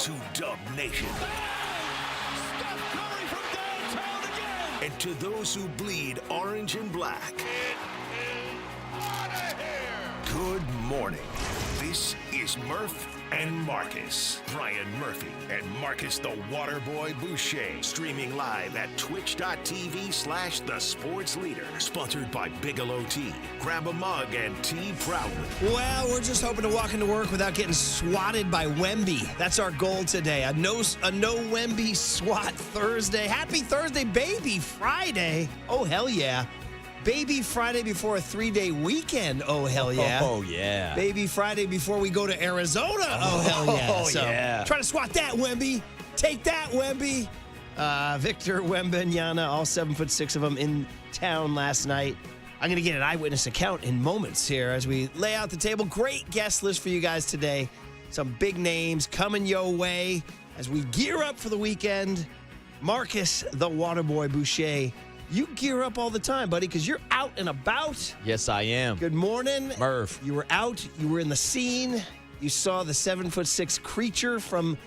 to Dub Nation. Steph Curry from downtown again. And to those who bleed orange and black. It is out of here. Good morning. This is Murph and Marcus. Brian Murphy and Marcus the Waterboy Boucher. Streaming live at twitch.tv/The Sports Leader. Sponsored by Bigelow Tea. Grab a mug and tea proudly. Well, we're just hoping to walk into work without getting swatted by Wemby. That's our goal today. A no Wemby swat Thursday. Happy Thursday, baby Friday. Oh, hell yeah. Baby Friday before a 3-day weekend. Oh, hell yeah. Oh, yeah. Baby Friday before we go to Arizona. Oh, hell yeah. Oh, yeah. Try to swat that, Wemby. Take that, Wemby. Victor Wembanyama, all 7'6" of them in town last night. I'm going to get an eyewitness account in moments here as we lay out the table. Great guest list for you guys today. Some big names coming your way as we gear up for the weekend. Marcus, the Waterboy Boucher. You gear up all the time, buddy, because you're out and about. Yes, I am. Good morning. Murph. You were out. You were in the scene. You saw the 7'6" creature from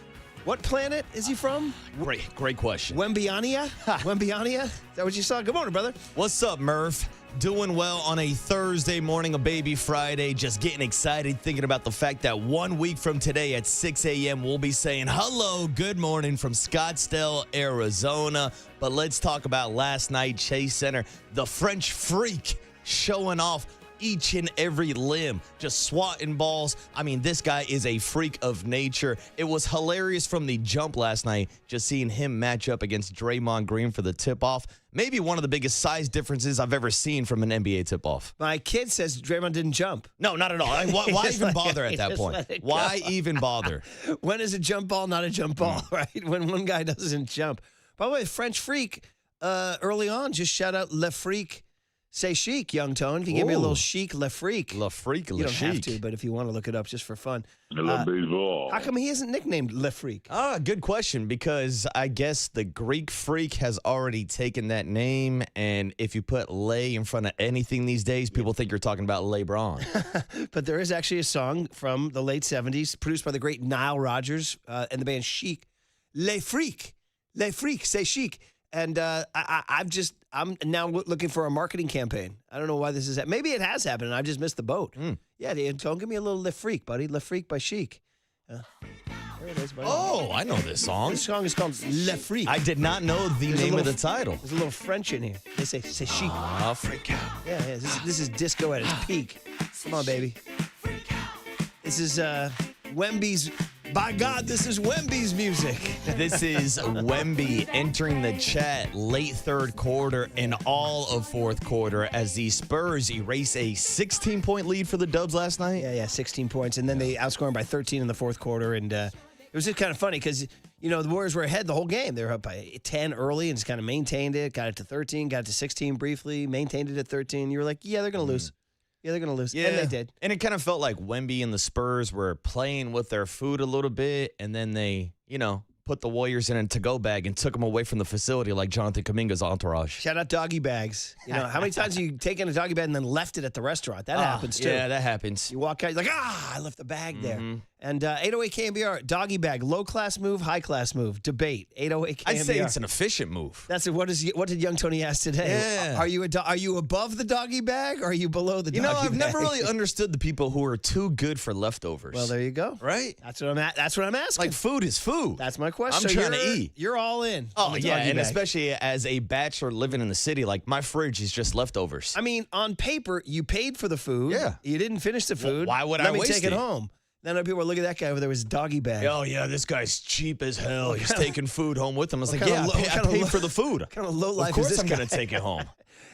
what planet is he from? Great question. Wembyania? Wembyania? Is that what you saw? Good morning, brother. What's up, Murph? Doing well on a Thursday morning, a baby Friday. Just getting excited thinking about the fact that 1 week from today at 6 a.m. we'll be saying hello, good morning from Scottsdale, Arizona. But let's talk about last night, Chase Center. The French Freak showing off each and every limb, just swatting balls. I mean, this guy is a freak of nature. It was hilarious from the jump last night, just seeing him match up against Draymond Green for the tip-off. Maybe one of the biggest size differences I've ever seen from an NBA tip-off. My kid says Draymond didn't jump. No, not at all. Why even bother at that point? Why even bother? When is a jump ball not a jump ball, right? When one guy doesn't jump. By the way, French Freak, early on, just shout out Le Freak. Say chic, young Tone. If you give me a little chic, Le Freak. Le Freak, You don't have to, but if you want to look it up just for fun. Baseball. How come he isn't nicknamed Le Freak? Good question, because I guess the Greek freak has already taken that name, and if you put Lay in front of anything these days, people think you're talking about LeBron. But there is actually a song from the late 70s produced by the great Nile Rodgers and the band Chic. Le Freak, say chic. And I'm now looking for a marketing campaign. I don't know why this is happening. Maybe it has happened and I just missed the boat. Yeah, don't give me a little Le Freak, buddy. Le Freak by Chic. There it is, buddy. Oh, I know this song. This song is called Le Freak. I did not know the name of the title. There's a little French in here. They say chic. Ah, freak out. Yeah. This is disco at its peak. Come on, baby. This is Wemby's. By God, this is Wemby's music. This is Wemby entering the chat late third quarter and all of fourth quarter as the Spurs erase a 16-point lead for the Dubs last night. Yeah, 16 points. And then they outscored them by 13 in the fourth quarter. And it was just kind of funny because, the Warriors were ahead the whole game. They were up by 10 early and just kind of maintained it, got it to 13, got it to 16 briefly, maintained it at 13. You were like, yeah, they're going to lose. Yeah, they're going to lose. Yeah. And they did. And it kind of felt like Wemby and the Spurs were playing with their food a little bit, and then they, put the Warriors in a to-go bag and took them away from the facility like Jonathan Kuminga's entourage. Shout out doggy bags. How many times have you taken a doggy bag and then left it at the restaurant? That happens, too. Yeah, that happens. You walk out, you're like, I left the bag there. And 808 KMBR, doggy bag, low-class move, high-class move, debate, 808 KMBR. I'd say it's an efficient move. That's it. What did Young Tony ask today? Yeah. Are you above the doggy bag or are you below the doggy bag? I've never really understood the people who are too good for leftovers. Well, there you go. Right? That's what I'm asking. Like, food is food. That's my question. I'm trying to eat. You're all in. Oh, yeah, and bag. especially as a bachelor living in the city, like, my fridge is just leftovers. I mean, on paper, you paid for the food. Yeah. You didn't finish the food. Why would I Let me waste take it it? home. Then other people were looking at that guy over there with his doggy bag. Oh, yeah, this guy's cheap as hell. He's taking food home with him. I was like, kinda I paid for the food. What kind of low life Of course is this I'm guy? going to take it home.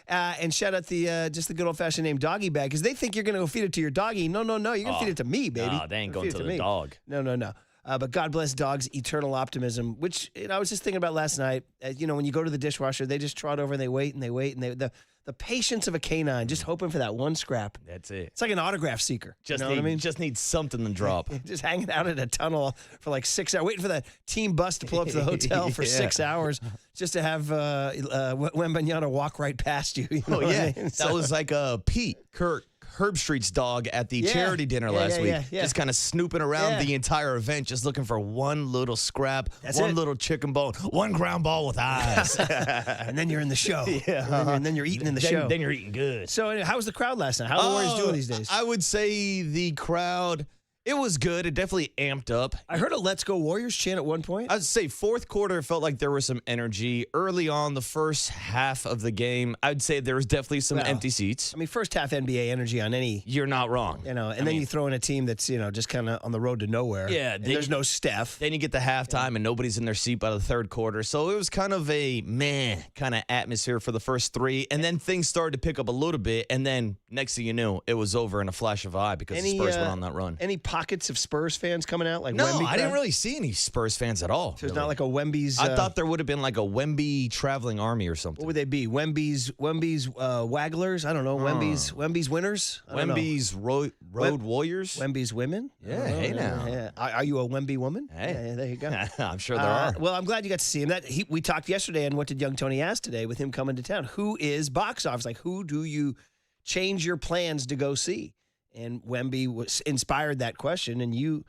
And shout out the just the good old-fashioned name doggy bag because they think you're going to go feed it to your doggy. No. You're going to feed it to me, baby. Nah, they ain't going to the me. dog. No. But God bless dogs' eternal optimism, which I was just thinking about last night. When you go to the dishwasher, they just trot over and they wait. And the patience of a canine, just hoping for that one scrap. That's it. It's like an autograph seeker. Just you know what I mean? Just need something to drop. Just hanging out in a tunnel for like 6 hours, waiting for that team bus to pull up to the hotel for 6 hours just to have Wembanyama walk right past you. You know what I mean? That was like Pete, Kirk, Herb Street's dog at the Yeah. charity dinner Yeah, last yeah, week. yeah, yeah. Just kind of snooping around Yeah. the entire event, just looking for one little scrap, That's one it. little chicken bone, one ground ball with eyes. And then you're in the show. Yeah. And then you're eating in the show. Then you're eating good. So anyway, how was the crowd last night? How are the Warriors doing these days? I would say the crowd, it was good. It definitely amped up. I heard a "Let's Go Warriors" chant at one point. I'd say fourth quarter felt like there was some energy. Early on, the first half of the game, I'd say there was definitely some Well, empty seats. I mean, first half NBA energy on any, You're not wrong. and then you throw in a team that's, just kind of on the road to nowhere. Yeah, and there's no Steph. Then you get to halftime and nobody's in their seat by the third quarter. So it was kind of a meh kind of atmosphere for the first three. And then things started to pick up a little bit. And then next thing you knew, it was over in a flash of eye because the Spurs went on that run. Any pockets of Spurs fans coming out like No, Wemby? I didn't really see any Spurs fans at all. So it's really. not like a Wemby's. I thought there would have been like a Wemby traveling army or something. What would they be? Wemby's Wagglers? I don't know. Wemby's winners? I don't know. Wemby's Road Warriors? Wemby's women? I Yeah, don't know. hey now. Yeah. Are you a Wemby woman? Hey. Yeah, there you go. I'm sure there are. Well, I'm glad you got to see him. We talked yesterday, and what did young Tony ask today with him coming to town? Who is box office? Like, who do you change your plans to go see? And Wemby inspired that question, and you'll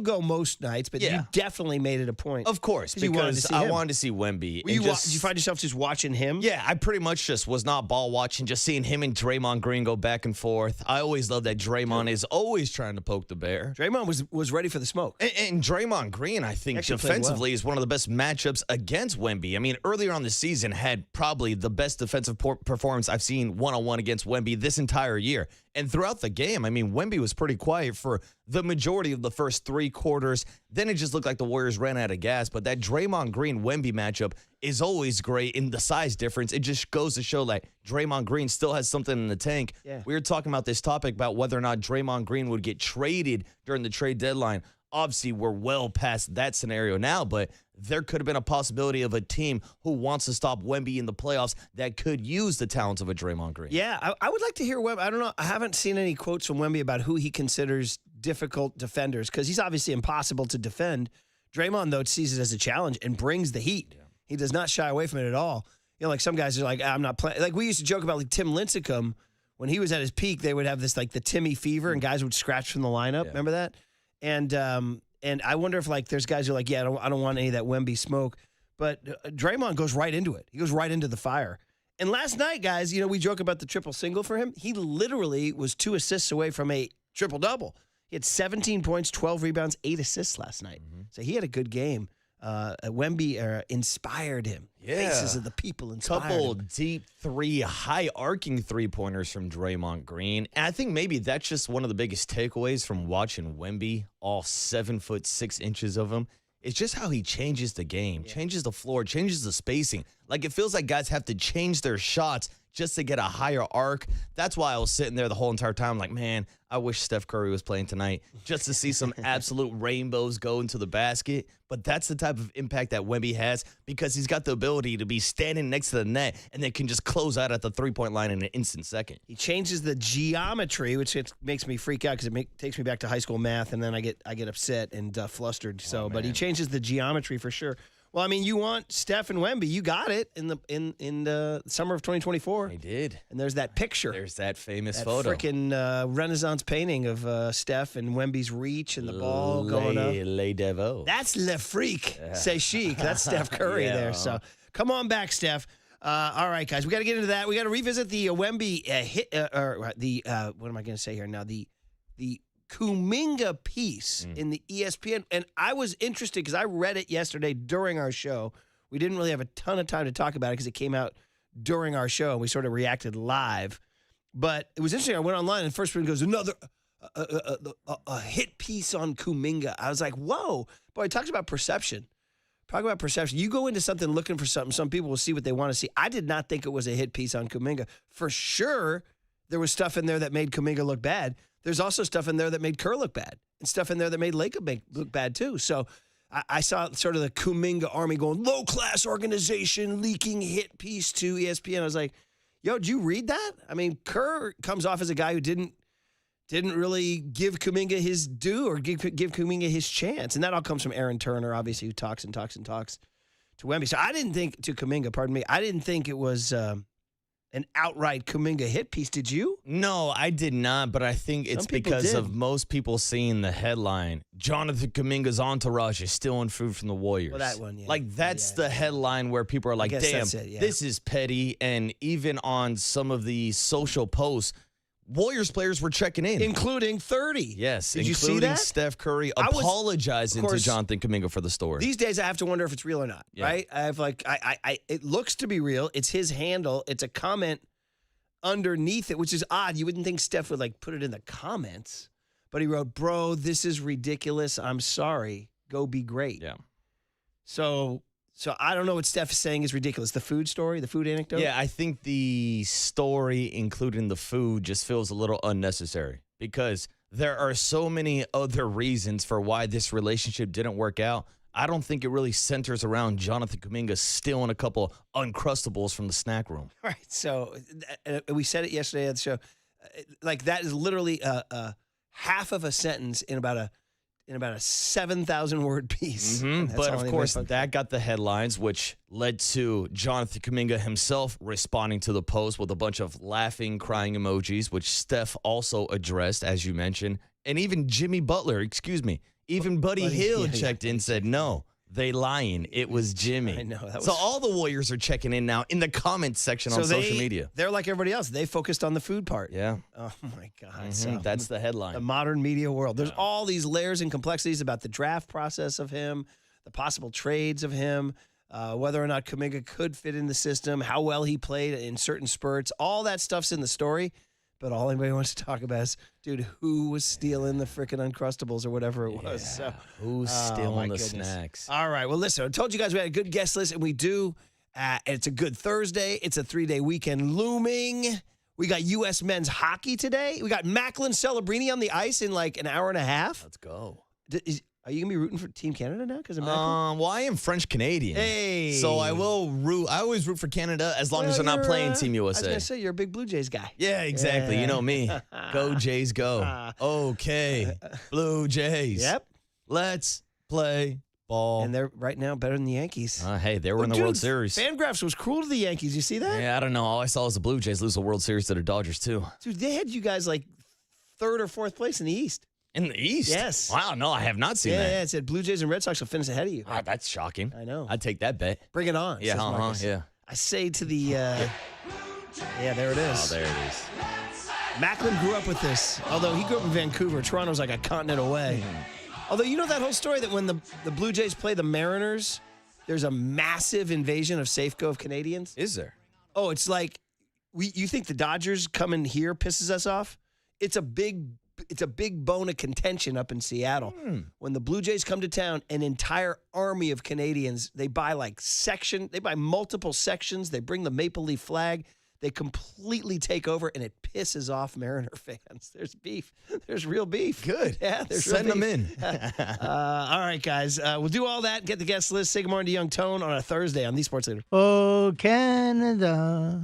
go most nights, but Yeah. you definitely made it a point. Of course, you wanted to because see I him. wanted to see Wemby. Did and you find yourself just watching him? Yeah, I pretty much just was not ball watching, just seeing him and Draymond Green go back and forth. I always love that Draymond is always trying to poke the bear. Draymond was ready for the smoke. And Draymond Green, I think, Actually played defensively is one of the best matchups against Wemby. I mean, earlier on the season had probably the best defensive performance I've seen one-on-one against Wemby this entire year. And throughout the game, I mean, Wemby was pretty quiet for the majority of the first three quarters. Then it just looked like the Warriors ran out of gas. But that Draymond Green-Wemby matchup is always great in the size difference. It just goes to show that Draymond Green still has something in the tank. Yeah. We were talking about this topic about whether or not Draymond Green would get traded during the trade deadline. Obviously, we're well past that scenario now, but there could have been a possibility of a team who wants to stop Wemby in the playoffs that could use the talents of a Draymond Green. Yeah, I would like to hear Wemby. I don't know. I haven't seen any quotes from Wemby about who he considers difficult defenders because he's obviously impossible to defend. Draymond, though, sees it as a challenge and brings the heat. Yeah. He does not shy away from it at all. Like some guys are like, I'm not playing. Like we used to joke about like Tim Lincecum. When he was at his peak, they would have this like the Timmy fever and guys would scratch from the lineup. Yeah. Remember that? And I wonder if like there's guys who are like, yeah, I don't want any of that Wemby smoke. But Draymond goes right into it. He goes right into the fire. And last night, guys, we joke about the triple single for him. He literally was 2 assists away from a triple double. He had 17 points, 12 rebounds, 8 assists last night. Mm-hmm. So he had a good game. Wemby inspired him. Yeah. Faces of the people inspired Couple him. deep three, high arcing 3-pointers from Draymond Green. And I think maybe that's just one of the biggest takeaways from watching Wemby, all 7'6" of him. It's just how he changes the game, changes the floor, changes the spacing. Like it feels like guys have to change their shots just to get a higher arc. That's why I was sitting there the whole entire time like, man, I wish Steph Curry was playing tonight just to see some absolute rainbows go into the basket. But that's the type of impact that Wemby has because he's got the ability to be standing next to the net and then can just close out at the three-point line in an instant second. He changes the geometry, which makes me freak out because it takes me back to high school math, and then I get upset and flustered. But he changes the geometry for sure. Well, I mean, you want Steph and Wemby. You got it in the summer of 2024. I did. And there's that picture. There's that famous that photo. Freaking Renaissance painting of Steph and Wemby's reach and the ball going up. Le Devo. That's Le Freak, say chic. That's Steph Curry there. So come on back, Steph. All right, guys, we got to get into that. We got to revisit the Wemby hit, what am I going to say here now? The Kuminga piece in the ESPN. And I was interested because I read it yesterday during our show. We didn't really have a ton of time to talk about it because it came out during our show and we sort of reacted live. But it was interesting. I went online and the first one goes, another a hit piece on Kuminga. I was like, whoa. Boy, it talks about perception. Talk about perception. You go into something looking for something. Some people will see what they want to see. I did not think it was a hit piece on Kuminga. For sure, there was stuff in there that made Kuminga look bad. There's also stuff in there that made Kerr look bad and stuff in there that made Lake look bad too. So I saw sort of the Kuminga army going, low-class organization leaking hit piece to ESPN. I was like, yo, did you read that? I mean, Kerr comes off as a guy who didn't really give Kuminga his due or give Kuminga his chance. And that all comes from Aaron Turner, obviously, who talks to Wemby. So I didn't think, to Kuminga, pardon me, I didn't think it was an outright Kuminga hit piece. Did you? No, I did not, but I think it's Some people because did. of most people seeing the headline, Jonathan Kuminga's entourage is stealing food from the Warriors. Well, that one, yeah. Like, that's the headline where people are like, guess damn, that's it, yeah. this is petty. And even on some of the social posts, Warriors players were checking in. Including 30. Yes, Did you see including that? Steph Curry I was- apologizing of to course, Jonathan Kuminga for the story. These days, I have to wonder if it's real or not, Yeah. right? I have it looks to be real. It's his handle. It's a comment underneath it, which is odd. You wouldn't think Steph would like put it in the comments, but he wrote, "Bro, this is ridiculous. I'm sorry. Go be great." Yeah. So I don't know what Steph is saying is ridiculous. The food story, the food anecdote. Yeah, I think the story, including the food, just feels a little unnecessary because there are so many other reasons for why this relationship didn't work out. I don't think it really centers around Jonathan Kuminga stealing a couple Uncrustables from the snack room. Right. So we said it yesterday at the show. Like that is literally half of a sentence in about a 7,000 word piece. And that's But all of anybody course, fucking- that got the headlines, which led to Jonathan Kuminga himself responding to the post with a bunch of laughing, crying emojis, which Steph also addressed, as you mentioned. And even Jimmy Butler, even Buddy Hill checked in, said, no, they lying. It was Jimmy. I know, that So was- all the Warriors are checking in now in the comments section on social media. They're like everybody else. They focused on the food part. Yeah. Oh my God. So That's the headline. the modern media world. There's all these layers and complexities about the draft process of him, the possible trades of him, whether or not Kuminga could fit in the system, how well he played in certain spurts. All that stuff's in the story. But all anybody wants to talk about is, dude, who was stealing the frickin' Uncrustables or whatever it was. So, Who's my stealing the goodness. snacks? All right. Well, listen, I told you guys we had a good guest list, and we do. It's a good Thursday. It's a 3-day weekend looming. We got U.S. men's hockey today. We got Macklin Celebrini on the ice in like an hour and a half. Let's go. Are you going to be rooting for Team Canada now because of Macklin? Well, I am French Canadian. Hey. So I will root. I always root for Canada as long as they're not You're, playing Team I was USA. going to say, you're a big Blue Jays guy. Yeah, exactly. Yeah. You know me. Go Jays, go. Okay. Blue Jays. Yep. Let's play ball. And they're right now better than the Yankees. Hey, they were in the World Series. Fangraphs was cruel to the Yankees. You see that? Yeah, I don't know. All I saw was the Blue Jays lose the World Series to the Dodgers, too. Dude, they had you guys like third or fourth place in the East. In the East? Yes. Wow, no, I have not seen that. Yeah, it said Blue Jays and Red Sox will finish ahead of you. Ah, that's shocking. I know. I'd take that bet. Bring it on. Yeah, says Marcus. yeah. I say to the, yeah, there it is. Oh, there it is. Macklin grew up with this. Although he grew up in Vancouver, Toronto's like a continent away. Although you know that whole story that when the Blue Jays play the Mariners, there's a massive invasion of Safeco of Canadians. Is there? Oh, it's like you think the Dodgers coming here pisses us off? It's a big bone of contention up in Seattle. When the Blue Jays come to town, an entire army of Canadians, they buy multiple sections, they bring the Maple Leaf flag, they completely take over, and it pisses off Mariner fans. There's beef. There's real beef. Good. Yeah, there's Send real them beef. in. All right, guys. We'll do all that, get the guest list, say good morning to Young Tone on a Thursday on the Sports Leader. Oh, Canada.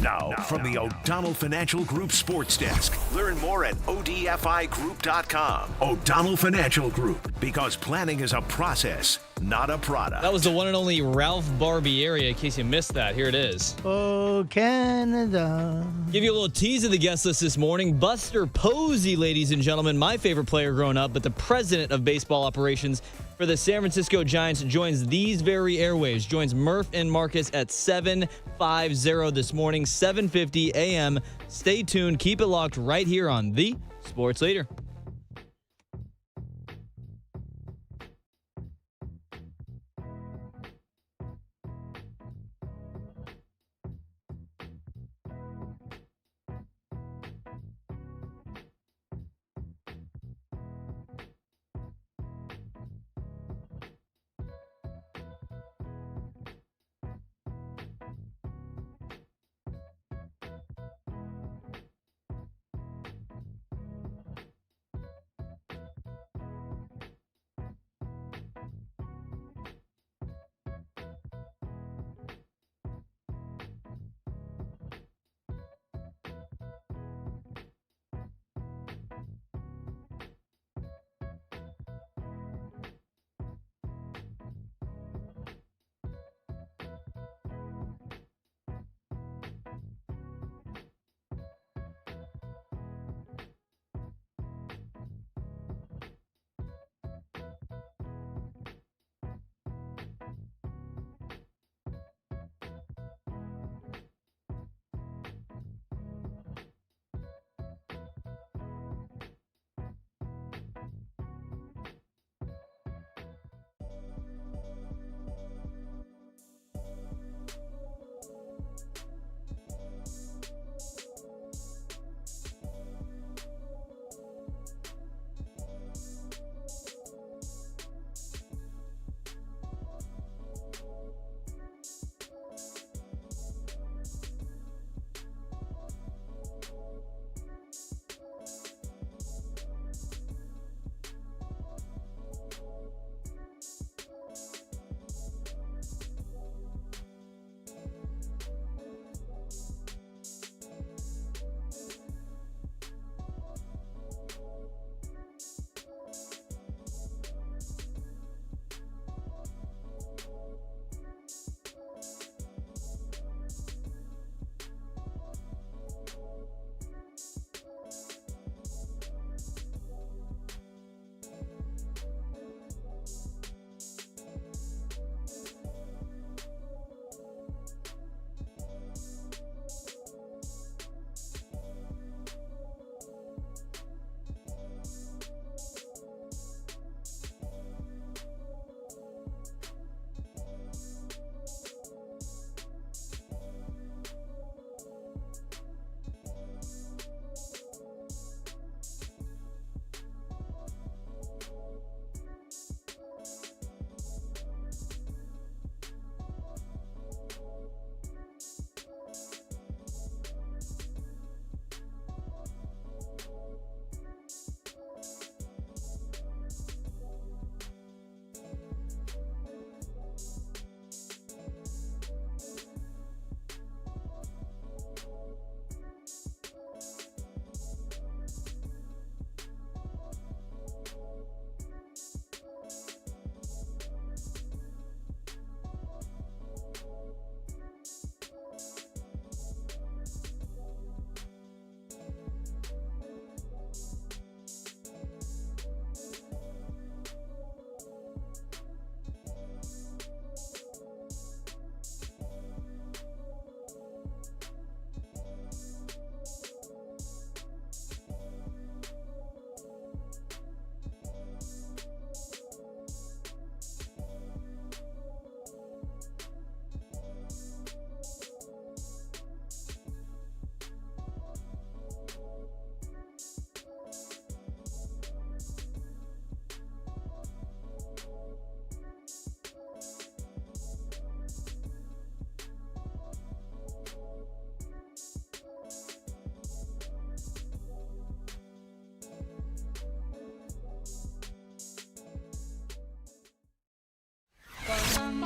Now, from the O'Donnell Financial Group Sports Desk. Learn more at odfigroup.com. O'Donnell Financial Group, because planning is a process, not a product. That was the one and only Ralph Barbieri. In case you missed that, here it is. Oh, Canada. Give you a little tease of the guest list this morning. Buster Posey, ladies and gentlemen, my favorite player growing up, but the president of baseball operations for the San Francisco Giants joins these very airwaves, joins Murph and Marcus at 7:50 this morning, 7:50 a.m. Stay tuned. Keep it locked right here on the Sports Leader.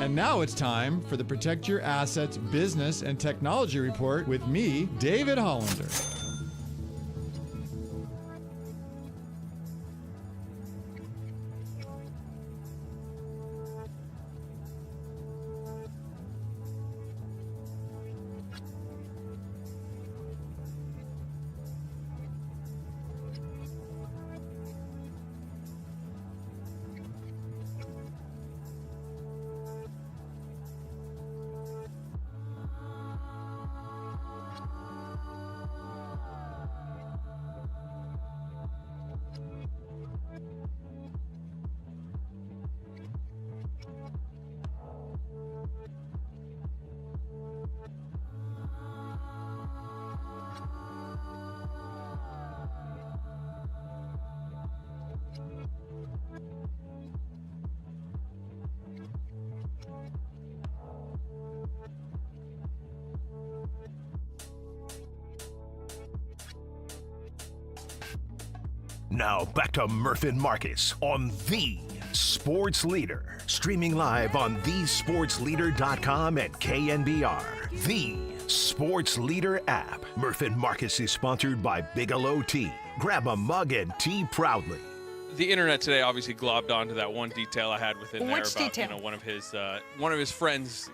And now it's time for the Protect Your Assets Business and Technology Report with me, David Hollander. Now back to Murph and Marcus on The Sports Leader. Streaming live on thesportsleader.com and KNBR. The Sports Leader app. Murph and Marcus is sponsored by Bigelow Tea. Grab a mug and tea proudly. The internet today obviously globbed onto that one detail I had within there Which about detail? one of his friends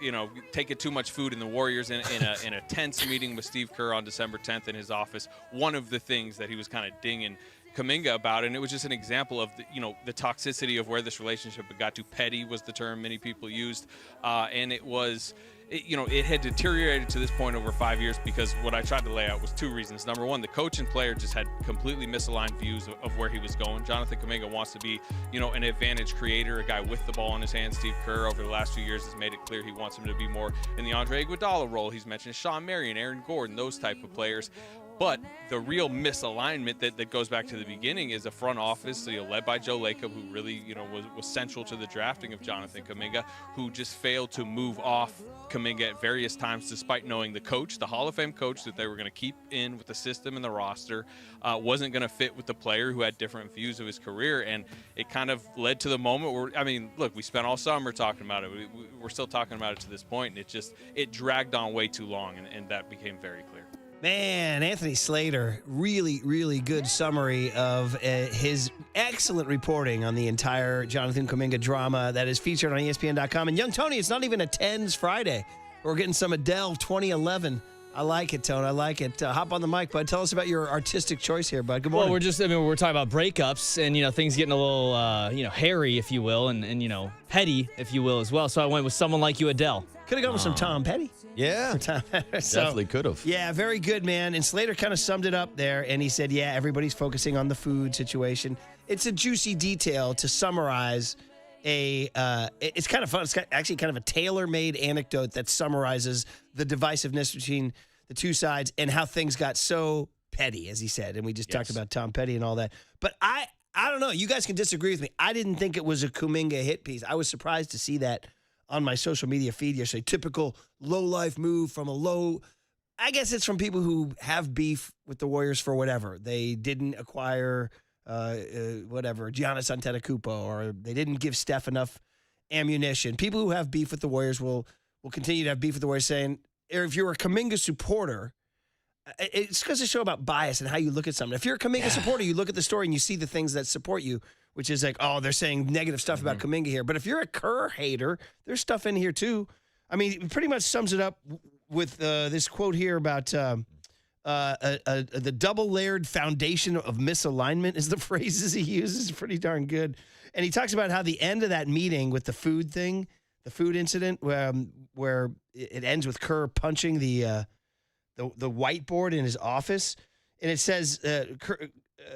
taking too much food, and the Warriors in a tense meeting with Steve Kerr on December 10th in his office. One of the things that he was kind of dinging Kuminga about, and it was just an example of the toxicity of where this relationship had got to. Petty was the term many people used, and it had deteriorated to this point over 5 years because what I tried to lay out was two reasons. Number one, the coach and player just had completely misaligned views of where he was going. Jonathan Kuminga wants to be, an advantage creator, a guy with the ball in his hands. Steve Kerr over the last few years has made it clear he wants him to be more in the Andre Iguodala role. He's mentioned Sean Marion, Aaron Gordon, those type of players. But the real misalignment that goes back to the beginning is a front office, led by Joe Lacob, who really, was central to the drafting of Jonathan Kuminga, who just failed to move off Kuminga at various times, despite knowing the coach, the Hall of Fame coach that they were going to keep in with the system and the roster, wasn't going to fit with the player who had different views of his career. And it kind of led to the moment where, we spent all summer talking about it. We're still talking about it to this point, and it dragged on way too long, and that became very clear. Man, Anthony Slater, really, really good summary of his excellent reporting on the entire Jonathan Kuminga drama that is featured on ESPN.com. And young Tony, it's not even a Tens Friday. We're getting some Adele 2011. I like it, Tone. I like it. Hop on the mic, bud. Tell us about your artistic choice here, bud. Good morning. Well, we're talking about breakups and, things getting a little, hairy, if you will, and petty, if you will, as well. So I went with Someone Like You, Adele. Could have gone with some Tom Petty. Yeah, definitely could have. Yeah, very good, man. And Slater kind of summed it up there, and he said, yeah, everybody's focusing on the food situation. It's a juicy detail to summarize it's kind of fun. It's actually kind of a tailor-made anecdote that summarizes the divisiveness between the two sides and how things got so petty, as he said. And we just talked about Tom Petty and all that. But I don't know. You guys can disagree with me. I didn't think it was a Kuminga hit piece. I was surprised to see that on my social media feed yesterday. Typical low-life move from I guess it's from people who have beef with the Warriors for whatever. They didn't acquire Giannis Antetokounmpo, or they didn't give Steph enough ammunition. People who have beef with the Warriors will continue to have beef with the Warriors, saying, if you're a Kuminga supporter, it's because to show about bias and how you look at something. If you're a Kuminga supporter, you look at the story and you see the things that support you, which is like, they're saying negative stuff about Kuminga here. But if you're a Kerr hater, there's stuff in here too. I mean, it pretty much sums it up with this quote here about the double-layered foundation of misalignment is the phrases he uses. Pretty darn good. And he talks about how the end of that meeting with the food thing, the food incident, where it ends with Kerr punching the whiteboard in his office. And it says,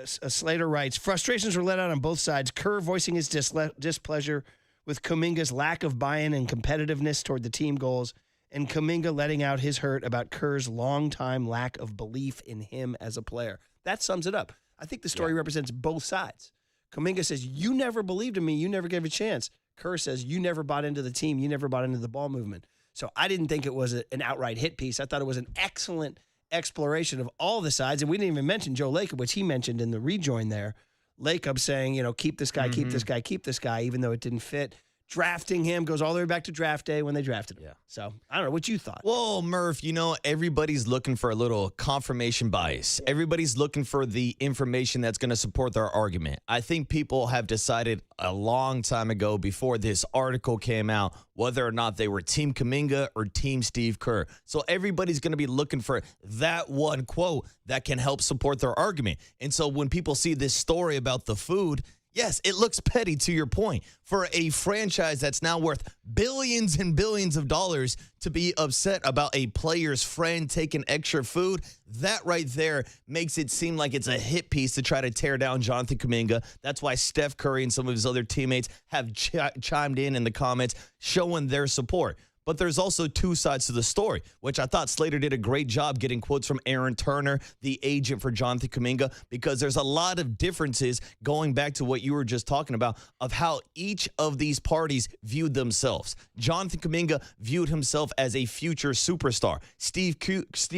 Slater writes, frustrations were let out on both sides. Kerr voicing his displeasure with Kuminga's lack of buy-in and competitiveness toward the team goals, and Kuminga letting out his hurt about Kerr's long-time lack of belief in him as a player. That sums it up. I think the story represents both sides. Kuminga says, you never believed in me. You never gave a chance. Kerr says, you never bought into the team. You never bought into the ball movement. So I didn't think it was an outright hit piece. I thought it was an excellent exploration of all the sides. And we didn't even mention Joe Lacob, which he mentioned in the rejoin there. Lacob saying, keep this guy, keep this guy, keep this guy, even though it didn't fit. drafting him, goes all the way back to draft day when they drafted him. Yeah. So I don't know what you thought. Well, Murph, everybody's looking for a little confirmation bias. Everybody's looking for the information that's going to support their argument. I think people have decided a long time ago before this article came out whether or not they were Team Kuminga or Team Steve Kerr. So everybody's going to be looking for that one quote that can help support their argument. And so when people see this story about the food, yes, it looks petty to your point. For a franchise that's now worth billions and billions of dollars to be upset about a player's friend taking extra food, that right there makes it seem like it's a hit piece to try to tear down Jonathan Kuminga. That's why Steph Curry and some of his other teammates have chimed in the comments showing their support. But there's also two sides to the story, which I thought Slater did a great job getting quotes from Aaron Turner, the agent for Jonathan Kuminga, because there's a lot of differences going back to what you were just talking about of how each of these parties viewed themselves. Jonathan Kuminga viewed himself as a future superstar. Steve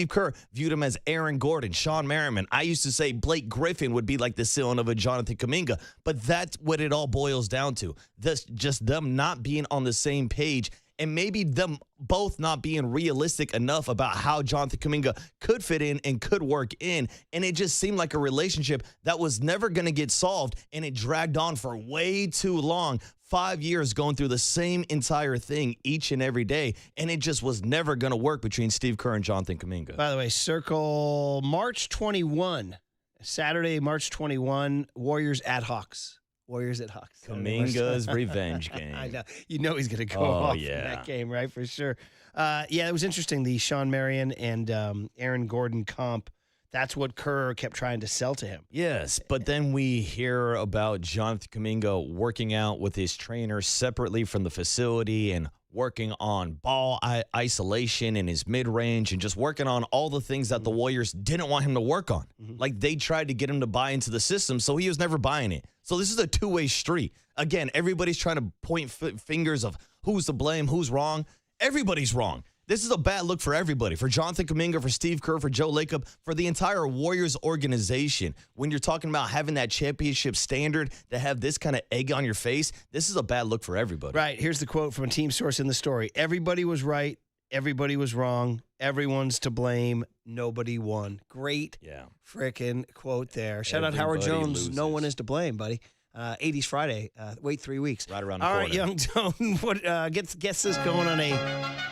Kerr viewed him as Aaron Gordon, Sean Merriman. I used to say Blake Griffin would be like the ceiling of a Jonathan Kuminga, but that's what it all boils down to. That's just them not being on the same page, and maybe them both not being realistic enough about how Jonathan Kuminga could fit in and could work in. And it just seemed like a relationship that was never going to get solved, and it dragged on for way too long. 5 years going through the same entire thing each and every day, and it just was never going to work between Steve Kerr and Jonathan Kuminga. By the way, circle March 21, Saturday, March 21, Warriors at Hawks. Warriors at Hawks. Kuminga's revenge game. I know. You know he's going to go off in that game, right? For sure. It was interesting. The Sean Marion and Aaron Gordon comp, that's what Kerr kept trying to sell to him. Yes, but then we hear about Jonathan Kuminga working out with his trainer separately from the facility and working on ball isolation in his mid-range and just working on all the things that the Warriors didn't want him to work on. Like, they tried to get him to buy into the system, so he was never buying it. So this is a two-way street. Again, everybody's trying to point fingers of who's to blame, who's wrong. Everybody's wrong. This is a bad look for everybody, for Jonathan Kuminga, for Steve Kerr, for Joe Lacob, for the entire Warriors organization. When you're talking about having that championship standard, to have this kind of egg on your face, this is a bad look for everybody. Right. Here's the quote from a team source in the story. Everybody was right. Everybody was wrong. Everyone's to blame. Nobody won. Great frickin' quote there. Shout out Howard Jones. Loses. No one is to blame, buddy. 80s Friday. Wait 3 weeks. Right around the corner. corner. All right, Young Tone, what gets this going on a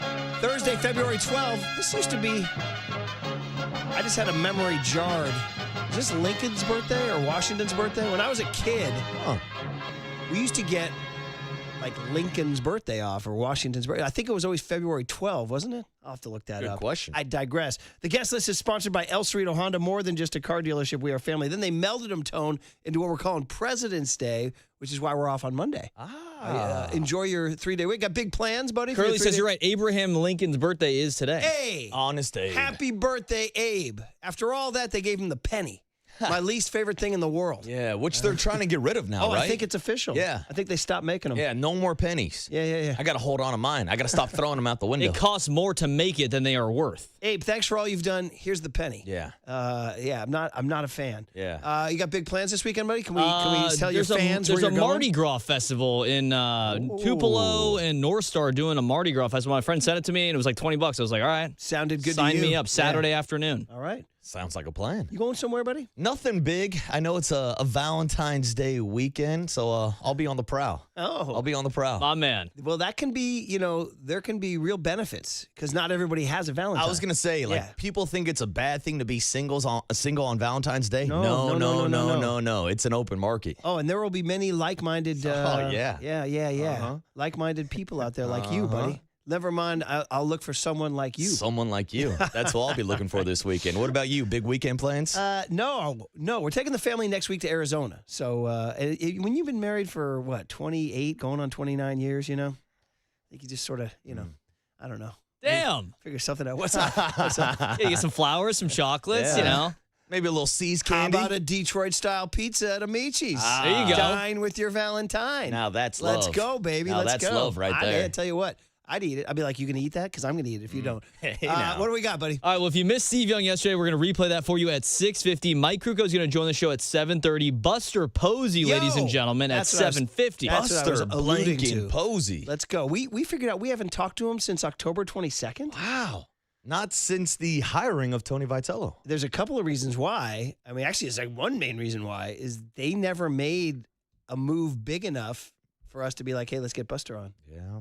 Thursday, February 12th. This used to be, I just had a memory jarred. Is this Lincoln's birthday or Washington's birthday? When I was a kid, we used to get like Lincoln's birthday off or Washington's birthday. I think it was always February 12th, wasn't it? I'll have to look that up. Good question. I digress. The guest list is sponsored by El Cerrito Honda, more than just a car dealership. We are family. Then they melded them, Tone, into what we're calling President's Day, which is why we're off on Monday. Enjoy your 3-day week. Got big plans, buddy? Curly says you're right. Abraham Lincoln's birthday is today. Hey! Honest Abe. Happy birthday, Abe. After all that, they gave him the penny. My least favorite thing in the world. Yeah, which they're trying to get rid of now, right? I think it's official. Yeah. I think they stopped making them. Yeah, no more pennies. Yeah. I got to hold on to mine. I got to stop throwing them out the window. It costs more to make it than they are worth. Abe, thanks for all you've done. Here's the penny. Yeah. I'm not a fan. Yeah. You got big plans this weekend, buddy? Can we tell your fans There's where a you're Mardi going? Gras festival in Tupelo and North Star doing a Mardi Gras festival. My friend sent it to me, and it was like $20. I was like, all right. Sounded good Sign to you. me up Saturday afternoon. All right. Sounds like a plan. You going somewhere, buddy? Nothing big. I know it's a Valentine's Day weekend, so I'll be on the prowl. Oh. I'll be on the prowl. My man. Well, that can be, there can be real benefits because not everybody has a Valentine. I was going to say, people think it's a bad thing to be single on Valentine's Day. No. It's an open market. Oh, and there will be many like-minded. Yeah. Like-minded people out there like you, buddy. Never mind. I'll look for someone like you. Someone like you. That's what I'll be looking for this weekend. What about you? Big weekend plans? No. We're taking the family next week to Arizona. So when you've been married for, 28, going on 29 years, I think you just sort of, I don't know. Damn. Figure something out. What's up? Yeah, you get some flowers, some chocolates, Maybe a little C's How candy. about a Detroit-style pizza at Amichi's? There you go. Dine with your Valentine. Now that's love. Let's go, baby. Now Let's that's go. love right there. I tell you what. I'd eat it. I'd be like, you going to eat that? Because I'm going to eat it if you don't. Hey, now. What do we got, buddy? All right, well, if you missed Steve Young yesterday, we're going to replay that for you at 6:50. Mike Krukow is going to join the show at 7:30. Buster Posey, ladies and gentlemen, at 7:50. That's what I was Buster alluding to. blinking Posey. Let's go. We figured out we haven't talked to him since October 22nd. Wow. Not since the hiring of Tony Vitello. There's a couple of reasons why. I mean, actually, it's like one main reason why is they never made a move big enough for us to be like, hey, let's get Buster on. Yeah.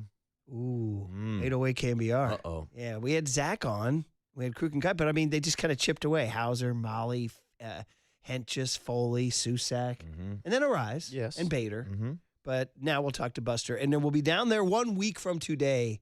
Ooh, 808 KMBR. Uh-oh. Yeah, we had Zach on. We had Kruk and Cut, but I mean, they just kind of chipped away. Hauser, Molly, Hentges, Foley, Susak, and then Arraez. Yes. And Bader. Mm-hmm. But now we'll talk to Buster, and then we'll be down there 1 week from today.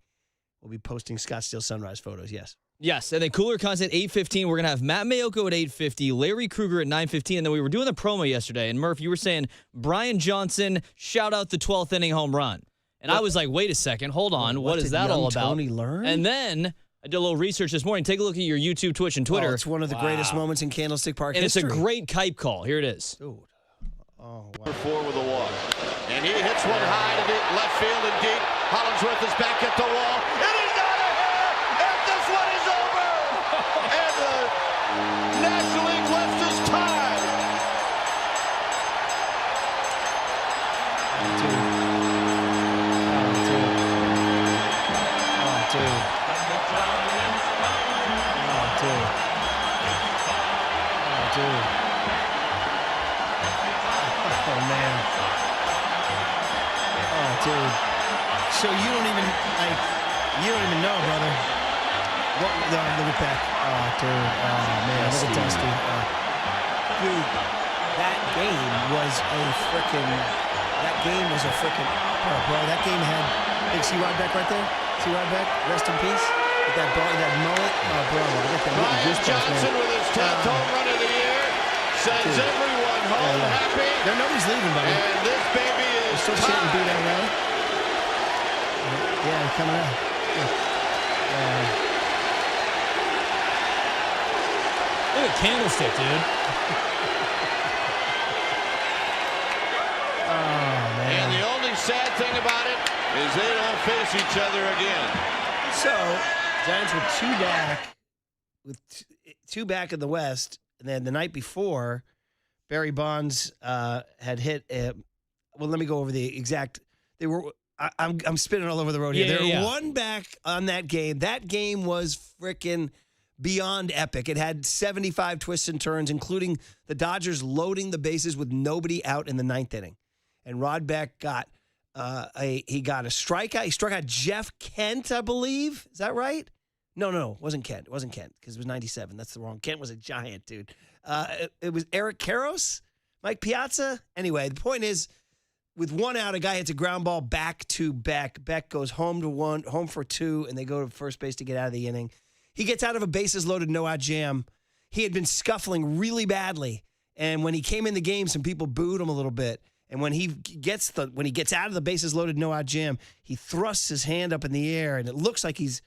We'll be posting Scottsdale sunrise photos, yes. Yes, and then cooler content 8:15. We're gonna have Matt Mayoko at 8:50, Larry Kruger at 9:15, and then we were doing the promo yesterday. And Murph, you were saying Brian Johnson, shout out the 12th inning home run, and I was like, wait a second, hold on, what is that all about? Tony learn? And then I did a little research this morning. Take a look at your YouTube, Twitch, and Twitter. Oh, it's one of the greatest moments in Candlestick Park and history. it's a great kite call. Here it is. Dude. Oh, wow. 4 with a walk. And he hits one high to the left field and deep. Hollingsworth is back at the wall. It is out of here! And this one is over! And the National League West is tied! Dude. So you don't even know, brother. What? No, look at that. Oh, dude. Oh, man. Look at Dusty. Dude, that game was a freaking. Bro, that game had. Hey, see Rodbeck right there? See Rodbeck? Rest in peace. With that ball, that mullet. Oh, bro. I got that Brian Johnson with his 10th home run of the year sends everyone home happy. Nobody's leaving, buddy. And this baby is Still shooting beat out tied. now. Yeah, coming out. Look at Candlestick, dude. And the only sad thing about it is they don't face each other again. So, Giants were two back in the West, and then the night before, Barry Bonds had hit. Well, let me go over the exact. They were. I'm spinning all over the road here. Yeah, They're one back on that game. That game was freaking beyond epic. It had 75 twists and turns, including the Dodgers loading the bases with nobody out in the 9th inning. And Rodbeck got a strikeout. He struck out Jeff Kent, I believe. Is that right? No, it wasn't Kent. It wasn't Kent because it was 97. That's the wrong. Kent was a Giant, dude. It was Eric Karros, Mike Piazza. Anyway, the point is, with one out, a guy hits a ground ball back to back. Beck goes home for 2, and they go to first base to get out of the inning. He gets out of a bases loaded, no out jam. He had been scuffling really badly, and when he came in the game, some people booed him a little bit. And when he gets out of the bases loaded, no out jam, he thrusts his hand up in the air, and it looks like he's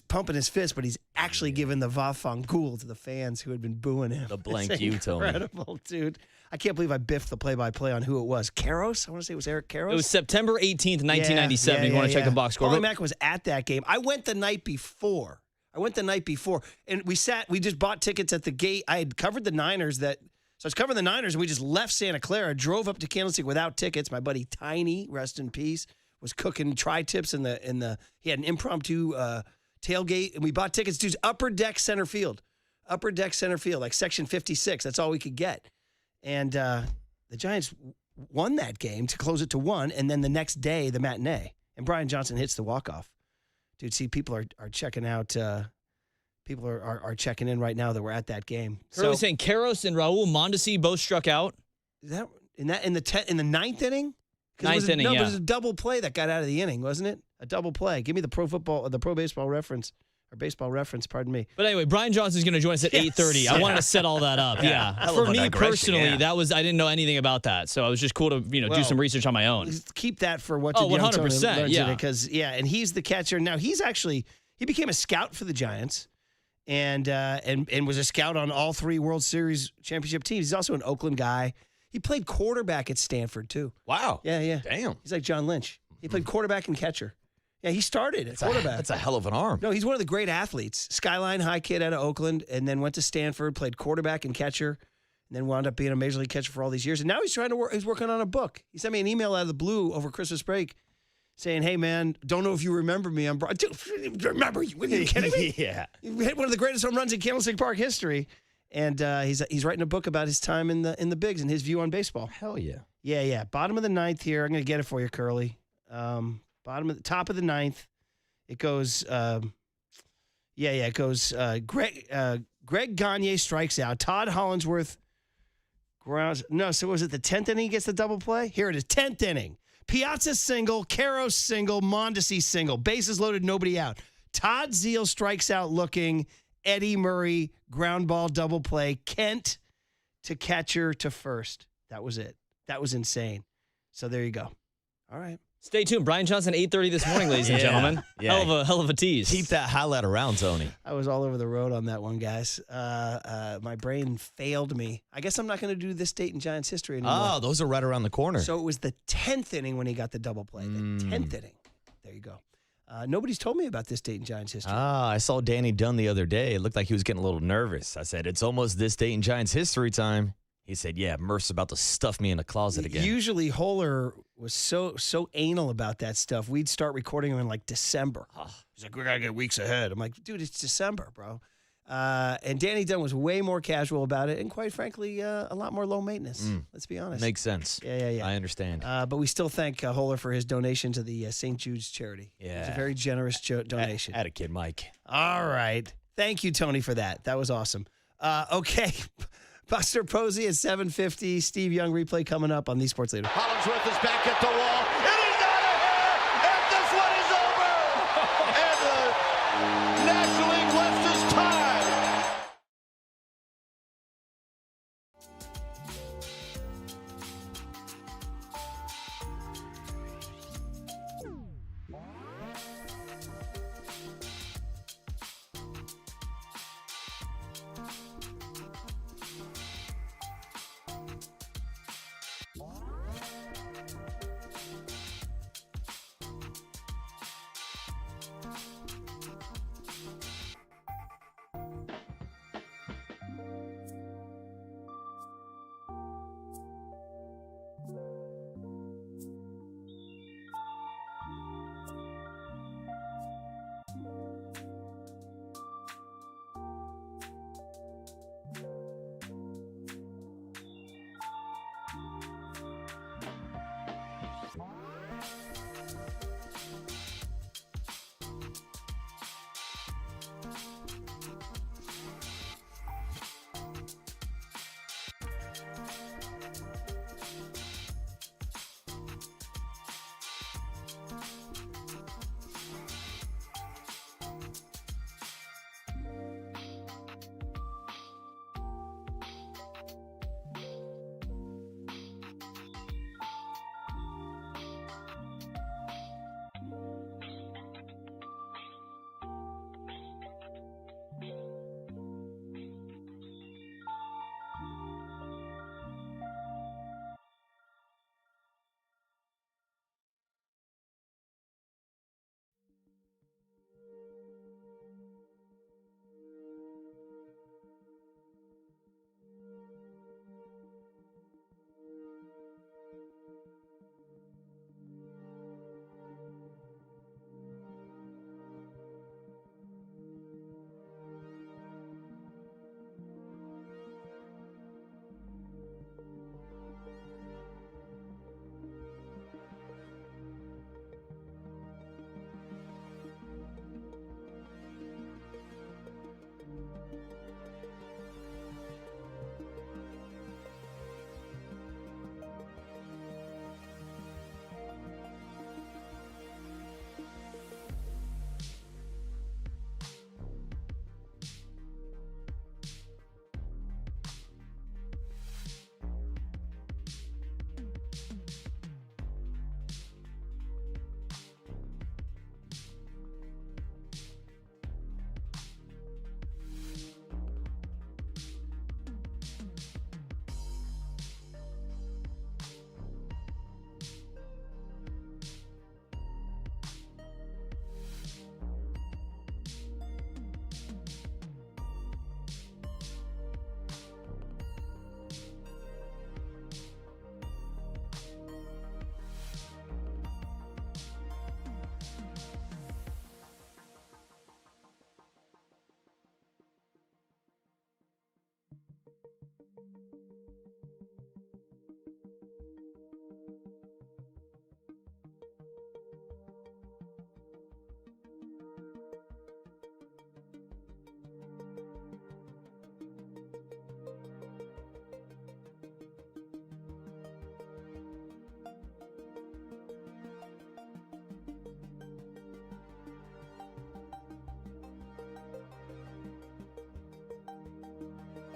pumping his fist, but he's actually giving the Vafangul to the fans who had been booing him. The blank It's you, Tony. incredible, dude. I can't believe I biffed the play-by-play on who it was. Karros? I want to say it was Eric Karros. It was September 18th, 1997. You want to check the box score. Paulie Mack was at that game. I went the night before. And we just bought tickets at the gate. I had covered the Niners so I was covering the Niners, and we just left Santa Clara, drove up to Candlestick without tickets. My buddy Tiny, rest in peace, was cooking tri-tips he had an impromptu tailgate, and we bought tickets to upper deck center field, like section 56. That's all we could get. And the Giants won that game to close it to 1, and then the next day, the matinee. And Brian Johnson hits the walk-off. Dude, see, people are checking out. People are checking in right now that we're at that game. So saying Karros and Raul Mondesi both struck out. Is that in the 9th inning? Ninth inning, no, yeah. but it was a double play that got out of the inning, wasn't it? A double play. Give me the Pro Baseball Reference. Or Baseball Reference, pardon me. But anyway, Brian Johnson's going to join us at 8:30. I wanted to set all that up. Yeah. For me personally, I didn't know anything about that. So it was just cool to, do some research on my own. Keep that for what 100%, yeah. Because and he's the catcher. Now he became a scout for the Giants and was a scout on all 3 World Series championship teams. He's also an Oakland guy. He played quarterback at Stanford too. Wow. Yeah. Damn. He's like John Lynch. He played quarterback and catcher. Yeah, he started at quarterback. That's a hell of an arm. No, he's one of the great athletes. Skyline High kid out of Oakland, and then went to Stanford, played quarterback and catcher, and then wound up being a major league catcher for all these years. And now he's trying to work. He's working on a book. He sent me an email out of the blue over Christmas break saying, "Hey man, don't know if you remember me. Dude, remember you? Are you kidding me? Yeah. You hit one of the greatest home runs in Candlestick Park history." And he's writing a book about his time in the bigs and his view on baseball. Hell yeah. Yeah. Bottom of the ninth here. I'm going to get it for you, Curly. Top of the ninth. It goes. It goes. Greg Gagne strikes out. Todd Hollingsworth grounds. No, so was it the 10th inning? He gets the double play. Here it is. 10th inning. Piazza single. Caro single. Mondesi single. Bases loaded. Nobody out. Todd Zeal strikes out looking. Eddie Murray ground ball double play. Kent to catcher to first. That was it. That was insane. So there you go. All right. Stay tuned. Brian Johnson, 8:30 this morning, ladies and gentlemen. Yeah. Hell of a tease. Keep that highlight around, Tony. I was all over the road on that one, guys. My brain failed me. I guess I'm not going to do this date in Giants history anymore. Oh, those are right around the corner. So it was the 10th inning when he got the double play. The 10th inning. There you go. Nobody's told me about this date in Giants history. I saw Danny Dunn the other day. It looked like he was getting a little nervous. I said, it's almost this date in Giants history time. He said, yeah, Murph's about to stuff me in a closet again. Usually Holler was so anal about that stuff. We'd start recording him in like December. He's like, we got to get weeks ahead. I'm like, dude, it's December, bro. And Danny Dunn was way more casual about it and quite frankly, a lot more low maintenance. Let's be honest. Makes sense. Yeah. I understand. But we still thank Holler for his donation to the St. Jude's charity. Yeah. It's a very generous donation. Atta kid, Mike. All right. Thank you, Tony, for that. That was awesome. Okay. Buster Posey at 7:50. Steve Young replay coming up on the Sports Leader. Hollingsworth is back at the wall. It is out of here, and this one is over. And the National League West is tied.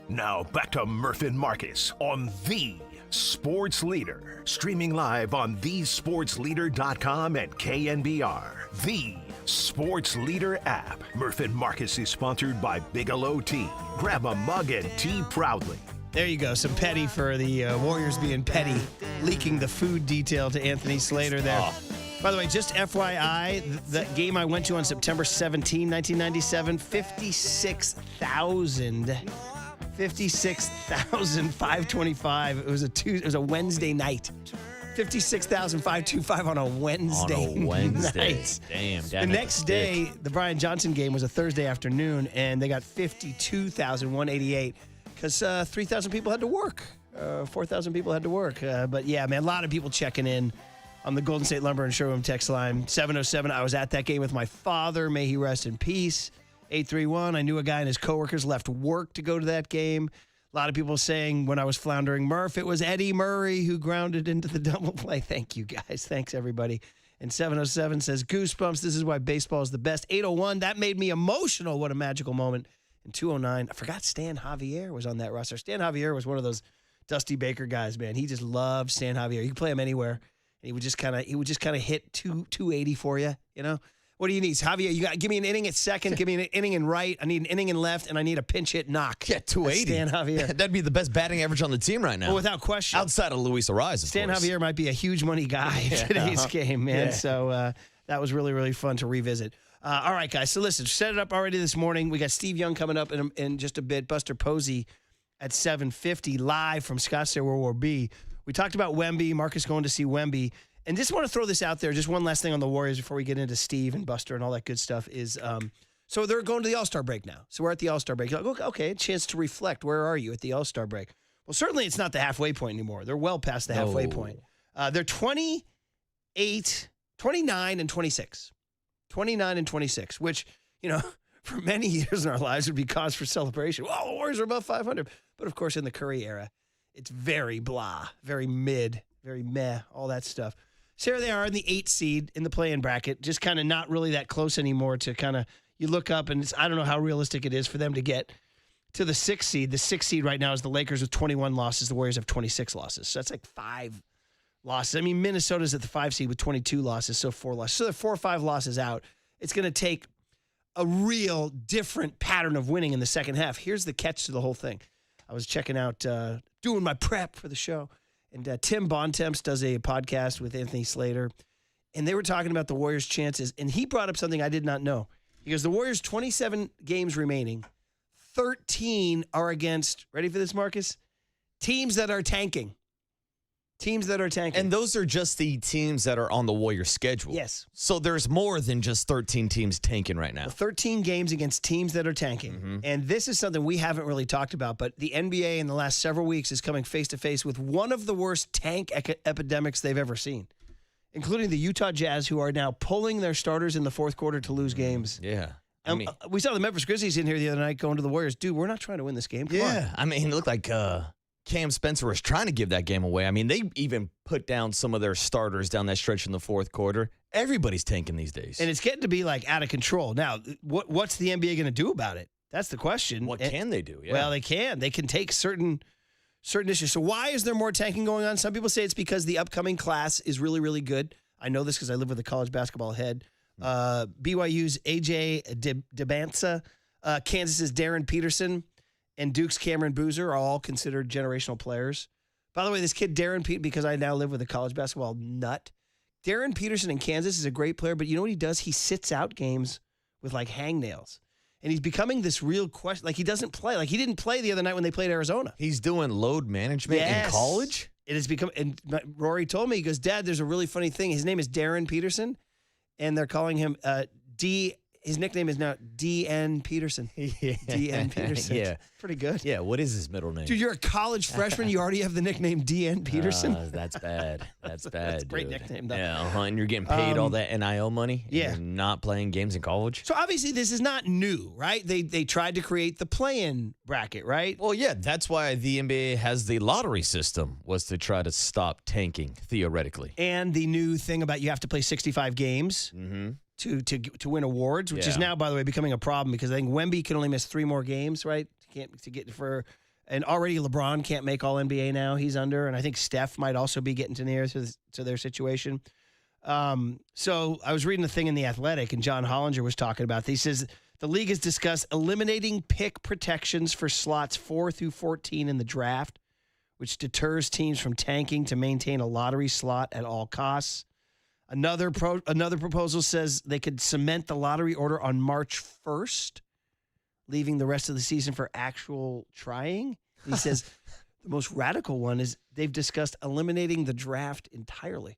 Now back to Murph and Marcus on The Sports Leader. Streaming live on thesportsleader.com and KNBR. The Sports Leader app. Murph and Marcus is sponsored by Bigelow Tea. Grab a mug and tea proudly. There you go. Some petty for the Warriors being petty, leaking the food detail to Anthony Slater there. Oh. By the way, just FYI, the game I went to on September 17, 1997, 56,525. It was a Wednesday night. 56,525 on a Wednesday. Night. Damn. The next day, the Brian Johnson game was a Thursday afternoon, and they got 52,188 because 3,000 people had to work. 4,000 people had to work. But yeah, man, a lot of people checking in on the Golden State Lumber and Showroom text line. 707, I was at that game with my father. May he rest in peace. 831, I knew a guy and his coworkers left work to go to that game. A lot of people saying when I was floundering Murph, it was Eddie Murray who grounded into the double play. Thank you, guys. Thanks, everybody. And 707 says, goosebumps, this is why baseball is the best. 801, that made me emotional. What a magical moment. And 209, I forgot Stan Javier was on that roster. Stan Javier was one of those Dusty Baker guys, man. He just loved Stan Javier. You could play him anywhere. And he would just kind of hit 280 for you, you know? What do you need? Javier, you got give me an inning at second, give me an inning in right, I need an inning in left, and I need a pinch hit knock. Yeah, 280. Stan Javier. That'd be the best batting average on the team right now. Well, without question. Outside of Luis Arraez, of Stan course. Javier might be a huge money guy in today's game, man. Yeah. So that was really, really fun to revisit. All right, guys. So listen, set it up already this morning. We got Steve Young coming up in just a bit. Buster Posey at 7:50 live from Scottsdale World War B. We talked about Wemby. Marcus going to see Wemby. And just want to throw this out there. Just one last thing on the Warriors before we get into Steve and Buster and all that good stuff is, so they're going to the All-Star break now. So we're at the All-Star break. You're like, okay, a chance to reflect. Where are you at the All-Star break? Well, certainly it's not the halfway point anymore. They're well past the halfway point. They're 29 and 26. 29 and 26, which, you know, for many years in our lives would be cause for celebration. Well, the Warriors are above 500. But, of course, in the Curry era, it's very blah, very mid, very meh, all that stuff. So here they are in the 8th seed in the play-in bracket, just kind of not really that close anymore to kind of, you look up and I don't know how realistic it is for them to get to the 6th seed. The 6th seed right now is the Lakers with 21 losses. The Warriors have 26 losses. So that's like 5 losses. I mean, Minnesota's at the 5 seed with 22 losses, so 4 losses. So they're 4 or 5 losses out. It's going to take a real different pattern of winning in the second half. Here's the catch to the whole thing. I was checking out, doing my prep for the show. And Tim Bontemps does a podcast with Anthony Slater, and they were talking about the Warriors' chances, and he brought up something I did not know. He goes, the Warriors' 27 games remaining, 13 are against, ready for this, Marcus? Teams that are tanking. Teams that are tanking. And those are just the teams that are on the Warriors' schedule. Yes. So there's more than just 13 teams tanking right now. Well, 13 games against teams that are tanking. Mm-hmm. And this is something we haven't really talked about, but the NBA in the last several weeks is coming face-to-face with one of the worst tank epidemics they've ever seen, including the Utah Jazz, who are now pulling their starters in the fourth quarter to lose games. Yeah. We saw the Memphis Grizzlies in here the other night going to the Warriors. Dude, we're not trying to win this game. Come on. I mean, it looked like Cam Spencer was trying to give that game away. I mean, they even put down some of their starters down that stretch in the fourth quarter. Everybody's tanking these days. And it's getting to be like out of control. Now, what's the NBA going to do about it? That's the question. What can they do? Yeah. Well, they can. They can take certain issues. So why is there more tanking going on? Some people say it's because the upcoming class is really, really good. I know this because I live with a college basketball head. BYU's A.J. DeBanza, Kansas's Darren Peterson, and Duke's Cameron Boozer are all considered generational players. By the way, this kid, Darren Pete, because I now live with a college basketball nut, Darren Peterson in Kansas is a great player, but you know what he does? He sits out games with, like, hangnails. And he's becoming this real question. Like, he doesn't play. Like, he didn't play the other night when they played Arizona. He's doing load management in college? It has become, and Rory told me, he goes, Dad, there's a really funny thing. His name is Darren Peterson, and they're calling him His nickname is now D.N. Peterson. Yeah. D.N. Peterson. Yeah. Pretty good. Yeah, what is his middle name? Dude, you're a college freshman. You already have the nickname D.N. Peterson. That's bad. That's bad. That's a great dude. nickname, though. Yeah, and you're getting paid all that NIL money. And yeah. you're not playing games in college. So obviously this is not new, right? They tried to create the play-in bracket, right? Well, yeah, that's why the NBA has the lottery system, was to try to stop tanking, theoretically. And the new thing about you have to play 65 games to win awards, which is now, by the way, becoming a problem because I think Wemby can only miss 3 more games, right? And already LeBron can't make All NBA now. He's under, and I think Steph might also be getting near to their situation. So I was reading a thing in The Athletic, and John Hollinger was talking about this. He says the league has discussed eliminating pick protections for slots 4 through 14 in the draft, which deters teams from tanking to maintain a lottery slot at all costs. Another proposal says they could cement the lottery order on March 1st, leaving the rest of the season for actual trying. He says the most radical one is they've discussed eliminating the draft entirely.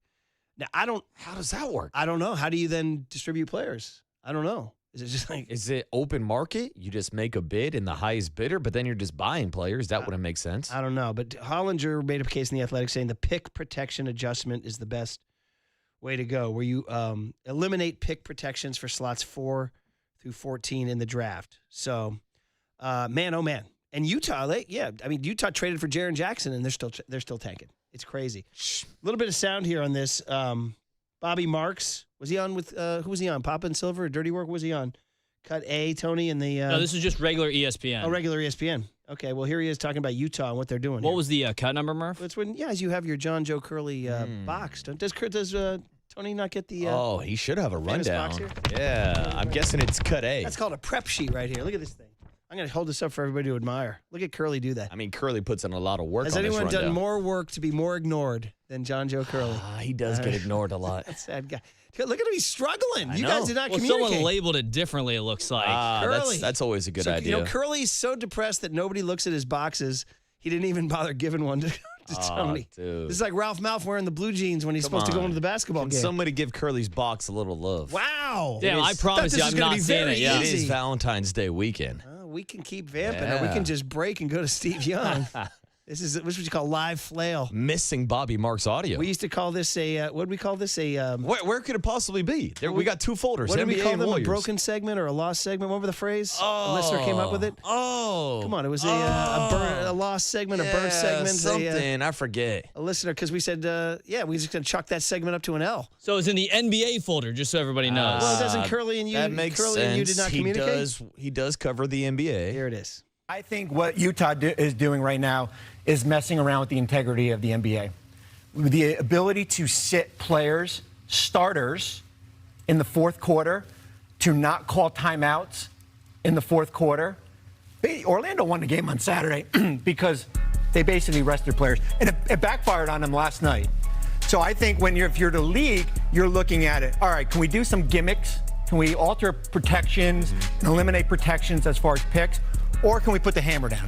Now, how does that work? I don't know. How do you then distribute players? I don't know. Is it just like... Is it open market? You just make a bid and the highest bidder, but then you're just buying players. That wouldn't make sense. I don't know. But Hollinger made a case in The Athletic saying the pick protection adjustment is the best way to go, where you eliminate pick protections for slots 4 through 14 in the draft. So, man, oh, man. And Utah, Utah traded for Jaren Jackson, and they're still tanking. It's crazy. A little bit of sound here on this. Bobby Marks, was he on with, who was he on? Papa and Silver or Dirty Work? Was he on? Cut A, Tony, and the... no, this is just regular ESPN. Oh, regular ESPN. Okay, well, here he is talking about Utah and what they're doing. What was the cut number, Murph? It's when, as you have your John Joe Curley box. Does Tony not get the... he should have a rundown. box here? Yeah, I'm guessing it's cut A. That's called a prep sheet right here. Look at this thing. I'm going to hold this up for everybody to admire. Look at Curley do that. I mean, Curley puts in a lot of work on this rundown. Has anyone done more work to be more ignored than John Joe Curley? He does get ignored a lot. That's a sad guy. Look at him. He's struggling. You know. guys did not communicate. Someone labeled it differently, it looks like. Curley. That's always a good idea. Curley's so depressed that nobody looks at his boxes, he didn't even bother giving one to Tony. Dude. This is like Ralph Malph wearing the blue jeans when he's supposed to go into the basketball game. Somebody give Curly's box a little love. Wow. Damn, I promise you, I'm not saying it. Yeah. It is Valentine's Day weekend. We can keep vamping, or we can just break and go to Steve Young. This is what you call live flail. Missing Bobby Marks audio. We used to call this a, what did we call this? Where could it possibly be? We got 2 folders. What did we NBA call and them? Warriors. A broken segment or a lost segment? What were the phrase? A listener came up with it? Oh. Come on, it was a lost segment, a burnt segment. Something, I forget. A listener, because we said, we just going to chuck that segment up to an L. So it's in the NBA folder, just so everybody knows. Well, doesn't Curly and you, that makes sense. And you did not communicate? He does cover the NBA. Here it is. I think what Utah is doing right now is messing around with the integrity of the NBA. The ability to sit players, starters, in the fourth quarter, to not call timeouts in the fourth quarter. Orlando won the game on Saturday because they basically rested players. And it backfired on them last night. So I think if you're the league, you're looking at it. All right, can we do some gimmicks? Can we alter protections and eliminate protections as far as picks? Or can we put the hammer down?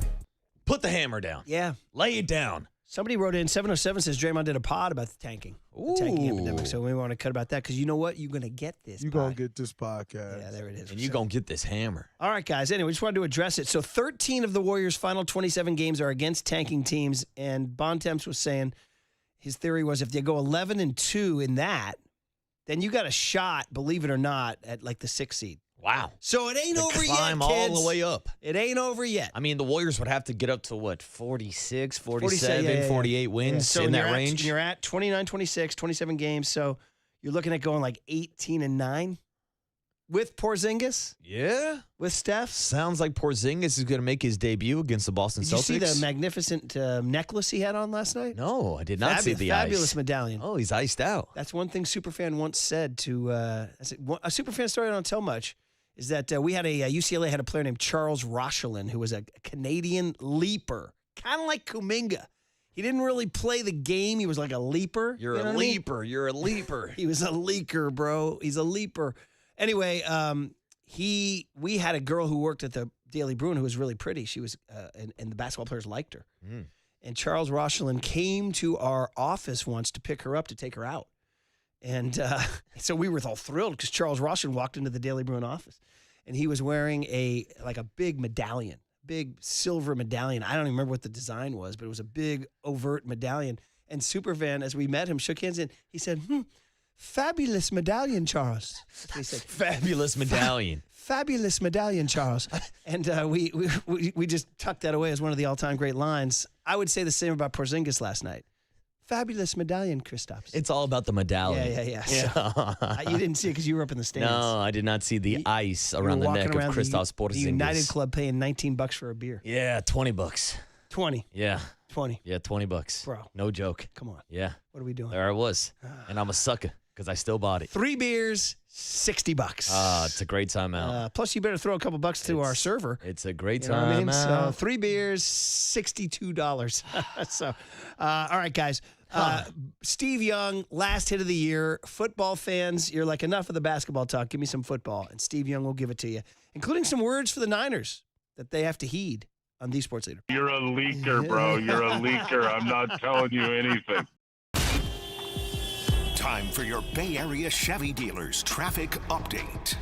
Put the hammer down. Yeah. Lay it down. Somebody wrote in, 707 says Draymond did a pod about the tanking. The tanking epidemic. So we want to cut about that because you know what? You're going to get this. You're going to get this podcast. Yeah, there it is. And you're going to get this hammer. All right, guys. Anyway, just wanted to address it. So 13 of the Warriors' final 27 games are against tanking teams. And Bontemps was saying his theory was if they go 11-2 in that, then you got a shot, believe it or not, at like the 6th seed. Wow. So it ain't over yet, climb kids. all the way up. It ain't over yet. I mean, the Warriors would have to get up to, 46, 47, 48 wins So in that range? You're at 29, 26, 27 games. So you're looking at going like 18-9 with Porzingis? Yeah. With Steph? Sounds like Porzingis is going to make his debut against the Boston Celtics. Did you see the magnificent necklace he had on last night? No, I did not see the fabulous ice. medallion. Oh, he's iced out. That's one thing Superfan once said to a Superfan story I don't tell much. Is that we had UCLA had a player named Charles Rochelin who was a Canadian leaper, kind of like Kuminga. He didn't really play the game. He was like a leaper. You're a leaper. You're a leaper. He was a leaker, bro. He's a leaper. Anyway, we had a girl who worked at the Daily Bruin who was really pretty. She was, and the basketball players liked her. And Charles Rochelin came to our office once to pick her up to take her out. And so we were all thrilled because Charles Roshan walked into the Daily Bruin office, and he was wearing a big medallion, big silver medallion. I don't even remember what the design was, but it was a big overt medallion. And Superfan, as we met him, shook hands, and he said, fabulous medallion, Charles. He said, Fabulous medallion. Fabulous medallion, Charles. And we just tucked that away as one of the all-time great lines. I would say the same about Porzingis last night. Fabulous medallion, Kristaps. It's all about the medallion. Yeah. So, you didn't see it because you were up in the stands. No, I did not see the ice around the neck of Kristaps Porzingis. The United Club paying $19 for a beer. Yeah, $20. 20. Yeah. 20. Yeah, $20. Bro. No joke. Come on. Yeah. What are we doing? There I was. And I'm a sucker because I still bought it. 3 beers, $60. It's a great time out. Plus, you better throw a couple bucks to our server. It's a great You know what I time mean? out. So 3 beers, $62. So, all right, guys. Steve Young, last hit of the year. Football fans, you're like, enough of the basketball talk. Give me some football. And Steve Young will give it to you, including some words for the Niners that they have to heed on the Sports Leader. You're a leaker, bro. You're a leaker. I'm not telling you anything. Time for your Bay Area Chevy dealers traffic update.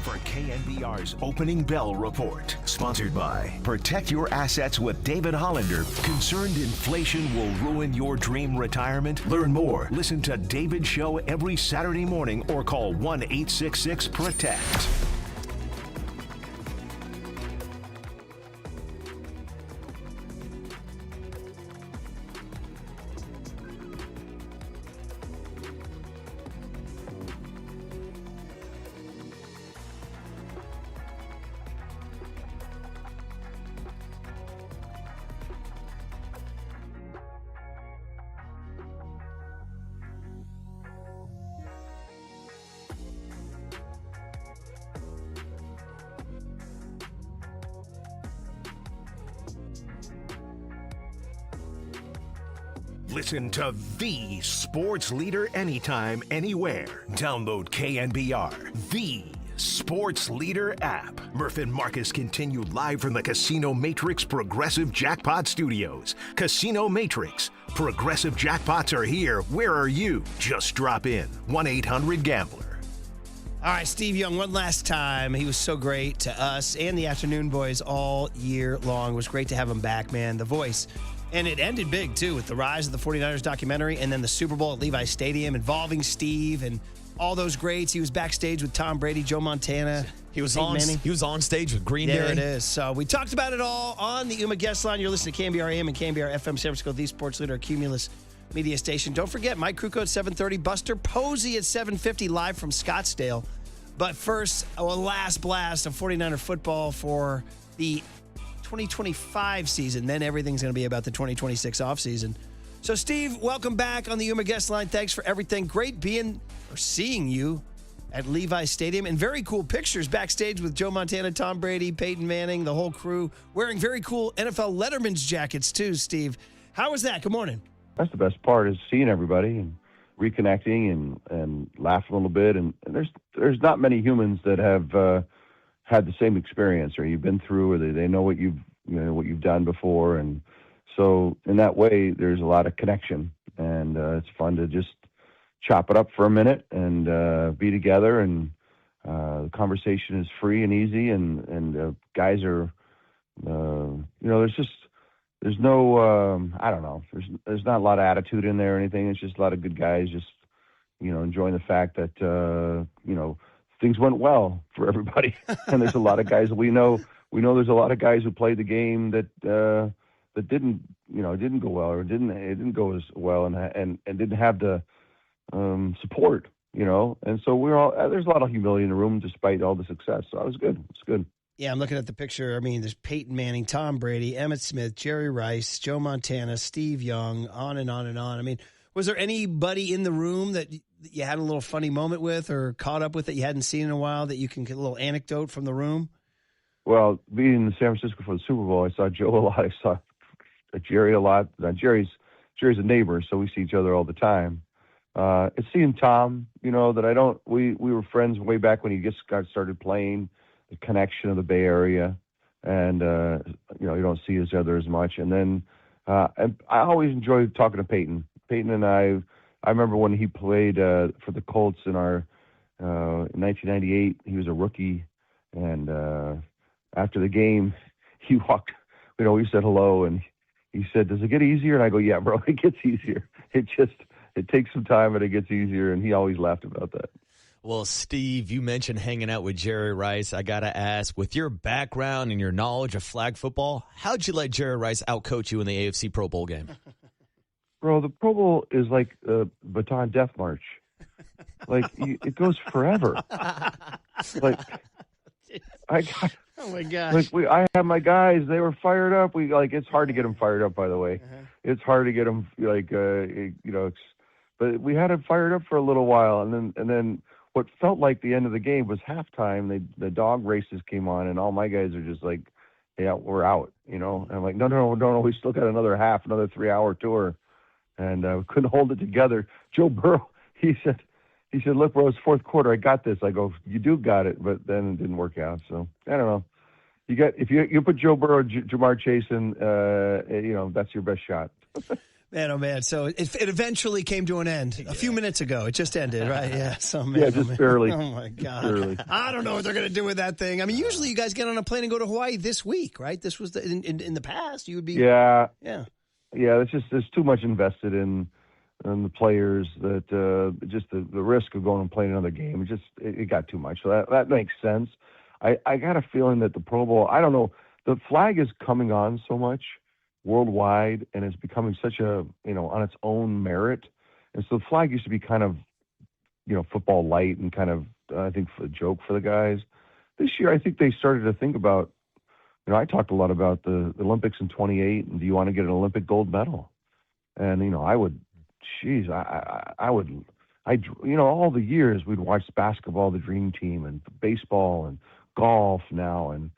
for KNBR's Opening Bell Report. Sponsored by Protect Your Assets with David Hollander. Concerned inflation will ruin your dream retirement? Learn more. Listen to David's show every Saturday morning or call 1-866-PROTECT. Listen to the sports leader anytime, anywhere. Download KNBR, the sports leader app. Murph and Marcus continue live from the Casino Matrix Progressive Jackpot Studios. Casino Matrix. Progressive jackpots are here. Where are you? Just drop in. 1-800-GAMBLER. All right, Steve Young, one last time. He was so great to us and the Afternoon Boys all year long. It was great to have him back, man. The voice. And it ended big, too, with the rise of the 49ers documentary and then the Super Bowl at Levi Stadium involving Steve and all those greats. He was backstage with Tom Brady, Joe Montana. He was on stage with Green Day. There it is. So we talked about it all on the Uma guest line. You're listening to KNBR AM and KNBR FM San Francisco, the sports leader, Cumulus Media Station. Don't forget, Mike Krukow at 7:30, Buster Posey at 7:50, live from Scottsdale. But first, a last blast of 49er football for the 2025 season. Then everything's going to be about the 2026 offseason. So, Steve, welcome back on the Uma guest line. Thanks for everything. Great seeing you at Levi Stadium, and very cool pictures backstage with Joe Montana, Tom Brady, Peyton Manning, the whole crew, wearing very cool NFL Letterman's jackets too, Steve. How was that? Good morning. That's the best part, is seeing everybody and reconnecting and laughing a little bit. And there's not many humans that have had the same experience, or you've been through, or they know what you've done before. And so in that way, there's a lot of connection, and it's fun to just chop it up for a minute and be together. And the conversation is free and easy, and guys are, there's no, I don't know, there's not a lot of attitude in there or anything. It's just a lot of good guys just, enjoying the fact that, things went well for everybody. And there's a lot of guys that we know there's a lot of guys who played the game that didn't go well, or it didn't go as well, and didn't have the support, and so there's a lot of humility in the room despite all the success. So it was good. It's good. Yeah, I'm looking at the picture. I mean, there's Peyton Manning, Tom Brady, Emmitt Smith, Jerry Rice, Joe Montana, Steve Young, on and on and on. I mean, was there anybody in the room that you had a little funny moment with or caught up with that you hadn't seen in a while that you can get a little anecdote from the room? Well, being in San Francisco for the Super Bowl, I saw Joe a lot. I saw Jerry a lot. Jerry's a neighbor, so we see each other all the time. It's seeing Tom, that we were friends way back when he just got started playing, the connection of the Bay Area, and, you don't see each other as much. And then I always enjoyed talking to Peyton. Peyton and I remember when he played for the Colts in our in 1998, he was a rookie, and after the game, he walked, we said hello, and he said, "Does it get easier?" And I go, "Yeah, bro, it gets easier. It takes some time, but it gets easier." And he always laughed about that. Well, Steve, you mentioned hanging out with Jerry Rice. I got to ask, with your background and your knowledge of flag football, how'd you let Jerry Rice outcoach you in the AFC Pro Bowl game? Bro, the Pro Bowl is like a Baton Death March. It goes forever. Oh my gosh! I have my guys; they were fired up. It's hard to get them fired up. By the way, it's hard to get them but we had them fired up for a little while, and then what felt like the end of the game was halftime. The dog races came on, and all my guys are just like, "Yeah, we're out," And I'm like, "No, we still got another 3-hour tour," and we couldn't hold it together. Joe Burrow, he said, "Look, bro, it's fourth quarter. I got this." I go, "You do got it," but then it didn't work out. So I don't know. If you put Joe Burrow, Jamar Chase in, that's your best shot. Man, oh man! So it eventually came to an end a few minutes ago. It just ended, right? Yeah. So man, Yeah, just barely. Oh my God! Barely. I don't know what they're going to do with that thing. I mean, usually you guys get on a plane and go to Hawaii this week, right? This was in the past. You would be. Yeah. Yeah. Yeah. It's just there's too much invested in the players that just the risk of going and playing another game. It got too much. So that makes sense. I got a feeling that the Pro Bowl. I don't know. The flag is coming on so much worldwide, and it's becoming such a, on its own merit. And so the flag used to be kind of, football light and kind of, I think, a joke for the guys. This year, I think they started to think about, I talked a lot about the Olympics in 28, and do you want to get an Olympic gold medal? And, I would, all the years we'd watch basketball, the Dream Team, and baseball and golf now and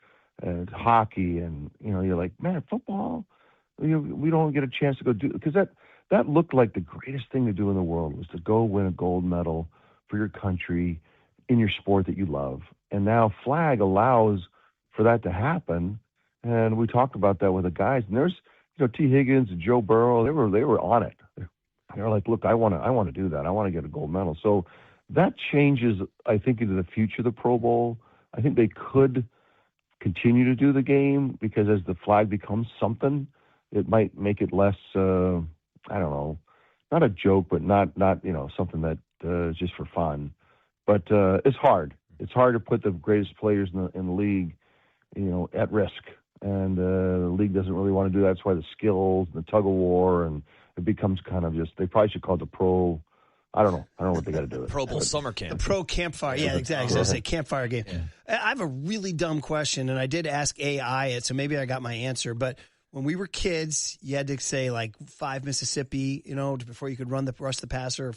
hockey. And, you're like, man, football, we don't get a chance to go do, because that looked like the greatest thing to do in the world was to go win a gold medal for your country in your sport that you love. And now flag allows for that to happen. And we talked about that with the guys. And there's, T. Higgins and Joe Burrow, they were on it. They were like, look, I want to do that. I want to get a gold medal. So that changes, I think, into the future of the Pro Bowl. I think they could continue to do the game because as the flag becomes something, it might make it less, I don't know, not a joke, but not something that is just for fun. But it's hard. It's hard to put the greatest players in the league, at risk. And the league doesn't really want to do that. That's why the skills, the tug of war, and it becomes kind of just, they probably should call it the pro. I don't know what they got to do. Pro Bowl summer camp. The pro campfire. Yeah, exactly. I was going to say campfire game. Yeah. I have a really dumb question, and I did ask AI it, so maybe I got my answer. But when we were kids, you had to say like 5 Mississippi, before you could rush the passer.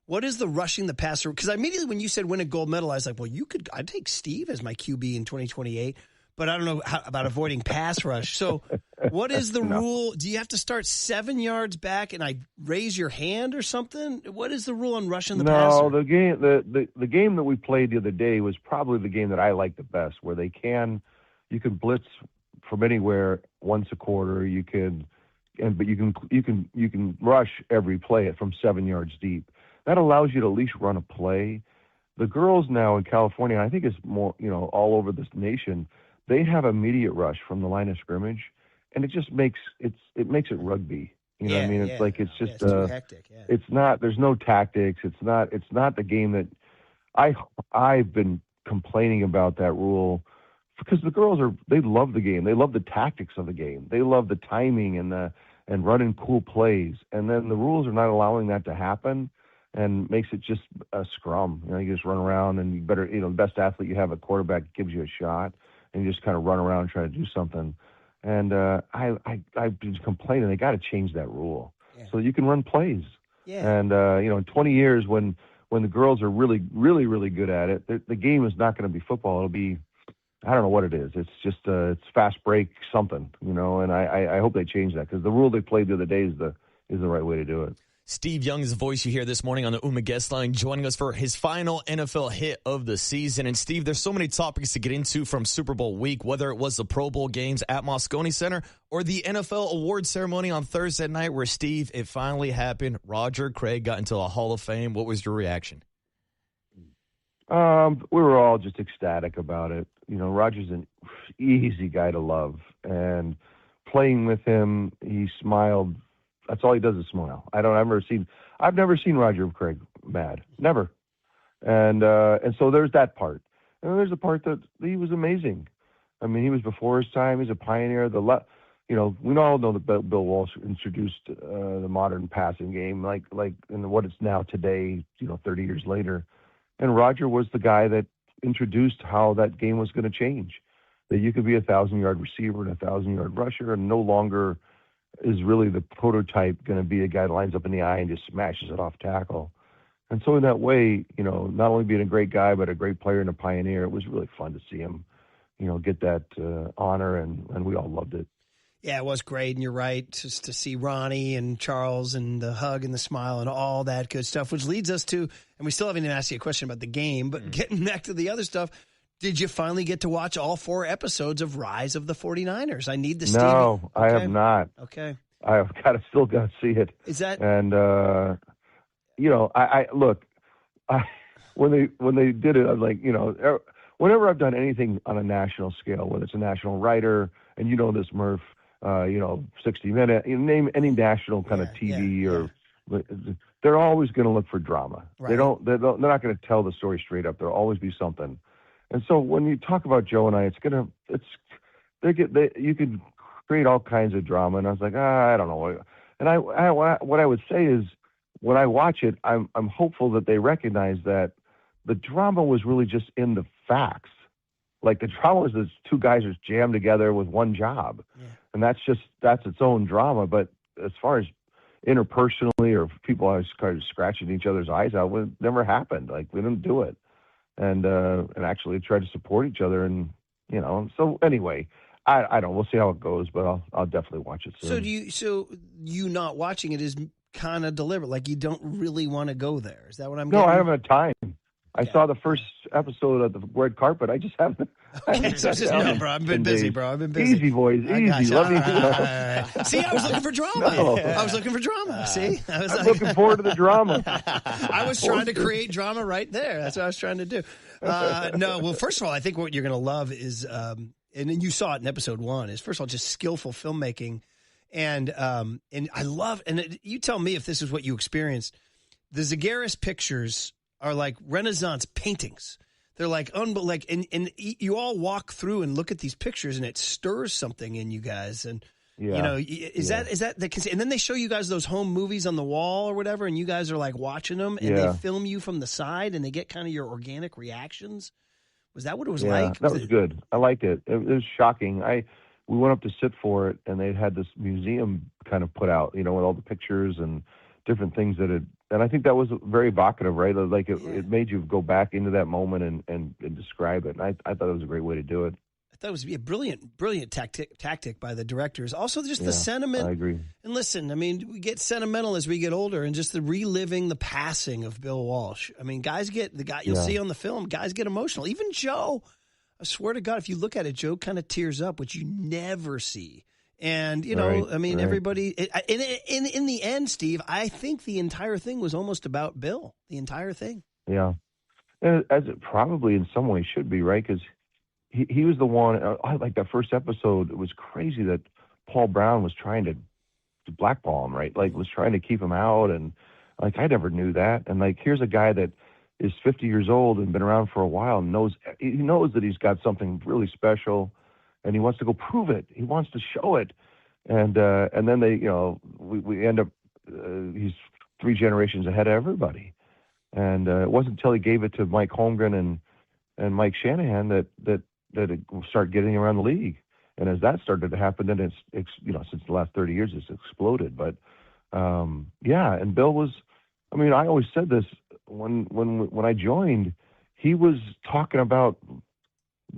What is the rushing the passer? Because immediately when you said win a gold medal, I was like, well, I'd take Steve as my QB in 2028. But I don't know about avoiding pass rush. So what is the rule? Do you have to start 7 yards back and I raise your hand or something? What is the rule on rushing the passer? No, the game that we played the other day was probably the game that I like the best, where you can blitz from anywhere once a quarter. But you can rush every play from 7 yards deep. That allows you to at least run a play. The girls now in California, I think it's more, all over this nation, they have immediate rush from the line of scrimmage, and it just makes it rugby. You know what I mean? It's like it's just it's too hectic. Yeah. It's not. There's no tactics. It's not the game that I've been complaining about that rule, because the girls they love the game. They love the tactics of the game. They love the timing and running cool plays. And then the rules are not allowing that to happen, and makes it just a scrum. You just run around, and you better, the best athlete you have at quarterback gives you a shot, and you just kind of run around and try to do something. And I've been complaining. They got to change that rule so you can run plays. Yeah. And in 20 years, when the girls are really, really, really good at it, the game is not going to be football. It'll be, I don't know what it is. It's just it's fast break something, And I hope they change that, because the rule they played the other day is the right way to do it. Steve Young is the voice you hear this morning on the UMA guest line, joining us for his final NFL hit of the season. And Steve, there's so many topics to get into from Super Bowl week, whether it was the Pro Bowl games at Moscone Center or the NFL award ceremony on Thursday night, where, Steve, it finally happened. Roger Craig got into the Hall of Fame. What was your reaction? We were all just ecstatic about it. Roger's an easy guy to love, and playing with him, he smiled. That's all he does is smile. I've never seen Roger Craig mad. Never. And so there's that part. And then there's the part that he was amazing. I mean, he was before his time. He's a pioneer. We all know that Bill Walsh introduced the modern passing game, like in what it's now today, 30 years later. And Roger was the guy that introduced how that game was going to change. That you could be a 1,000-yard receiver and a 1,000-yard rusher, and no longer is really the prototype going to be a guy that lines up in the eye and just smashes it off tackle. And so in that way, not only being a great guy, but a great player and a pioneer, it was really fun to see him, get that honor, and we all loved it. Yeah, it was great, and you're right, just to see Ronnie and Charles and the hug and the smile and all that good stuff, which leads us to, and we still haven't even asked you a question about the game, but getting back to the other stuff, did you finally get to watch all 4 episodes of Rise of the 49ers? I need the Stevie. No, I have not. Okay. I've still got to see it. Is that? And I look. When they did it, I was like, whenever I've done anything on a national scale, whether it's a national writer, and this, Murph, 60 Minutes, name any national kind of TV or. They're always going to look for drama. Right. They're not going to tell the story straight up. There'll always be something. And so when you talk about Joe and I, you could create all kinds of drama. And I was like, I don't know. And what I would say is, when I watch it, I'm hopeful that they recognize that the drama was really just in the facts. Like the drama was those two guys just jammed together with one job, and that's its own drama. But as far as interpersonally or people always kind of scratching each other's eyes out, it never happened. Like we didn't do it, and actually tried to support each other. And so anyway, I don't. We'll see how it goes, but I'll definitely watch it soon. So you not watching it is kind of deliberate, like you don't really want to go there. Is that what I'm No, getting? I haven't had time. I saw the first episode of the red carpet. I just haven't. Bro. I've been busy, bro. I've been busy. Easy, boys. Easy. All right. See, I was looking for drama. No. I was looking for drama. See, I'm looking forward to the drama. I was trying to create drama right there. That's what I was trying to do. No, well, first of all, I think what you're going to love is, and you saw it in episode 1, is first of all just skillful filmmaking. And I love, and you tell me if this is what you experienced. The Zagaris pictures are like Renaissance paintings. They're like and you all walk through and look at these pictures, and it stirs something in you guys. And is that the? And then they show you guys those home movies on the wall or whatever, and you guys are like watching them, and they film you from the side, and they get kind of your organic reactions. Was that what it was like? That was good. I liked it. It was shocking. We went up to sit for it, and they had this museum kind of put out, with all the pictures and different things and I think that was very evocative, right? Like it made you go back into that moment and describe it. And I thought it was a great way to do it. I thought it was a brilliant tactic by the directors. Also, just the sentiment. I agree. And listen, I mean, we get sentimental as we get older, and just the reliving the passing of Bill Walsh. I mean, you'll see on the film, guys get emotional. Even Joe. I swear to God, if you look at it, Joe kind of tears up, which you never see. And, everybody, in the end, Steve, I think the entire thing was almost about Bill, the entire thing. Yeah. And as it probably in some way should be, right? Because he was the one, like that first episode, it was crazy that Paul Brown was trying to blackball him, right? Like was trying to keep him out. And like, I never knew that. And like, here's a guy that is 50 years old and been around for a while and knows that he's got something really special, and he wants to go prove it. He wants to show it. And then they, we end up, he's 3 generations ahead of everybody. And it wasn't until he gave it to Mike Holmgren and Mike Shanahan that it started getting around the league. And as that started to happen, then it's since the last 30 years, it's exploded. But and Bill was, I always said this when I joined, he was talking about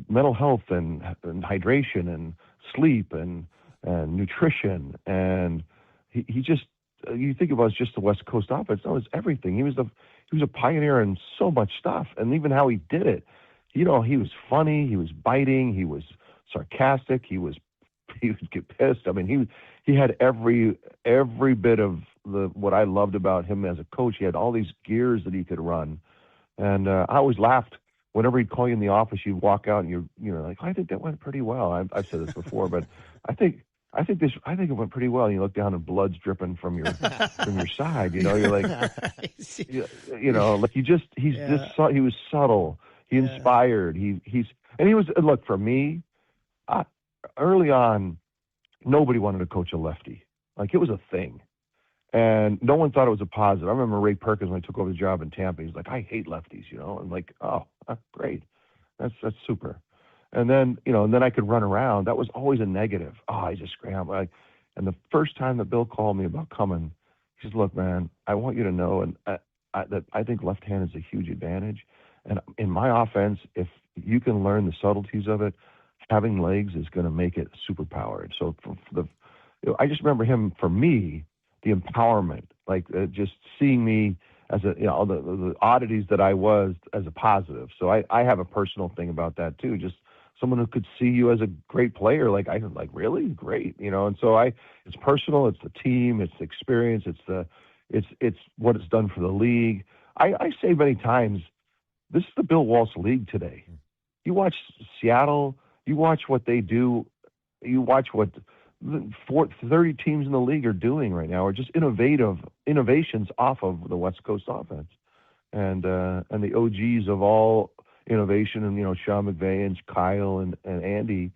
mental health and hydration and sleep and nutrition, and he just, you think about it, it's just the West Coast offense. No, it's everything. He was a pioneer in so much stuff, and even how he did it. He was funny, he was biting, he was sarcastic, he would get pissed. He had every bit of what I loved about him as a coach. He had all these gears that he could run, and I always laughed. Whenever he'd call you in the office, you'd walk out and you're like, I think that went pretty well. I've said this before, but I think it went pretty well. And you look down and blood's dripping from your side. You're like, like he was subtle. He inspired. Look, for me, early on, nobody wanted to coach a lefty. Like it was a thing. And no one thought it was a positive. I remember Ray Perkins, when I took over the job in Tampa, he's like, I hate lefties, I'm like, oh, great. That's super. And then, and then I could run around. That was always a negative. Oh, I just scrambled. And the first time that Bill called me about coming, he says, look, man, I want you to know that I think left hand is a huge advantage. And in my offense, if you can learn the subtleties of it, having legs is going to make it superpowered. So I just remember him, for me, the empowerment, like just seeing me as the oddities that I was as a positive. So I have a personal thing about that too. Just someone who could see you as a great player. Like, I was like, really? Great. And so it's personal. It's the team. It's the experience. It's what it's done for the league. I say many times, this is the Bill Walsh league today. You watch Seattle, you watch what they do, you watch what 30 teams in the league are doing right now, are just innovations off of the West Coast offense. And the OGs of all innovation, and Sean McVay and Kyle and Andy,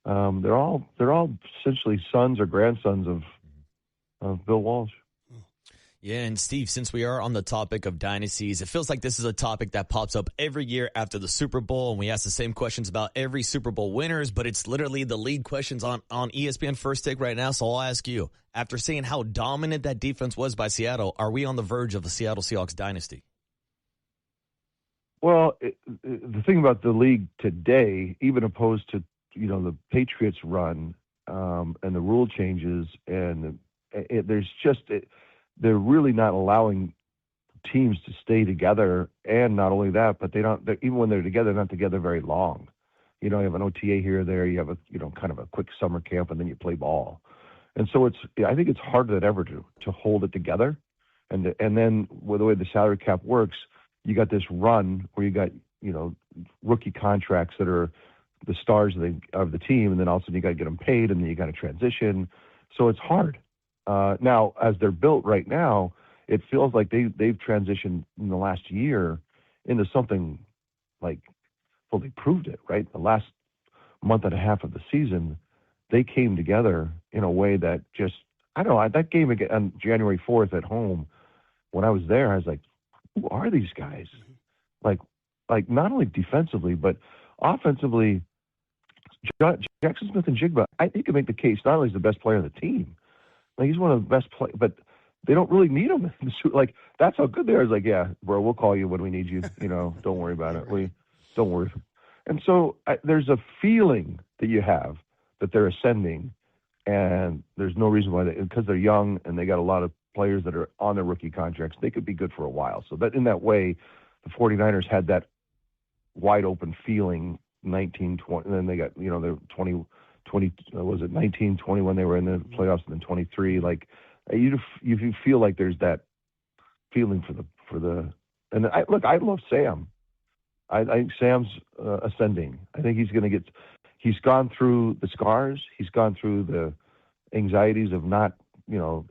they're all essentially sons or grandsons of Bill Walsh. Yeah, and Steve, since we are on the topic of dynasties, it feels like this is a topic that pops up every year after the Super Bowl, and we ask the same questions about every Super Bowl winners, but it's literally the lead questions on ESPN First Take right now, so I'll ask you, after seeing how dominant that defense was by Seattle, are we on the verge of a Seattle Seahawks dynasty? Well, the thing about the league today, even opposed to the Patriots run and the rule changes, and they're really not allowing teams to stay together. And not only that, but even when they're together, they're not together very long. You have an OTA here or there. You have kind of a quick summer camp, and then you play ball. And so I think it's harder than ever to hold it together. And then with the way the salary cap works, you got this run where you got, rookie contracts that are the stars of the team. And then all of a sudden you got to get them paid, and then you got to transition. So it's hard. Now, as they're built right now, it feels like they've transitioned in the last year into something like, well, they proved it, right? The last month and a half of the season, they came together in a way that just, I don't know, that game again on January 4th at home, when I was there, I was like, who are these guys? Like not only defensively, but offensively, Jackson Smith and Jigba, I think can make the case not only is the best player on the team, like he's one of the best players, but they don't really need him. Like, that's how good they are. It's like, yeah, bro, we'll call you when we need you. Don't worry about it. Don't worry. And so there's a feeling that you have that they're ascending, and there's no reason why because they're young and they got a lot of players that are on their rookie contracts, they could be good for a while. So that in that way, the 49ers had that wide open feeling 19-20, and then they got, the 20, was it 19-20 when they were in the playoffs, and then 23. Like, you feel like there's that feeling for the and I love Sam. I think Sam's ascending. I think he's gone through the scars. He's gone through the anxieties of not,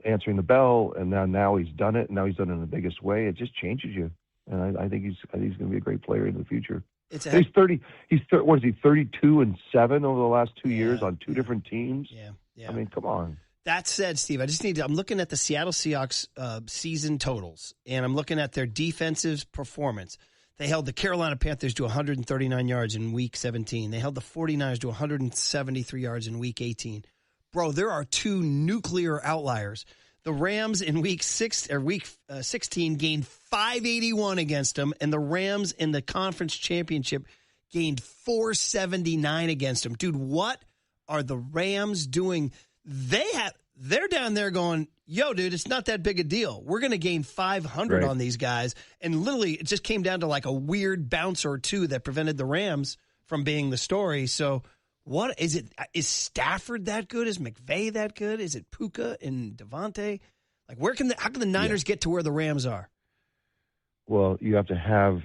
answering the bell, and now he's done it, and now he's done it in the biggest way. It just changes you. And I think he's going to be a great player in the future. He's 32-7 over the last 2 years on two different teams. Yeah. I mean, come on. That said, Steve, I'm looking at the Seattle Seahawks season totals, and I'm looking at their defensive performance. They held the Carolina Panthers to 139 yards in Week 17. They held the 49ers to 173 yards in Week 18. Bro, there are two nuclear outliers. The Rams in Week 16 gained 581 against them, and the Rams in the conference championship gained 479 against them. Dude, what are the Rams doing? They're down there going, yo, dude, it's not that big a deal. We're going to gain 500 on these guys. And literally, it just came down to like a weird bounce or two that prevented the Rams from being the story. So what is it? Is Stafford that good? Is McVay that good? Is it Puka and Devontae? Like, how can the Niners get to where the Rams are? Well, you have to have,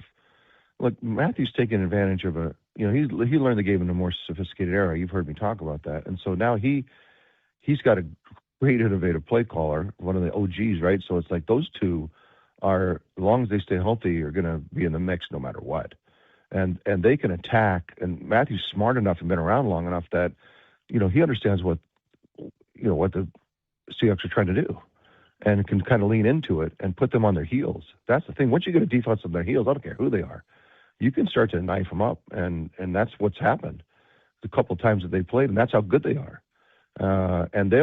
look, Matthew's taken advantage of he learned the game in a more sophisticated era. You've heard me talk about that. And so now he's got a great innovative play caller, one of the OGs, right? So it's like those two are, as long as they stay healthy, are going to be in the mix no matter what. And they can attack. And Matthew's smart enough and been around long enough that, he understands what the Seahawks are trying to do, and can kind of lean into it and put them on their heels. That's the thing. Once you get a defense on their heels, I don't care who they are, you can start to knife them up. And that's what's happened the couple of times that they played, and that's how good they are. And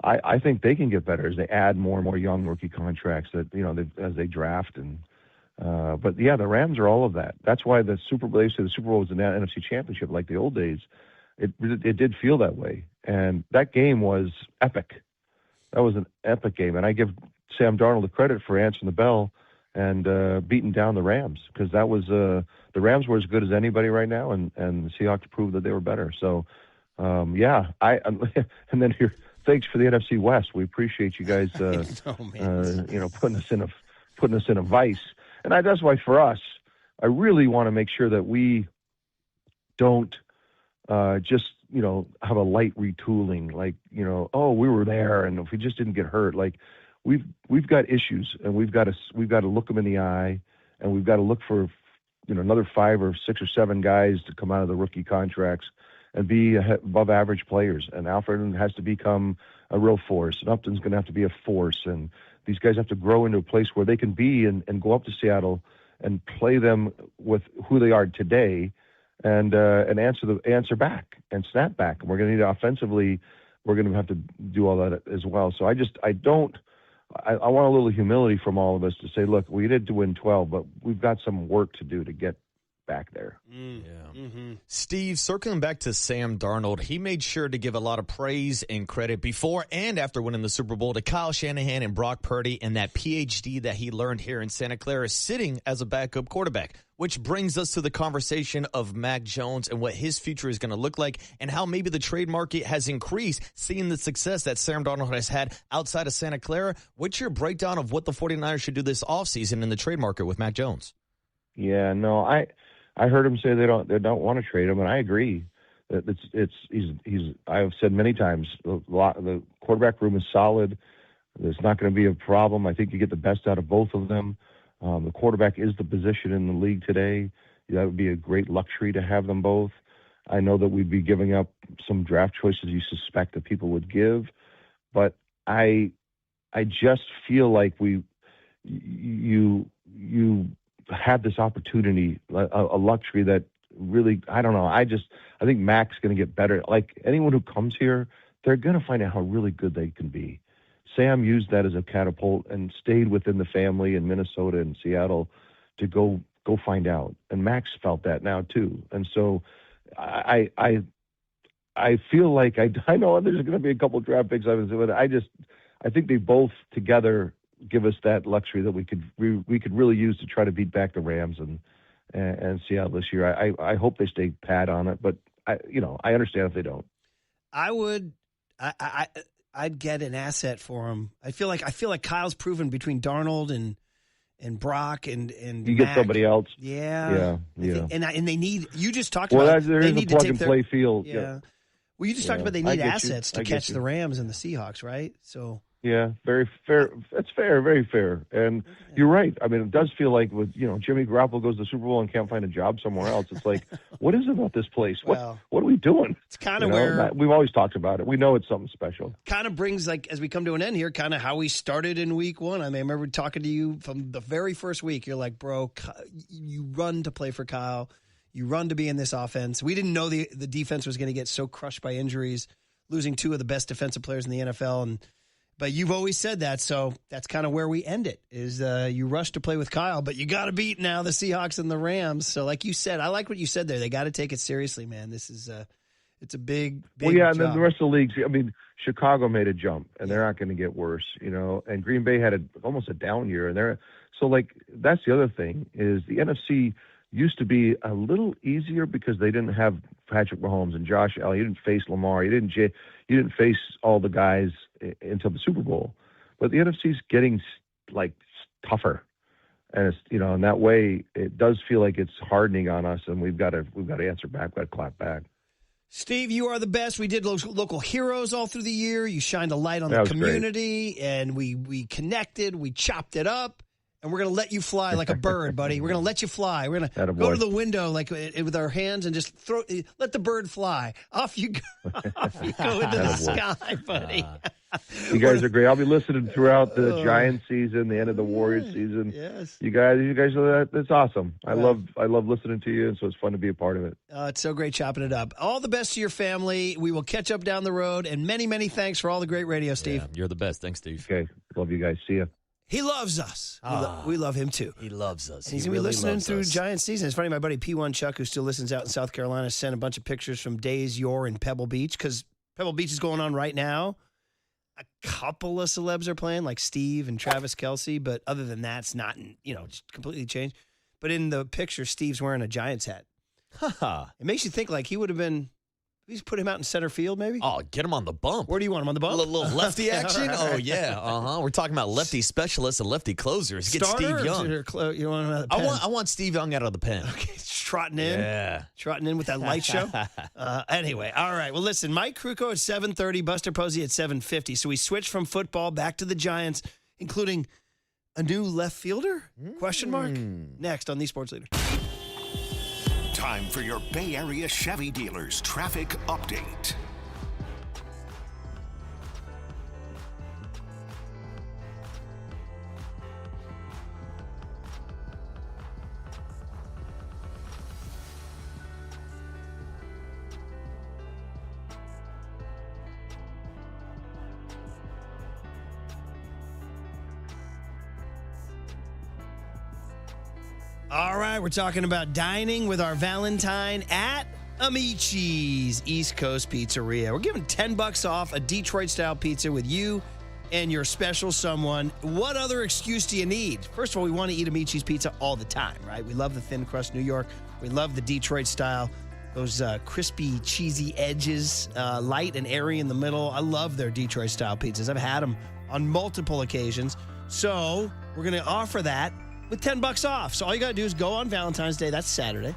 I think they can get better as they add more and more young rookie contracts that, as they draft. But yeah, the Rams are all of that. That's why the Super Bowl was an NFC championship like the old days. It did feel that way. And that game was epic. That was an epic game. And I give Sam Darnold the credit for answering the bell and beating down the Rams, because that was the Rams were as good as anybody right now, and the Seahawks proved that they were better. So, and then here, thanks for the NFC West. We appreciate you guys, putting us in a vice. And that's why for us, I really want to make sure that we don't just have a light retooling, like we were there, and if we just didn't get hurt, like we've got issues, and we've got to look them in the eye, and we've got to look for another 5 or 6 or 7 guys to come out of the rookie contracts and be above average players. And Alfred has to become a real force, and Upton's going to have to be a force, and these guys have to grow into a place where they can be and go up to Seattle and play them with who they are today, and answer back and snap back. And we're going to need offensively, we're going to have to do all that as well. So I want a little humility from all of us to say, look, we did win 12, but we've got some work to do to get back there. Steve, circling back to Sam Darnold, he made sure to give a lot of praise and credit before and after winning the Super Bowl to Kyle Shanahan and Brock Purdy and that PhD that he learned here in Santa Clara sitting as a backup quarterback, which brings us to the conversation of Mac Jones and what his future is going to look like and how maybe the trade market has increased, seeing the success that Sam Darnold has had outside of Santa Clara. What's your breakdown of what the 49ers should do this offseason in the trade market with Mac Jones? Yeah, no, I heard him say they don't want to trade him, and I agree. I've said many times the quarterback room is solid. There's not going to be a problem. I think you get the best out of both of them. The quarterback is the position in the league today. That would be a great luxury to have them both. I know that we'd be giving up some draft choices you suspect that people would give, but I just feel like you had this opportunity, a luxury that really, I don't know. I think Mac's going to get better. Like anyone who comes here, they're going to find out how really good they can be. Sam used that as a catapult and stayed within the family in Minnesota and Seattle to go find out. And Mac's felt that now too. And so I feel like I know there's going to be a couple of draft picks but I think they both together give us that luxury that we could really use to try to beat back the Rams and Seattle this year. I hope they stay pat on it, but I understand if they don't. I'd get an asset for him. I feel like Kyle's proven between Darnold and Brock and you get Mac. Somebody else. Yeah. And they need, you just talked well, about there they is need a plug to take and play field. Yeah. Well, you just talked about they need assets to catch the Rams and the Seahawks, right? So yeah, very fair. That's fair, very fair. And you're right. I mean, it does feel like with Jimmy Garoppolo goes to the Super Bowl and can't find a job somewhere else. It's like, what is it about this place? What are we doing? It's kind of where we've always talked about it. We know it's something special. Kind of brings, like, as we come to an end here, kind of how we started in week 1. I mean, I remember talking to you from the very first week. You're like, bro, you run to play for Kyle. You run to be in this offense. We didn't know the defense was going to get so crushed by injuries, losing 2 of the best defensive players in the NFL. But you've always said that, so that's kind of where we end it, is you rush to play with Kyle, but you got to beat now the Seahawks and the Rams. So like you said, I like what you said there. They got to take it seriously, man. This is it's a big well, yeah, job. And then the rest of the leagues, I mean, Chicago made a jump, and they're not going to get worse, and Green Bay had almost a down year. And that's the other thing, is the NFC used to be a little easier because they didn't have Patrick Mahomes and Josh Allen. You didn't face Lamar. You didn't face all the guys until the Super Bowl. But the NFC's getting like tougher, and it's in that way it does feel like it's hardening on us, and we've got to answer back. We've got to clap back. Steve, you are the best. We did local heroes all through the year. You shined a light on the community, great. And we connected. We chopped it up. And we're going to let you fly like a bird, buddy. We're going to let you fly. We're going to go to the window like with our hands and just let the bird fly. Off you go. Off you go into the sky, buddy. You guys are great. I'll be listening throughout the Giants season, the end of the Warriors season. Yes. You guys that's awesome. I love listening to you, and so it's fun to be a part of it. It's so great chopping it up. All the best to your family. We will catch up down the road, and many, many thanks for all the great radio, Steve. Yeah, you're the best. Thanks, Steve. Okay. Love you guys. See ya. He loves us. We love him, too. He loves us. And he's going to be listening through Giants season. It's funny, my buddy P1 Chuck, who still listens out in South Carolina, sent a bunch of pictures from days yore in Pebble Beach, because Pebble Beach is going on right now. A couple of celebs are playing, like Steve and Travis Kelce, but other than that, it's not, just completely changed. But in the picture, Steve's wearing a Giants hat. It makes you think like he would have been. Please put him out in center field, maybe? Oh, get him on the bump. Where do you want him, on the bump? A little lefty action? Right. Oh, yeah. We're talking about lefty specialists and lefty closers. Get Starter Steve Young. You want him out of the pen? I want Steve Young out of the pen. Okay, trotting in. Yeah. Trotting in with that light show. Anyway, all right. Well, listen, Mike Krukow at 7:30, Buster Posey at 7:50. So we switched from football back to the Giants, including a new left fielder? Question mark? Next on the Sports Leader. Time for your Bay Area Chevy dealers traffic update. All right, we're talking about dining with our Valentine at Amichi's East Coast Pizzeria. We're giving $10 off a Detroit-style pizza with you and your special someone. What other excuse do you need? First of all, we want to eat Amici's pizza all the time, right? We love the thin crust New York. We love the Detroit style. Those crispy, cheesy edges, light and airy in the middle. I love their Detroit-style pizzas. I've had them on multiple occasions. So we're going to offer that with $10 off. So all you got to do is go on Valentine's Day. That's Saturday.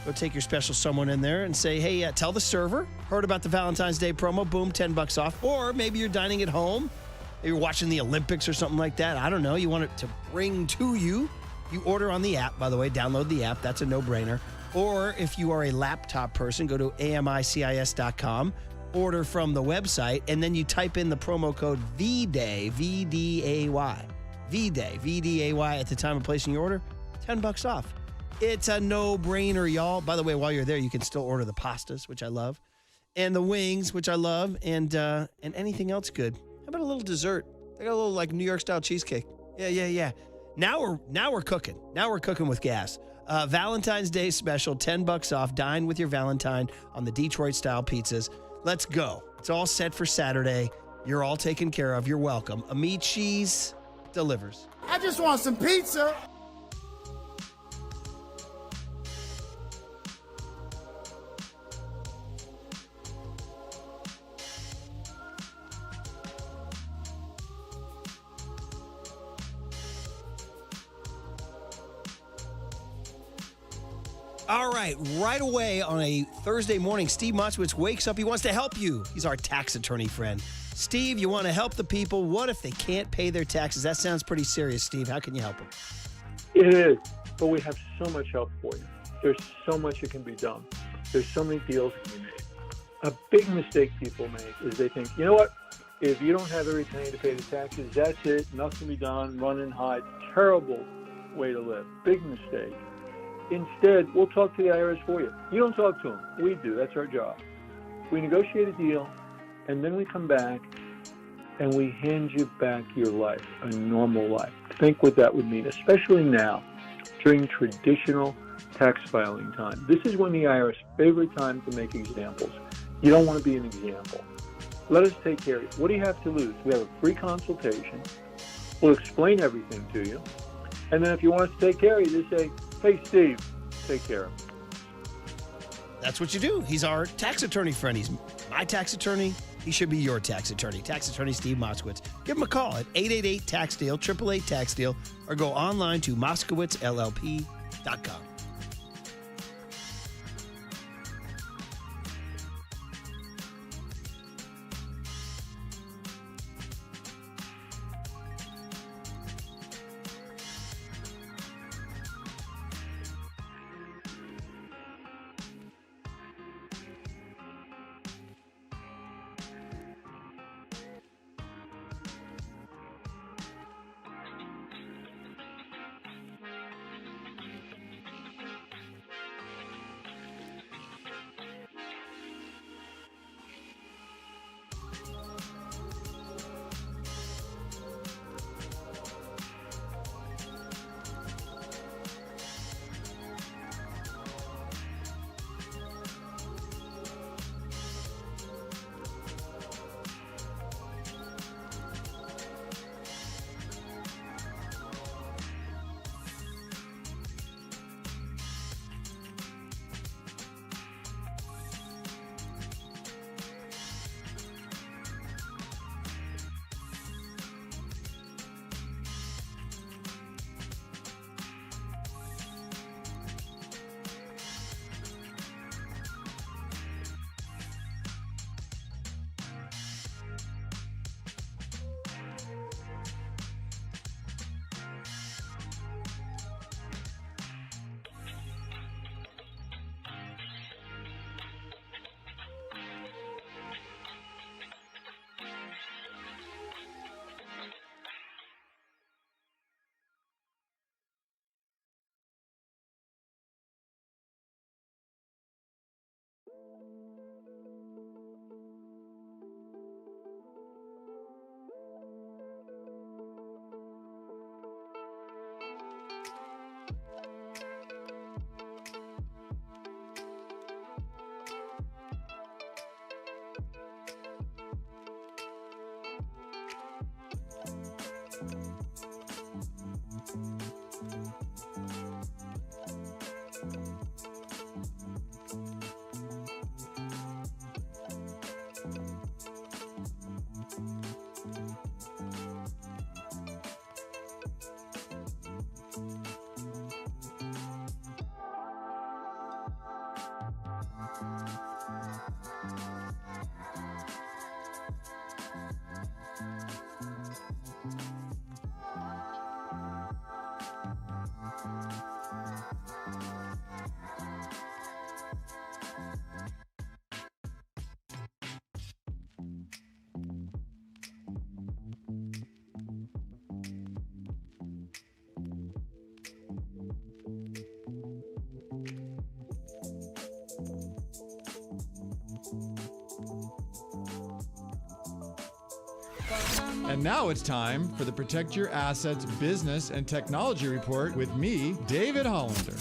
Go take your special someone in there and say, hey, tell the server, heard about the Valentine's Day promo, boom, $10 off. Or maybe you're dining at home. Maybe you're watching the Olympics or something like that. I don't know. You want it to bring to you. You order on the app, by the way. Download the app. That's a no-brainer. Or if you are a laptop person, go to amicis.com, order from the website, and then you type in the promo code VDAY, V-D-A-Y. VDAY, V-D-A-Y at the time of placing your order, $10 off. It's a no-brainer, y'all. By the way, while you're there, you can still order the pastas, which I love, and the wings, which I love, and anything else good. How about a little dessert? They got a little like New York-style cheesecake. Yeah. Now we're cooking. Now we're cooking with gas. Valentine's Day special, $10 off. Dine with your Valentine on the Detroit-style pizzas. Let's go. It's all set for Saturday. You're all taken care of. You're welcome. Amichi's delivers. I just want some pizza. All right away on a Thursday morning, Steve Moskowitz wakes up. He wants to help you. He's our tax attorney friend. Steve, you want to help the people. What if they can't pay their taxes? That sounds pretty serious, Steve. How can you help them? It is, but we have so much help for you. There's so much that can be done. There's so many deals that can be made. A big mistake people make is they think, you know what? If you don't have every penny to pay the taxes, that's it. Nothing can be done. Run and hide. Terrible way to live. Big mistake. Instead, we'll talk to the IRS for you. You don't talk to them. We do. That's our job. We negotiate a deal, and then we come back, and we hand you back your life, a normal life. Think what that would mean, especially now, during traditional tax filing time. This is when the IRS favorite time to make examples. You don't want to be an example. Let us take care of you. What do you have to lose? We have a free consultation. We'll explain everything to you. And then if you want us to take care of you, just say, hey, Steve, take care of him. That's what you do. He's our tax attorney friend. He's my tax attorney. He should be your tax attorney. Tax attorney Steve Moskowitz. Give him a call at 888-TAX-DEAL, 888-TAX-DEAL, or go online to moskowitzllp.com. And now it's time for the Protect Your Assets Business and Technology Report with me, David Hollander.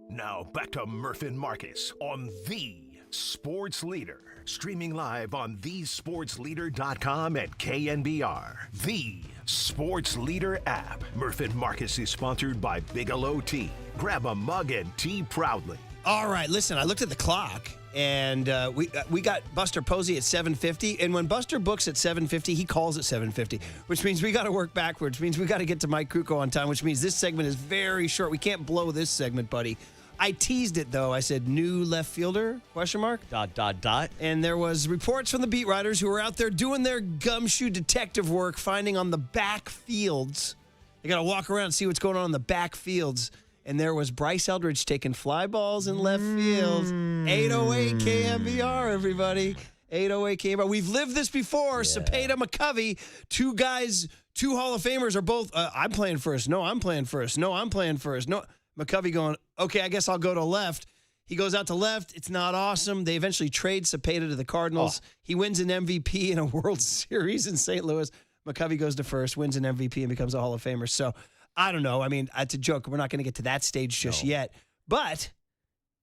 Now back to Murph and Marcus on The Sports Leader. Streaming live on thesportsleader.com and KNBR. The Sports Leader app. Murph and Marcus is sponsored by Bigelow Tea. Grab a mug and tea proudly. All right, listen, I looked at the clock, and we got Buster Posey at 7:50, and when Buster books at 7:50, he calls at 7:50, which means we got to work backwards, which means we got to get to Mike Krukow on time, which means this segment is very short. We can't blow this segment, buddy. I teased it, though. I said, new left fielder, ? And there was reports from the beat writers who were out there doing their gumshoe detective work, finding on the back fields. They got to walk around and see what's going on the back fields. And there was Bryce Eldridge taking fly balls in left field. 808 KMBR, everybody. 808 KMBR. We've lived this before. Yeah. Cepeda, McCovey, two guys, two Hall of Famers are both, I'm playing first. No, I'm playing first. No, I'm playing first. No. McCovey going, okay, I guess I'll go to left. He goes out to left. It's not awesome. They eventually trade Cepeda to the Cardinals. He wins an MVP in a World Series in St. Louis. McCovey goes to first, wins an MVP, and becomes a Hall of Famer. So, I don't know. I mean, it's a joke. We're not going to get to that stage just yet. But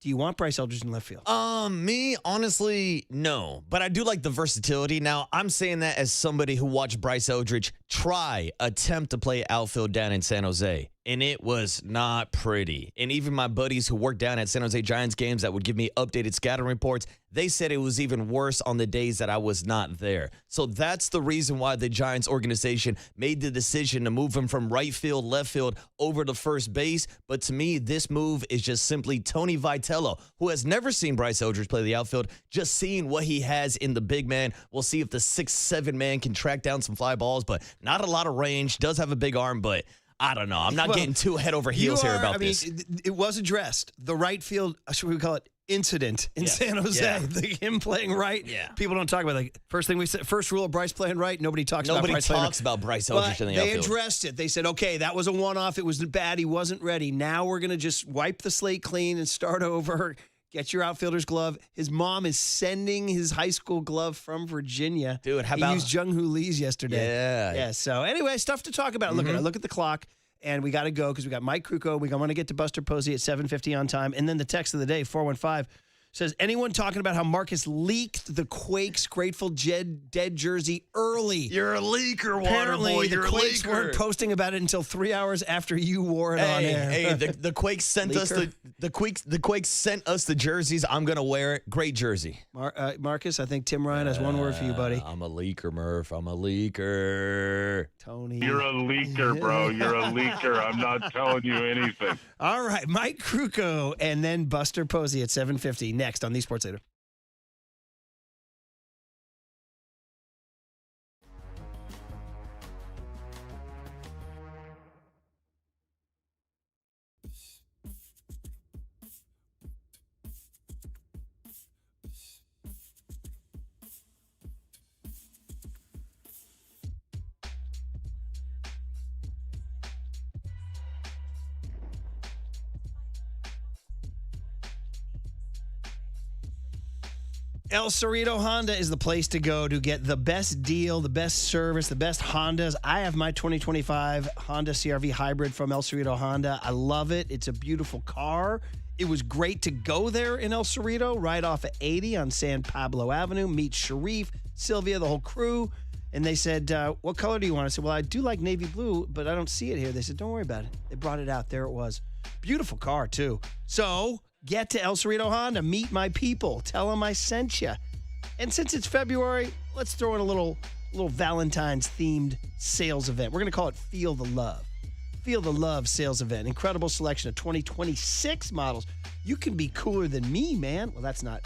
do you want Bryce Eldridge in left field? Me, honestly, no. But I do like the versatility. Now, I'm saying that as somebody who watched Bryce Eldridge attempt to play outfield down in San Jose. And it was not pretty. And even my buddies who worked down at San Jose Giants games that would give me updated scouting reports, they said it was even worse on the days that I was not there. So that's the reason why the Giants organization made the decision to move him from right field, left field, over to first base. But to me, this move is just simply Tony Vitello, who has never seen Bryce Eldridge play the outfield, just seeing what he has in the big man. We'll see if the 6'7" man can track down some fly balls, but not a lot of range, does have a big arm, but I don't know. I'm not getting too head over heels here about this. It was addressed. The right field, should we call it incident in San Jose? Yeah. Him playing right. Yeah. People don't talk about it. First thing we said, first rule of Bryce playing right, nobody talks about Bryce playing right. Nobody talks about Bryce Eldridge in the outfield. They addressed it. They said, okay, that was a one-off. It was bad. He wasn't ready. Now we're going to just wipe the slate clean and start over. Get your outfielder's glove. His mom is sending his high school glove from Virginia. Dude, how about... He used Jung Hoo Lee's yesterday. Yeah. Yeah, so anyway, stuff to talk about. Look at the clock, and we got to go because we got Mike Krukow. We want to get to Buster Posey at 7:50 on time. And then the text of the day, says, anyone talking about how Marcus leaked the Quakes Grateful Dead jersey early? You're a leaker, Apparently, Waterboy. You're the a Quakes leaker. weren't posting about it until 3 hours after you wore it on air. Hey, the Quakes sent us the Quakes sent us the jerseys. I'm gonna wear it. Great jersey. Marcus, I think Tim Ryan has one word for you, buddy. I'm a leaker, Murph. I'm a leaker. Tony. You're a leaker, bro. You're a leaker. I'm not telling you anything. All right, Mike Krukow and then Buster Posey at 7:50 next on the Sports Leader. El Cerrito Honda is the place to go to get the best deal, the best service, the best Hondas. I have my 2025 Honda CR-V Hybrid from El Cerrito Honda. I love it. It's a beautiful car. It was great to go there in El Cerrito, right off of 80 on San Pablo Avenue, meet Sharif, Sylvia, the whole crew. And they said, what color do you want? I said, well, I do like navy blue, but I don't see it here. They said, don't worry about it. They brought it out. There it was. Beautiful car, too. So get to El Cerrito Honda. Meet my people. Tell them I sent you. And since it's February, let's throw in a little Valentine's-themed sales event. We're going to call it Feel the Love. Feel the Love sales event. Incredible selection of 2026 models. You can be cooler than me, man. Well, that's not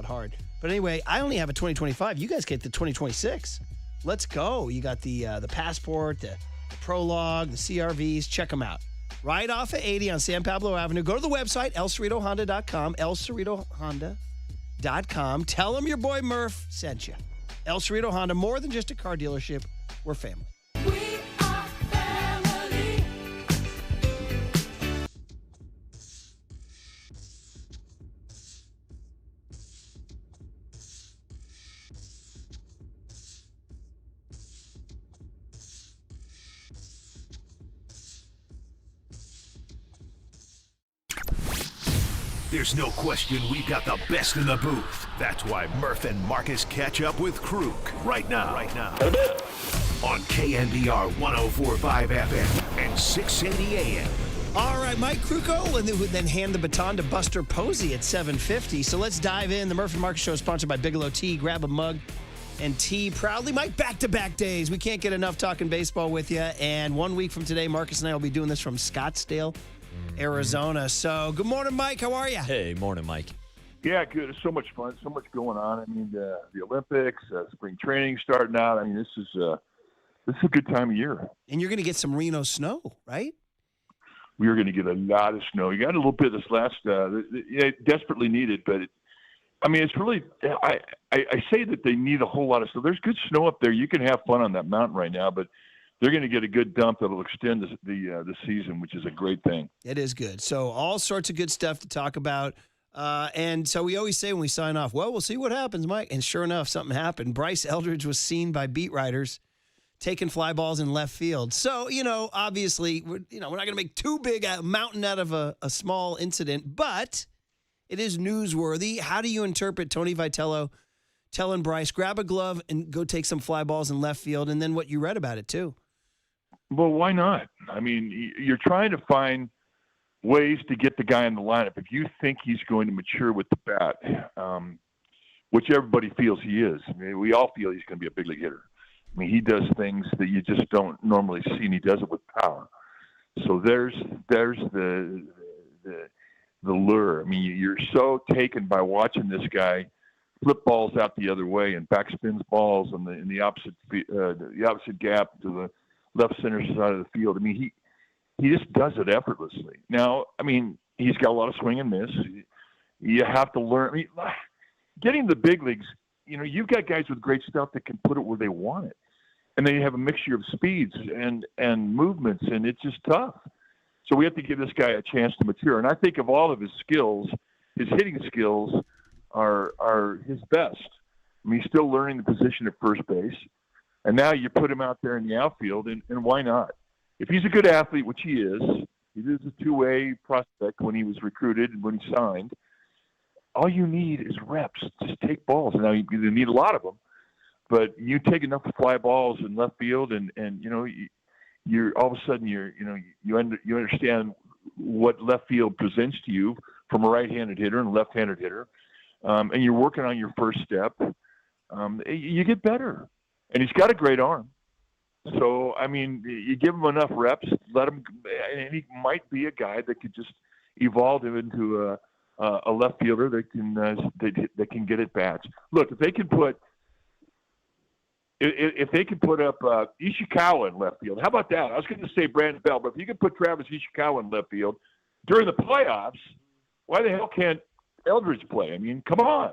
hard. But anyway, I only have a 2025. You guys get the 2026. Let's go. You got the Passport, the Prologue, the CRVs. Check them out. Right off of 80 on San Pablo Avenue. Go to the website, elcerritohonda.com, elcerritohonda.com. Tell them your boy Murph sent you. El Cerrito Honda, more than just a car dealership. We're family. There's no question we've got the best in the booth. That's why Murph and Marcus catch up with Kruk right now. On KNBR 104.5 FM and 680 AM. All right, Mike Krukow, and then hand the baton to Buster Posey at 7:50. So let's dive in. The Murph and Marcus Show is sponsored by Bigelow Tea. Grab a mug and tea proudly. Mike, back-to-back days. We can't get enough talking baseball with you. And 1 week from today, Marcus and I will be doing this from Scottsdale, Arizona. So good morning, Mike. How are you? Hey, morning, Mike. Yeah, good. It's so much fun. So much going on. I mean, the Olympics, spring training starting out. I mean, this is a good time of year. And you're going to get some Reno snow, right? We are going to get a lot of snow. You got a little bit this last, desperately needed, but it's really. I say that they need a whole lot of snow. There's good snow up there. You can have fun on that mountain right now, but they're going to get a good dump that'll extend the season, which is a great thing. It is good. So all sorts of good stuff to talk about. And so we always say when we sign off, well, we'll see what happens, Mike. And sure enough, something happened. Bryce Eldridge was seen by beat writers taking fly balls in left field. So, obviously, we're not going to make too big a mountain out of a small incident, but it is newsworthy. How do you interpret Tony Vitello telling Bryce, grab a glove and go take some fly balls in left field, and then what you read about it, too? Well, why not? I mean, you're trying to find ways to get the guy in the lineup. If you think he's going to mature with the bat, which everybody feels he is. I mean, we all feel he's going to be a big league hitter. I mean, he does things that you just don't normally see, and he does it with power. So there's the lure. I mean, you're so taken by watching this guy flip balls out the other way and backspins balls in the opposite gap to the left center side of the field. I mean, he just does it effortlessly. Now, I mean, he's got a lot of swing and miss. You have to learn. I mean, getting the big leagues, you've got guys with great stuff that can put it where they want it. And then you have a mixture of speeds and movements, and it's just tough. So we have to give this guy a chance to mature. And I think of all of his skills, his hitting skills are his best. I mean, he's still learning the position at first base. And now you put him out there in the outfield, and why not? If he's a good athlete, which he is a two-way prospect when he was recruited and when he signed, all you need is reps. Just take balls. Now you need a lot of them, but you take enough fly balls in left field, and you're all of a sudden you understand what left field presents to you from a right-handed hitter and a left-handed hitter, and you're working on your first step. You get better, and he's got a great arm. So I mean, you give him enough reps, let him, and he might be a guy that could just evolve him into a left fielder that can get at bats. Look, if they can put up Ishikawa in left field, how about that? I was going to say Brandon Bell, but if you can put Travis Ishikawa in left field during the playoffs, why the hell can't Eldridge play? I mean, come on.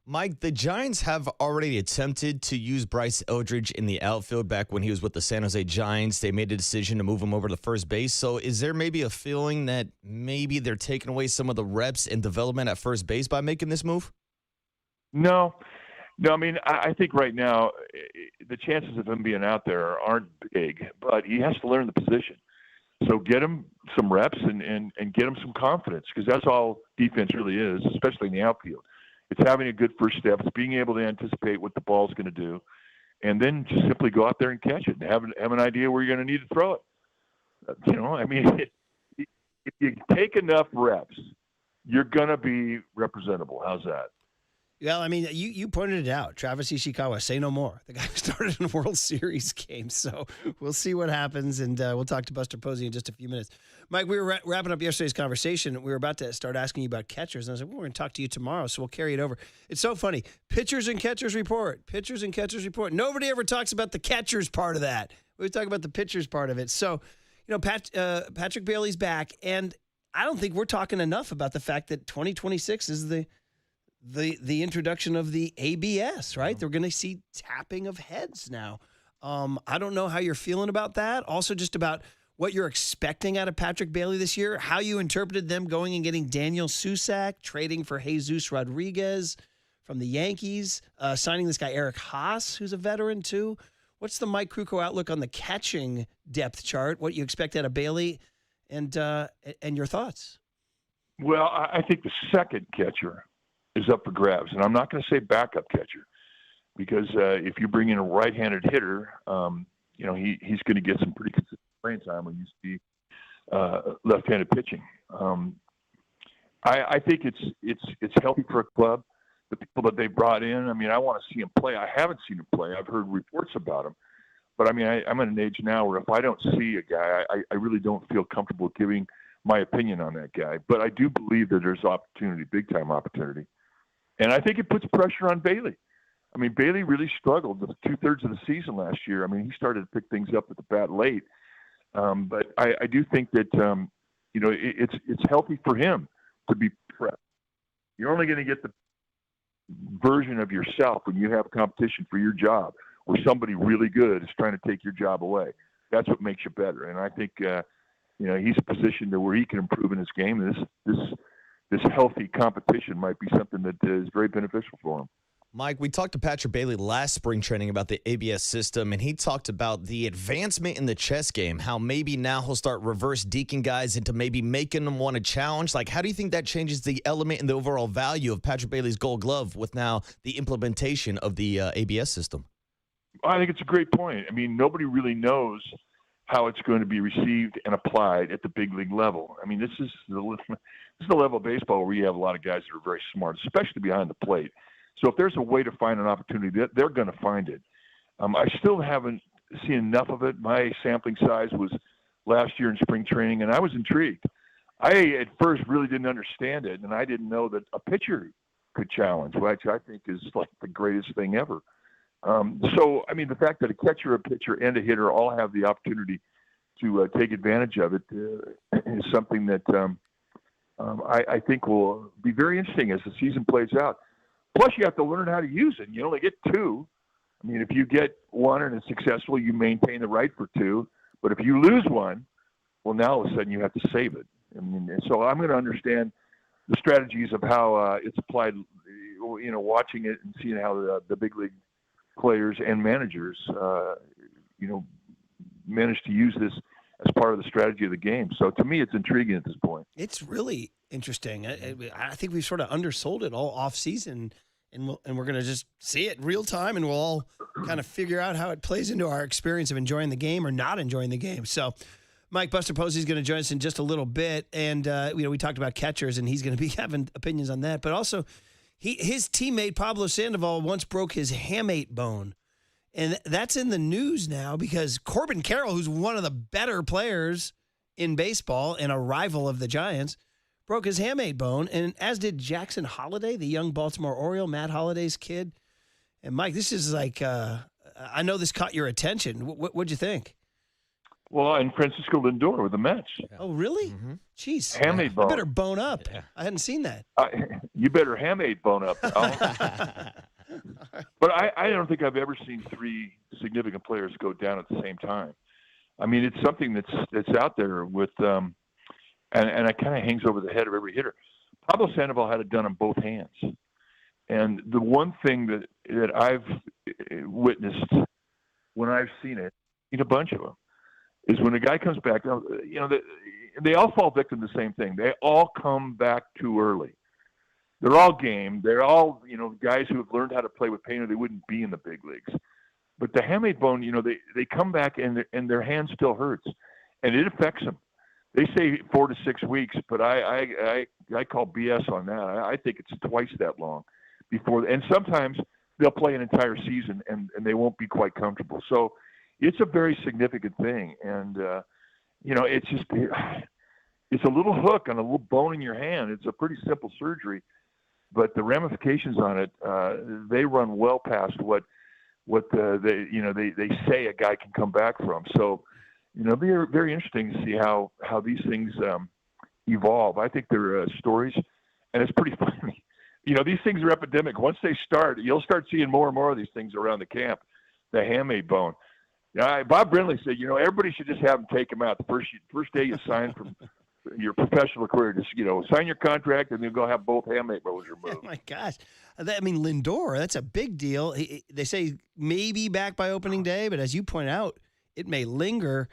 Mike, the Giants have already attempted to use Bryce Eldridge in the outfield back when he was with the San Jose Giants. They made a decision to move him over to first base. So is there maybe a feeling that maybe they're taking away some of the reps and development at first base by making this move? No, I mean, I think right now the chances of him being out there aren't big, but he has to learn the position. So get him some reps and get him some confidence, because that's all defense really is, especially in the outfield. It's having a good first step. It's being able to anticipate what the ball's going to do, and then just simply go out there and catch it and have an idea where you're going to need to throw it. I mean, if you take enough reps, you're going to be representable. How's that? Well, I mean, you pointed it out. Travis Ishikawa, say no more. The guy started in a World Series game, so we'll see what happens, and we'll talk to Buster Posey in just a few minutes. Mike, we were wrapping up yesterday's conversation. We were about to start asking you about catchers, and I was like, well, we're going to talk to you tomorrow, so we'll carry it over. It's so funny. Pitchers and catchers report. Pitchers and catchers report. Nobody ever talks about the catchers part of that. We talk about the pitchers part of it. So, Patrick Bailey's back, and I don't think we're talking enough about the fact that 2026 is the introduction of the ABS, right? They're going to see tapping of heads now. I don't know how you're feeling about that. Also, just about what you're expecting out of Patrick Bailey this year, how you interpreted them going and getting Daniel Susac, trading for Jesus Rodriguez from the Yankees, signing this guy Eric Haas, who's a veteran too. What's the Mike Krukow outlook on the catching depth chart? What you expect out of Bailey, and your thoughts? Well, I think the second catcher is up for grabs, and I'm not going to say backup catcher, because if you bring in a right-handed hitter, he's going to get some pretty consistent playing time when you see left-handed pitching. I think it's healthy for a club. The people that they brought in, I mean, I want to see him play. I haven't seen him play. I've heard reports about him, but I mean, I'm at an age now where if I don't see a guy, I really don't feel comfortable giving my opinion on that guy. But I do believe that there's opportunity, big-time opportunity. And I think it puts pressure on Bailey. I mean, Bailey really struggled with 2/3 of the season last year. I mean, he started to pick things up at the bat late. But I do think that, it's healthy for him to be prepped. You're only going to get the version of yourself when you have competition for your job, where somebody really good is trying to take your job away. That's what makes you better. And I think, he's positioned to where he can improve in his game. And this healthy competition might be something that is very beneficial for him. Mike, we talked to Patrick Bailey last spring training about the ABS system, and he talked about the advancement in the chess game, how maybe now he'll start reverse deking guys into maybe making them want to challenge. Like, how do you think that changes the element and the overall value of Patrick Bailey's Gold Glove with now the implementation of the ABS system? I think it's a great point. I mean, nobody really knows how it's going to be received and applied at the big league level. I mean, this is the level of baseball where you have a lot of guys that are very smart, especially behind the plate. So if there's a way to find an opportunity, they're going to find it. I still haven't seen enough of it. My sampling size was last year in spring training, and I was intrigued. I, at first, really didn't understand it, and I didn't know that a pitcher could challenge, which I think is like the greatest thing ever. So, I mean, the fact that a catcher, a pitcher, and a hitter all have the opportunity to take advantage of it is something that I think will be very interesting as the season plays out. Plus, you have to learn how to use it. You only get two. I mean, if you get one and it's successful, you maintain the right for two. But if you lose one, well, now all of a sudden you have to save it. I mean, and so I'm going to understand the strategies of how it's applied, watching it and seeing how the big league players and managers, manage to use this as part of the strategy of the game. So to me, it's intriguing at this point. It's really interesting. I think we've sort of undersold it all off season, and we're going to just see it in real time, and we'll all kind of figure out how it plays into our experience of enjoying the game or not enjoying the game. So, Mike, Buster Posey is going to join us in just a little bit, and we talked about catchers, and he's going to be having opinions on that. But also, his teammate Pablo Sandoval once broke his hamate bone. And that's in the news now because Corbin Carroll, who's one of the better players in baseball and a rival of the Giants, broke his hamate bone, and as did Jackson Holliday, the young Baltimore Oriole, Matt Holliday's kid. And, Mike, this is like I know this caught your attention. What'd you think? Well, and Francisco Lindor with the Mets. Oh, really? Mm-hmm. Jeez. Hamate bone. I better bone up. Yeah. I hadn't seen that. You better hamate bone up. But I don't think I've ever seen three significant players go down at the same time. I mean, it's something that's out there with, and it kind of hangs over the head of every hitter. Pablo Sandoval had it done on both hands. And the one thing that I've witnessed when I've seen it, in a bunch of them, is when a guy comes back, they all fall victim to the same thing. They all come back too early. They're all game. They're all, guys who have learned how to play with pain or they wouldn't be in the big leagues. But the hamate bone, they come back and their hand still hurts, and it affects them. They say 4 to 6 weeks, but I call BS on that. I think it's twice that long before. And sometimes they'll play an entire season and they won't be quite comfortable. So it's a very significant thing, and it's a little hook on a little bone in your hand. It's a pretty simple surgery. But the ramifications on it, they run well past what they say a guy can come back from. So, it'll be very interesting to see how these things evolve. I think they're stories, and it's pretty funny. These things are epidemic. Once they start, you'll start seeing more and more of these things around the camp. The hamate bone. Bob Brindley said, everybody should just have them take them out the first day you sign from your professional career. Just sign your contract and then go have both hamate bones removed. Oh my gosh, Lindor, that's a big deal. They say maybe back by opening day, but as you point out, it may linger.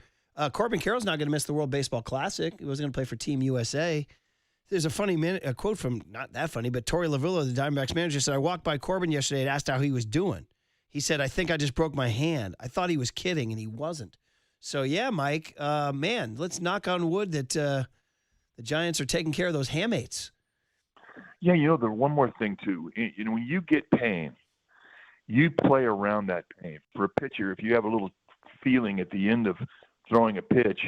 Corbin Carroll's not going to miss the World Baseball Classic. He wasn't going to play for Team USA. There's a funny a quote from, not that funny, but Torey Lavillo, the Diamondbacks manager, said, "I walked by Corbin yesterday and asked how he was doing. He said, I think I just broke my hand. I thought he was kidding, and he wasn't." So, yeah, Mike, man, let's knock on wood that the Giants are taking care of those hamates. Yeah, the one more thing, too. When you get pain, you play around that pain. For a pitcher, if you have a little feeling at the end of throwing a pitch,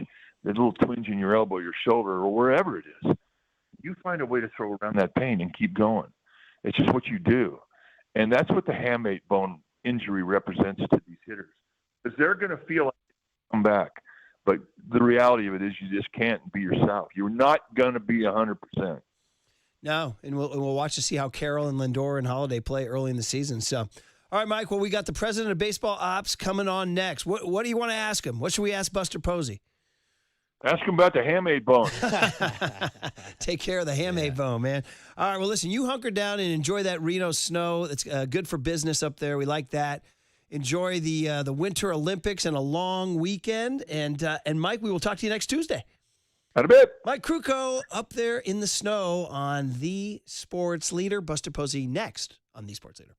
that little twinge in your elbow, your shoulder, or wherever it is, you find a way to throw around that pain and keep going. It's just what you do. And that's what the hamate bone injury represents to these hitters, because they're going to feel like they come back, but the reality of it is you just can't be yourself. You're not going to be 100%. No, and we'll watch to see how Carroll and Lindor and Holliday play early in the season. So, all right, Mike. Well, we got the president of baseball ops coming on next. What do you want to ask him? What should we ask Buster Posey? Ask him about the hamate bone. Take care of the hamate bone, man. All right, well, listen, you hunker down and enjoy that Reno snow. It's good for business up there. We like that. Enjoy the Winter Olympics and a long weekend. And Mike, we will talk to you next Tuesday. Out a bit. Mike Krukow up there in the snow on The Sports Leader. Buster Posey next on The Sports Leader.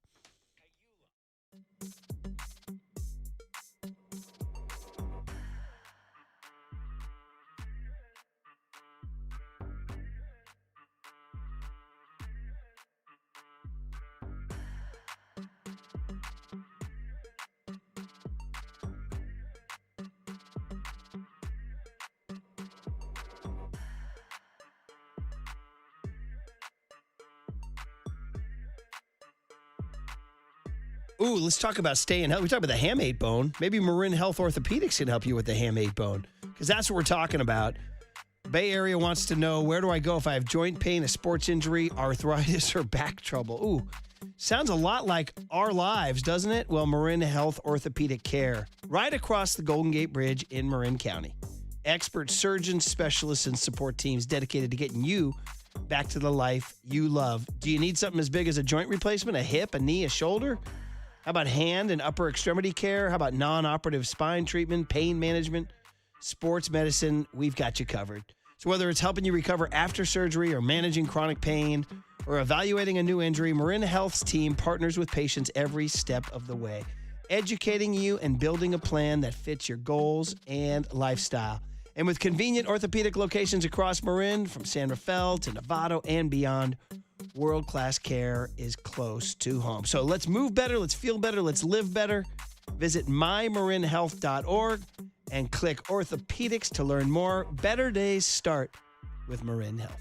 Ooh, let's talk about staying healthy. We talk about the hamate bone. Maybe Marin Health Orthopedics can help you with the hamate bone, because that's what we're talking about. Bay Area wants to know, where do I go if I have joint pain, a sports injury, arthritis, or back trouble? Ooh, sounds a lot like our lives, doesn't it? Well, Marin Health Orthopedic Care, right across the Golden Gate Bridge in Marin County. Expert surgeons, specialists, and support teams dedicated to getting you back to the life you love. Do you need something as big as a joint replacement, a hip, a knee, a shoulder? How about hand and upper extremity care? How about non-operative spine treatment, pain management? sports medicine, we've got you covered. So whether it's helping you recover after surgery or managing chronic pain or evaluating a new injury, Marin Health's team partners with patients every step of the way, educating you and building a plan that fits your goals and lifestyle. And with convenient orthopedic locations across Marin, from San Rafael to Novato and beyond, world-class care is close to home. So let's move better, let's feel better, let's live better. Visit mymarinhealth.org and click orthopedics to learn more. Better days start with Marin Health.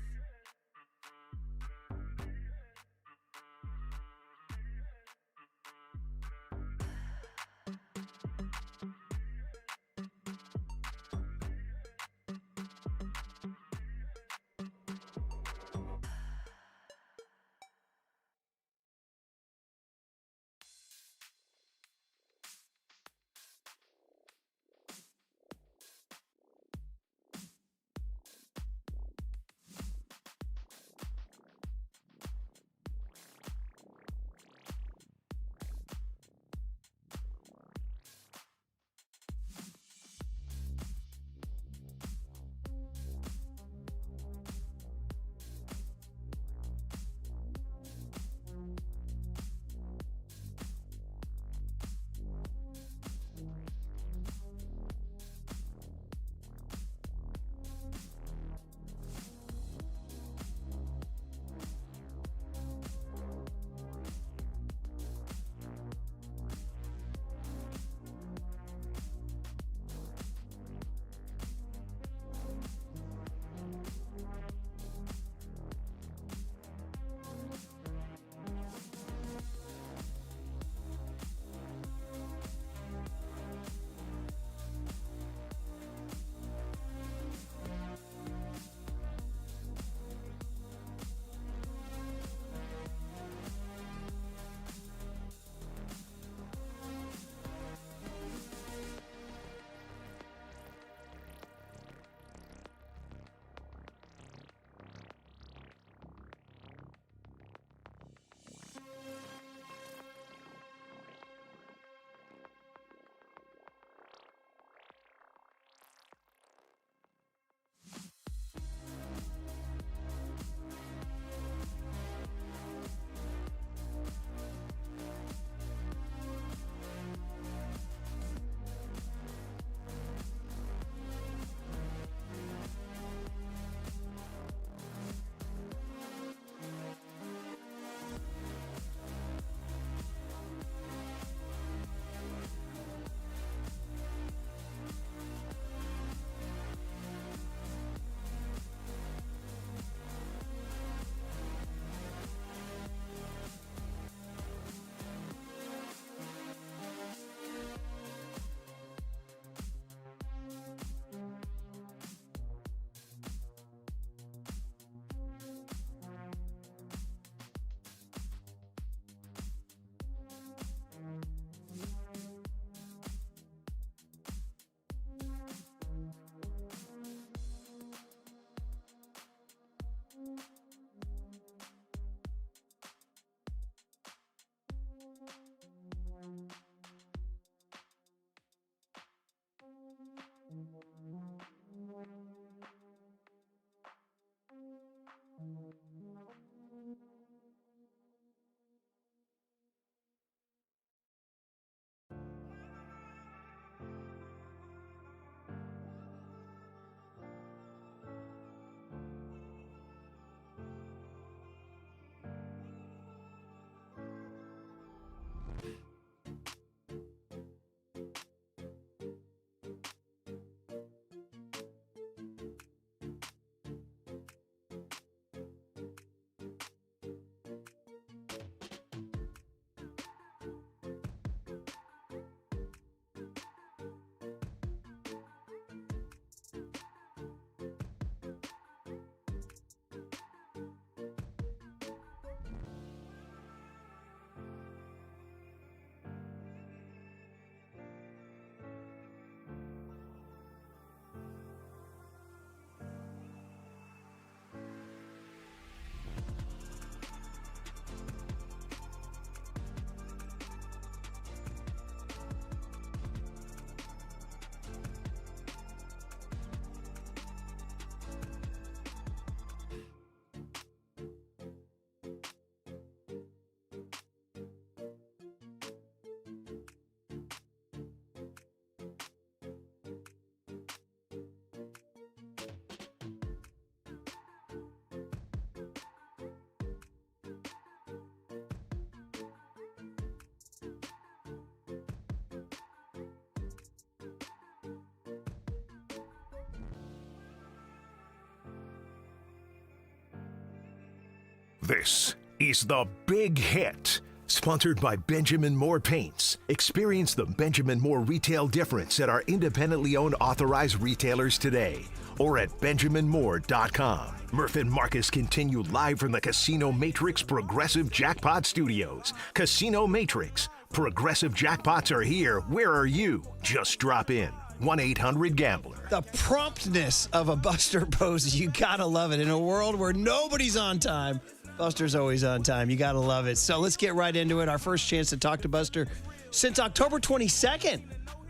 This is The Big Hit, sponsored by Benjamin Moore Paints. Experience the Benjamin Moore retail difference at our independently owned authorized retailers today or at benjaminmoore.com. Murph and Marcus continue live from the Casino Matrix Progressive Jackpot Studios. Casino Matrix. Progressive jackpots are here. Where are you? Just drop in. 1-800-GAMBLER. The promptness of a Buster Posey, you gotta love it. In a world where nobody's on time, Buster's always on time. You gotta love it. So let's get right into it. Our first chance to talk to Buster since October 22nd,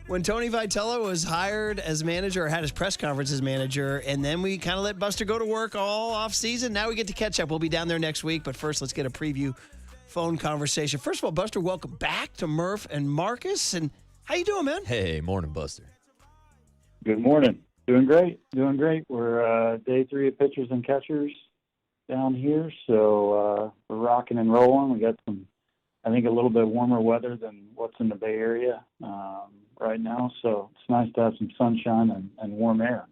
when Tony Vitello was hired as manager, or had his press conference as manager, and then we kind of let Buster go to work all off season. Now we get to catch up. We'll be down there next week, but first let's get a preview phone conversation. First of all, Buster, welcome back to Murph and Marcus. And how you doing, man? Hey, morning, Buster. Good morning. Doing great. We're day 3 of pitchers and catchers down here, so we're rocking and rolling. We got some, I think, a little bit warmer weather than what's in the Bay Area right now, so it's nice to have some sunshine and warm air.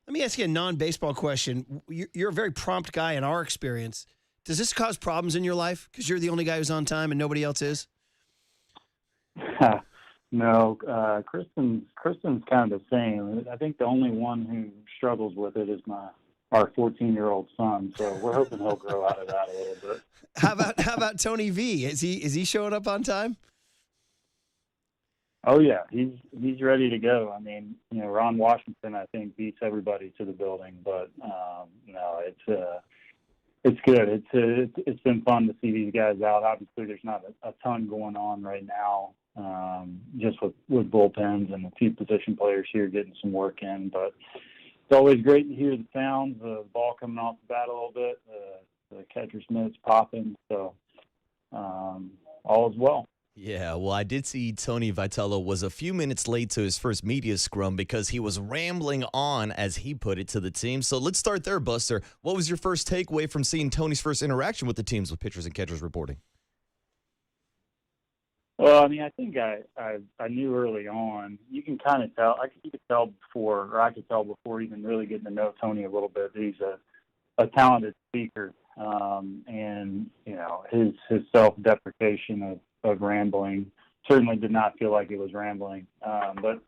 Let me ask you a non-baseball question. You're a very prompt guy in our experience. Does this cause problems in your life because you're the only guy who's on time and nobody else is? No, Kristen's kind of the same. I think the only one who struggles with it is our 14-year-old son. So we're hoping he'll grow out of that a little bit. How about Tony V? Is he showing up on time? Oh yeah, he's ready to go. I mean, Ron Washington, I think, beats everybody to the building, but no, it's good. It's been fun to see these guys out. Obviously, there's not a ton going on right now, just with bullpens and a few position players here getting some work in. But it's always great to hear the sounds, the ball coming off the bat a little bit, the catcher's mitts popping. So all is well. Yeah, well, I did see Tony Vitello was a few minutes late to his first media scrum because he was rambling on, as he put it, to the team. So let's start there, Buster. What was your first takeaway from seeing Tony's first interaction with the teams with pitchers and catchers reporting? Well, I mean, I think I knew early on. You can kind of tell. I could tell before even really getting to know Tony a little bit. He's a talented speaker, and his self-deprecation of rambling certainly did not feel like it was rambling. But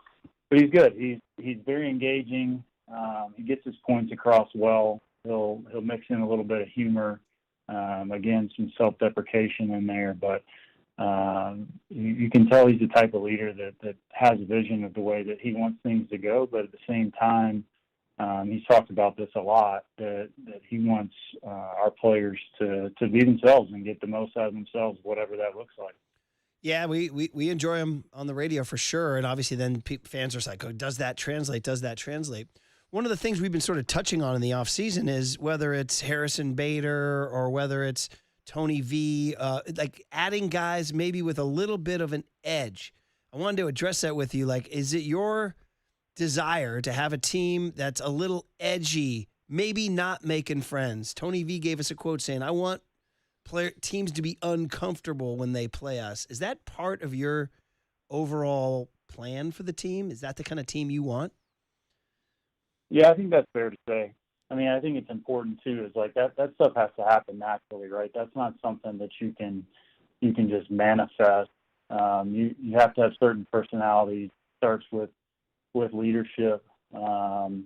he's good. He's very engaging. He gets his points across well. He'll mix in a little bit of humor. Again, some self-deprecation in there, but you can tell he's the type of leader that has a vision of the way that he wants things to go. But at the same time, he's talked about this a lot, that he wants our players to be themselves and get the most out of themselves, whatever that looks like. Yeah, we enjoy him on the radio for sure. And obviously then fans are like, oh, does that translate? One of the things we've been sort of touching on in the offseason is whether it's Harrison Bader or whether it's Tony V, like adding guys maybe with a little bit of an edge. I wanted to address that with you. Like, is it your desire to have a team that's a little edgy, maybe not making friends? Tony V gave us a quote saying, I want teams to be uncomfortable when they play us. Is that part of your overall plan for the team? Is that the kind of team you want? Yeah, I think that's fair to say. I mean, I think it's important too. Is like that stuff has to happen naturally, right? That's not something that you can just manifest. You have to have certain personalities. It starts with leadership, and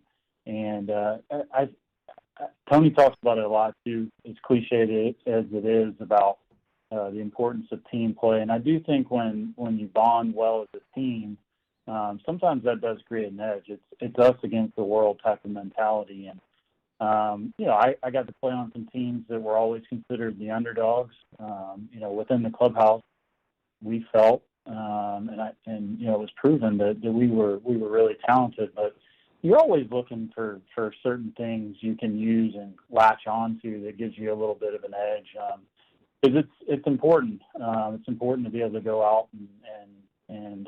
Tony talks about it a lot too. As cliched as it is about the importance of team play, and I do think when you bond well as a team, sometimes that does create an edge. It's us against the world type of mentality, and I got to play on some teams that were always considered the underdogs. Within the clubhouse, we felt, and it was proven that we were really talented. But you're always looking for certain things you can use and latch onto that gives you a little bit of an edge. Because it's important. It's important to be able to go out and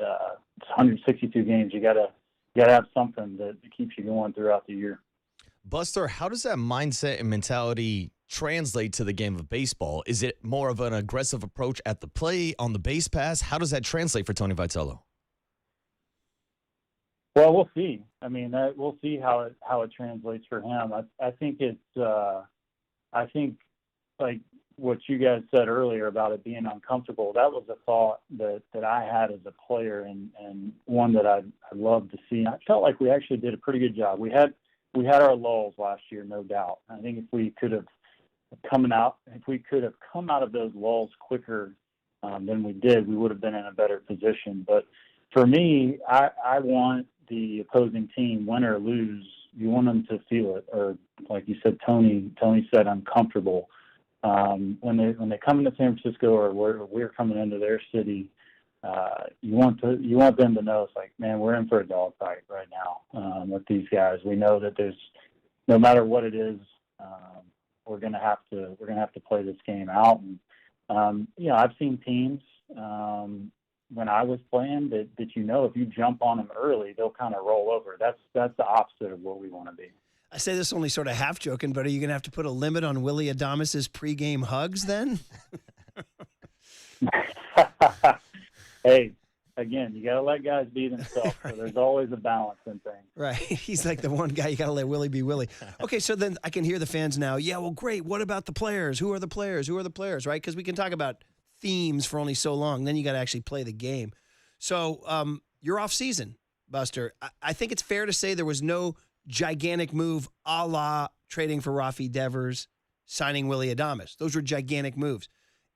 it's 162 games. You gotta have something that keeps you going throughout the year. Buster, how does that mindset and mentality translate to the game of baseball? Is it more of an aggressive approach at the plate, on the base pass? How does that translate for Tony Vitello? Well, we'll see. I mean, we'll see how it translates for him. I think it's like what you guys said earlier about it being uncomfortable, that was a thought that I had as a player, and one that I'd love to see. I felt like we actually did a pretty good job. We had our lulls last year, no doubt. I think if we could have come out of those lulls quicker than we did, we would have been in a better position. But for me, I want the opposing team, win or lose, you want them to feel it, or like you said, Tony said, uncomfortable. When they come into San Francisco, or we're coming into their city, you want them to know it's like, man, we're in for a dogfight right now with these guys. We know that there's, no matter what it is, we're gonna have to play this game out. And I've seen teams when I was playing that if you jump on them early, they'll kind of roll over. That's the opposite of what we want to be. I say this only sort of half joking, but are you going to have to put a limit on Willy Adames' pregame hugs then? Hey, again, you got to let guys be themselves. Right. So there's always a balance in things. Right. He's like the one guy you got to let Willie be Willie. Okay, so then I can hear the fans now. Yeah, well, great. What about the players? Who are the players? Who are the players, right? Because we can talk about themes for only so long. Then you got to actually play the game. So you're off season, Buster. I think it's fair to say there was no gigantic move a la trading for Rafi Devers, signing Willy Adames. Those were gigantic moves.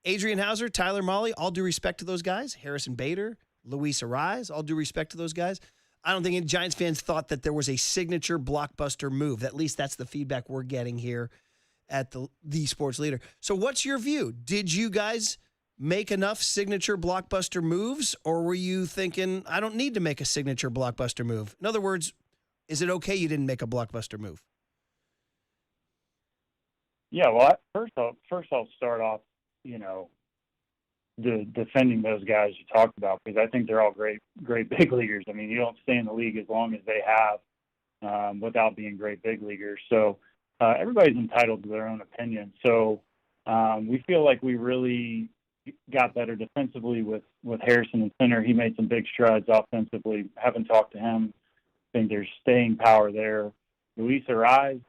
Adrian Hauser, Tyler Mahle, all due respect to those guys. Harrison Bader, Luis Arraez, all due respect to those guys. I don't think any Giants fans thought that there was a signature blockbuster move. At least that's the feedback we're getting here at the Sports Leader. So what's your view? Did you guys make enough signature blockbuster moves, or were you thinking, I don't need to make a signature blockbuster move? In other words, is it okay you didn't make a blockbuster move? Yeah, well, first I'll start off, defending those guys you talked about, because I think they're all great big leaguers. I mean, you don't stay in the league as long as they have without being great big leaguers. So everybody's entitled to their own opinion. So we feel like we really got better defensively with Harrison in center. He made some big strides offensively. Haven't talked to him. I think there's staying power there. Luis Arraez,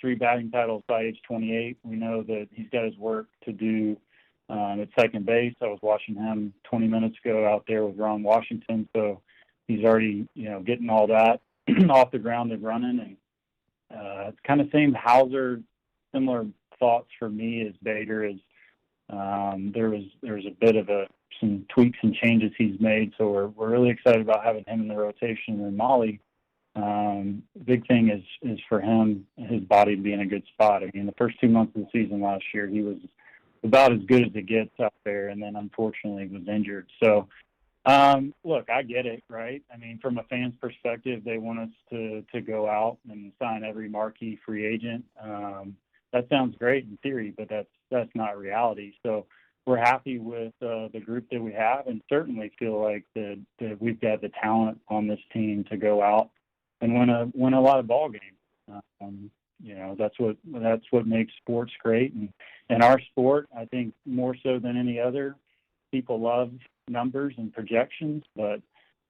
3 batting titles by age 28. We know that he's got his work to do at second base. I was watching him 20 minutes ago out there with Ron Washington, so he's already, getting all that off the ground and running. And it's kind of same Hauser, similar thoughts for me as Bader is. There was a bit of some tweaks and changes he's made, so we're really excited about having him in the rotation. And Mahle, big thing is for him, his body to be in a good spot. I mean, the first 2 months of the season last year, he was about as good as it gets out there, and then unfortunately was injured. So, look, I get it, right? I mean, from a fan's perspective, they want us to go out and sign every marquee free agent. That sounds great in theory, but that's not reality. So we're happy with the group that we have, and certainly feel like that we've got the talent on this team to go out and win a lot of ball games. That's what makes sports great, and our sport, I think, more so than any other, people love numbers and projections, but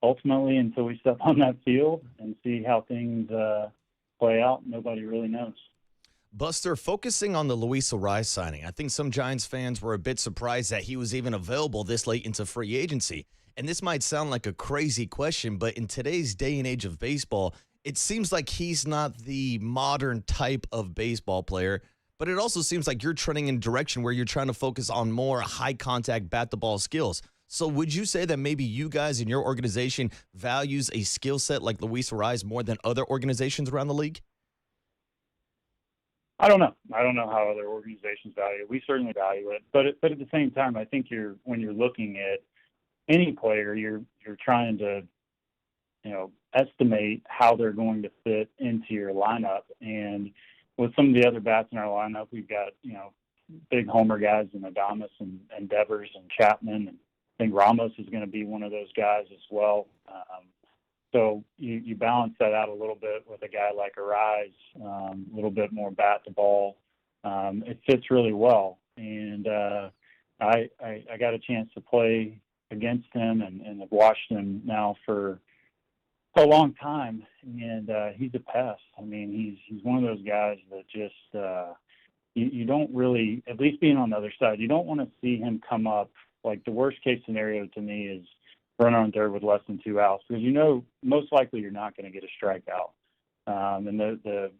ultimately, until we step on that field and see how things play out, nobody really knows. Buster, focusing on the Luis Arraez signing, I think some Giants fans were a bit surprised that he was even available this late into free agency. And this might sound like a crazy question, but in today's day and age of baseball, it seems like he's not the modern type of baseball player, but it also seems like you're trending in a direction where you're trying to focus on more high-contact bat-the-ball skills. So would you say that maybe you guys in your organization values a skill set like Luis Arraez more than other organizations around the league? I don't know how other organizations value it. We certainly value it, but at the same time, I think when you're looking at any player, you're trying to, estimate how they're going to fit into your lineup. And with some of the other bats in our lineup, we've got big homer guys in Adames and Devers and Chapman, and I think Ramos is going to be one of those guys as well. So you balance that out a little bit with a guy like Arraez, a little bit more bat to ball. It fits really well. And I got a chance to play against him and have watched him now for a long time. And he's a pest. I mean, he's one of those guys that just you don't really, at least being on the other side, you don't want to see him come up. Like the worst case scenario to me is runner on third with less than 2 outs, because most likely you're not going to get a strikeout. And the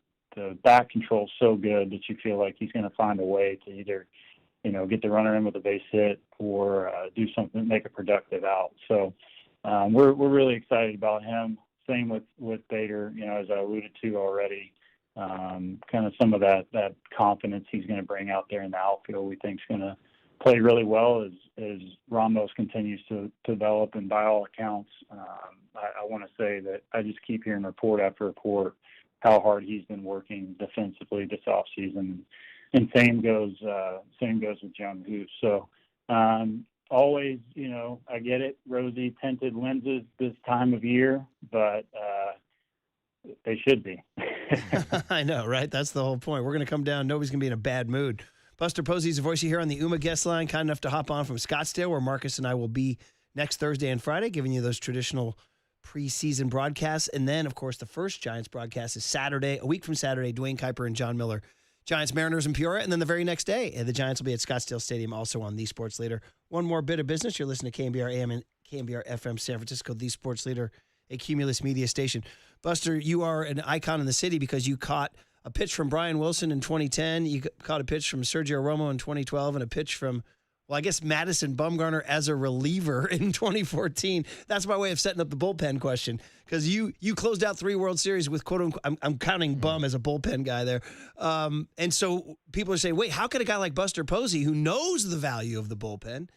back control is so good that you feel like he's going to find a way to either, get the runner in with a base hit or do something, make a productive out. So we're really excited about him. Same with Bader, as I alluded to already. Kind of some of that confidence he's going to bring out there in the outfield, we think is going to play really well as Ramos continues to develop. And by all accounts, I want to say that I just keep hearing report after report how hard he's been working defensively this offseason. And same goes with Jung Hoo. So always, I get it, rosy tinted lenses this time of year, but they should be. I know, right? That's the whole point. We're going to come down. Nobody's going to be in a bad mood. Buster Posey's a voice you hear on the UMA guest line, kind enough to hop on from Scottsdale, where Marcus and I will be next Thursday and Friday, giving you those traditional preseason broadcasts. And then, of course, the first Giants broadcast is Saturday, a week from Saturday, Dwayne Kuiper and John Miller, Giants, Mariners, and Peoria. And then the very next day, the Giants will be at Scottsdale Stadium, also on The Sports Leader. One more bit of business. You're listening to KNBR AM and KNBR FM San Francisco, The Sports Leader, a Cumulus media station. Buster, you are an icon in the city because you caught a pitch from Brian Wilson in 2010. You caught a pitch from Sergio Romo in 2012 and a pitch from, Madison Bumgarner as a reliever in 2014. That's my way of setting up the bullpen question, because you closed out 3 World Series with quote-unquote, I'm counting Bum as a bullpen guy there. And so people are saying, wait, how could a guy like Buster Posey, who knows the value of the bullpen,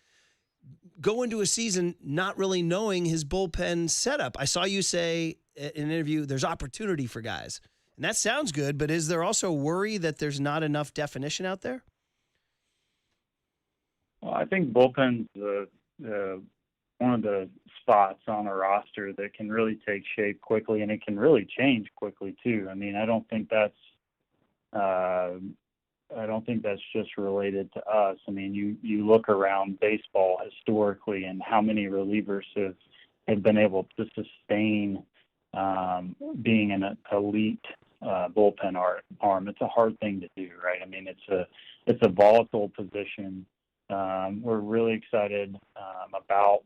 go into a season not really knowing his bullpen setup? I saw you say in an interview, there's opportunity for guys. And that sounds good, but is there also worry that there's not enough definition out there? Well, I think bullpen's one of the spots on a roster that can really take shape quickly, and it can really change quickly too. I mean, I don't think that's just related to us. I mean, you look around baseball historically, and how many relievers have been able to sustain being an elite bullpen arm. It's a hard thing to do, right? I mean, it's a volatile position. We're really excited about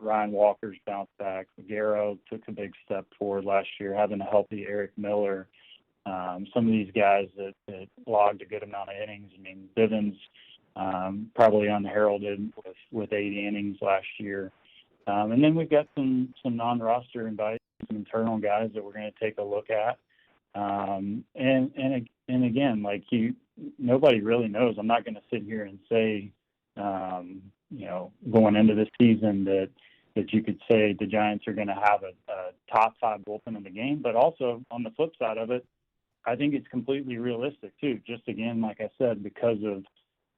Ryan Walker's bounce back. Guerrero took a big step forward last year, having a healthy Eric Miller. Some of these guys that logged a good amount of innings. I mean, Bivens probably unheralded with 80 innings last year. And then we've got some non-roster invites, some internal guys that we're going to take a look at. And again, nobody really knows. I'm not going to sit here and say, going into this season that you could say the Giants are going to have a top 5 bullpen in the game. But also on the flip side of it, I think it's completely realistic too. Just again, like I said, because of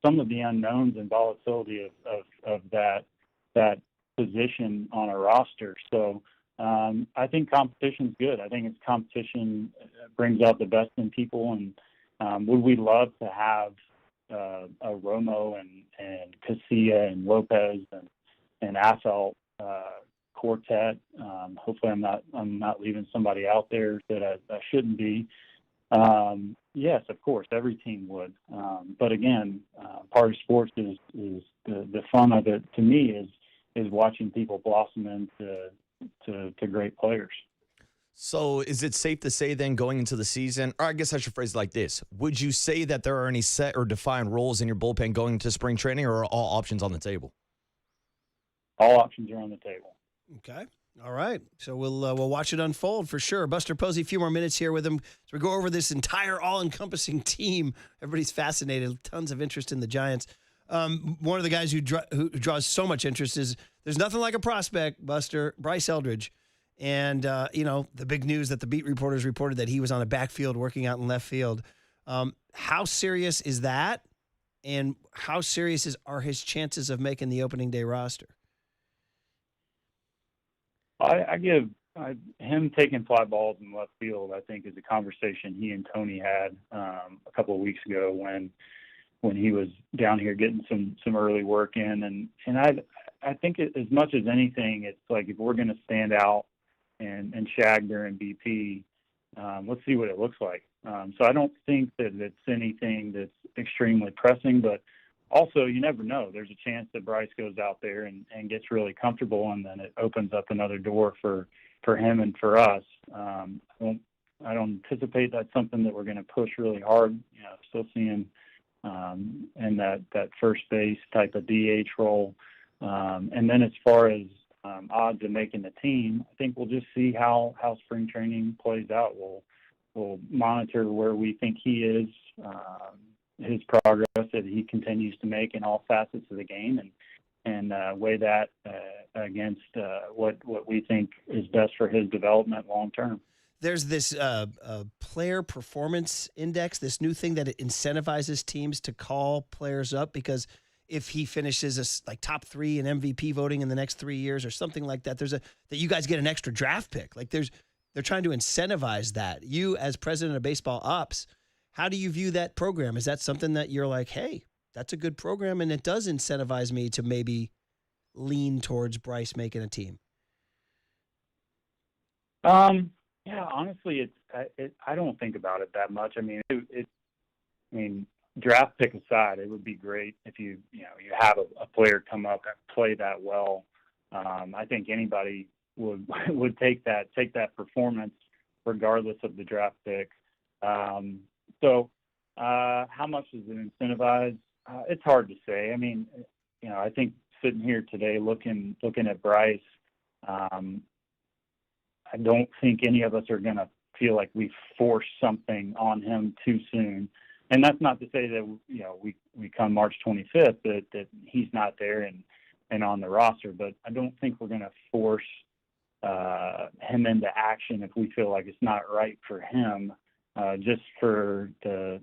some of the unknowns and volatility of that position on a roster. So I think competition's good. I think competition brings out the best in people. And would we love to have a Romo and Casilla and Lopez and Affeldt quartet? Hopefully I'm not leaving somebody out there that I shouldn't be. Yes, of course, every team would. But again, part of sports is the fun of it to me is watching people blossom into great players. So is it safe to say then going into the season, or I guess I should phrase it like this, would you say that there are any set or defined roles in your bullpen going into spring training, or are all options on the table? All options are on the table. Okay. All right. So we'll watch it unfold for sure. Buster Posey, a few more minutes here with him as we go over this entire all-encompassing team. Everybody's fascinated. Tons of interest in the Giants. One of the guys who draws so much interest is there's nothing like a prospect, Buster, Bryce Eldridge. And, the big news that the beat reporters reported that he was on a backfield working out in left field. How serious is that? And how serious are his chances of making the opening day roster? I give him taking fly balls in left field, I think, is a conversation he and Tony had a couple of weeks ago when he was down here getting some early work in. And I think as much as anything, it's like if we're going to stand out and shag during BP, let's see what it looks like. So I don't think that it's anything that's extremely pressing, but also you never know. There's a chance that Bryce goes out there and gets really comfortable, and then it opens up another door for him and for us. I don't anticipate that's something that we're going to push really hard. Still seeing in that first base type of DH role. And then as far as odds of making the team, I think we'll just see how spring training plays out. We'll monitor where we think he is, his progress that he continues to make in all facets of the game, and weigh that against what we think is best for his development long term. There's this player performance index, this new thing that it incentivizes teams to call players up, because if he finishes as like top 3 in MVP voting in the next 3 years or something like that, that you guys get an extra draft pick. Like they're trying to incentivize that. You, as president of baseball ops, how do you view that program? Is that something that you're like, hey, that's a good program and it does incentivize me to maybe lean towards Bryce making a team? Yeah, honestly, I don't think about it that much. I mean, draft pick aside, it would be great if you have a player come up and play that well. I think anybody would take that performance regardless of the draft pick. So how much does it incentivize? It's hard to say. I mean, I think sitting here today looking at Bryce, I don't think any of us are going to feel like we forced something on him too soon. And that's not to say that, we come March 25th that he's not there and on the roster, but I don't think we're going to force him into action if we feel like it's not right for him, just for the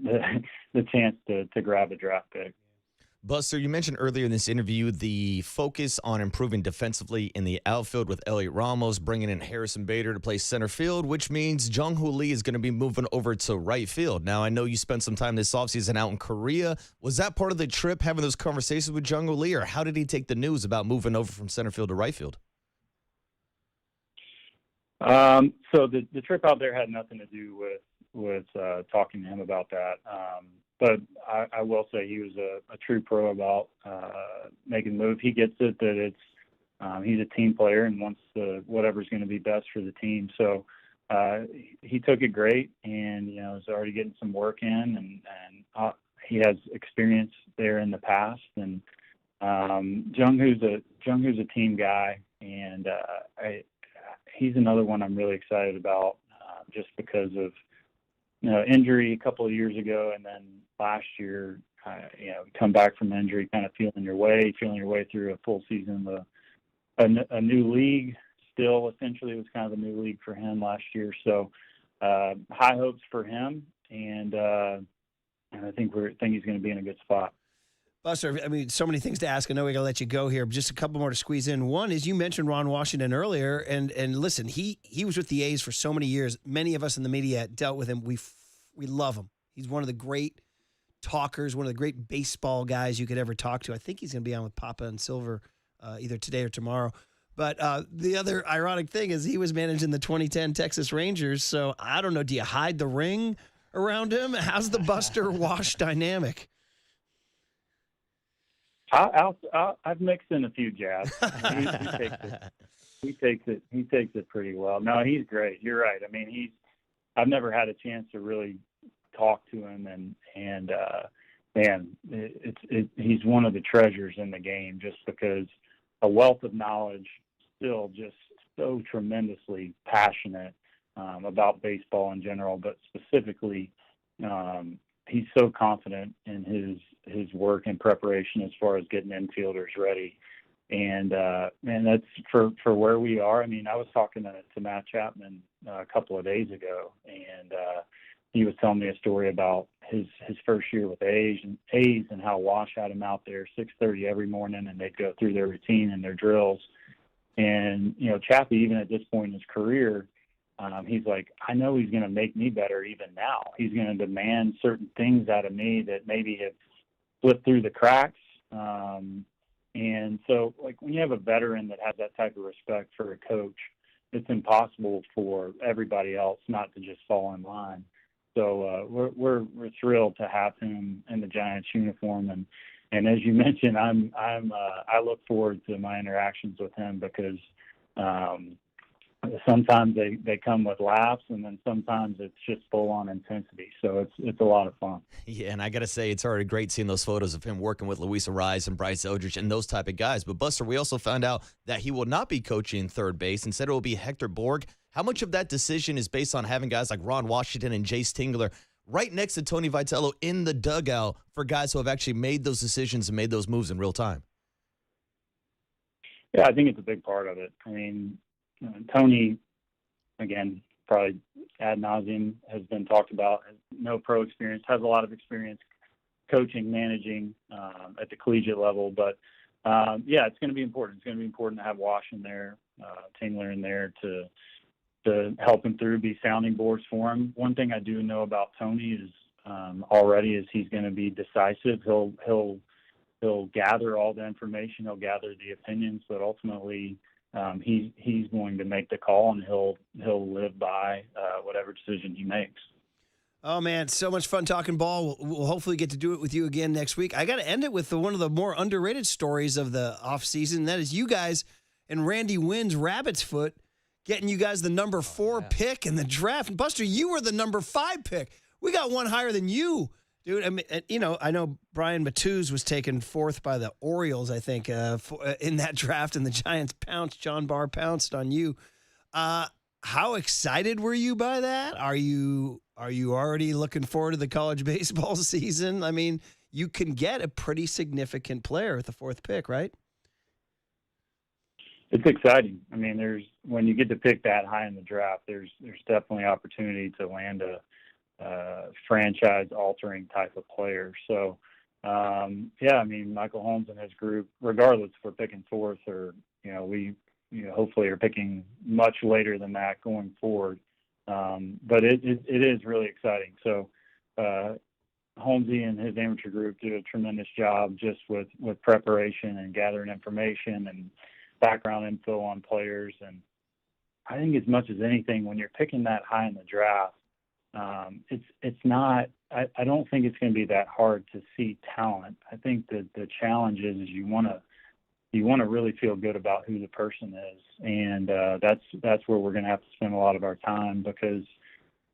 chance to grab a draft pick. Buster, you mentioned earlier in this interview the focus on improving defensively in the outfield with Elliot Ramos, bringing in Harrison Bader to play center field, which means Jung-Hoo Lee is going to be moving over to right field. Now, I know you spent some time this offseason out in Korea. Was that part of the trip, having those conversations with Jung-Hoo Lee, or how did he take the news about moving over from center field to right field? So the trip out there had nothing to do with talking to him about that. But I will say he was a true pro about making the move. He gets it that it's he's a team player and wants whatever's going to be best for the team. So he took it great, and is already getting some work in, and he has experience there in the past. And Jung-Hoo's a team guy, and he's another one I'm really excited about, just because of injury a couple of years ago, and then last year, come back from injury, kind of feeling your way through a full season of a new league. Still, essentially, it was kind of a new league for him last year. So, high hopes for him, and I think he's going to be in a good spot. Buster, I mean, so many things to ask. I know we got to let you go here, but just a couple more to squeeze in. One is, you mentioned Ron Washington earlier, and listen, he was with the A's for so many years. Many of us in the media dealt with him. We love him. He's one of the great talkers, one of the great baseball guys you could ever talk to. I think he's going to be on with Papa and Silver either today or tomorrow. But the other ironic thing is he was managing the 2010 Texas Rangers, so I don't know, do you hide the ring around him? How's the Buster Wash dynamic? I've mixed in a few jabs. He takes it pretty well. No, he's great. You're right. I mean, I've never had a chance to really talk to him, and man, he's one of the treasures in the game, just because a wealth of knowledge, still just so tremendously passionate about baseball in general, but specifically, he's so confident in his work and preparation as far as getting infielders ready. And that's for where we are. I mean, I was talking to Matt Chapman a couple of days ago, and he was telling me a story about his first year with A's and how Walsh had him out there 6:30 every morning, and they'd go through their routine and their drills. And Chappie, even at this point in his career, he's like, I know he's going to make me better even now. He's going to demand certain things out of me that maybe have slipped through the cracks. And so, like, when you have a veteran that has that type of respect for a coach, it's impossible for everybody else not to just fall in line. So we're thrilled to have him in the Giants uniform, and as you mentioned, I look forward to my interactions with him because sometimes they come with laughs, and then sometimes it's just full on intensity. So it's a lot of fun. Yeah, and I got to say, it's already great seeing those photos of him working with Luis Arraez and Bryce Eldridge and those type of guys. But, Buster, we also found out that he will not be coaching third base. Instead, it will be Hector Borg. How much of that decision is based on having guys like Ron Washington and Jace Tingler right next to Tony Vitello in the dugout for guys who have actually made those decisions and made those moves in real time? Yeah, I think it's a big part of it. I mean, Tony, again, probably ad nauseum has been talked about, has no pro experience, has a lot of experience coaching, managing at the collegiate level. But, yeah, it's going to be important. It's going to be important to have Wash in there, Tingler in there to help him through, be sounding boards for him. One thing I do know about Tony is already is he's going to be decisive. He'll gather all the information. He'll gather the opinions, but ultimately he's going to make the call, and he'll live by whatever decision he makes. Oh, man, so much fun talking ball. We'll hopefully get to do it with you again next week. I got to end it with one of the more underrated stories of the offseason, and that is you guys and Randy Wynn's Rabbit's Foot getting you guys the number 4 pick in the draft. And Buster, you were the number 5 pick. We got one higher than you, dude. I mean, I know Brian Matuz was taken 4th by the Orioles, I think, in that draft, and the Giants pounced. John Barr pounced on you. How excited were you by that? Are you already looking forward to the college baseball season? I mean, you can get a pretty significant player at the 4th pick, right? It's exciting. I mean, when you get to pick that high in the draft, there's definitely opportunity to land a franchise-altering type of player. So, yeah, I mean, Michael Holmes and his group, regardless if we're picking 4th or, we hopefully are picking much later than that going forward. But it is really exciting. So, Holmesy and his amateur group did a tremendous job just with preparation and gathering information and background info on players. And I think as much as anything, when you're picking that high in the draft, it's not, I don't think it's going to be that hard to see talent. I think that the challenge is you want to really feel good about who the person is. And that's where we're going to have to spend a lot of our time, because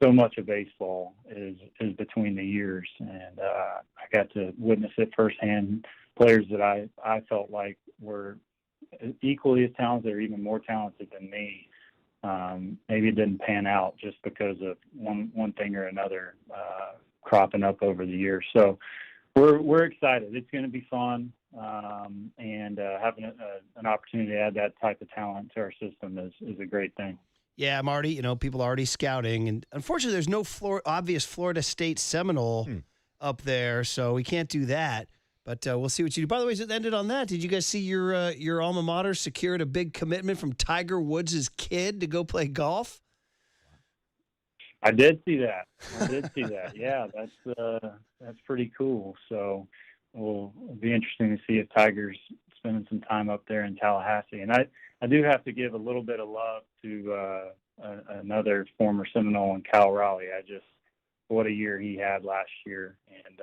so much of baseball is between the years. And I got to witness it firsthand. Players that I felt like were equally as talented or even more talented than me, maybe it didn't pan out just because of one thing or another cropping up over the years. So we're excited. It's going to be fun, and having an opportunity to add that type of talent to our system is a great thing. Yeah, Marty, people are already scouting, and unfortunately there's no obvious Florida State Seminole up there, so we can't do that. But we'll see what you do. By the way, as it ended on that, did you guys see your alma mater secured a big commitment from Tiger Woods' kid to go play golf? I did see that. Yeah, that's pretty cool. So it'll be interesting to see if Tiger's spending some time up there in Tallahassee. And I do have to give a little bit of love to another former Seminole in Cal Raleigh. What a year he had last year. And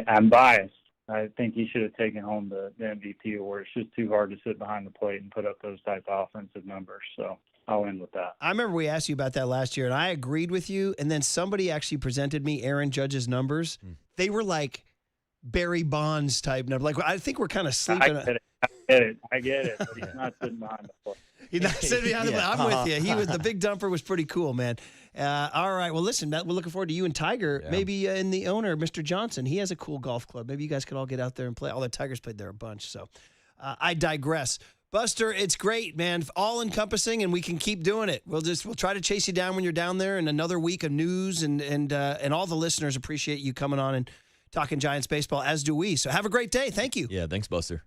I'm biased. I think he should have taken home the MVP award. It's just too hard to sit behind the plate and put up those type of offensive numbers. So I'll end with that. I remember we asked you about that last year, and I agreed with you. And then somebody actually presented me Aaron Judge's numbers. They were like Barry Bonds type numbers. Like, I think we're kind of sleeping. I get it. But he's not sitting behind the plate. He's not sitting behind the plate. I'm with you. The big dumper was pretty cool, man. All right. Well, listen, we're looking forward to you and Tiger. Yeah. Maybe in the owner, Mr. Johnson. He has a cool golf club. Maybe you guys could all get out there and play. All the Tigers played there a bunch. So I digress. Buster, it's great, man. All encompassing, and we can keep doing it. We'll try to chase you down when you're down there, and another week of news, and all the listeners appreciate you coming on and talking Giants baseball, as do we. So have a great day. Thank you. Yeah, thanks, Buster.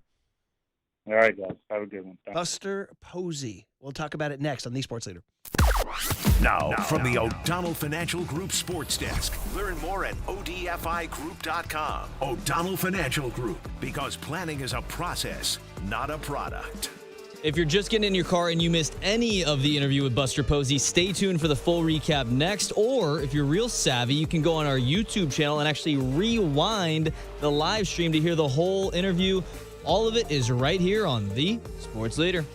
All right, guys. Have a good one. Thanks. Buster Posey. We'll talk about it next on The Sports Leader. Now, from the O'Donnell Financial Group Sports Desk. Learn more at odfigroup.com. O'Donnell Financial Group, because planning is a process, not a product. If you're just getting in your car and you missed any of the interview with Buster Posey, stay tuned for the full recap next. Or if you're real savvy, you can go on our YouTube channel and actually rewind the live stream to hear the whole interview. All of it is right here on The Sports Leader.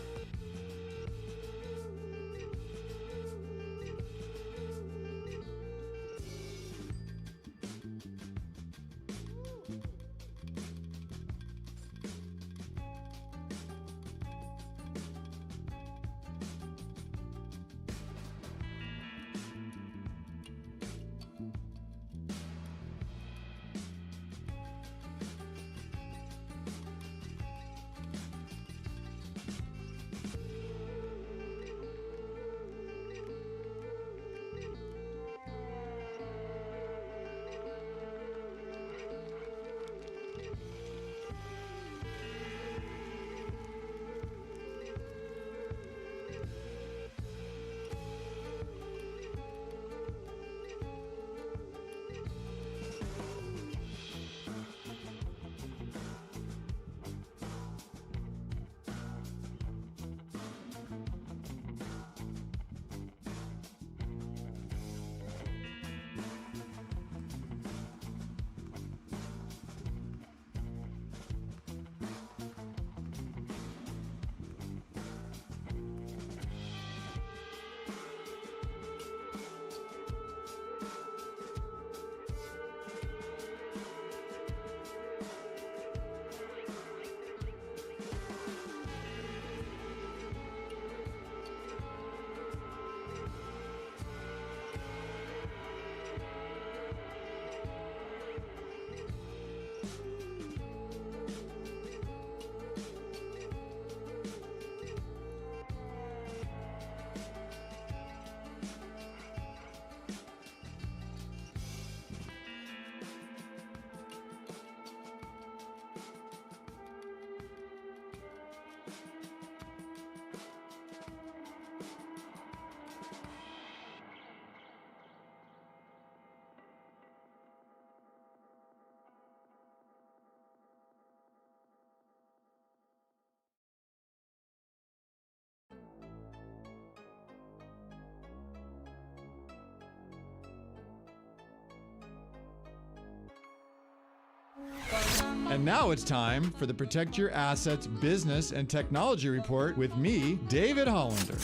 And now it's time for the Protect Your Assets Business and Technology Report with me, David Hollander.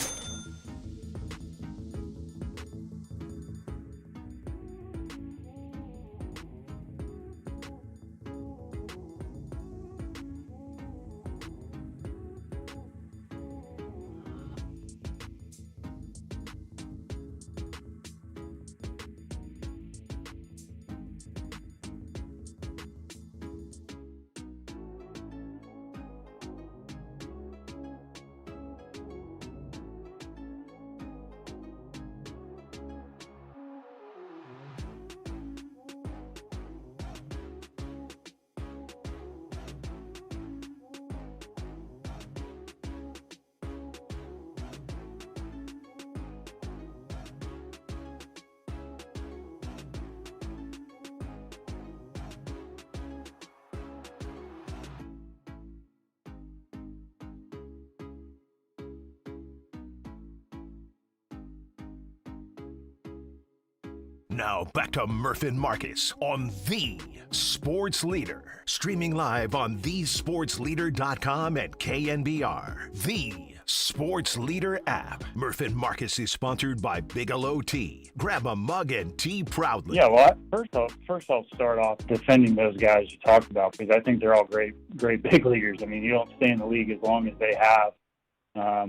Now back to Murph and Marcus on The Sports Leader. Streaming live on thesportsleader.com and KNBR. The Sports Leader app. Murph and Marcus is sponsored by Bigelow Tea. Grab a mug and tea proudly. Yeah, well, first I'll start off defending those guys you talked about because I think they're all great big leaguers. I mean, you don't stay in the league as long as they have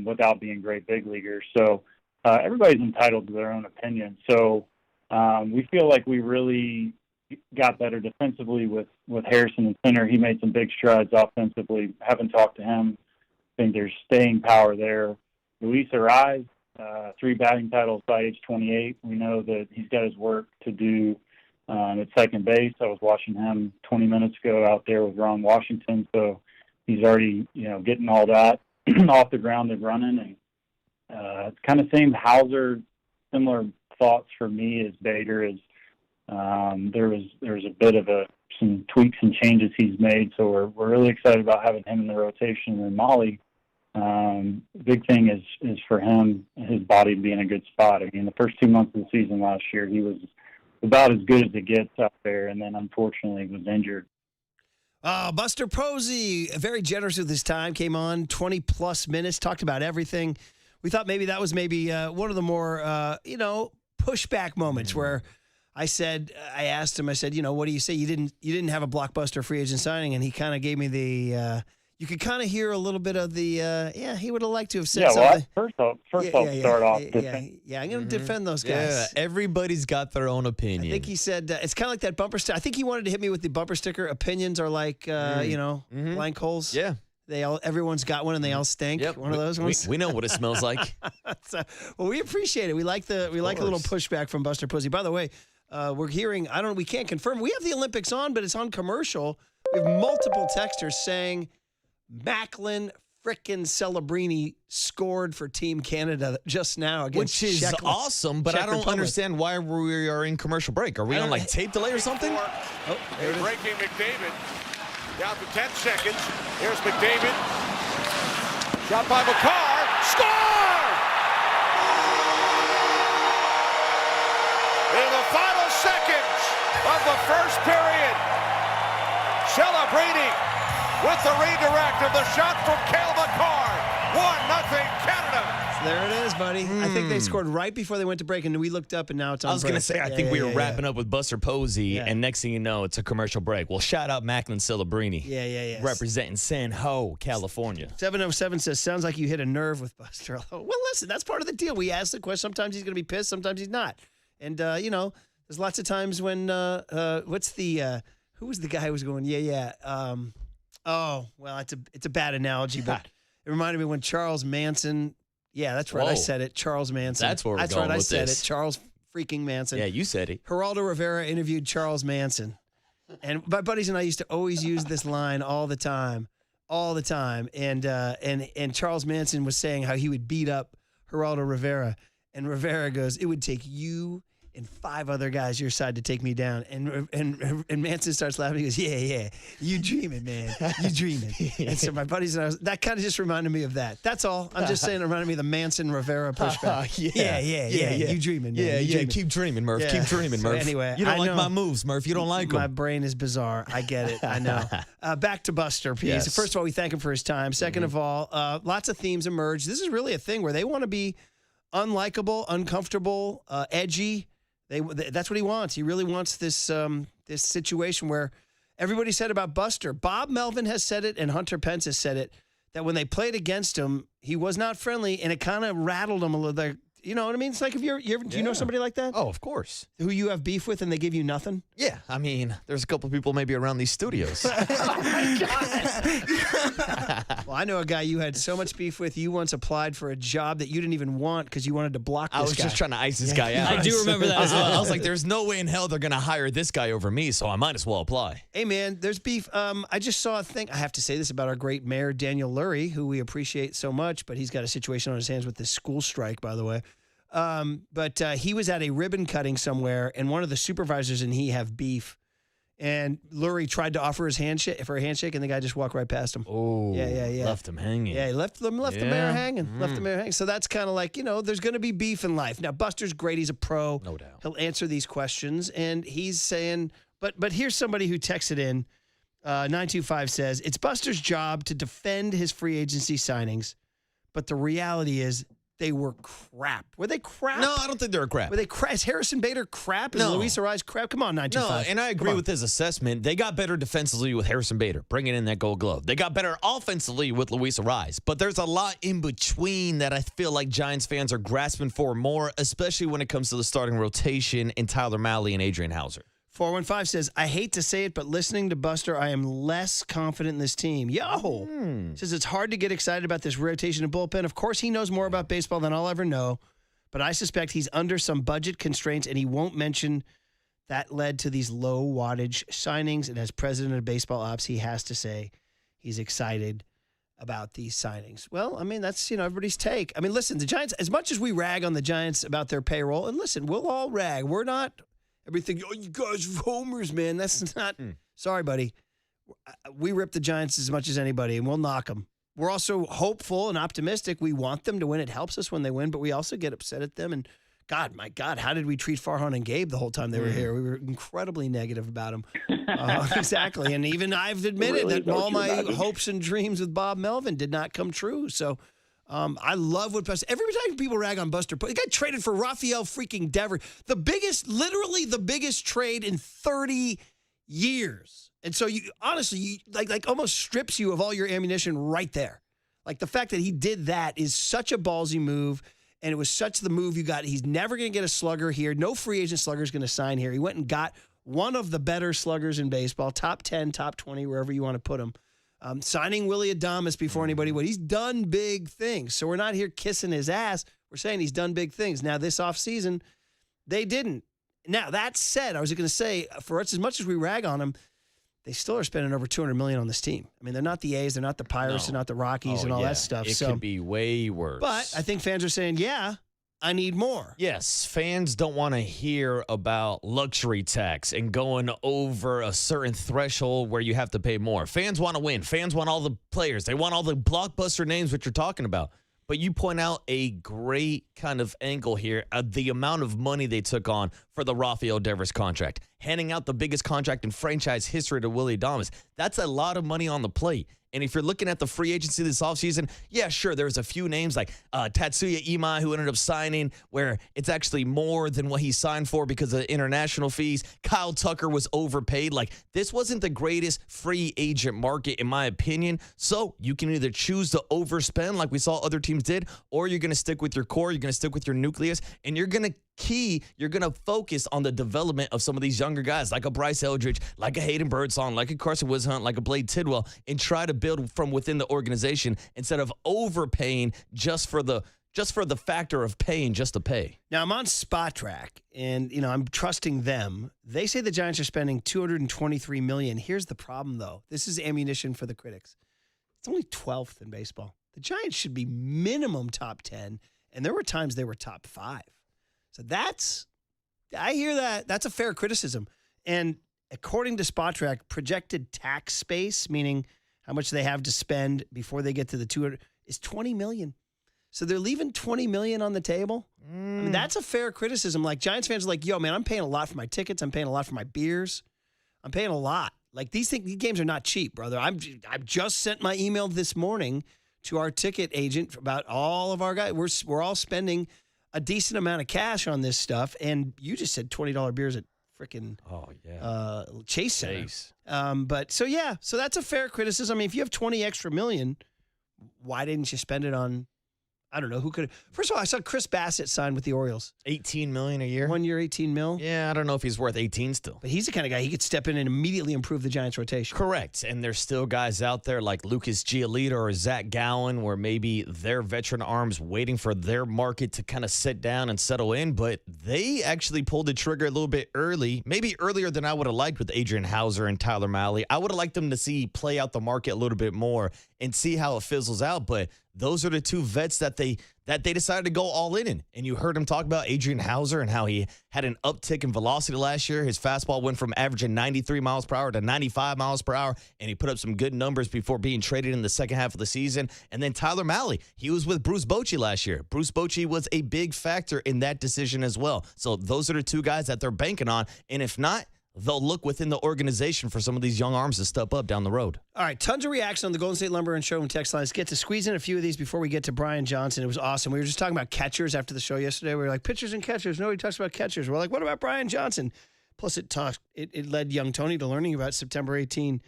without being great big leaguers. So everybody's entitled to their own opinion. So we feel like we really got better defensively with Harrison in center. He made some big strides offensively. Haven't talked to him. I think there's staying power there. Luis Arraez, 3 batting titles by age 28. We know that he's got his work to do at second base. I was watching him 20 minutes ago out there with Ron Washington, so he's already getting all that off the ground and running. And it's kind of same Hauser, similar thoughts for me as Bader is there was a bit of some tweaks and changes he's made, so we're really excited about having him in the rotation. And Molly, Big thing is for him, his body to be in a good spot. I mean, the first 2 months of the season last year, he was about as good as it gets out there, and then unfortunately was injured. Buster Posey, very generous with his time, came on 20-plus minutes, talked about everything. We thought maybe that was one of the more, pushback moments where I asked him, what do you say? You didn't have a blockbuster free agent signing, and he kind of gave me the, you could kind of hear a little bit of the, he would have liked to have said something. First I'll start off. Yeah, I'm going to defend those guys. Yeah, everybody's got their own opinion. I think he said, it's kind of like that bumper sticker. I think he wanted to hit me with the bumper sticker. Opinions are like, blank holes. Yeah. Everyone's got one and they all stink. Yep. One of those ones. We know what it smells like. Well, we appreciate it. We like a little pushback from Buster Posey. By the way, we're hearing, we can't confirm. We have the Olympics on, but it's on commercial. We have multiple texters saying Macklin frickin' Celebrini scored for Team Canada just now against Which is Czech, awesome, but Czech I don't Republic. understand why we are in commercial break. Are we on tape delay or something? They're breaking McDavid. Down to 10 seconds. Here's McDavid. Shot by McCarr. Score! In the final seconds of the first period, Celebrini with the redirect of the shot from Cale McCarr. 1-0 Canada. There it is, buddy. I think they scored right before they went to break, and we looked up, and now it's on I was going to say, I think we were wrapping up with Buster Posey, and next thing you know, it's a commercial break. Well, shout out Macklin Celebrini. Yeah. Representing San Ho, California. 707 says, sounds like you hit a nerve with Buster. Well, listen, that's part of the deal. We ask the question. Sometimes he's going to be pissed. Sometimes he's not. And, there's lots of times when, who was the guy who was going, it's a bad analogy, but it reminded me when Charles Manson, that's right, I said it, Charles Manson. That's where we're going with said this. it, Charles freaking Manson. Yeah, you said it. Geraldo Rivera interviewed Charles Manson. And my buddies and I used to always use this line all the time. And Charles Manson was saying how he would beat up Geraldo Rivera. And Rivera goes, it would take you and 5 other guys your side to take me down. And Manson starts laughing. He goes, yeah, you dreaming, man. You dreaming. And so my buddies and I, that kind of just reminded me of that. That's all. I'm just saying it reminded me of the Manson-Rivera pushback. Yeah. You dreaming, man. Yeah. Keep dreaming, Murph. Yeah. Keep dreaming, Murph. So anyway, you don't I like know my moves, Murph. You don't like them. My brain is bizarre. I get it. I know. Back to Buster, please. Yes. First of all, we thank him for his time. Second of all, lots of themes emerge. This is really a thing where they want to be unlikable, uncomfortable, edgy. That's what he wants. He really wants this this situation where everybody said about Buster. Bob Melvin has said it, and Hunter Pence has said it, that when they played against him, he was not friendly, and it kind of rattled him a little. You know what I mean? It's like if do you know somebody like that? Oh, of course. Who you have beef with and they give you nothing? Yeah, I mean, there's a couple people maybe around these studios. Well, I know a guy you had so much beef with. You once applied for a job that you didn't even want because you wanted to block this guy. I was just trying to ice this guy out. I do remember that as well. I was like, there's no way in hell they're going to hire this guy over me, so I might as well apply. Hey, man, there's beef. I just saw a thing. I have to say this about our great mayor, Daniel Lurie, who we appreciate so much, but he's got a situation on his hands with this school strike, by the way. But he was at a ribbon cutting somewhere, and one of the supervisors and he have beef. And Lurie tried to offer his handshake, and the guy just walked right past him. Oh, yeah. Left him hanging. Yeah, he left the mayor hanging. So that's kind of like, there's going to be beef in life. Now, Buster's great. He's a pro. No doubt. He'll answer these questions. And he's saying, but here's somebody who texted in. 925 says, it's Buster's job to defend his free agency signings. But the reality is, they were crap. Were they crap? No, I don't think they were crap. Were they crap? Is Harrison Bader crap? Is Luis Arraez crap? Come on, 925. No, and I agree with his assessment. They got better defensively with Harrison Bader, bringing in that Gold Glove. They got better offensively with Luis Arraez. But there's a lot in between that I feel like Giants fans are grasping for more, especially when it comes to the starting rotation in Tyler Mahle and Adrian Hauser. 415 says, I hate to say it, but listening to Buster, I am less confident in this team. Says it's hard to get excited about this rotation and bullpen. Of course, he knows more about baseball than I'll ever know, but I suspect he's under some budget constraints, and he won't mention that led to these low wattage signings. And as president of baseball ops, he has to say he's excited about these signings. Well, I mean, that's, everybody's take. I mean, listen, the Giants, as much as we rag on the Giants about their payroll, and listen, we'll all rag. We're not... Everything, you guys are homers, man. That's not. Sorry, buddy. We rip the Giants as much as anybody, and we'll knock them. we're also hopeful and optimistic. We want them to win. It helps us when they win, but we also get upset at them. And my God, how did we treat Farhan and Gabe the whole time they were here? We were incredibly negative about them. Exactly. And even I've admitted that all my hopes and dreams with Bob Melvin did not come true. So I love what Buster. Every time people rag on Buster, the guy traded for Rafael freaking Devers, literally the biggest trade in 30 years. And so you honestly, like almost strips you of all your ammunition right there. Like the fact that he did that is such a ballsy move, and it was such the move you got. He's never going to get a slugger here. No free agent slugger is going to sign here. He went and got one of the better sluggers in baseball, top 10, top 20, wherever you want to put him. Signing Willie Adames before anybody would. He's done big things. So we're not here kissing his ass. We're saying he's done big things. Now, this offseason, they didn't. Now, that said, I was going to say, for us, as much as we rag on him, they still are spending over $200 million on this team. I mean, they're not the A's, they're not the Pirates, they're not the Rockies and all that stuff. It could be way worse. But I think fans are saying, yeah, I need more. Yes, fans don't want to hear about luxury tax and going over a certain threshold where you have to pay more. Fans want to win. Fans want all the players. They want all the blockbuster names that you're talking about. But you point out a great kind of angle here, the amount of money they took on for the Rafael Devers contract, handing out the biggest contract in franchise history to Willie Adames. That's a lot of money on the plate. And if you're looking at the free agency this offseason, yeah, sure, there's a few names like Tatsuya Imai, who ended up signing where it's actually more than what he signed for because of international fees. Kyle Tucker was overpaid. Like, this wasn't the greatest free agent market, in my opinion. So you can either choose to overspend like we saw other teams did, or you're going to stick with your core, you're going to stick with your nucleus, and you're going to focus on the development of some of these younger guys like a Bryce Eldridge, like a Hayden Birdsong, like a Carson Wizhunt, like a Blade Tidwell, and try to build from within the organization instead of overpaying just for the factor of paying just to pay. Now, I'm on Spot Track, and I'm trusting them. They say the Giants are spending $223 million. Here's the problem, though. This is ammunition for the critics. It's only 12th in baseball. The Giants should be minimum top 10, and there were times they were top 5. So I hear that. That's a fair criticism. And according to Spot Track, projected tax space, meaning how much they have to spend before they get to the 200, is $20 million. So they're leaving $20 million on the table. I mean, that's a fair criticism. Like, Giants fans are like, yo, man, I'm paying a lot for my tickets. I'm paying a lot for my beers. I'm paying a lot. Like, these games are not cheap, brother. I've just sent my email this morning to our ticket agent about all of our guys. We're all spending a decent amount of cash on this stuff, and you just said $20 beers at frickin' Chase Center. So that's a fair criticism. I mean, if you have 20 extra million, why didn't you spend it on, I don't know, who could? First of all, I saw Chris Bassett sign with the Orioles. $18 million a year? 1 year, $18 million? Yeah, I don't know if he's worth 18 still. But he's the kind of guy, he could step in and immediately improve the Giants' rotation. Correct. And there's still guys out there like Lucas Giolito or Zach Gallen where maybe they're veteran arms waiting for their market to kind of sit down and settle in. But they actually pulled the trigger a little bit early, maybe earlier than I would have liked with Adrian Hauser and Tyler Mahle. I would have liked them to play out the market a little bit more and see how it fizzles out. But those are the two vets that they decided to go all in. And you heard him talk about Adrian Hauser and how he had an uptick in velocity last year. His fastball went from averaging 93 miles per hour to 95 miles per hour, and he put up some good numbers before being traded in the second half of the season. And then Tyler Mahle, he was with Bruce Bochy last year. Bruce Bochy was a big factor in that decision as well. So those are the two guys that they're banking on. And if not, they'll look within the organization for some of these young arms to step up down the road. All right, tons of reaction on the Golden State Lumber and Showroom text line. Let's get to squeeze in a few of these before we get to Brian Johnson. It was awesome. We were just talking about catchers after the show yesterday. We were like, pitchers and catchers. Nobody talks about catchers. We're like, what about Brian Johnson? Plus, it led young Tony to learning about September 18,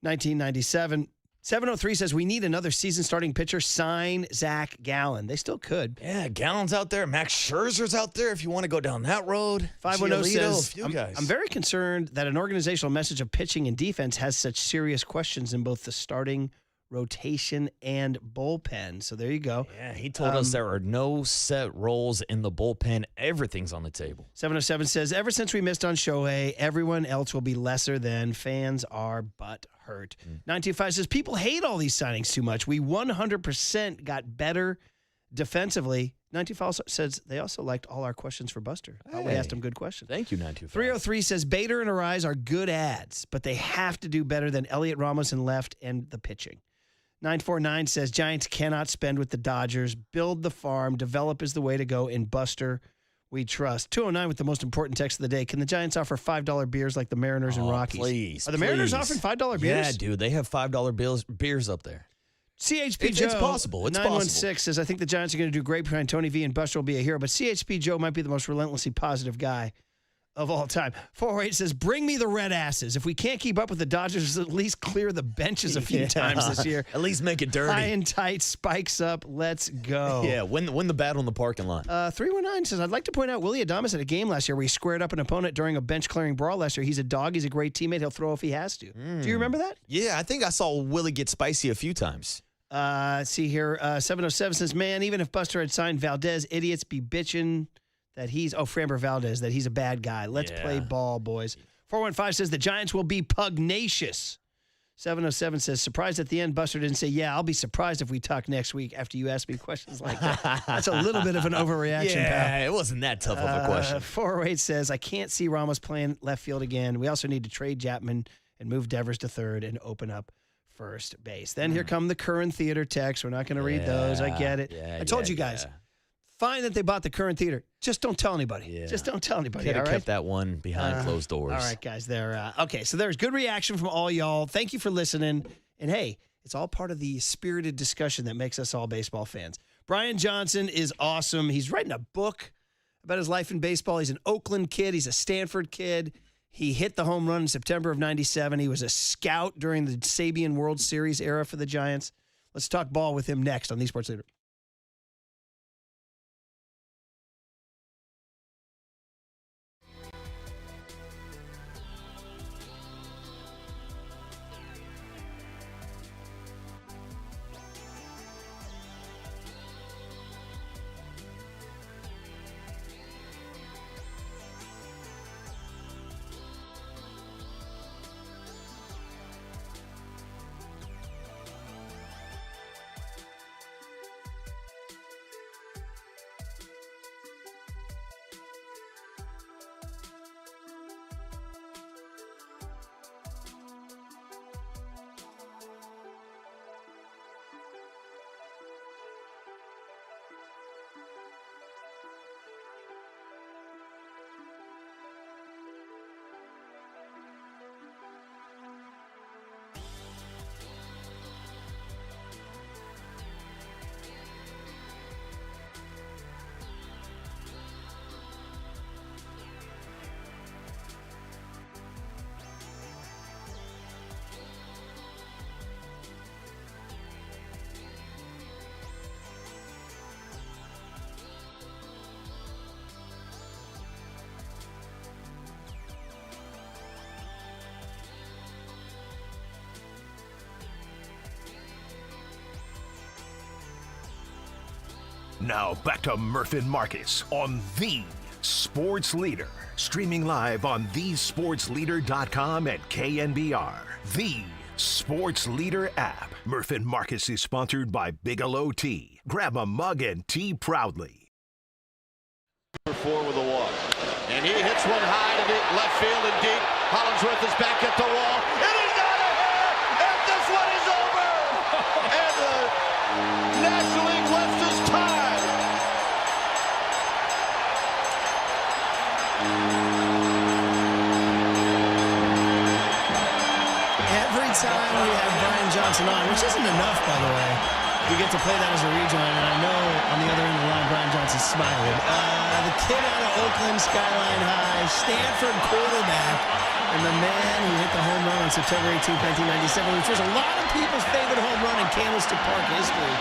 1997. 703 says, we need another season-starting pitcher. Sign Zach Gallen. They still could. Yeah, Gallen's out there. Max Scherzer's out there if you want to go down that road. 510 says, I'm very concerned that an organizational message of pitching and defense has such serious questions in both the starting rotation and bullpen. So there you go. Yeah, he told us there are no set roles in the bullpen. Everything's on the table. 707 says, ever since we missed on Shohei, everyone else will be lesser than. Fans are but hurt. 925 says, people hate all these signings too much. We 100% got better defensively. 925 says they also liked all our questions for Buster. We asked him good questions. Thank you, 925. 303 says, Bader and Arraez are good ads, but they have to do better than Elliot Ramos in left and the pitching. 949 says Giants cannot spend with the Dodgers. Build the farm. Develop is the way to go. In Buster, we trust. 209 with the most important text of the day. Can the Giants offer $5 beers like the Mariners and Rockies? Please. Are the Mariners offering $5 beers? Yeah, dude. They have $5 beers up there. CHP Joe. It's possible. It's 916 says, I think the Giants are going to do great behind Tony V and Buster will be a hero, but CHP Joe might be the most relentlessly positive guy of all time. 408 says, bring me the red asses. If we can't keep up with the Dodgers, at least clear the benches a few times this year. At least make it dirty. High and tight, spikes up, let's go. Yeah, win the battle in the parking lot. 319 says, I'd like to point out Willie Adames at a game last year where he squared up an opponent during a bench-clearing brawl last year. He's a dog. He's a great teammate. He'll throw if he has to. Do you remember that? Yeah, I think I saw Willie get spicy a few times. See here, 707 says, man, even if Buster had signed Valdez, idiots be bitching that Framber Valdez, that he's a bad guy. Let's play ball, boys. 415 says the Giants will be pugnacious. 707 says, surprised at the end, Buster didn't say, yeah, I'll be surprised if we talk next week after you ask me questions like that. That's a little bit of an overreaction, pal. It wasn't that tough of a question. 408 says, I can't see Ramos playing left field again. We also need to trade Chapman and move Devers to third and open up first base. Then here come the Curran Theater texts. We're not going to read those. I get it. I told you guys. Fine that they bought the Curran Theater. Just don't tell anybody. Yeah. Just don't tell anybody. Could have all right? kept that one behind closed doors. All right, guys. Okay, so there's good reaction from all y'all. Thank you for listening. And hey, it's all part of the spirited discussion that makes us all baseball fans. Brian Johnson is awesome. He's writing a book about his life in baseball. He's an Oakland kid. He's a Stanford kid. He hit the home run in September of 97. He was a scout during the Sabian World Series era for the Giants. Let's talk ball with him next on The Sports Leader. Now back to Murph and Marcus on The Sports Leader. Streaming live on thesportsleader.com and KNBR. The Sports Leader app. Murph and Marcus is sponsored by Bigelow Tea. Grab a mug and tea proudly. Number 4 with a walk. And he hits one high to left field and deep. Hollingsworth is back at the wall. It is out of here! And this one is over! And the National League West is tied! Every time we have Brian Johnson on, which isn't enough, by the way, we get to play that as a rejoin, and I know on the other end of the line, Brian Johnson's smiling. The kid out of Oakland, Skyline High, Stanford quarterback, and the man who hit the home run on September 18, 1997, which was a lot of people's favorite home run in Candlestick Park history.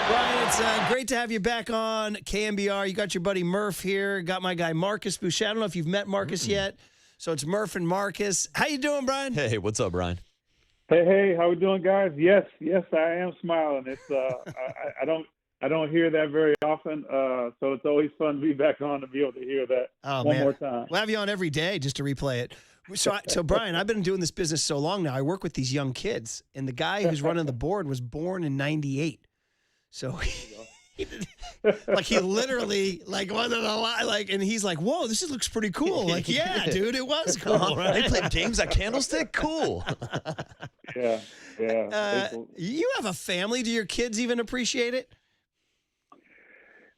Brian, it's great to have you back on KNBR. You got your buddy Murph here. Got my guy Marcus Boucher. I don't know if you've met Marcus yet. So it's Murph and Marcus. How you doing, Brian? Hey, what's up, Brian? Hey, how we doing, guys? Yes, I am smiling. It's I don't hear that very often, so it's always fun to be back on to be able to hear that one more time. We'll have you on every day just to replay it. So Brian, I've been doing this business so long now. I work with these young kids, and the guy who's running the board was born in '98. So he literally wasn't alive. And he's like, "Whoa, this looks pretty cool." Like, yeah, dude, it was cool. Right? They played games at Candlestick. Cool. Yeah. You have a family. Do your kids even appreciate it?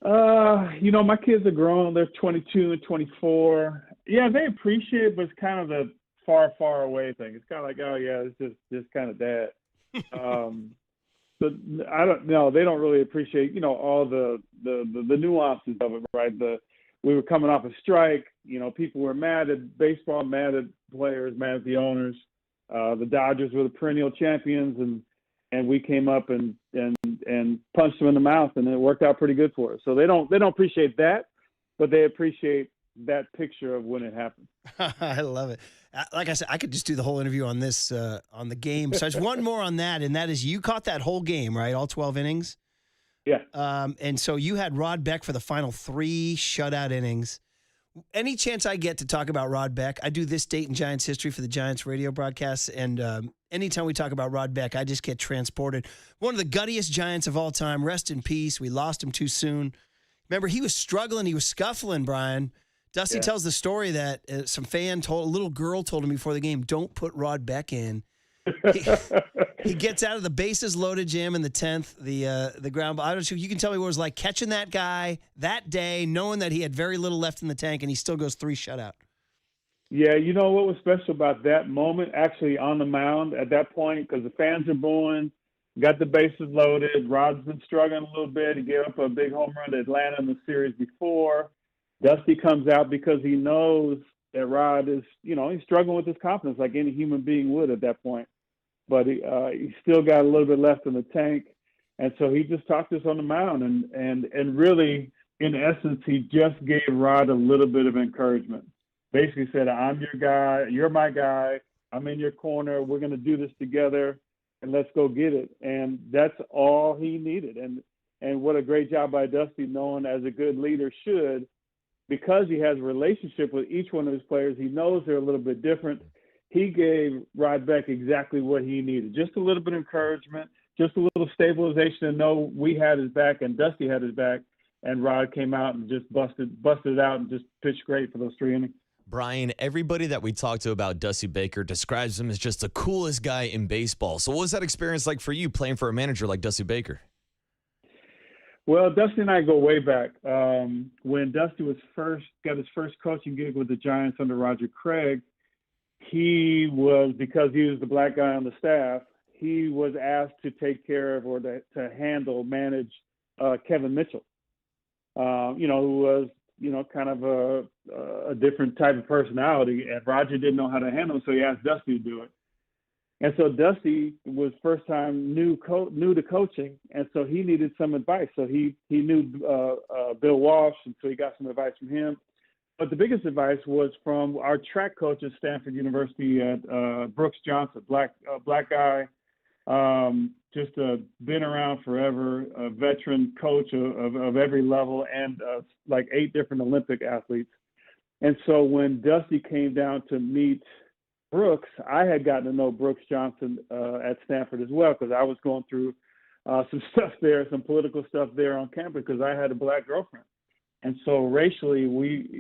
My kids are grown. They're 22 and 24. Yeah, they appreciate it, but it's kind of the far, far away thing. It's kind of like, oh yeah, it's just kind of dad. But I don't know. They don't really appreciate, all the nuances of it, right? We were coming off a strike. People were mad at baseball, mad at players, mad at the owners. The Dodgers were the perennial champions, and we came up and punched them in the mouth, and it worked out pretty good for us. So they don't appreciate that, but they appreciate that picture of when it happened. I love it. Like I said, I could just do the whole interview on this, on the game. So there's one more on that, and that is you caught that whole game, right? All 12 innings? Yeah. And so you had Rod Beck for the final 3 shutout innings. Any chance I get to talk about Rod Beck, I do this date in Giants history for the Giants radio broadcasts, and anytime we talk about Rod Beck, I just get transported. One of the guttiest Giants of all time. Rest in peace. We lost him too soon. Remember, he was struggling. He was scuffling, Brian. Dusty tells the story that some fan a little girl told him before the game, don't put Rod Beck in. He gets out of the bases loaded jam in the 10th, the ground ball. I don't know, you can tell me what it was like catching that guy that day, knowing that he had very little left in the tank, and he still goes 3 shutout. Yeah, you know what was special about that moment, actually on the mound at that point, because the fans are booing, got the bases loaded. Rod's been struggling a little bit. He gave up a big home run to Atlanta in the series before. Dusty comes out because he knows that Rod is, he's struggling with his confidence like any human being would at that point. But he still got a little bit left in the tank. And so he just talked to us on the mound. And really, in essence, he just gave Rod a little bit of encouragement. Basically said, I'm your guy. You're my guy. I'm in your corner. We're going to do this together, and let's go get it. And that's all he needed. And what a great job by Dusty, knowing as a good leader should, because he has a relationship with each one of his players, he knows they're a little bit different. He gave Rod Beck exactly what he needed. Just a little bit of encouragement, just a little stabilization to know we had his back and Dusty had his back, and Rod came out and just busted it out and just pitched great for those 3 innings. Brian, everybody that we talked to about Dusty Baker describes him as just the coolest guy in baseball. So what was that experience like for you playing for a manager like Dusty Baker? Well, Dusty and I go way back. When Dusty got his first coaching gig with the Giants under Roger Craig, because he was the black guy on the staff, he was asked to take care of or to manage Kevin Mitchell, who was, kind of a different type of personality. And Roger didn't know how to handle him, so he asked Dusty to do it. And so Dusty was first time new to coaching, and so he needed some advice. So he knew Bill Walsh, and so he got some advice from him. But the biggest advice was from our track coach at Stanford University, Brooks Johnson, black guy, just been around forever, a veteran coach of every level, and like 8 different Olympic athletes. And so when Dusty came down to meet Brooks, I had gotten to know Brooks Johnson at Stanford as well, because I was going through some stuff there, some political stuff there on campus, because I had a black girlfriend. And so racially,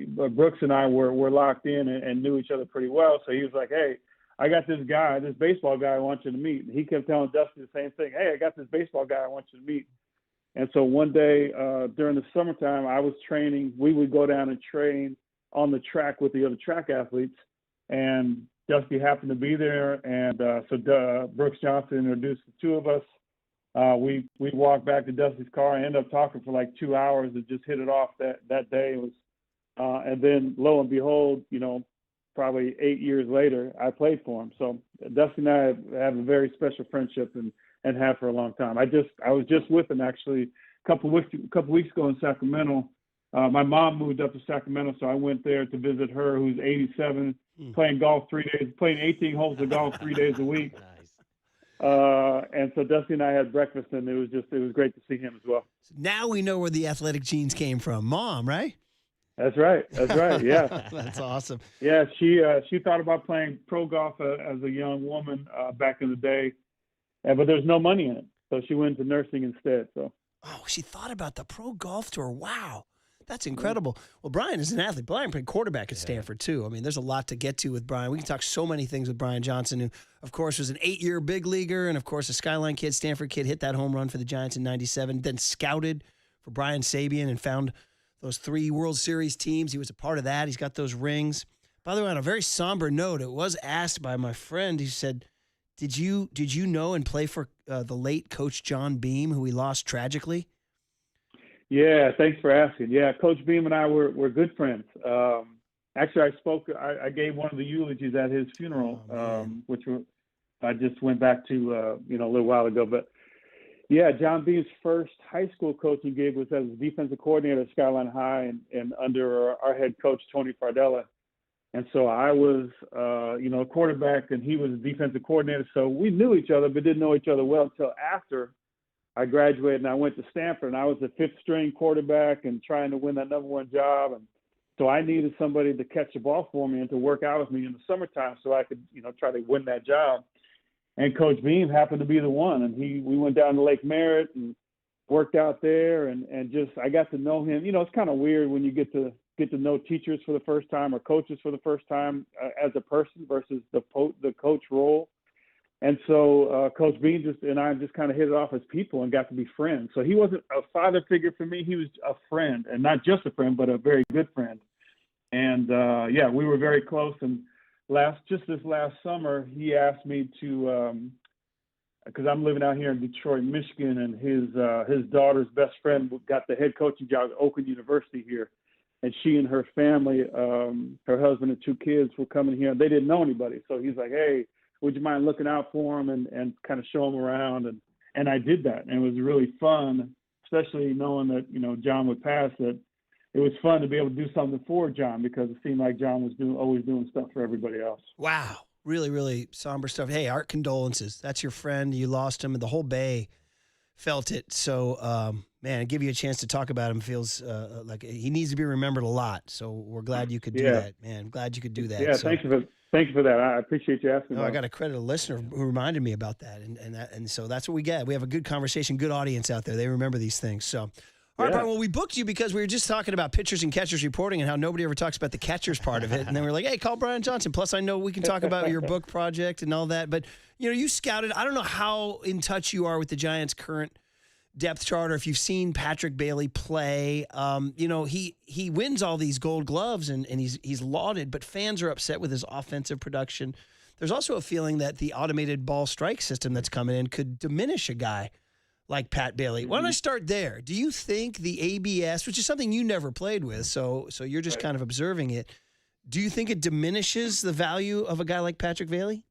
Brooks and I were locked in and knew each other pretty well. So he was like, hey, I got this guy, this baseball guy I want you to meet. And he kept telling Dusty the same thing. Hey, I got this baseball guy I want you to meet. And so one day during the summertime, I was training. We would go down and train on the track with the other track athletes. And Dusty happened to be there. And so Brooks Johnson introduced the 2 of us. We walked back to Dusty's car and ended up talking for like 2 hours and just hit it off that day. It was, and then lo and behold, probably 8 years later, I played for him. So Dusty and I have a very special friendship and have for a long time. I was just with him actually a couple weeks ago in Sacramento. My mom moved up to Sacramento, so I went there to visit her, who's 87, playing golf 3 days, playing 18 holes of golf 3 days a week. And so Dusty and I had breakfast, and it was great to see him as well. Now we know where the athletic genes came from. Mom, right? That's right. Yeah. That's awesome. Yeah. She thought about playing pro golf as a young woman back in the day, but there's no money in it. So she went to nursing instead. So. Oh, she thought about the pro golf tour. Wow. That's incredible. Well, Brian is an athlete. Brian played quarterback at Stanford, too. I mean, there's a lot to get to with Brian. We can talk so many things with Brian Johnson, who, of course, was an 8-year big leaguer and, of course, a Skyline kid, Stanford kid, hit that home run for the Giants in 97, then scouted for Brian Sabian and found those 3 World Series teams. He was a part of that. He's got those rings. By the way, on a very somber note, it was asked by my friend. He said, did you know and play for the late Coach John Beam, who we lost tragically? Yeah, thanks for asking. Yeah, Coach Beam and I were good friends. Actually, I gave one of the eulogies at his funeral, I just went back to, a little while ago. But yeah, John Beam's first high school coaching gig was as a defensive coordinator at Skyline High and under our head coach, Tony Fardella. And so I was, a quarterback and he was a defensive coordinator. So we knew each other, but didn't know each other well until after I graduated and I went to Stanford, and I was a 5th-string quarterback and trying to win that number 1 job. And so I needed somebody to catch the ball for me and to work out with me in the summertime so I could, try to win that job. And Coach Beam happened to be the one. And we went down to Lake Merritt and worked out there and just I got to know him. It's kind of weird when you get to know teachers for the first time or coaches for the first time as a person versus the coach role. And so Coach Bean and I just kind of hit it off as people and got to be friends. So he wasn't a father figure for me. He was a friend, and not just a friend, but a very good friend. And, we were very close. And this last summer, he asked me to because I'm living out here in Detroit, Michigan, and his daughter's best friend got the head coaching job at Oakland University here. And she and her family, her husband and 2 kids were coming here. They didn't know anybody. So he's like, hey, would you mind looking out for him and kind of show him around? And I did that. And it was really fun, especially knowing that, John would pass, that it was fun to be able to do something for John because it seemed like John was always doing stuff for everybody else. Wow. Really, really somber stuff. Hey, our condolences. That's your friend. You lost him, and the whole Bay felt it. So, man, give you a chance to talk about him feels like he needs to be remembered a lot. So we're glad you could do that, man. Glad you could do that. Yeah, so, thank you for that. I appreciate you asking. No, I got to credit a listener who reminded me about that, and so that's what we get. We have a good conversation, good audience out there. They remember these things. So, all right, Brian, well, we booked you because we were just talking about pitchers and catchers reporting and how nobody ever talks about the catchers part of it. And then we're like, hey, call Brian Johnson. Plus, I know we can talk about your book project and all that. But, you scouted. I don't know how in touch you are with the Giants' current depth chart, or if you've seen Patrick Bailey play. He wins all these Gold Gloves and he's lauded, but fans are upset with his offensive production. There's also a feeling that the automated ball strike system that's coming in could diminish a guy like Pat Bailey. Why don't I start there? Do you think the ABS, which is something you never played with, so you're just kind of observing it, do you think it diminishes the value of a guy like Patrick Bailey?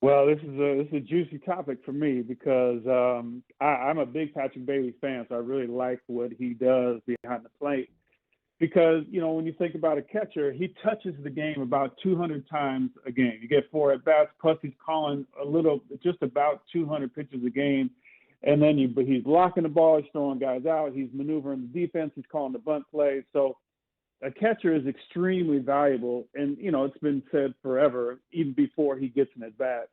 Well, this is a juicy topic for me because I'm a big Patrick Bailey fan, so I really like what he does behind the plate. Because, when you think about a catcher, he touches the game about 200 times a game. You get 4 at-bats, plus he's calling just about 200 pitches a game. And then he's blocking the ball, he's throwing guys out, he's maneuvering the defense, he's calling the bunt plays. So a catcher is extremely valuable, and it's been said forever, even before he gets an at bat.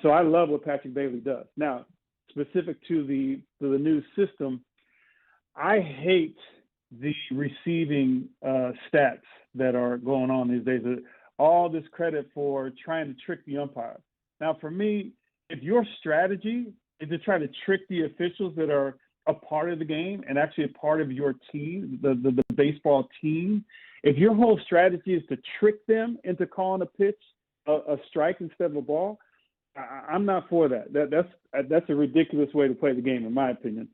So I love what Patrick Bailey does. Now, specific to the new system, I hate the receiving stats that are going on these days. All this credit for trying to trick the umpire. Now, for me, if your strategy is to try to trick the officials that are a part of the game and actually a part of your team, the baseball team, if your whole strategy is to trick them into calling a pitch a strike instead of a ball, I'm not for that. That's a ridiculous way to play the game, in my opinion.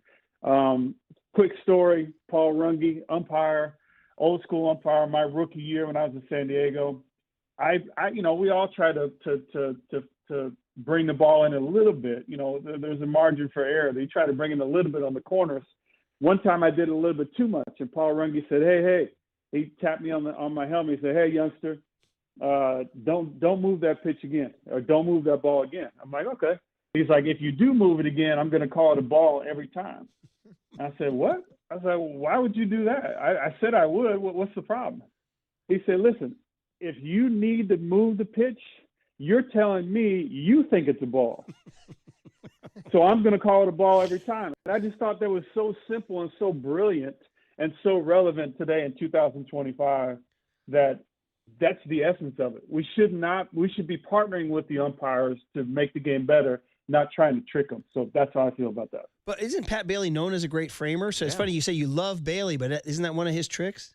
Quick story: Paul Runge, umpire, old school umpire. My rookie year when I was in San Diego, we all try to bring the ball in a little bit. There's a margin for error. They try to bring in a little bit on the corners. One time I did a little bit too much, and Paul Runge said, "Hey." He tapped me on my helmet. He said, "Hey, youngster, don't move that pitch again, or don't move that ball again." I'm like, "Okay." He's like, "If you do move it again, I'm going to call it a ball every time." I said, "What?" I said, "Well, why would you do that?" I said I would. What's the problem? He said, "Listen, if you need to move the pitch, you're telling me you think it's a ball. So I'm going to call it a ball every time." And I just thought that was so simple and so brilliant. and so relevant today in 2025 that that's the essence of it. We should be partnering with the umpires to make the game better, not trying to trick them. So that's how I feel about that. But isn't Pat Bailey known as a great framer? So it's funny you say you love Bailey, but isn't that one of his tricks?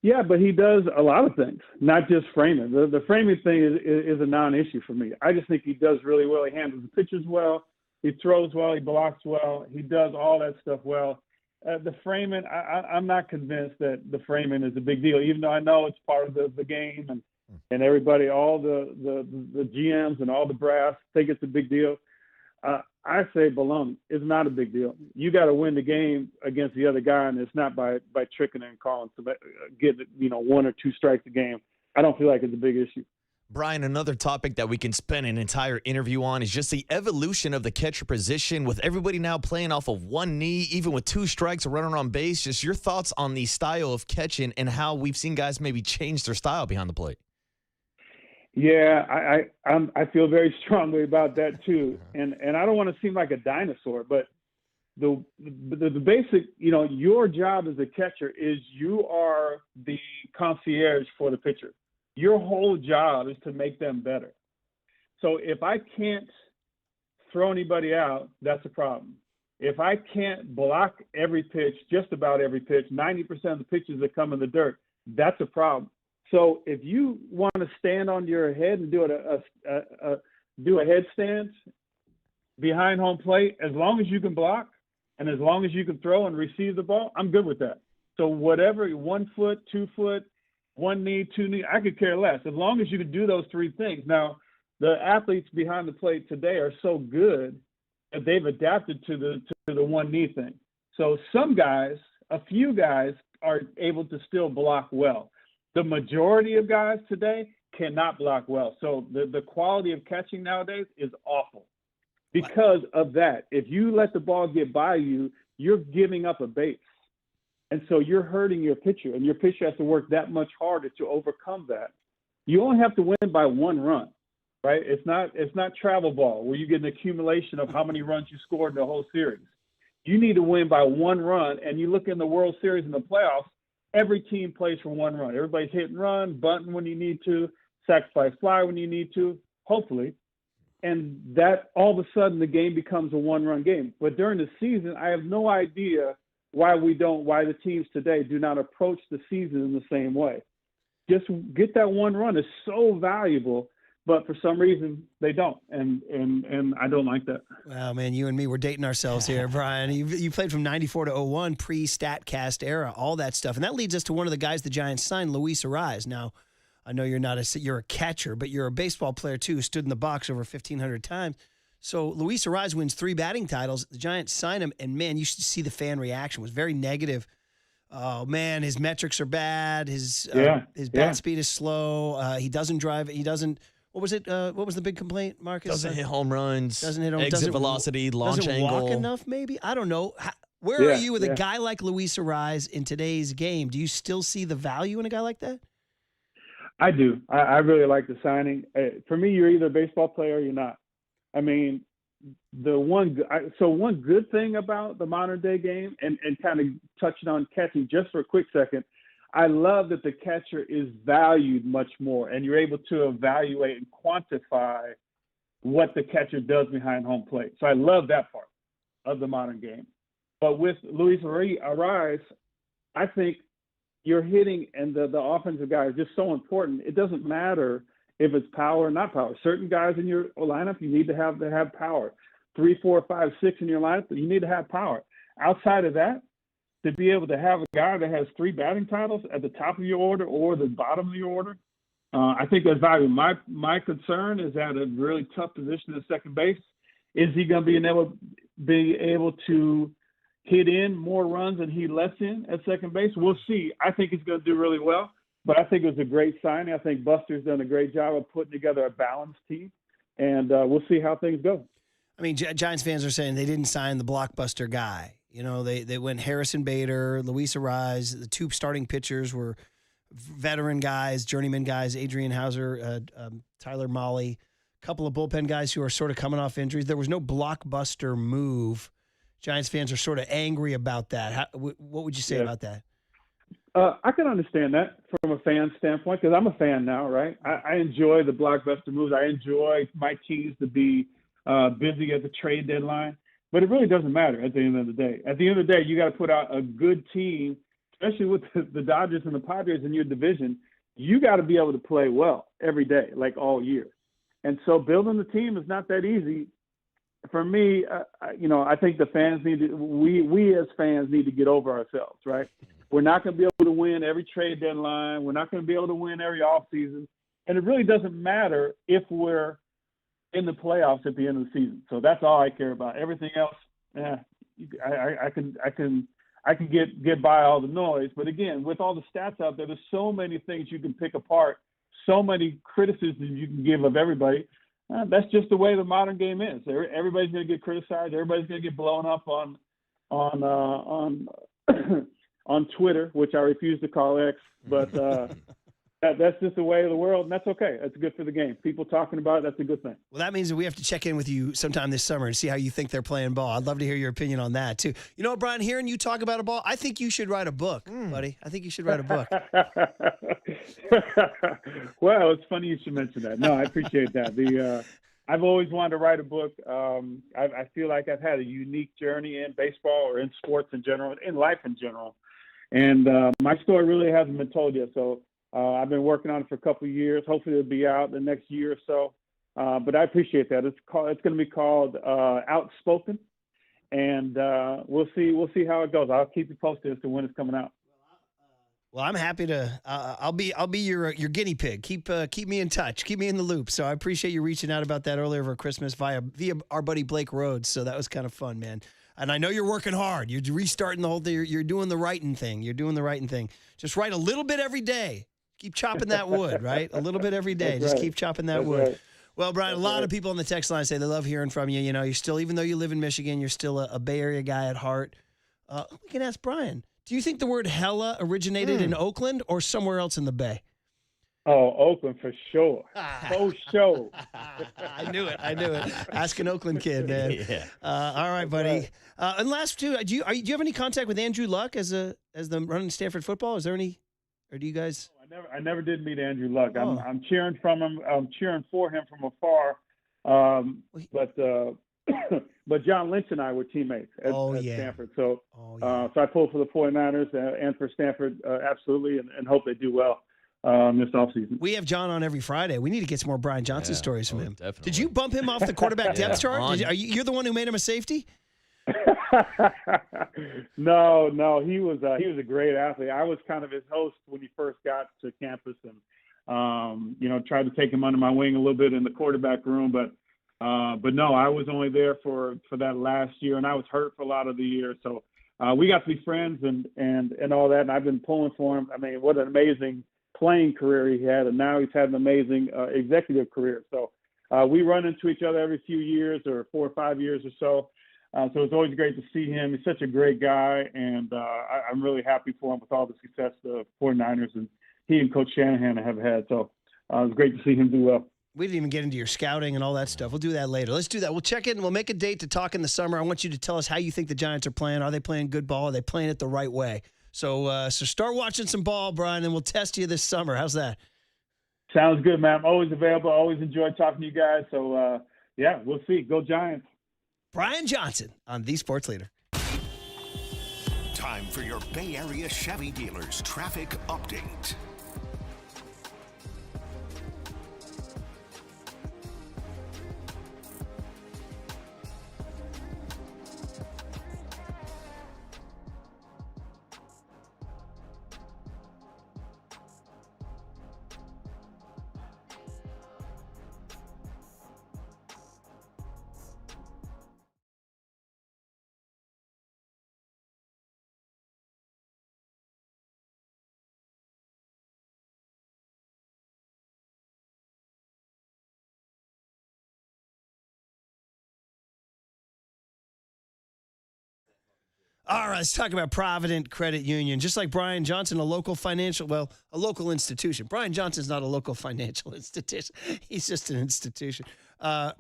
Yeah, but he does a lot of things, not just framing. The framing thing is a non-issue for me. I just think he does really well. He handles the pitches well. He throws well. He blocks well. He does all that stuff well. The framing, I'm not convinced that the framing is a big deal, even though I know it's part of the game and everybody, all the GMs and all the brass think it's a big deal. I say baloney. It's not a big deal. You got to win the game against the other guy, and it's not by tricking and calling to get 1 or 2 strikes a game. I don't feel like it's a big issue. Brian, another topic that we can spend an entire interview on is just the evolution of the catcher position with everybody now playing off of one knee, even with 2 strikes, a runner on base. Just your thoughts on the style of catching and how we've seen guys maybe change their style behind the plate. Yeah, I feel very strongly about that too, and I don't want to seem like a dinosaur, but the basic, your job as a catcher is you are the concierge for the pitcher. Your whole job is to make them better. So if I can't throw anybody out, that's a problem. If I can't block every pitch, just about every pitch, 90% of the pitches that come in the dirt, that's a problem. So if you want to stand on your head and do a headstand behind home plate, as long as you can block and as long as you can throw and receive the ball, I'm good with that. So whatever, 1 foot, 2 foot, 1 knee, 2 knee, I could care less as long as you can do those 3 things. Now, the athletes behind the plate today are so good that they've adapted to the 1 knee thing. So some guys, a few guys, are able to still block well. The majority of guys today cannot block well. So the quality of catching nowadays is awful because of that. If you let the ball get by you, you're giving up a base. And so you're hurting your pitcher, and your pitcher has to work that much harder to overcome that. You only have to win by 1 run, right? It's not travel ball where you get an accumulation of how many runs you scored in the whole series. You need to win by 1 run, and you look in the World Series and the playoffs, every team plays for 1 run. Everybody's hit and run, bunting when you need to, sacrifice fly when you need to, hopefully. And that all of a sudden the game becomes a 1-run game. But during the season, I have no idea why the teams today do not approach the season in the same way. Just get that 1 run is so valuable, but for some reason they don't, and I don't like that. Wow, man, you and me, we're dating ourselves here, Brian. You played from 94 to 01, pre-StatCast era, all that stuff. And that leads us to one of the guys the Giants signed, Luis Arraez. Now, I know you're a catcher, but you're a baseball player too, who stood in the box over 1,500 times. So Luis Arraez wins 3 batting titles. The Giants sign him, and man, you should see the fan reaction. It was very negative. Oh man, his metrics are bad. His bat speed is slow. He doesn't drive. He doesn't. What was it? What was the big complaint, Marcus? Doesn't hit home runs. Doesn't hit home. Exit velocity, launch doesn't angle. Walk enough, maybe. I don't know. Where are you with a guy like Luis Arraez in today's game? Do you still see the value in a guy like that? I do. I really like the signing. For me, you're either a baseball player or you're not. I mean, one good thing about the modern day game, and kind of touching on catching just for a quick second, I love that the catcher is valued much more, and you're able to evaluate and quantify what the catcher does behind home plate. So I love that part of the modern game. But with Luis Arraez, I think your hitting and the offensive guy is just so important. It doesn't matter if it's power or not power. Certain guys in your lineup, you need to have power. 3, 4, 5, 6 in your lineup, you need to have power. Outside of that, to be able to have a guy that has 3 batting titles at the top of your order or the bottom of your order, I think that's valuable. My concern is at a really tough position at second base. Is he going to be able to hit in more runs than he lets in at second base? We'll see. I think he's going to do really well. But I think it was a great signing. I think Buster's done a great job of putting together a balanced team, and we'll see how things go. I mean, Giants fans are saying they didn't sign the blockbuster guy. You know, they went Harrison Bader, Luis Arraez. The 2 starting pitchers were veteran guys, journeyman guys, Adrian Hauser, Tyler Mahle, a couple of bullpen guys who are sort of coming off injuries. There was no blockbuster move Giants fans are sort of angry about that. What would you say about that? I can understand that from a fan standpoint because I'm a fan now, right? I enjoy the blockbuster moves. I enjoy my teams to be busy at the trade deadline, but it really doesn't matter at the end of the day. At the end of the day, you got to put out a good team, especially with the Dodgers and the Padres in your division. You got to be able to play well every day, like all year. And so building the team is not that easy. For me, I think the fans we as fans need to get over ourselves, right? We're not going to be able to win every trade deadline. We're not going to be able to win every offseason. And it really doesn't matter if we're in the playoffs at the end of the season. So that's all I care about. Everything else, I can get by all the noise. But again, with all the stats out there's so many things you can pick apart, so many criticisms you can give of everybody. That's just the way the modern game is. Everybody's going to get criticized. Everybody's going to get blown up on on Twitter, which I refuse to call X. But that's just the way of the world, and that's okay. That's good for the game. People talking about it, that's a good thing. Well, that means that we have to check in with you sometime this summer and see how you think they're playing ball. I'd love to hear your opinion on that, too. You know what, Brian, hearing you talk about a ball, I think you should write a book, buddy. I think you should write a book. Well, it's funny you should mention that. No, I appreciate that. I've always wanted to write a book. I feel like I've had a unique journey in baseball or in sports in general, in life in general. And my story really hasn't been told yet. So I've been working on it for a couple of years. Hopefully it'll be out the next year or so. But I appreciate that. It's going to be called Outspoken. And we'll see how it goes. I'll keep you posted as to when it's coming out. Well, I'm happy to. I'll be your guinea pig. Keep me in touch. Keep me in the loop. So I appreciate you reaching out about that earlier over Christmas via our buddy Blake Rhodes. So that was kind of fun, man. And I know you're working hard. You're restarting the whole thing. You're doing the writing thing. You're doing the writing thing. Just write a little bit every day. Keep chopping that wood, right? A little bit every day. That's Just right. keep chopping that That's wood. right. Well, Brian, a lot of people on the text line say they love hearing from you. You know, you're still, even though you live in Michigan, you're still a Bay Area guy at heart. We can ask Brian. Do you think the word hella originated in Oakland or somewhere else in the Bay? Oh, Oakland for sure. For sure. I knew it. Ask an Oakland kid, man. Yeah. All right, buddy. And last two, do you have any contact with Andrew Luck as the running Stanford football? Is there any, or do you guys? I never did meet Andrew Luck. Oh. I'm cheering from him. I'm cheering for him from afar. But John Lynch and I were teammates at Stanford. So so I pulled for the 49ers and for Stanford absolutely, and hope they do well this offseason. We have John on every Friday. We need to get some more Brian Johnson stories from him. Definitely. Did you bump him off the quarterback depth chart? You're the one who made him a safety? No, he was a great athlete. I was kind of his host when he first got to campus, and tried to take him under my wing a little bit in the quarterback room, but no, I was only there for that last year, and I was hurt for a lot of the year. So we got to be friends and all that, and I've been pulling for him. I mean, what an amazing playing career he had, and now he's had an amazing executive career. So we run into each other every few years or 4 or 5 years or so. So it's always great to see him. He's such a great guy, and I'm really happy for him with all the success the 49ers and he and Coach Shanahan have had. So it was great to see him do well. We didn't even get into your scouting and all that stuff. We'll do that later. Let's do that. We'll check in. We'll make a date to talk in the summer. I want you to tell us how you think the Giants are playing. Are they playing good ball? Are they playing it the right way? So start watching some ball, Brian, and we'll test you this summer. How's that? Sounds good, man. I'm always available. Always enjoy talking to you guys. So, we'll see. Go Giants. Brian Johnson on The Sports Leader. Time for your Bay Area Chevy dealers traffic update. All right, let's talk about Provident Credit Union. Just like Brian Johnson, a local institution. Brian Johnson's not a local financial institution. He's just an institution.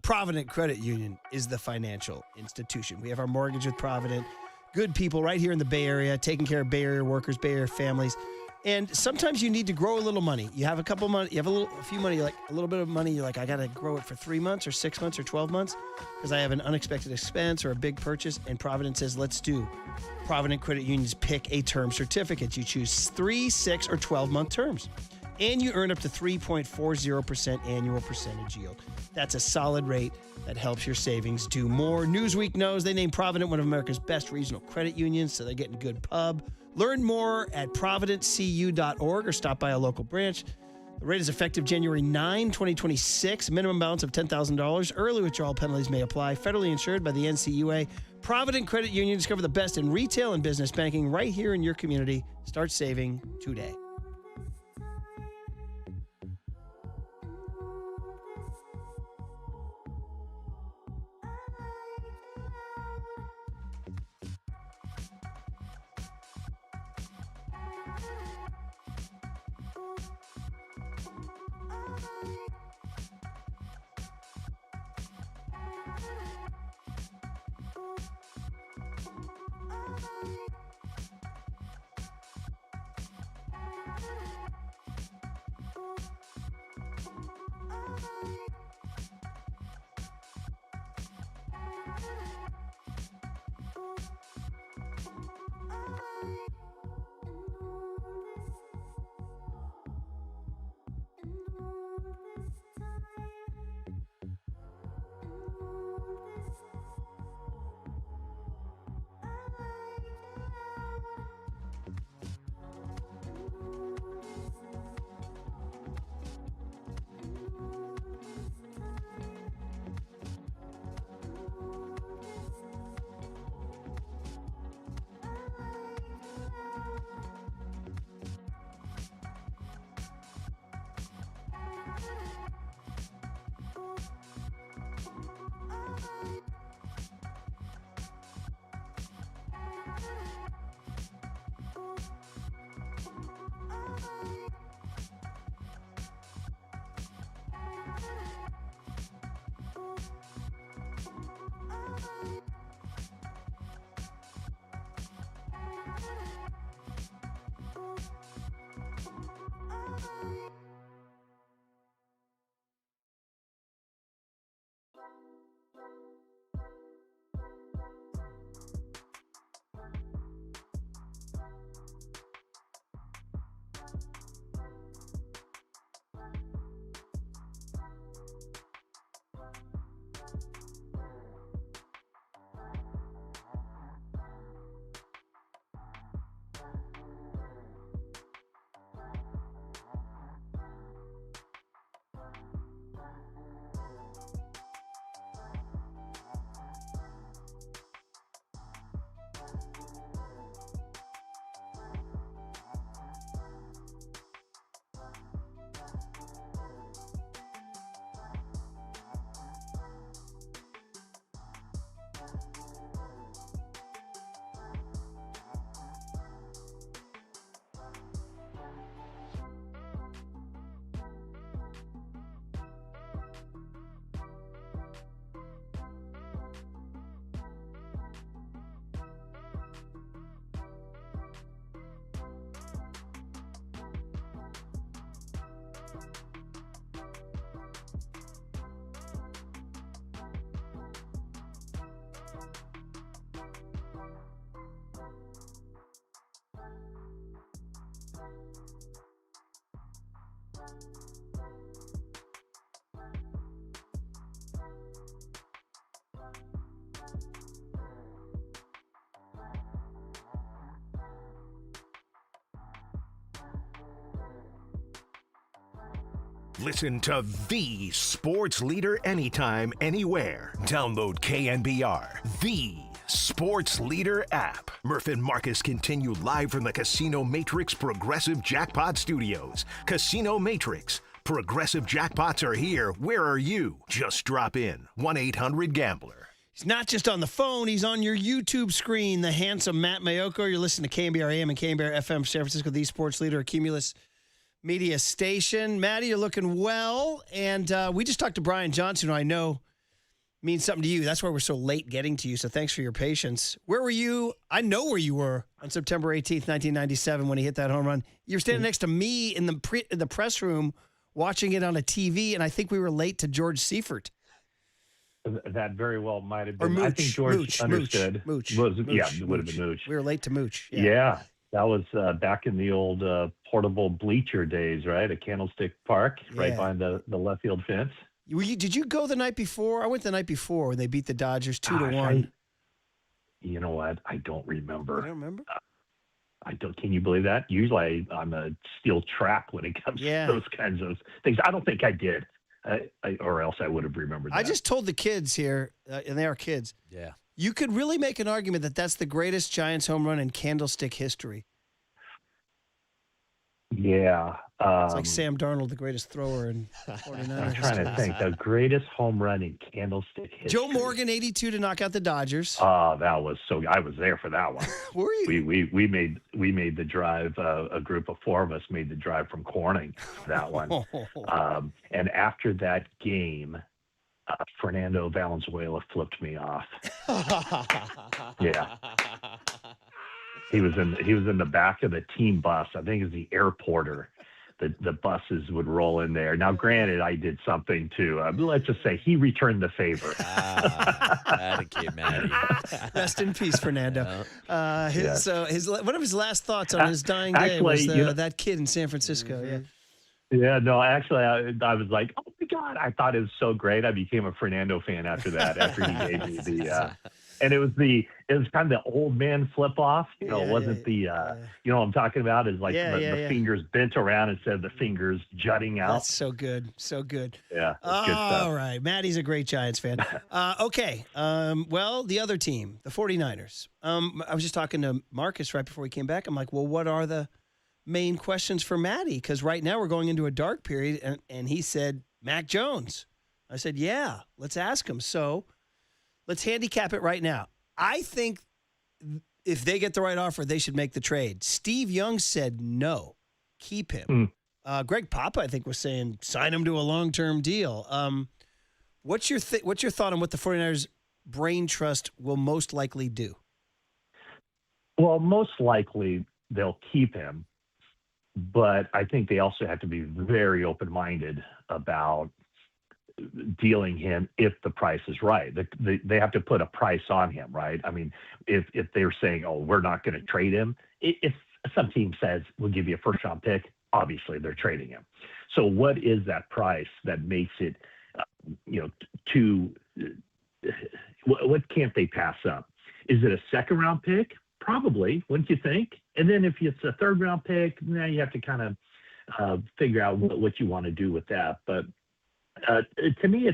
Provident Credit Union is the financial institution. We have our mortgage with Provident. Good people right here in the Bay Area, taking care of Bay Area workers, Bay Area families. And sometimes you need to grow a little money. You have a couple money, you have a few money, like a little bit of money. You're like, I got to grow it for 3 months or 6 months or 12 months because I have an unexpected expense or a big purchase. And Provident says, let's do. Provident Credit Unions pick a term certificate. You choose 3, 6, or 12-month terms. And you earn up to 3.40% annual percentage yield. That's a solid rate that helps your savings do more. Newsweek knows they named Provident one of America's best regional credit unions, so they're getting good pub. Learn more at providentcu.org or stop by a local branch. The rate is effective January 9, 2026. Minimum balance of $10,000. Early withdrawal penalties may apply. Federally insured by the NCUA. Provident Credit Union. Discover the best in retail and business banking right here in your community. Start saving today. Listen to the sports leader anytime, anywhere. Download KNBR, the sports leader app. Murph and Marcus continue live from the Casino Matrix Progressive Jackpot Studios. Casino Matrix. Progressive jackpots are here. Where are you? Just drop in. 1-800-GAMBLER. He's not just on the phone. He's on your YouTube screen. The handsome Matt Mayoko. You're listening to KNBR AM and KNBR FM, San Francisco, the sports leader, Cumulus media station. Maddie, you're looking well. And we just talked to Brian Johnson, who I know means something to you. That's why we're so late getting to you. So thanks for your patience. Where were you? I know where you were on September 18th, 1997, when he hit that home run. You were standing next to me in the press room watching it on a TV, and I think we were late to George Seifert. That very well might have been. Or Mooch. I think George understood. Mooch. Yeah, it would have been Mooch. We were late to Mooch. Yeah, that was back in the old portable bleacher days, right? At Candlestick Park, right behind the left field fence. Did you go the night before? I went the night before when they beat the Dodgers 2-1. You know what? I don't remember. You don't remember? I don't. Can you believe that? Usually I'm a steel trap when it comes to those kinds of things. I don't think I did, or else I would have remembered that. I just told the kids here, and they are kids. Yeah. You could really make an argument that that's the greatest Giants home run in Candlestick history. Yeah. It's like Sam Darnold, the greatest thrower in 49ers. I'm trying to think. The greatest home run in Candlestick history. Joe Morgan, 82 to knock out the Dodgers. Oh, that was so. I was there for that one. Were you? We made the drive. A group of four of us made the drive from Corning for that one. And after that game, Fernando Valenzuela flipped me off. Yeah. He was in the back of the team bus. I think it was the airporter. The buses would roll in there. Now, granted, I did something to, let's just say he returned the favor. Maddie. Rest in peace, Fernando. One of his last thoughts on his dying day was that kid in San Francisco. Mm-hmm. Yeah, no, actually, I was like, oh my God, I thought it was so great. I became a Fernando fan after that, after he gave me the, and it was kind of the old man flip off. You know, it wasn't the, you know what I'm talking about? Is like the fingers bent around instead of the fingers jutting out. That's so good. So good. Yeah. That's good stuff. All right. Maddie's a great Giants fan. Okay. Well, the other team, the 49ers. I was just talking to Marcus right before we came back. I'm like, well, what are the main questions for Maddie? Because right now we're going into a dark period, and he said, Mac Jones. I said, yeah, let's ask him. So let's handicap it right now. I think if they get the right offer, they should make the trade. Steve Young said no, keep him. Greg Papa, I think, was saying sign him to a long-term deal. What's your thought on what the 49ers brain trust will most likely do? Well, most likely they'll keep him, but I think they also have to be very open-minded about dealing him if the price is right. They have to put a price on him, right? I mean, if they're saying, oh, we're not going to trade him, if some team says, we'll give you a first-round pick, obviously they're trading him. So what is that price that makes it, what can't they pass up? Is it a second-round pick? Probably, wouldn't you think? And then if it's a third-round pick, now you have to kind of figure out what you want to do with that. But to me,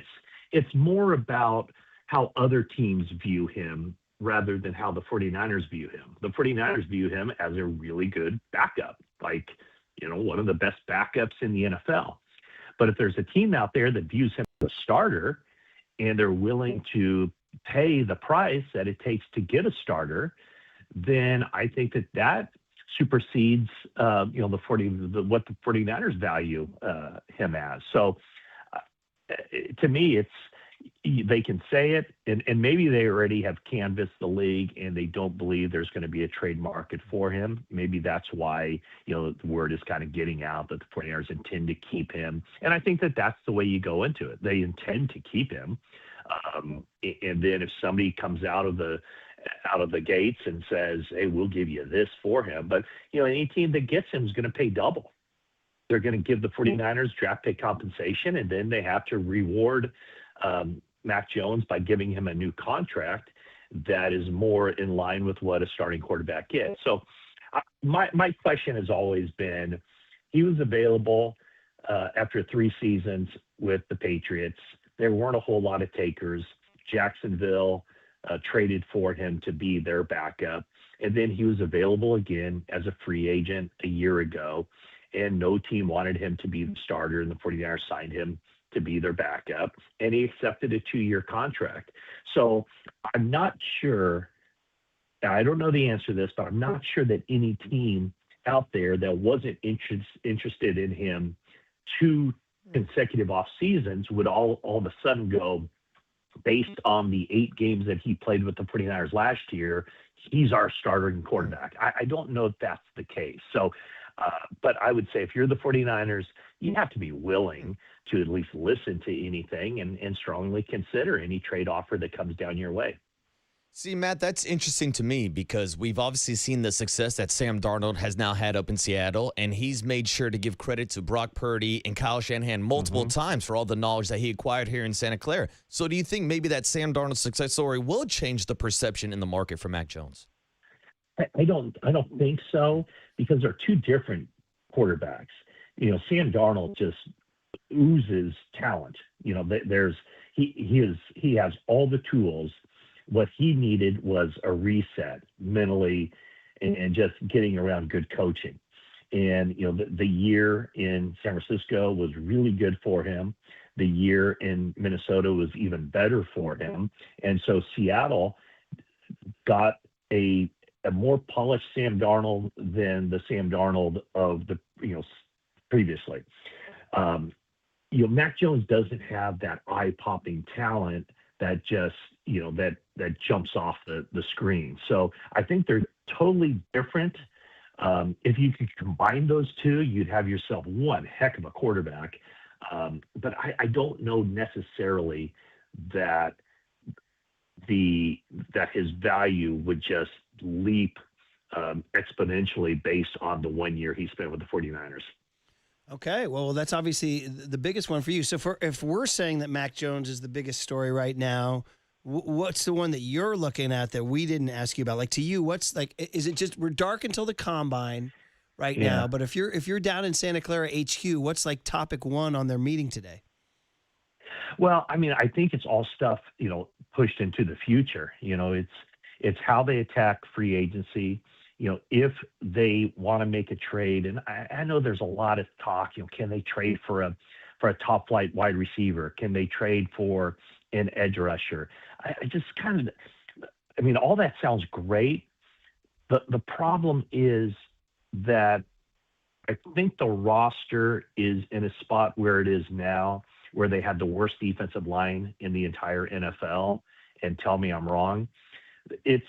it's more about how other teams view him rather than how the 49ers view him. The 49ers view him as a really good backup, like, one of the best backups in the NFL. But if there's a team out there that views him as a starter and they're willing to pay the price that it takes to get a starter, then I think that supersedes, what the 49ers value him as. So to me, they can say it, and maybe they already have canvassed the league and they don't believe there's going to be a trade market for him. Maybe that's why, the word is kind of getting out that the 49ers intend to keep him. And I think that's the way you go into it. They intend to keep him. And then if somebody comes out of the gates and says, hey, we'll give you this for him. But, any team that gets him is going to pay double. They're going to give the 49ers draft pick compensation, and then they have to reward Mac Jones by giving him a new contract that is more in line with what a starting quarterback is. So my question has always been, he was available after 3 seasons with the Patriots. There weren't a whole lot of takers. Jacksonville traded for him to be their backup. And then he was available again as a free agent a year ago, and no team wanted him to be the starter, and the 49ers signed him to be their backup, and he accepted a 2-year contract. So I'm not sure, I don't know the answer to this, but I'm not sure that any team out there that wasn't interested in him 2 consecutive off seasons would all of a sudden go, based on the 8 games that he played with the 49ers last year, he's our starting quarterback. I don't know if that's the case. So, but I would say if you're the 49ers, you have to be willing to at least listen to anything and strongly consider any trade offer that comes down your way. See, Matt, that's interesting to me because we've obviously seen the success that Sam Darnold has now had up in Seattle, and he's made sure to give credit to Brock Purdy and Kyle Shanahan multiple times for all the knowledge that he acquired here in Santa Clara. So do you think maybe that Sam Darnold success story will change the perception in the market for Mac Jones? I don't think so, because they're 2 different quarterbacks. Sam Darnold just oozes talent. He has all the tools. What he needed was a reset mentally and just getting around good coaching. And, the year in San Francisco was really good for him. The year in Minnesota was even better for him. And so Seattle got a more polished Sam Darnold than the Sam Darnold of the, previously. Mac Jones doesn't have that eye-popping talent that just, that jumps off the screen. So I think they're totally different. If you could combine those 2, you'd have yourself one heck of a quarterback. But I don't know necessarily that his value would just leap exponentially based on the 1 year he spent with the 49ers. Okay, well, that's obviously the biggest one for you. So if we're saying that Mac Jones is the biggest story right now, what's the one that you're looking at that we didn't ask you about? Like, to you, what's like? Is it just we're dark until the combine right now? But if you're down in Santa Clara HQ, what's like topic 1 on their meeting today? Well, I mean, I think it's all stuff pushed into the future. It's how they attack free agency. If they want to make a trade, and I know there's a lot of talk, can they trade for a top flight wide receiver? Can they trade for an edge rusher? I just all that sounds great. The problem is that I think the roster is in a spot where it is now, where they had the worst defensive line in the entire NFL, and tell me I'm wrong. It's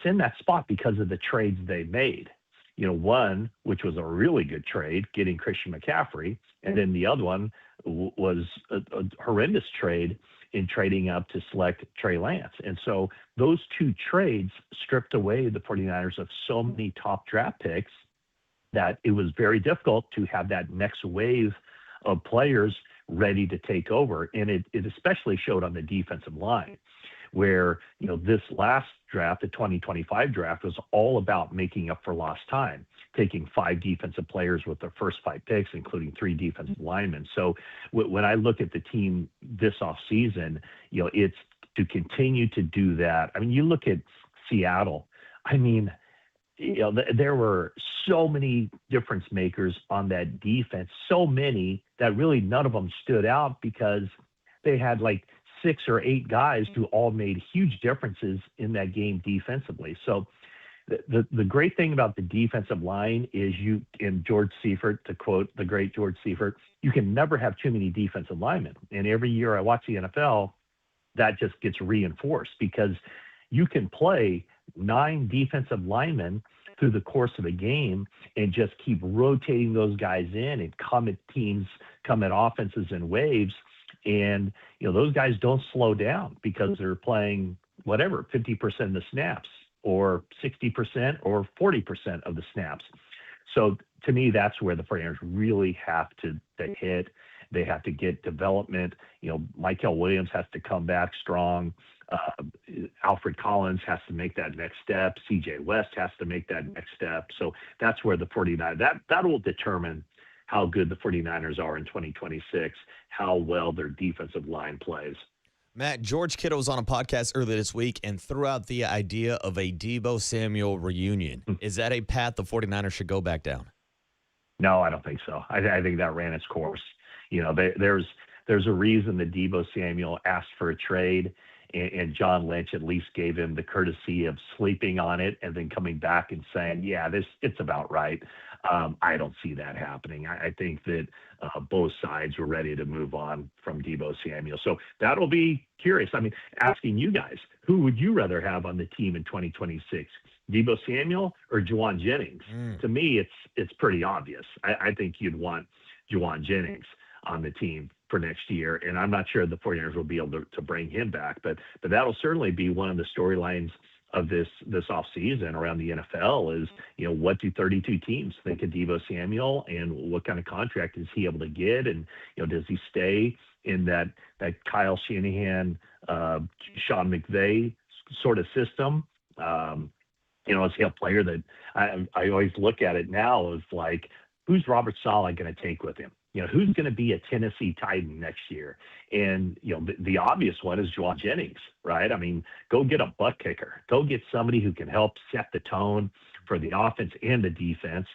in that spot because of the trades they made. One, which was a really good trade, getting Christian McCaffrey, and then the other one was a horrendous trade in trading up to select Trey Lance. And so those 2 trades stripped away the 49ers of so many top draft picks that it was very difficult to have that next wave of players ready to take over. And it especially showed on the defensive line, where, this last draft, the 2025 draft, was all about making up for lost time, taking 5 defensive players with their first 5 picks, including 3 defensive linemen. So when I look at the team this offseason, it's to continue to do that. I mean, you look at Seattle, there were so many difference makers on that defense, so many that really none of them stood out because they had like 6 or 8 guys who all made huge differences in that game defensively. So the great thing about the defensive line is George Seifert, to quote the great George Seifert, you can never have too many defensive linemen. And every year I watch the NFL, that just gets reinforced because you can play 9 defensive linemen through the course of a game and just keep rotating those guys in and come at offenses in waves. And, those guys don't slow down because they're playing 50% of the snaps or 60% or 40% of the snaps. So to me, that's where the 49ers really have to hit. They have to get development. Michael Williams has to come back strong. Alfred Collins has to make that next step. CJ West has to make that next step. So that's where the 49ers, that will determine how good the 49ers are in 2026, how well their defensive line plays. Matt, George Kittle was on a podcast earlier this week and threw out the idea of a Deebo Samuel reunion. Is that a path the 49ers should go back down? No, I don't think so. I think that ran its course. There's a reason that Deebo Samuel asked for a trade, and John Lynch at least gave him the courtesy of sleeping on it and then coming back and saying, yeah, it's about right. I don't see that happening. I think that both sides were ready to move on from Deebo Samuel. So that'll be curious. I mean, asking you guys, who would you rather have on the team in 2026? Deebo Samuel or Juwan Jennings? To me, it's pretty obvious. I think you'd want Juwan Jennings on the team for next year, and I'm not sure the 49ers will be able to bring him back, but that'll certainly be one of the storylines of this offseason around the NFL is, what do 32 teams think of Deebo Samuel, and what kind of contract is he able to get, and does he stay in that Kyle Shanahan, Sean McVay sort of system? Is he a player that I always look at it now as like, who's Robert Saleh going to take with him? Who's going to be a Tennessee Titan next year? And, the obvious one is Juwan Jennings, right? I mean, go get a butt kicker. Go get somebody who can help set the tone for the offense and the defense,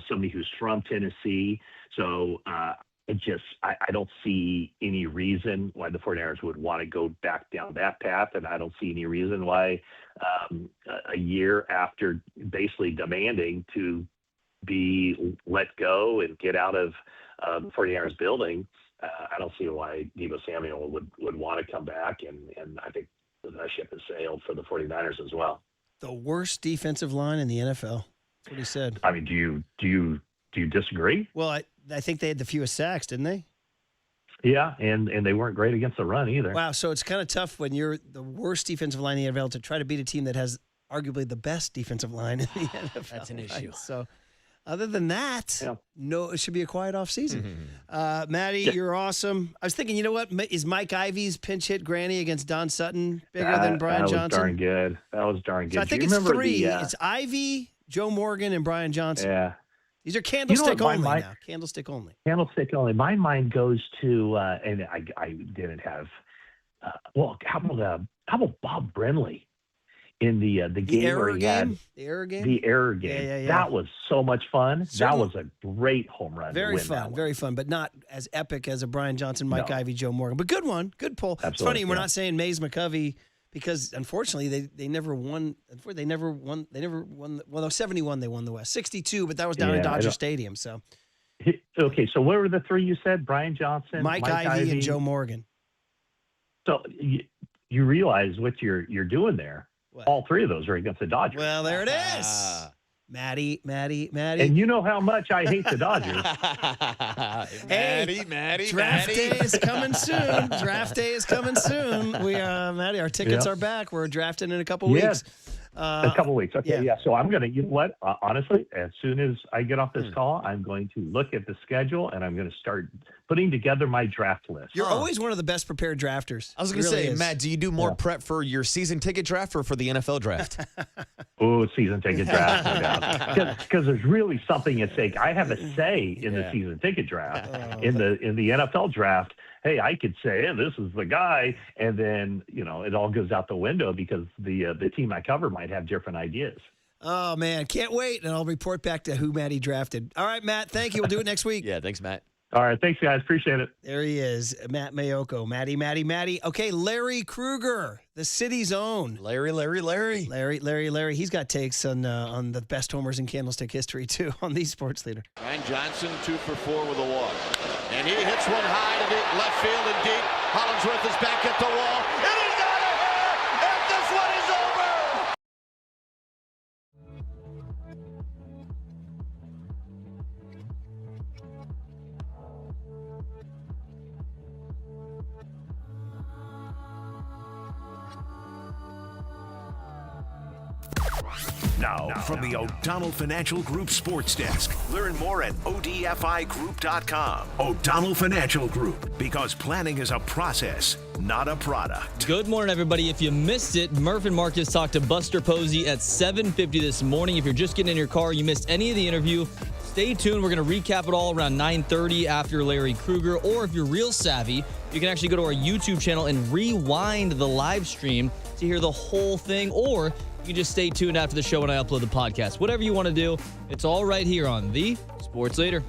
somebody who's from Tennessee. So I don't see any reason why the 49ers would want to go back down that path, and I don't see any reason why a year after basically demanding to be let go and get out of the 49ers building, I don't see why Deebo Samuel would want to come back, and I think the ship has sailed for the 49ers as well. The worst defensive line in the NFL. That's what he said. I mean, do you disagree? Well, I think they had the fewest sacks, didn't they? Yeah, and they weren't great against the run either. Wow, so it's kind of tough when you're the worst defensive line in the NFL to try to beat a team that has arguably the best defensive line in the NFL. That's an issue. Right? So other than that, no, it should be a quiet offseason. Maddie, you're awesome. I was thinking, you know what? Is Mike Ivy's pinch hit granny against Don Sutton bigger than Brian Johnson? That was darn good. That was darn good. So I think it's three. It's Ivy, Joe Morgan, and Brian Johnson. Yeah. These are candlestick only now. Candlestick only. Candlestick only. My mind goes to, and I didn't have, how about Bob Brenly? In the game where he had the error game. Yeah. That was so much fun. That was a great home run. Very fun, but not as epic as a Brian Johnson, Mike Ivy, Joe Morgan. But good one, good pull. Absolutely, it's funny we're not saying Mays McCovey because unfortunately they never won. They never won. Well, 71 they won the West. 62, but that was down at Dodger Stadium. So okay, so what were the three you said? Brian Johnson, Mike Ivy, and Joe Morgan. So you realize what you're doing there. What? All three of those are against the Dodgers. Well, there it is. Maddie. And you know how much I hate the Dodgers. Maddie. Draft day is coming soon. We, Maddie, our tickets are back. We're drafting in a couple weeks. A couple weeks. Okay, yeah. So I'm going to, you know what? Honestly, as soon as I get off this call, I'm going to look at the schedule and I'm going to start putting together my draft list. You're always one of the best prepared drafters. I was going to say, Matt, do you do more prep for your season ticket draft or for the NFL draft? Oh, season ticket draft, no doubt. Because there's really something at stake. I have a say in the season ticket draft. In the NFL draft, hey, I could say, hey, this is the guy, and then, it all goes out the window because the team I cover might have different ideas. Oh, man, can't wait, and I'll report back to who Matty drafted. All right, Matt, thank you. We'll do it next week. Yeah, thanks, Matt. All right, thanks, guys. Appreciate it. There he is, Matt Mayoko. Matty. Okay, Larry Kruger, the city's own. Larry. He's got takes on the best homers in Candlestick history, too, on the Sports Leader. Brian Johnson, 2 for 4 with a walk. And he hits one high to the left field and deep. Hollingsworth is back at the wall. It is out of here, and this one is over. Now, from the O'Donnell Financial Group Sports Desk. Learn more at odfigroup.com. O'Donnell Financial Group, because planning is a process, not a product. Good morning, everybody. If you missed it, Murph and Marcus talked to Buster Posey at 7:50 this morning. If you're just getting in your car, you missed any of the interview, stay tuned. We're going to recap it all around 9:30 after Larry Kruger. Or if you're real savvy, you can actually go to our YouTube channel and rewind the live stream to hear the whole thing. Or you can just stay tuned after the show when I upload the podcast. Whatever you want to do, it's all right here on the Sports Leader.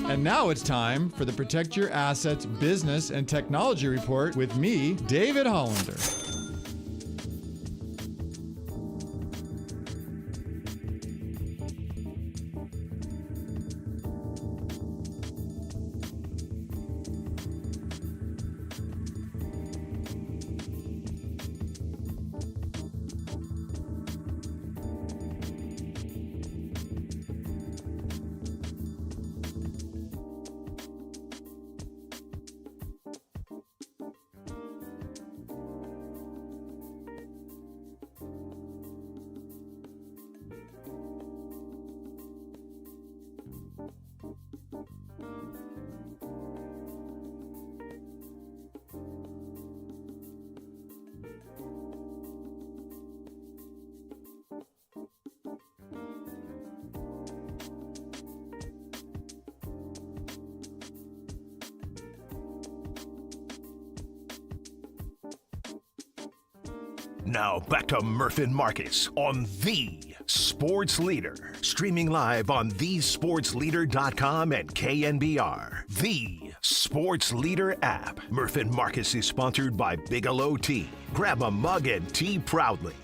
And now it's time for the Protect Your Assets Business and Technology Report with me, David Hollander. Now back to Murph and Marcus on The Sports Leader. Streaming live on thesportsleader.com and KNBR. The Sports Leader app. Murph and Marcus is sponsored by Bigelow Tea. Grab a mug and tea proudly.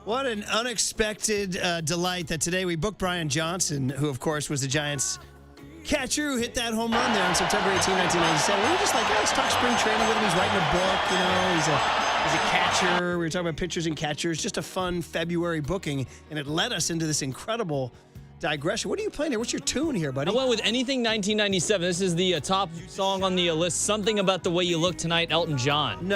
What an unexpected delight that today we booked Brian Johnson, who, of course, was the Giants' catcher who hit that home run there on September 18, 1997. We were just like, let's talk spring training with him. He's writing a book, you know. He's a catcher. We were talking about pitchers and catchers. Just a fun February booking, and it led us into this incredible digression. What are you playing here? What's your tune here, buddy? I went with Anything 1997. This is the top song on the list. Something About the Way You Look Tonight, Elton John.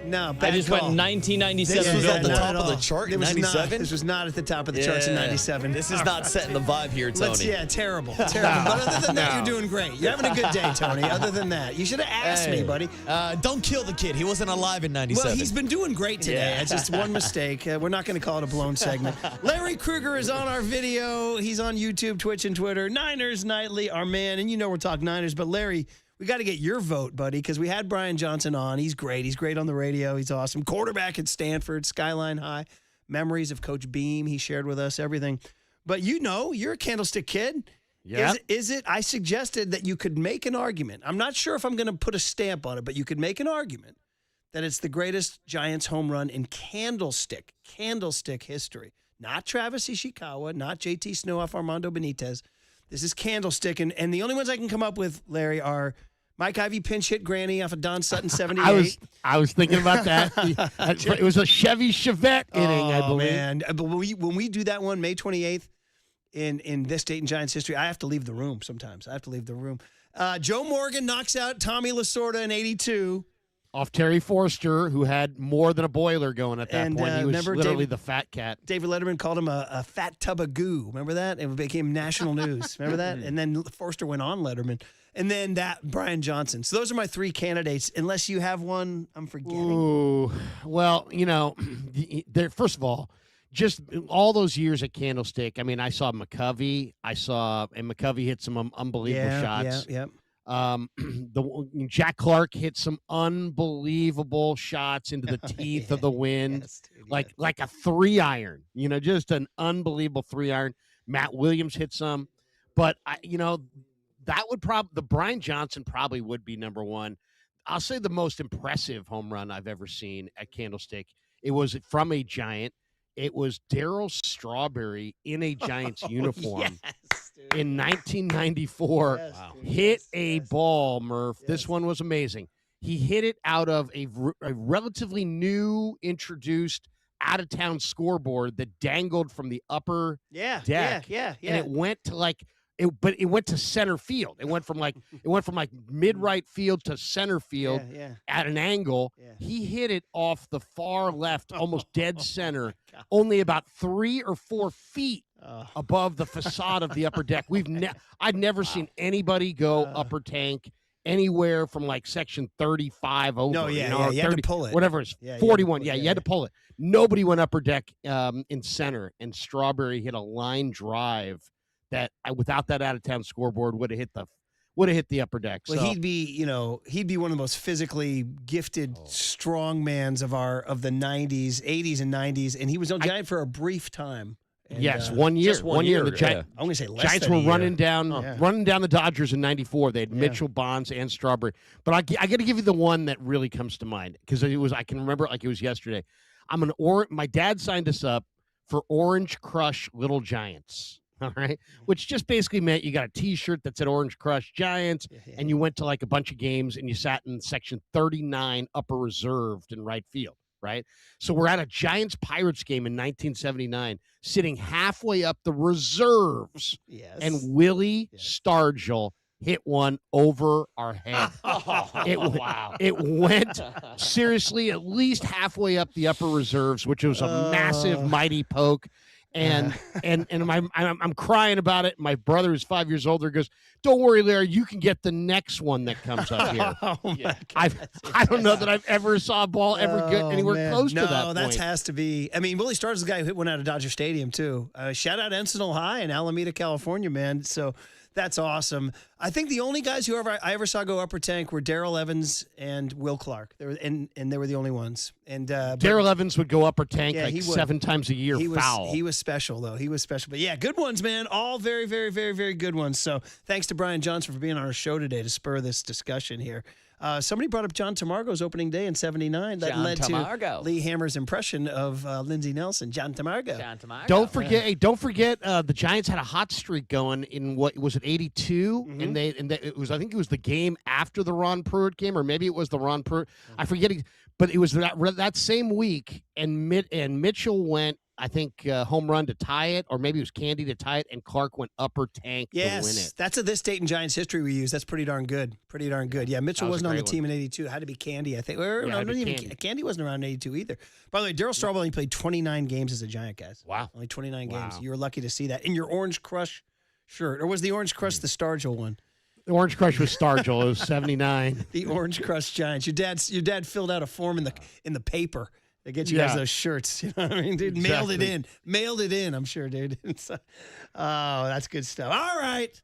No, I just went 1997. This was at the top of the chart in 97? This was not at the top of the charts in 97. This is not setting the vibe here, Tony. Terrible. But other than that, you're doing great. You're having a good day, Tony. Other than that, you should have asked me, buddy. Don't kill the kid. He wasn't alive in 97. Well, he's been doing great today. It's just one mistake. We're not going to call it a blown segment. Larry Kruger is on our video. He's on YouTube, Twitch, and Twitter. Niners Nightly, our man. And you know we're talking Niners. But Larry, we got to get your vote, buddy, because we had Brian Johnson on. He's great. He's great on the radio. He's awesome. Quarterback at Stanford, Skyline High. Memories of Coach Beam. He shared with us everything. But you know, you're a Candlestick kid. Yeah. Is it? I suggested that you could make an argument. I'm not sure if I'm going to put a stamp on it, but you could make an argument that it's the greatest Giants home run in Candlestick history. Not Travis Ishikawa, not JT Snow off Armando Benitez. This is Candlestick. And the only ones I can come up with, Larry, are Mike Ivy pinch hit Granny off of Don Sutton 78. I was thinking about that. It was a Chevy Chevette inning, I believe. Man. But when we do that one, May 28th, in this date in Giants history, I have to leave the room sometimes. I have to leave the room. Joe Morgan knocks out Tommy Lasorda in 82. Off Terry Forster, who had more than a boiler going at that point. He was literally the fat cat. David Letterman called him a fat tub of goo. Remember that? It became national news. Remember that? And then Forster went on Letterman. And then that Brian Johnson. So those are my three candidates. Unless you have one I'm forgetting. Ooh, well, you know, first of all, just all those years at Candlestick. I mean, I saw McCovey. And McCovey hit some unbelievable shots. Yeah. Jack Clark hit some unbelievable shots into the teeth of the wind, like a 3-iron. You know, just an unbelievable 3-iron. Matt Williams hit some, but that would the Brian Johnson probably would be number one. I'll say the most impressive home run I've ever seen at Candlestick. It was from a Giant. It was Darryl Strawberry in a Giants uniform. In 1994, hit a ball, Murph. This one was amazing. He hit it out of a relatively new introduced out-of-town scoreboard that dangled from the upper deck. Yeah. And it went to it went to center field. It went from mid-right field to center field at an angle. Yeah. He hit it off the far left, almost dead center, only about 3 or 4 feet above the facade of the upper deck. I'd never seen anybody go upper tank anywhere from like section 35 over. No, you had to pull it. Whatever it's 41. You had to pull it. Nobody went upper deck in center, and Strawberry hit a line drive that without that out of town scoreboard would have hit the upper deck. Well, so, he'd be one of the most physically gifted strong mans of the 90s, 80s, and 90s, and he was on Giant for a brief time. And, yes, 1 year. just 1 year. The I'm going to say less Giants than were a year. running down the Dodgers in '94. They had Mitchell, Bonds, and Strawberry. But I got to give you the one that really comes to mind because I can remember it like it was yesterday. My dad signed us up for Orange Crush Little Giants. All right, which just basically meant you got a T-shirt that said Orange Crush Giants, and you went to like a bunch of games and you sat in section 39 upper reserved in right field. Right. So we're at a Giants Pirates game in 1979, sitting halfway up the reserves. Yes. And Willie Stargell hit one over our head. Wow. It went seriously at least halfway up the upper reserves, which was a massive, mighty poke. And I'm crying about it. My brother, who's 5 years older, goes, "Don't worry, Larry. You can get the next one that comes up here." I don't know that I've ever saw a ball ever get anywhere close to that. No, that has to be. I mean, Willie Starr's the guy who hit one out of Dodger Stadium too. Shout out Encinal High in Alameda, California, man. So that's awesome. I think the only guys who I ever saw go upper tank were Darrell Evans and Will Clark. They were the only ones. And Darrell Evans would go upper tank he would. 7 times a year. Foul. He was special though. He was special. But yeah, good ones, man. All very, very, very, very good ones. So thanks to Brian Johnson for being on our show today to spur this discussion here. Somebody brought up John Tamargo's opening day in '79. That led to Lee Hammer's impression of Lindsey Nelson. John Tamargo. Don't forget. The Giants had a hot streak going in what was it, '82, and it was, I think it was the game after the Ron Pruitt game, or maybe it was the Ron Pruitt. I forget, but it was that same week, and Mitchell went, I think, home run to tie it, or maybe it was Candy to tie it, and Clark went upper tank to win it. That's a this date in Giants history we use. That's pretty darn good. Yeah, Mitchell wasn't on the team in '82. It had to be Candy, I think. Candy wasn't around in '82 either. By the way, Darryl Strawberry only played 29 games as a Giant, guys. Wow. Only 29 games. You were lucky to see that in your Orange Crush shirt. Or was the Orange Crush the Stargell one? The Orange Crush was Stargell. It was '79. The Orange Crush Giants. Your dad filled out a form in the paper. They get you guys those shirts. You know what I mean, dude? Exactly. Mailed it in, I'm sure, dude. So, that's good stuff. All right.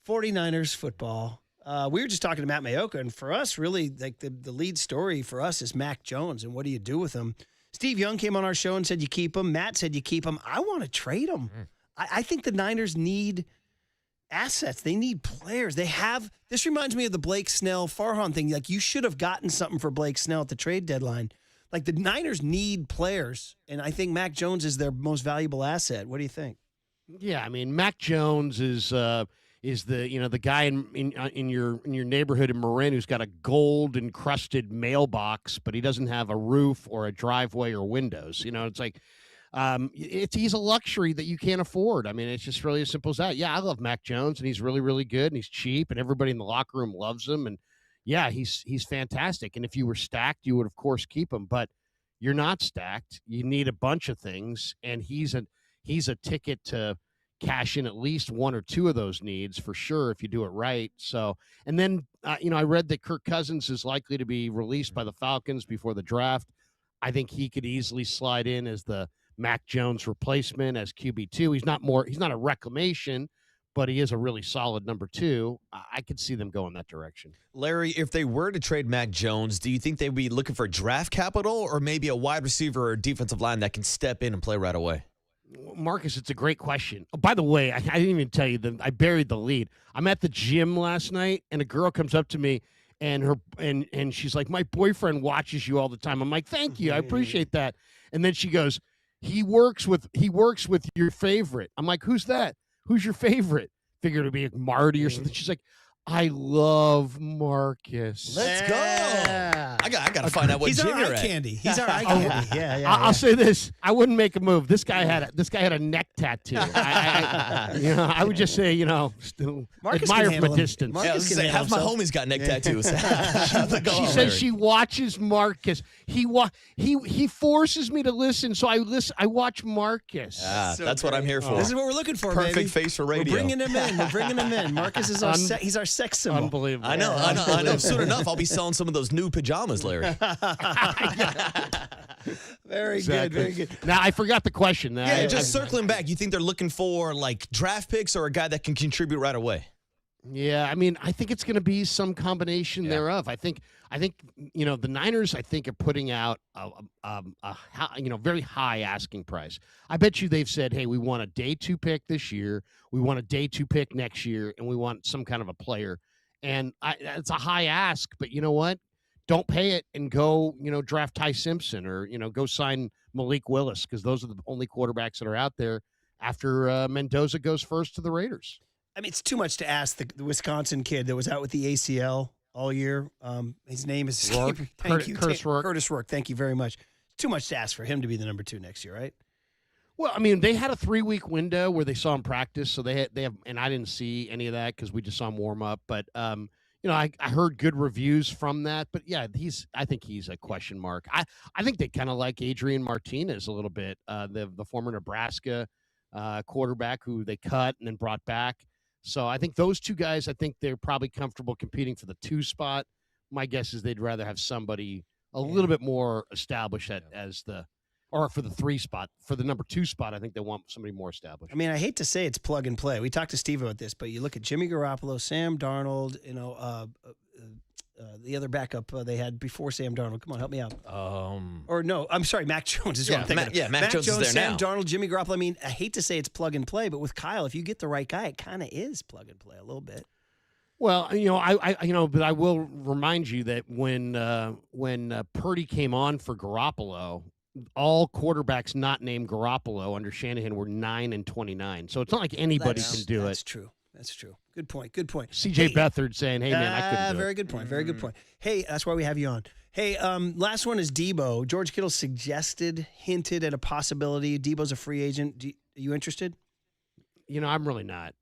49ers football. We were just talking to Matt Mayoka, and for us, really, like the lead story for us is Mac Jones, and what do you do with him? Steve Young came on our show and said you keep him. Matt said you keep him. I want to trade him. I think the Niners need assets. They need players. This reminds me of the Blake Snell Farhan thing. Like, you should have gotten something for Blake Snell at the trade deadline. Like, the Niners need players, and I think Mac Jones is their most valuable asset. What do you think? Yeah, I mean, Mac Jones is the guy in your neighborhood in Marin who's got a gold encrusted mailbox, but he doesn't have a roof or a driveway or windows. It's like he's a luxury that you can't afford. I mean, it's just really as simple as that. Yeah, I love Mac Jones, and he's really, really good, and he's cheap, and everybody in the locker room loves him, and yeah, he's fantastic. And if you were stacked, you would, of course, keep him. But you're not stacked. You need a bunch of things, and he's a ticket to cash in at least one or two of those needs for sure if you do it right. So, and then I read that Kirk Cousins is likely to be released by the Falcons before the draft. I think he could easily slide in as the Mac Jones replacement as QB2. He's not a reclamation, but he is a really solid number 2. I could see them going that direction. Larry, if they were to trade Mac Jones, do you think they'd be looking for draft capital or maybe a wide receiver or a defensive line that can step in and play right away? Marcus, it's a great question. Oh, by the way, I didn't even tell you that I buried the lead. I'm at the gym last night, and a girl comes up to me, and she's like, "My boyfriend watches you all the time." I'm like, "Thank you, I appreciate that." And then she goes, he works with your favorite." I'm like, "Who's that? Who's your favorite?" Figured it'd be Marty or something. She's like, "I love Marcus." Let's go. I got to find out what He's gym our you're eye at. candy. He's our eye candy. Yeah. I'll say this: I wouldn't make a move. This guy had a neck tattoo. I would just say, still Marcus admire can from a handle him. distance. Marcus can Say, handle half my himself. homies got neck tattoos. She says she watches Marcus. He forces me to listen, so I watch Marcus. That's what I'm here for. This is what we're looking for, Perfect baby. face for radio. We're bringing him in. Marcus is he's our sex symbol. Unbelievable. I know. Soon enough, I'll be selling some of those new pajamas, Larry. Very good, very good. Now, I forgot the question. Just circling back, you think they're looking for like draft picks or a guy that can contribute right away? Yeah, I think it's going to be some combination thereof. I think the Niners are putting out a very high asking price. I bet you they've said, hey, we want a day 2 pick this year, we want a day 2 pick next year, and we want some kind of a player. And it's a high ask, but you know what? Don't pay it and go, draft Ty Simpson or, go sign Malik Willis, because those are the only quarterbacks that are out there after Mendoza goes first to the Raiders. I mean, it's too much to ask the Wisconsin kid that was out with the ACL all year. His name is Curtis Rourke. Curtis Rourke. Thank you very much. It's too much to ask for him to be the number 2 next year, right? Well, they had a 3-week window where they saw him practice, so they have, and I didn't see any of that because we just saw him warm up. But I heard good reviews from that. But yeah, I think he's a question mark. I think they kind of like Adrian Martinez a little bit, the former Nebraska quarterback who they cut and then brought back. So I think those two guys, they're probably comfortable competing for the 2 spot. My guess is they'd rather have somebody a little bit more established or for the 3 spot. For the number 2 spot, I think they want somebody more established. I hate to say it's plug and play. We talked to Steve about this, but you look at Jimmy Garoppolo, Sam Darnold, the other backup they had before Sam Darnold. Come on, help me out. Or no, I'm sorry, Mac Jones is what I'm thinking of. Mac Jones is there Sam now. Darnold, Jimmy Garoppolo. I hate to say it's plug and play, but with Kyle, if you get the right guy, it kind of is plug and play a little bit. Well, but I will remind you that when Purdy came on for Garoppolo, all quarterbacks not named Garoppolo under Shanahan were 9 and 29. So it's not like anybody can do it. That's true. That's true. Good point. CJ Beathard saying, hey, man, I couldn't do very it. good point. Very good point. Hey, that's why we have you on. Hey, last one is Debo. George Kittle hinted at a possibility. Debo's a free agent. Are you interested? I'm really not.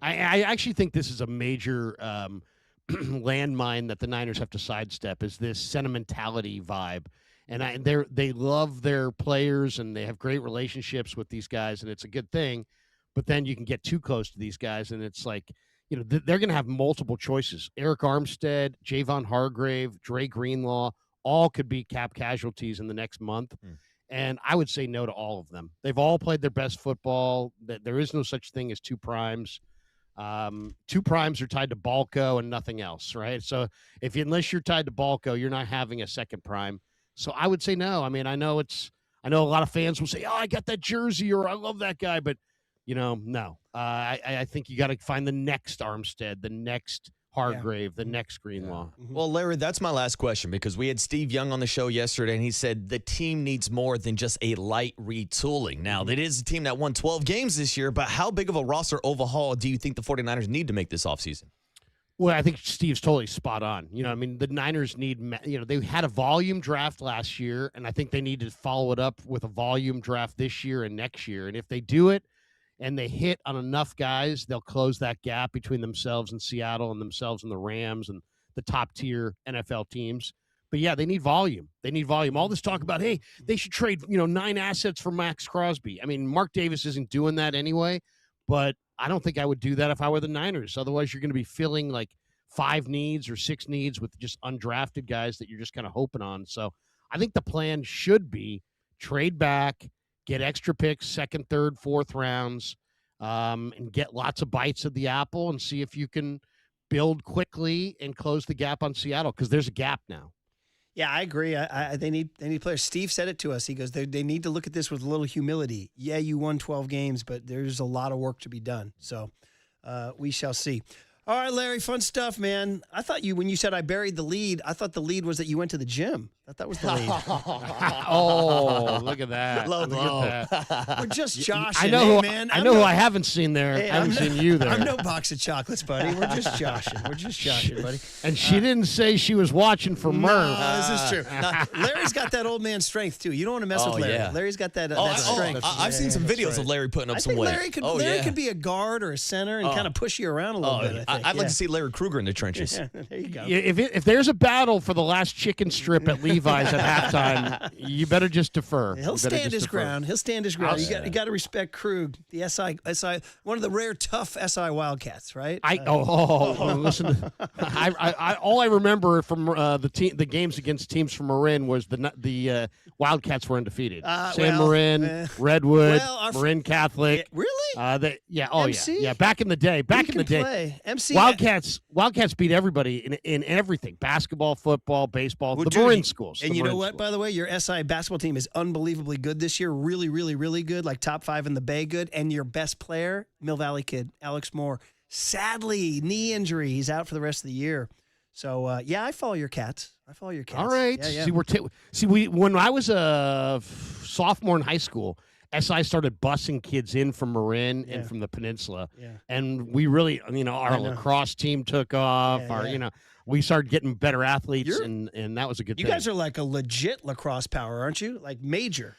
I actually think this is a major landmine that the Niners have to sidestep, is this sentimentality vibe. And they love their players, and they have great relationships with these guys, and it's a good thing. But then you can get too close to these guys, and it's like, they're going to have multiple choices. Eric Armstead, Javon Hargrave, Dre Greenlaw, all could be cap casualties in the next month. And I would say no to all of them. They've all played their best football. There is no such thing as 2 primes. 2 primes are tied to Balco and nothing else, right? So unless you're tied to Balco, you're not having a second prime. So I would say no. I know a lot of fans will say, oh, I got that jersey, or I love that guy, but no. I think you got to find the next Armstead, the next Hargrave, the next Greenlaw. Yeah. Well, Larry, that's my last question, because we had Steve Young on the show yesterday, and he said the team needs more than just a light retooling. Now, it is a team that won 12 games this year, but how big of a roster overhaul do you think the 49ers need to make this offseason? Well, I think Steve's totally spot on. The Niners need, they had a volume draft last year, and I think they need to follow it up with a volume draft this year and next year. And if they do it and they hit on enough guys, they'll close that gap between themselves and Seattle and themselves and the Rams and the top tier NFL teams. But yeah, they need volume. All this talk about, hey, they should trade, 9 assets for Max Crosby. Mark Davis isn't doing that anyway, but I don't think I would do that if I were the Niners. Otherwise, you're going to be filling like 5 needs or 6 needs with just undrafted guys that you're just kind of hoping on. So I think the plan should be trade back, get extra picks, 2nd, 3rd, 4th rounds, and get lots of bites of the apple and see if you can build quickly and close the gap on Seattle, because there's a gap now. Yeah, I agree. They need players. Steve said it to us. He goes, they need to look at this with a little humility. Yeah, you won 12 games, but there's a lot of work to be done. So we shall see. All right, Larry, fun stuff, man. I thought when you said I buried the lead, I thought the lead was that you went to the gym. That was the lead. Oh, look at that. Low Look blow. at that. We're just joshing. I know Hey, who, man. I know who I haven't seen there. Hey, I haven't seen you there. I'm no box of chocolates, buddy. We're just joshing. We're just joshing, buddy. And she didn't say she was watching for Murph. No, this is true. Now, Larry's got that old man strength, too. You don't want to mess with Larry. Yeah. Larry's got that strength. I've seen some videos of Larry putting up I some think weight. Larry could be a guard or a center and kind of push you around a little bit, I think. I'd like to see Larry Kruger in the trenches. Yeah, there you go. If there's a battle for the last chicken strip at Levi's at halftime, you better just defer. He'll stand his ground. He'll stand his ground. You got to respect Krug, the SI, one of the rare tough SI Wildcats, right? Listen. All I remember from the games against teams from Marin was the Wildcats were undefeated. Marin, Redwood, Marin Catholic. Really? Yeah. Back in the day. MC Wildcats beat everybody in everything: basketball, football, baseball. The Marin schools. And you know what? By the way, your SI basketball team is unbelievably good this year. Really, really, really good. Like top 5 in the Bay good. And your best player, Mill Valley kid, Alex Moore. Sadly, knee injury. He's out for the rest of the year. So, I follow your Cats. All right. Yeah. When I was a sophomore in high school, SI started busing kids in from Marin and from the peninsula. Yeah. And we really, our lacrosse team took off. We started getting better athletes, and that was a good thing. You guys are like a legit lacrosse power, aren't you? Like major.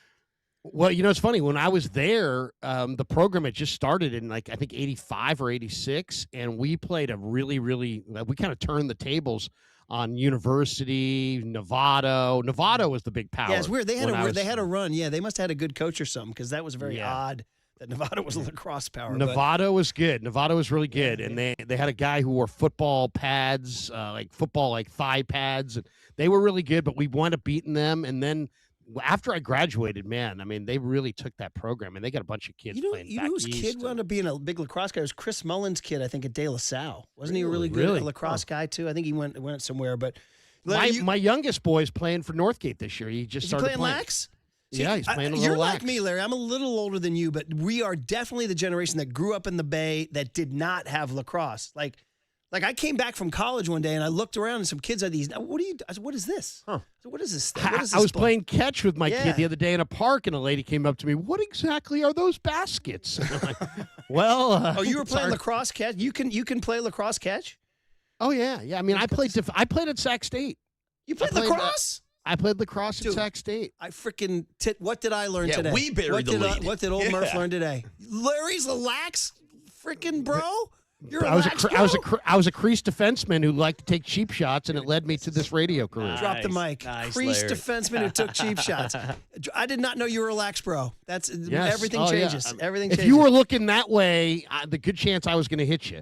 Well, it's funny. When I was there, the program had just started in I think 85 or 86, and we played we kind of turned the tables on University, Novato. Novato was the big power. Yeah, it's weird. They had a run. Yeah, they must have had a good coach or something because that was very odd that Novato was a lacrosse power. Novato was good. Novato was really good, and they had a guy who wore football pads, football thigh pads, and they were really good. But we wound up beating them, and then after I graduated, they really took that program, and they got a bunch of kids playing. You know whose kid wound up being a big lacrosse guy? It was Chris Mullen's kid, I think, at De La Salle. Wasn't he a really good lacrosse guy, too? I think he went somewhere. But my youngest boy is playing for Northgate this year. He just started playing lax? See, yeah, he's playing a little You're lax. like me, Larry. I'm a little older than you, but we are definitely the generation that grew up in the Bay that did not have lacrosse. Like I came back from college one day and I looked around and some kids had these. What is this? Huh. So what is this thing? What is this I was sport? playing catch with my kid the other day in a park, and a lady came up to me. What exactly are those baskets? And I'm like, well, you were playing lacrosse catch. You can play lacrosse catch. Oh yeah. I played at Sac State. You played lacrosse? I played lacrosse at Sac State. I freaking what did I learn today? We buried the lead. What did old Murph learn today? Larry's a lax freaking bro. You're I was a crease defenseman who liked to take cheap shots, and it led me to this radio career. Drop the mic. Crease defenseman who took cheap shots. I did not know you were a lax bro. Everything changes. Yeah. Everything if changes. you were looking that way, the good chance I was going to hit you.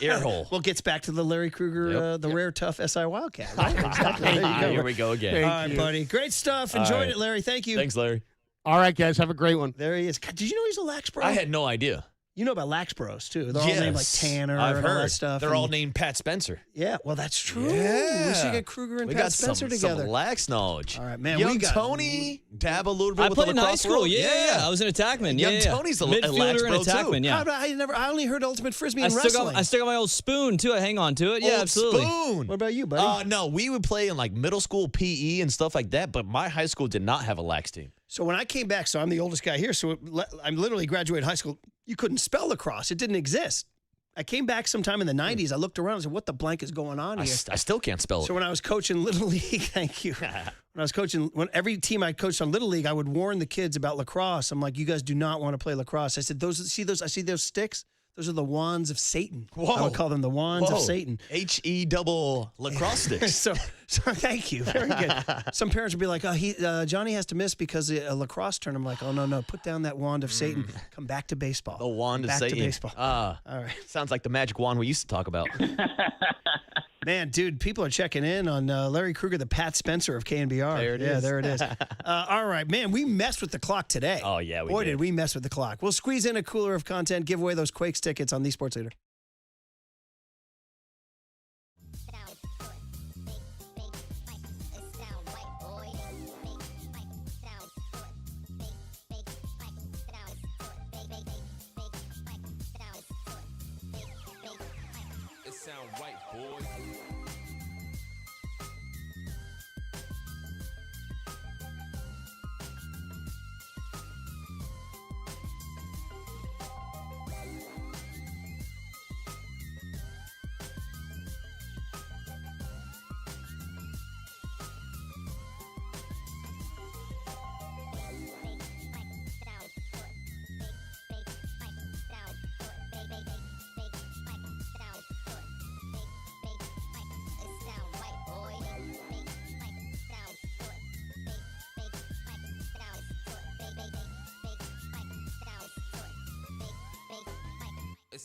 Ear hole. Well, gets back to the Larry Kruger, rare tough SI Wildcat. Right? Exactly. There you go. Here we go again. All right, buddy. Great stuff. Enjoyed it, Larry. Thank you. Thanks, Larry. All right, guys. Have a great one. There he is. God, did you know he's a lax bro? I had no idea. You know about lax bros, too. They're all named like Tanner I've and heard. all that stuff. They're all named Pat Spencer. Yeah, well, that's true. Yeah. We should get Kruger and we Pat got Spencer together. Some lax knowledge. All right, man. Young we got Tony dab a little bit I with played the in high lacrosse school. world. Yeah. I was an attackman. Young Tony's a lax midfielder bro and attackman. too. Yeah. I only heard ultimate frisbee and wrestling. I still got my old spoon too. I hang on to it. Yeah, Old absolutely. Spoon. What about you, buddy? No, we would play in middle school PE and stuff like that, but my high school did not have a lax team. So when I came back, so I'm the oldest guy here, so I'm literally graduated high school. You couldn't spell lacrosse. It didn't exist. I came back sometime in the 90s. I looked around and said, what the blank is going on here? I still can't spell it. So when I was coaching Little League, thank you. When every team I coached on Little League, I would warn the kids about lacrosse. I'm like, you guys do not want to play lacrosse. I said, I see those sticks? Those are the wands of Satan. Whoa. I would call them the wands of Satan. HE double lacrosse sticks. so thank you. Very good. Some parents would be like, Johnny has to miss because a lacrosse tournament. I'm like, oh, no. Put down that wand of Satan. Come back to baseball. The wand of Satan. Back to baseball. All right. Sounds like the magic wand we used to talk about. Man, dude, people are checking in on Larry Kruger, the Pat Spencer of KNBR. There it is. Yeah, there it is. All right, man, we messed with the clock today. Oh, yeah, Boy, did we mess with the clock. We'll squeeze in a cooler of content, give away those Quakes tickets on the Sports Leader.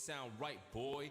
sound right, boy.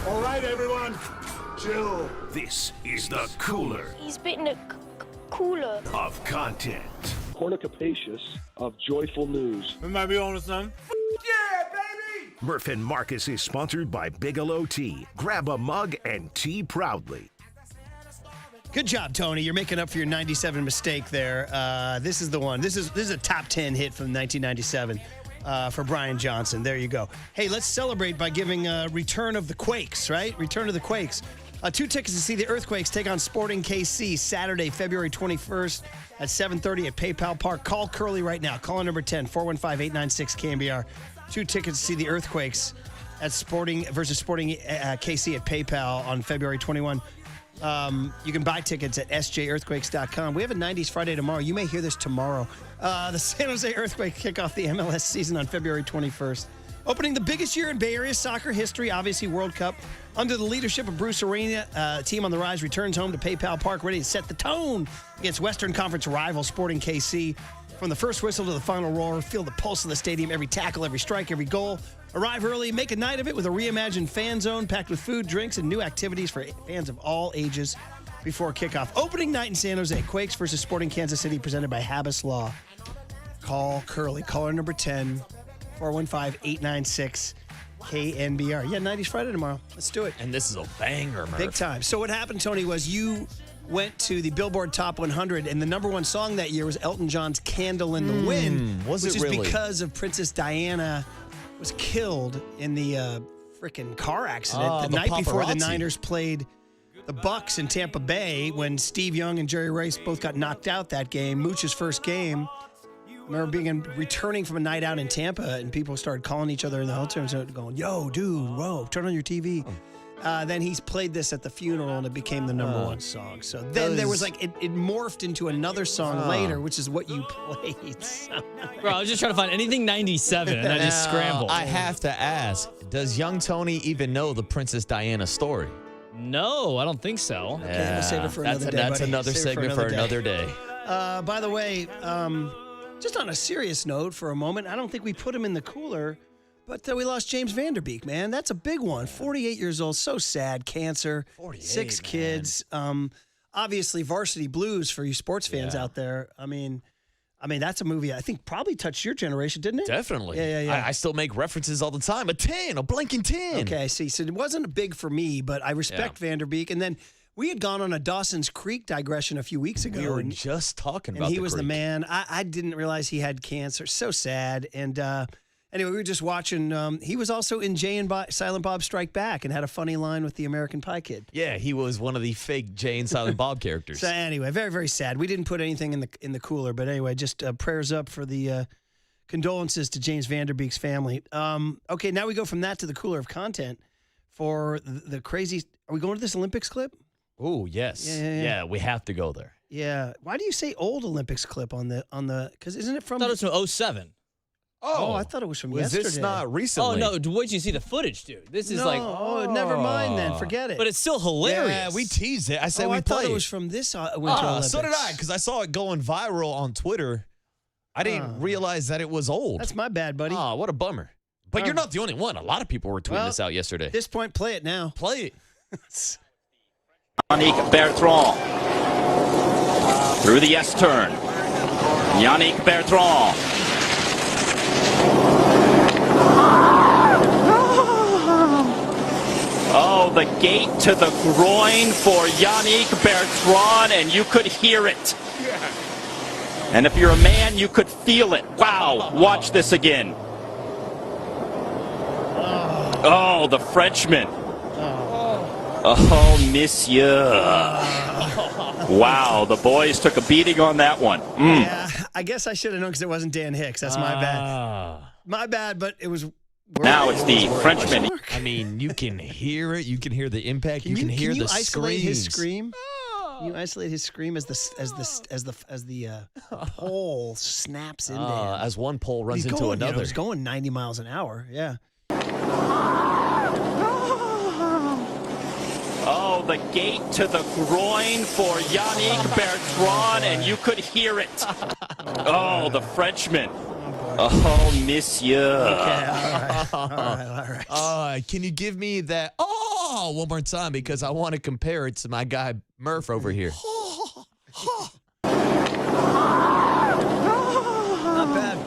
All right, everyone, chill. This is the cooler He's bitten a cooler of content. Cornucopacious of joyful news. We might be on to something. Yeah, baby! Murph and Marcus is sponsored by Bigelow Tea. Grab a mug and tea proudly. Good job, Tony. You're making up for your 97 mistake there. This is the one. This is a top 10 hit from 1997 for Brian Johnson. There you go. Hey, let's celebrate by giving Return of the Quakes, right? Return of the Quakes. 2 tickets to see the Earthquakes take on Sporting KC Saturday, February 21st at 7:30 at PayPal Park. Call Curly right now. Call number 10, 415-896-KMBR. 2 tickets to see the Earthquakes at Sporting versus Sporting KC at PayPal on February 21. You can buy tickets at sjearthquakes.com. We have a 90s Friday tomorrow. You may hear this tomorrow. The San Jose Earthquakes kick off the MLS season on February 21st. Opening the biggest year in Bay Area soccer history, obviously World Cup. Under the leadership of Bruce Arena, team on the rise returns home to PayPal Park, ready to set the tone against Western Conference rival Sporting KC. From the first whistle to the final roar, feel the pulse of the stadium, every tackle, every strike, every goal. Arrive early, make a night of it with a reimagined fan zone packed with food, drinks, and new activities for fans of all ages before kickoff. Opening night in San Jose, Quakes versus Sporting Kansas City, presented by Habas Law. Call Curly. Caller number 10, 415-896-KNBR. Yeah, 90s Friday tomorrow. Let's do it. And this is a banger, Murph. Big time. So what happened, Tony, was you went to the Billboard Top 100, and the number one song that year was Elton John's Candle in the Wind. Was it which is really? because of Princess Diana was killed in the freaking car accident the night before the Niners played the Bucks in Tampa Bay when Steve Young and Jerry Rice both got knocked out that game. Mooch's first game. I remember returning from a night out in Tampa, and people started calling each other in the hotel and going, "Yo, dude, whoa, turn on your TV." then he's played this at the funeral and it became the number one song. So then there was like, it morphed into another song later, which is what you played. Bro, I was just trying to find anything 97 and I just scrambled. I have to ask, does young Tony even know the Princess Diana story? No, I don't think so. Okay, we'll save it for another day. That's another segment for another day. By the way, just on a serious note for a moment, I don't think we put him in the cooler, but we lost James Vanderbeek, man. That's a big one. 48 years old, so sad, cancer, 6 kids. Obviously, Varsity Blues for you sports fans out there. I mean, that's a movie I think probably touched your generation, didn't it? Definitely. Yeah. I still make references all the time. A blinking 10. Okay, I see. So it wasn't big for me, but I respect Vanderbeek. And then we had gone on a Dawson's Creek digression a few weeks ago. We were just talking about and he the was the creek. man. I didn't realize he had cancer. So sad. And anyway, we were just watching. He was also in Jay and Silent Bob Strike Back and had a funny line with the American Pie Kid. Yeah, he was one of the fake Jay and Silent Bob characters. So anyway, very, very sad. We didn't put anything in the cooler, but anyway, just prayers up for the condolences to James Vanderbeek's family. Okay, now we go from that to the cooler of content for the crazy. Are we going to this Olympics clip? Oh, yes. Yeah, we have to go there. Yeah. Why do you say old Olympics clip on the? Because isn't it from? I thought it was from 07. Oh, I thought it was from was yesterday. this not recently? Oh, no. Wait till you see the footage, dude. This is never mind then. Forget it. But it's still hilarious. Yeah, we teased it. I said I we thought played it was from this Winter Olympics. So did I, because I saw it going viral on Twitter. I didn't realize that it was old. That's my bad, buddy. Oh, what a bummer. But you're not the only one. A lot of people were tweeting this out yesterday. At this point, play it now. Play it. Yannick Bertrand through the S turn. Yannick Bertrand. Oh, the gate to the groin for Yannick Bertrand, and you could hear it. And if you're a man, you could feel it. Wow, watch this again. Oh, the Frenchman. Oh, monsieur. Wow, the boys took a beating on that one. Yeah, I guess I should have known because it wasn't Dan Hicks. That's my bad. My bad, but it was. Now it's the Frenchman. I mean, you can hear it. You can hear the impact. You can hear the screams. Isolate his scream? Can you isolate his scream as the pole snaps into him? As one pole runs into another. He's going 90 miles an hour. Yeah. Oh, the gate to the groin for Yannick Bertrand, and you could hear it. Oh, the Frenchman. Oh, monsieur. Okay, all right. Can you give me that one more time, because I want to compare it to my guy Murph over here.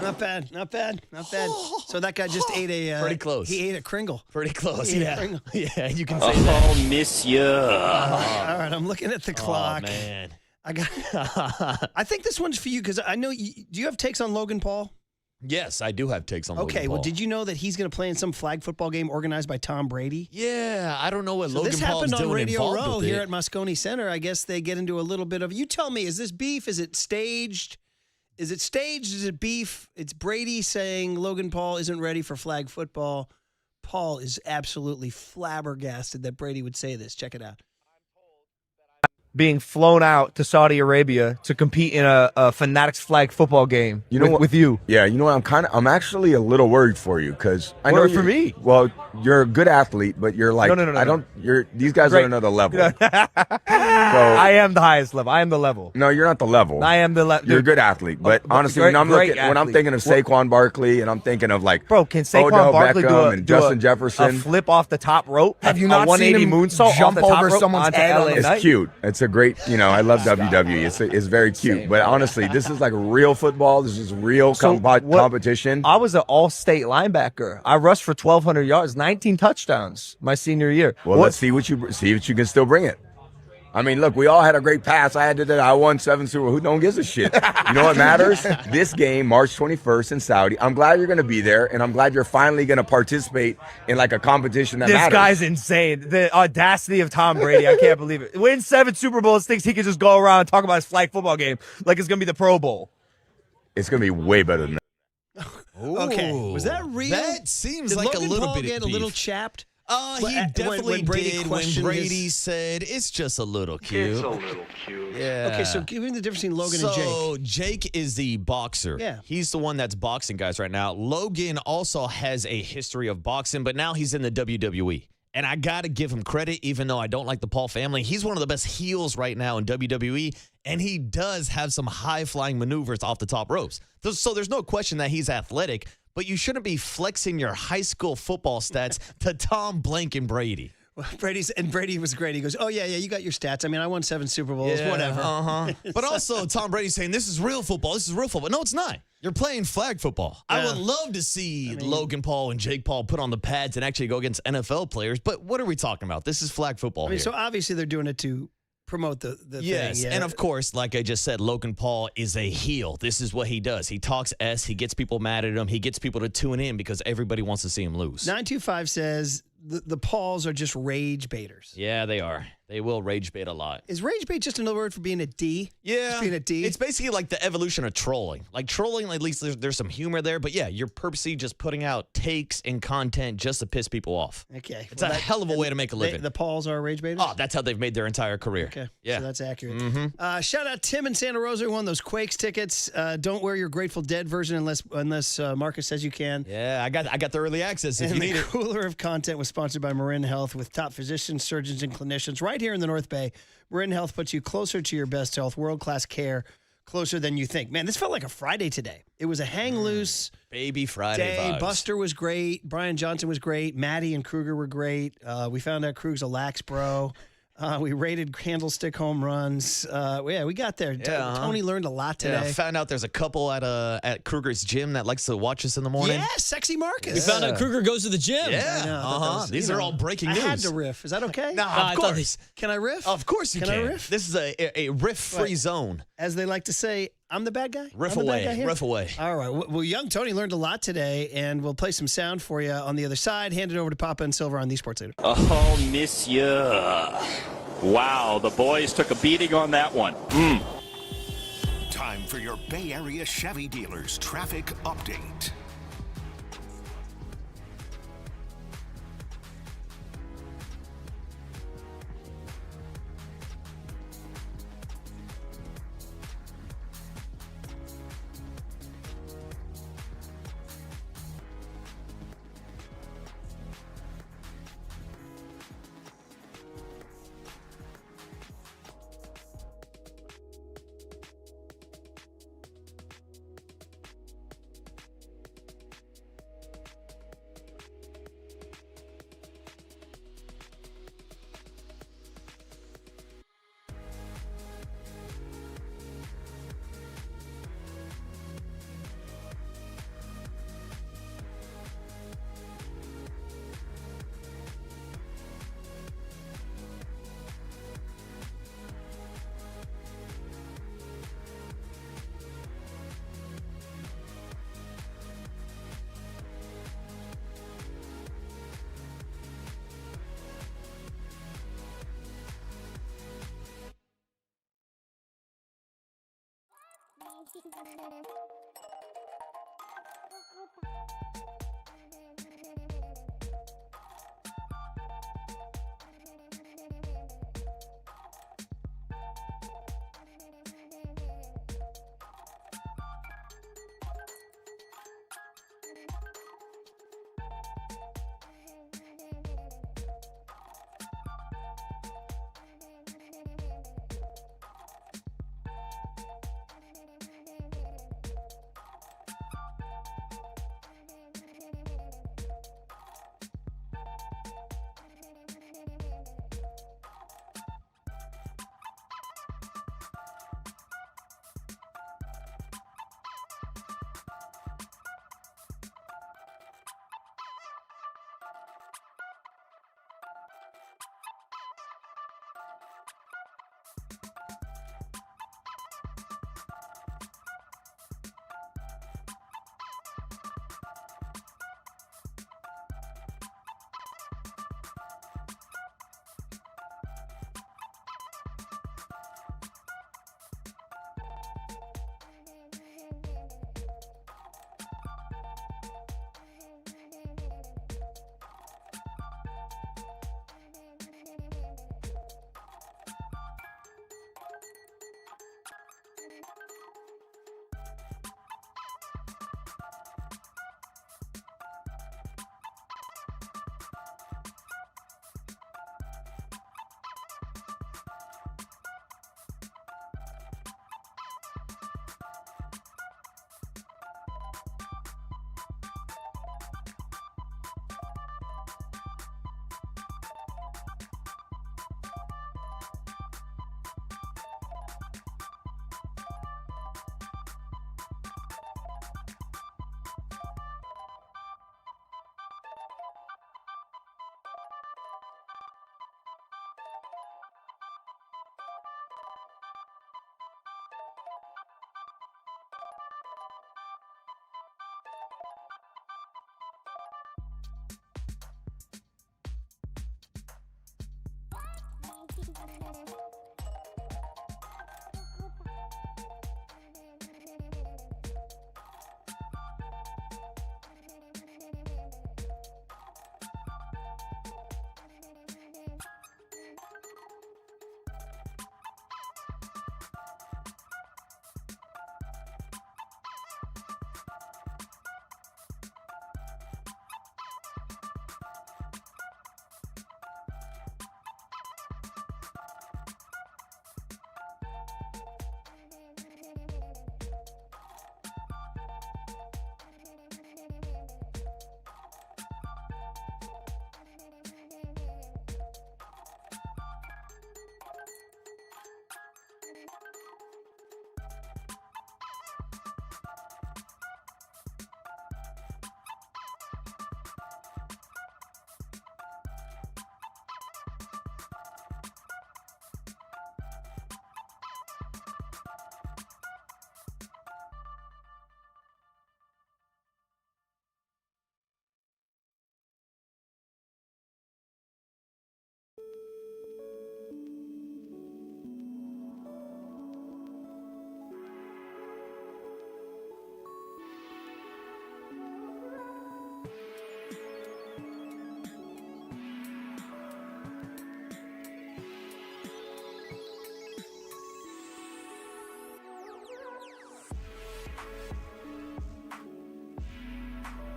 Not bad. So that guy just ate a... pretty close. He ate a Kringle. Pretty close, He ate a yeah. Kringle. Yeah, you can say that. Oh, monsieur. All right, I'm looking at the clock. Oh, man. I think this one's for you because I know do you have takes on Logan Paul? Yes, I do have takes on Logan Okay, Paul. well, did you know that he's going to play in some flag football game organized by Tom Brady? Yeah, I don't know what So Logan this Paul's happened on doing Radio involved Row with here it. at Moscone Center. I guess they get into a little bit of... You tell me, is this beef? Is it staged? Is it staged? Is it beef? It's Brady saying Logan Paul isn't ready for flag football. Paul is absolutely flabbergasted that Brady would say this. Check it out. Being flown out to Saudi Arabia to compete in a Fanatics flag football game with you. Yeah, you know what? I'm actually a little worried for you because I know Worried for me? Well, you're a good athlete, but you're like No. These guys are another level. I am the highest level. I am the level. No, you're not the level. I am the level. You're a good athlete, but honestly, when I'm thinking of Saquon Barkley and I'm thinking of like can Saquon Odell Barkley Beckham and Justin a Jefferson, flip off the top rope? Have you a not 180 seen him moonsault jump off the top over rope someone's onto head? LA It's Knight? cute. It's a great. I love WWE. It's very cute. But honestly, this is like real football. This is real competition. I was an all-state linebacker. I rushed for 1,200 yards, 19 touchdowns my senior year. Well, let's see what you can still bring it. I mean, look, we all had a great pass. I won 7 Super Bowl. Who don't gives a shit? You know what matters? This game, March 21st in Saudi. I'm glad you're going to be there, and I'm glad you're finally going to participate in like a competition that matters. This guy's insane. The audacity of Tom Brady. I can't believe it. Wins 7 Super Bowls, thinks he can just go around and talk about his flag football game like it's going to be the Pro Bowl. It's going to be way better than that. Okay, was that real? That seems Did like Logan a little Paul bit get of a little beef. chapped? He definitely when Brady did when questioned Brady said, it's just a little cute. It's a little cute. Yeah. Okay, so give me the difference between Logan and Jake. So Jake is the boxer. Yeah. He's the one that's boxing guys right now. Logan also has a history of boxing, but now he's in the WWE. And I got to give him credit, even though I don't like the Paul family. He's one of the best heels right now in WWE, and he does have some high-flying maneuvers off the top ropes. So there's no question that he's athletic, but you shouldn't be flexing your high school football stats to Tom Blank and Brady. Well, Brady was great. He goes, "Oh yeah, you got your stats. I mean, I won 7 Super Bowls, whatever." But also, Tom Brady's saying this is real football. This is real football. No, it's not. You're playing flag football. I would love to see Logan Paul and Jake Paul put on the pads and actually go against NFL players. But what are we talking about? This is flag football. I mean, here. so obviously they're doing it to promote the Yes, thing. Yeah. and of course, like I just said, Logan Paul is a heel. This is what he does. He talks S. He gets people mad at him. He gets people to tune in because everybody wants to see him lose. 925 says the Pauls are just rage baiters. Yeah, they are. They will rage bait a lot. Is rage bait just another word for being a D? Yeah. Just being a D? It's basically like the evolution of trolling. Like trolling, at least there's some humor there. But yeah, you're purposely just putting out takes and content just to piss people off. Okay. It's a hell of a way to make a living. The Pauls are rage baiters? Oh, that's how they've made their entire career. Okay. Yeah. So that's accurate. Mm-hmm. Shout out Tim in Santa Rosa who won those Quakes tickets. Don't wear your Grateful Dead version unless Marcus says you can. Yeah, I got the early access if And you need the it. Cooler of Content was sponsored by Marin Health with top physicians, surgeons, and clinicians right here in the North Bay. Marin Health puts you closer to your best health, world-class care, closer than you think. Man, this felt like a Friday today. It was a hang loose Baby Friday day. vibes. Buster was great. Brian Johnson was great. Maddie and Kruger were great. We found out Krug's a lax bro. We rated Candlestick home runs. We got there. Tony learned a lot today. Yeah, found out there's a couple at Kruger's gym that likes to watch us in the morning. Yeah, sexy Marcus. We found out Kruger goes to the gym. Yeah, These are all breaking news. I had to riff. Is that okay? Nah, of course. Can I riff? Of course you can. Can I riff? This is a riff-free zone. As they like to say, I'm the bad guy? Riff I'm the bad away. guy here? Riff away. All right. Well, young Tony learned a lot today, and we'll play some sound for you on the other side. Hand it over to Papa and Silver on the Sports Leader. Oh, monsieur. Wow, the boys took a beating on that one. Time for your Bay Area Chevy dealers traffic update.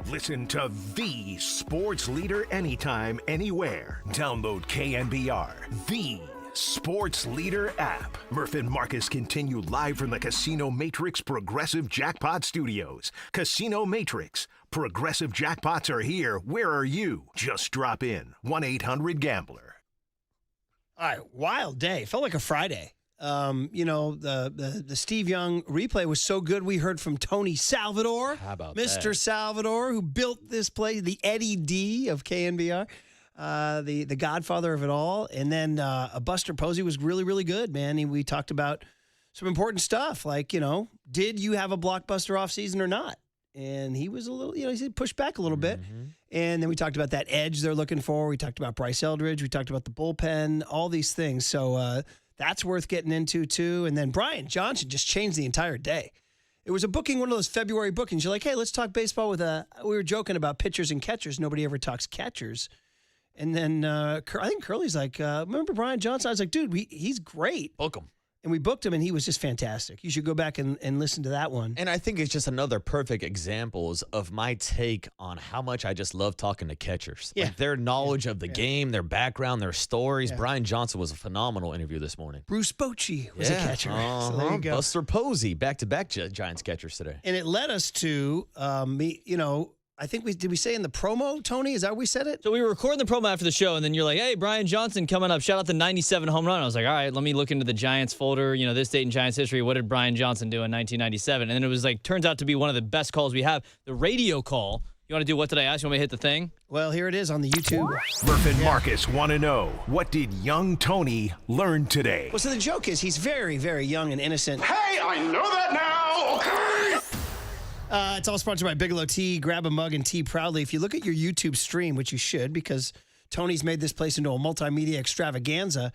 Listen to the sports leader anytime, anywhere. Download KNBR, the sports leader app. Murph and Marcus continue live from the Casino Matrix Progressive Jackpot Studios. Casino Matrix. Progressive jackpots are here. Where are you? Just drop in. 1-800-GAMBLER. All right, wild day. Felt like a Friday. The Steve Young replay was so good. We heard from Tony Salvador. How about Mr. that? Salvador, who built this play, the Eddie D of KNBR, the godfather of it all. And then Buster Posey was really, really good, man. We talked about some important stuff, like, did you have a blockbuster offseason or not? And he was a little, he pushed back a little bit. And then we talked about that edge they're looking for. We talked about Bryce Eldridge. We talked about the bullpen, all these things. So that's worth getting into, too. And then Brian Johnson just changed the entire day. It was a booking, one of those February bookings. You're like, hey, let's talk baseball with we were joking about pitchers and catchers. Nobody ever talks catchers. And then I think Curly's like, remember Brian Johnson? I was like, dude, he's great. Book him. And we booked him, and he was just fantastic. You should go back and listen to that one. And I think it's just another perfect examples of my take on how much I just love talking to catchers. Yeah. Like their knowledge of the game, their background, their stories. Brian Johnson was a phenomenal interview this moring. Bruce Bochy was a catcher. So there you go. Buster Posey, back-to-back Giants catchers today. And it led us to I think did we say in the promo, Tony? Is that how we said it? So we were recording the promo after the show, and then you're like, hey, Brian Johnson coming up. Shout out the 97 home run. I was like, all right, let me look into the Giants folder. This date in Giants history. What did Brian Johnson do in 1997? And then it was like, turns out to be one of the best calls we have. The radio call. You want to do what did I ask? You want me to hit the thing? Well, here it is on the YouTube. Murph and Marcus want to know, what did young Tony learn today? Well, so the joke is he's very, very young and innocent. Hey, I know that now. Okay. It's all sponsored by Bigelow Tea. Grab a mug and tea proudly. If you look at your YouTube stream, which you should, because Tony's made this place into a multimedia extravaganza.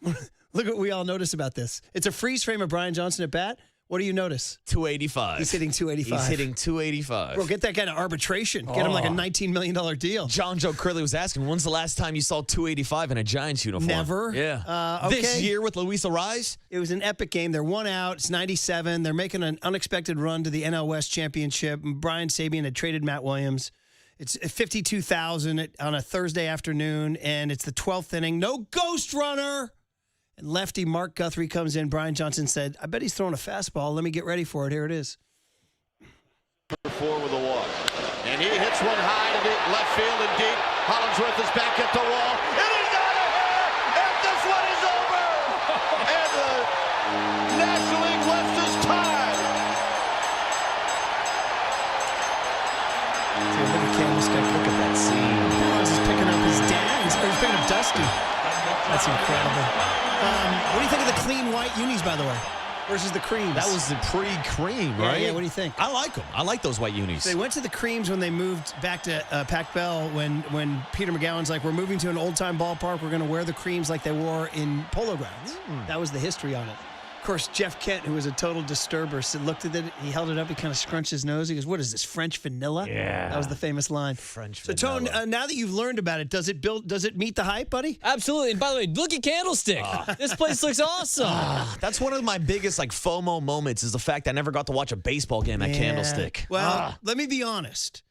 Look what we all notice about this. It's a freeze frame of Brian Johnson at bat. What do you notice? 285. He's hitting 285. He's hitting 285. Bro, get that guy to arbitration. Get him like a $19 million deal. John Joe Curley was asking, when's the last time you saw 285 in a Giants uniform? Never. Yeah. Okay. This year with Luis Arraez? It was an epic game. They're 1 out. It's 97. They're making an unexpected run to the NL West Championship. Brian Sabean had traded Matt Williams. It's 52,000 on a Thursday afternoon, and it's the 12th inning. No ghost runner. And lefty Mark Guthrie comes in. Brian Johnson said, I bet he's throwing a fastball. Let me get ready for it. Here it is. 4 with a walk. And he hits one high to left field and deep. Hollingsworth is back at the wall. It is out of here! And this one is over! And the National League West is tied! Dude, look at Candlestick. Look at that scene. Barnes is picking up his dad. He's picking up Dusty. That's incredible. What do you think of the clean white unis, by the way? versus the Creams. That was the pre-cream, right? Yeah, what do you think? I like them. I like those white unis. They went to the Creams when they moved back to Pac Bell when Peter McGowan's like, we're moving to an old-time ballpark. We're going to wear the Creams like they wore in Polo Grounds. That was the history on it. Of course, Jeff Kent, who was a total disturber, looked at it. He held it up. He kind of scrunched his nose. He goes, "What is this, French vanilla?" Yeah, that was the famous line. French so, vanilla. Tone, now that you've learned about it, does it meet the hype, buddy? Absolutely. And by the way, look at Candlestick. This place looks awesome. That's one of my biggest FOMO moments is the fact I never got to watch a baseball game at Candlestick. Well, let me be honest.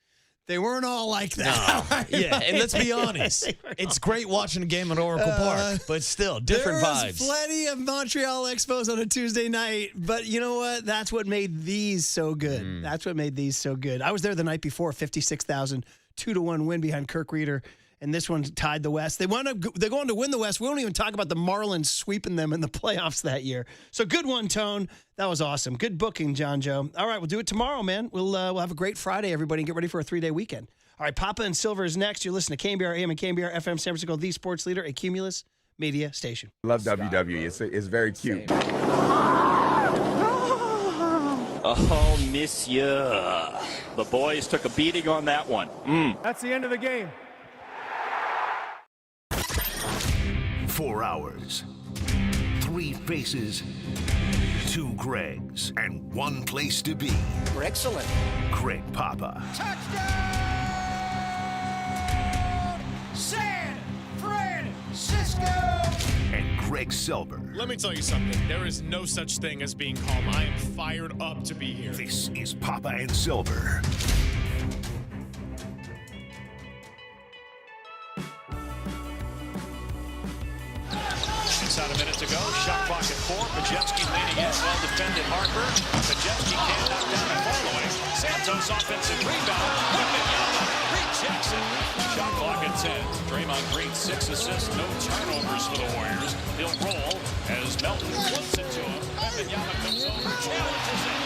They weren't all like that. Yeah, and let's be honest. It's great watching a game at Oracle Park, but still, different there vibes. There's plenty of Montreal Expos on a Tuesday night, but you know what? That's what made these so good. That's what made these so good. I was there the night before, 56,000, 2-1 win behind Kirk Reeder, and this one tied the West. They're going to win the West. We won't even talk about the Marlins sweeping them in the playoffs that year. So good one, Tone. That was awesome. Good booking, John Joe. All right, we'll do it tomorrow, man. We'll have a great Friday, everybody, and get ready for a 3-day weekend. All right, Papa and Silver is next. You're listening to KBR AM and KBR FM San Francisco, the sports leader, a Cumulus media station. Love WWE. It's very cute. Oh, monsieur. The boys took a beating on that one. That's the end of the game. 4 hours, 3 faces, 2 Gregs, and 1 place to be. Excellent. Greg Papa San Francisco! and Greg Silver. Let me tell you something. There is no such thing as being calm. I am fired up to be here. This is Papa and Silver. Inside a minute to go. Shot clock at 4. Pajewski leaning in. Well defended. Harper. Pajewski can't knock down the following. Santos offensive rebound. Wemby rejects it. Shot clock at 10. Draymond Green 6 assists. No turnovers for the Warriors. He'll roll as Melton flips it to him. Wemby comes over. Challenges it.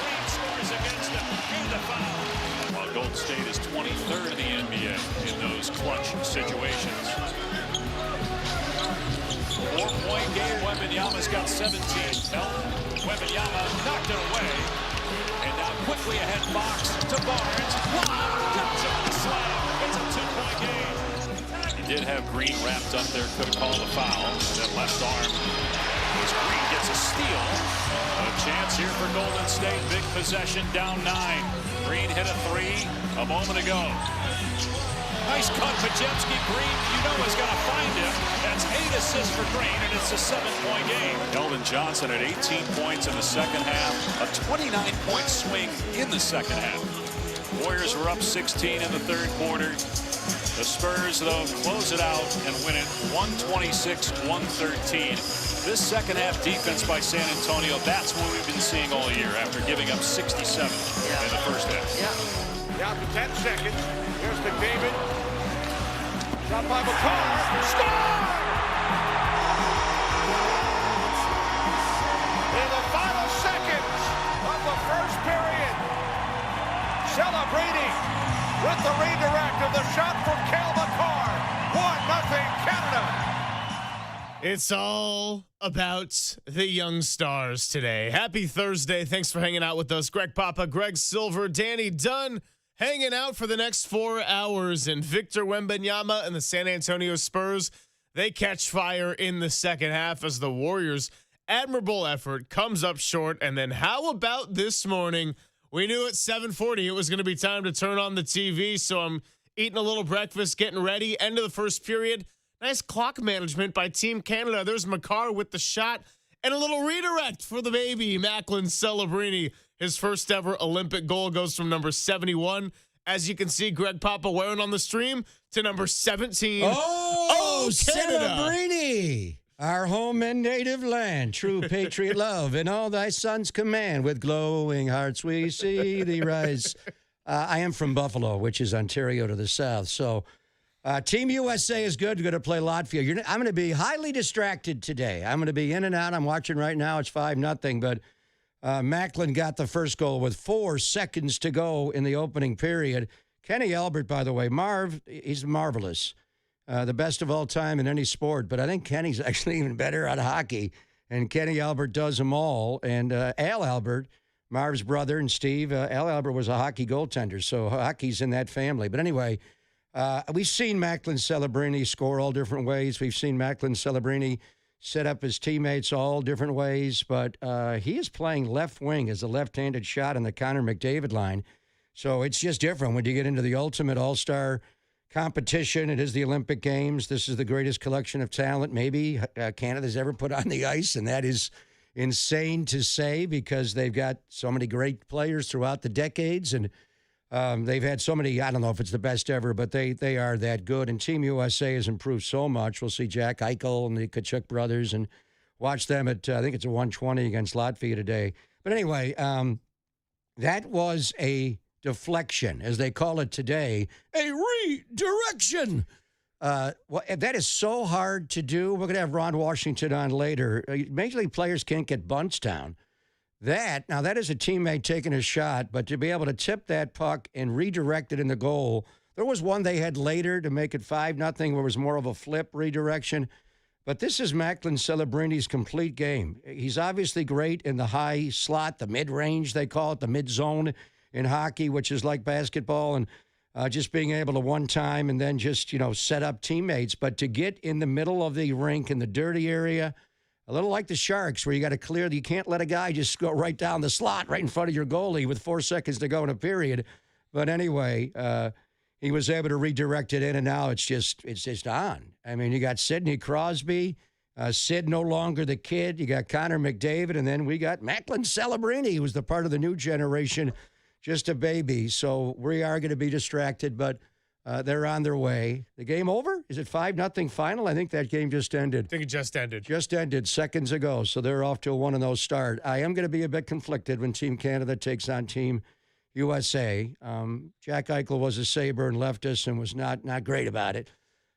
Green scores against him. And the foul. While Golden State is 23rd in the NBA in those clutch situations. 4-point game. Wembanyama's got 17. Wembanyama knocked it away. And now quickly ahead Fox to Barnes. Comes on the slam. It's a 2-point game. He did have Green wrapped up there. Could have called a foul. And then left arm. As Green gets a steal. A chance here for Golden State. Big possession down 9. Green hit a 3 a moment ago. Nice cut, Pajewski. Green, you know, is going to find him. That's 8 assists for Green, and it's a 7-point game. Elvin Johnson at 18 points in the second half. A 29-point swing in the second half. Warriors were up 16 in the third quarter. The Spurs, though, close it out and win it 126-113. This second half defense by San Antonio, that's what we've been seeing all year after giving up 67 in the first half. Down to 10 seconds. Here's McDavid. Shot by McCarr. Score! In the final seconds of the first period, celebrating with the redirect of the shot from Cale Makar. 1-0 Canada. It's all about the young stars today. Happy Thursday. Thanks for hanging out with us. Greg Papa, Greg Silver, Danny Dunn hanging out for the next 4 hours. And Victor Wembanyama and the San Antonio Spurs, they catch fire in the second half as the Warriors' admirable effort comes up short. And then how about this morning? We knew at 7:40 it was going to be time to turn on the TV. So I'm eating a little breakfast, getting ready. End of the first period. Nice clock management by Team Canada. There's Makar with the shot and a little redirect for the baby, Macklin Celebrini. His first ever Olympic goal goes from number 71, as you can see Greg Papa wearing on the stream, to number 17. Oh, Canada. Celebrini, our home and native land, true patriot love, and all thy sons command. With glowing hearts we see thee rise. I am from Buffalo, which is Ontario to the south, so... Team USA is good. Going to play Latvia. I'm going to be highly distracted today. I'm going to be in and out. I'm watching right now. It's 5-0. But Macklin got the first goal with 4 seconds to go in the opening period. Kenny Albert, by the way, he's marvelous. The best of all time in any sport. But I think Kenny's actually even better at hockey. and Kenny Albert does them all. And Al Albert, Marv's brother, and Steve, Al Albert was a hockey goaltender, so hockey's in that family. But anyway, we've seen Macklin Celebrini score all different ways. We've seen Macklin Celebrini set up his teammates all different ways, but he is playing left wing as a left-handed shot in the Connor McDavid line. So it's just different when you get into the ultimate all-star competition. It is the Olympic Games. This is the greatest collection of talent maybe Canada's ever put on the ice, and that is insane to say because they've got so many great players throughout the decades, and they've had so many, I don't know if it's the best ever, but they are that good. And Team USA has improved so much. We'll see Jack Eichel and the Tkachuk brothers and watch them at, I think it's a 120 against Latvia today. But anyway, that was a deflection, as they call it today, a redirection. That is so hard to do. We're going to have Ron Washington on later. Major League players can't get bunts down. That is a teammate taking a shot, but to be able to tip that puck and redirect it in the goal, there was one they had later to make it 5-0, where it was more of a flip redirection. But this is Macklin Celebrini's complete game. He's obviously great in the high slot, the mid-range, they call it, the mid-zone in hockey, which is like basketball, and just being able to one time and then just, set up teammates. But to get in the middle of the rink in the dirty area, a little like the Sharks, where you got to clear, you can't let a guy just go right down the slot right in front of your goalie with 4 seconds to go in a period. But anyway, he was able to redirect it in, and now it's just on. I mean, you got Sidney Crosby, Sid no longer the kid. You got Connor McDavid, and then we got Macklin Celebrini, who was the part of the new generation, just a baby. So we are going to be distracted, but they're on their way. The game over? Is it 5-0 final? I think that game just ended. I think it just ended. Just ended seconds ago, so they're off to a 1-0 start. I am going to be a bit conflicted when Team Canada takes on Team USA. Jack Eichel was a Sabre and left us and was not great about it.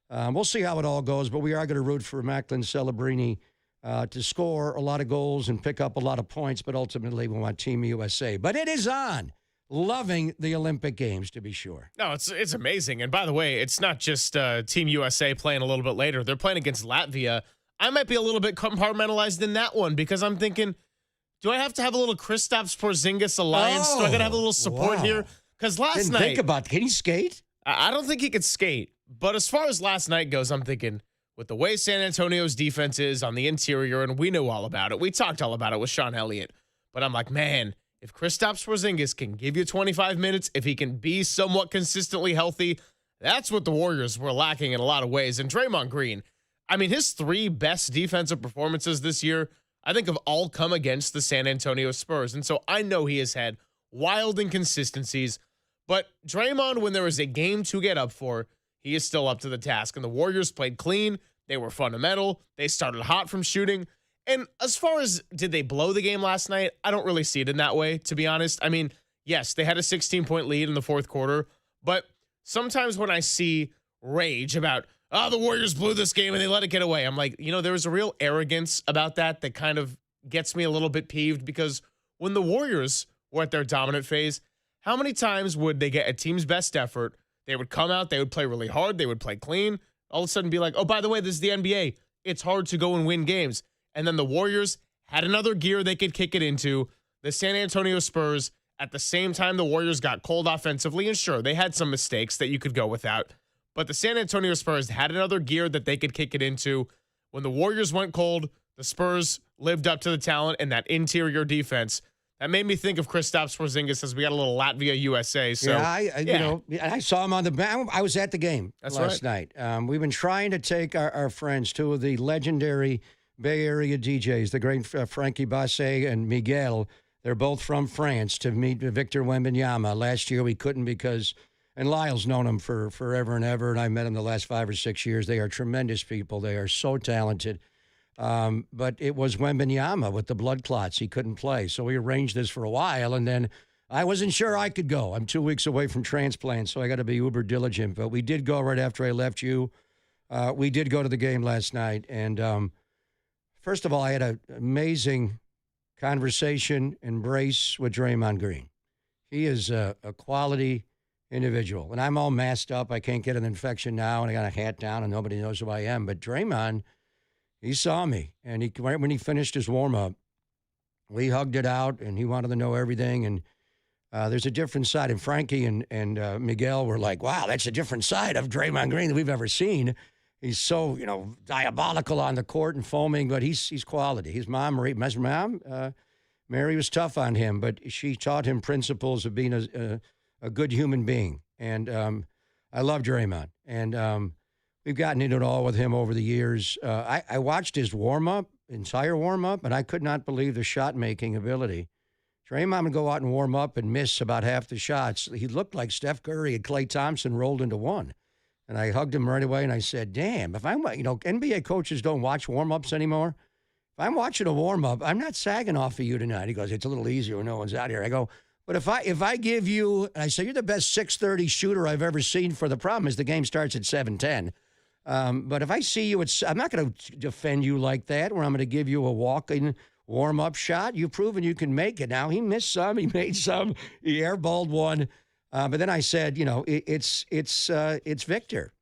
We'll see how it all goes, but we are going to root for Macklin Celebrini to score a lot of goals and pick up a lot of points, but ultimately we want Team USA. But it is on. Loving the Olympic Games, to be sure. No, it's amazing. And by the way, it's not just Team USA playing a little bit later. They're playing against Latvia. I might be a little bit compartmentalized in that one because I'm thinking, do I have to have a little Kristaps Porzingis alliance? Do I got to have a little support here? Because last night, think about, can he skate? I don't think he could skate. But as far as last night goes, I'm thinking, with the way San Antonio's defense is on the interior, and we know all about it. We talked all about it with Sean Elliott. But I'm like, man, if Kristaps Porzingis can give you 25 minutes, if he can be somewhat consistently healthy, that's what the Warriors were lacking in a lot of ways. And Draymond Green, I mean, his 3 best defensive performances this year, I think, have all come against the San Antonio Spurs. And so I know he has had wild inconsistencies. But Draymond, when there was a game to get up for, he is still up to the task. And the Warriors played clean. They were fundamental. They started hot from shooting. And as far as did they blow the game last night, I don't really see it in that way, to be honest. I mean, yes, they had a 16-point lead in the fourth quarter, but sometimes when I see rage about, the Warriors blew this game and they let it get away, I'm like, there was a real arrogance about that kind of gets me a little bit peeved, because when the Warriors were at their dominant phase, how many times would they get a team's best effort? They would come out, they would play really hard, they would play clean, all of a sudden be like, oh, by the way, this is the NBA. It's hard to go and win games. And then the Warriors had another gear they could kick it into. The San Antonio Spurs, at the same time the Warriors got cold offensively, and sure, they had some mistakes that you could go without. But the San Antonio Spurs had another gear that they could kick it into. When the Warriors went cold, the Spurs lived up to the talent and that interior defense. That made me think of Kristaps Porzingis as we got a little Latvia USA. So I saw him on the. I was at the game last night. We've been trying to take our friends, 2 of the legendary Bay Area DJs, the great Frankie Basset and Miguel. They're both from France, to meet Victor Wembanyama. Last year we couldn't because, and Lyle's known him for forever and ever, and I met him the last 5 or 6 years. They are tremendous people. They are so talented. But it was Wembanyama with the blood clots. He couldn't play. So we arranged this for a while, and then I wasn't sure I could go. I'm 2 weeks away from transplant, so I got to be uber diligent. But we did go right after I left you. We did go to the game last night, and first of all, I had an amazing conversation, embrace with Draymond Green. He is a quality individual. And I'm all masked up. I can't get an infection now, and I got a hat down, and nobody knows who I am. But Draymond He saw me, and right when he finished his warm-up, we hugged it out, and he wanted to know everything. And there's a different side. And Frankie and Miguel were like, wow, that's a different side of Draymond Green that we've ever seen. He's so, diabolical on the court and foaming, but he's quality. His mom, Mary was tough on him, but she taught him principles of being a good human being. And I love Draymond. And we've gotten into it all with him over the years. I watched his entire warm-up, and I could not believe the shot-making ability. Draymond would go out and warm up and miss about half the shots. He looked like Steph Curry and Klay Thompson rolled into one. And I hugged him right away, and I said, damn, if I'm, NBA coaches don't watch warm-ups anymore. If I'm watching a warm-up, I'm not sagging off of you tonight. He goes, it's a little easier when no one's out here. I go, but if I give you, and I say, you're the best 6:30 shooter I've ever seen. For the problem is the game starts at 7:10. But if I see you, I'm not going to defend you like that, where I'm going to give you a walk-in warm-up shot. You've proven you can make it. Now, he missed some. He made some. He airballed one. But then I said, it's Victor.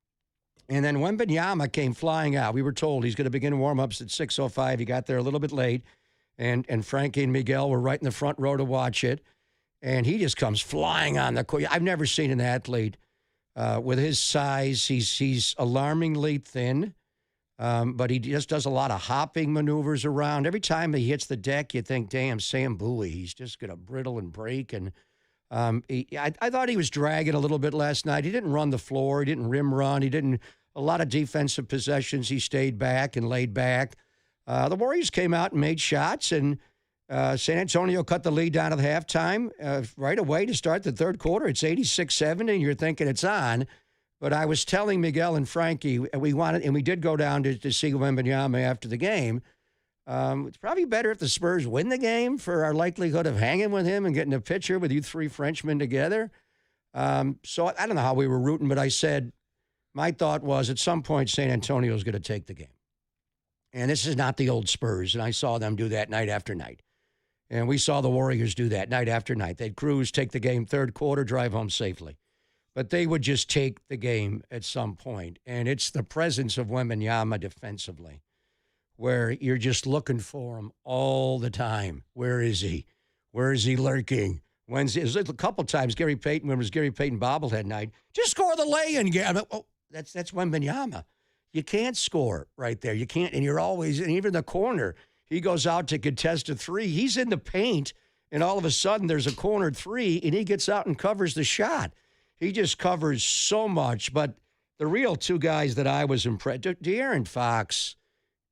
And then Wembanyama came flying out. We were told he's going to begin warm-ups at 6:05. He got there a little bit late. And Frankie and Miguel were right in the front row to watch it. And he just comes flying on the court. I've never seen an athlete with his size. He's alarmingly thin. But he just does a lot of hopping maneuvers around. Every time he hits the deck, you think, damn, Sam Bowie, he's just going to brittle and break. And I thought he was dragging a little bit last night. He didn't run the floor. He didn't rim run. A lot of defensive possessions. He stayed back and laid back. The Warriors came out and made shots, and San Antonio cut the lead down at halftime right away to start the third quarter. It's 86-70, and you're thinking it's on. But I was telling Miguel and Frankie, we did go down to see Wembanyama after the game. It's probably better if the Spurs win the game for our likelihood of hanging with him and getting a picture with you three Frenchmen together. So I don't know how we were rooting, but I said, my thought was at some point San Antonio is going to take the game. And this is not the old Spurs, and I saw them do that night after night. And we saw the Warriors do that night after night. They'd cruise, take the game third quarter, drive home safely. But they would just take the game at some point. And it's the presence of Wembanyama defensively where you're just looking for him all the time. Where is he? Where is he lurking? There's a couple times Gary Payton, when it was Gary Payton bobblehead night, just score the lay-in game. Oh, that's Wembanyama. You can't score right there. You can't, and you're always, and even the corner, he goes out to contest a three. He's in the paint, and all of a sudden there's a cornered three, and he gets out and covers the shot. He just covers so much. But the real two guys that I was impressed, De'Aaron Fox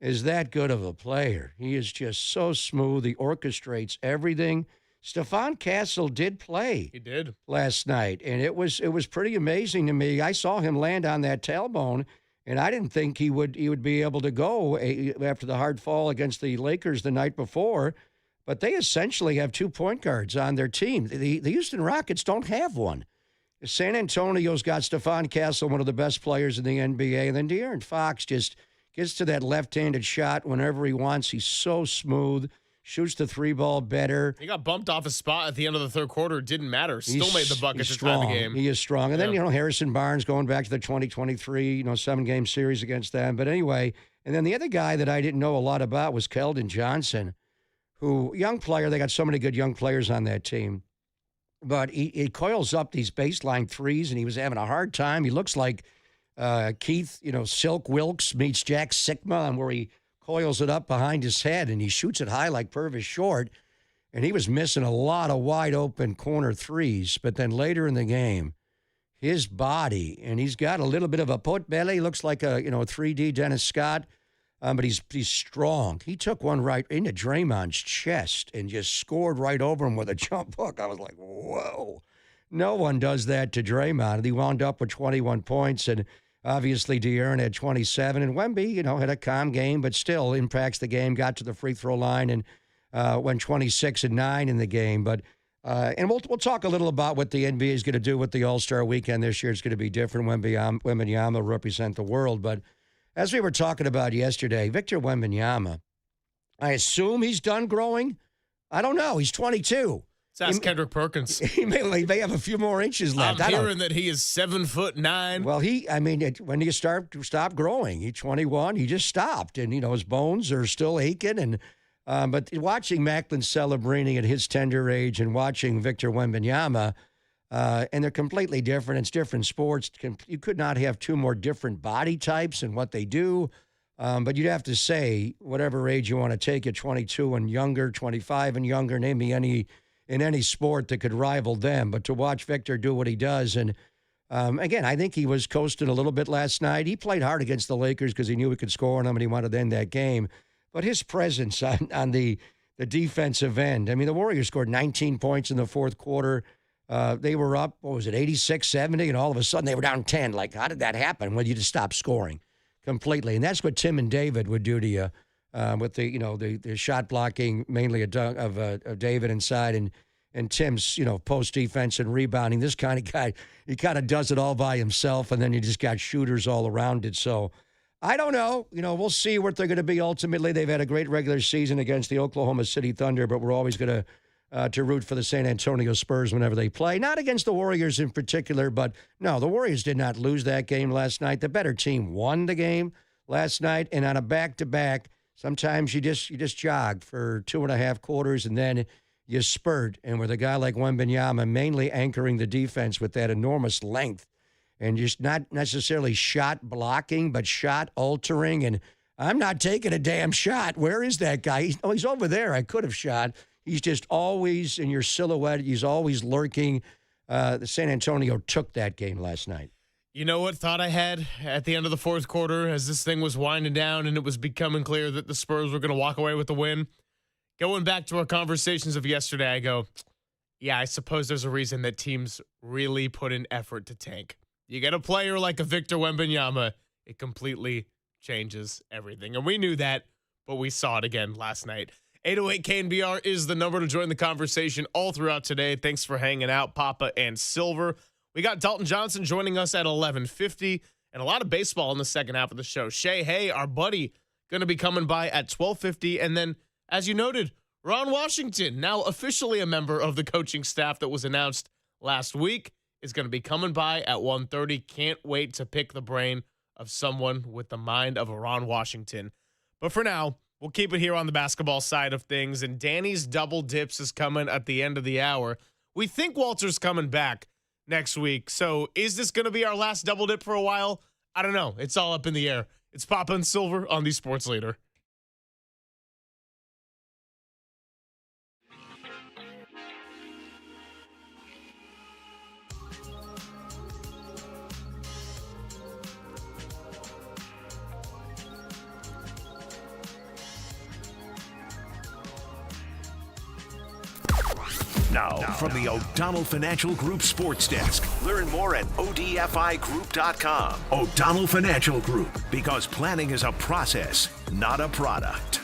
is that good of a player. He is just so smooth. He orchestrates everything. Stephon Castle did play. He did last night, and it was pretty amazing to me. I saw him land on that tailbone, and I didn't think he would be able to go after the hard fall against the Lakers the night before. But they essentially have 2 point guards on their team. The Houston Rockets don't have one. San Antonio's got Stephon Castle, one of the best players in the NBA, and then De'Aaron Fox just gets to that left-handed shot whenever he wants. He's so smooth. Shoots the three ball better. He got bumped off a spot at the end of the third quarter. It didn't matter. Still made the bucket to tie the game. He is strong. And then, Harrison Barnes going back to the 2023, 7-game series against them. But anyway, and then the other guy that I didn't know a lot about was Keldon Johnson, who, young player. They got so many good young players on that team. But he coils up these baseline threes, and he was having a hard time. He looks like Keith, Silk Wilkes meets Jack Sikma, where he coils it up behind his head, and he shoots it high like Purvis Short, and he was missing a lot of wide-open corner threes. But then later in the game, his body, and he's got a little bit of a pot belly, looks like a 3D Dennis Scott, but he's strong. He took one right into Draymond's chest and just scored right over him with a jump hook. I was like, whoa. No one does that to Draymond. And he wound up with 21 points, and obviously, De'Aaron had 27, and Wemby, had a calm game, but still impacts the game, got to the free throw line, and went 26-9 in the game. But and we'll talk a little about what the NBA is going to do with the All-Star Weekend this year. It's going to be different. Wembanyama represent the world. But as we were talking about yesterday, Victor Wembanyama, I assume he's done growing. I don't know. He's 22. Let's ask Kendrick Perkins. He may have a few more inches left. I'm hearing that he is 7'9". Well, when you stop growing, he's 21. He just stopped, and his bones are still aching. And but watching Macklin celebrating at his tender age, and watching Victor Wembanyama, and they're completely different. It's different sports. You could not have two more different body types in what they do. But you'd have to say, whatever age you want to take it, 22 and younger, 25 and younger, name me in any sport that could rival them. But to watch Victor do what he does, and again, I think he was coasting a little bit last night. He played hard against the Lakers because he knew he could score on them and he wanted to end that game. But his presence on the defensive end, I mean, the Warriors scored 19 points in the fourth quarter. They were up, 86-70, and all of a sudden they were down 10. Like, how did that happen? Well, you just stopped scoring completely. And that's what Tim and David would do to you with the shot blocking, mainly of David inside and Tim's, post defense and rebounding. This kind of guy, he kind of does it all by himself, and then you just got shooters all around it. So I don't know. We'll see what they're going to be ultimately. They've had a great regular season against the Oklahoma City Thunder, but we're always going to root for the San Antonio Spurs whenever they play. Not against the Warriors in particular, but no, the Warriors did not lose that game last night. The better team won the game last night, and on a back-to-back, sometimes you just jog for 2.5 quarters, and then you spurt. And with a guy like Wembanyama mainly anchoring the defense with that enormous length, and just not necessarily shot blocking, but shot altering. And I'm not taking a damn shot. Where is that guy? He's over there. I could have shot. He's just always in your silhouette. He's always lurking. The San Antonio took that game last night. You know what thought I had at the end of the fourth quarter as this thing was winding down and it was becoming clear that the Spurs were going to walk away with the win? Going back to our conversations of yesterday, I go, yeah, I suppose there's a reason that teams really put in effort to tank. You get a player like a Victor Wembanyama, it completely changes everything. And we knew that, but we saw it again last night. 808 KNBR is the number to join the conversation all throughout today. Thanks for hanging out, Papa and Silver. We got Dalton Johnson joining us at 11:50, and a lot of baseball in the second half of the show. Shay, hey, our buddy, going to be coming by at 12:50. And then, as you noted, Ron Washington, now officially a member of the coaching staff that was announced last week, is going to be coming by at 1:30. Can't wait to pick the brain of someone with the mind of a Ron Washington. But for now, we'll keep it here on the basketball side of things, and Danny's Double Dips is coming at the end of the hour. We think Walter's coming back next week, so is this going to be our last Double Dip for a while? I don't know. It's all up in the air. It's Papa and Silver on the Sports Leader. Now, from the O'Donnell Financial Group Sports Desk. Learn more at odfigroup.com. O'Donnell Financial Group, because planning is a process, not a product.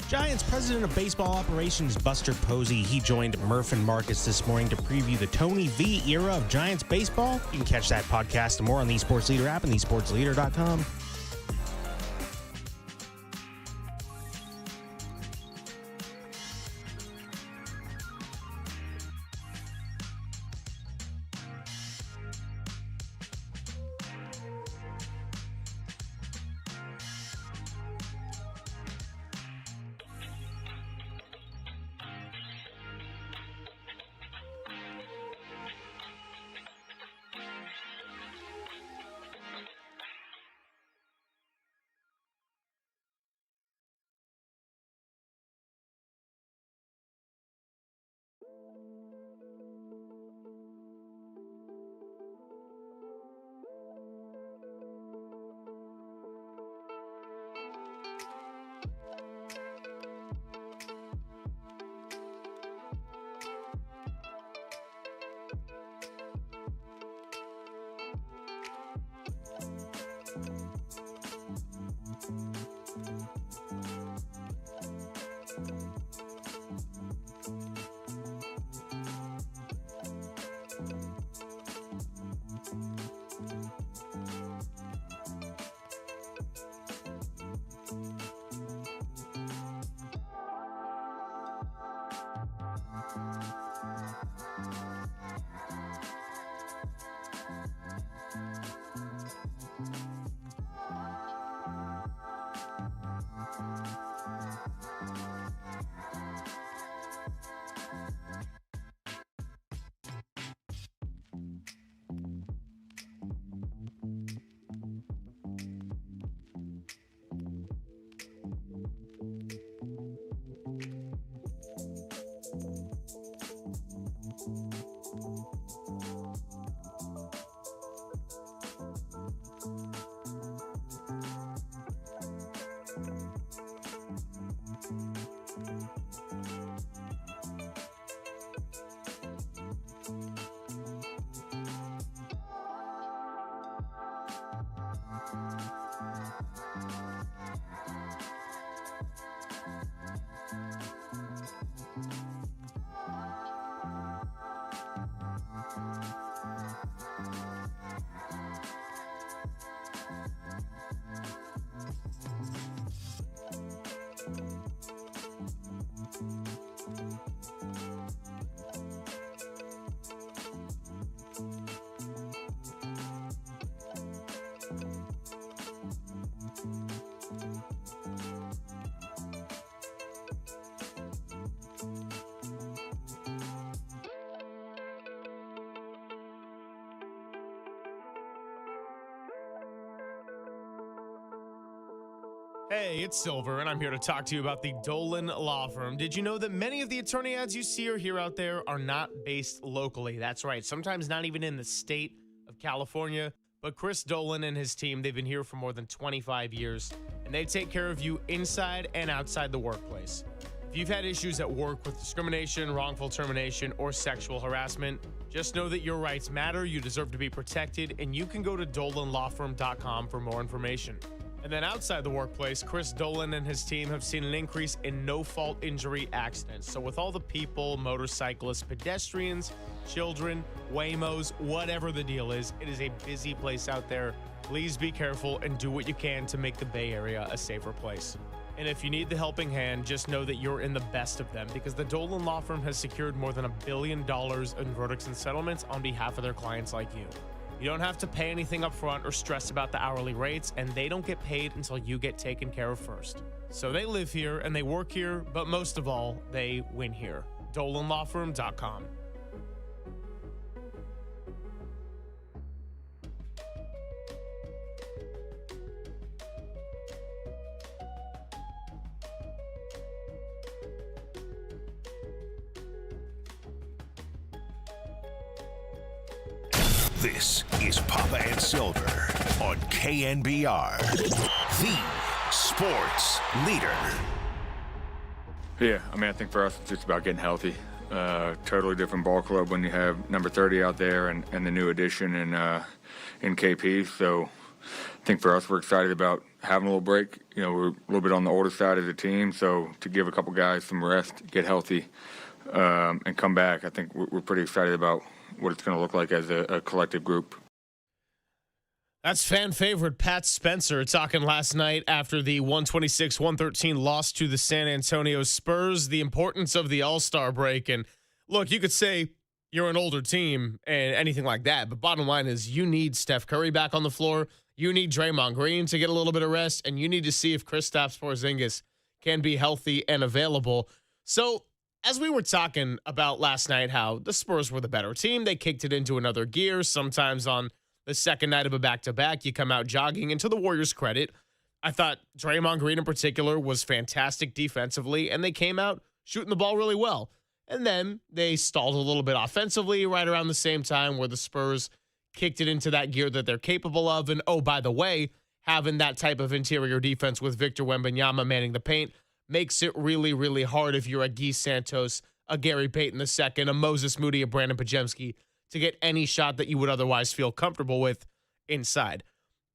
Giants President of Baseball Operations Buster Posey, he joined Murph and Marcus this morning to preview the Tony V era of Giants baseball. You can catch that podcast and more on the Sports Leader app and thesportsleader.com. Hey, it's Silver, and I'm here to talk to you about the Dolan Law Firm. Did you know that many of the attorney ads you see or hear out there are not based locally? That's right, sometimes not even in the state of California. But Chris Dolan and his team, they've been here for more than 25 years, and they take care of you inside and outside the workplace. If you've had issues at work with discrimination, wrongful termination, or sexual harassment, just know that your rights matter, you deserve to be protected, and you can go to dolanlawfirm.com for more information. And then outside the workplace, Chris Dolan and his team have seen an increase in no-fault injury accidents. So with all the people, motorcyclists, pedestrians, children, Waymos, whatever the deal is, it is a busy place out there. Please be careful and do what you can to make the Bay Area a safer place. And if you need the helping hand, just know that you're in the best of them, because the Dolan Law Firm has secured more than $1 billion in verdicts and settlements on behalf of their clients like you. You don't have to pay anything up front or stress about the hourly rates, and they don't get paid until you get taken care of first. So they live here and they work here, but most of all, they win here. DolanLawFirm.com. This is Papa and Silver on KNBR, the sports leader. Yeah, I think for us, it's just about getting healthy. Totally different ball club when you have number 30 out there and the new addition in KP. So I think for us, we're excited about having a little break. We're a little bit on the older side of the team, so to give a couple guys some rest, get healthy, and come back, I think we're pretty excited about what it's going to look like as a collective group. That's fan favorite Pat Spencer talking last night after the 126-113 loss to the San Antonio Spurs, the importance of the All-Star break. And look, you could say you're an older team and anything like that, but bottom line is you need Steph Curry back on the floor. You need Draymond Green to get a little bit of rest, and you need to see if Kristaps Porzingis can be healthy and available. So as we were talking about last night, how the Spurs were the better team, they kicked it into another gear. Sometimes on the second night of a back-to-back, you come out jogging. And to the Warriors' credit, I thought Draymond Green in particular was fantastic defensively, and they came out shooting the ball really well. And then they stalled a little bit offensively right around the same time where the Spurs kicked it into that gear that they're capable of. And, oh, by the way, having that type of interior defense with Victor Wembanyama manning the paint makes it really, really hard if you're a Guy Santos, a Gary Payton II, a Moses Moody, a Brandon Pajemski to get any shot that you would otherwise feel comfortable with inside.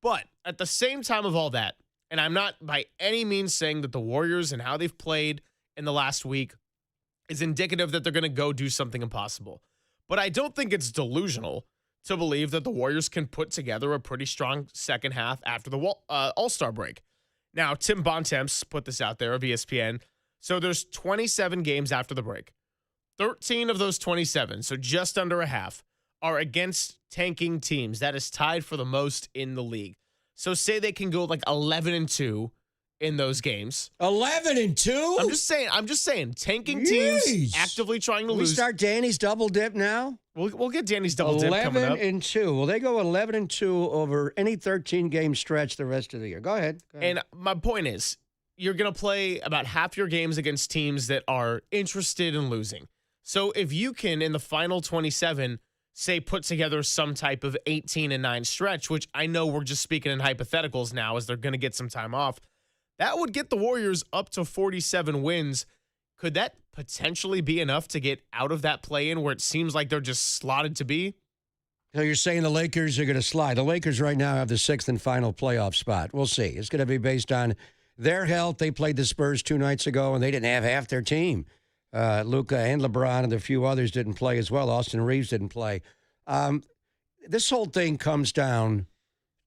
But at the same time of all that, and I'm not by any means saying that the Warriors and how they've played in the last week is indicative that they're going to go do something impossible. But I don't think it's delusional to believe that the Warriors can put together a pretty strong second half after the All-Star break. Now, Tim Bontemps put this out there of ESPN. So there's 27 games after the break. 13 of those 27, so just under a half, are against tanking teams. That is tied for the most in the league. So say they can go like 11-2 in those games. 11-2? I'm just saying, tanking teams actively trying to We lose. start Danny's double dip now? We'll get Danny's double dip coming up. 11-2. Well, they go 11-2 over any 13-game stretch the rest of the year. Go ahead. And my point is, you're going to play about half your games against teams that are interested in losing. So if you can, in the final 27, say put together some type of 18-9 stretch, which I know we're just speaking in hypotheticals now as they're going to get some time off, that would get the Warriors up to 47 wins. Could that potentially be enough to get out of that play-in where it seems like they're just slotted to be? So you're saying the Lakers are going to slide. The Lakers right now have the 6th and final playoff spot. We'll see. It's going to be based on their health. They played the Spurs 2 nights ago, and they didn't have half their team. Luka and LeBron and a few others didn't play as well. Austin Reeves didn't play. This whole thing comes down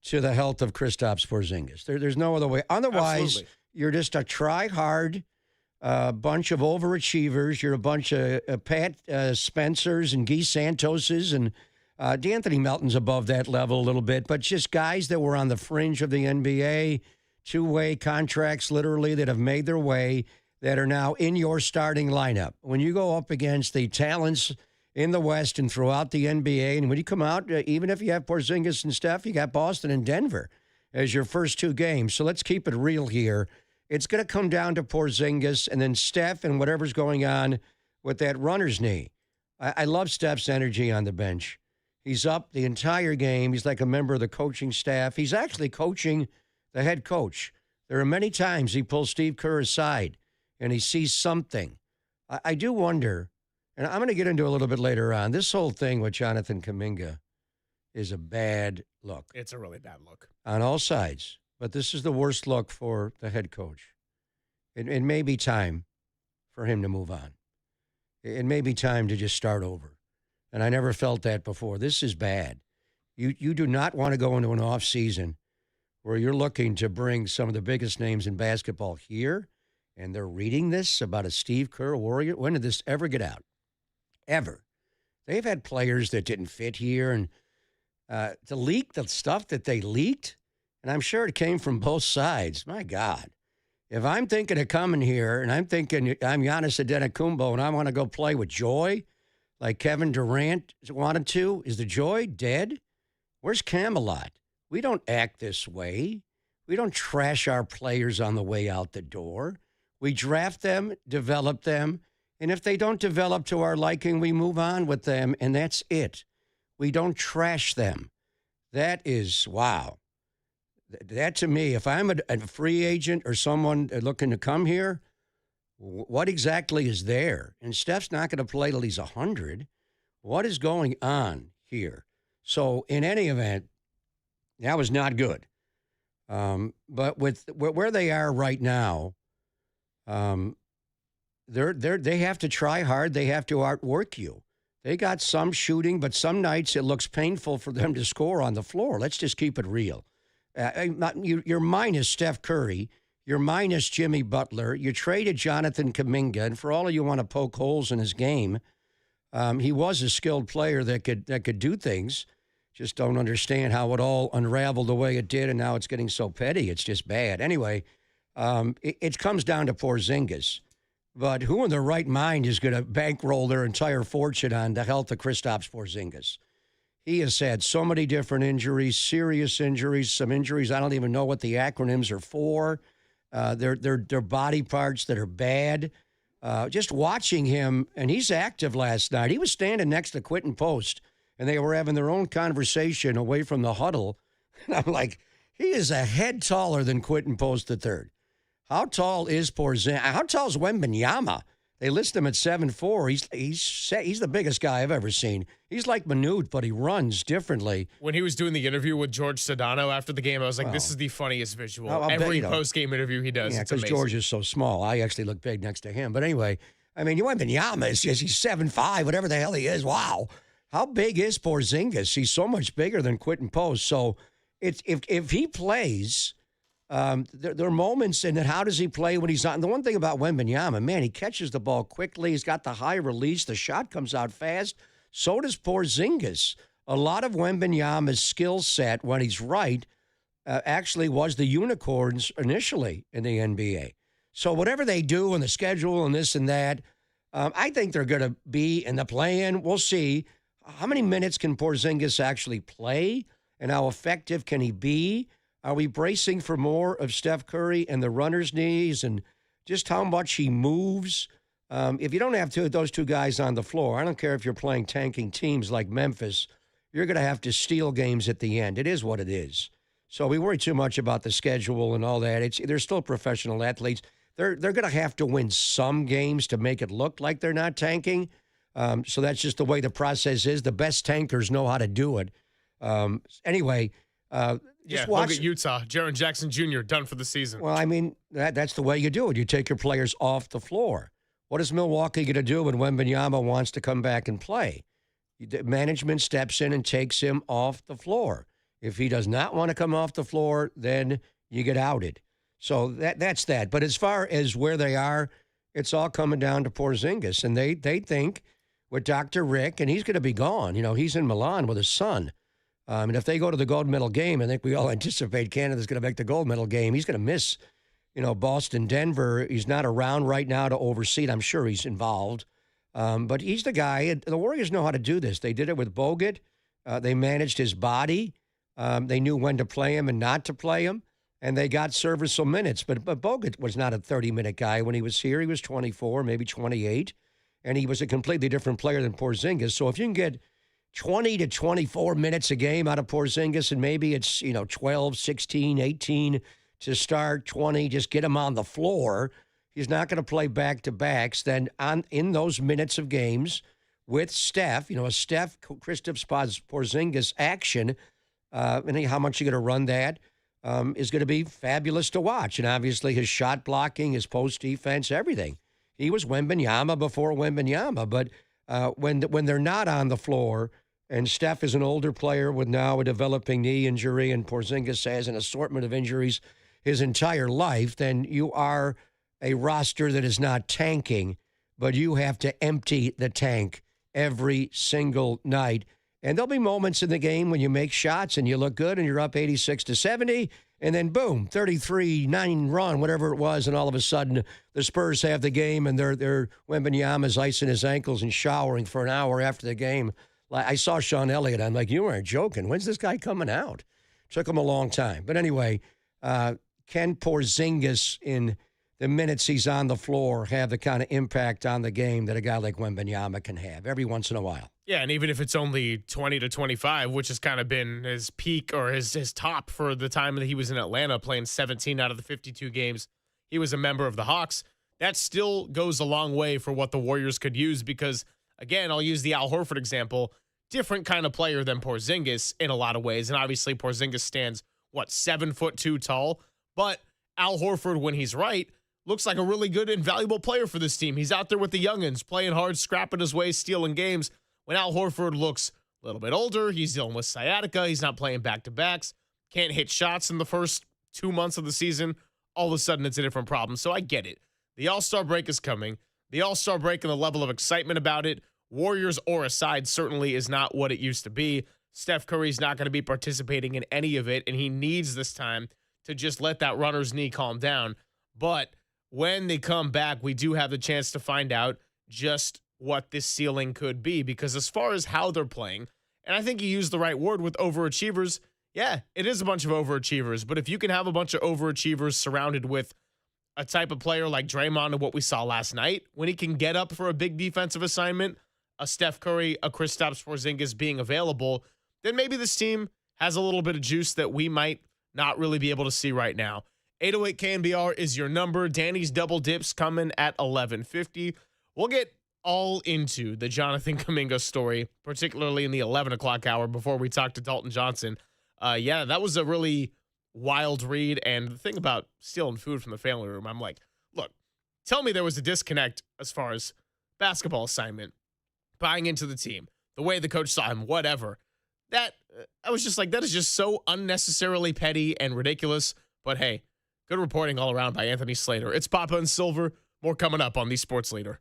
to the health of Kristaps Porzingis. There's no other way. Otherwise, Absolutely. You're just a try-hard bunch of overachievers. You're a bunch of Pat Spencers and Guy Santoses, and D'Anthony Melton's above that level a little bit, but just guys that were on the fringe of the NBA, two-way contracts literally that have made their way, that are now in your starting lineup. When you go up against the talents in the West and throughout the NBA, and when you come out, even if you have Porzingis and Steph, you got Boston and Denver as your first 2 games. So let's keep it real here. It's going to come down to Porzingis and then Steph and whatever's going on with that runner's knee. I love Steph's energy on the bench. He's up the entire game. He's like a member of the coaching staff. He's actually coaching the head coach. There are many times he pulls Steve Kerr aside and he sees something. I do wonder, and I'm going to get into a little bit later on, this whole thing with Jonathan Kuminga is a bad look. It's a really bad look. On all sides. But this is the worst look for the head coach. It may be time for him to move on. It may be time to just start over. And I never felt that before. This is bad. You do not want to go into an off season where you're looking to bring some of the biggest names in basketball here, and they're reading this about a Steve Kerr Warrior. When did this ever get out? Ever. They've had players that didn't fit here, and to leak the stuff that they leaked, and I'm sure it came from both sides. My God. If I'm thinking of coming here and I'm thinking I'm Giannis Antetokounmpo and I want to go play with joy like Kevin Durant wanted to, is the joy dead? Where's Camelot? We don't act this way. We don't trash our players on the way out the door. We draft them, develop them, and if they don't develop to our liking, we move on with them, and that's it. We don't trash them. That is, wow. That to me, if I'm a free agent or someone looking to come here, what exactly is there? And Steph's not going to play till he's 100. What is going on here? So in any event, that was not good. But with where they are right now, they have to try hard. They have to outwork you. They got some shooting, but some nights it looks painful for them to score on the floor. Let's just keep it real. You're minus Steph Curry. You're minus Jimmy Butler. You traded Jonathan Kuminga, and for all of you want to poke holes in his game, he was a skilled player that could do things. Just don't understand how it all unraveled the way it did, and now it's getting so petty. It's just bad. Anyway, it comes down to Porzingis. But who in their right mind is going to bankroll their entire fortune on the health of Kristaps Porzingis? He has had so many different injuries, serious injuries, some injuries I don't even know what the acronyms are for. They're body parts that are bad. Just watching him, and he's active last night. He was standing next to Quentin Post, and they were having their own conversation away from the huddle. And I'm like, he is a head taller than Quentin Post III. How tall is Porzingis? How tall is Wembenyama? They list him at 7'4". He's the biggest guy I've ever seen. He's like Manute, but he runs differently. When he was doing the interview with George Sedano after the game, I was like, this is the funniest visual. Every post-game interview he does. Yeah, because George is so small. I actually look big next to him. But anyway, I mean, Wembenyama is just, he's 7'5", whatever the hell he is. Wow. How big is Porzingis? He's so much bigger than Quentin Post. So if he plays, There are moments, and then how does he play when he's on? And the one thing about Wembanyama, man, he catches the ball quickly. He's got the high release. The shot comes out fast. So does Porzingis. A lot of Wembanyama's skill set, when he's right, actually was the unicorns initially in the NBA. So whatever they do in the schedule and this and that, I think they're going to be in the play-in. We'll see. How many minutes can Porzingis actually play, and how effective can he be? Are we bracing for more of Steph Curry and the runner's knees and just how much he moves? If you don't have those two guys on the floor, I don't care if you're playing tanking teams like Memphis, you're going to have to steal games at the end. It is what it is. So we worry too much about the schedule and all that. They're still professional athletes. They're going to have to win some games to make it look like they're not tanking. So that's just the way the process is. The best tankers know how to do it. Anyway, just watch. Look at Utah. Jaren Jackson Jr. done for the season. Well, I mean, that's the way you do it. You take your players off the floor. What is Milwaukee going to do when Wembanyama wants to come back and play? The management steps in and takes him off the floor. If he does not want to come off the floor, then you get outed. So that's that. But as far as where they are, it's all coming down to Porzingis. And they think with Dr. Rick, and he's going to be gone. You know, he's in Milan with his son. And if they go to the gold medal game, I think we all anticipate Canada's going to make the gold medal game. He's going to miss, Boston, Denver. He's not around right now to oversee it. I'm sure he's involved. But he's the guy. The Warriors know how to do this. They did it with Bogut. They managed his body. They knew when to play him and not to play him. And they got serviceable minutes. But Bogut was not a 30-minute guy when he was here. He was 24, maybe 28. And he was a completely different player than Porzingis. So if you can get 20 to 24 minutes a game out of Porzingis, and maybe it's, 12, 16, 18 to start, 20, just get him on the floor. He's not going to play back-to-backs. Then in those minutes of games with Steph, a Steph, Kristaps Porzingis action, and how much you're going to run that is going to be fabulous to watch. And obviously his shot blocking, his post defense, everything. He was Wembanyama before Wembanyama. But when they're not on the floor, and Steph is an older player with now a developing knee injury, and Porzingis has an assortment of injuries his entire life, then you are a roster that is not tanking, but you have to empty the tank every single night. And there'll be moments in the game when you make shots and you look good and you're up 86-70, and then boom, 33-9 run, whatever it was, and all of a sudden the Spurs have the game and they're Wembanyama's icing his ankles and showering for an hour after the game. I saw Sean Elliott. I'm like, you weren't joking. When's this guy coming out? Took him a long time. But anyway, can Porzingis, in the minutes he's on the floor, have the kind of impact on the game that a guy like Wembanyama can have every once in a while? Yeah, and even if it's only 20 to 25, which has kind of been his peak or his top for the time that he was in Atlanta, playing 17 out of the 52 games he was a member of the Hawks, that still goes a long way for what the Warriors could use because, again, I'll use the Al Horford example, different kind of player than Porzingis in a lot of ways. And obviously Porzingis stands, 7'2" tall? But Al Horford, when he's right, looks like a really good and valuable player for this team. He's out there with the youngins, playing hard, scrapping his way, stealing games. When Al Horford looks a little bit older, he's dealing with sciatica, he's not playing back-to-backs, can't hit shots in the first 2 months of the season, all of a sudden it's a different problem. So I get it. The All-Star break is coming. The All-Star break and the level of excitement about it, Warriors or aside, certainly is not what it used to be. Steph Curry's not going to be participating in any of it, and he needs this time to just let that runner's knee calm down. But when they come back, we do have the chance to find out just what this ceiling could be, because as far as how they're playing, and I think you used the right word with overachievers, yeah, it is a bunch of overachievers, but if you can have a bunch of overachievers surrounded with a type of player like Draymond and what we saw last night, when he can get up for a big defensive assignment, a Steph Curry, a Kristaps Porzingis being available, then maybe this team has a little bit of juice that we might not really be able to see right now. 808 KNBR is your number. Danny's double dips coming at 11:50. We'll get all into the Jonathan Kuminga story, particularly in the 11 o'clock hour before we talk to Dalton Johnson. Yeah, that was a really wild read. And the thing about stealing food from the family room, I'm like, look, tell me there was a disconnect as far as basketball assignment, buying into the team, the way the coach saw him, whatever. That I was just like, that is just so unnecessarily petty and ridiculous. But hey, Good reporting all around by Anthony Slater. It's Papa and Silver. More coming up on the Sports Leader.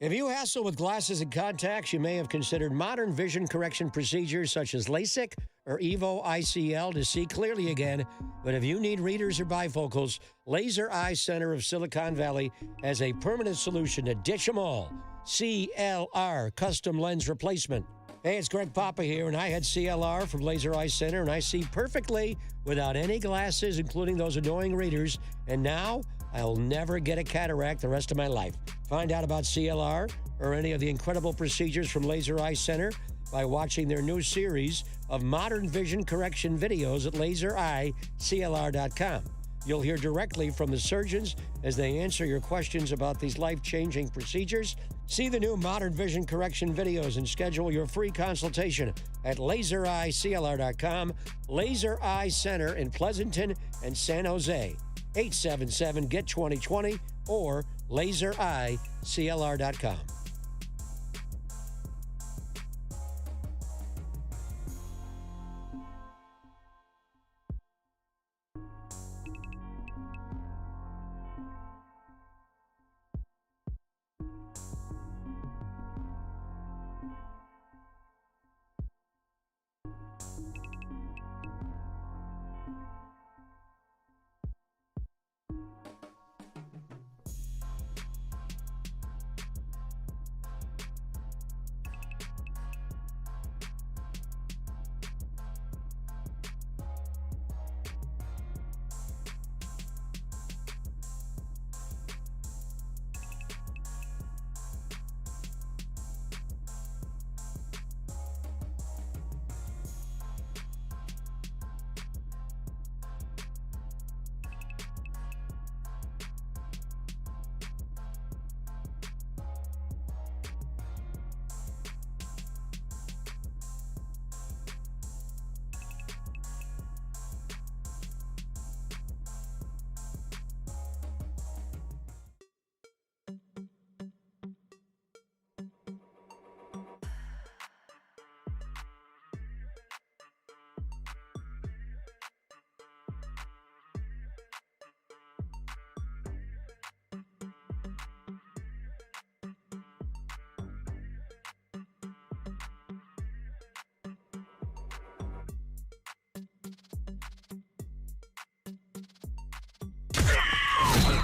If you hassle with glasses and contacts, you may have considered modern vision correction procedures such as LASIK or EVO ICL to see clearly again. But if you need readers or bifocals, Laser Eye Center of Silicon Valley has a permanent solution to ditch them all. CLR, Custom Lens Replacement. Hey, it's Greg Papa here, and I had CLR from Laser Eye Center, and I see perfectly without any glasses, including those annoying readers. And now I'll never get a cataract the rest of my life. Find out about CLR or any of the incredible procedures from Laser Eye Center by watching their new series of modern vision correction videos at lasereyeclr.com. You'll hear directly from the surgeons as they answer your questions about these life-changing procedures. See the new modern vision correction videos and schedule your free consultation at lasereyeclr.com. Laser Eye Center in Pleasanton and San Jose. 877-GET-2020 or lasereyeclr.com.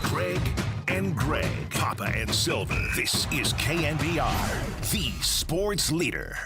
Greg and Greg, Papa and Silver. This is KNBR, the sports leader.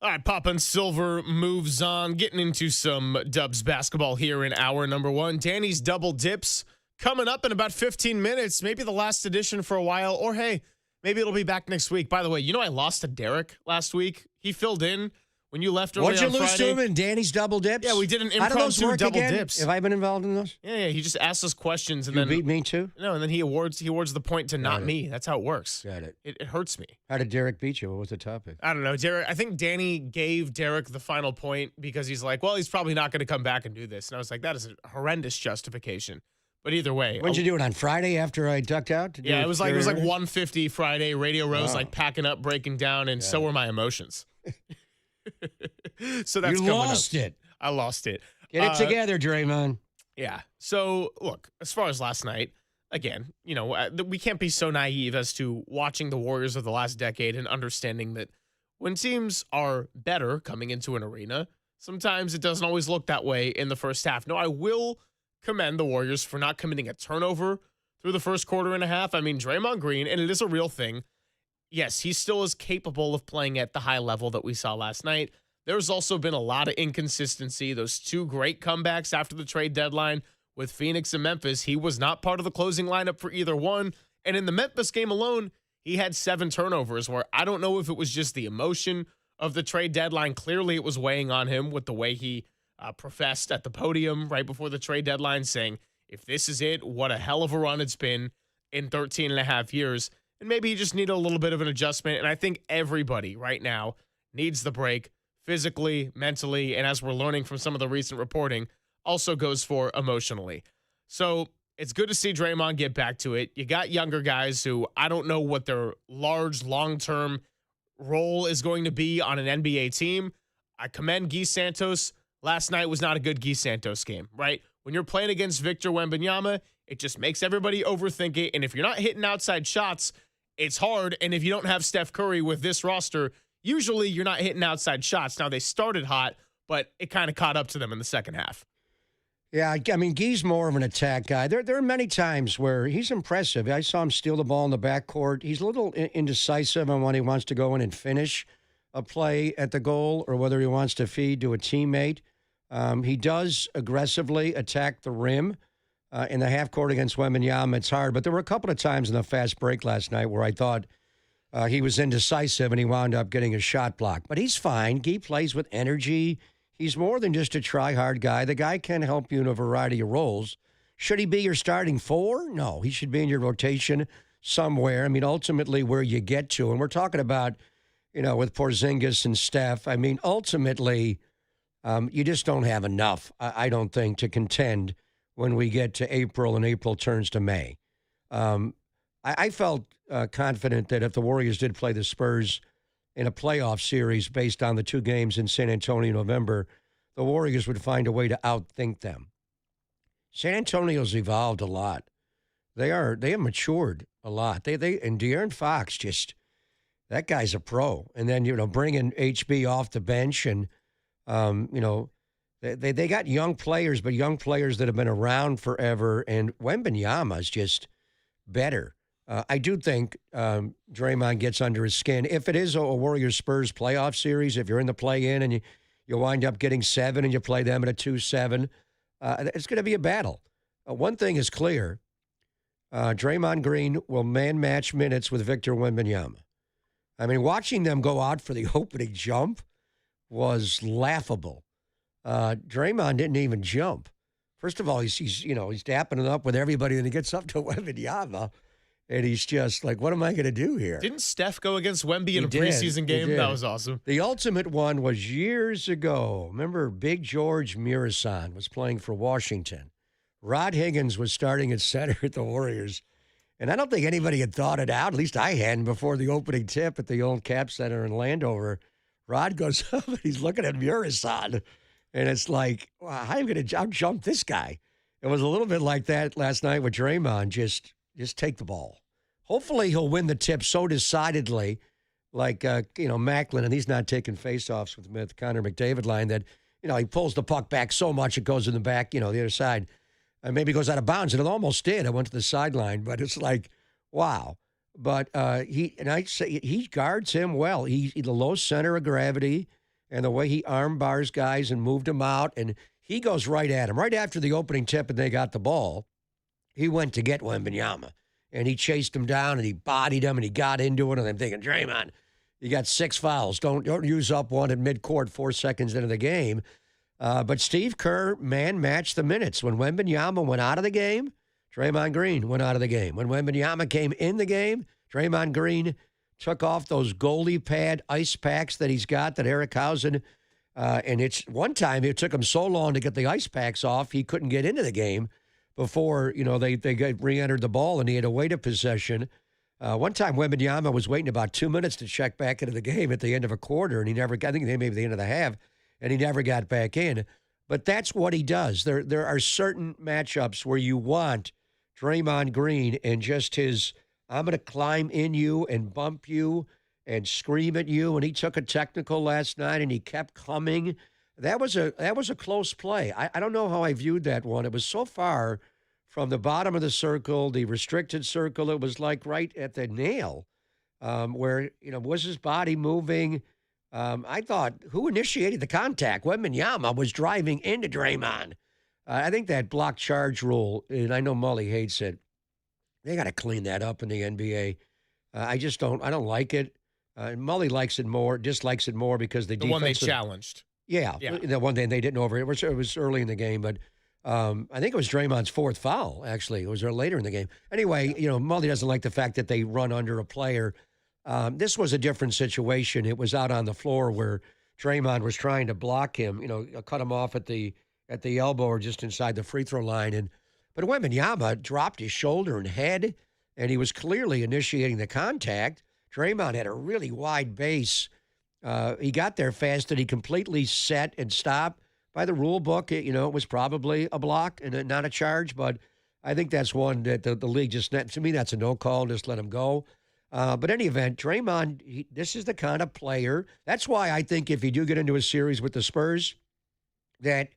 All right, Papa and Silver moves on, getting into some Dubs basketball here in hour number one. Danny's double dips coming up in about 15 minutes, maybe the last edition for a while, or hey, maybe it'll be back next week. By the way, you know I lost to Derek last week. He filled in when you left early on Friday. What'd you lose to him in Danny's double dips? Yeah, we did an How do those impromptu work double again? dips. Have I been involved in those? Yeah, he just asks us questions and You then beat me too? No, and then he awards the point to not it. me. That's how it works. Got it. It hurts me. How did Derek beat you? What was the topic? I don't know, Derek. I think Danny gave Derek the final point because he's like, well, he's probably not going to come back and do this. And I was like, that is a horrendous justification. But either way, When did you do it, on Friday after I ducked out? yeah, it was like 1:50 Friday. Radio Row's like packing up, breaking down, and so were my emotions. So that's You coming lost up. it. I lost it. Get it together, Draymond. Yeah. So look, as far as last night, again, you know, we can't be so naive as to watching the Warriors of the last decade and understanding that when teams are better coming into an arena, sometimes it doesn't always look that way in the first half. No, I will commend the Warriors for not committing a turnover through the first quarter and a half. I mean, Draymond Green, and it is a real thing. Yes, he still is capable of playing at the high level that we saw last night. There's also been a lot of inconsistency. Those two great comebacks after the trade deadline with Phoenix and Memphis, he was not part of the closing lineup for either one. And in the Memphis game alone, he had 7 turnovers, where I don't know if it was just the emotion of the trade deadline. Clearly, it was weighing on him with the way he professed at the podium right before the trade deadline, saying, if this is it, what a hell of a run it's been in 13 and a half years. And maybe he just needed a little bit of an adjustment. And I think everybody right now needs the break. physically, mentally, and as we're learning from some of the recent reporting, also goes for emotionally. So it's good to see Draymond get back to it. You got younger guys who I don't know what their large, long-term role is going to be on an NBA team. I commend Guy Santos. Last night was not a good Guy Santos game, right? When you're playing against Victor Wembanyama, it just makes everybody overthink it. And if you're not hitting outside shots, it's hard. And if you don't have Steph Curry with this roster, usually you're not hitting outside shots. Now, they started hot, but it kind of caught up to them in the second half. Yeah, I mean, Guy's more of an attack guy. There are many times where he's impressive. I saw him steal the ball in the backcourt. He's a little indecisive on when he wants to go in and finish a play at the goal or whether he wants to feed to a teammate. He does aggressively attack the rim in the half court against Wembanyama. It's hard, but there were a couple of times in the fast break last night where I thought he was indecisive and he wound up getting a shot block. But he's fine. Guy plays with energy. He's more than just a try-hard guy. The guy can help you in a variety of roles. Should he be your starting four? No, he should be in your rotation somewhere. I mean, ultimately where you get to, and we're talking about, with Porzingis and Steph, I mean, ultimately you just don't have enough, I don't think, to contend when we get to April and April turns to May. I felt confident that if the Warriors did play the Spurs in a playoff series based on the 2 games in San Antonio in November, the Warriors would find a way to outthink them. San Antonio's evolved a lot. They have matured a lot. And De'Aaron Fox that guy's a pro. And then, bringing HB off the bench and, they got young players, but young players that have been around forever. And Wembanyama's just better. I do think Draymond gets under his skin. If it is a Warriors-Spurs playoff series, if you're in the play-in and you wind up getting 7 and you play them at a 2-7, it's going to be a battle. One thing is clear. Draymond Green will man-match minutes with Victor Wembanyama. I mean, watching them go out for the opening jump was laughable. Draymond didn't even jump. First of all, he's dapping it up with everybody, and he gets up to Wembanyama. And he's just like, what am I going to do here? Didn't Steph go against Wemby in a preseason game? That was awesome. The ultimate one was years ago. Remember, Big George Murasan was playing for Washington. Rod Higgins was starting at center at the Warriors. And I don't think anybody had thought it out. At least I hadn't before the opening tip at the old Cap Center in Landover. Rod goes up and he's looking at Murasan. And it's like, wow, how am I going to jump this guy? It was a little bit like that last night with Draymond. Just take the ball. Hopefully he'll win the tip so decidedly, like, Macklin, and he's not taking faceoffs with Connor McDavid line that, he pulls the puck back so much it goes in the back, the other side. And maybe goes out of bounds, and it almost did. I went to the sideline, but it's like, wow. But he guards him well. He's the low center of gravity, and the way he arm bars guys and moved him out, and he goes right at him. Right after the opening tip and they got the ball, he went to get Wembanyama, and he chased him down, and he bodied him, and he got into it. And I'm thinking, Draymond, you got 6 fouls. Don't use up one at midcourt 4 seconds into the game. But Steve Kerr man-matched the minutes. When Wembanyama went out of the game, Draymond Green went out of the game. When Wembanyama came in the game, Draymond Green took off those goalie pad ice packs that he's got, that Harryhausen, and it's one time it took him so long to get the ice packs off, he couldn't get into the game before, they re-entered the ball and he had to wait a possession. One time Wembanyama was waiting about 2 minutes to check back into the game at the end of a quarter, and I think maybe the end of the half, and he never got back in. But that's what he does. There are certain matchups where you want Draymond Green and just his, I'm going to climb in you and bump you and scream at you. And he took a technical last night and he kept coming. That was a close play. I don't know how I viewed that one. It was so far from the bottom of the circle, the restricted circle. It was like right at the nail where, was his body moving? I thought, who initiated the contact? Wembanyama was driving into Draymond. I think that block charge rule, and I know Mully hates it, they got to clean that up in the NBA. I don't like it. Mully likes it more, dislikes it more because the one they challenged. Yeah, the one they didn't over. It was early in the game, but I think it was Draymond's 4th foul, actually. It was later in the game. Anyway, Mully doesn't like the fact that they run under a player. This was a different situation. It was out on the floor where Draymond was trying to block him, cut him off at the elbow or just inside the free throw line. But Wembanyama dropped his shoulder and head, and he was clearly initiating the contact. Draymond had a really wide base. He got there fast and he completely set and stopped. By the rule book, it was probably a block and not a charge, but I think that's one that the league to me, that's a no call. Just let him go. But any event, Draymond, this is the kind of player. That's why I think if you do get into a series with the Spurs, that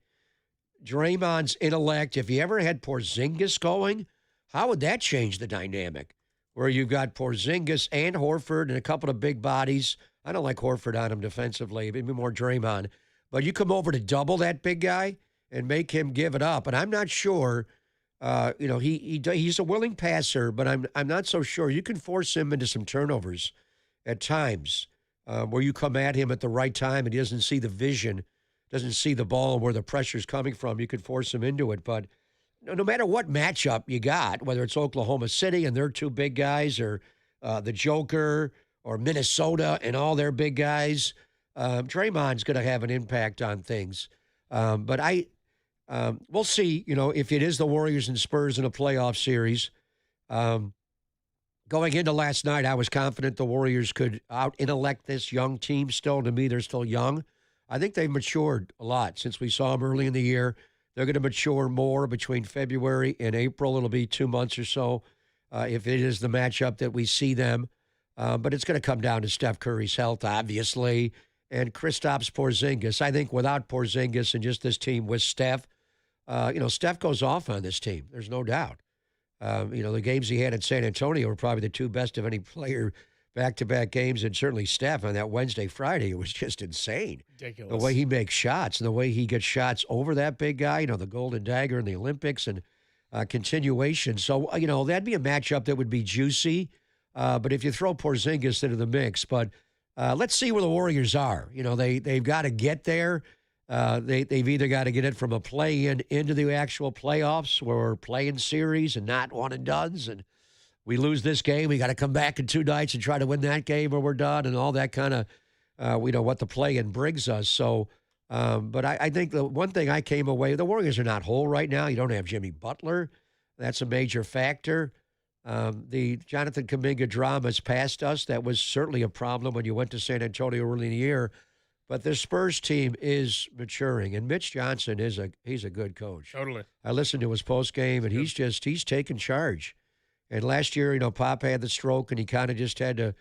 Draymond's intellect, if you ever had Porzingis going, how would that change the dynamic? Where you've got Porzingis and Horford and a couple of big bodies. I don't like Horford on him defensively, maybe more Draymond. But you come over to double that big guy and make him give it up. And I'm not sure, he's a willing passer, but I'm not so sure. You can force him into some turnovers at times where you come at him at the right time and he doesn't see the vision, doesn't see the ball where the pressure's coming from. You could force him into it. But no matter what matchup you got, whether it's Oklahoma City and their two big guys or the Joker or Minnesota and all their big guys, Draymond's going to have an impact on things. But we'll see, if it is the Warriors and Spurs in a playoff series. Going into last night, I was confident the Warriors could out-intellect this young team still. To me, they're still young. I think they've matured a lot since we saw them early in the year. They're going to mature more between February and April. It'll be 2 months or so if it is the matchup that we see them. But it's going to come down to Steph Curry's health, obviously, and Kristaps Porzingis. I think without Porzingis and just this team with Steph, Steph goes off on this team. There's no doubt. The games he had in San Antonio were probably the two best of any player back-to-back games, and certainly Steph on that Wednesday, Friday, it was just insane. Ridiculous. The way he makes shots and the way he gets shots over that big guy, the Golden Dagger in the Olympics and continuation. So, that'd be a matchup that would be juicy. But if you throw Porzingis into the mix, but let's see where the Warriors are. They've got to get there. They've either got to get it from a play-in into the actual playoffs or play-in series and not one and dones. And we lose this game, we got to come back in 2 nights and try to win that game or we're done and all that kind of, what the play-in brings us. So, but I think the one thing I came away, the Warriors are not whole right now. You don't have Jimmy Butler. That's a major factor. The Jonathan Kuminga drama has passed us. That was certainly a problem when you went to San Antonio early in the year. But the Spurs team is maturing, and Mitch Johnson he's a good coach. Totally. I listened to his post game, and he's taken charge. And last year, Pop had the stroke, and he kind of just had to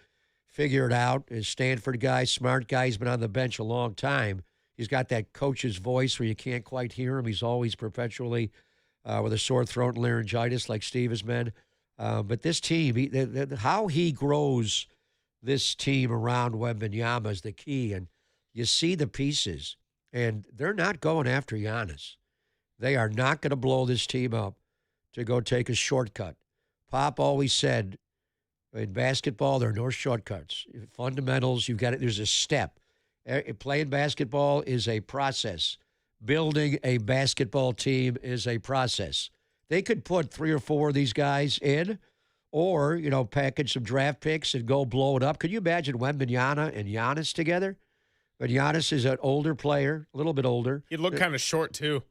figure it out. His Stanford guy, smart guy, he's been on the bench a long time. He's got that coach's voice where you can't quite hear him. He's always perpetually with a sore throat and laryngitis like Steve has been. But this team, how he grows this team around Wembanyama is the key. And you see the pieces, and they're not going after Giannis. They are not going to blow this team up to go take a shortcut. Pop always said, in basketball, there are no shortcuts. Fundamentals, there's a step. Playing basketball is a process. Building a basketball team is a process. They could put 3 or 4 of these guys in or, package some draft picks and go blow it up. Could you imagine Wembanyama and Giannis together? But Giannis is an older player, a little bit older. He'd look kind of short, too.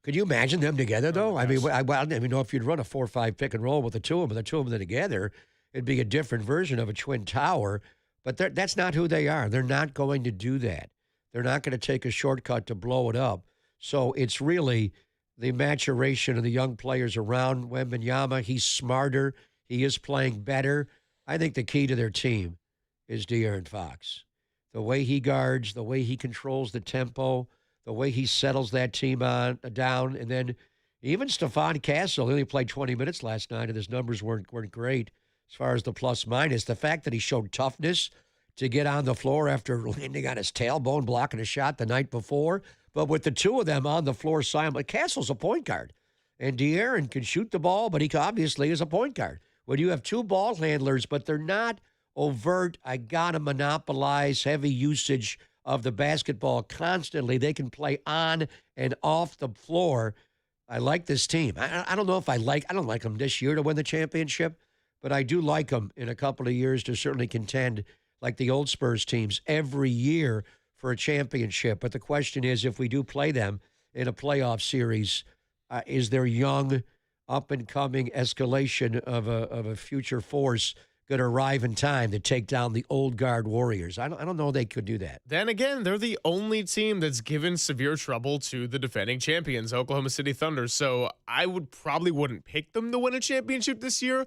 Could you imagine them together, though? I mean, I don't even know if you'd run a 4-5 pick and roll with the two of them. The two of them together, it'd be a different version of a twin tower. But that's not who they are. They're not going to do that. They're not going to take a shortcut to blow it up. So it's really the maturation of the young players around Wembanyama. He's smarter. He is playing better. I think the key to their team is De'Aaron Fox. The way he guards, the way he controls the tempo, the way he settles that team down. And then even Stephon Castle, he only played 20 minutes last night, and his numbers weren't great as far as the plus-minus. The fact that he showed toughness to get on the floor after landing on his tailbone, blocking a shot the night before. But with the two of them on the floor, Castle's a point guard. And De'Aaron can shoot the ball, but he obviously is a point guard. When you have 2 ball handlers, but they're not overt, I got to monopolize heavy usage of the basketball constantly. They can play on and off the floor. I like this team. I don't know if I don't like them this year to win the championship, but I do like them in a couple of years to certainly contend like the old Spurs teams every year for a championship. But the question is, if we do play them in a playoff series, is their young, up-and-coming escalation of a future force going to arrive in time to take down the old guard Warriors? I don't know they could do that. Then again, they're the only team that's given severe trouble to the defending champions, Oklahoma City Thunder. So I wouldn't pick them to win a championship this year,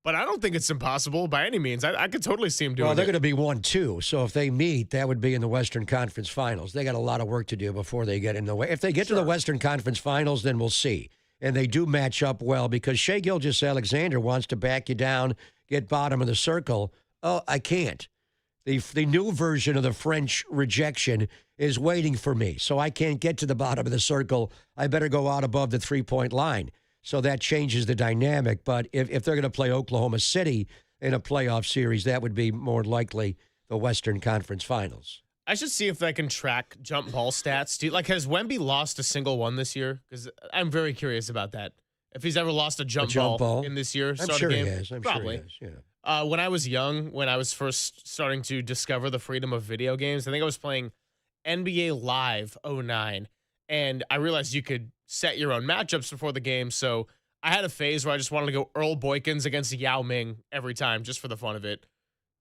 but I don't think it's impossible by any means. I could totally see them doing it. Well, they're going to be 1-2, so if they meet, that would be in the Western Conference Finals. They got a lot of work to do before they get in the way. If they get to the Western Conference Finals, then we'll see. And they do match up well because Shea Gilgeous-Alexander wants to back you down, get bottom of the circle. Oh, I can't. The new version of the French rejection is waiting for me, so I can't get to the bottom of the circle. I better go out above the three-point line. So that changes the dynamic. But if they're going to play Oklahoma City in a playoff series, that would be more likely the Western Conference Finals. I should see if I can track jump ball stats. Has Wemby lost a single one this year? Because I'm very curious about that. If he's ever lost a jump ball in this year, I'm sure he has. Probably. Sure he has, yeah. When I was young, when I was first starting to discover the freedom of video games, I think I was playing NBA Live 09, and I realized you could set your own matchups before the game. So I had a phase where I just wanted to go Earl Boykins against Yao Ming every time, just for the fun of it.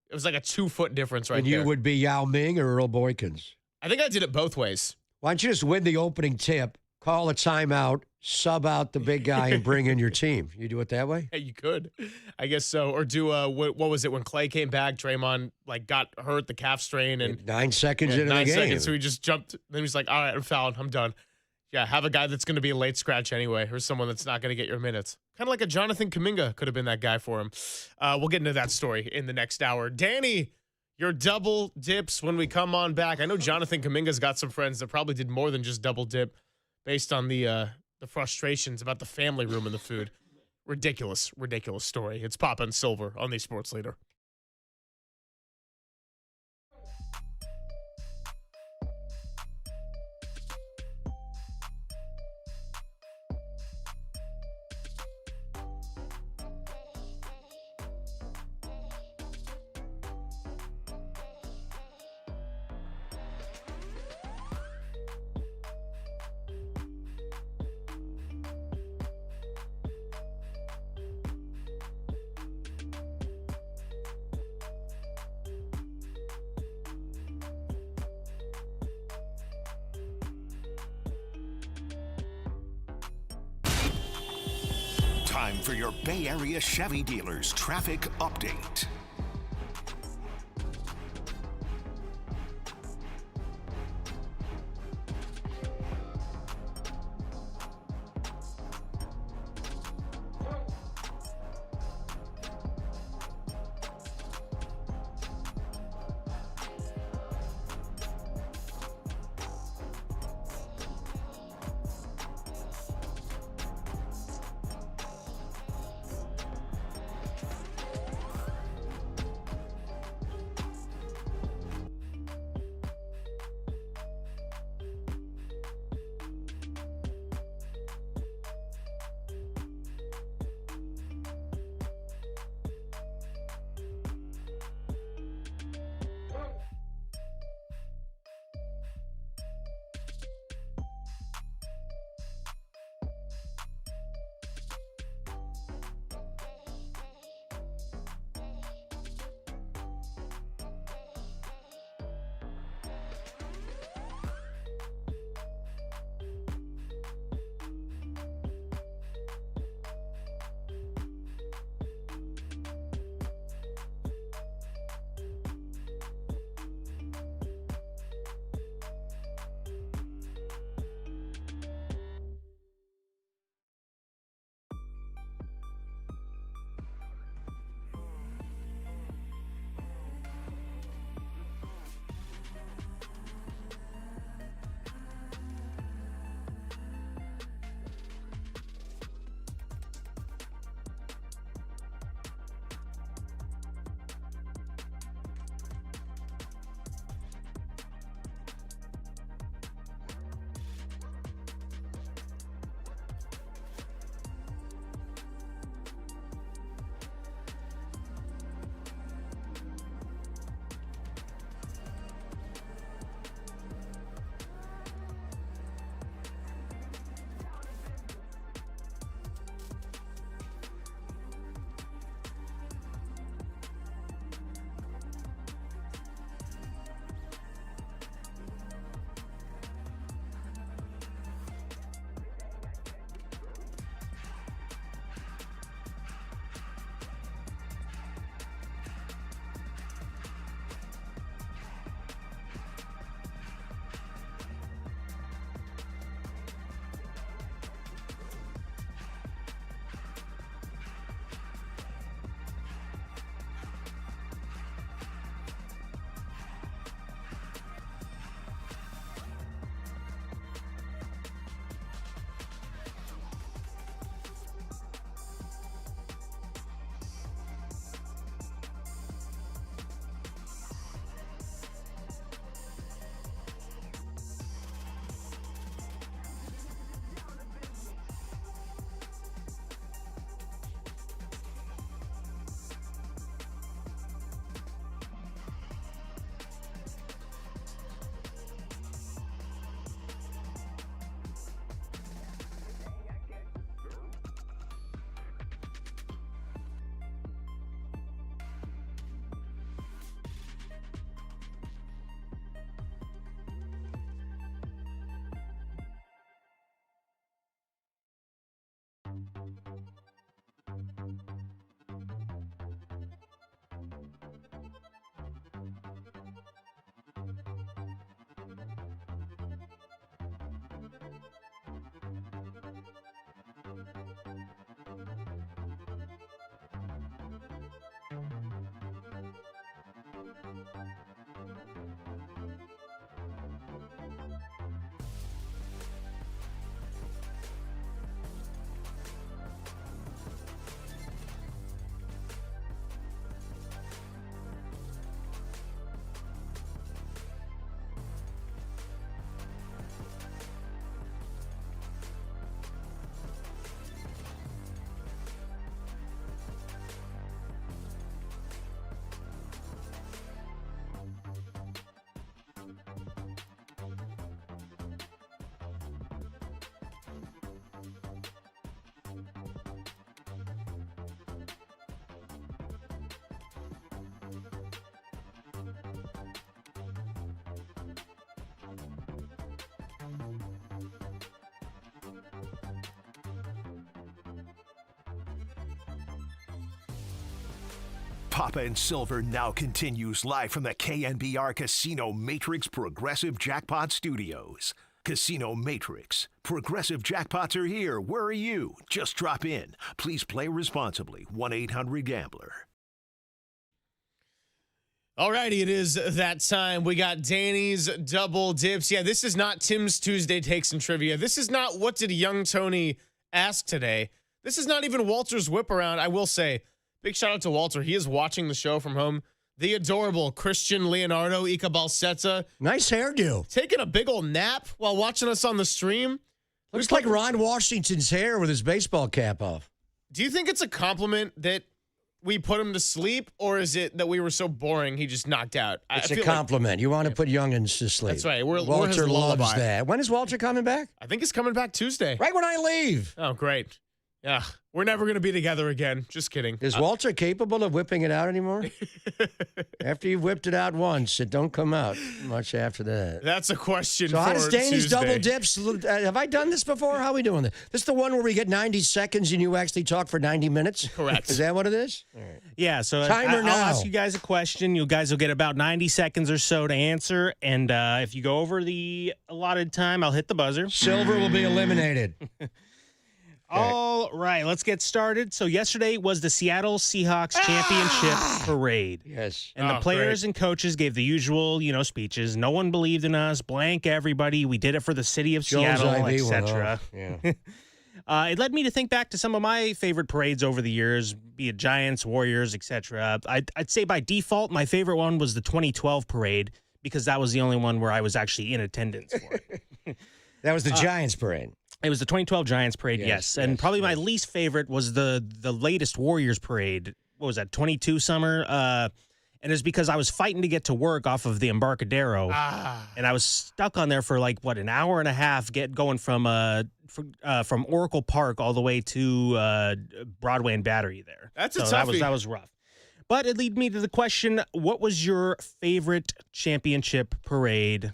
It was like a 2-foot difference right there. And you would be Yao Ming or Earl Boykins? I think I did it both ways. Why don't you just win the opening tip, call a timeout, sub out the big guy, and bring in your team? You do it that way? Yeah, you could. I guess so. Or do, what was it, when Clay came back, Draymond got hurt, the calf strain. And 9 seconds into the game. 9 seconds, so he just jumped. Then he's like, all right, I'm fouled. I'm done. Yeah, have a guy that's going to be a late scratch anyway, or someone that's not going to get your minutes. Kind of like a Jonathan Kuminga could have been that guy for him. We'll get into that story in the next hour. Danny, your double dips when we come on back. I know Jonathan Kuminga's got some friends that probably did more than just double dip based on the frustrations about the family room and the food. Ridiculous story. It's Papa and Silver on the Sports Leader. Time for your Bay Area Chevy dealers traffic update. Papa and Silver now continues live from the KNBR Casino Matrix Progressive Jackpot Studios. Casino Matrix. Progressive jackpots are here. Where are you? Just drop in. Please play responsibly. 1-800-GAMBLER. Alrighty, it is that time. We got Danny's Double Dips. Yeah, this is not Tim's Tuesday Takes and Trivia. This is not What Did Young Tony Ask Today. This is not even Walter's Whip Around. I will say, big shout out to Walter. He is watching the show from home. The adorable Christian Leonardo Icabalsetta. Nice hairdo. Taking a big old nap while watching us on the stream. Looks like Ron Washington's hair with his baseball cap off. Do you think it's a compliment that we put him to sleep, or is it that we were so boring he just knocked out? It's a compliment. You want to put youngins to sleep. That's right. Walter Walter loves that. When is Walter coming back? I think he's coming back Tuesday. Right when I leave. Oh, great. Yeah, we're never going to be together again. Just kidding. Is Walter capable of whipping it out anymore? After you've whipped it out once, it don't come out much after that. That's a question. So how does Danny's Tuesday. Double Dips? Have I done this before? How are we doing this? This is the one where we get 90 seconds and you actually talk for 90 minutes? Correct. Is that what it is? All right. Yeah, so Timer now. I'll ask you guys a question. You guys will get about 90 seconds or so to answer. And if you go over the allotted time, I'll hit the buzzer. Silver will be eliminated. All right, let's get started. So yesterday was the Seattle Seahawks championship parade. Yes. And the players and coaches gave the usual, speeches. No one believed in us. Blank everybody. We did it for the city of Seattle, etc. Yeah. It led me to think back to some of my favorite parades over the years, be it Giants, Warriors, etc. I'd say by default, my favorite one was the 2012 parade because that was the only one where I was actually in attendance for it. That was the Giants parade. It was the 2012 Giants parade, yes. And probably my least favorite was the latest Warriors parade. What was that, 22 summer? And it's because I was fighting to get to work off of the Embarcadero. And I was stuck on there for an hour and a half going from Oracle Park all the way to Broadway and Battery there. That's a toughie. That was rough. But it led me to the question, what was your favorite championship parade?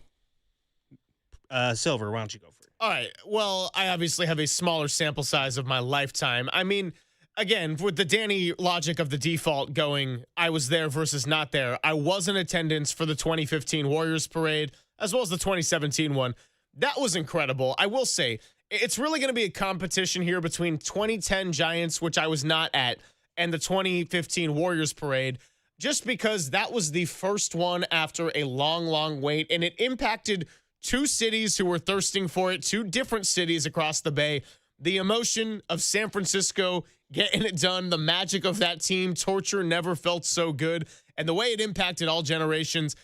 Silver, why don't you go first? All right. Well, I obviously have a smaller sample size of my lifetime. I mean, again, with the Danny logic of the default going, I was there versus not there. I was in attendance for the 2015 Warriors parade, as well as the 2017 one. That was incredible. I will say, it's really going to be a competition here between 2010 Giants, which I was not at, and the 2015 Warriors parade, just because that was the first one after a long, long wait, and it impacted two cities who were thirsting for it, two different cities across the Bay. The emotion of San Francisco getting it done, the magic of that team, torture never felt so good, and the way it impacted all generations.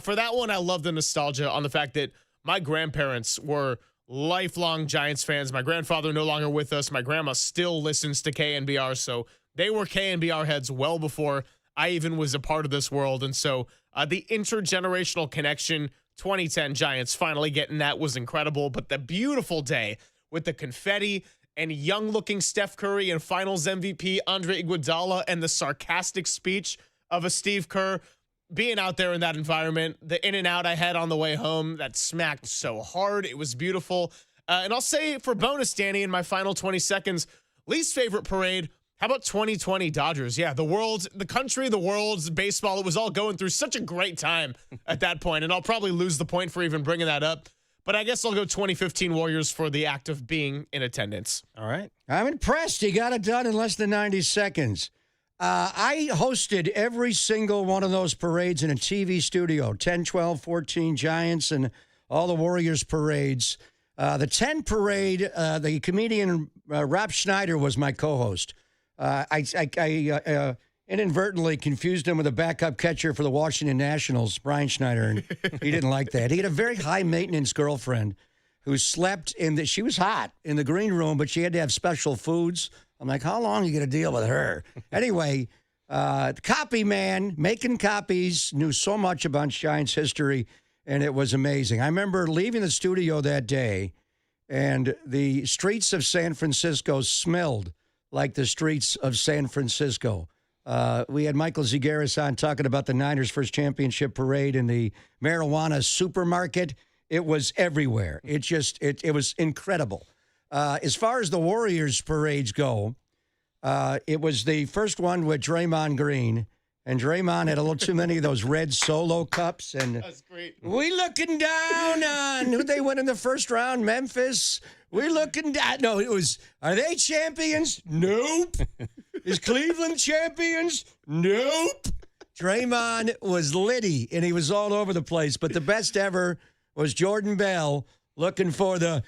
For that one, I love the nostalgia on the fact that my grandparents were lifelong Giants fans. My grandfather no longer with us. My grandma still listens to KNBR, so they were KNBR heads well before I even was a part of this world. And so the intergenerational connection, 2010 Giants finally getting that was incredible. But the beautiful day with the confetti and young-looking Steph Curry and Finals MVP Andre Iguodala and the sarcastic speech of a Steve Kerr, being out there in that environment, the in and out I had on the way home that smacked so hard. It was beautiful. And I'll say for bonus, Danny, in my final 20 seconds, least favorite parade, how about 2020 Dodgers? Yeah, the world, the country, the world's baseball, it was all going through such a great time at that point. And I'll probably lose the point for even bringing that up. But I guess I'll go 2015 Warriors for the act of being in attendance. All right. I'm impressed. You got it done in less than 90 seconds. I hosted every single one of those parades in a TV studio, 10, 12, 14 Giants and all the Warriors parades. The 10 parade, the comedian Rob Schneider was my co-host. I inadvertently confused him with a backup catcher for the Washington Nationals, Brian Schneider, and he didn't like that. He had a very high-maintenance girlfriend who slept she was hot in the green room, but she had to have special foods. I'm like, how long are you going to deal with her? Anyway, the copy man, making copies, knew so much about Giants history, and it was amazing. I remember leaving the studio that day, and the streets of San Francisco smelled like the streets of San Francisco. We had Michael Zagaris on talking about the Niners' first championship parade in the marijuana supermarket. It was everywhere. It was incredible. As far as the Warriors parades go, it was the first one with Draymond Green, And Draymond had a little too many of those red Solo cups. And that's great. We looking down on who they went in the first round, Memphis. We're looking down. No, it was, are they champions? Nope. Is Cleveland champions? Nope. Draymond was litty, and he was all over the place. But the best ever was Jordan Bell looking for the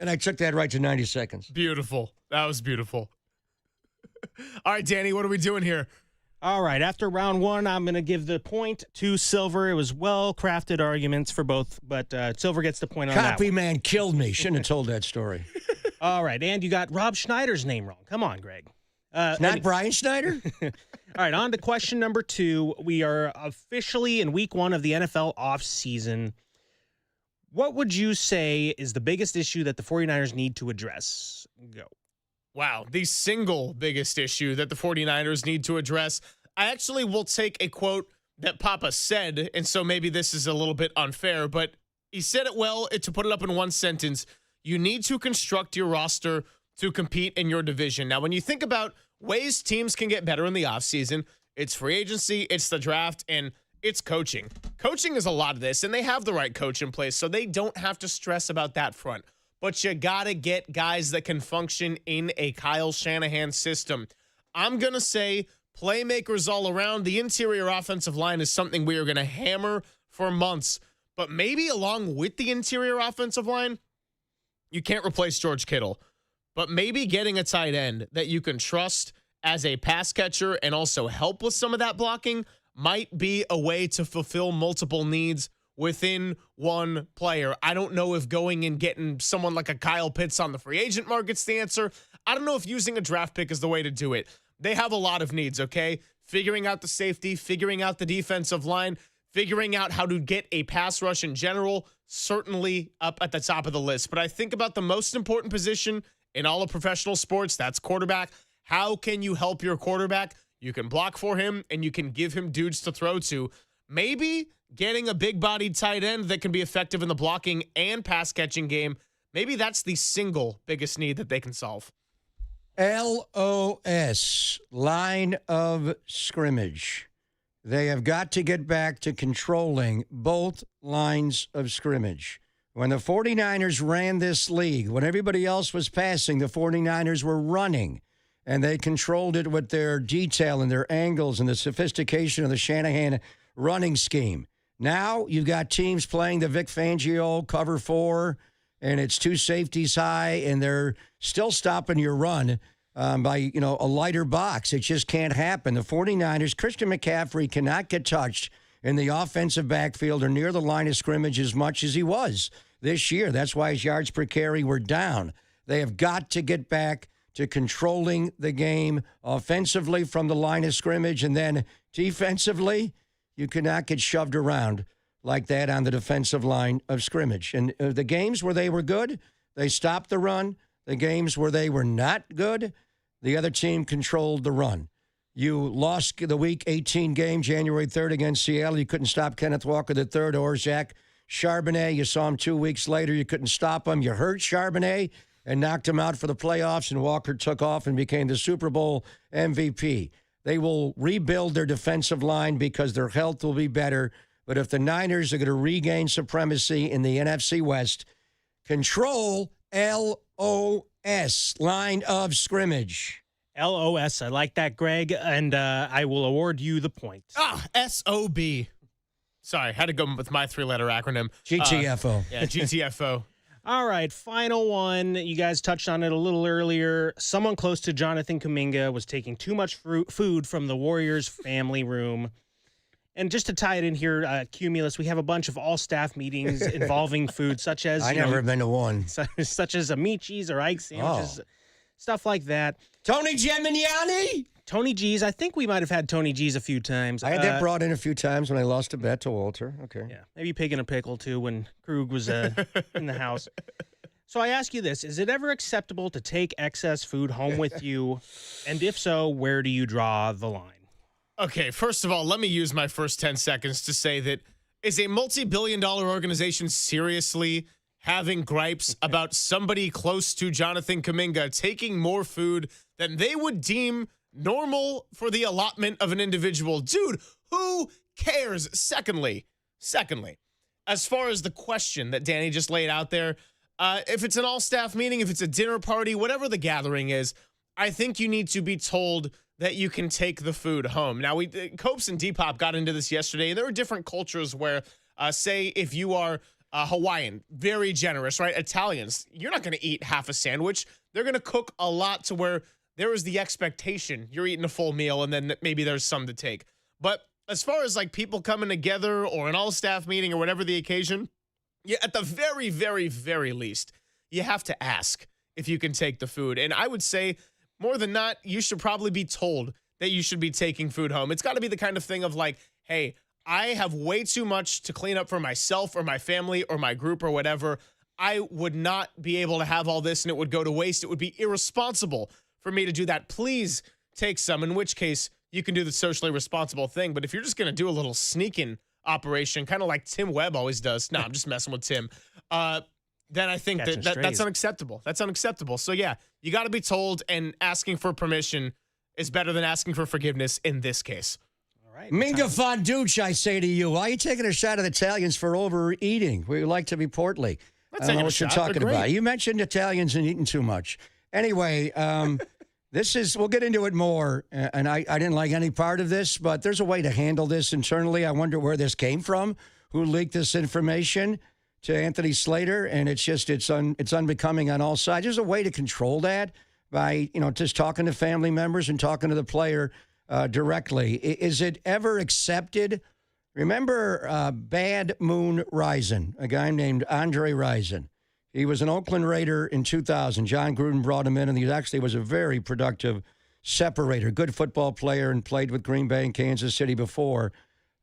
and I took that right to 90 seconds. Beautiful. That was beautiful. All right, Danny, what are we doing here? All right, after round one, I'm going to give the point to Silver. It was well-crafted arguments for both, but Silver gets the point on that Copy one. man killed me. Shouldn't have told that story. All right, and you got Rob Schneider's name wrong. Come on, Greg. It's not Brian Schneider? All right, on to question number 2. We are officially in week 1 of the NFL offseason. What would you say is the biggest issue that the 49ers need to address? Go. Wow, the single biggest issue that the 49ers need to address. I actually will take a quote that Papa said, and so maybe this is a little bit unfair, but he said it well. To put it up in one sentence, you need to construct your roster to compete in your division. Now, when you think about ways teams can get better in the offseason, it's free agency, it's the draft, and it's coaching. Coaching is a lot of this, and they have the right coach in place, so they don't have to stress about that front. But you got to get guys that can function in a Kyle Shanahan system. I'm going to say playmakers all around. The interior offensive line is something we are going to hammer for months. But maybe along with the interior offensive line, you can't replace George Kittle. But maybe getting a tight end that you can trust as a pass catcher and also help with some of that blocking might be a way to fulfill multiple needs within one player. I don't know if going and getting someone like a Kyle Pitts on the free agent market's the answer. I don't know if using a draft pick is the way to do it. They have a lot of needs, okay? Figuring out the safety, figuring out the defensive line, figuring out how to get a pass rush in general, certainly up at the top of the list. But I think about the most important position in all of professional sports, that's quarterback. How can you help your quarterback? You can block for him, and you can give him dudes to throw to. Maybe getting a big-bodied tight end that can be effective in the blocking and pass-catching game, maybe that's the single biggest need that they can solve. LOS, line of scrimmage. They have got to get back to controlling both lines of scrimmage. When the 49ers ran this league, when everybody else was passing, the 49ers were running. And they controlled it with their detail and their angles and the sophistication of the Shanahan running scheme. Now you've got teams playing the Vic Fangio cover 4, and it's 2 safeties high, and they're still stopping your run by a lighter box. It just can't happen. The 49ers, Christian McCaffrey cannot get touched in the offensive backfield or near the line of scrimmage as much as he was this year. That's why his yards per carry were down. They have got to get back to controlling the game offensively from the line of scrimmage, and then defensively, you cannot get shoved around like that on the defensive line of scrimmage. And the games where they were good, they stopped the run. The games where they were not good, the other team controlled the run. You lost the Week 18 game, January 3rd against Seattle. You couldn't stop Kenneth Walker III or Zach Charbonnet. You saw him 2 weeks later. You couldn't stop him. You hurt Charbonnet and knocked him out for the playoffs, and Walker took off and became the Super Bowl MVP. They will rebuild their defensive line because their health will be better. But if the Niners are going to regain supremacy in the NFC West, control LOS, line of scrimmage. LOS, I like that, Greg, and I will award you the point. SOB. Sorry, had to go with my 3-letter acronym. GTFO. Yeah, GTFO. All right, final one. You guys touched on it a little earlier. Someone close to Jonathan Kuminga was taking too much food from the Warriors family room. And just to tie it in here, Cumulus, we have a bunch of all-staff meetings involving food, such as... I never have been to one. Such as Amichis or Ike sandwiches, stuff like that. Tony Gemignani? Tony G's. I think we might have had Tony G's a few times. I had that brought in a few times when I lost a bet to Walter. Okay. Yeah, maybe Pig in a Pickle, too, when Krug was in the house. So I ask you this. Is it ever acceptable to take excess food home with you? And if so, where do you draw the line? Okay, first of all, let me use my first 10 seconds to say that is a multi-billion-dollar organization seriously having gripes about somebody close to Jonathan Kuminga taking more food than they would deem normal for the allotment of an individual. Dude, who cares? Secondly, as far as the question that Danny just laid out there, if it's an all-staff meeting, if it's a dinner party, whatever the gathering is, I think you need to be told that you can take the food home. Now, Copes and Depop got into this yesterday. There are different cultures where, say, if you are Hawaiian, very generous, right? Italians, you're not going to eat half a sandwich. They're going to cook a lot to where there is the expectation you're eating a full meal and then maybe there's some to take. But as far as like people coming together or an all-staff meeting or whatever the occasion, at the very, very, very least, you have to ask if you can take the food. And I would say more than not, you should probably be told that you should be taking food home. It's got to be the kind of thing of like, hey, I have way too much to clean up for myself or my family or my group or whatever. I would not be able to have all this and it would go to waste. It would be irresponsible for me to do that. Please take some, in which case you can do the socially responsible thing. But if you're just going to do a little sneaking operation, kind of like Tim Webb always does. No, I'm just messing with Tim. Then I think that's unacceptable. That's unacceptable. So, yeah, you got to be told, and asking for permission is better than asking for forgiveness in this case. All right. Minga Fonducci, I say to you, why are you taking a shot at Italians for overeating? We like to be portly. I don't know what you're talking about. You mentioned Italians and eating too much. Anyway, we'll get into it more, and I didn't like any part of this, but there's a way to handle this internally. I wonder where this came from, who leaked this information to Anthony Slater, and it's unbecoming on all sides. There's a way to control that by, just talking to family members and talking to the player directly. Is it ever accepted? Remember Bad Moon Rison, a guy named Andre Rison. He was an Oakland Raider in 2000. John Gruden brought him in, and he actually was a very productive separator, good football player, and played with Green Bay and Kansas City before.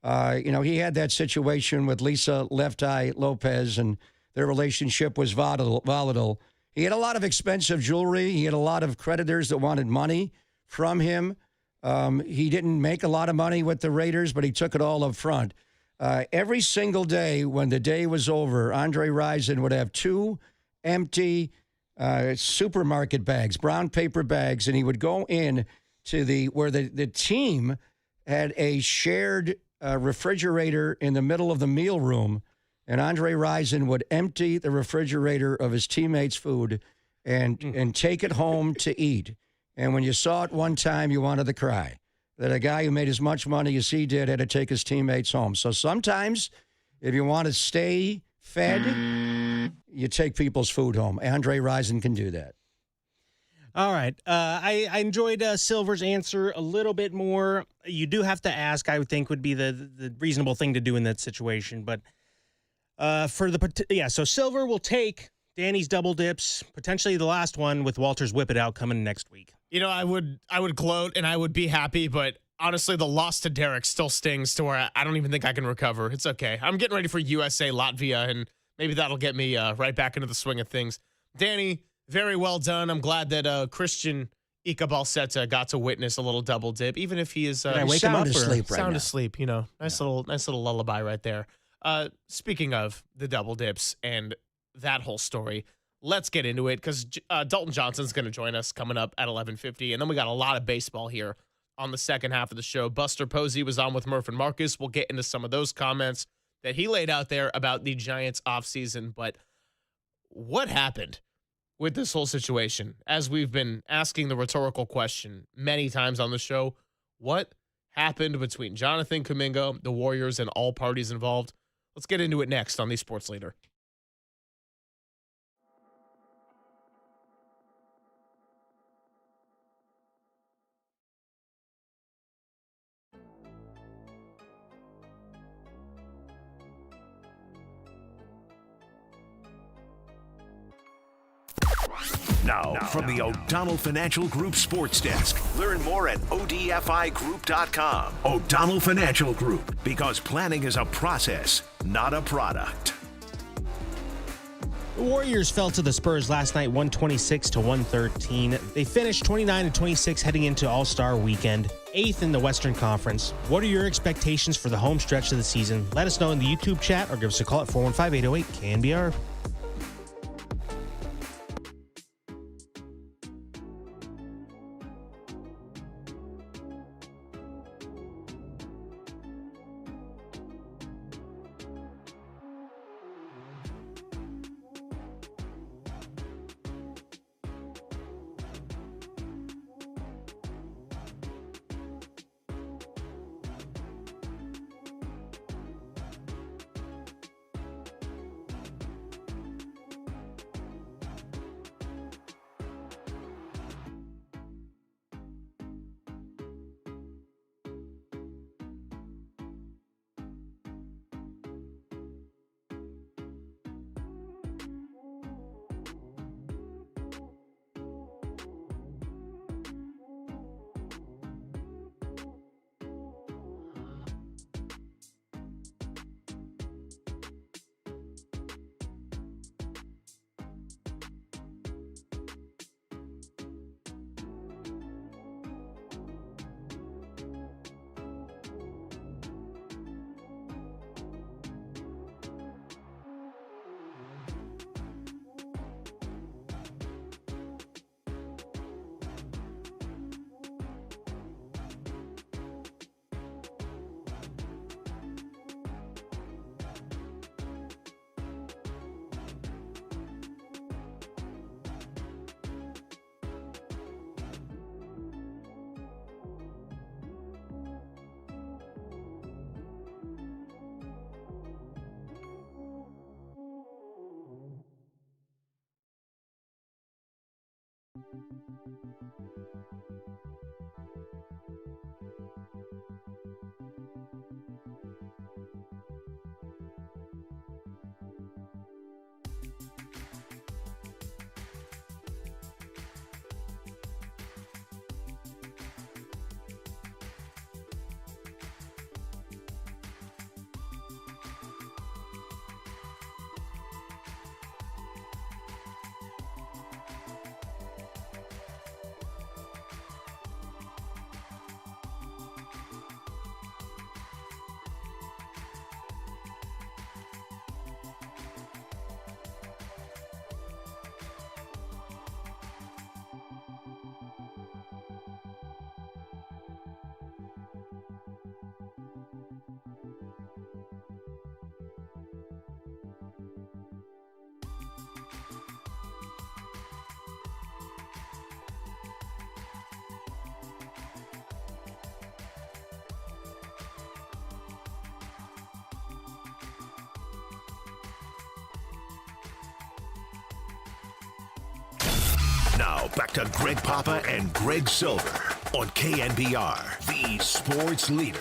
He had that situation with Lisa Left Eye Lopez, and their relationship was volatile. He had a lot of expensive jewelry. He had a lot of creditors that wanted money from him. He didn't make a lot of money with the Raiders, but he took it all up front. Every single day when the day was over, Andre Rison would have 2 empty supermarket bags, brown paper bags, and he would go in to where the team had a shared refrigerator in the middle of the meal room, and Andre Rison would empty the refrigerator of his teammates' food and take it home to eat. And when you saw it one time, you wanted to cry. That a guy who made as much money as he did had to take his teammates home. So sometimes, if you want to stay fed, you take people's food home. Andre Rison can do that. All right. I enjoyed Silver's answer a little bit more. You do have to ask, I would think, would be the reasonable thing to do in that situation. But so Silver will take Danny's double dips, potentially the last one with Walter's Whip It Out coming next week. I would gloat and I would be happy, but honestly, the loss to Derek still stings to where I don't even think I can recover. It's okay. I'm getting ready for USA Latvia, and maybe that'll get me right back into the swing of things. Danny, very well done. I'm glad that Christian Ikabalseta got to witness a little double dip, even if he is sound asleep. Nice little lullaby right there. Speaking of the double dips and that whole story, let's get into it because Dalton Johnson's going to join us coming up at 11:50, and then we got a lot of baseball here on the second half of the show. Buster Posey was on with Murph and Marcus. We'll get into some of those comments that he laid out there about the Giants offseason, but what happened with this whole situation? As we've been asking the rhetorical question many times on the show, what happened between Jonathan Kuminga, the Warriors, and all parties involved? Let's get into it next on the Sports Leader. Now, from the O'Donnell Financial Group Sports Desk. Learn more at odfigroup.com. O'Donnell Financial Group, because planning is a process, not a product. The Warriors fell to the Spurs last night, 126-113. They finished 29-26 heading into All-Star Weekend, 8th in the Western Conference. What are your expectations for the home stretch of the season? Let us know in the YouTube chat or give us a call at 415-808-KNBR. Now back to Greg Papa and Greg Silver on KNBR, the sports leader.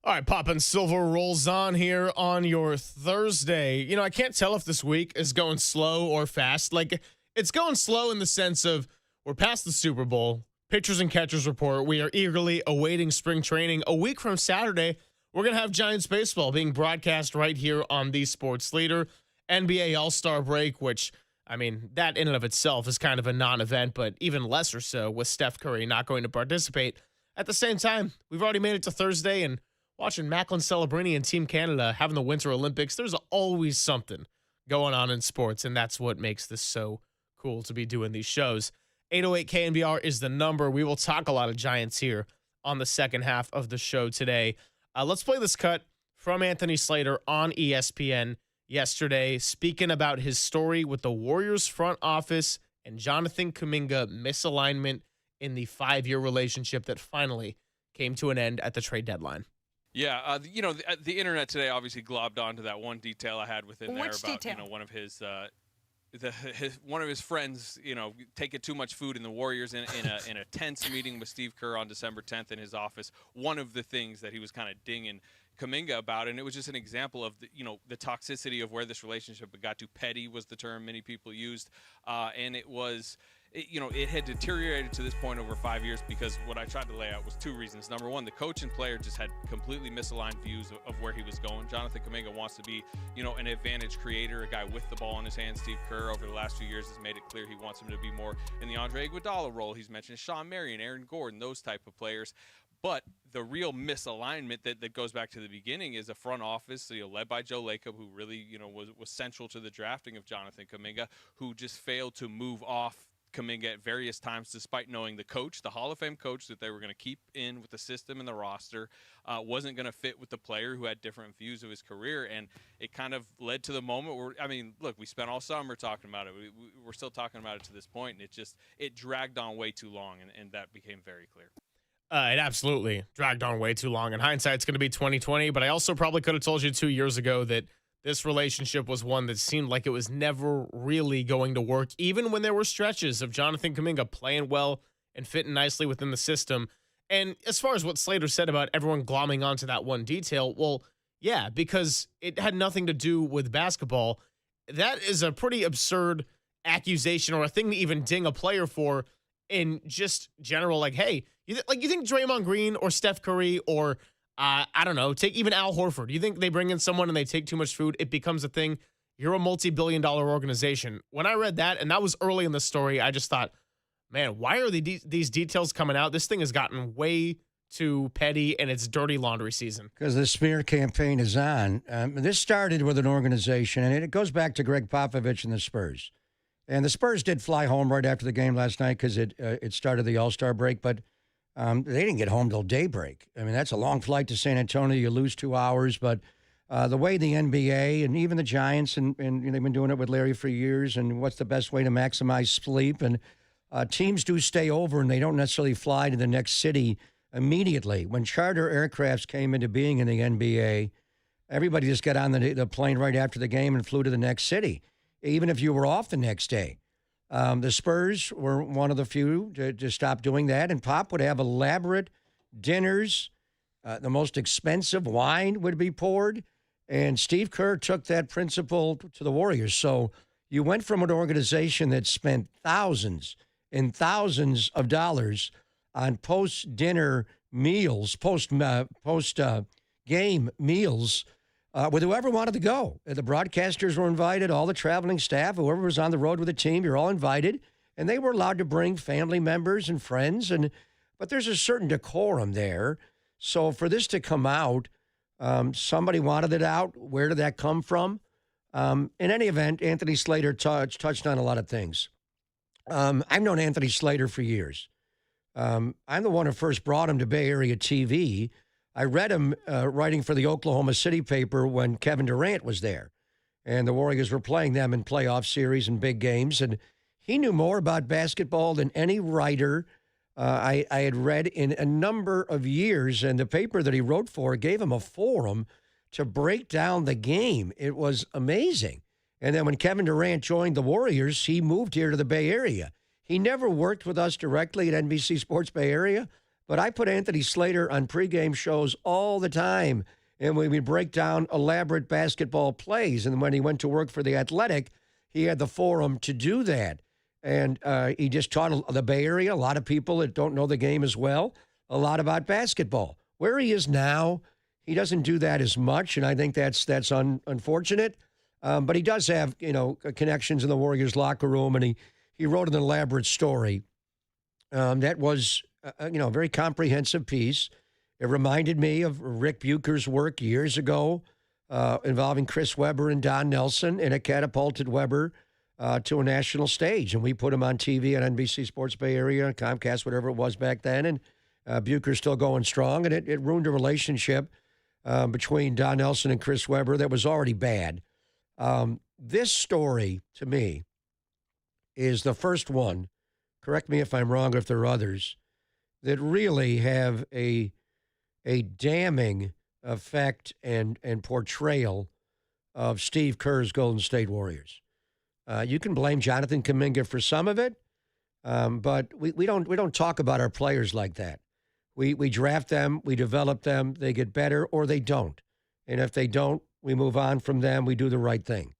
All right, Papa and Silver rolls on here on your Thursday. You know, I can't tell if this week is going slow or fast. Like, it's going slow in the sense of we're past the Super Bowl, pitchers and catchers report. We are eagerly awaiting spring training. A week from Saturday, we're going to have Giants baseball being broadcast right here on the sports leader. NBA All-Star break, which, I mean, that in and of itself is kind of a non-event, but even lesser so with Steph Curry not going to participate. At the same time, we've already made it to Thursday, and watching Macklin Celebrini and Team Canada having the Winter Olympics, there's always something going on in sports, and that's what makes this so cool to be doing these shows. 808 KNBR is the number. We will talk a lot of Giants here on the second half of the show today. Let's play this cut from Anthony Slater on ESPN yesterday, speaking about his story with the Warriors front office and Jonathan Kuminga misalignment in the 5-year relationship that finally came to an end at the trade deadline. Yeah, the internet today obviously globbed onto that one detail I had within there Which about detail? one of his one of his friends, taking too much food in the Warriors in a tense meeting with Steve Kerr on December 10th in his office. One of the things that he was kind of dinging Kuminga about, and it was just an example of the toxicity of where this relationship had got to. Petty was the term many people used, and it had deteriorated to this point over 5 years because what I tried to lay out was two reasons. Number one, the coach and player just had completely misaligned views of where he was going. Jonathan Kuminga wants to be, an advantage creator, a guy with the ball in his hands. Steve Kerr over the last few years has made it clear he wants him to be more in the Andre Iguodala role. He's mentioned Sean Marion, Aaron Gordon, those type of players. But the real misalignment that goes back to the beginning is a front office, led by Joe Lacob, who really, was central to the drafting of Jonathan Kuminga, who just failed to move off Kuminga at various times, despite knowing the coach, the Hall of Fame coach that they were going to keep in with the system and the roster, wasn't going to fit with the player who had different views of his career. And it kind of led to the moment where, look, we spent all summer talking about it. We're still talking about it to this point, and it dragged on way too long, and that became very clear. It absolutely dragged on way too long. In hindsight, it's going to be 2020, but I also probably could have told you 2 years ago that this relationship was one that seemed like it was never really going to work, even when there were stretches of Jonathan Kuminga playing well and fitting nicely within the system. And as far as what Slater said about everyone glomming onto that one detail, well, yeah, because it had nothing to do with basketball. That is a pretty absurd accusation or a thing to even ding a player for in just general, like, hey, you think Draymond Green or Steph Curry or I don't know, take even Al Horford. You think they bring in someone and they take too much food, it becomes a thing. You're a multi-billion-dollar organization. When I read that, and that was early in the story, I just thought, man, why are these details coming out? This thing has gotten way too petty, and it's dirty laundry season. Because the smear campaign is on. This started with an organization, and it goes back to Greg Popovich and the Spurs. And the Spurs did fly home right after the game last night because it started the All-Star break, but they didn't get home till daybreak. I mean, that's a long flight to San Antonio. You lose 2 hours. But the way the NBA and even the Giants, and they've been doing it with Larry for years, and what's the best way to maximize sleep. And teams do stay over, and they don't necessarily fly to the next city immediately. When charter aircrafts came into being in the NBA, everybody just got on the plane right after the game and flew to the next city. even if you were off the next day. The Spurs were one of the few to stop doing that, and Pop would have elaborate dinners. The most expensive wine would be poured, and Steve Kerr took that principle to the Warriors. So you went from an organization that spent thousands and thousands of dollars on post-dinner meals, post-game meals, with whoever wanted to go. The broadcasters were invited, all the traveling staff, whoever was on the road with the team, you're all invited. And they were allowed to bring family members and friends. But there's a certain decorum there. So for this to come out, somebody wanted it out. Where did that come from? In any event, Anthony Slater touched on a lot of things. I've known Anthony Slater for years. I'm the one who first brought him to Bay Area TV. I read him writing for the Oklahoma City paper when Kevin Durant was there, and the Warriors were playing them in playoff series and big games, and he knew more about basketball than any writer I had read in a number of years, and the paper that he wrote for gave him a forum to break down the game. It was amazing. And then when Kevin Durant joined the Warriors, he moved here to the Bay Area. He never worked with us directly at NBC Sports Bay Area, but I put Anthony Slater on pregame shows all the time, and we would break down elaborate basketball plays. And when he went to work for The Athletic, he had the forum to do that. And he just taught the Bay Area, a lot of people that don't know the game as well, a lot about basketball. Where he is now, he doesn't do that as much, and I think that's unfortunate. But he does have, connections in the Warriors locker room, and he wrote an elaborate story that was, a very comprehensive piece. It reminded me of Rick Bucher's work years ago involving Chris Webber and Don Nelson, and it catapulted Webber to a national stage. And we put him on TV on NBC Sports Bay Area, Comcast, whatever it was back then. And Bucher's still going strong, and it ruined a relationship between Don Nelson and Chris Webber that was already bad. This story, to me, is the first one, correct me if I'm wrong or if there are others, that really have a damning effect and portrayal of Steve Kerr's Golden State Warriors. You can blame Jonathan Kuminga for some of it, but we don't talk about our players like that. We draft them, we develop them, they get better, or they don't. And if they don't, we move on from them, we do the right thing.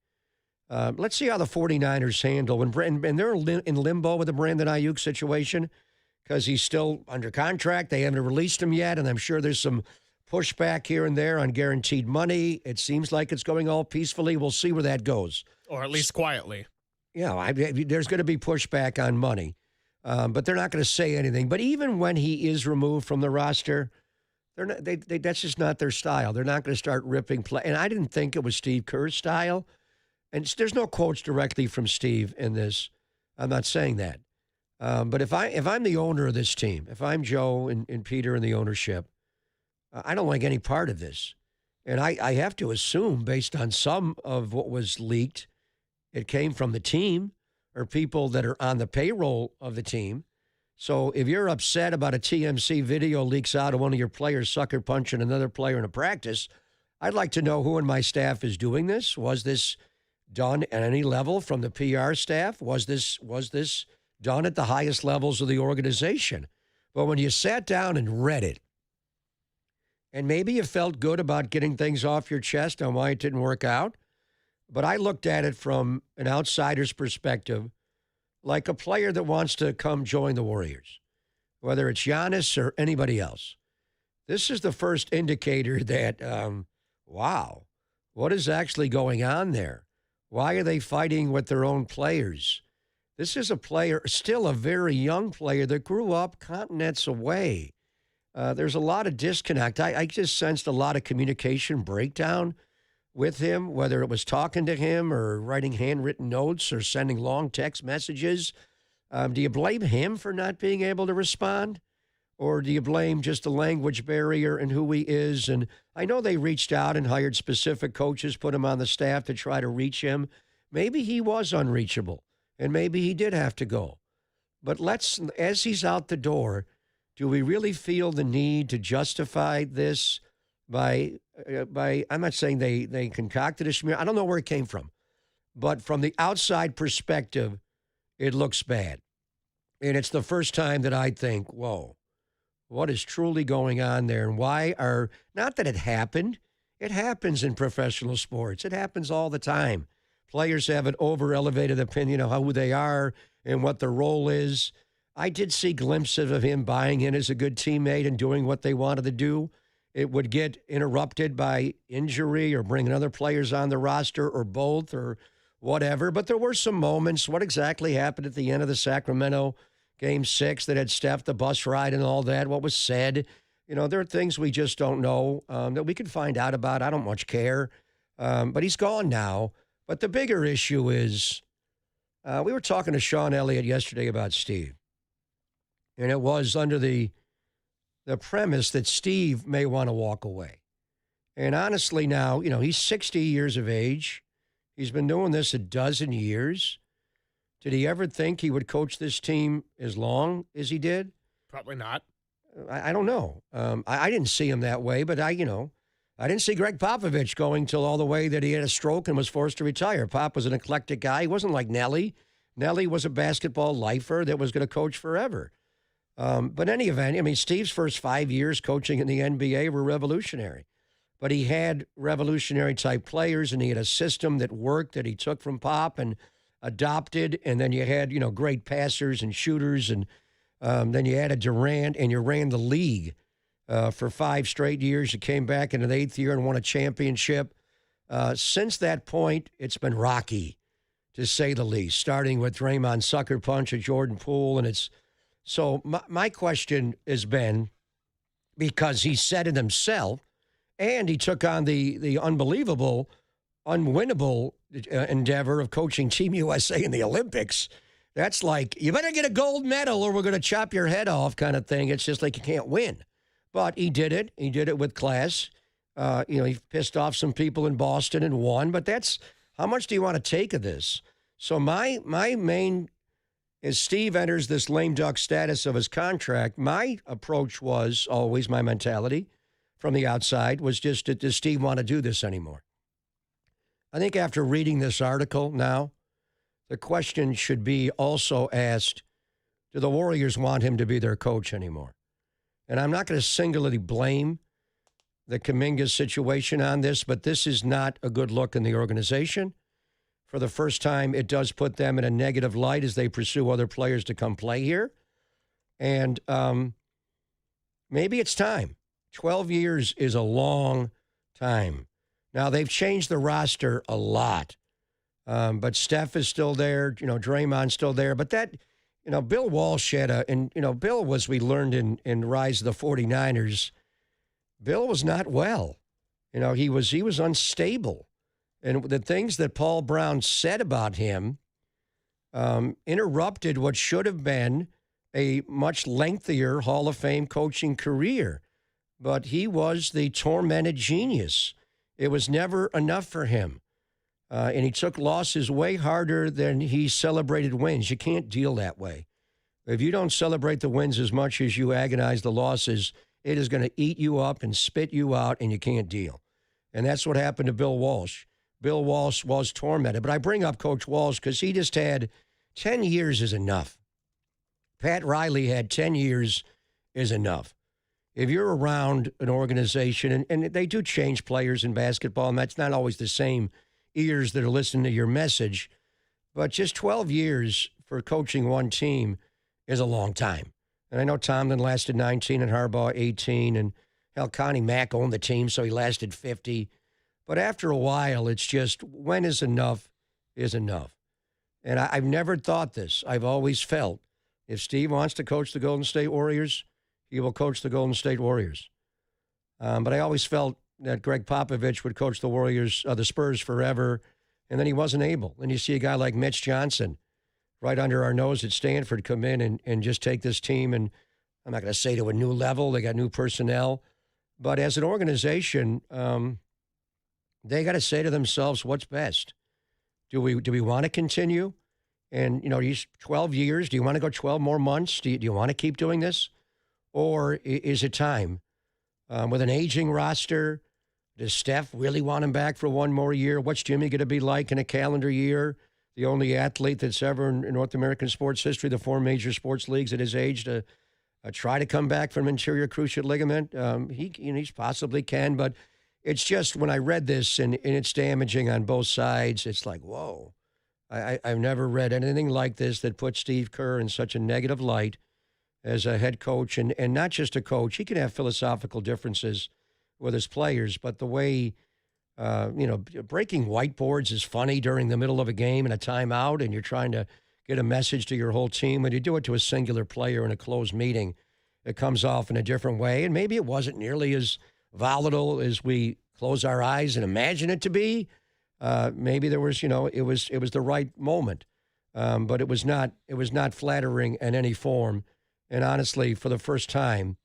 Let's see how the 49ers handle when they're in limbo with the Brandon Ayuk situation, because he's still under contract. They haven't released him yet, and I'm sure there's some pushback here and there on guaranteed money. It seems like it's going all peacefully. We'll see where that goes. Or at least quietly. There's going to be pushback on money, but they're not going to say anything. But even when he is removed from the roster, that's just not their style. They're not going to start ripping play. And I didn't think it was Steve Kerr's style. And there's no quotes directly from Steve in this. I'm not saying that. But if I'm the owner of this team, if I'm Joe and Peter and the ownership, I don't like any part of this. And I have to assume, based on some of what was leaked, it came from the team or people that are on the payroll of the team. So if you're upset about a TMC video leaks out of one of your players sucker punching another player in a practice, I'd like to know who in my staff is doing this. Was this done at any level from the PR staff? Was this done at the highest levels of the organization? But when you sat down and read it, and maybe you felt good about getting things off your chest on why it didn't work out, but I looked at it from an outsider's perspective, like a player that wants to come join the Warriors, whether it's Giannis or anybody else. This is the first indicator that, wow, what is actually going on there? Why are they fighting with their own players? This is a player, still a very young player that grew up continents away. There's a lot of disconnect. I just sensed a lot of communication breakdown with him, whether it was talking to him or writing handwritten notes or sending long text messages. Do you blame him for not being able to respond? Or do you blame just the language barrier and who he is? And I know they reached out and hired specific coaches, put him on the staff to try to reach him. Maybe he was unreachable, and maybe he did have to go. But as he's out the door, do we really feel the need to justify this by I'm not saying they concocted a smear. I don't know where it came from. But from the outside perspective, it looks bad. And it's the first time that I think, whoa, what is truly going on there? And why are, not that it happened, it happens in professional sports. It happens all the time. Players have an over-elevated opinion of who they are and what their role is. I did see glimpses of him buying in as a good teammate and doing what they wanted to do. It would get interrupted by injury or bringing other players on the roster or both or whatever. But there were some moments. What exactly happened at the end of the Sacramento Game 6 that had Steph, the bus ride and all that? What was said? There are things we just don't know that we could find out about. I don't much care. But he's gone now. But the bigger issue is we were talking to Sean Elliott yesterday about Steve. And it was under the premise that Steve may want to walk away. And honestly now, he's 60 years of age. He's been doing this a dozen years. Did he ever think he would coach this team as long as he did? Probably not. I don't know. I didn't see him that way, but I didn't see Greg Popovich going till all the way that he had a stroke and was forced to retire. Pop was an eclectic guy. He wasn't like Nelly. Nelly was a basketball lifer that was going to coach forever. But in any event, Steve's first 5 years coaching in the NBA were revolutionary. But he had revolutionary-type players, and he had a system that worked that he took from Pop and adopted. And then you had, great passers and shooters, and then you added Durant, and you ran the league for 5 straight years. You came back in the 8th year and won a championship. Since that point, it's been rocky, to say the least, starting with Draymond's sucker punch at Jordan Poole. And it's so my question has been, because he said it himself, and he took on the unbelievable, unwinnable endeavor of coaching Team USA in the Olympics. That's like, you better get a gold medal or we're going to chop your head off kind of thing. It's just like you can't win. But he did it. He did it with class. He pissed off some people in Boston and won. But that's, how much do you want to take of this? So my main, as Steve enters this lame duck status of his contract, my approach was always, my mentality from the outside was just, does Steve want to do this anymore? I think after reading this article now, the question should be also asked, do the Warriors want him to be their coach anymore? And I'm not going to singularly blame the Kuminga situation on this, but this is not a good look in the organization. For the first time, it does put them in a negative light as they pursue other players to come play here. And maybe it's time. 12 years is a long time. Now, they've changed the roster a lot. But Steph is still there. Draymond's still there. But that, Bill Walsh had Bill was, we learned in Rise of the 49ers, Bill was not well. He was unstable. And the things that Paul Brown said about him interrupted what should have been a much lengthier Hall of Fame coaching career. But he was the tormented genius. It was never enough for him. And he took losses way harder than he celebrated wins. You can't deal that way. If you don't celebrate the wins as much as you agonize the losses, it is going to eat you up and spit you out, and you can't deal. And that's what happened to Bill Walsh. Bill Walsh was tormented. But I bring up Coach Walsh because he just had 10 years is enough. Pat Riley had 10 years is enough. If you're around an organization, and they do change players in basketball, and that's not always the same ears that are listening to your message, but just 12 years for coaching one team is a long time. And I know Tomlin lasted 19 and Harbaugh 18, and hell, Connie Mack owned the team, so he lasted 50. But after a while, it's just, when is enough is enough. And I've never thought this. I've always felt if Steve wants to coach the Golden State Warriors, he will coach the Golden State Warriors. But I always felt that Greg Popovich would coach the Warriors, the Spurs forever, and then he wasn't able. Then you see a guy like Mitch Johnson right under our nose at Stanford come in and just take this team, and I'm not going to say to a new level. They got new personnel. But as an organization, they got to say to themselves, what's best? Do we want to continue? And, these 12 years, do you want to go 12 more months? Do you want to keep doing this? Or is it time? With an aging roster, Does Steph really want him back for one more year? What's Jimmy going to be like in a calendar year? The only athlete that's ever in North American sports history, the 4 major sports leagues at his age, to try to come back from anterior cruciate ligament. He possibly can, but it's just when I read this and it's damaging on both sides, it's like, whoa. I've never read anything like this that puts Steve Kerr in such a negative light as a head coach, and not just a coach. He can have philosophical differences with his players, but the way, breaking whiteboards is funny during the middle of a game and a timeout, and you're trying to get a message to your whole team. When you do it to a singular player in a closed meeting, it comes off in a different way, and maybe it wasn't nearly as volatile as we close our eyes and imagine it to be. Maybe there was, it was the right moment, but it was not flattering in any form. And honestly, for the first time,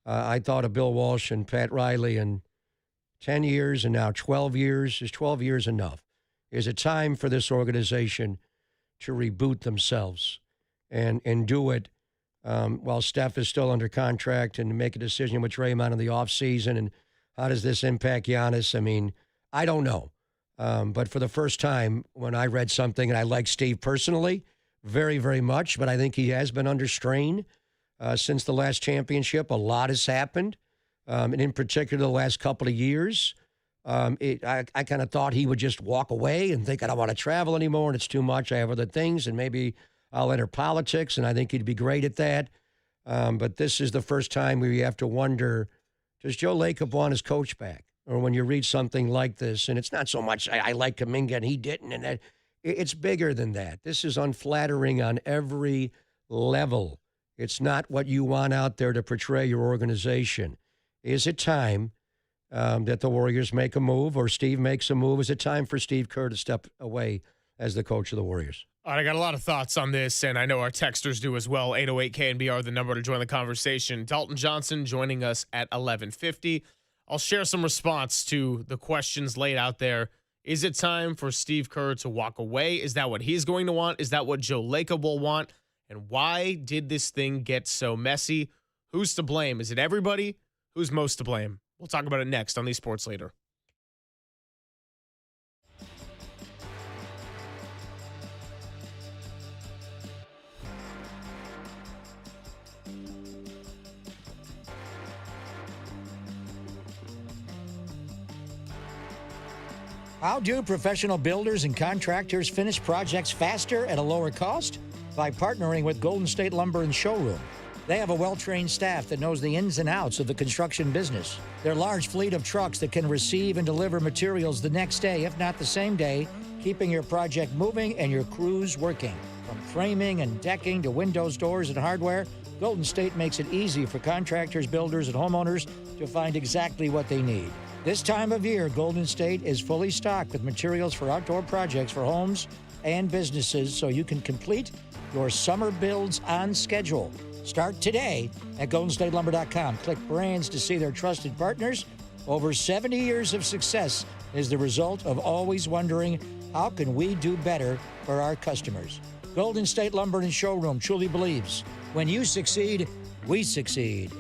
I thought of Bill Walsh and Pat Riley in 10 years and now 12 years. Is 12 years enough? Is it time for this organization to reboot themselves and do it while Steph is still under contract and make a decision with Draymond in the offseason? And how does this impact Giannis? I mean, I don't know. But for the first time, when I read something, and I like Steve personally very, very much, but I think he has been under strain since the last championship. A lot has happened, and in particular the last couple of years. I kind of thought he would just walk away and think, I don't want to travel anymore, and it's too much. I have other things, and maybe I'll enter politics, and I think he'd be great at that. But this is the first time where you have to wonder, does Joe Lacob want his coach back? Or when you read something like this, and it's not so much, I like Kuminga and he didn't, and that, it's bigger than that. This is unflattering on every level. It's not what you want out there to portray your organization. Is it time that the Warriors make a move, or Steve makes a move? Is it time for Steve Kerr to step away as the coach of the Warriors? All right, I got a lot of thoughts on this, and I know our texters do as well. 808-KNBR, the number to join the conversation. Dalton Johnson joining us at 11:50. I'll share some response to the questions laid out there. Is it time for Steve Kerr to walk away? Is that what he's going to want? Is that what Joe Lacob will want? And why did this thing get so messy? Who's to blame? Is it everybody? Who's most to blame? We'll talk about it next on the Sports Leader. How do professional builders and contractors finish projects faster at a lower cost? By partnering with Golden State Lumber and Showroom. They have a well-trained staff that knows the ins and outs of the construction business. Their large fleet of trucks that can receive and deliver materials the next day, if not the same day, keeping your project moving and your crews working. From framing and decking to windows, doors, and hardware, Golden State makes it easy for contractors, builders, and homeowners to find exactly what they need. This time of year, Golden State is fully stocked with materials for outdoor projects for homes and businesses, so you can complete your summer builds on schedule. Start today at GoldenStateLumber.com. Click brands to see their trusted partners. Over 70 years of success is the result of always wondering, how can we do better for our customers? Golden State Lumber and Showroom truly believes, when you succeed, we succeed.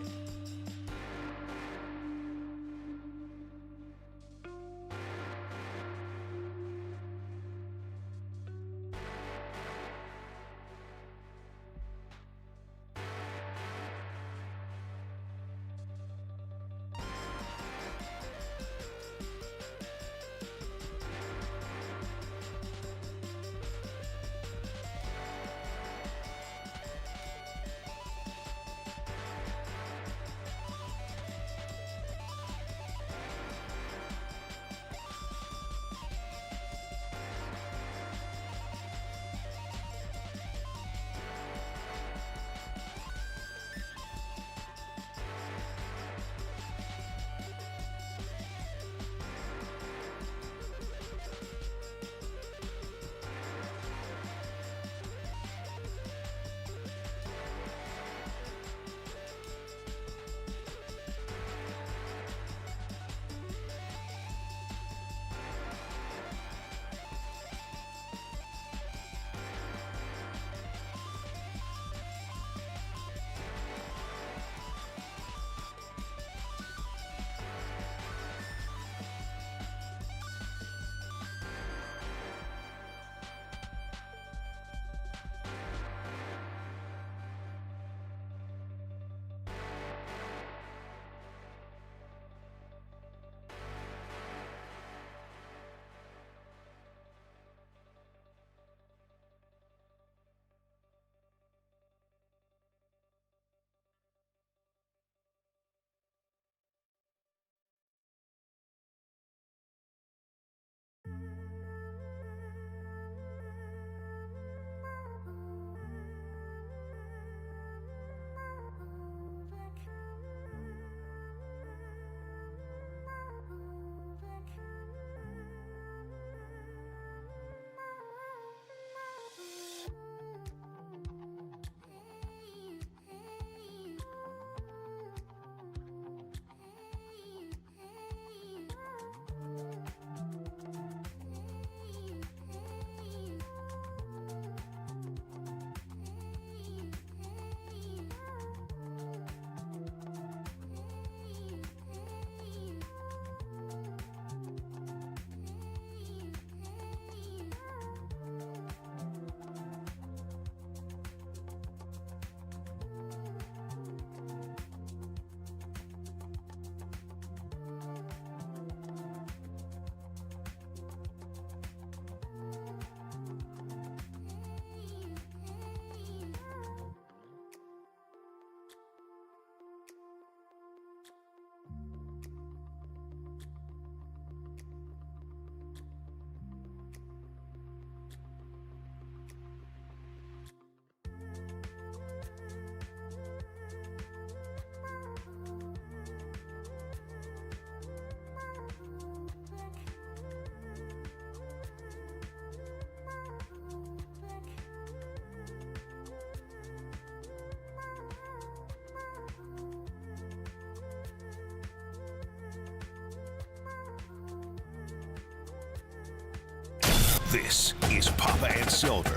This is Papa and Silver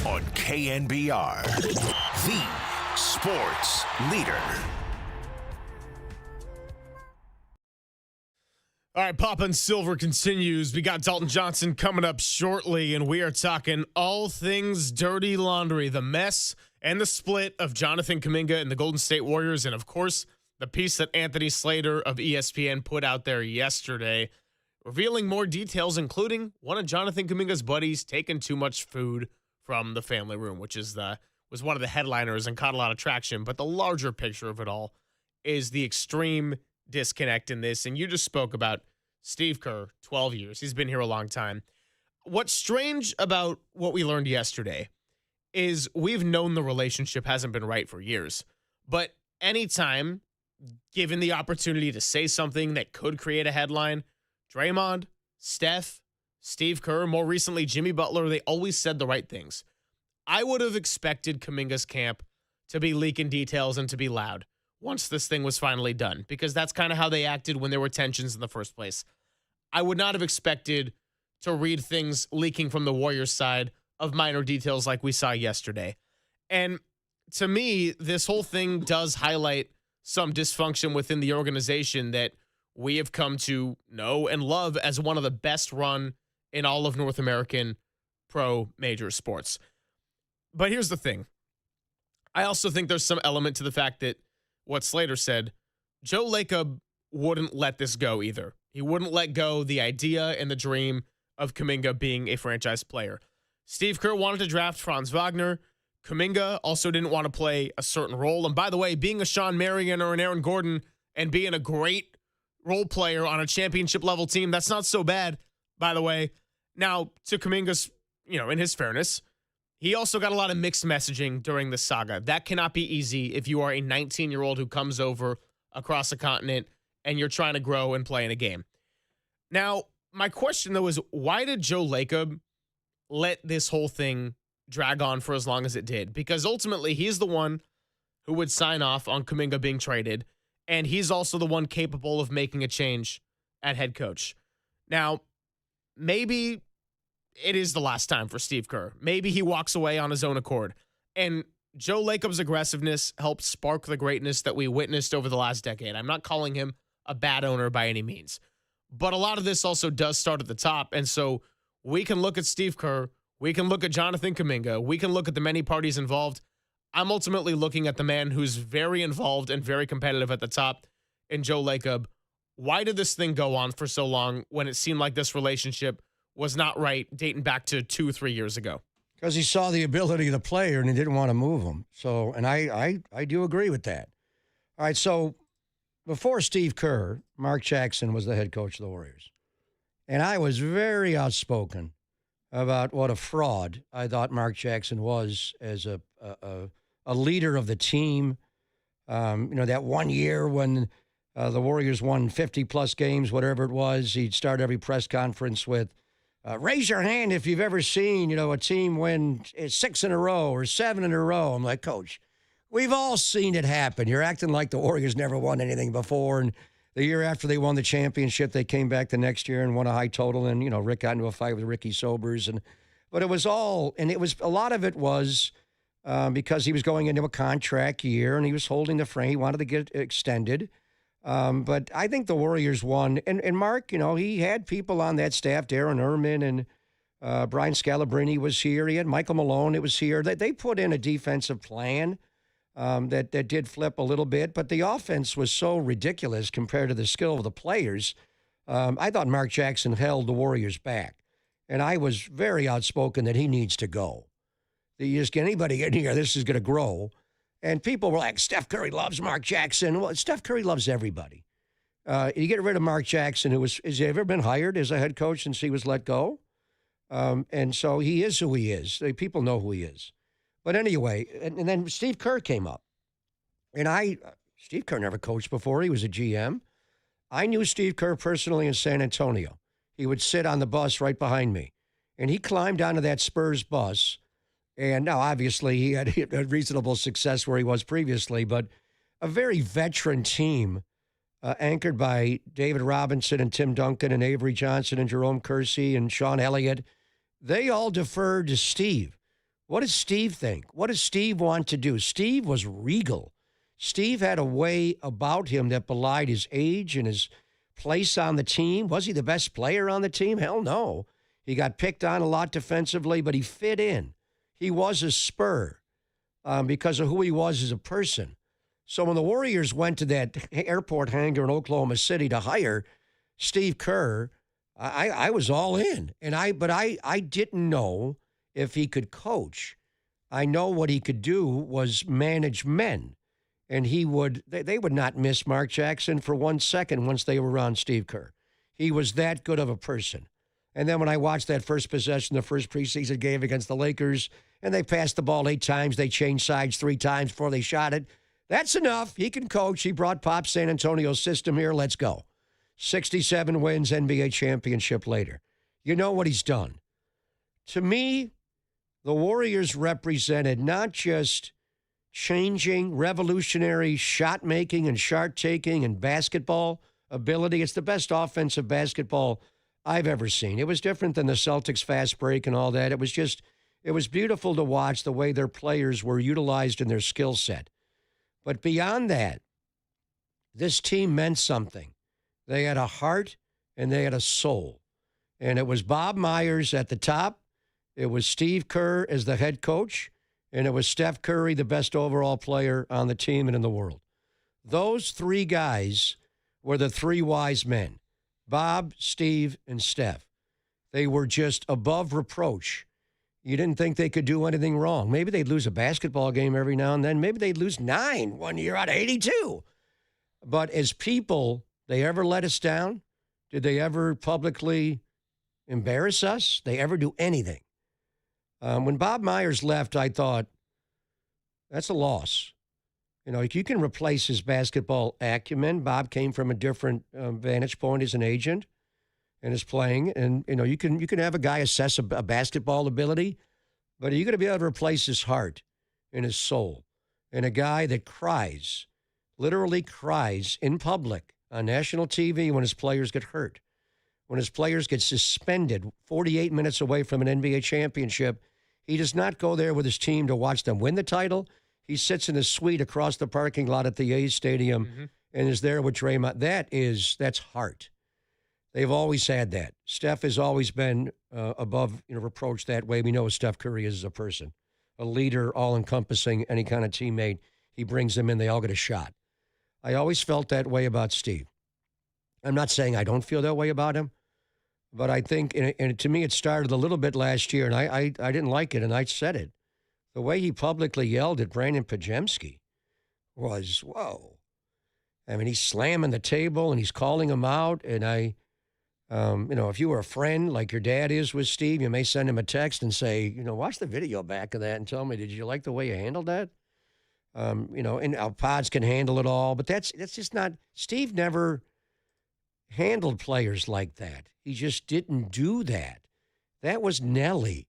on KNBR, the sports leader. All right, Papa and Silver continues. We got Dalton Johnson coming up shortly, and we are talking all things dirty laundry, the mess and the split of Jonathan Kuminga and the Golden State Warriors, and, of course, the piece that Anthony Slater of ESPN put out there yesterday, revealing more details, including one of Jonathan Kuminga's buddies taking too much food from the family room, which was one of the headliners and caught a lot of traction. But the larger picture of it all is the extreme disconnect in this. And you just spoke about Steve Kerr, 12 years. He's been here a long time. What's strange about what we learned yesterday is we've known the relationship hasn't been right for years. But anytime given the opportunity to say something that could create a headline, Draymond, Steph, Steve Kerr, more recently Jimmy Butler, they always said the right things. I would have expected Kuminga's camp to be leaking details and to be loud once this thing was finally done, because that's kind of how they acted when there were tensions in the first place. I would not have expected to read things leaking from the Warriors side of minor details like we saw yesterday. And to me, this whole thing does highlight some dysfunction within the organization that we have come to know and love as one of the best run in all of North American pro major sports. But here's the thing. I also think there's some element to the fact that what Slater said, Joe Lacob wouldn't let this go either. He wouldn't let go the idea and the dream of Kuminga being a franchise player. Steve Kerr wanted to draft Franz Wagner. Kuminga also didn't want to play a certain role. And by the way, being a Sean Marion or an Aaron Gordon and being a great role player on a championship level team, that's not so bad, by the way. Now, to Kuminga's, in his fairness, he also got a lot of mixed messaging during the saga. That cannot be easy if you are a 19-year-old who comes over across a continent and you're trying to grow and play in a game. Now, my question, though, is why did Joe Lacob let this whole thing drag on for as long as it did? Because ultimately, he's the one who would sign off on Kuminga being traded, and he's also the one capable of making a change at head coach. Now, maybe it is the last time for Steve Kerr. Maybe he walks away on his own accord. And Joe Lacob's aggressiveness helped spark the greatness that we witnessed over the last decade. I'm not calling him a bad owner by any means. But a lot of this also does start at the top. And so we can look at Steve Kerr. We can look at Jonathan Kuminga. We can look at the many parties involved. I'm ultimately looking at the man who's very involved and very competitive at the top in Joe Lacob. Why did this thing go on for so long when it seemed like this relationship was not right dating back to 2-3 years ago? Because he saw the ability of the player and he didn't want to move him. So, and I do agree with that. All right, so before Steve Kerr, Mark Jackson was the head coach of the Warriors. And I was very outspoken about what a fraud I thought Mark Jackson was as a leader of the team. That 1 year when the Warriors won 50-plus games, whatever it was, he'd start every press conference with, raise your hand if you've ever seen, a team win 6 in a row or 7 in a row. I'm like, Coach, we've all seen it happen. You're acting like the Warriors never won anything before. And the year after they won the championship, they came back the next year and won a high total. And, Rick got into a fight with Ricky Sobers. But it was all, and it was, a lot of it was because he was going into a contract year and he was holding the frame. He wanted to get extended. But I think the Warriors won. And Mark, he had people on that staff, Darren Erman and Brian Scalabrine was here. He had Michael Malone. It was here. They put in a defensive plan that did flip a little bit. But the offense was so ridiculous compared to the skill of the players. I thought Mark Jackson held the Warriors back. And I was very outspoken that he needs to go. You just get anybody in here, this is going to grow. And people were like, Steph Curry loves Mark Jackson. Well, Steph Curry loves everybody. You get rid of Mark Jackson, has he ever been hired as a head coach since he was let go? And so he is who he is. People know who he is. But anyway, and then Steve Kerr came up. And Steve Kerr never coached before. He was a GM. I knew Steve Kerr personally in San Antonio. He would sit on the bus right behind me. And he climbed onto that Spurs bus. And now, obviously, he had reasonable success where he was previously, but a very veteran team anchored by David Robinson and Tim Duncan and Avery Johnson and Jerome Kersey and Sean Elliott. they all deferred to Steve. What does Steve think? What does Steve want to do? Steve was regal. Steve had a way about him that belied his age and his place on the team. Was he the best player on the team? Hell no. He got picked on a lot defensively, but he fit in. He was a Spur because of who he was as a person. So when the Warriors went to that airport hangar in Oklahoma City to hire Steve Kerr, I was all in. But I didn't know if he could coach. I know what he could do was manage men. And they would not miss Mark Jackson for 1 second once they were around Steve Kerr. He was that good of a person. And then when I watched that first possession, the first preseason game against the Lakers, and they passed the ball 8 times, they changed sides 3 times before they shot it. That's enough. He can coach. He brought Pop San Antonio's system here. Let's go. 67 wins, NBA championship later. You know what he's done. To me, the Warriors represented not just changing, revolutionary shot-making and shot-taking and basketball ability. It's the best offensive basketball I've ever seen. It was different than the Celtics fast break and all that. It was beautiful to watch the way their players were utilized in their skill set. But beyond that, this team meant something. They had a heart and they had a soul. And it was Bob Myers at the top. It was Steve Kerr as the head coach. And it was Steph Curry, the best overall player on the team and in the world. Those 3 guys were the 3 wise men. Bob, Steve, and Steph. They were just above reproach. You didn't think they could do anything wrong. Maybe they'd lose a basketball game every now and then. Maybe they'd lose 9 one year out of 82. But as people, they ever let us down? Did they ever publicly embarrass us? They ever do anything? When Bob Myers left, I thought, that's a loss. You know, you can replace his basketball acumen. Bob came from a different vantage point as an agent and is playing. And, you know, you can have a guy assess a basketball ability, but are you going to be able to replace his heart and his soul? And a guy that cries, literally cries in public on national TV when his players get hurt, when his players get suspended 48 minutes away from an NBA championship. He does not go there with his team to watch them win the title. He sits in his suite across the parking lot at the A's Stadium and is there with Draymond. That's heart. They've always had that. Steph has always been above reproach that way. We know Steph Curry is as a person, a leader, all-encompassing, any kind of teammate. He brings them in. They all get a shot. I always felt that way about Steve. I'm not saying I don't feel that way about him, but I think, and to me, it started a little bit last year, and I didn't like it, and I said it. The way he publicly yelled at Brandon Pajemski was, whoa. I mean, he's slamming the table, and he's calling him out, and if you were a friend like your dad is with Steve, you may send him a text and say, watch the video back of that and tell me, did you like the way you handled that? And our pods can handle it all, but that's just not, Steve never handled players like that. He just didn't do that. That was Nelly.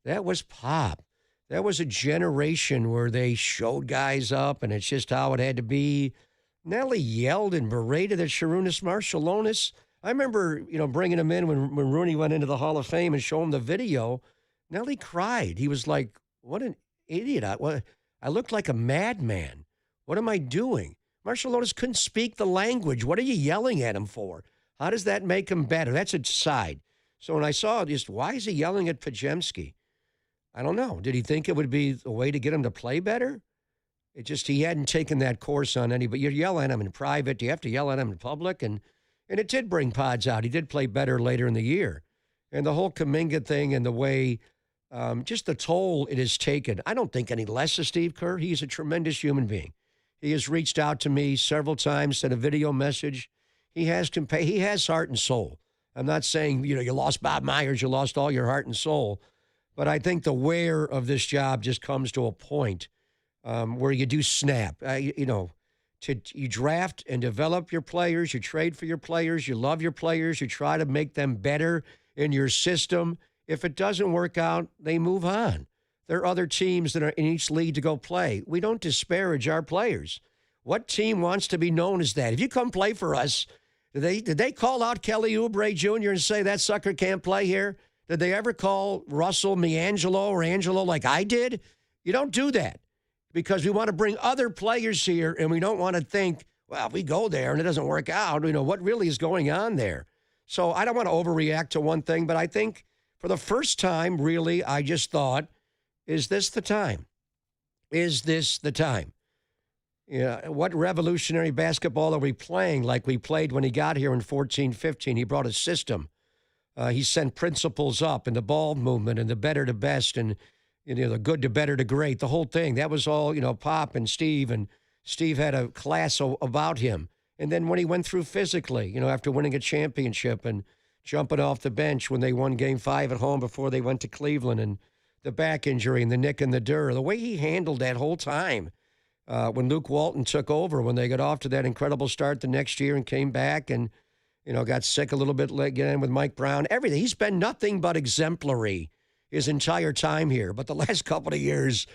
That was Pop. That was a generation where they showed guys up, and it's just how it had to be. Nelly yelled and berated at Sharunas Marciulionis. I remember, bringing him in when Rooney went into the Hall of Fame and showing him the video. Nelly cried. He was like, what an idiot. I looked like a madman. What am I doing? Marciulionis couldn't speak the language. What are you yelling at him for? How does that make him better? That's a side. So when I saw it, why is he yelling at Pajemski? I don't know. Did he think it would be a way to get him to play better? He hadn't taken that course on anybody. You yell at him in private. You have to yell at him in public. And it did bring Pods out. He did play better later in the year. And the whole Kuminga thing and the way, just the toll it has taken. I don't think any less of Steve Kerr. He's a tremendous human being. He has reached out to me several times, sent a video message. He has heart and soul. I'm not saying, you lost Bob Myers, you lost all your heart and soul. But I think the wear of this job just comes to a point where you do snap. You draft and develop your players. You trade for your players. You love your players. You try to make them better in your system. If it doesn't work out, they move on. There are other teams that are in each league to go play. We don't disparage our players. What team wants to be known as that? If you come play for us, did they call out Kelly Oubre Jr. and say that sucker can't play here? Did they ever call Russell Miangelo or Angelo like I did? You don't do that because we want to bring other players here and we don't want to think, well, if we go there and it doesn't work out, what really is going on there? So I don't want to overreact to one thing, but I think for the first time, really, I just thought, is this the time? Is this the time? What revolutionary basketball are we playing like we played when he got here in 14-15? He brought a system. He sent principles up and the ball movement and the better to best and the good to better to great, the whole thing. That was all, Pop and Steve had a class about him. And then when he went through physically, after winning a championship and jumping off the bench when they won Game 5 at home before they went to Cleveland and the back injury and the nick and the dur, the way he handled that whole time when Luke Walton took over, when they got off to that incredible start the next year and came back and, got sick a little bit again with Mike Brown, everything. He's been nothing but exemplary his entire time here. But the last couple of years,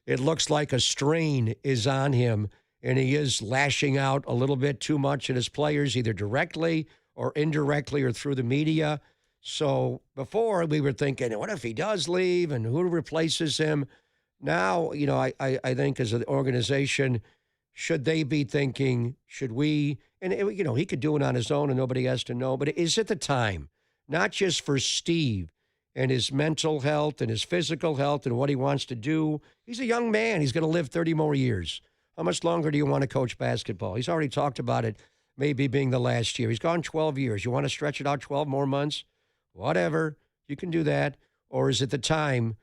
it looks like a strain is on him, and he is lashing out a little bit too much at his players, either directly or indirectly or through the media. So before we were thinking, what if he does leave and who replaces him? Now, I think as an organization, should they be thinking, should we, and he could do it on his own and nobody has to know, but is it the time, not just for Steve and his mental health and his physical health and what he wants to do? He's a young man. He's going to live 30 more years. How much longer do you want to coach basketball? He's already talked about it maybe being the last year. He's gone 12 years. You want to stretch it out 12 more months? Whatever. You can do that. Or is it the time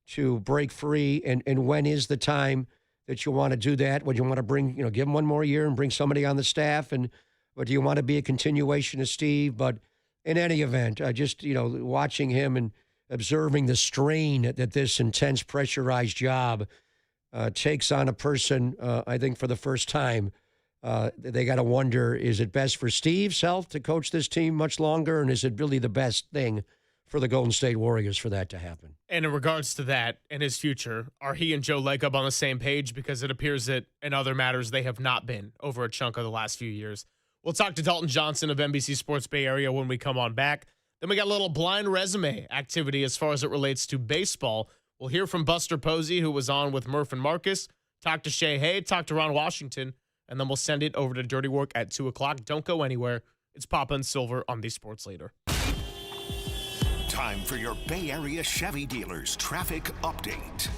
to break free? And when is the time that you want to do that? Would you want to bring, give him one more year and bring somebody on the staff? Or do you want to be a continuation of Steve? But in any event, just, watching him and observing the strain that this intense pressurized job takes on a person, I think for the first time, they got to wonder, is it best for Steve's health to coach this team much longer? And is it really the best thing for the Golden State Warriors for that to happen? And in regards to that and his future, are he and Joe Lacob on the same page? Because it appears that in other matters, they have not been over a chunk of the last few years. We'll talk to Dalton Johnson of NBC Sports Bay Area when we come on back. Then we got a little blind resume activity as far as it relates to baseball. We'll hear from Buster Posey, who was on with Murph and Marcus, talk to Shay, talk to Ron Washington, and then we'll send it over to Dirty Work at 2 o'clock. Don't go anywhere. It's Papa and Silver on the Sports Leader. Time for your Bay Area Chevy dealers traffic update.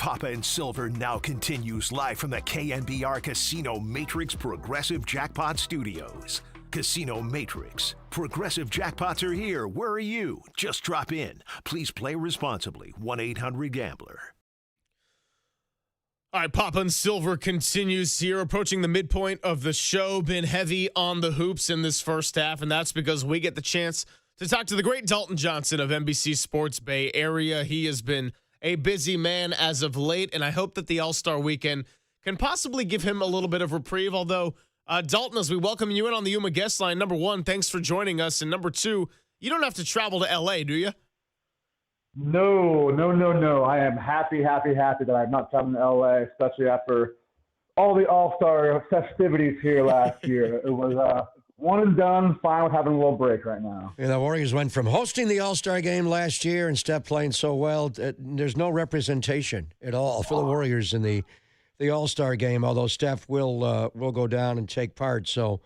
Papa and Silver now continues live from the KNBR Casino Matrix Progressive Jackpot Studios. Casino Matrix. Progressive jackpots are here. Where are you? Just drop in. Please play responsibly. 1-800-GAMBLER. All right, Papa and Silver continues here, approaching the midpoint of the show. Been heavy on the hoops in this first half, and that's because we get the chance to talk to the great Dalton Johnson of NBC Sports Bay Area. He has been a busy man as of late, and I hope that the All-Star weekend can possibly give him a little bit of reprieve. Although, Dalton, as we welcome you in on the Yuma guest line, number one, thanks for joining us. And number two, you don't have to travel to L.A., do you? No. I am happy that I'm not traveling to L.A., especially after all the All-Star festivities here last year. It was one and done, fine with having a little break right now. Yeah, the Warriors went from hosting the All-Star game last year and Steph playing so well. There's no representation at all for the Warriors in the All-Star game, although Steph will go down and take part. So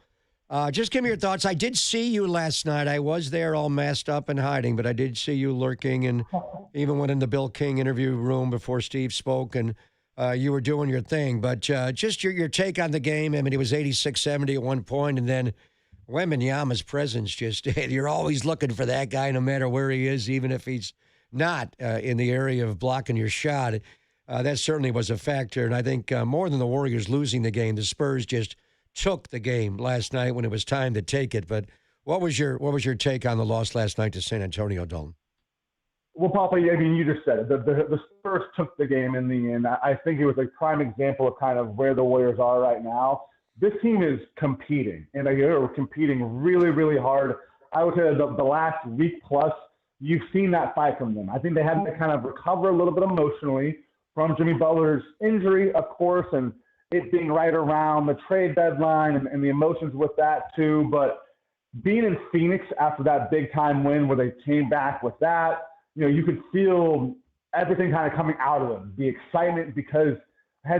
just give me your thoughts. I did see you last night. I was there all masked up and hiding, but I did see you lurking and even went in the Bill King interview room before Steve spoke, and you were doing your thing. But just your take on the game. I mean, it was 86-70 at one point, and then Wembanyama's presence you're always looking for that guy no matter where he is, even if he's not in the area of blocking your shot. That certainly was a factor. And I think more than the Warriors losing the game, the Spurs just took the game last night when it was time to take it. But what was your take on the loss last night to San Antonio, Dalton? Well, Papa, I mean, you just said it. The Spurs took the game in the end. I think it was a prime example of kind of where the Warriors are right now. This team is competing, and they're competing really, really hard. I would say the last week plus, you've seen that fight from them. I think they had to kind of recover a little bit emotionally from Jimmy Butler's injury, of course, and it being right around the trade deadline and the emotions with that too. But being in Phoenix after that big-time win where they came back with that, you could feel everything kind of coming out of them, the excitement, because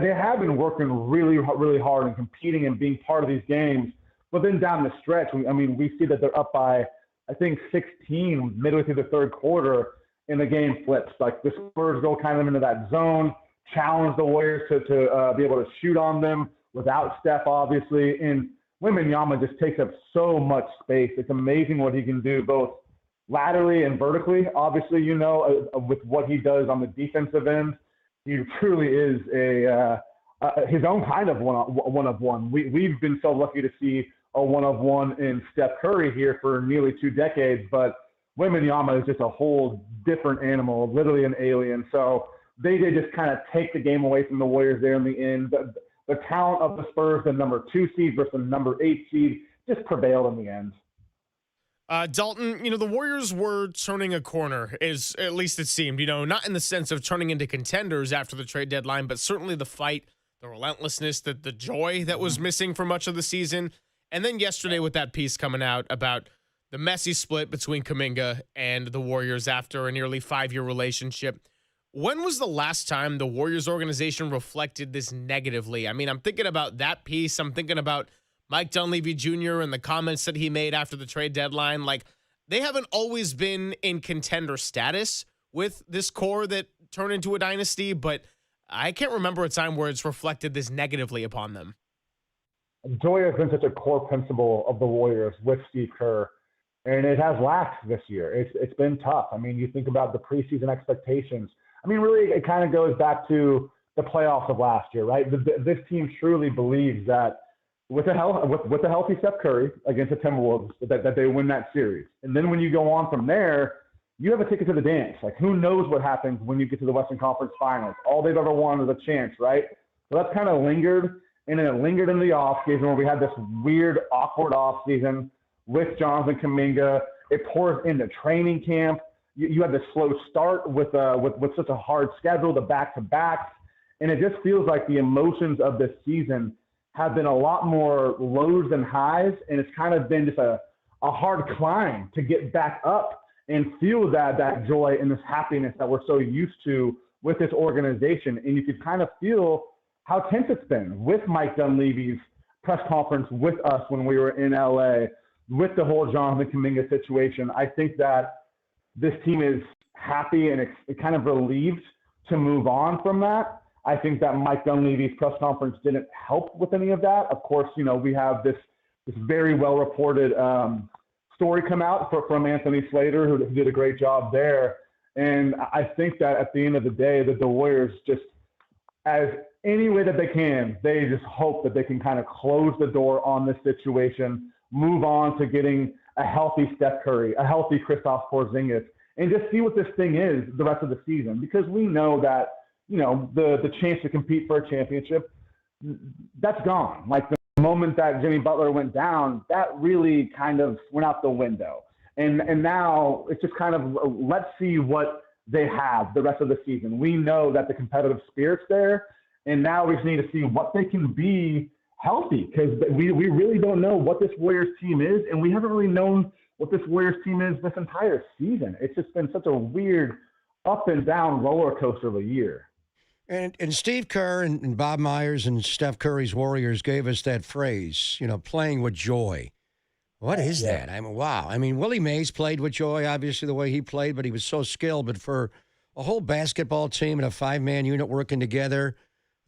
they have been working really, really hard and competing and being part of these games. But then down the stretch, we see that they're up by, I think, 16 midway through the third quarter, and the game flips. Like the Spurs go kind of into that zone, challenge the Warriors to be able to shoot on them without Steph, obviously. And Wembanyama just takes up so much space. It's amazing what he can do, both laterally and vertically. Obviously, with what he does on the defensive end. He truly is his own kind of one of one. We've been so lucky to see a one of one in Steph Curry here for nearly 2 decades, but Wembanyama is just a whole different animal, literally an alien. So they did just kind of take the game away from the Warriors there in the end. The talent of the Spurs, the number 2 seed versus the number 8 seed, just prevailed in the end. Dalton, the Warriors were turning a corner, at least it seemed, not in the sense of turning into contenders after the trade deadline, but certainly the fight, the relentlessness, the joy that was missing for much of the season. And then yesterday with that piece coming out about the messy split between Kuminga and the Warriors after a nearly 5-year relationship. When was the last time the Warriors organization reflected this negatively? I mean, I'm thinking about that piece. I'm thinking about Mike Dunleavy Jr. and the comments that he made after the trade deadline. Like, they haven't always been in contender status with this core that turned into a dynasty, but I can't remember a time where it's reflected this negatively upon them. Joy has been such a core principle of the Warriors with Steve Kerr. and it has lacked this year. It's been tough. I mean, you think about the preseason expectations. I mean, really, it kind of goes back to the playoffs of last year, right? This team truly believes that with a healthy Steph Curry against the Timberwolves, that they win that series. And then when you go on from there, you have a ticket to the dance. Like, who knows what happens when you get to the Western Conference Finals? All they've ever wanted is a chance, right? So that's kind of lingered, and then it lingered in the offseason where we had this weird, awkward offseason with Jonathan Kuminga. It pours into training camp. You had this slow start with such a hard schedule, the back-to-backs, and it just feels like the emotions of this season have been a lot more lows than highs, and it's kind of been just a hard climb to get back up and feel that joy and this happiness that we're so used to with this organization. And you could kind of feel how tense it's been with Mike Dunleavy's press conference with us when we were in LA, with the whole Jonathan Kuminga situation. I think that this team is happy and it's kind of relieved to move on from that. I think that Mike Dunleavy's press conference didn't help with any of that. Of course, we have this very well-reported story come out from Anthony Slater, who did a great job there. And I think that at the end of the day, that the Warriors just, as any way that they can, they just hope that they can kind of close the door on this situation, move on to getting a healthy Steph Curry, a healthy Kristaps Porzingis, and just see what this thing is the rest of the season. Because we know that, the chance to compete for a championship, that's gone. Like, the moment that Jimmy Butler went down, that really kind of went out the window. And now it's just kind of, let's see what they have the rest of the season. We know that the competitive spirit's there, and now we just need to see what they can be healthy, because we really don't know what this Warriors team is, and we haven't really known what this Warriors team is this entire season. It's just been such a weird up and down roller coaster of a year. And Steve Kerr and Bob Myers and Steph Curry's Warriors gave us that phrase, playing with joy. What is that? I mean, wow. I mean, Willie Mays played with joy, obviously, the way he played, but he was so skilled. But for a whole basketball team and a five-man unit working together,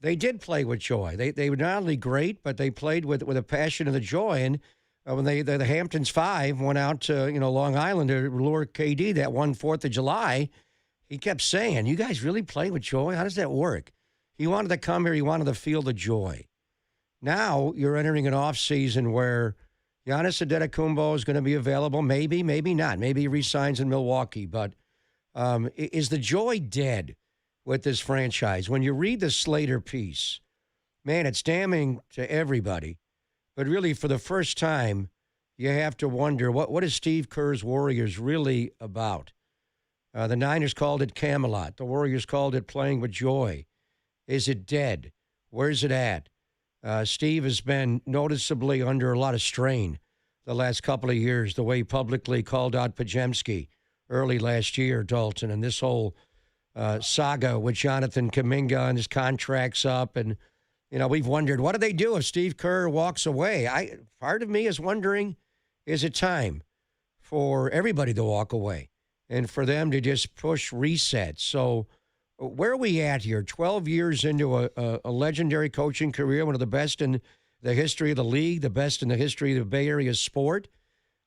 they did play with joy. They were not only great, but they played with a passion and a joy. And when the Hamptons Five went out to, Long Island to lure KD that 4th of July, he kept saying, you guys really play with joy? How does that work? He wanted to come here. He wanted to feel the joy. Now you're entering an offseason where Giannis Antetokounmpo is going to be available. Maybe, maybe not. Maybe he resigns in Milwaukee. But is the joy dead with this franchise? When you read the Slater piece, man, it's damning to everybody. But really, for the first time, you have to wonder, what is Steve Kerr's Warriors really about? The Niners called it Camelot. The Warriors called it playing with joy. Is it dead? Where's it at? Steve has been noticeably under a lot of strain the last couple of years, the way he publicly called out Pajemski early last year, Dalton, and this whole saga with Jonathan Kuminga and his contract's up. And, we've wondered, what do they do if Steve Kerr walks away? Part of me is wondering, is it time for everybody to walk away and for them to just push reset? So where are we at here? 12 years into a legendary coaching career, one of the best in the history of the league, the best in the history of the Bay Area sport.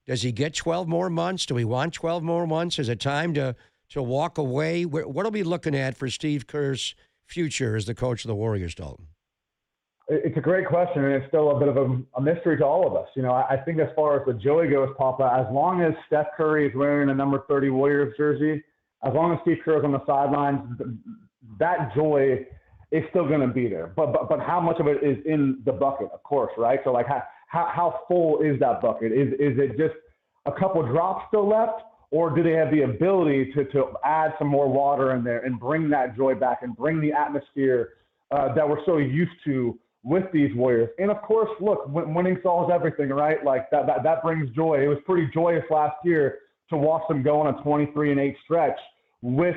Does he get 12 more months? Do we want 12 more months? Is it time to walk away? What are we looking at for Steve Kerr's future as the coach of the Warriors, Dalton? It's a great question, and it's still a bit of a mystery to all of us. I think as far as the joy goes, Papa, as long as Steph Curry is wearing a number 30 Warriors jersey, as long as Steve Kerr is on the sidelines, that joy is still going to be there. But how much of it is in the bucket, of course, right? So, like, how full is that bucket? Is it just a couple drops still left, or do they have the ability to add some more water in there and bring that joy back and bring the atmosphere that we're so used to with these Warriors? And of course, look, winning solves everything, right? Like that brings joy. It was pretty joyous last year to watch them go on a 23-8 stretch with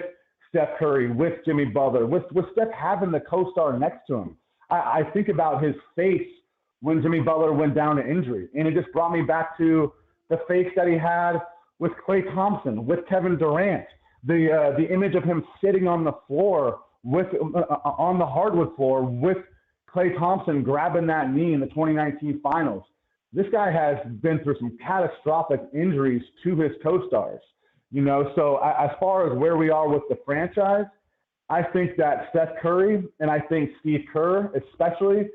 Steph Curry, with Jimmy Butler, with Steph having the co-star next to him. I think about his face when Jimmy Butler went down to injury, and it just brought me back to the face that he had with Klay Thompson, with Kevin Durant, the image of him sitting on the floor on the hardwood floor with Klay Thompson grabbing that knee in the 2019 finals. This guy has been through some catastrophic injuries to his co-stars. So as far as where we are with the franchise, I think that Steph Curry and I think Steve Kerr especially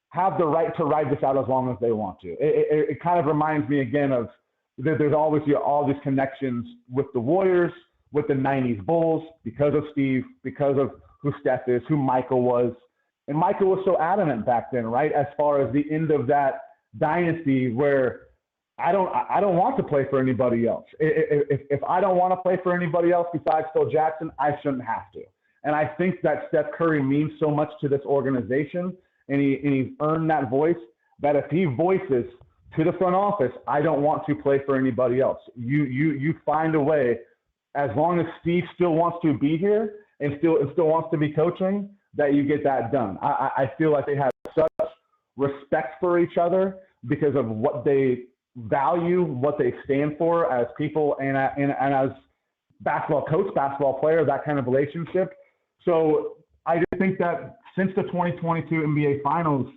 have the right to ride this out as long as they want to. It kind of reminds me again of there's always all these connections with the Warriors, with the 90s Bulls, because of Steve, because of who Steph is, who Michael was. And Michael was so adamant back then, right, as far as the end of that dynasty where I don't want to play for anybody else. If I don't want to play for anybody else besides Phil Jackson, I shouldn't have to. And I think that Steph Curry means so much to this organization, and he's earned that voice, that if he voices to the front office, I don't want to play for anybody else. You find a way, as long as Steve still wants to be here and still wants to be coaching, that you get that done. I feel like they have such respect for each other because of what they value, what they stand for as people and as basketball coach, basketball player, that kind of relationship. So I just think that since the 2022 NBA Finals,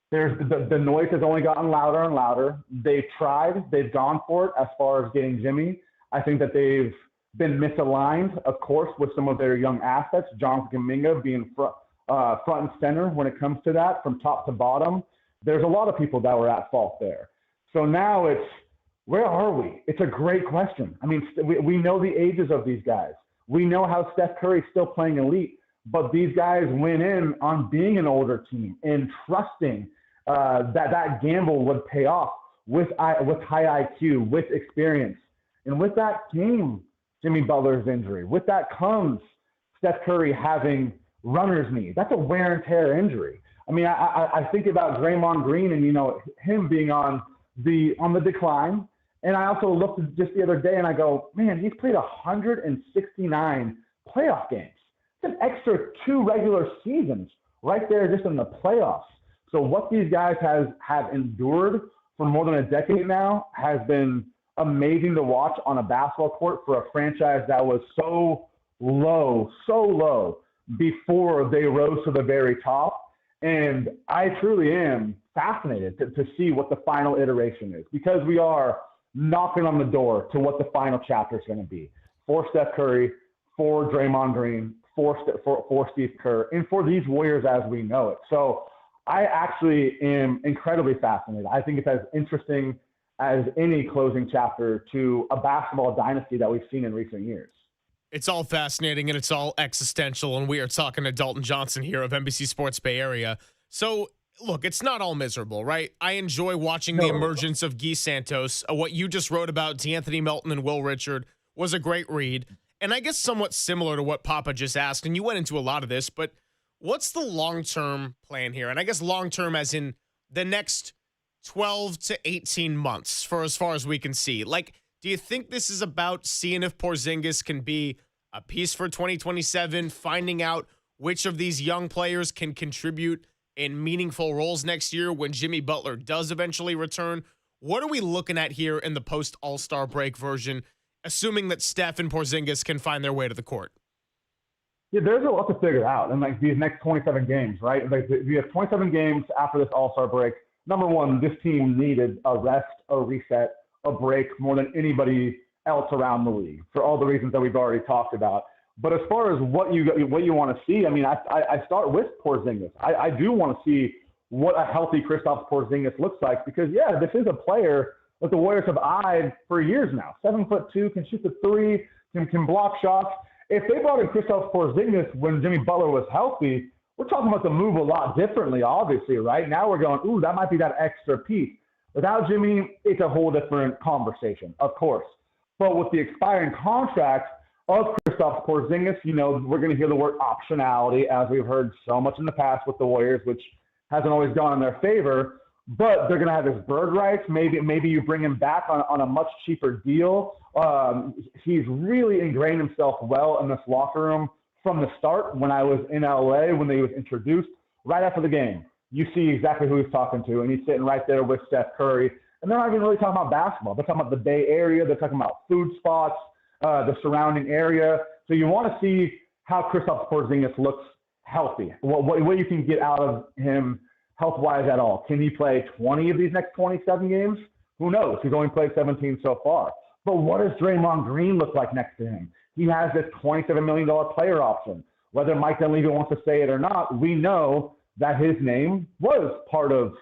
there's the noise has only gotten louder and louder. They've tried, they've gone for it as far as getting Jimmy. I think that they've been misaligned, of course, with some of their young assets, Jonathan Kuminga being front and center when it comes to that, from top to bottom. There's a lot of people that were at fault there. So now it's, where are we? It's a great question. I mean, we know the ages of these guys. We know how Steph Curry's still playing elite, but these guys went in on being an older team and trusting that gamble would pay off with high IQ, with experience. And with that came Jimmy Butler's injury. With that comes Steph Curry having runner's knee. That's a wear and tear injury. I mean, I think about Draymond Green and, him being on the decline. And I also looked just the other day and I go, man, he's played 169 playoff games. It's an extra 2 regular seasons right there just in the playoffs. So what these guys have endured for more than a decade now has been amazing to watch on a basketball court for a franchise that was so low before they rose to the very top. And I truly am fascinated to see what the final iteration is, because we are knocking on the door to what the final chapter is going to be for Steph Curry, for Draymond Green, for Steve Kerr, and for these Warriors as we know it. So I actually am incredibly fascinated. I think it's as interesting as any closing chapter to a basketball dynasty that we've seen in recent years. It's all fascinating and it's all existential, and we are talking to Dalton Johnson here of NBC Sports Bay Area. So, look, it's not all miserable, right? I enjoy watching the emergence of Guy Santos. What you just wrote about D'Anthony Melton and Will Richard was a great read, and I guess somewhat similar to what Papa just asked, and you went into a lot of this, but what's the long-term plan here? And I guess long-term as in the next 12 to 18 months for as far as we can see. Like, do you think this is about seeing if Porzingis can be a piece for 2027, finding out which of these young players can contribute in meaningful roles next year when Jimmy Butler does eventually return? What are we looking at here in the post-All-Star break version, assuming that Steph and Porzingis can find their way to the court? Yeah, there's a lot to figure out in like these next 27 games, right? Like we have 27 games after this All-Star break. Number one, this team needed a rest, a reset, a break more than anybody else around the league for all the reasons that we've already talked about. But as far as what you want to see, I mean, I start with Porzingis. I do want to see what a healthy Kristaps Porzingis looks like, because yeah, this is a player that the Warriors have eyed for years now. 7'2", can shoot the three, can block shots. If they brought in Kristaps Porzingis when Jimmy Butler was healthy, we're talking about the move a lot differently, obviously, right? Now we're going, ooh, that might be that extra piece. Without Jimmy, it's a whole different conversation, of course. But with the expiring contract of Kristaps Porzingis, we're going to hear the word optionality, as we've heard so much in the past with the Warriors, which hasn't always gone in their favor. But they're going to have his bird rights. Maybe you bring him back on a much cheaper deal. He's really ingrained himself well in this locker room from the start. When I was in LA, when he was introduced, right after the game, you see exactly who he's talking to, and he's sitting right there with Steph Curry. And they're not even really talking about basketball. They're talking about the Bay Area. They're talking about food spots, the surrounding area. So you want to see how Kristaps Porzingis looks healthy, what you can get out of him health-wise at all. Can he play 20 of these next 27 games? Who knows? He's only played 17 so far. But what does Draymond Green look like next to him? He has this $27 million player option. Whether Mike Dunleavy wants to say it or not, we know that his name was part of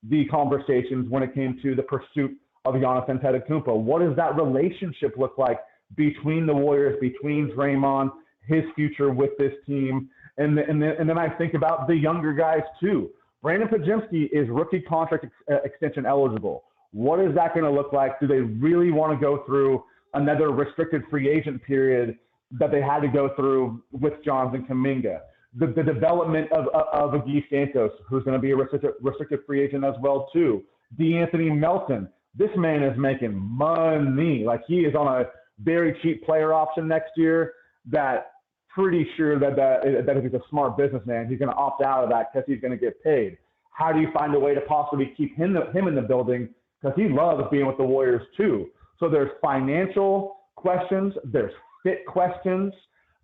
the conversations when it came to the pursuit of Giannis Antetokounmpo. What does that relationship look like between the Warriors, between Draymond, his future with this team? And then I think about the younger guys too. Brandon Podziemski is rookie contract extension eligible. What is that going to look like? Do they really want to go through another restricted free agent period that they had to go through with Jonathan Kuminga? The development of Agi Santos, who's going to be a restricted free agent as well too. DeAnthony Melton. This man is making money. Like, he is on a very cheap player option next year that pretty sure that if he's a smart businessman, he's going to opt out of that because he's going to get paid. How do you find a way to possibly keep him in the building? Because he loves being with the Warriors too. So there's financial questions, there's fit questions,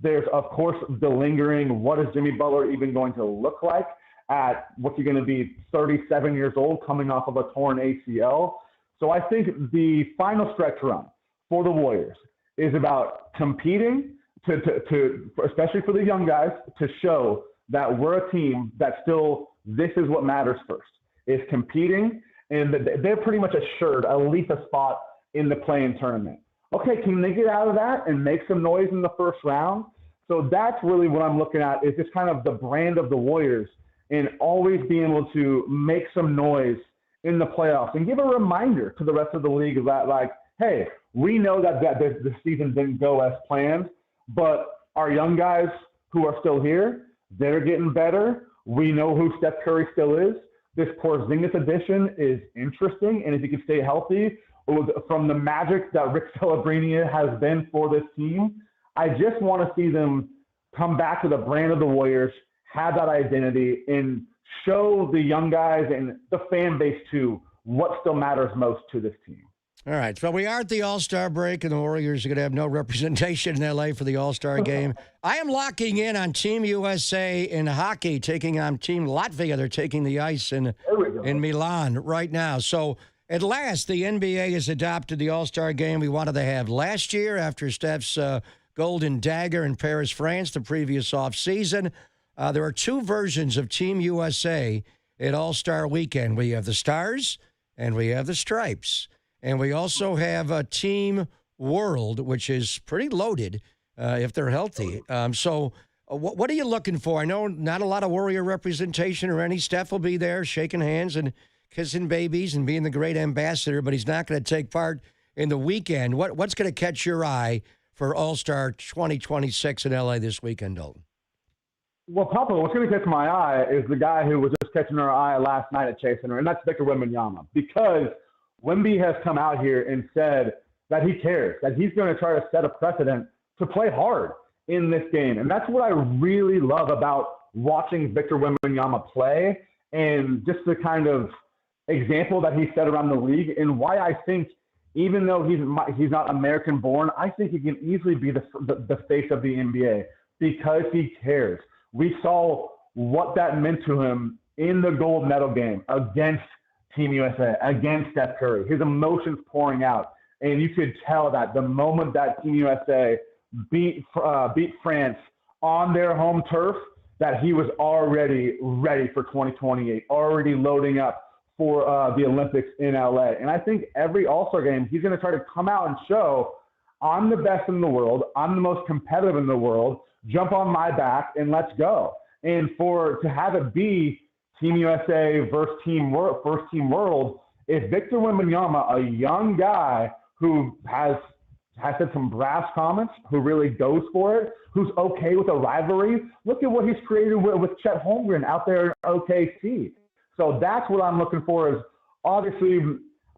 there's, of course, the lingering, what is Jimmy Butler even going to look like at what's he going to be, 37 years old, coming off of a torn ACL? So I think the final stretch run for the Warriors is about competing to especially for the young guys, to show that we're a team that still, this is what matters first, is competing, and they're pretty much assured at least a spot in the play-in tournament. Okay, can they get out of that and make some noise in the first round? So that's really what I'm looking at, is just kind of the brand of the Warriors and always being able to make some noise in the playoffs and give a reminder to the rest of the league that, like, hey, we know that the season didn't go as planned, but our young guys who are still here, they're getting better. We know who Steph Curry still is. This Porzingis addition is interesting, and if he can stay healthy, from the magic that Rick Celebrini has been for this team, I just want to see them come back to the brand of the Warriors, have that identity, and show the young guys and the fan base too what still matters most to this team. All right. So we are at the All-Star break, and the Warriors are going to have no representation in L.A. for the All-Star game. I am locking in on Team USA in hockey, taking on Team Latvia. They're taking the ice in Milan right now. So at last, the NBA has adopted the All-Star game we wanted to have last year after Steph's golden dagger in Paris, France, the previous offseason. There are two versions of Team USA at All-Star Weekend. We have the Stars and we have the Stripes. And we also have a Team World, which is pretty loaded if they're healthy. So what are you looking for? I know not a lot of Warrior representation or any. Steph will be there shaking hands and kissing babies and being the great ambassador, but he's not going to take part in the weekend. What's going to catch your eye for All-Star 2026 in L.A. this weekend, Dalton? Well, Papa, what's going to catch my eye is the guy who was just catching our eye last night at Chase Center, and that's Victor Wembanyama, because Wemby has come out here and said that he cares, that he's going to try to set a precedent to play hard in this game. And that's what I really love about watching Victor Wembanyama play, and just the kind of example that he set around the league, and why I think, even though he's not American-born, I think he can easily be the face of the NBA because he cares. We saw what that meant to him in the gold medal game against Team USA, against Steph Curry. His emotions pouring out. And you could tell that the moment that Team USA beat France on their home turf, that he was already ready for 2028, already loading up for the Olympics in LA. And I think every All-Star game, he's going to try to come out and show, I'm the best in the world, I'm the most competitive in the world, jump on my back and let's go. And to have it be Team USA versus Team World, is Victor Wembanyama, a young guy who has said some brass comments, who really goes for it, who's okay with a rivalry. Look at what he's created with Chet Holmgren out there in OKC. So that's what I'm looking for. Is obviously,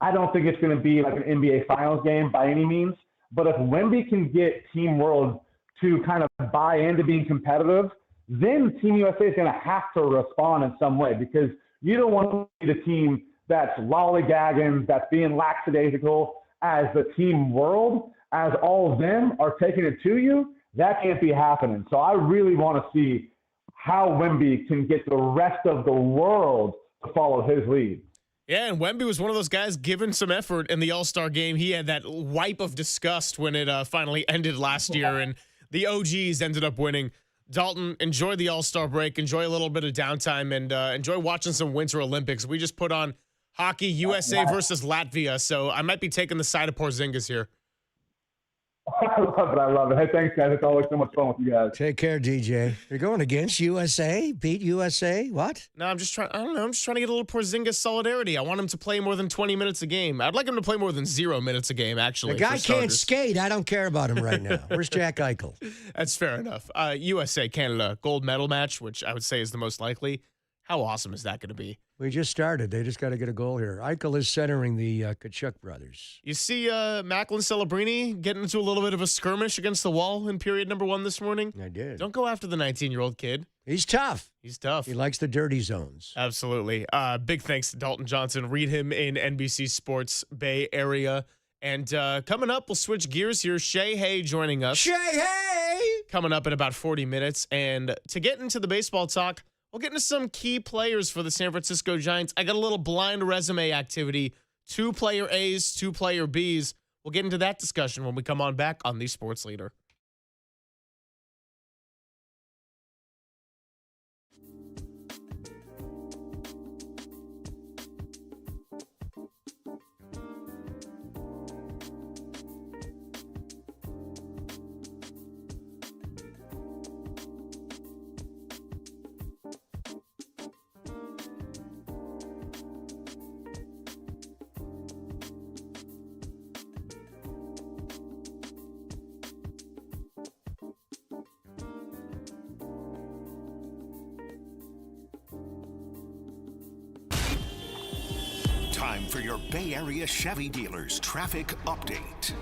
I don't think it's going to be like an NBA Finals game by any means, but if Wemby can get Team World to kind of buy into being competitive, then Team USA is going to have to respond in some way, because you don't want to be the team that's lollygagging, that's being lackadaisical, as the Team World, as all of them are taking it to you. That can't be happening. So I really want to see how Wemby can get the rest of the world to follow his lead. Yeah, and Wemby was one of those guys given some effort in the All-Star game. He had that wipe of disgust when it finally ended last year, and the OGs ended up winning. Dalton, enjoy the All-Star break, enjoy a little bit of downtime, and enjoy watching some Winter Olympics. We just put on hockey, USA versus Latvia, so I might be taking the side of Porzingis here. I love it. Hey, thanks, guys. It's always so much fun with you guys. Take care, DJ. You're going against USA? Beat USA? What? No, I'm just trying to get a little Porzingis solidarity. I want him to play more than 20 minutes a game. I'd like him to play more than 0 minutes a game, actually. The guy can't skate. I don't care about him right now. Where's Jack Eichel? That's fair enough. USA, Canada, gold medal match, which I would say is the most likely. How awesome is that going to be? We just started. They just got to get a goal here. Eichel is centering the Kachuk brothers. You see Macklin Celebrini getting into a little bit of a skirmish against the wall in period number 1 this morning? I did. Don't go after the 19-year-old kid. He's tough. He's tough. He likes the dirty zones. Absolutely. Big thanks to Dalton Johnson. Read him in NBC Sports Bay Area. And coming up, we'll switch gears here. Shay Hay joining us. Shay Hay! Coming up in about 40 minutes. And to get into the baseball talk, we'll get into some key players for the San Francisco Giants. I got a little blind resume activity. 2 player A's, 2 player B's. We'll get into that discussion when we come on back on the Sports Leader. Time for your Bay Area Chevy dealers traffic update.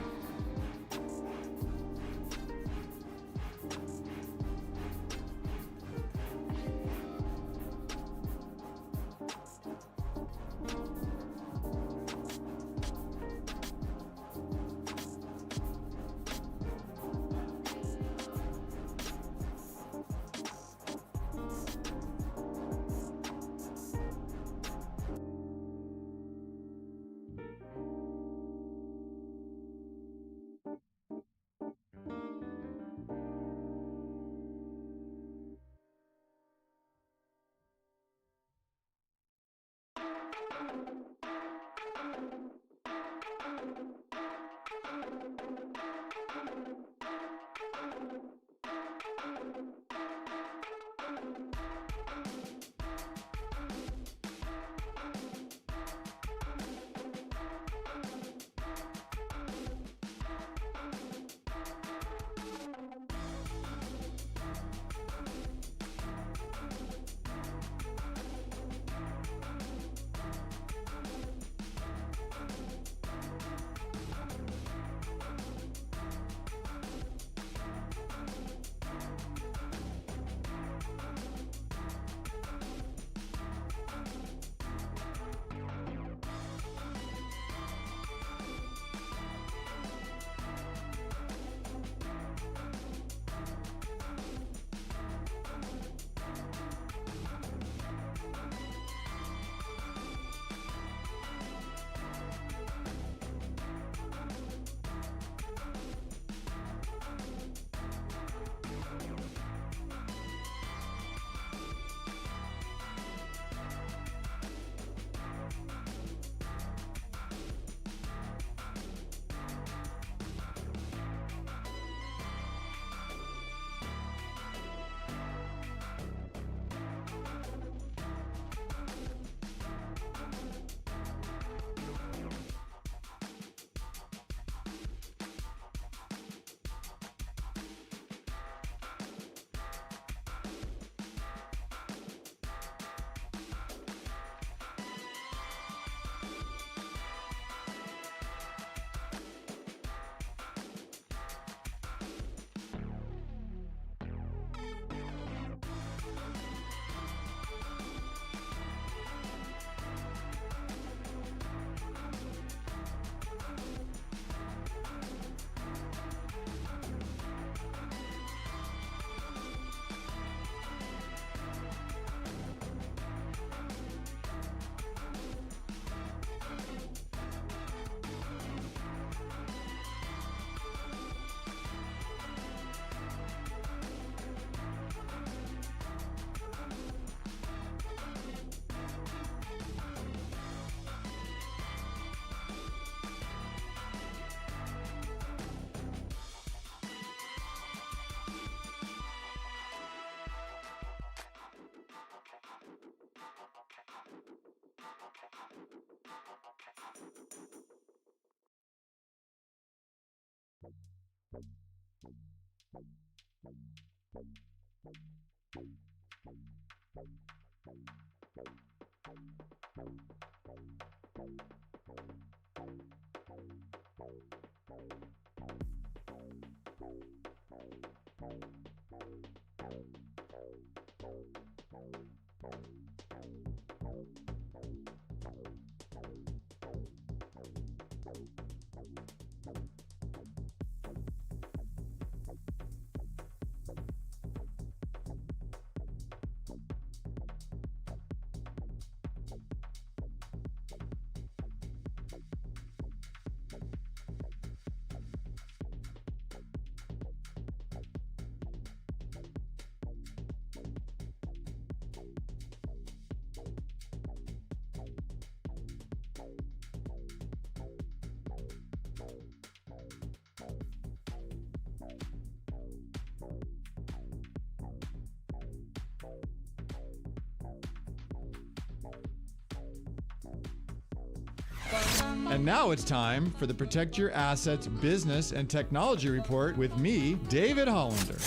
And now it's time for the Protect Your Assets Business and Technology Report with me, David Hollander.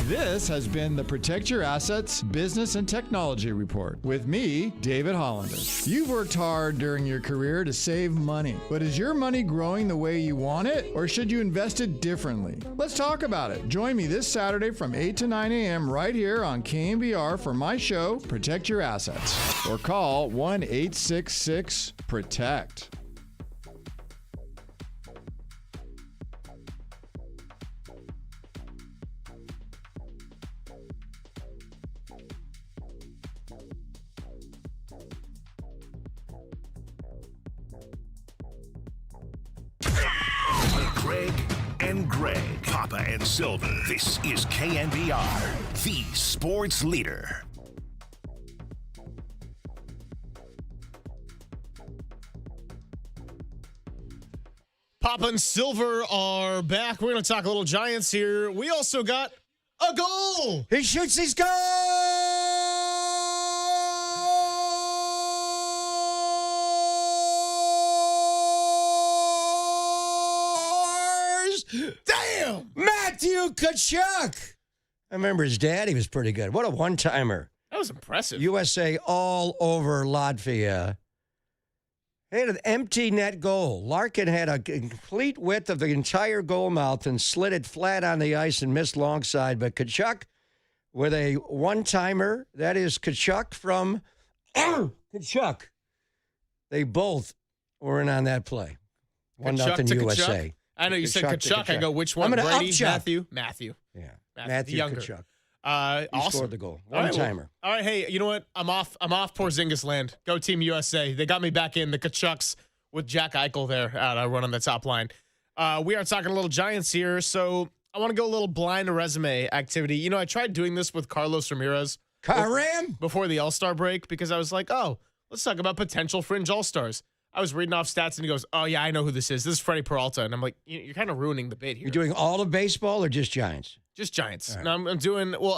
This has been the Protect Your Assets Business and Technology Report with me, David Hollander. You've worked hard during your career to save money, but is your money growing the way you want it, or should you invest it differently? Let's talk about it. Join me this Saturday from 8 to 9 a.m. right here on KMBR for my show, Protect Your Assets, or call 1-866-PROTECT. Greg, Papa, and Silver. This is KNBR, the sports leader. Papa and Silver are back. We're going to talk a little Giants here. We also got a goal. He shoots his goal. Damn! Matthew Tkachuk. I remember his dad. He was pretty good. What a one-timer. That was impressive. USA all over Latvia. He had an empty net goal. Larkin had a complete width of the entire goal mouth and slid it flat on the ice and missed long side. But Tkachuk with a one-timer. That is Tkachuk from Tkachuk. They both were in on that play. 1-0 USA. I know you said Tkachuk. I go, which one? I'm gonna Brady? Matthew. Yeah. Matthew Younger. Tkachuk. He Awesome. scored the goal. All right, One-timer. All right, hey, you know what? I'm off Porzingis land. Go Team USA. They got me back in the Tkachuks with Jack Eichel there running the top line. We are talking a little Giants here, so I want to go a little blind resume activity. You know, I tried doing this with Carlos Ramirez before the All-Star break because I was like, oh, let's talk about potential fringe All-Stars. I was reading off stats, and he goes, oh, yeah, I know who this is. This is Freddie Peralta. And I'm like, you're kind of ruining the bit here. You're doing all of baseball or just Giants? Just Giants. Right. No,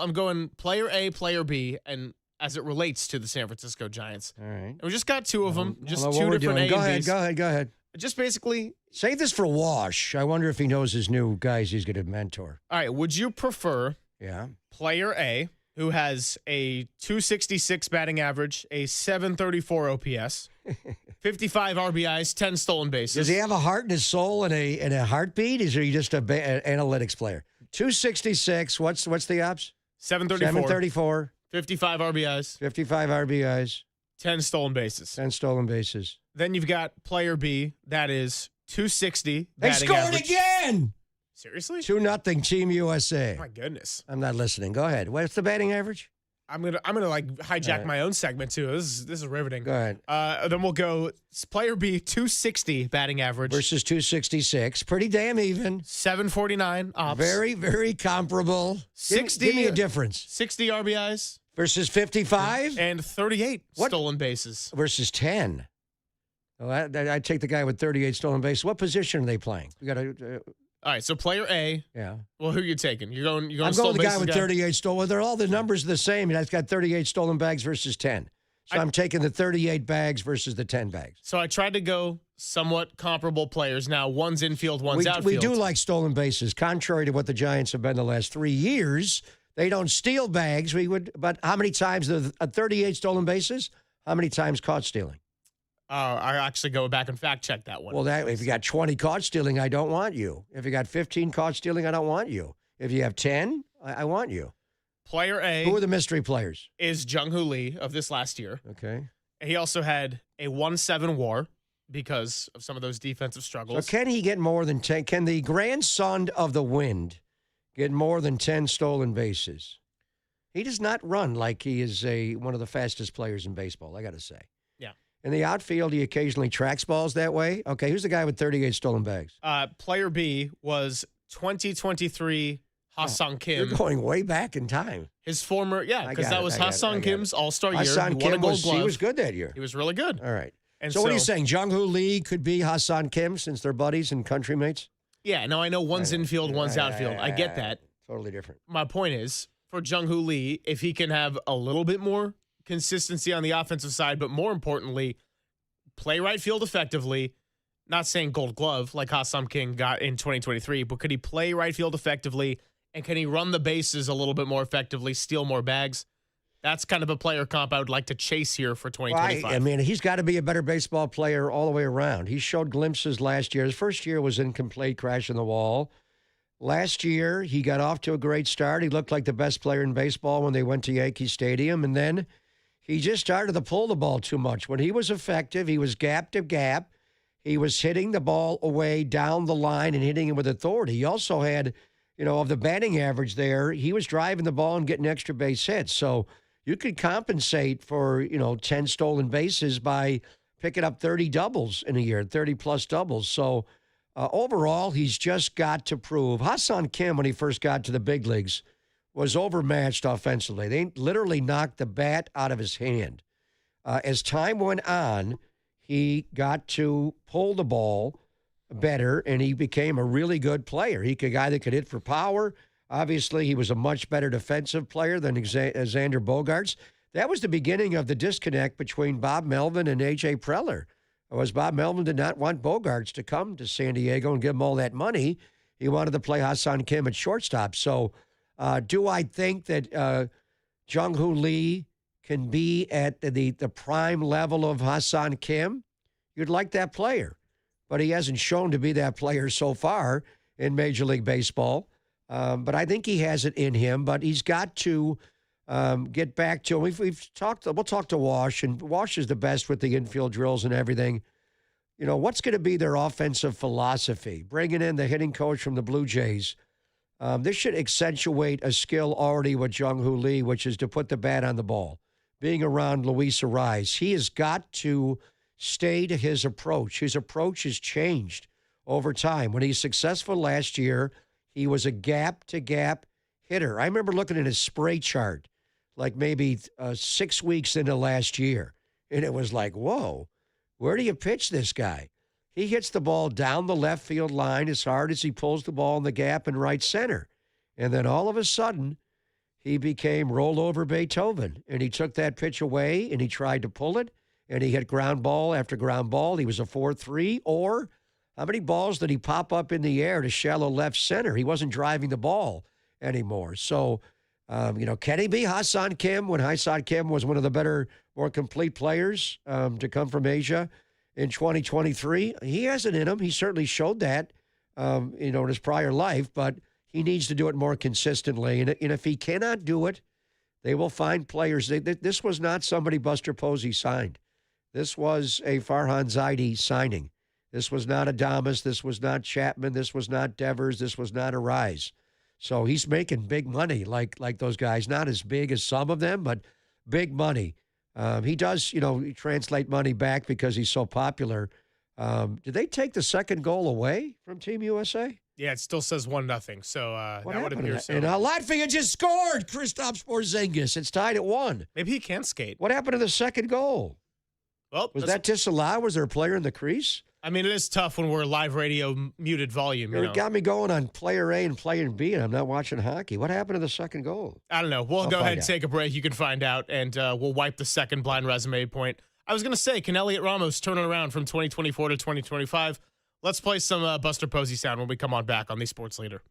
I'm going player A, player B, and as it relates to the San Francisco Giants. All right. And we just got two of them, just I don't know two what we're different doing. A and Bs. Go ahead. Just basically. Save this for Walsh. I wonder if he knows his new guys he's going to mentor. All right. Would you prefer player A, who has a 266 batting average, a 734 OPS, 55 RBIs, 10 stolen bases? Does he have a heart and a soul and a heartbeat? Is he just an analytics player? 266. What's the ops? 734. 55 RBIs. 55 RBIs. 10 stolen bases. 10 stolen bases. Then you've got player B. That is 260. They batting scored average. again. Seriously? 2-0 Team USA. Oh my goodness. I'm not listening. Go ahead. What's the batting average? I'm gonna like hijack my own segment too. This is riveting. Go ahead. Then we'll go player B, 260 batting average versus 266. Pretty damn even. 749 ops. Very, very comparable. 60. Give me a difference. 60 RBIs, Versus 55? And 38 stolen bases. Versus 10. Well, I'd take the guy with 38 stolen bases. What position are they playing? We got to. All right, so player A. Yeah. Well, who are you taking? You're going. I'm going the guy with 38 stolen. They're all the numbers are the same. He's got 38 stolen bags versus 10. So I'm taking the 38 bags versus the 10 bags. So I tried to go somewhat comparable players. Now one's infield, one's outfield. We do like stolen bases, contrary to what the Giants have been the last 3 years. They don't steal bags. But how many times 38 stolen bases? How many times caught stealing? I actually go back and fact check that one. Well, if you got 20 caught stealing, I don't want you. If you got 15 caught stealing, I don't want you. If you have 10, I want you. Player A. Who are the mystery players? Is Jung-Hoo Lee of this last year. Okay. He also had a 1.7 WAR because of some of those defensive struggles. So can he get more than 10? Can the grandson of the Wind get more than 10 stolen bases? He does not run like he is one of the fastest players in baseball, I got to say. Yeah. In the outfield, he occasionally tracks balls that way. Okay, who's the guy with 38 stolen bags? Player B was 2023 Ha-Sung Kim. You're going way back in time. His former, because that was Ha-Sung Kim's All-Star year. Ha-Sung Kim he was good that year. He was really good. All right. And so what are you saying? Jung-Hoo Lee could be Ha-Sung Kim since they're buddies and country mates? Yeah, no, I know one's infield, one's outfield. I get that. Totally different. My point is, for Jung-Hoo Lee, if he can have a little bit more consistency on the offensive side, but more importantly, play right field effectively, not saying gold glove like Ha-Sung Kim got in 2023, but could he play right field effectively, and can he run the bases a little bit more effectively, steal more bags? That's kind of a player comp I would like to chase here for 2025. I mean, he's got to be a better baseball player all the way around. He showed glimpses last year. His first year was incomplete, crashing the wall. Last year, he got off to a great start. He looked like the best player in baseball when they went to Yankee Stadium. And then he just started to pull the ball too much. When he was effective, he was gap to gap. He was hitting the ball away down the line and hitting it with authority. He also had, of the batting average there, he was driving the ball and getting extra base hits. So you could compensate for, 10 stolen bases by picking up 30 doubles in a year, 30-plus doubles. So overall, he's just got to prove. Ha-Sung Kim, when he first got to the big leagues, was overmatched offensively. They literally knocked the bat out of his hand. As time went on, he got to pull the ball better, and he became a really good player. He could a guy that could hit for power. Obviously, he was a much better defensive player than Xander Bogaerts. That was the beginning of the disconnect between Bob Melvin and A.J. Preller. Bob Melvin did not want Bogaerts to come to San Diego and give him all that money. He wanted to play Ha-Sung Kim at shortstop. So do I think that Jung-Hoo Lee can be at the prime level of Ha-Sung Kim? You'd like that player. But he hasn't shown to be that player so far in Major League Baseball. But I think he has it in him. But he's got to get back to him. We'll talk to Walsh, and Walsh is the best with the infield drills and everything. What's going to be their offensive philosophy? Bringing in the hitting coach from the Blue Jays. This should accentuate a skill already with Jung-Hoo Lee, which is to put the bat on the ball. Being around Luis Arraez, he has got to stay to his approach. His approach has changed over time. When he's successful last year, he was a gap-to-gap hitter. I remember looking at his spray chart like maybe 6 weeks into last year, and it was like, whoa, where do you pitch this guy? He hits the ball down the left field line as hard as he pulls the ball in the gap in right center. And then all of a sudden, he became rollover Beethoven, and he took that pitch away, and he tried to pull it, and he hit ground ball after ground ball. He was a 4-3. Or how many balls did he pop up in the air to shallow left center? He wasn't driving the ball anymore. So, can he be Ha-Sung Kim when Ha-Sung Kim was one of the better, more complete players to come from Asia in 2023? He has it in him. He certainly showed that, in his prior life, but he needs to do it more consistently. And if he cannot do it, they will find players. This was not somebody Buster Posey signed. This was a Farhan Zaidi signing. This was not Adames. This was not Chapman. This was not Devers. This was not Arraez. So he's making big money like those guys. Not as big as some of them, but big money. He does, translate money back because he's so popular. Did they take the second goal away from Team USA? Yeah, it still says 1-0. So that would happened appear to so. that? And Latvia just scored. Kristaps Porzingis. It's tied at 1. Maybe he can skate. What happened to the second goal? Well, Was that disallowed? Was there a player in the crease? I mean, it is tough when we're live radio muted volume. It got me going on player A and player B, and I'm not watching hockey. What happened to the second goal? I don't know. We'll I'll go ahead find and out. take a break. You can find out, and we'll wipe the second blind resume point. I was going to say, can Elliot Ramos turn it around from 2024 to 2025? Let's play some Buster Posey sound when we come on back on the Sports Leader.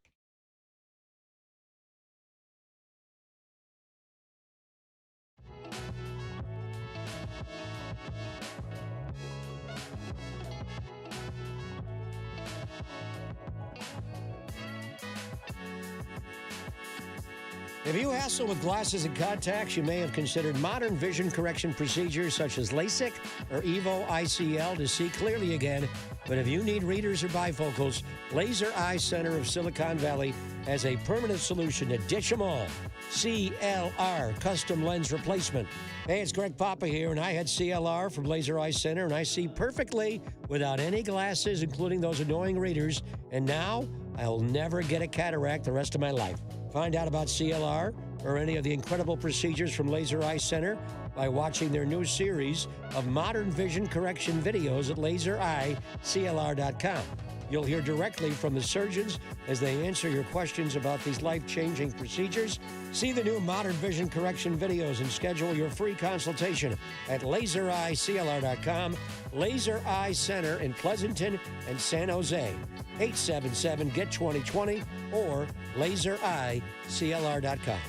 If you hassle with glasses and contacts, you may have considered modern vision correction procedures such as LASIK or EVO ICL to see clearly again. But if you need readers or bifocals, Laser Eye Center of Silicon Valley has a permanent solution to ditch them all. CLR, Custom Lens Replacement. Hey, it's Greg Papa here, and I had CLR from Laser Eye Center, and I see perfectly without any glasses, including those annoying readers. And now I'll never get a cataract the rest of my life. Find out about CLR or any of the incredible procedures from Laser Eye Center by watching their new series of modern vision correction videos at lasereyeclr.com. You'll hear directly from the surgeons as they answer your questions about these life-changing procedures. See the new modern vision correction videos and schedule your free consultation at lasereyeclr.com. Laser Eye Center in Pleasanton and San Jose. 877-GET-2020 or lasereyeclr.com.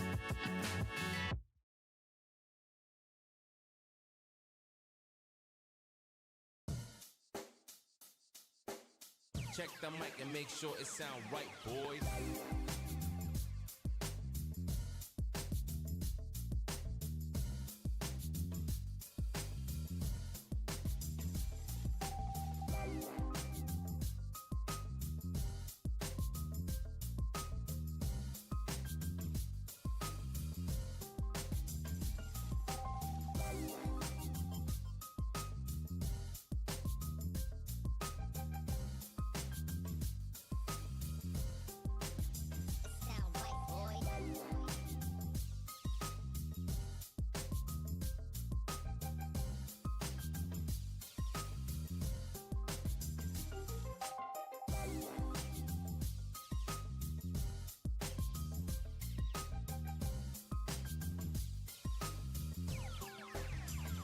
Check the mic and make sure it sound right, boys.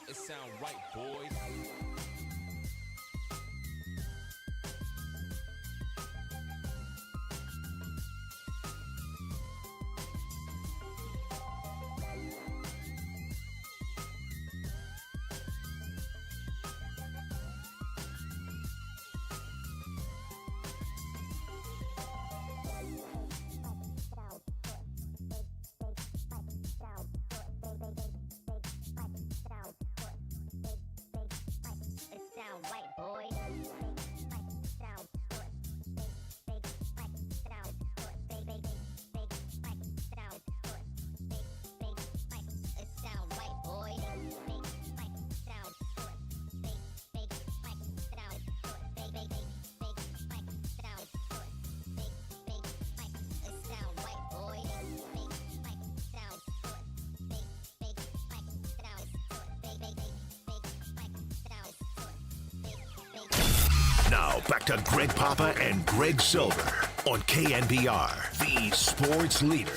It sound right, boys. Now, back to Greg Papa and Greg Silver on KNBR, the sports leader.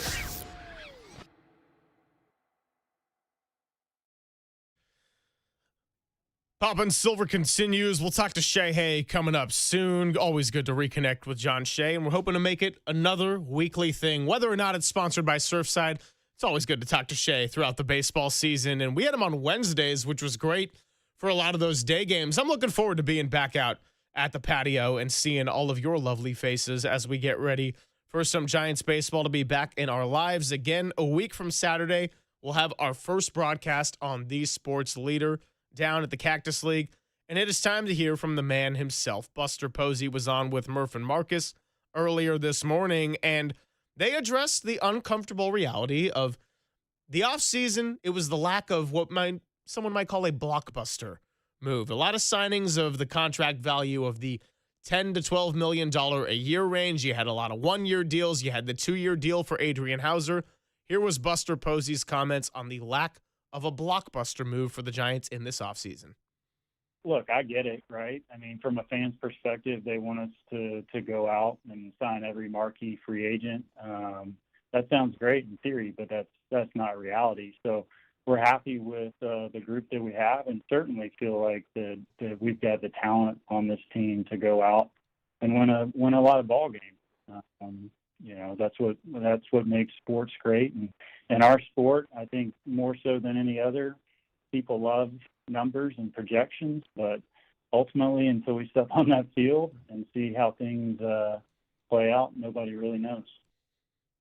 Papa and Silver continues. We'll talk to Shay coming up soon. Always good to reconnect with John Shay, and we're hoping to make it another weekly thing. Whether or not it's sponsored by Surfside, it's always good to talk to Shay throughout the baseball season. And we had him on Wednesdays, which was great for a lot of those day games. I'm looking forward to being back out at the patio and seeing all of your lovely faces as we get ready for some Giants baseball to be back in our lives again. A week from Saturday, we'll have our first broadcast on the Sports Leader down at the Cactus League, and it is time to hear from the man himself. Buster Posey was on with Murph and Marcus earlier this morning, and they addressed the uncomfortable reality of the offseason. It was the lack of what someone might call a blockbuster move. A lot of signings of the contract value of the $10 to $12 million a year range. You had a lot of one-year deals. You had the 2-year deal for Adrian Hauser. Here was Buster Posey's comments on the lack of a blockbuster move for the Giants in this offseason. Look, I get it, right? I mean, from a fan's perspective, they want us to go out and sign every marquee free agent. That sounds great in theory, but that's not reality. So we're happy with the group that we have, and certainly feel like that we've got the talent on this team to go out and win a lot of ball games. That's what makes sports great, and our sport, I think, more so than any other, people love numbers and projections, but ultimately, until we step on that field and see how things play out, nobody really knows.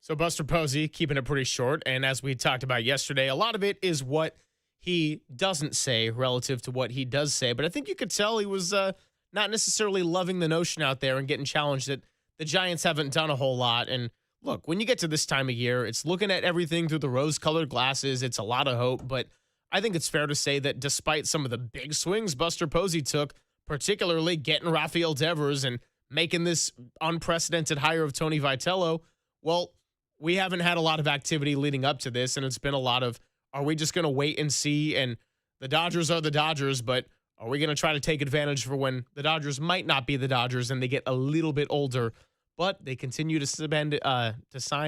So Buster Posey, keeping it pretty short, and as we talked about yesterday, a lot of it is what he doesn't say relative to what he does say, but I think you could tell he was not necessarily loving the notion out there and getting challenged that the Giants haven't done a whole lot. And look, when you get to this time of year, it's looking at everything through the rose-colored glasses. It's a lot of hope, but I think it's fair to say that despite some of the big swings Buster Posey took, particularly getting Rafael Devers and making this unprecedented hire of Tony Vitello, well, we haven't had a lot of activity leading up to this, and it's been a lot of, are we just going to wait and see? And the Dodgers are the Dodgers, but are we going to try to take advantage for when the Dodgers might not be the Dodgers and they get a little bit older, but they continue to sign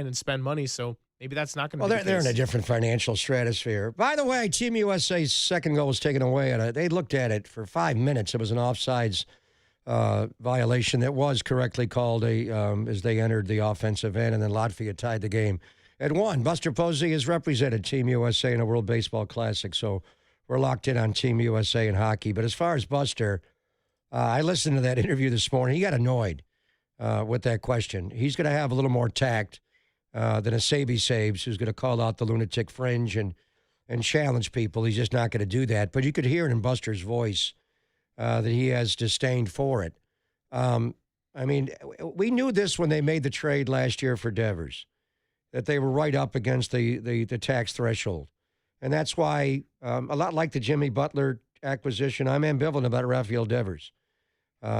and spend money, so maybe that's not going to be the case. They're in a different financial stratosphere. By the way, Team USA's second goal was taken away, and they looked at it for 5 minutes. It was an offsides violation that was correctly called as they entered the offensive end, and then Latvia tied the game at 1. Buster Posey has represented Team USA in a World Baseball Classic, so we're locked in on Team USA in hockey. But as far as Buster, I listened to that interview this morning. He got annoyed with that question. He's going to have a little more tact than a Sabes, who's going to call out the lunatic fringe and challenge people. He's just not going to do that. But you could hear it in Buster's voice that he has disdain for it. I mean, we knew this when they made the trade last year for Devers, that they were right up against the tax threshold. And that's why, a lot like the Jimmy Butler acquisition, I'm ambivalent about Rafael Devers.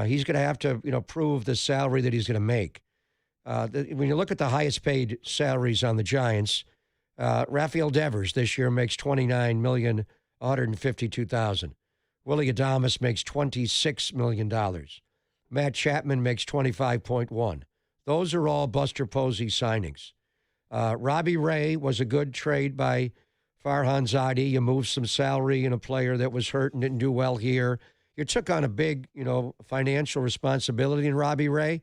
He's going to have to, prove the salary that he's going to make. When you look at the highest paid salaries on the Giants, Rafael Devers this year makes $29,152,000. Willie Adames makes $26 million. Matt Chapman makes $25.1. Those are all Buster Posey signings. Robbie Ray was a good trade by Farhan Zadi. You moved some salary in a player that was hurt and didn't do well here. You took on a big, financial responsibility in Robbie Ray.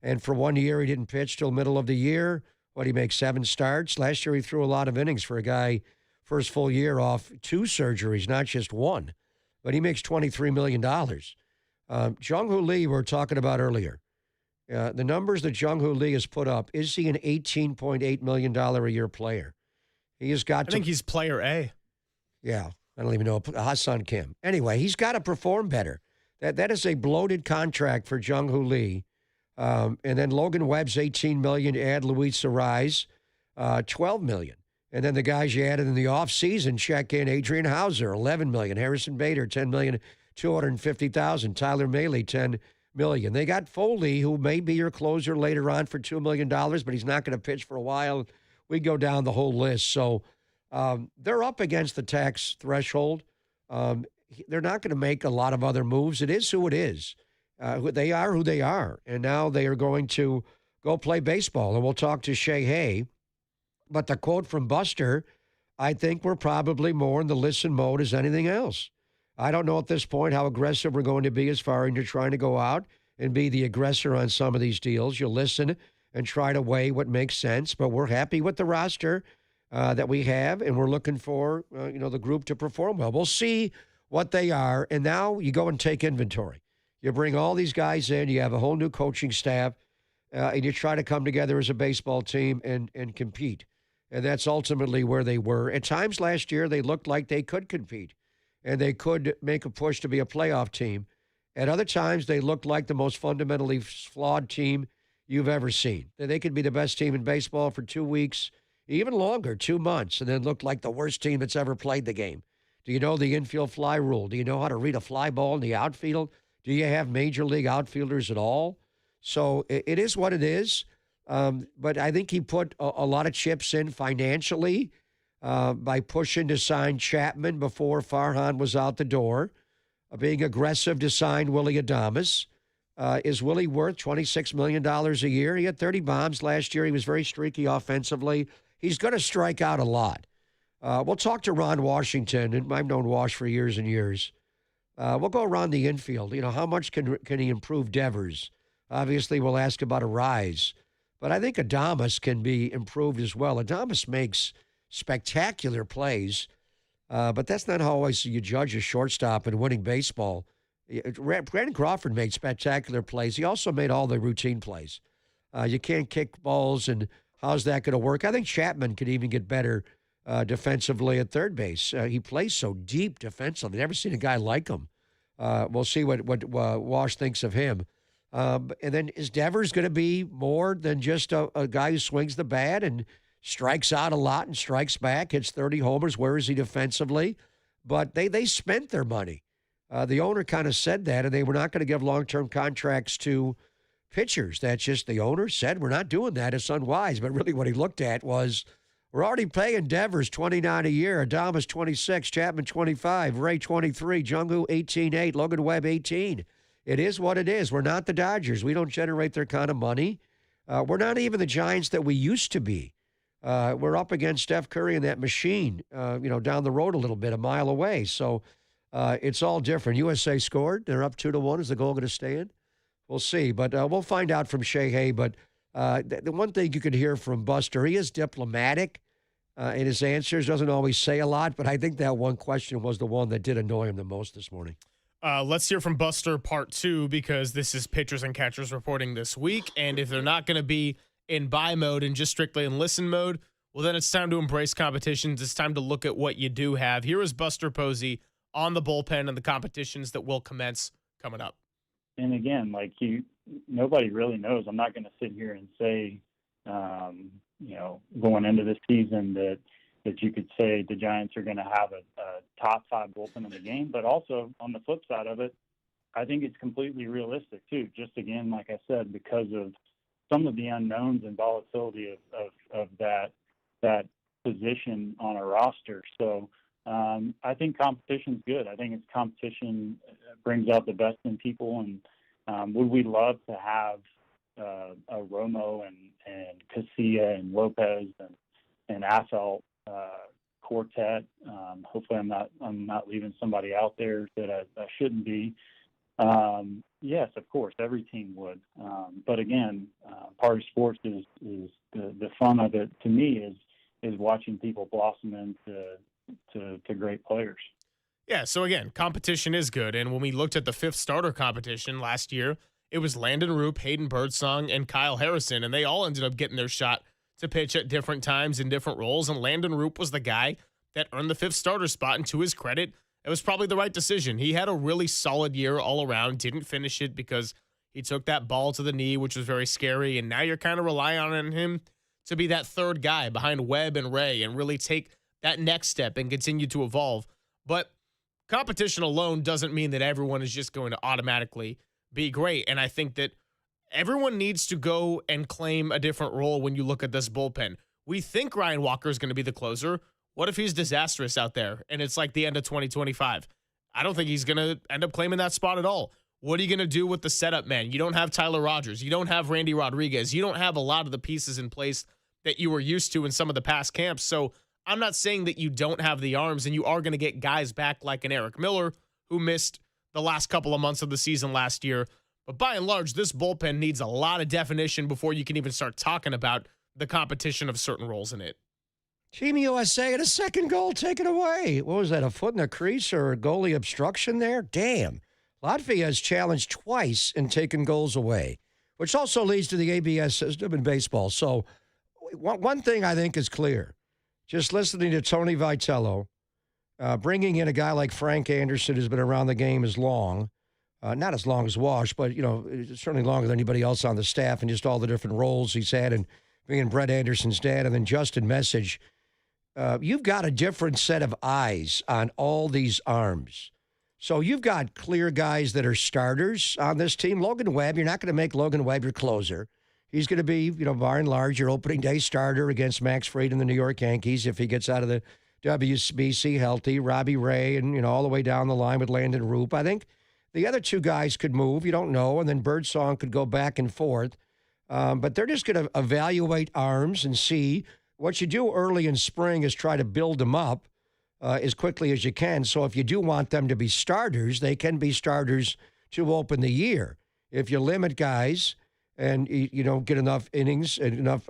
And for 1 year, he didn't pitch till middle of the year. He makes 7 starts. Last year, he threw a lot of innings for a guy first full year off 2 surgeries, not just 1. But he makes $23 million. Jung-Hoo Lee, we were talking about earlier. The numbers that Jung-Hoo Lee has put up, is he an $18.8 million a year player? He has got I think he's player A. Yeah, I don't even know. Hassan Kim. Anyway, he's got to perform better. That is a bloated contract for Jung-Hoo Lee. And then Logan Webb's $18 million. Add Luis Arraez, $12 million. And then the guys you added in the offseason check in Adrian Hauser, $11 million. Harrison Bader, $10,250,000. Tyler Mahle, $10 million. They got Foley, who may be your closer later on for $2 million, but he's not going to pitch for a while. We go down the whole list. So they're up against the tax threshold. They're not going to make a lot of other moves. It is who it is. They are who they are. And now they are going to go play baseball. And we'll talk to Shay. But the quote from Buster, I think we're probably more in the listen mode as anything else. I don't know at this point how aggressive we're going to be as far as you're trying to go out and be the aggressor on some of these deals. You'll listen and try to weigh what makes sense. But we're happy with the roster that we have, and we're looking for the group to perform well. We'll see what they are. And now you go and take inventory. You bring all these guys in. You have a whole new coaching staff, and you try to come together as a baseball team and compete. And that's ultimately where they were. At times last year, they looked like they could compete, and they could make a push to be a playoff team. At other times, they looked like the most fundamentally flawed team you've ever seen. They could be the best team in baseball for 2 weeks, even longer, 2 months, and then look like the worst team that's ever played the game. Do you know the infield fly rule? Do you know how to read a fly ball in the outfield? Do you have major league outfielders at all? So it is what it is. But I think he put a lot of chips in financially by pushing to sign Chapman before Farhan was out the door, being aggressive to sign Willie Adames. Is Willie worth $26 million a year? He had 30 bombs last year. He was very streaky offensively. He's going to strike out a lot. We'll talk to Ron Washington, and I've known Wash for years and years. We'll go around the infield. How much can he improve Devers? Obviously, we'll ask about Arraez. But I think Adames can be improved as well. Adames makes spectacular plays, but that's not how always you judge a shortstop in winning baseball. Brandon Crawford made spectacular plays. He also made all the routine plays. You can't kick balls, and how's that going to work? I think Chapman could even get better defensively at third base. He plays so deep defensively. Never seen a guy like him. We'll see what Walsh thinks of him. And then is Devers going to be more than just a guy who swings the bat and strikes out a lot and strikes back, hits 30 homers? Where is he defensively? But they spent their money. The owner kind of said that, and they were not going to give long-term contracts to pitchers. That's just the owner said, we're not doing that. It's unwise. But really what he looked at was, we're already paying Devers $29 a year, Adames $26, Chapman $25, Ray $23, Jung-Hoo $18.8, Logan Webb $18. It is what it is. We're not the Dodgers. We don't generate their kind of money. We're not even the Giants that we used to be. We're up against Steph Curry and that machine, down the road a little bit, a mile away. So it's all different. USA scored. They're up 2-1. Is the goal going to stand? We'll see. But we'll find out from Shay. But the one thing you could hear from Buster, he is diplomatic in his answers, doesn't always say a lot. But I think that one question was the one that did annoy him the most this morning. Let's hear from Buster part 2, because this is pitchers and catchers reporting this week. And if they're not going to be in buy mode and just strictly in listen mode, well, then it's time to embrace competitions. It's time to look at what you do have. Here is Buster Posey on the bullpen and the competitions that will commence coming up. And again, nobody really knows. I'm not going to sit here and say, going into this season that you could say the Giants are going to have a top 5 bullpen in the game. But also on the flip side of it, I think it's completely realistic too. Just again, like I said, because of some of the unknowns and volatility of that position on a roster. So I think competition's good. I think competition brings out the best in people. And would we love to have a Romo and Casilla and Lopez and Asphalt quartet? Hopefully I'm not leaving somebody out there that I shouldn't be. Yes, of course, every team would. But again, part of sports is the fun of it to me is watching people blossom into great players. Yeah, so again, competition is good. And when we looked at the 5th starter competition last year, it was Landon Roop, Hayden Birdsong, and Kyle Harrison, and they all ended up getting their shot to pitch at different times in different roles. And Landon Roop was the guy that earned the 5th starter spot. And to his credit, it was probably the right decision. He had a really solid year all around, didn't finish it because he took that ball to the knee, which was very scary. And now you're kind of relying on him to be that third guy behind Webb and Ray and really take that next step and continue to evolve. But competition alone doesn't mean that everyone is just going to automatically be great. And I think that everyone needs to go and claim a different role when you look at this bullpen. We think Ryan Walker is going to be the closer. What if he's disastrous out there and it's like the end of 2025? I don't think he's going to end up claiming that spot at all. What are you going to do with the setup man? You don't have Tyler Rogers. You don't have Randy Rodriguez. You don't have a lot of the pieces in place that you were used to in some of the past camps. So I'm not saying that you don't have the arms, and you are going to get guys back like an Eric Miller who missed the last couple of months of the season last year. But by and large, this bullpen needs a lot of definition before you can even start talking about the competition of certain roles in it. Team USA had a second goal taken away. What was that, a foot in the crease or a goalie obstruction there? Damn. Latvia has challenged twice and taken goals away, which also leads to the ABS system in baseball. So one thing I think is clear, just listening to Tony Vitello, bringing in a guy like Frank Anderson who's been around the game as long, not as long as Walsh, but, certainly longer than anybody else on the staff, and just all the different roles he's had, and bringing Brett Anderson's dad, and then Justin Message. You've got a different set of eyes on all these arms. So you've got clear guys that are starters on this team. Logan Webb, you're not going to make Logan Webb your closer. He's going to be, by and large, your opening day starter against Max Fried and the New York Yankees if he gets out of the WBC healthy. Robbie Ray and, all the way down the line with Landon Roop. I think the other two guys could move. You don't know. And then Birdsong could go back and forth. But they're just going to evaluate arms and see. What you do early in spring is try to build them up as quickly as you can. So if you do want them to be starters, they can be starters to open the year. If you limit guys and you don't get enough innings and enough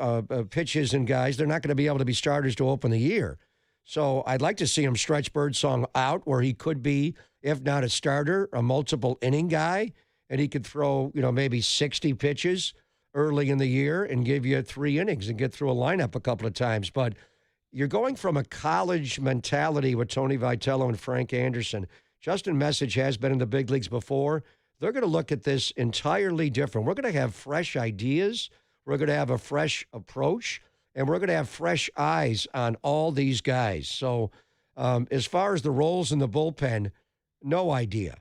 pitches and guys, they're not going to be able to be starters to open the year. So I'd like to see him stretch Birdsong out where he could be, if not a starter, a multiple inning guy, and he could throw, maybe 60 pitches early in the year and give you 3 innings and get through a lineup a couple of times. But you're going from a college mentality with Tony Vitello and Frank Anderson. Justin Message has been in the big leagues before. They're going to look at this entirely different. We're going to have fresh ideas. We're going to have a fresh approach. And we're going to have fresh eyes on all these guys. So as far as the roles in the bullpen, no idea.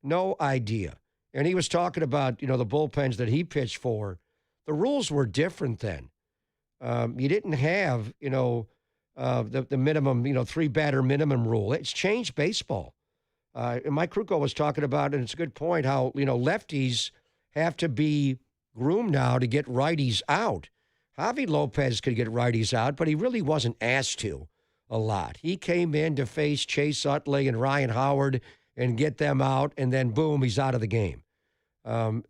No idea. And he was talking about, the bullpens that he pitched for. The rules were different then. You didn't have, the minimum, 3-batter minimum rule. It's changed baseball. And Mike Krukow was talking about, and it's a good point, how, lefties have to be groomed now to get righties out. Javi Lopez could get righties out, but he really wasn't asked to a lot. He came in to face Chase Utley and Ryan Howard and get them out, and then boom, he's out of the game.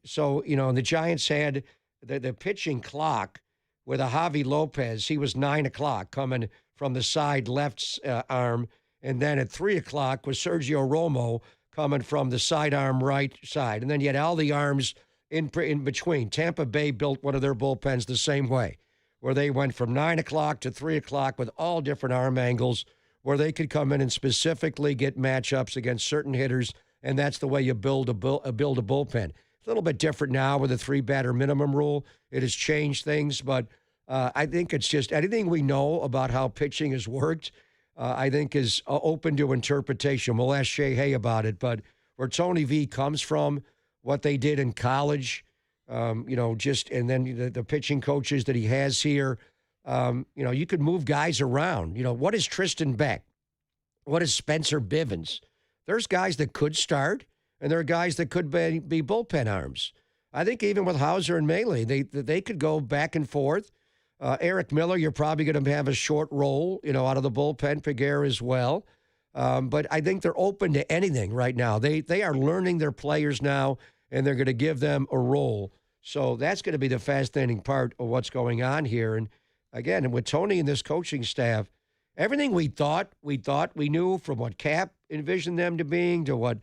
So, the Giants had the pitching clock with a Javi Lopez. He was 9 o'clock coming from the side left arm, and then at 3 o'clock was Sergio Romo coming from the sidearm right side. And then you had all the arms in between. Tampa Bay built one of their bullpens the same way, where they went from 9 o'clock to 3 o'clock with all different arm angles, where they could come in and specifically get matchups against certain hitters, and that's the way you build a bullpen. It's a little bit different now with a 3-batter minimum rule. It has changed things, but I think it's just anything we know about how pitching has worked, I think is open to interpretation. We'll ask Shay Hay about it, but where Tony V comes from, what they did in college, and then the pitching coaches that he has here, you could move guys around. What is Tristan Beck? What is Spencer Bivens? There's guys that could start, and there are guys that could be bullpen arms. I think even with Hauser and Maley, they could go back and forth. Eric Miller, you're probably going to have a short role, out of the bullpen. Peguer as well. But I think they're open to anything right now. They are learning their players now, and they're going to give them a role. So that's going to be the fascinating part of what's going on here. And again, with Tony and this coaching staff, everything we thought we knew, from what Cap envisioned them to being to what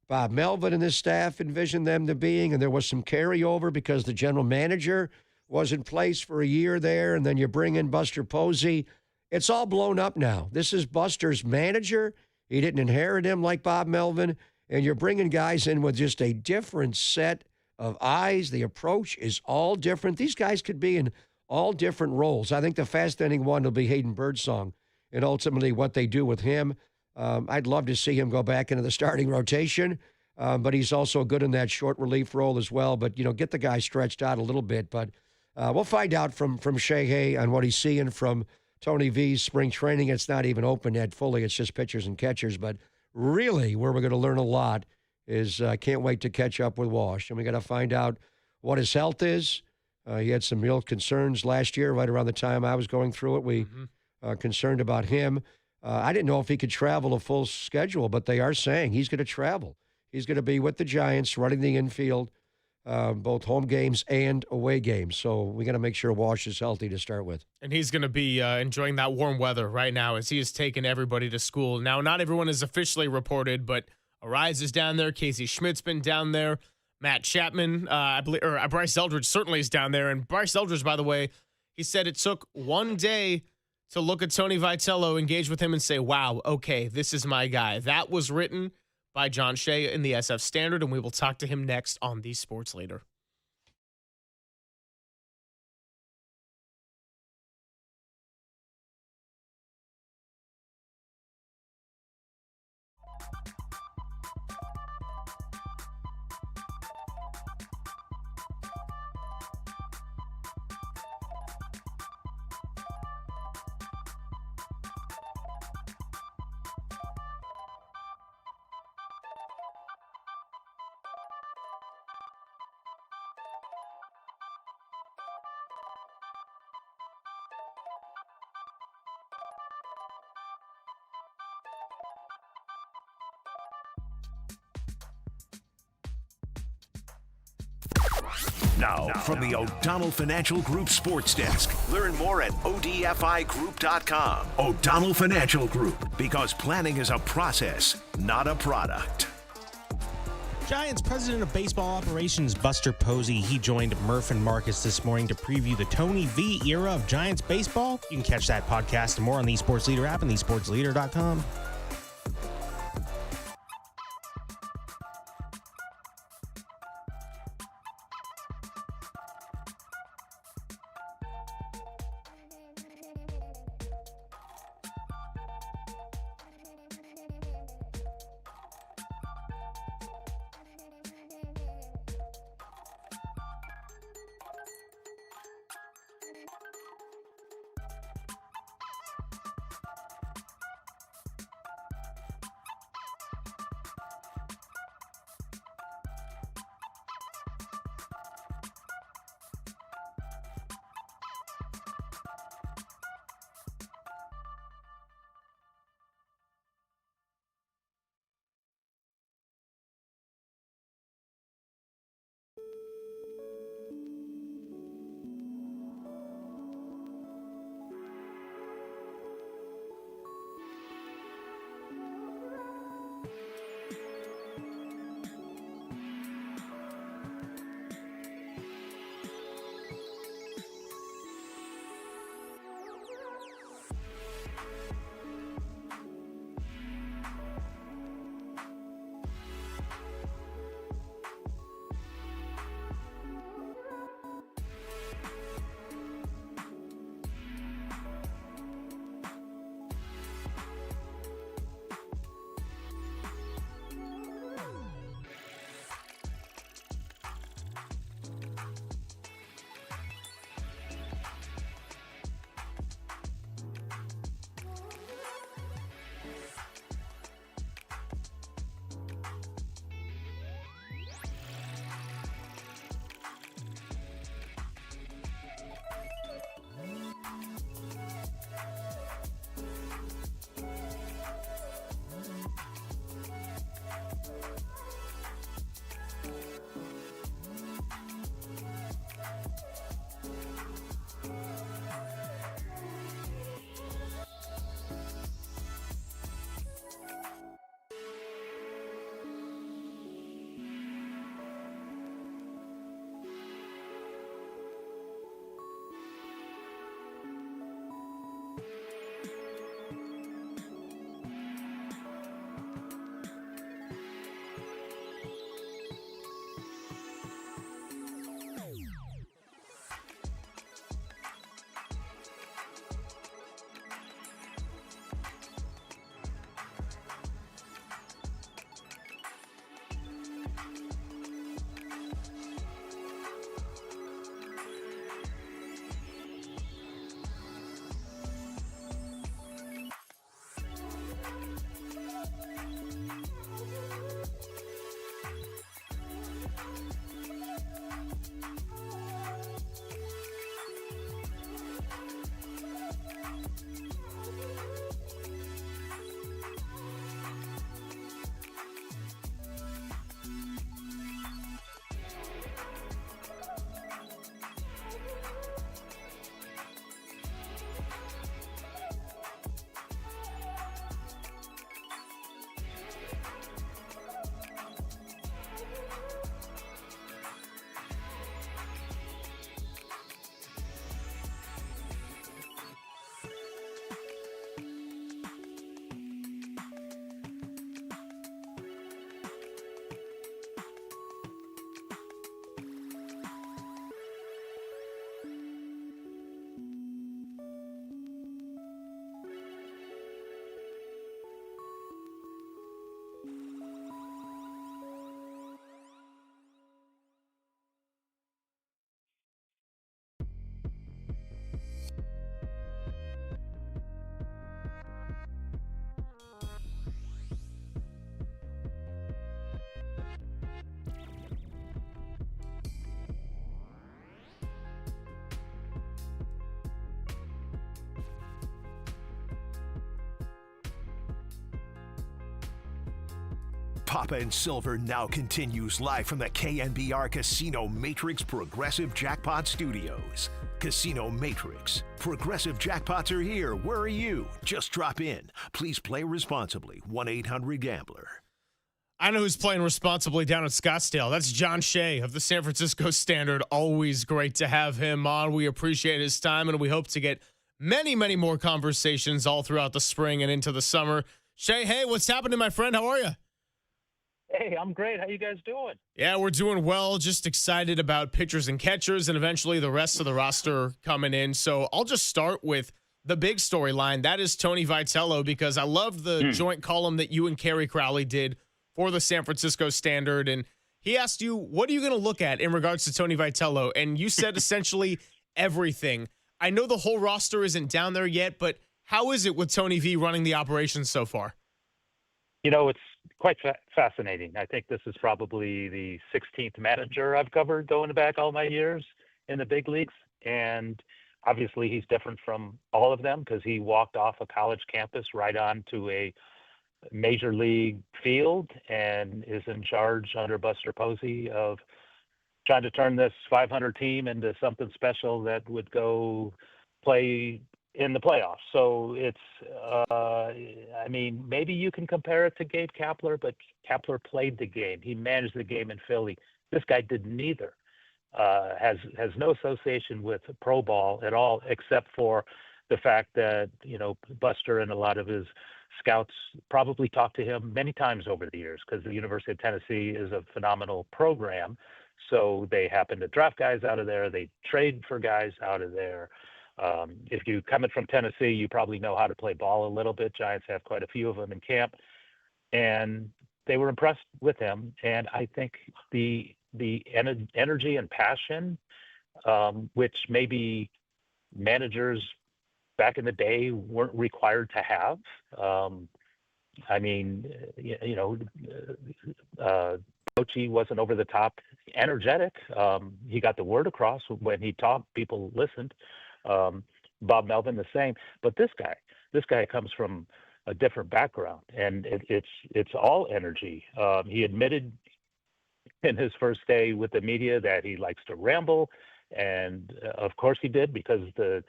Bob Melvin and his staff envisioned them to being, and there was some carryover because the general manager was in place for a year there, and then you bring in Buster Posey. It's all blown up now. This is Buster's manager. He didn't inherit him like Bob Melvin, and you're bringing guys in with just a different set of eyes. The approach is all different. These guys could be in all different roles. I think the fascinating one will be Hayden Birdsong and ultimately what they do with him. I'd love to see him go back into the starting rotation, but he's also good in that short relief role as well. But, get the guy stretched out a little bit. But we'll find out from Shay Hay on what he's seeing from Tony V's spring training. It's not even open yet fully. It's just pitchers and catchers. But really where we're going to learn a lot is I can't wait to catch up with Walsh. And we got to find out what his health is. He had some real concerns last year, right around the time I was going through it. We concerned about him. I didn't know if he could travel a full schedule, but they are saying he's going to travel. He's going to be with the Giants running the infield, both home games and away games. So we got to make sure Walsh is healthy to start with. And he's going to be enjoying that warm weather right now as he is taking everybody to school. Now, not everyone is officially reported, but Arraez is down there. Casey Schmidt's been down there. Matt Chapman, I believe, or Bryce Eldridge certainly is down there. And Bryce Eldridge, by the way, he said it took one day to look at Tony Vitello, engage with him, and say, wow, okay, this is my guy. That was written by John Shay in the SF Standard, and we will talk to him next on the Sports Leader. Now, from the O'Donnell Financial Group Sports Desk. Learn more at odfigroup.com. O'Donnell Financial Group, because planning is a process, not a product. Giants president of baseball operations Buster Posey, he joined Murph and Marcus this morning to preview the Tony V era of Giants baseball. You can catch that podcast and more on the Sports Leader app and thesportsleader.com. Papa and Silver now continues live from the KNBR Casino Matrix Progressive Jackpot Studios. Casino Matrix. Progressive jackpots are here. Where are you? Just drop in. Please play responsibly. 1-800-GAMBLER. I know who's playing responsibly down at Scottsdale. That's John Shay of the San Francisco Standard. Always great to have him on. We appreciate his time, and we hope to get many, many more conversations all throughout the spring and into the summer. Shay, hey, what's happening, my friend? How are you? Hey, I'm great. How you guys doing? Yeah, we're doing well. Just excited about pitchers and catchers and eventually the rest of the roster coming in. So I'll just start with the big storyline. That is Tony Vitello, because I love the joint column that you and Kerry Crowley did for the San Francisco Standard. And he asked you, what are you going to look at in regards to Tony Vitello? And you said essentially everything. I know the whole roster isn't down there yet, but how is it with Tony V running the operation so far? You know, it's quite fascinating. I think this is probably the 16th manager I've covered going back all my years in the big leagues. And obviously he's different from all of them because he walked off a college campus right onto a major league field and is in charge under Buster Posey of trying to turn this 500 team into something special that would go play in the playoffs. So it's, I mean, maybe you can compare it to Gabe Kapler, but Kapler played the game. He managed the game in Philly. This guy did neither. Has no association with pro ball at all, except for the fact that, you know, Buster and a lot of his scouts probably talked to him many times over the years because the University of Tennessee is a phenomenal program. So they happen to draft guys out of there. They trade for guys out of there. If you coming from Tennessee, you probably know how to play ball a little bit. Giants have quite a few of them in camp, and they were impressed with him. And I think the energy and passion, which maybe managers back in the day weren't required to have. I mean, you know, Bochy wasn't over the top energetic. He got the word across when he talked. People listened. Bob Melvin the same, but this guy comes from a different background, and it's all energy. He admitted in his first day with the media that he likes to ramble, and of course he did, because the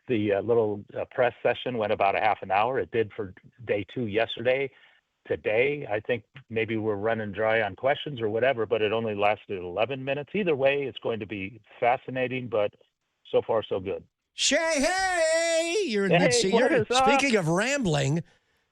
little press session went about a half an hour. It did for day 2 yesterday. Today, I think maybe we're running dry on questions or whatever, but it only lasted 11 minutes. Either way, it's going to be fascinating, but so far, so good. Shay, hey! You're in Hey, mid-season. what is up? Speaking of rambling,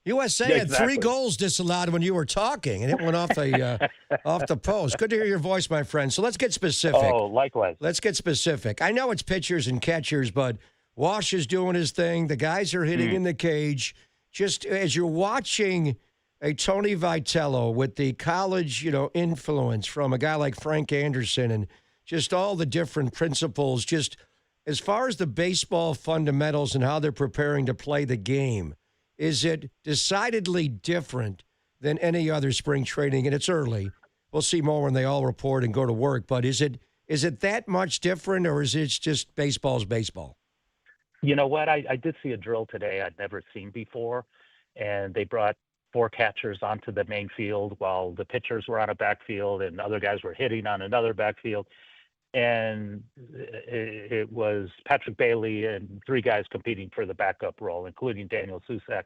USA had 3 goals disallowed when you were talking, and it went off the post. Good to hear your voice, my friend. So let's get specific. Oh, likewise. Let's get specific. I know it's pitchers and catchers, but Walsh is doing his thing. The guys are hitting in the cage. Just as you're watching a Tony Vitello with the college, you know, influence from a guy like Frank Anderson and just all the different principles, just as far as the baseball fundamentals and how they're preparing to play the game, is it decidedly different than any other spring training? And it's early. We'll see more when they all report and go to work. But is it that much different, or is it just baseball's baseball? You know what? I did see a drill today I'd never seen before, and they brought 4 catchers onto the main field while the pitchers were on a backfield and other guys were hitting on another backfield. And it was Patrick Bailey and 3 guys competing for the backup role, including Daniel Susak.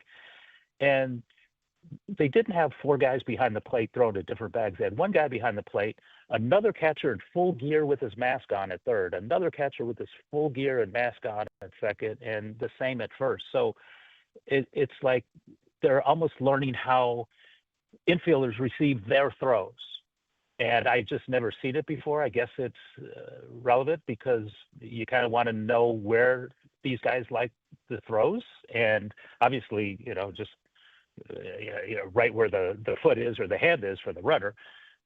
And they didn't have 4 guys behind the plate throwing to different bags. They had 1 guy behind the plate, another catcher in full gear with his mask on at third, another catcher with his full gear and mask on at second, and the same at first. So it's like they're almost learning how infielders receive their throws. And I just never seen it before. I guess it's relevant because you kind of want to know where these guys like the throws. And obviously, you know, just right where the foot is or the hand is for the runner.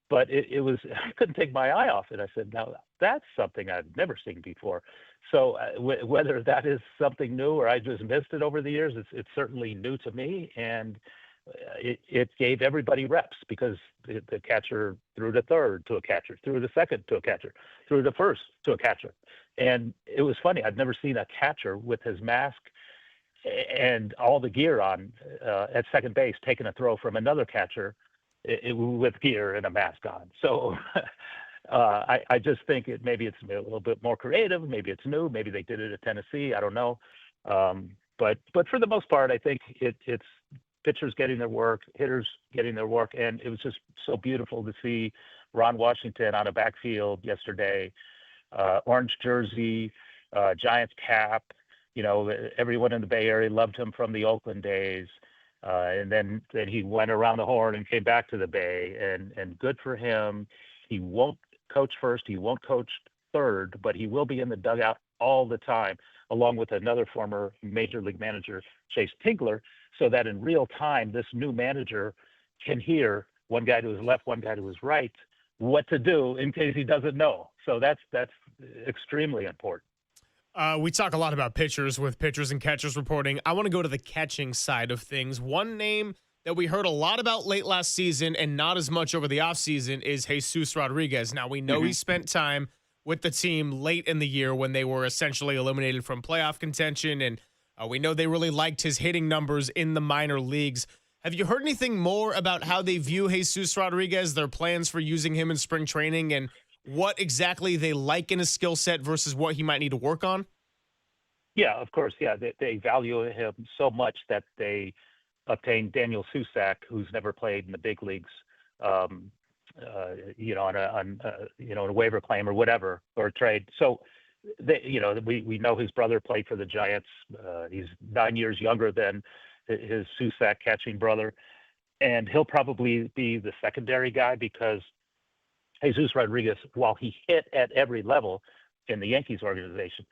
But it was, I couldn't take my eye off it. I said, now that's something I've never seen before. So whether that is something new or I just missed it over the years, it's certainly new to me. And it gave everybody reps because the catcher threw to third to a catcher, threw to second to a catcher, threw to first to a catcher. And it was funny. I'd never seen a catcher with his mask and all the gear on at second base taking a throw from another catcher with gear and a mask on. So I just think maybe it's a little bit more creative. Maybe it's new. Maybe they did it at Tennessee. I don't know. But for the most part, I think it's pitchers getting their work, hitters getting their work. And it was just so beautiful to see Ron Washington on a backfield yesterday, orange jersey, Giants cap. Everyone in the Bay Area loved him from the Oakland days. And then he went around the horn and came back to the Bay, and good for him. He won't coach first. He won't coach third, but he will be in the dugout all the time, along with another former major league manager, Chase Tingler, so that in real time, this new manager can hear one guy to his left, one guy to his right, what to do in case he doesn't know. So that's extremely important. We talk a lot about pitchers with pitchers and catchers reporting. I want to go to the catching side of things. One name that we heard a lot about late last season and not as much over the offseason is Jesus Rodriguez. Now, we know he spent time with the team late in the year when they were essentially eliminated from playoff contention, and we know they really liked his hitting numbers in the minor leagues. Have you heard anything more about how they view Jesus Rodriguez, their plans for using him in spring training, and what exactly they like in his skill set versus what he might need to work on? Yeah, of course. Yeah, they value him so much that they obtained Daniel Susac, who's never played in the big leagues, on a waiver claim or whatever, or a trade. So, we know his brother played for the Giants. He's 9 years younger than his Susac catching brother, and he'll probably be the secondary guy because Jesus Rodriguez, while he hit at every level in the Yankees organization,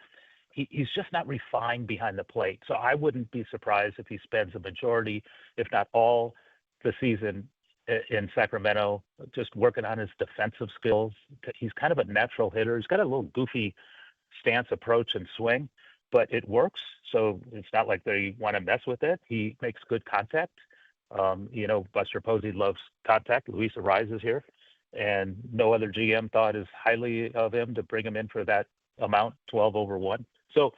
he's just not refined behind the plate. So I wouldn't be surprised if he spends a majority, if not all, the season in Sacramento, just working on his defensive skills. He's kind of a natural hitter. He's got a little goofy stance, approach, and swing, but it works. So it's not like they want to mess with it. He makes good contact. Buster Posey loves contact. Luis Arraez is here, and no other GM thought as highly of him to bring him in for that amount, 12/1. So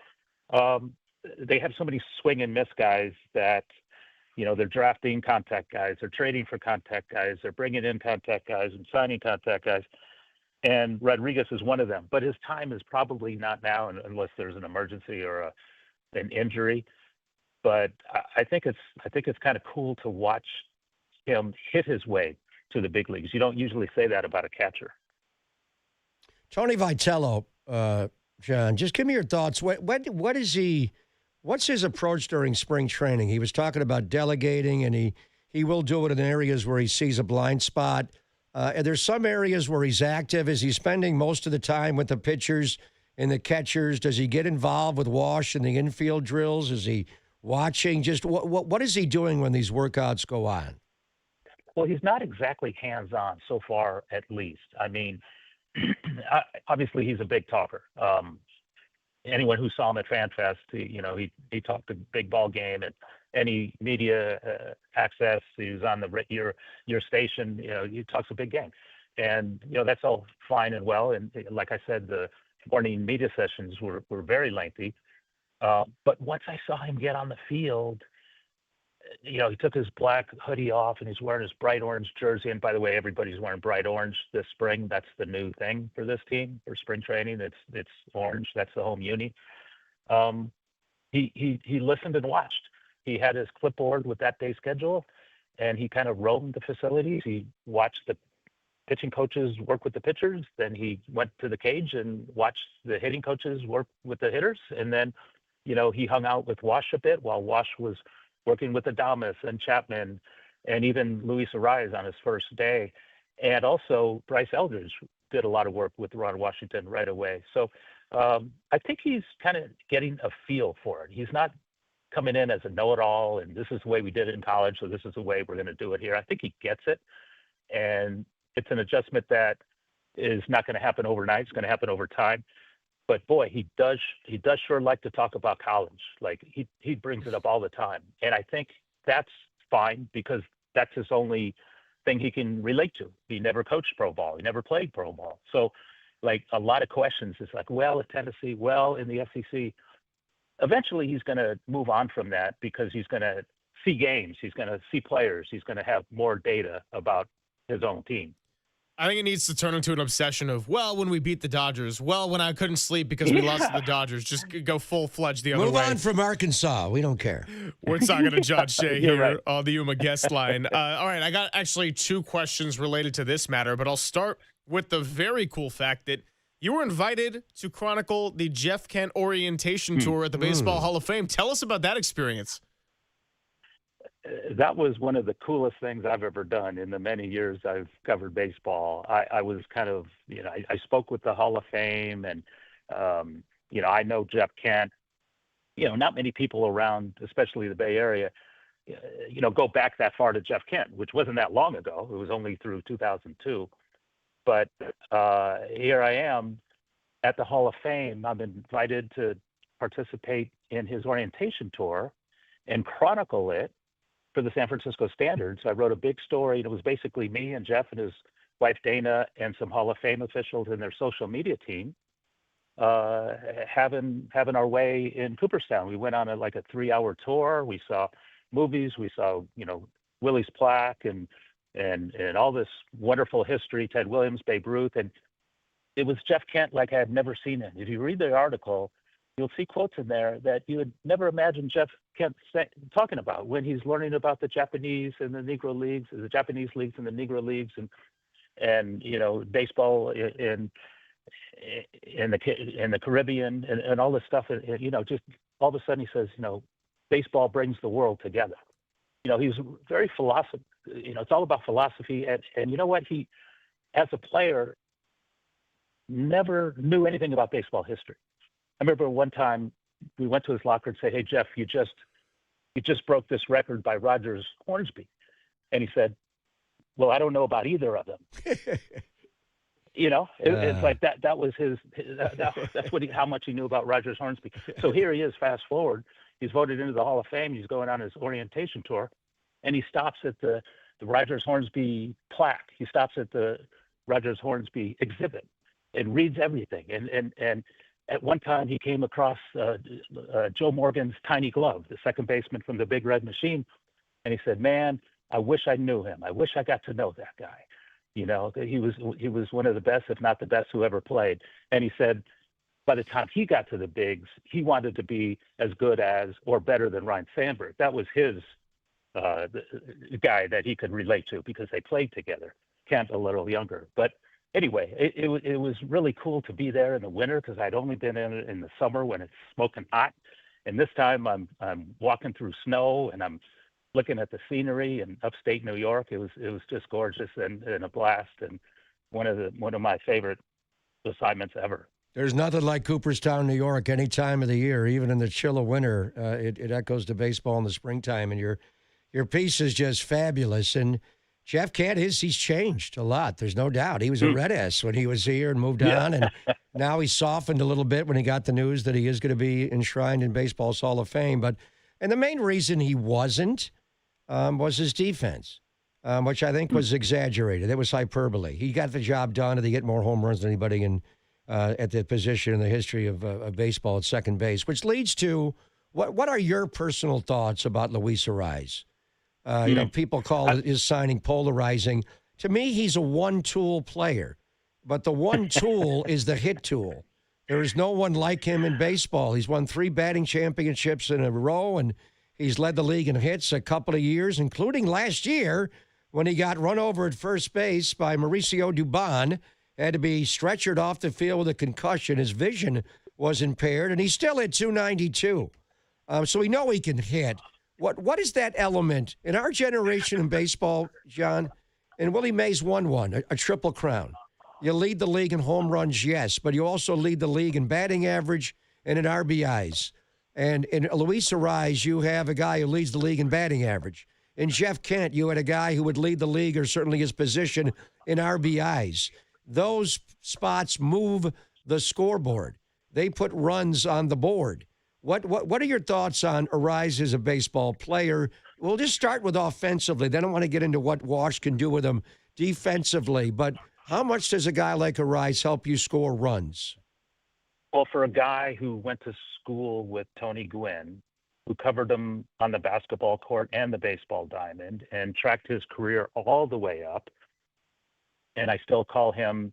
they have so many swing and miss guys that, they're drafting contact guys, they're trading for contact guys, they're bringing in contact guys and signing contact guys. And Rodriguez is one of them, but his time is probably not now unless there's an emergency or an injury. But I think it's kind of cool to watch him hit his way to the big leagues. You don't usually say that about a catcher. Tony Vitello, John, just give me your thoughts. What is he? What's his approach during spring training? He was talking about delegating, and he will do it in areas where he sees a blind spot. And there's some areas where he's active. Is he spending most of the time with the pitchers and the catchers? Does he get involved with Walsh and the infield drills? Is he watching? Just what is he doing when these workouts go on? Well, he's not exactly hands-on so far, at least. I mean, obviously he's a big talker. Anyone who saw him at FanFest, he talked a big ball game, and any media access, he was on your station, he talks a big game. And, that's all fine and well. And like I said, the morning media sessions were very lengthy. But once I saw him get on the field, he took his black hoodie off and he's wearing his bright orange jersey. And by the way, everybody's wearing bright orange this spring. That's the new thing for this team for spring training. It's orange. That's the home uni. He listened and watched. He had his clipboard with that day's schedule, and he kind of roamed the facilities. He watched the pitching coaches work with the pitchers. Then he went to the cage and watched the hitting coaches work with the hitters. And then, he hung out with Walsh a bit while Walsh was working with Adames and Chapman and even Luis Arraez on his first day. And also Bryce Eldridge did a lot of work with Ron Washington right away. So I think he's kind of getting a feel for it. He's not coming in as a know-it-all and this is the way we did it in college, so this is the way we're going to do it here. I think he gets it. And it's an adjustment that is not going to happen overnight. It's going to happen over time. But boy, he does sure like to talk about college. Like he brings it up all the time. And I think that's fine because that's his only thing he can relate to. He never coached pro ball. He never played pro ball. So like a lot of questions is like, well, at Tennessee, well, in the SEC. Eventually he's going to move on from that because he's going to see games. He's going to see players. He's going to have more data about his own team. I think it needs to turn into an obsession of, well, when we beat the Dodgers, well, when I couldn't sleep because we lost to the Dodgers, just go full-fledged the other way. Move on from Arkansas. We don't care. We're not going to judge Shay You're here right. on the Yuma guest line. All right, I got actually 2 questions related to this matter, but I'll start with the very cool fact that you were invited to chronicle the Jeff Kent orientation tour at the Baseball Hall of Fame. Tell us about that experience. That was one of the coolest things I've ever done in the many years I've covered baseball. I was kind of, I spoke with the Hall of Fame, and, I know Jeff Kent. Not many people around, especially the Bay Area, go back that far to Jeff Kent, which wasn't that long ago. It was only through 2002. But here I am at the Hall of Fame. I'm invited to participate in his orientation tour and chronicle it for the San Francisco Standard. So I wrote a big story, and it was basically me and Jeff and his wife Dana and some Hall of Fame officials and their social media team having our way in Cooperstown. We went on a 3-hour tour. We saw movies. We saw Willie's plaque and all this wonderful history. Ted Williams, Babe Ruth, and it was Jeff Kent like I had never seen him. If you read the article, you'll see quotes in there that you would never imagine Jeff Kent talking about when he's learning about the Japanese and the Negro leagues, the Japanese leagues and the Negro leagues, and baseball in the Caribbean and all this stuff. Just all of a sudden he says, baseball brings the world together. He's very philosophical. It's all about philosophy, and you know what? He, as a player, never knew anything about baseball history. I remember one time we went to his locker and said, "Hey Jeff, you just broke this record by Rogers Hornsby," and he said, "Well, I don't know about either of them." It's like that. That was his. That's how much he knew about Rogers Hornsby. So here he is. Fast forward, he's voted into the Hall of Fame. He's going on his orientation tour, and he stops at the Rogers Hornsby plaque. He stops at the Rogers Hornsby exhibit and reads everything. And at one time, he came across Joe Morgan's Tiny Glove, the second baseman from the Big Red Machine, and he said, "Man, I wish I knew him. I wish I got to know that guy. He was one of the best, if not the best, who ever played." And he said, by the time he got to the bigs, he wanted to be as good as or better than Ryne Sandberg. That was his the guy that he could relate to because they played together. Kent a little younger, but. Anyway, it was really cool to be there in the winter because I'd only been in it in the summer when it's smoking hot, and this time I'm walking through snow and I'm looking at the scenery in upstate New York. It was just gorgeous and a blast, and one of my favorite assignments ever. There's nothing like Cooperstown, New York, any time of the year, even in the chill of winter. It echoes to baseball in the springtime, and your piece is just fabulous. And Jeff Kent he's changed a lot. There's no doubt. He was a red ass when he was here and moved on, and now he's softened a little bit when he got the news that he is going to be enshrined in baseball's Hall of Fame. And the main reason he wasn't was his defense, which I think was exaggerated. It was hyperbole. He got the job done, and he hit more home runs than anybody at the position in the history of baseball at second base, which leads to what are your personal thoughts about Luis Arraez? People call his signing polarizing. To me, he's a one-tool player, but the one tool is the hit tool. There is no one like him in baseball. He's won 3 batting championships in a row, and he's led the league in hits a couple of years, including last year when he got run over at first base by Mauricio Dubon, had to be stretchered off the field with a concussion. His vision was impaired, and he still hit .292. So we know he can hit. What is that element in our generation in baseball, John? And Willie Mays won one, a triple crown. You lead the league in home runs, yes, but you also lead the league in batting average and in RBIs. And in Luis Arraez, you have a guy who leads the league in batting average. In Jeff Kent, you had a guy who would lead the league, or certainly his position, in RBIs. Those spots move the scoreboard. They put runs on the board. What are your thoughts on Arraez as a baseball player? We'll just start with offensively. Then I want to get into what Walsh can do with him defensively. But how much does a guy like Arraez help you score runs? Well, for a guy who went to school with Tony Gwynn, who covered him on the basketball court and the baseball diamond and tracked his career all the way up, and I still call him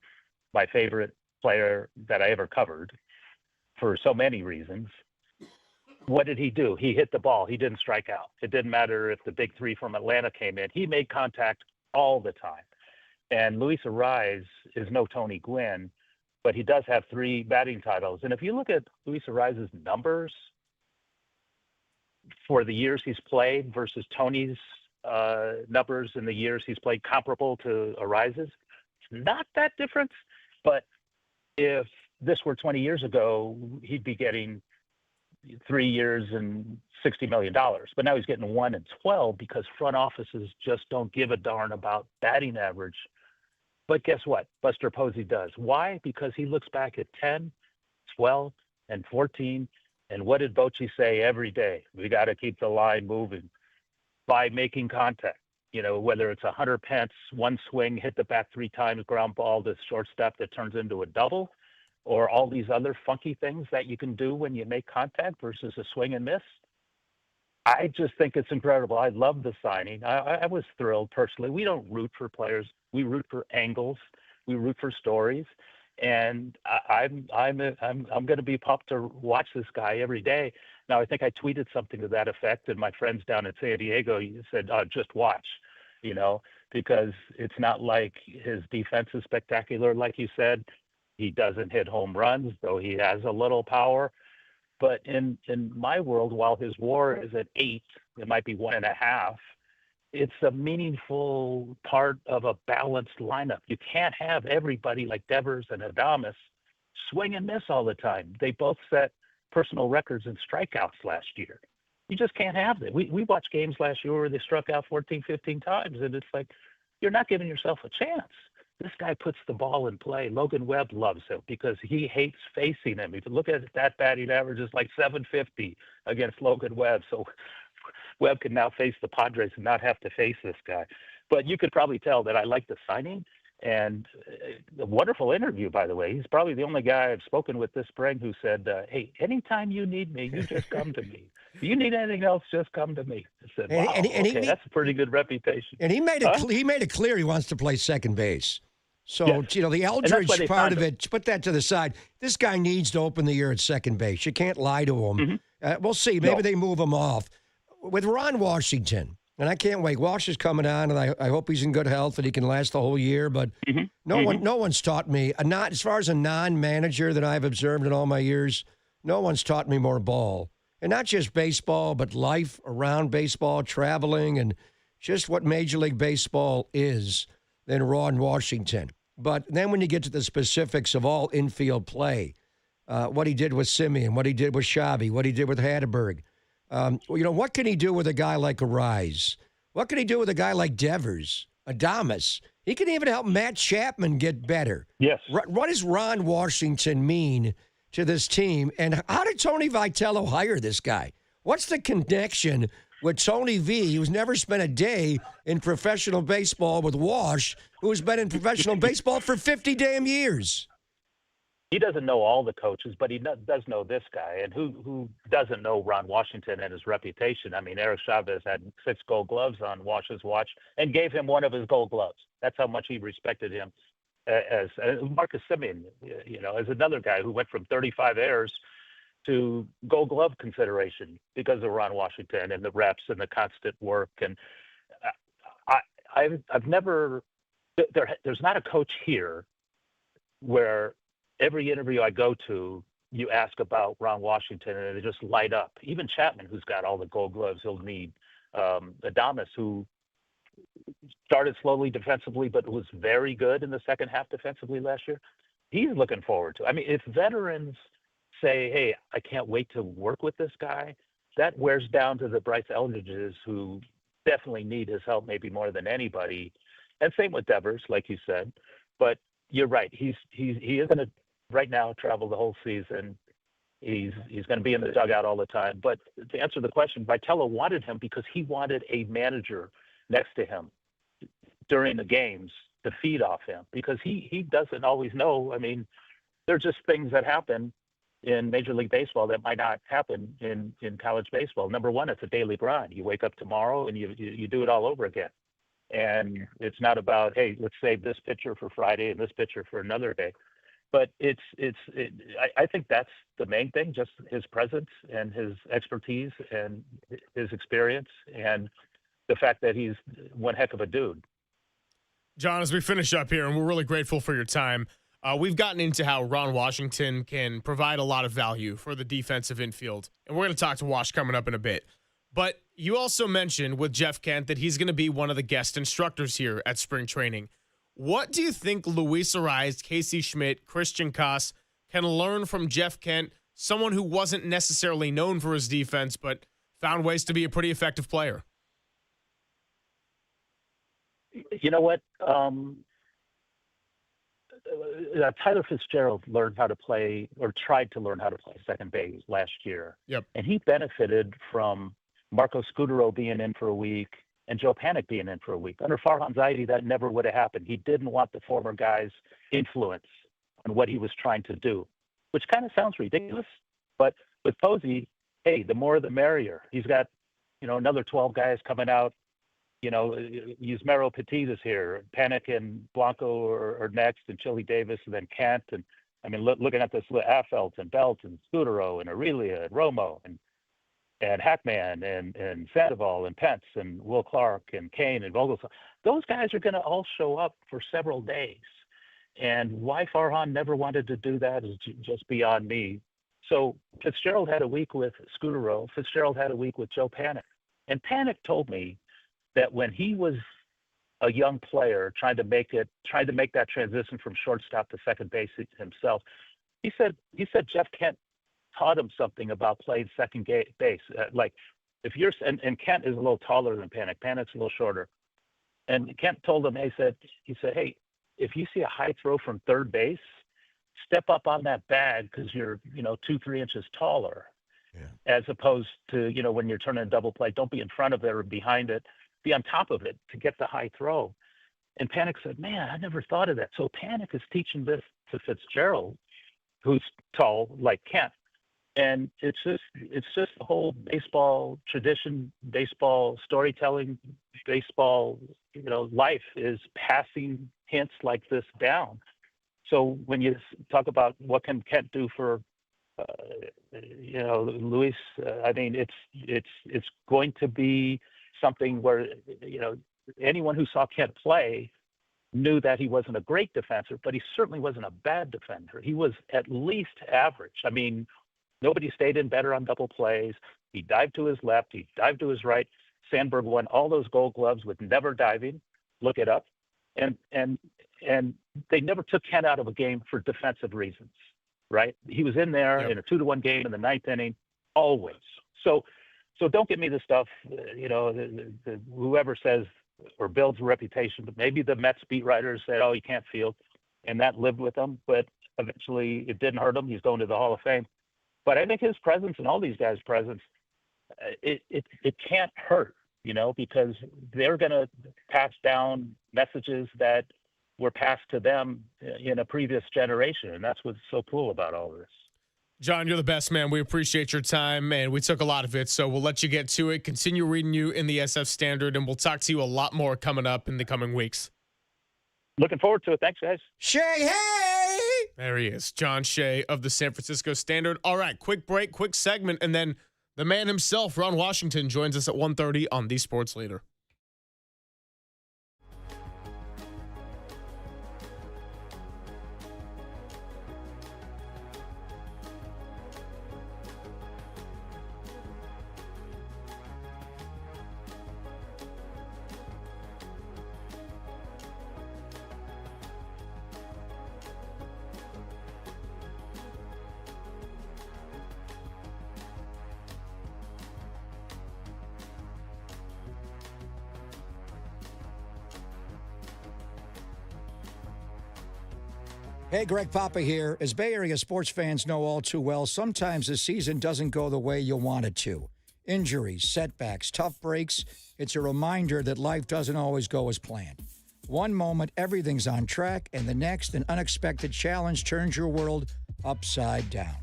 my favorite player that I ever covered for so many reasons. What did he do? He hit the ball. He didn't strike out. It didn't matter if the big three from Atlanta came in. He made contact all the time. And Luis Arraez is no Tony Gwynn, but he does have 3 batting titles. And if you look at Luis Arraez's numbers for the years he's played versus Tony's numbers in the years he's played comparable to Arraez's, it's not that different. But if this were 20 years ago, he'd be getting 3 years and $60 million. But now he's getting 1 and 12 because front offices just don't give a darn about batting average. But guess what? Buster Posey does. Why? Because he looks back at 10, 12, and 14. And what did Bochy say every day? We got to keep the line moving by making contact. You know, whether it's 100 pence, one swing, hit the bat 3 times, ground ball to shortstop that turns into a double, or all these other funky things that you can do when you make contact versus a swing and miss. I just think it's incredible. I love the signing. I was thrilled personally. We don't root for players. We root for angles. We root for stories. And I'm going to be pumped to watch this guy every day. Now, I think I tweeted something to that effect, and my friends down in San Diego said, just watch, you know, because it's not like his defense is spectacular, like you said. He doesn't hit home runs, though he has a little power. But in my world, while his WAR is at 8, it might be 1.5. It's a meaningful part of a balanced lineup. You can't have everybody like Devers and Adames swing and miss all the time. They both set personal records in strikeouts last year. You just can't have that. We watched games last year where they struck out 14, 15 times, and it's like, you're not giving yourself a chance. This guy puts the ball in play. Logan Webb loves him because he hates facing him. If you look at it, that batting average is like 750 against Logan Webb. So Webb can now face the Padres and not have to face this guy. But you could probably tell that I like the signing, and a wonderful interview, by the way. He's probably the only guy I've spoken with this spring who said, hey, anytime you need me, you just come to me. If you need anything else, just come to me. I said, wow, that's a pretty good reputation. And he made it clear he wants to play second base. So, yes. You know, the Eldridge part of it, put that to the side. This guy needs to open the year at second base. You can't lie to him. Mm-hmm. We'll see. Maybe they move him off. With Ron Washington, and I can't wait. Walsh is coming on, and I hope he's in good health and he can last the whole year. But no one's taught me, not as far as a non-manager that I've observed in all my years, no one's taught me more ball. And not just baseball, but life around baseball, traveling, and just what Major League Baseball is than Ron Washington. But then when you get to the specifics of all infield play, what he did with Simeon, what he did with Shabby, what he did with Hatterberg, you know, what can he do with a guy like Arraez? What can he do with a guy like Devers, Adames? He can even help Matt Chapman get better. Yes. What does Ron Washington mean to this team? And how did Tony Vitello hire this guy? What's the connection with Tony V, who's never spent a day in professional baseball, with Walsh, who's been in professional baseball for 50 damn years? He doesn't know all the coaches, but he does know this guy. And who doesn't know Ron Washington and his reputation? I mean, Eric Chavez had 6 gold gloves on Walsh's watch and gave him one of his gold gloves. That's how much he respected him. As Marcus Simeon, you know, as another guy who went from 35 errors to gold glove consideration because of Ron Washington and the reps and the constant work. And I've never, there's not a coach here where every interview I go to, you ask about Ron Washington and they just light up. Even Chapman, who's got all the gold gloves he'll need. Adames, who started slowly defensively, but was very good in the second half defensively last year. He's looking forward to. I mean, if veterans say, hey, I can't wait to work with this guy, that wears down to the Bryce Eldridges, who definitely need his help maybe more than anybody. And same with Devers, like you said. But you're right. He is going to right now travel the whole season. He's going to be in the dugout all the time. But to answer the question, Vitello wanted him because he wanted a manager next to him during the games to feed off him, because he doesn't always know. I mean, there's just things that happen in Major League Baseball that might not happen in college baseball. Number one, it's a daily grind. You wake up tomorrow and you do it all over again. And it's not about, hey, let's save this pitcher for Friday and this pitcher for another day. But I think that's the main thing, just his presence and his expertise and his experience and the fact that he's one heck of a dude. John, as we finish up here, and we're really grateful for your time, we've gotten into how Ron Washington can provide a lot of value for the defensive infield. And we're going to talk to Wash coming up in a bit. But you also mentioned with Jeff Kent that he's going to be one of the guest instructors here at spring training. What do you think Luis Arraez, Casey Schmidt, Christian Koss can learn from Jeff Kent, someone who wasn't necessarily known for his defense but found ways to be a pretty effective player? You know what? Tyler Fitzgerald learned how to play, or tried to learn how to play second base last year. Yep. And he benefited from Marco Scudero being in for a week and Joe Panik being in for a week. Under Farhan Zaidi, that never would have happened. He didn't want the former guy's influence on what he was trying to do, which kind of sounds ridiculous. But with Posey, hey, the more the merrier. He's got, another 12 guys coming out. Yusmeiro Petit is here. Panik and Blanco are next, and Chili Davis, and then Kent. And I mean, looking at this, Affelt and Belt and Scudero and Aurelia and Romo and Hackman and Sandoval and Pence and Will Clark and Kane and Vogelsong. Those guys are going to all show up for several days. And why Farhan never wanted to do that is just beyond me. So Fitzgerald had a week with Scudero. Fitzgerald had a week with Joe Panik. And Panik told me that when he was a young player trying to make that transition from shortstop to second base himself, he said Jeff Kent taught him something about playing second base. Like if you're, and Kent is a little taller than Panik. Panik's a little shorter. And Kent told him, he said, hey, if you see a high throw from third base, step up on that bag because you're, 2-3 inches taller. Yeah. As opposed to, when you're turning a double play, don't be in front of it or behind it. Be on top of it to get the high throw. And Panik said, man, I never thought of that. So Panik is teaching this to Fitzgerald, who's tall like Kent. And it's just the whole baseball tradition, baseball storytelling, baseball, life is passing hints like this down. So when you talk about what can Kent do for, Luis, I mean, it's going to be something where, anyone who saw Kent play knew that he wasn't a great defender, but he certainly wasn't a bad defender. He was at least average. I mean, nobody stayed in better on double plays. He dived to his left. He dived to his right. Sandberg won all those Gold Gloves with never diving. Look it up. And they never took Kent out of a game for defensive reasons, right? He was in there in a 2-1 game in the ninth inning, always. So don't give me the stuff, whoever says or builds a reputation, but maybe the Mets beat writers said, oh, he can't field, and that lived with him. But eventually it didn't hurt him. He's going to the Hall of Fame. But I think his presence and all these guys' presence, it can't hurt, because they're going to pass down messages that were passed to them in a previous generation. And that's what's so cool about all of this. John, you're the best, man. We appreciate your time, and we took a lot of it, so we'll let you get to it. Continue reading you in the SF Standard, and we'll talk to you a lot more coming up in the coming weeks. Looking forward to it. Thanks, guys. Shay, hey! There he is, John Shay of the San Francisco Standard. All right, quick break, quick segment, and then the man himself, Ron Washington, joins us at 1:30 on The Sports Leader. Hey, Greg Papa here. As Bay Area sports fans know all too well, sometimes the season doesn't go the way you want it to. Injuries, setbacks, tough breaks. It's a reminder that life doesn't always go as planned. One moment, everything's on track, and the next, an unexpected challenge turns your world upside down.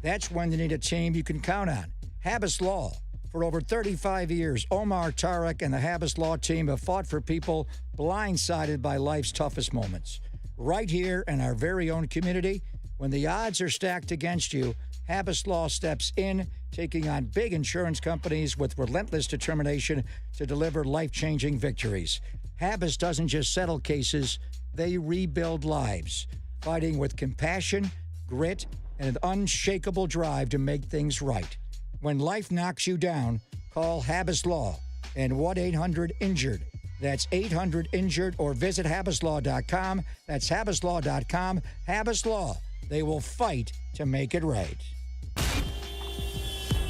That's when you need a team you can count on. Habas Law. For over 35 years, Omar, Tarek, and the Habas Law team have fought for people blindsided by life's toughest moments. Right here in our very own community, when the odds are stacked against you, Habas Law steps in, taking on big insurance companies with relentless determination to deliver life-changing victories. Habas doesn't just settle cases, they rebuild lives, fighting with compassion, grit, and an unshakable drive to make things right. When life knocks you down, call Habas Law and 1-800-INJURED. That's 800-INJURED, or visit habaslaw.com. That's habaslaw.com. Habas Law. They will fight to make it right.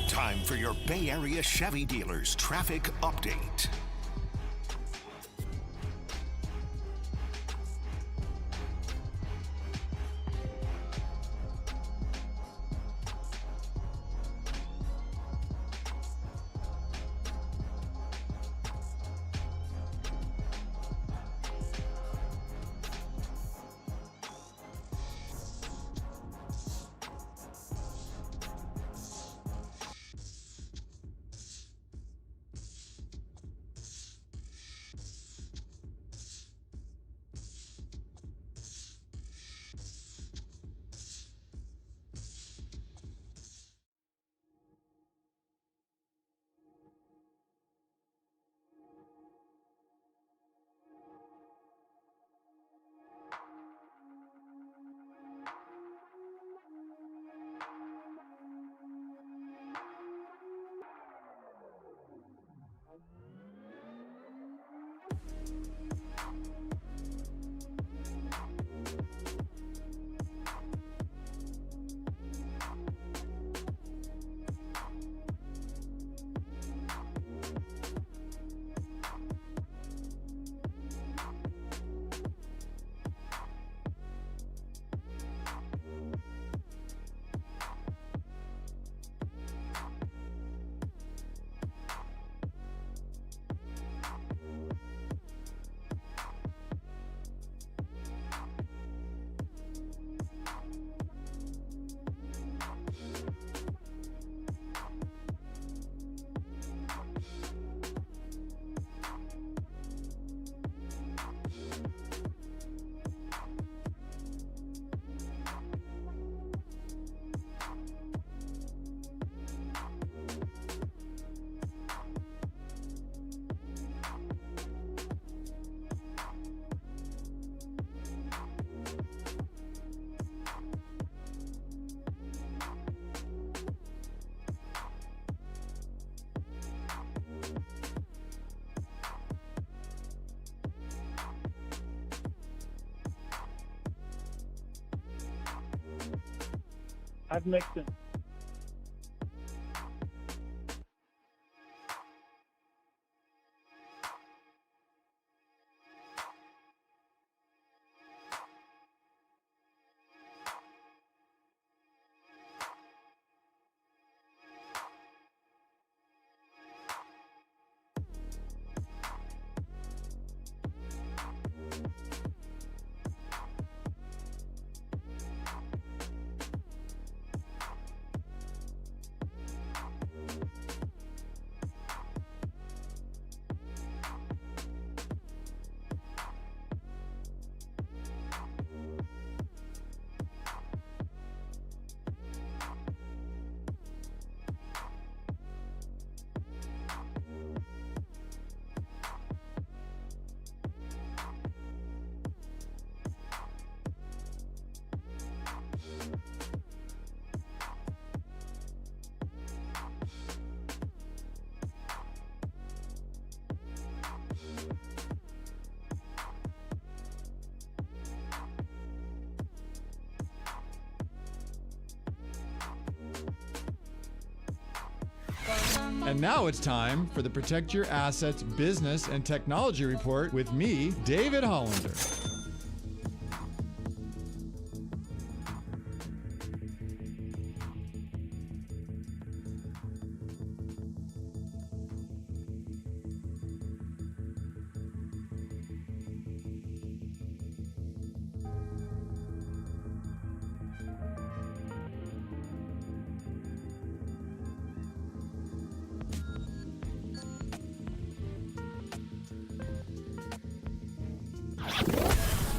Time for your Bay Area Chevy dealers traffic update. I've mixed it. And now it's time for the Protect Your Assets Business and Technology Report with me, David Hollander.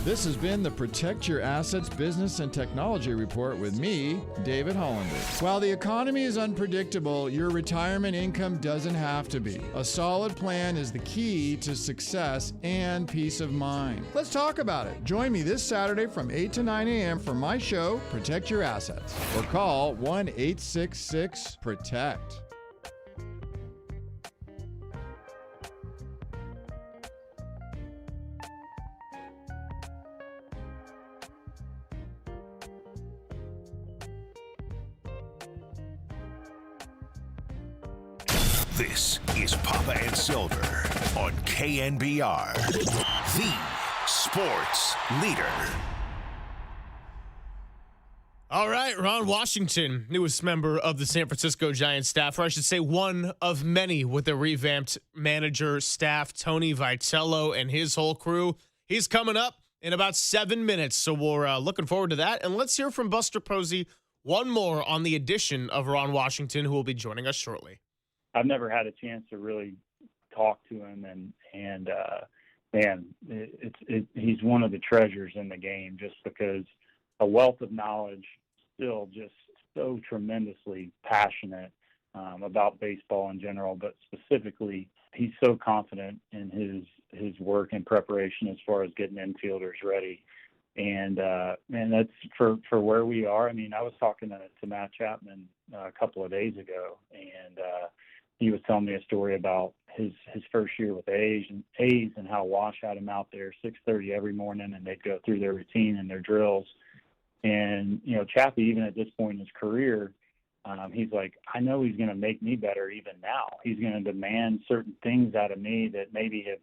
This has been the Protect Your Assets Business and Technology Report with me, David Hollander. While the economy is unpredictable, your retirement income doesn't have to be. A solid plan is the key to success and peace of mind. Let's talk about it. Join me this Saturday from 8 to 9 a.m. for my show, Protect Your Assets, or call 1-866-PROTECT. This is Papa and Silver on KNBR, the sports leader. All right, Ron Washington, newest member of the San Francisco Giants staff, or I should say one of many with the revamped manager staff, Tony Vitello and his whole crew. He's coming up in about 7 minutes, so we're looking forward to that. And let's hear from Buster Posey one more on the addition of Ron Washington, who will be joining us shortly. I've never had a chance to really talk to him, and man, he's one of the treasures in the game, just because a wealth of knowledge, still just so tremendously passionate about baseball in general, but specifically he's so confident in his work and preparation as far as getting infielders ready. And man, that's for where we are. I mean, I was talking to Matt Chapman a couple of days ago, and he was telling me a story about his first year with A's and how Walsh had him out there 6:30 every morning, and they'd go through their routine and their drills. And, you know, Chappie, even at this point in his career, he's like, I know he's going to make me better even now. He's going to demand certain things out of me that maybe have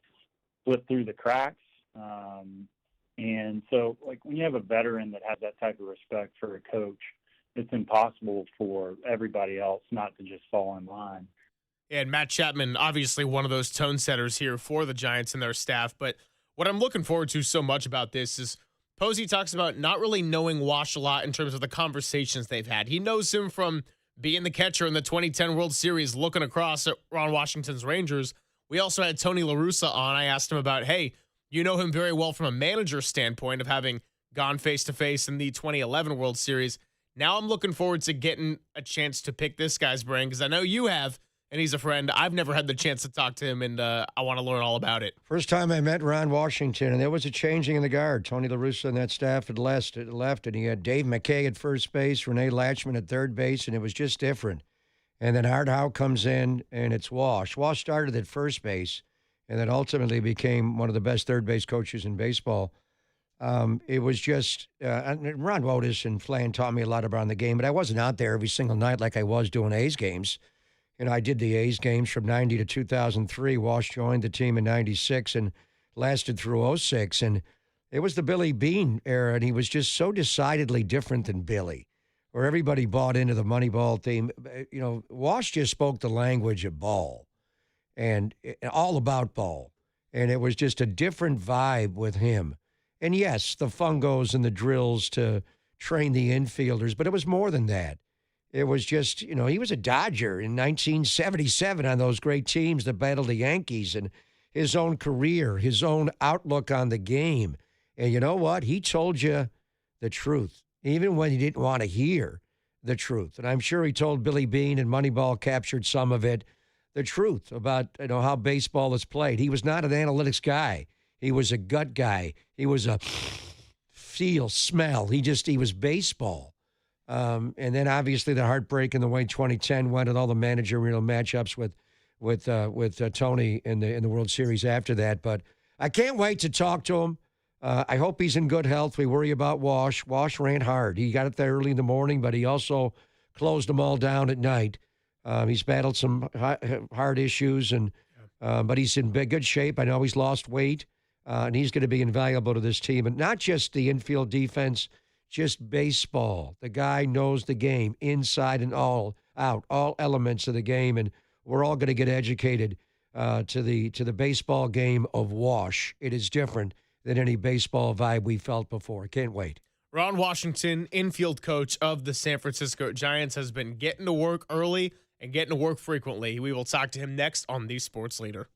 slipped through the cracks. And so, like, when you have a veteran that has that type of respect for a coach, it's impossible for everybody else not to just fall in line. And Matt Chapman, obviously one of those tone setters here for the Giants and their staff. But what I'm looking forward to so much about this is Posey talks about not really knowing Walsh a lot in terms of the conversations they've had. He knows him from being the catcher in the 2010 World Series, looking across at Ron Washington's Rangers. We also had Tony La Russa on. I asked him about, hey, you know him very well from a manager standpoint of having gone face-to-face in the 2011 World Series. Now I'm looking forward to getting a chance to pick this guy's brain because I know you have, and he's a friend. I've never had the chance to talk to him, and I want to learn all about it. First time I met Ron Washington, and there was a changing in the guard. Tony La Russa and that staff had left, and he had Dave McKay at first base, Renee Latchman at third base, and it was just different. And then Art Howe comes in, and it's Walsh. Walsh started at first base, and then ultimately became one of the best third base coaches in baseball. It was just Ron Wotus and Flan taught me a lot about the game, but I wasn't out there every single night like I was doing A's games. And I did the A's games from 90 to 2003. Walsh joined the team in 96 and lasted through 06. And it was the Billy Beane era, and he was just so decidedly different than Billy, where everybody bought into the Moneyball theme. You know, Walsh just spoke the language of ball and all about ball. And it was just a different vibe with him. And yes, the fungos and the drills to train the infielders, but it was more than that. It was just, you know, he was a Dodger in 1977 on those great teams that battled the Yankees, and his own career, his own outlook on the game. And you know what? He told you the truth, even when you didn't want to hear the truth. And I'm sure he told Billy Beane, and Moneyball captured some of it, the truth about, you know, how baseball is played. He was not an analytics guy. He was a gut guy. He was a feel, smell. He was baseball. And then obviously the heartbreak in the way 2010 went, and all the managerial matchups with Tony in the World Series after that. But I can't wait to talk to him. I hope he's in good health. We worry about Walsh. Walsh ran hard. He got it there early in the morning, but he also closed them all down at night. He's battled some hard issues, but he's in good shape. I know he's lost weight, and he's going to be invaluable to this team. And not just the infield defense, just baseball. The guy knows the game inside and all out, all elements of the game, and we're all going to get educated to the baseball game of Wash. It is different than any baseball vibe we felt before. Can't wait. Ron Washington, infield coach of the San Francisco Giants, has been getting to work early and getting to work frequently. We will talk to him next on The Sports Leader.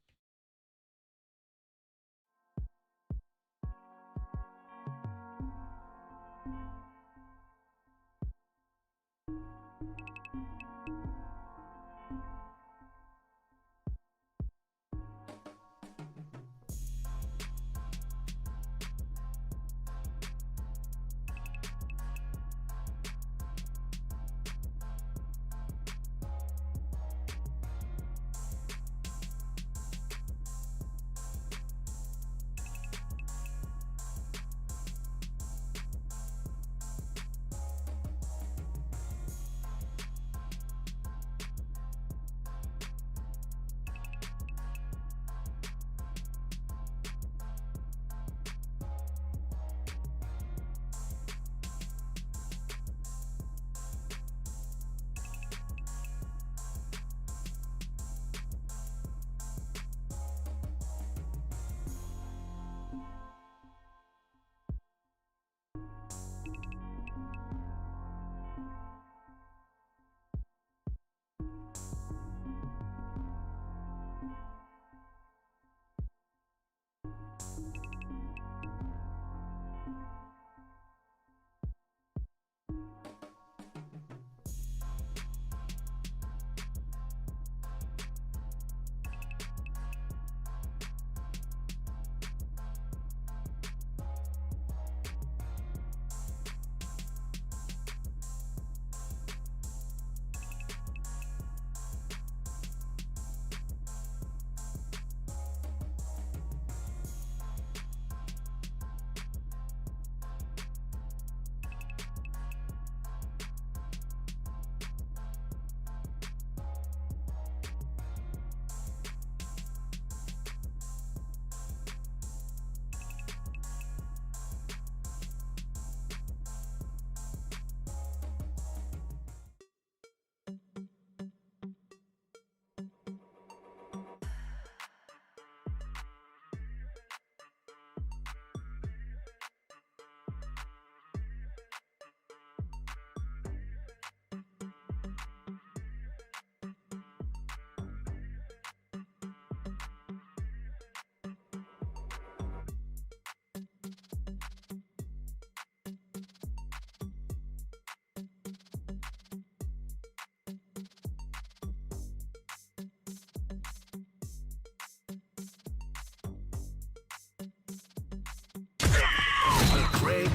Greg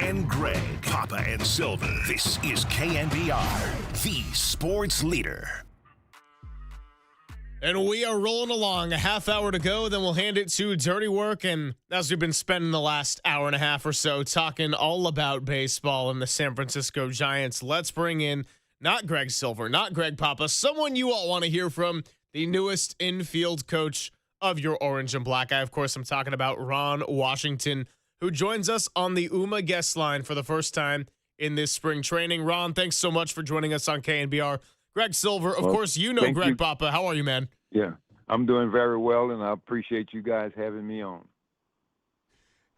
and Greg, Papa and Silver. This is KNBR, the sports leader. And we are rolling along. A half hour to go, then we'll hand it to Dirty Work. And as we've been spending the last hour and a half or so talking all about baseball and the San Francisco Giants, let's bring in not Greg Silver, not Greg Papa, someone you all want to hear from, the newest infield coach of your Orange and Black. Of course, I'm talking about Ron Washington, who joins us on the UMA guest line for the first time in this spring training. Ron, thanks so much for joining us on KNBR. Greg Silver, of course, you know Greg Papa. How are you, man? Yeah, I'm doing very well, and I appreciate you guys having me on.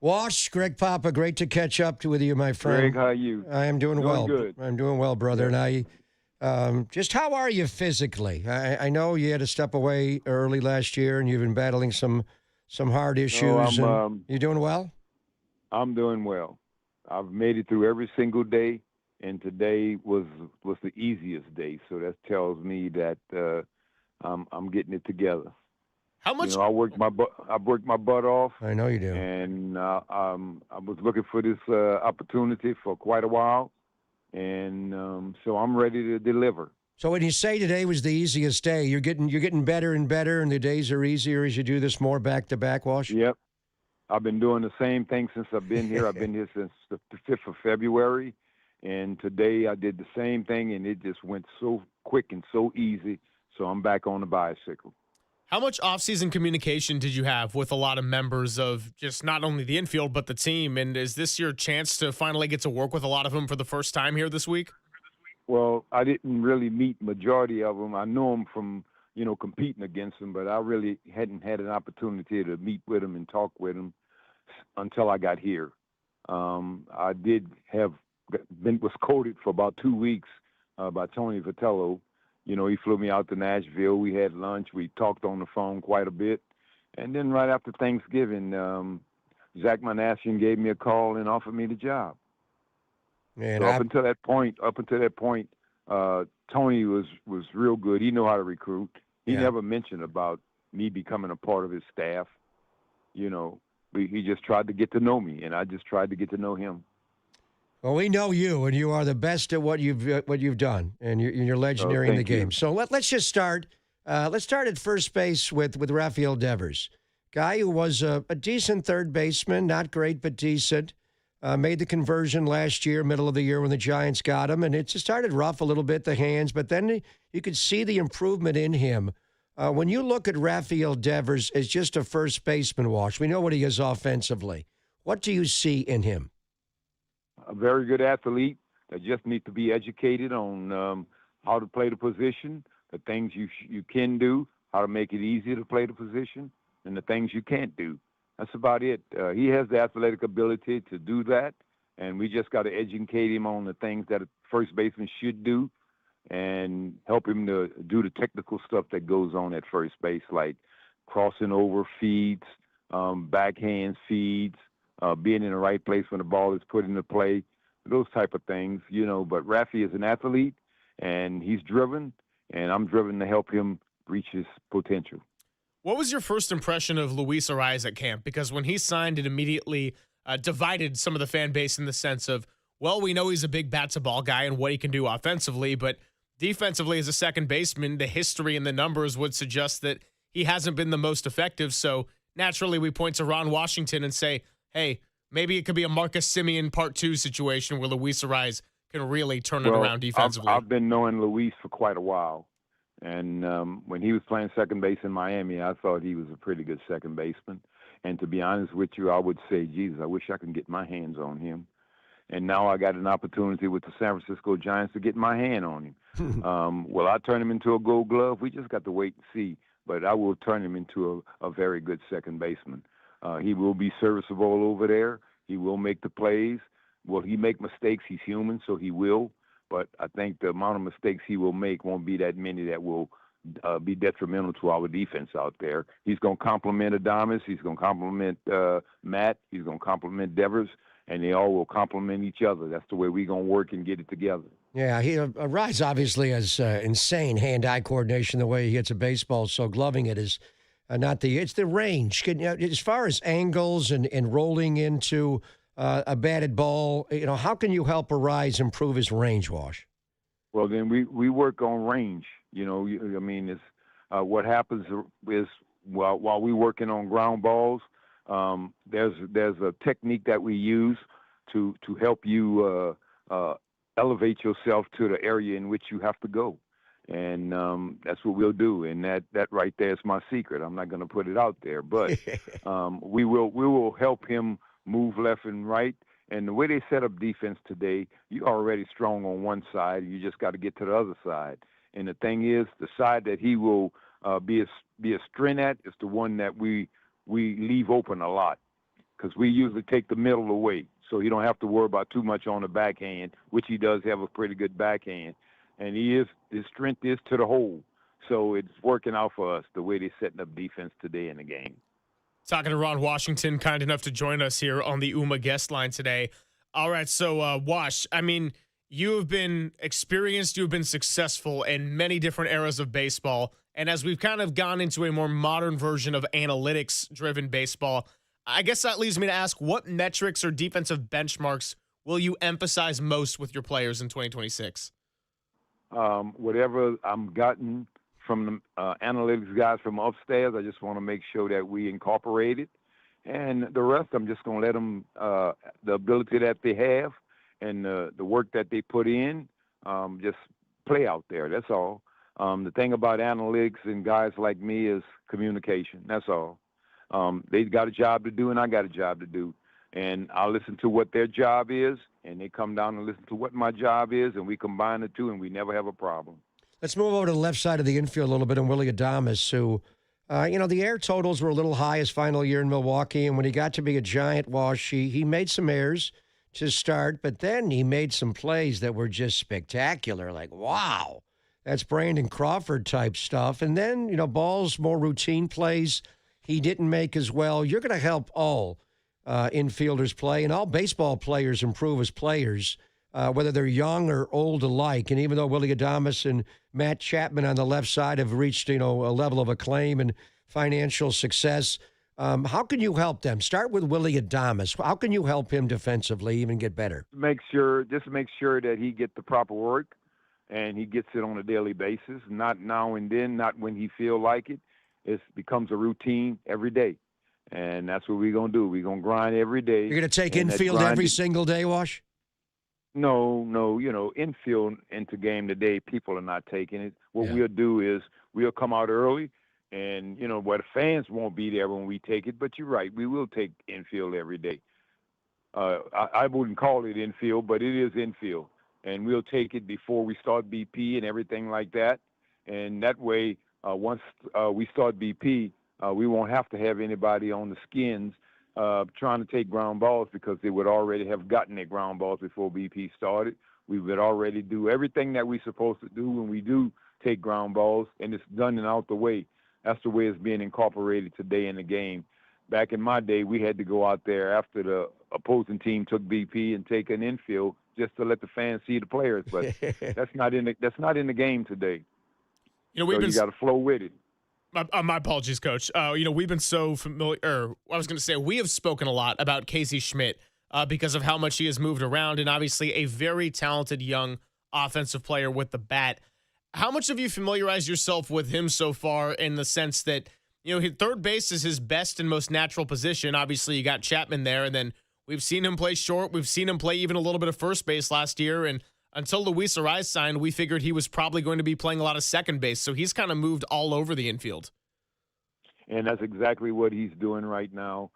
Wash, Greg Papa, great to catch up with you, my friend. Greg, how are you? I am doing well. Good. I'm doing well, brother. Yeah. And just how are you physically? I know you had to step away early last year, and you've been battling some hard issues. You doing well? I'm doing well. I've made it through every single day, and today was the easiest day. So that tells me that I'm getting it together. How much? I worked my butt off. I know you do. And I was looking for this opportunity for quite a while, and so I'm ready to deliver. So when you say today was the easiest day, you're getting better and better, and the days are easier as you do this more back to back, Wash. Yep. I've been doing the same thing since I've been here. I've been here since the 5th of February, and today I did the same thing, and it just went so quick and so easy, so I'm back on the bicycle. How much offseason communication did you have with a lot of members of just not only the infield but the team, and is this your chance to finally get to work with a lot of them for the first time here this week? Well, I didn't really meet majority of them. I know them from competing against them, but I really hadn't had an opportunity to meet with them and talk with them until I got here. I was quoted for about 2 weeks by Tony Vitello. He flew me out to Nashville. We had lunch. We talked on the phone quite a bit. And then right after Thanksgiving, Zach Manasian gave me a call and offered me the job. Man, so up until that point, Tony was real good. He knew how to recruit. He Yeah. never mentioned about me becoming a part of his staff. You know, he just tried to get to know me, and I just tried to get to know him. Well, we know you, and you are the best at what you've done, and you're legendary in the thank you. game. So let's just start. Let's start at first base with Rafael Devers, guy who was a decent third baseman, not great but decent. Made the conversion last year, middle of the year when the Giants got him, and it just started rough a little bit, the hands, but then you could see the improvement in him. When you look at Rafael Devers as just a first baseman, Walsh, we know what he is offensively. What do you see in him? A very good athlete that just needs to be educated on how to play the position, the things you can do, how to make it easier to play the position, and the things you can't do. That's about it. He has the athletic ability to do that, and we just got to educate him on the things that a first baseman should do and help him to do the technical stuff that goes on at first base, like crossing over feeds, backhand feeds, being in the right place when the ball is put into play, those type of things, you know. But Rafi is an athlete, and he's driven, and I'm driven to help him reach his potential. What was your first impression of Luis Arraez at camp? Because when he signed, it immediately divided some of the fan base in the sense of, well, we know he's a big bat-to-ball guy and what he can do offensively, but defensively as a second baseman, the history and the numbers would suggest that he hasn't been the most effective. So naturally we point to Ron Washington and say, hey, maybe it could be a Marcus Semien Part 2 situation where Luis Arraez can really turn it around defensively. I've been knowing Luis for quite a while. And when he was playing second base in Miami, I thought he was a pretty good second baseman. And to be honest with you, I would say, Jesus, I wish I could get my hands on him. And now I got an opportunity with the San Francisco Giants to get my hand on him. Will I turn him into a Gold Glove? We just got to wait and see. But I will turn him into a very good second baseman. He will be serviceable over there. He will make the plays. Will he make mistakes? He's human, so he will. But I think the amount of mistakes he will make won't be that many that will be detrimental to our defense out there. He's going to complement Adames. He's going to complement Matt. He's going to complement Devers, and they all will complement each other. That's the way we're going to work and get it together. Yeah, Arraez obviously has insane hand-eye coordination the way he hits a baseball, so gloving it is it's the range. As far as angles and rolling into a batted ball, how can you help Arraez improve his range, Wash? Well, then we work on range. It's what happens is while we're working on ground balls, there's a technique that we use to help you elevate yourself to the area in which you have to go. And that's what we'll do. And that right there is my secret. I'm not going to put it out there, but we will help him move left and right. And the way they set up defense today, you're already strong on one side. You just got to get to the other side. And the thing is, the side that he will be a strength at is the one that we leave open a lot, because we usually take the middle away, so you don't have to worry about too much on the backhand, which he does have a pretty good backhand. And his strength is to the hole. So it's working out for us the way they're setting up defense today in the game. Talking to Ron Washington, kind enough to join us here on the UMA guest line today. All right, so Wash, you have been experienced, you have been successful in many different eras of baseball. And as we've kind of gone into a more modern version of analytics-driven baseball, I guess that leads me to ask, what metrics or defensive benchmarks will you emphasize most with your players in 2026? Whatever I'm gotten from the analytics guys from upstairs, I just want to make sure that we incorporate it. And the rest, I'm just going to let them, the ability that they have and the work that they put in, just play out there. That's all. The thing about analytics and guys like me is communication. That's all. They've got a job to do, and I got a job to do. And I'll listen to what their job is, and they come down and listen to what my job is, and we combine the two, and we never have a problem. Let's move over to the left side of the infield a little bit, and Willie Adames, who, the air totals were a little high his final year in Milwaukee, and when he got to be a Giant, Wash, he made some errors to start, but then he made some plays that were just spectacular, like, wow, that's Brandon Crawford type stuff. And then, balls, more routine plays he didn't make as well. You're going to help all infielders play and all baseball players improve as players. whether they're young or old alike. And even though Willie Adames and Matt Chapman on the left side have reached, a level of acclaim and financial success, how can you help them? Start with Willie Adames. How can you help him defensively even get better? Make sure that he gets the proper work and he gets it on a daily basis, not now and then, not when he feel like it. It becomes a routine every day. And that's what we're going to do. We're going to grind every day. You're going to take infield every single day, Wash? No, infield into game today, people are not taking it. What we'll do is we'll come out early, and, where the fans won't be there when we take it. But you're right, we will take infield every day. I wouldn't call it infield, but it is infield. And we'll take it before we start BP and everything like that. And that way, once we start BP, we won't have to have anybody on the skins trying to take ground balls because they would already have gotten their ground balls before BP started. We would already do everything that we're supposed to do when we do take ground balls, and it's done and out the way. That's the way it's being incorporated today in the game. Back in my day, we had to go out there after the opposing team took BP and take an infield just to let the fans see the players. But that's not in the game today. You got to flow with it. My apologies, Coach. We've been so familiar. We have spoken a lot about Casey Schmidt because of how much he has moved around, and obviously a very talented young offensive player with the bat. How much have you familiarized yourself with him so far in the sense that, third base is his best and most natural position? Obviously, you got Chapman there, and then we've seen him play short. We've seen him play even a little bit of first base last year, and until Luis Arraez signed, we figured he was probably going to be playing a lot of second base, so he's kind of moved all over the infield. And that's exactly what he's doing right now.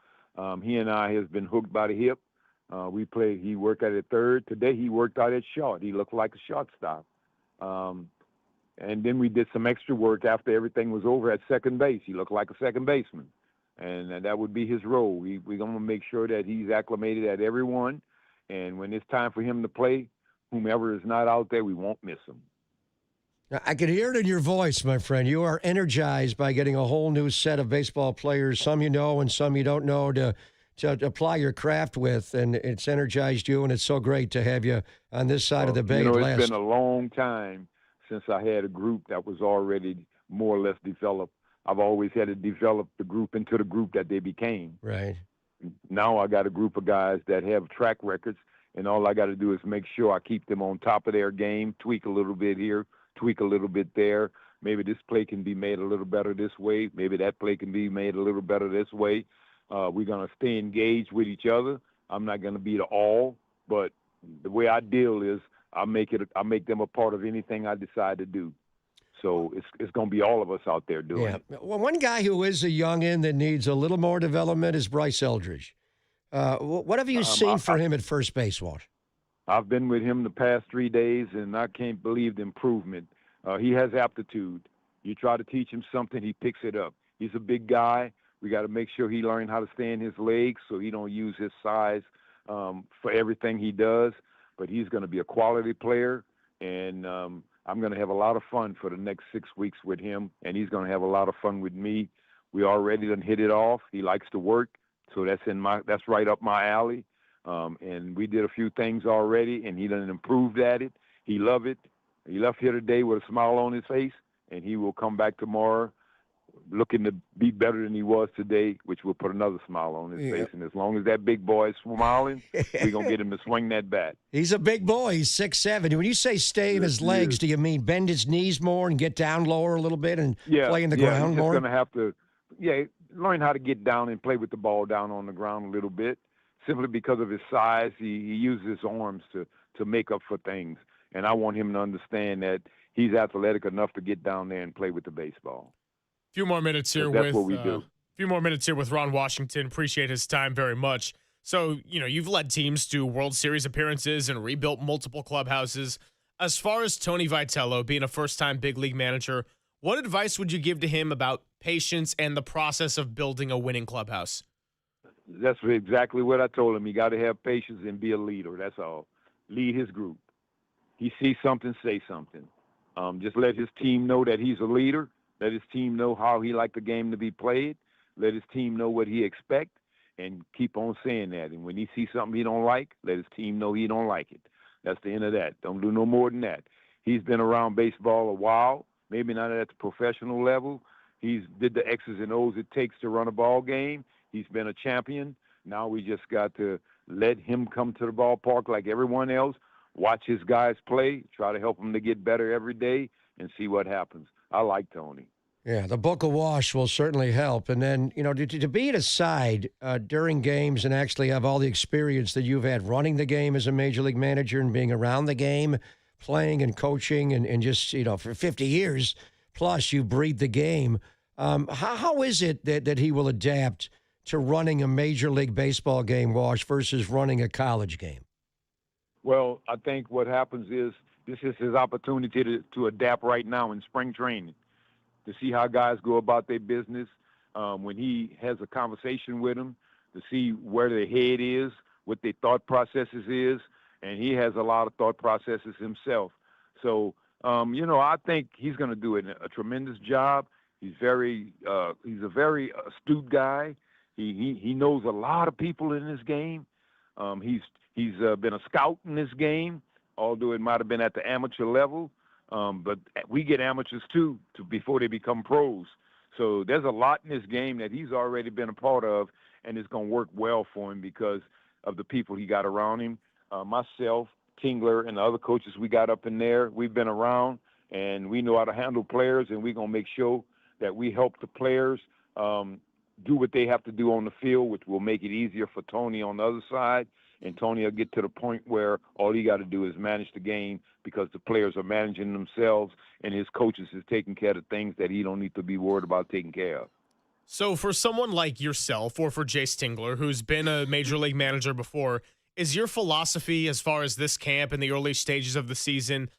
He and I has been hooked by the hip. He worked at third. Today he worked out at short. He looked like a shortstop. And then we did some extra work after everything was over at second base. He looked like a second baseman. And that would be his role. We're going to make sure that he's acclimated at everyone. And when it's time for him to play, whomever is not out there, we won't miss him. I can hear it in your voice, my friend. You are energized by getting a whole new set of baseball players, some you know and some you don't know, to apply your craft with, and it's energized you, and it's so great to have you on this side of the bay. It's been a long time since I had a group that was already more or less developed. I've always had to develop the group into the group that they became. Right. Now I got a group of guys that have track records, and all I got to do is make sure I keep them on top of their game, tweak a little bit here, tweak a little bit there. Maybe this play can be made a little better this way. Maybe that play can be made a little better this way. We're going to stay engaged with each other. I'm not going to be the all, but the way I deal is I make them a part of anything I decide to do. So it's going to be all of us out there doing it. Well, one guy who is a youngin that needs a little more development is Bryce Eldridge. What have you seen for him at first base, Walsh? I've been with him the past 3 days, and I can't believe the improvement. He has aptitude. You try to teach him something, he picks it up. He's a big guy. We got to make sure he learns how to stay in his legs so he don't use his size for everything he does. But he's going to be a quality player, and I'm going to have a lot of fun for the next 6 weeks with him, and he's going to have a lot of fun with me. We already done hit it off. He likes to work, so that's right up my alley. And we did a few things already, and he done improved at it. He loved it. He left here today with a smile on his face, and he will come back tomorrow looking to be better than he was today, which will put another smile on his face. And as long as that big boy is smiling, we're going to get him to swing that bat. He's a big boy. He's 6'7". When you say stay in his legs, do you mean bend his knees more and get down lower a little bit and play in the ground more? He's going to have to, learn how to get down and play with the ball down on the ground a little bit. Simply because of his size, he uses his arms to make up for things. And I want him to understand that he's athletic enough to get down there and play with the baseball. Few more minutes here that's what we do. Few more minutes here with Ron Washington. Appreciate his time very much. So, you've led teams to World Series appearances and rebuilt multiple clubhouses. As far as Tony Vitello being a first-time big league manager, what advice would you give to him about patience and the process of building a winning clubhouse? That's exactly what I told him. You got to have patience and be a leader. That's all. Lead his group. He sees something, say something. Just let his team know that he's a leader. Let his team know how he like the game to be played. Let his team know what he expects, and keep on saying that. And when he sees something he don't like, let his team know he don't like it. That's the end of that. Don't do no more than that. He's been around baseball a while, maybe not at the professional level. He's did the X's and O's it takes to run a ball game. He's been a champion. Now we just got to let him come to the ballpark like everyone else, watch his guys play, try to help them to get better every day, and see what happens. I like Tony. Yeah, the Book of Walsh will certainly help. And then, to be at a side during games and actually have all the experience that you've had running the game as a major league manager and being around the game, playing and coaching and just, for 50 years plus you breathe the game. How is it that he will adapt to running a Major League Baseball game, Walsh, versus running a college game? Well, I think what happens is this is his opportunity to adapt right now in spring training, to see how guys go about their business, when he has a conversation with them, to see where their head is, what their thought processes is, and he has a lot of thought processes himself. So, I think he's going to do a tremendous job. He's a very astute guy. He knows a lot of people in this game. He's been a scout in this game, although it might have been at the amateur level. But we get amateurs too before they become pros. So there's a lot in this game that he's already been a part of, and it's going to work well for him because of the people he got around him. Myself, Tingler, and the other coaches we got up in there, we've been around, and we know how to handle players, and we're going to make sure that we help the players do what they have to do on the field, which will make it easier for Tony on the other side. And Tony will get to the point where all he got to do is manage the game because the players are managing themselves and his coaches is taking care of things that he don't need to be worried about taking care of. So for someone like yourself or for Jay Stingler, who's been a major league manager before, is your philosophy as far as this camp in the early stages of the season,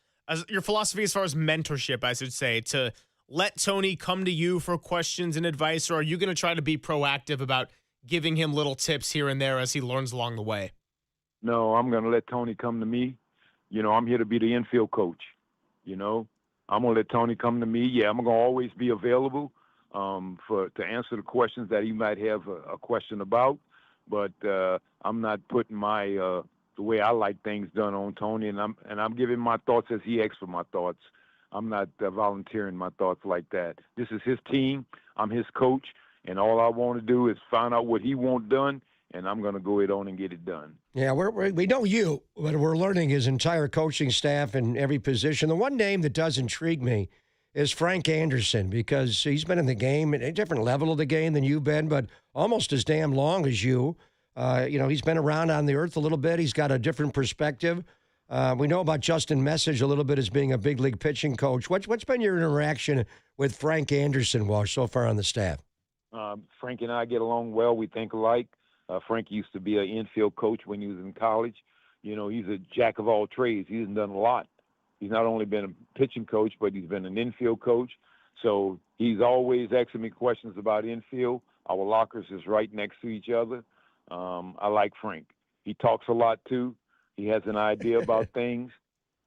your philosophy as far as mentorship, I should say, to let Tony come to you for questions and advice, or are you going to try to be proactive about giving him little tips here and there as he learns along the way? No, I'm going to let Tony come to me. I'm here to be the infield coach. I'm going to let Tony come to me. Yeah, I'm going to always be available to answer the questions that he might have a question about. But I'm not putting the way I like things done on Tony, and I'm giving my thoughts as he asks for my thoughts. I'm not volunteering my thoughts like that. This is his team. I'm his coach, and all I want to do is find out what he wants done, and I'm going to go ahead on and get it done. Yeah, we know you, but we're learning his entire coaching staff in every position. The one name that does intrigue me is Frank Anderson, because he's been in the game at a different level of the game than you've been, but almost as damn long as you. He's been around on the earth a little bit. He's got a different perspective. We know about Justin Message a little bit as being a big league pitching coach. What's been your interaction with Frank Anderson, Walsh, so far on the staff? Frank and I get along well. We think alike. Frank used to be an infield coach when he was in college. He's a jack of all trades. He's done a lot. He's not only been a pitching coach, but he's been an infield coach. So he's always asking me questions about infield. Our lockers is right next to each other. I like Frank. He talks a lot, too. He has an idea about things,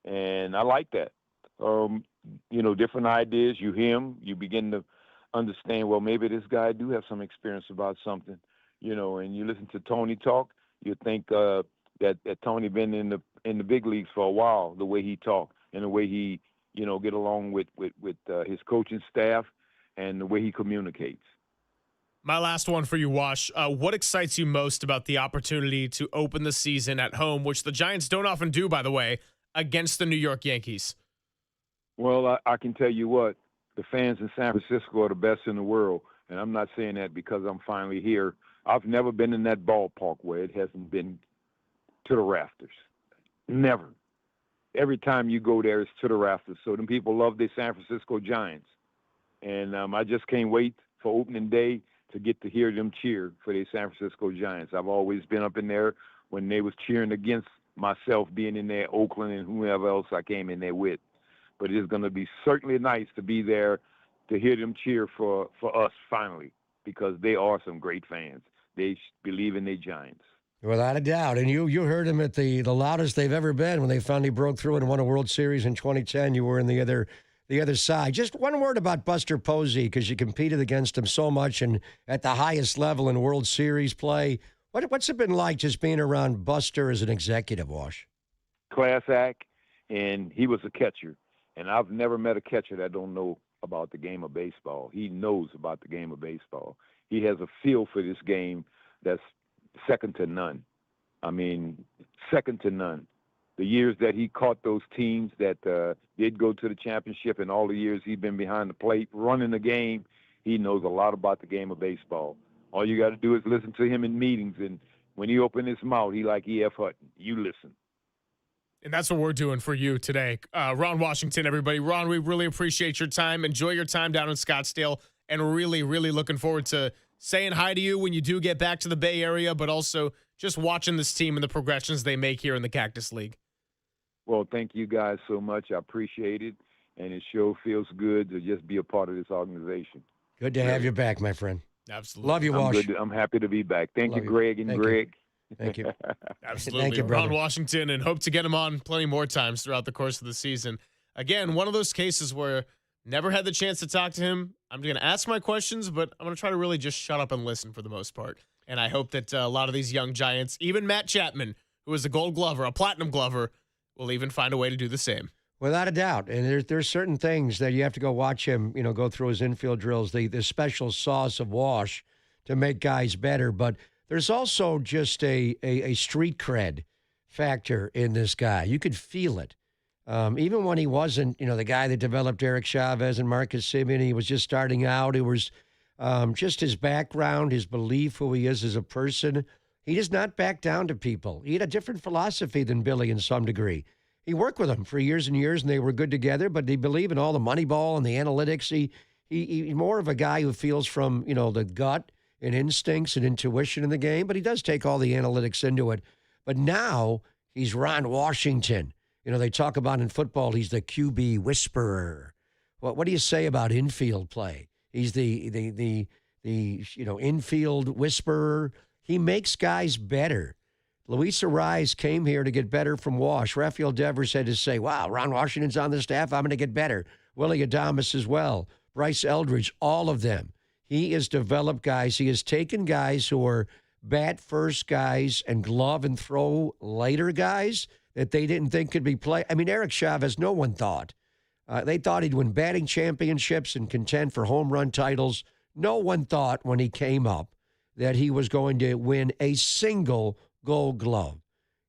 and I like that. Different ideas. You hear him, you begin to understand, well, maybe this guy do have some experience about something. And you listen to Tony talk, you think that Tony been in the big leagues for a while, the way he talk and the way he, get along with his coaching staff and the way he communicates. My last one for you, Wash. What excites you most about the opportunity to open the season at home, which the Giants don't often do, by the way, against the New York Yankees? Well, I can tell you what, the fans in San Francisco are the best in the world, and I'm not saying that because I'm finally here. I've never been in that ballpark where it hasn't been to the rafters. Never. Every time you go there, it's to the rafters. So them people love their San Francisco Giants. And I just can't wait for opening day to get to hear them cheer for their San Francisco Giants. I've always been up in there when they was cheering against myself being in there, Oakland, and whoever else I came in there with. But it's going to be certainly nice to be there to hear them cheer for us finally, because they are some great fans. They believe in their Giants. Without a doubt. And you heard them at the loudest they've ever been when they finally broke through and won a World Series in 2010. You were in the other side. Just one word about Buster Posey, because you competed against him so much and at the highest level in World Series play. What's it been like just being around Buster as an executive, Wash? class act, and he was a catcher. And I've never met a catcher that don't know about the game of baseball. He knows about the game of baseball. He has a feel for this game that's second to none. I mean, second to none. The years that he caught those teams that did go to the championship, and all the years he's been behind the plate running the game, he knows a lot about the game of baseball. All you got to do is listen to him in meetings, and when he open his mouth, he like E.F. Hutton. You listen. And that's what we're doing for you today. Ron Washington, everybody. Ron, we really appreciate your time. Enjoy your time down in Scottsdale, and really, really looking forward to saying hi to you when you do get back to the Bay Area, but also just watching this team and the progressions they make here in the Cactus League. Well, thank you guys so much. I appreciate it, and it sure feels good to just be a part of this organization. Good to have you back, my friend. Absolutely. Love you, Walsh. I'm happy to be back. Thank you, Greg and Thank Greg. Thank you. Absolutely. Thank you, Ron brother. Washington, and hope to get him on plenty more times throughout the course of the season. Again, one of those cases where never had the chance to talk to him. I'm going to ask my questions, but I'm going to try to really just shut up and listen for the most part. And I hope that a lot of these young Giants, even Matt Chapman, who is a gold glover, a platinum glover, will even find a way to do the same. Without a doubt. And there's certain things that you have to go watch him, go through his infield drills, the special sauce of Walsh to make guys better. But there's also just a street cred factor in this guy. You could feel it. Even when he wasn't, the guy that developed Eric Chavez and Marcus Semien, he was just starting out. It was just his background, his belief, who he is as a person. He does not back down to people. He had a different philosophy than Billy in some degree. He worked with them for years and years, and they were good together, but they believe in all the money ball and the analytics. He's more of a guy who feels from, the gut and instincts and intuition in the game, but he does take all the analytics into it. But now he's Ron Washington. They talk about in football, he's the QB whisperer. What do you say about infield play? He's the infield whisperer. He makes guys better. Luis Arraez came here to get better from Walsh. Rafael Devers had to say, wow, Ron Washington's on the staff. I'm going to get better. Willie Adames as well. Bryce Eldridge, all of them. He has developed guys. He has taken guys who are bat-first guys and glove and throw later guys that they didn't think could be played. I mean, Eric Chavez, no one thought. They thought he'd win batting championships and contend for home run titles. No one thought when he came up that he was going to win a single Gold Glove.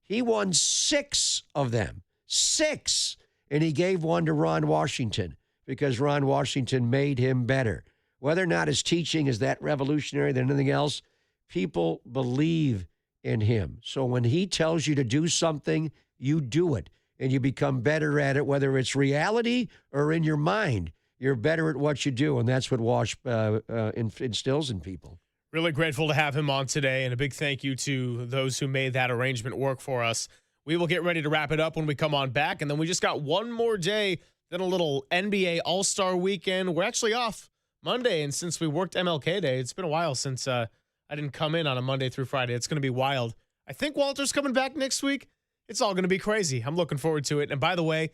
He won 6 of them. 6! And he gave one to Ron Washington because Ron Washington made him better. Whether or not his teaching is that revolutionary than anything else, people believe in him. So when he tells you to do something, you do it, and you become better at it, whether it's reality or in your mind. You're better at what you do, and that's what Walsh instills in people. Really grateful to have him on today, and a big thank you to those who made that arrangement work for us. We will get ready to wrap it up when we come on back, and then we just got one more day, then a little NBA All-Star Weekend. We're actually off Monday, and since we worked MLK Day, it's been a while since I didn't come in on a Monday through Friday. It's going to be wild. I think Walter's coming back next week. It's all going to be crazy. I'm looking forward to it. And by the way,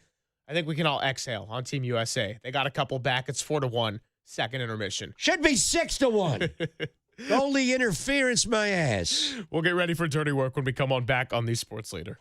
I think we can all exhale on Team USA. They got a couple back. It's 4-1, second intermission. Should be 6-1. Goalie interference, my ass. We'll get ready for dirty work when we come on back on the Sports Leader.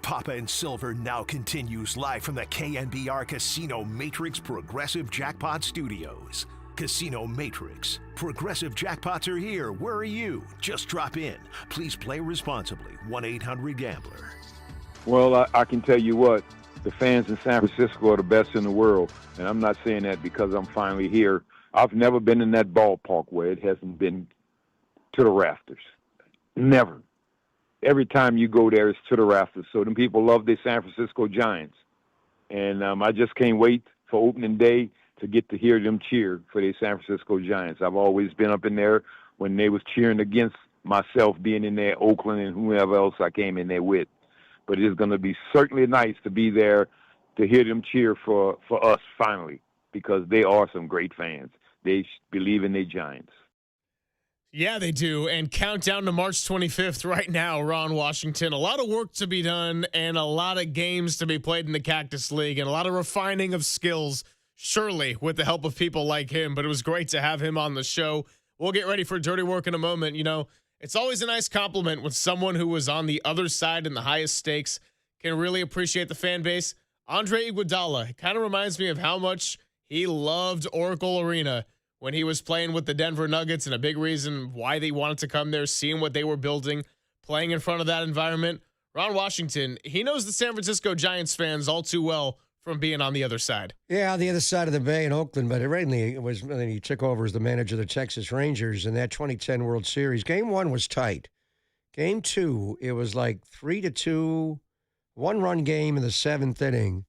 Papa and Silver now continues live from the KNBR Casino Matrix Progressive Jackpot Studios. Casino Matrix. Progressive jackpots are here. Where are you? Just drop in. Please play responsibly. 1-800-GAMBLER. Well, I can tell you what, the fans in San Francisco are the best in the world, and I'm not saying that because I'm finally here. I've never been in that ballpark where it hasn't been to the rafters. Never. Every time you go there, it's to the rafters. So them people love the San Francisco Giants. And I just can't wait for opening day to get to hear them cheer for the San Francisco Giants. I've always been up in there when they was cheering against myself being in there, Oakland, and whoever else I came in there with. But it's going to be certainly nice to be there to hear them cheer for us finally, because they are some great fans. They believe in their Giants. Yeah, they do. And countdown to March 25th right now, Ron Washington. A lot of work to be done and a lot of games to be played in the Cactus League and a lot of refining of skills, surely, with the help of people like him. But it was great to have him on the show. We'll get ready for Dirty Work in a moment. You know, it's always a nice compliment when someone who was on the other side in the highest stakes can really appreciate the fan base. Andre Iguodala kind of reminds me of how much he loved Oracle Arena when he was playing with the Denver Nuggets, and a big reason why they wanted to come there, seeing what they were building, playing in front of that environment. Ron Washington, he knows the San Francisco Giants fans all too well from being on the other side. Yeah, on the other side of the bay in Oakland, but originally it was when he took over as the manager of the Texas Rangers in that 2010 World Series. Game 1 was tight. Game 2, it was like 3-2, one-run game in the 7th inning,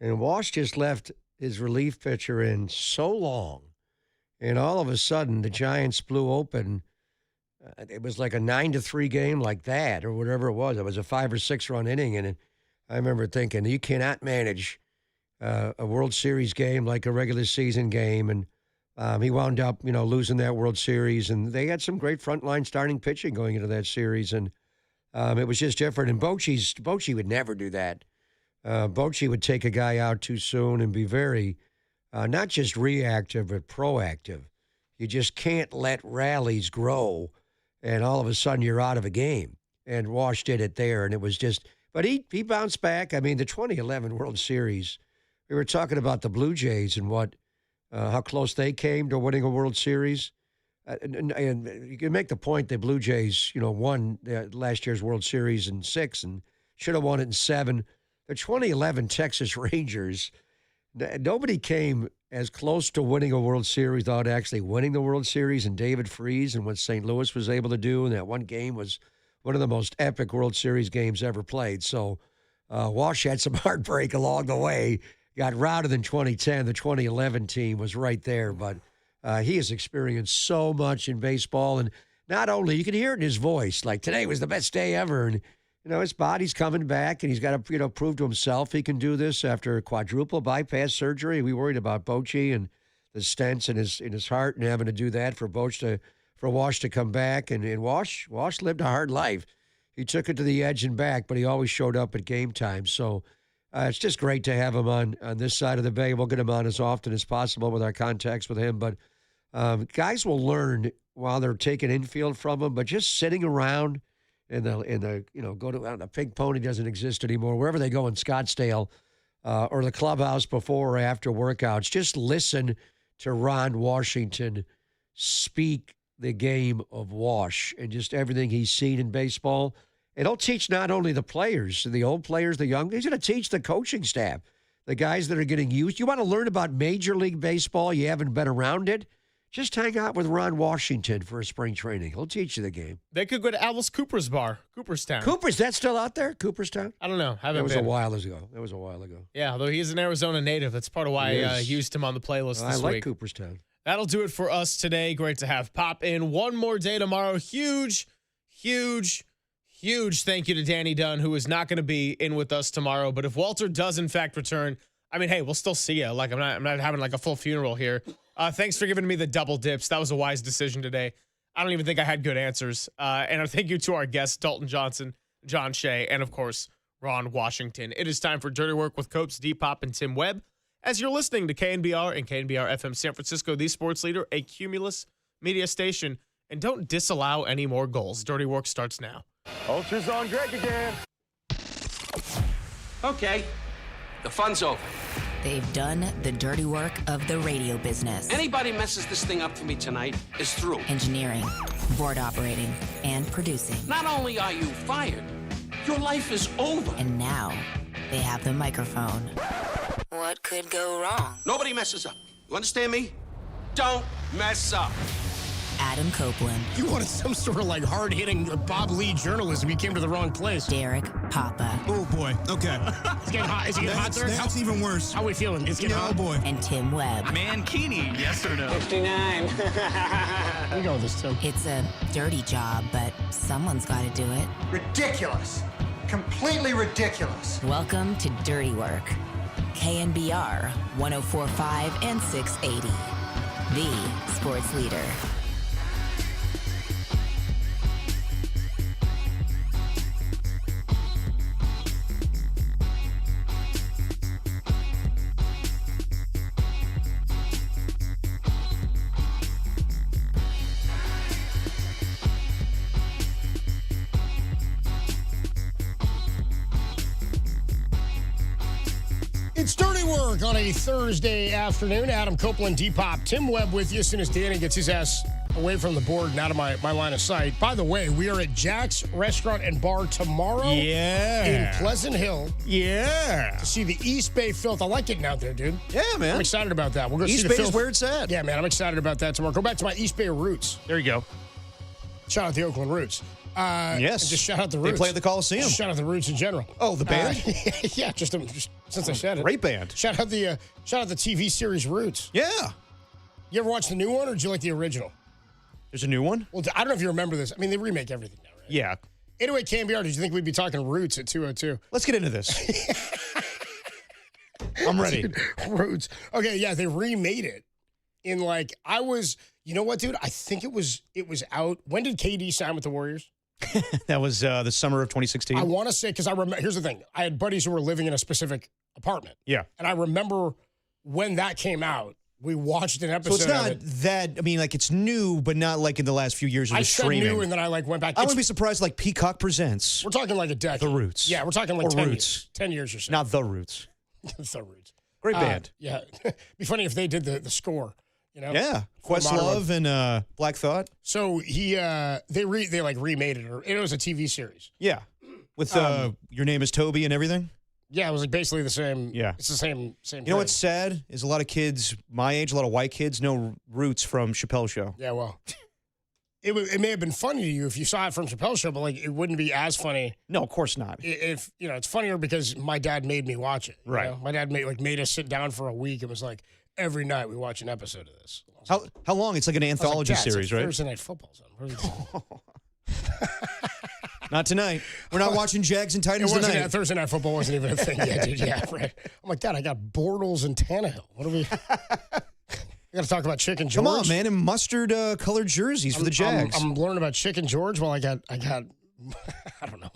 and Walsh just left his relief pitcher in so long. And all of a sudden, the Giants blew open. It was like a 9-3 game like that or whatever it was. It was a 5 or 6 run inning. And I remember thinking, you cannot manage a World Series game like a regular season game. And he wound up, losing that World Series. And they had some great frontline starting pitching going into that series. And it was just different. And Bochy would never do that. Bochy would take a guy out too soon and be very... not just reactive, but proactive. You just can't let rallies grow, and all of a sudden you're out of a game. And Walsh did it there, and it was just – but he bounced back. I mean, the 2011 World Series, we were talking about the Blue Jays and how close they came to winning a World Series. And you can make the point the Blue Jays, won last year's World Series in 6 and should have won it in 7. The 2011 Texas Rangers – nobody came as close to winning a World Series without actually winning the World Series, and David Freese and what St. Louis was able to do in that one game was one of the most epic World Series games ever played. So Walsh had some heartbreak along the way, got routed in 2010. The 2011 team was right there, but he has experienced so much in baseball, and not only, you can hear it in his voice, like today was the best day ever, and his body's coming back, and he's got to, prove to himself he can do this after a quadruple bypass surgery. We worried about Bochy and the stents in his heart and having to do that for Walsh to come back. And Walsh lived a hard life. He took it to the edge and back, but he always showed up at game time. So it's just great to have him on this side of the bay. We'll get him on as often as possible with our contacts with him. But guys will learn while they're taking infield from him, but just sitting around in the go to the Pink Pony doesn't exist anymore. Wherever they go in Scottsdale or the clubhouse before or after workouts, just listen to Ron Washington speak the game of Wash and just everything he's seen in baseball. And he'll teach not only the players, the old players, the young, he's going to teach the coaching staff, the guys that are getting used. You want to learn about Major League Baseball, you haven't been around it, just hang out with Ron Washington for a spring training. He'll teach you the game. They could go to Alice Cooper's bar, Cooperstown. That's still out there? Cooperstown? I don't know. That was a while ago. Yeah, although he's an Arizona native. That's part of why I used him on the playlist this week. I like Cooperstown. That'll do it for us today. Great to have Pop in. One more day tomorrow. Huge thank you to Danny Dunn, who is not going to be in with us tomorrow. But if Walter does, in fact, return, I mean, hey, we'll still see you. Like, I'm not having like a full funeral here. Thanks for giving me the double dips. That was a wise decision today. I don't even think I had good answers. And a thank you to our guests, Dalton Johnson, John Shay, and, of course, Ron Washington. It is time for Dirty Work with Copes, D-Pop, and Tim Webb. As you're listening to KNBR and KNBR FM San Francisco, the sports leader, a Cumulus media station. And don't disallow any more goals. Dirty Work starts now. Ultras on Greg again. Okay, the fun's over. They've done the dirty work of the radio business. Anybody messes this thing up for me tonight is through. Engineering, board operating, and producing. Not only are you fired, your life is over. And now, they have the microphone. What could go wrong? Nobody messes up. You understand me? Don't mess up. Adam Copeland. You wanted some sort of like hard-hitting Bob Lee journalism. You came to the wrong place. Derek Papa. Oh, boy. Okay. It's getting hot. Is it getting hot there? That's even worse. How are we feeling? It's getting hot? Oh, boy. And Tim Webb. Mankini, yes or no? 59. We go with this, Tim. It's a dirty job, but someone's got to do it. Ridiculous. Completely ridiculous. Welcome to Dirty Work. KNBR 104.5 and 680. The sports leader. It's Dirty Work on a Thursday afternoon. Adam Copeland, D-Pop, Tim Webb with you as soon as Danny gets his ass away from the board and out of my line of sight. By the way, we are at Jack's Restaurant and Bar tomorrow. Yeah. In Pleasant Hill. Yeah. To see the East Bay Filth. I like getting out there, dude. Yeah, man. I'm excited about that. We'll go East see Bay the is filth. where it's at. Yeah, man. I'm excited about that tomorrow. Go back to my East Bay roots. There you go. Shout out the Oakland Roots. Yes. And just shout out the Roots. They play at the Coliseum. Just shout out the Roots in general. Oh, the band? Yeah, just since I said it. Great band. Shout out the TV series Roots. Yeah. You ever watch the new one, or did you like the original? There's a new one? Well, I don't know if you remember this. I mean, they remake everything now, right? Yeah. Anyway, KNBR, did you think we'd be talking Roots at 2:02? Let's get into this. I'm ready. Dude, Roots. Okay, yeah, they remade it in like, you know what, dude? I think it was out. When did KD sign with the Warriors? That was the summer of 2016. I want to say, because I remember, here's the thing. I had buddies who were living in a specific apartment. Yeah. And I remember when that came out, we watched an episode. So it's not of it. that, I mean, like it's new, but not like in the last few years of the streaming. I said new, and then I like went back. I wouldn't be surprised like Peacock Presents. We're talking like a decade. The Roots. Yeah, we're talking like or 10 Roots. years. 10 years or so. Not The Roots. The Roots. Great band. Yeah. Be funny if they did the score. You know? Yeah. Questlove and Black Thought. So they remade it, or it was a TV series. Yeah. With Your Name is Toby and everything. Yeah, it was like basically the same. Yeah. It's the same You know what's sad is a lot of kids my age, a lot of white kids know Roots from Chappelle's Show. Yeah, well, it may have been funny to you if you saw it from Chappelle's Show, but like it wouldn't be as funny. No, of course not. If it's funnier because my dad made me watch it. You Right. know? My dad made us sit down for a week and was like, every night we watch an episode of this. How long? It's like an anthology Dad, it's series, like right? Thursday Night Football. Son. What are you doing? Not tonight. We're not watching Jags and Titans It wasn't tonight. Thursday Night Football wasn't even a thing yet, dude. Yeah, right. I'm like, Dad, I got Bortles and Tannehill. What are we? We got to talk about Chicken George. Come on, man, and mustard colored jerseys for the Jags. I'm learning about Chicken George. Well, I got I don't know.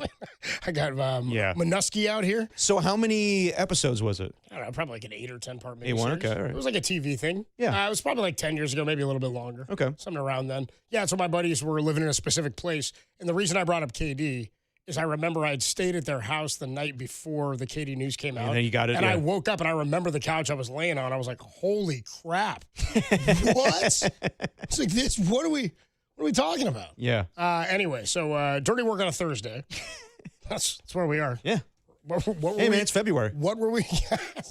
I got Minuski out here. So how many episodes was it? I don't know, probably like an 8 or 10 part maybe. 8 one, okay, all right. It was like a TV thing. Yeah. It was probably like 10 years ago, maybe a little bit longer. Okay. Something around then. Yeah, so my buddies were living in a specific place. And the reason I brought up KD is I remember I had stayed at their house the night before the KD news came out. And then you got it, And yeah. I woke up and I remember the couch I was laying on. I was like, holy crap. What? It's like this. What are we talking about? Yeah. Anyway, so dirty work on a Thursday. That's where we are. Yeah. What were Hey, we- man, it's February. What were we?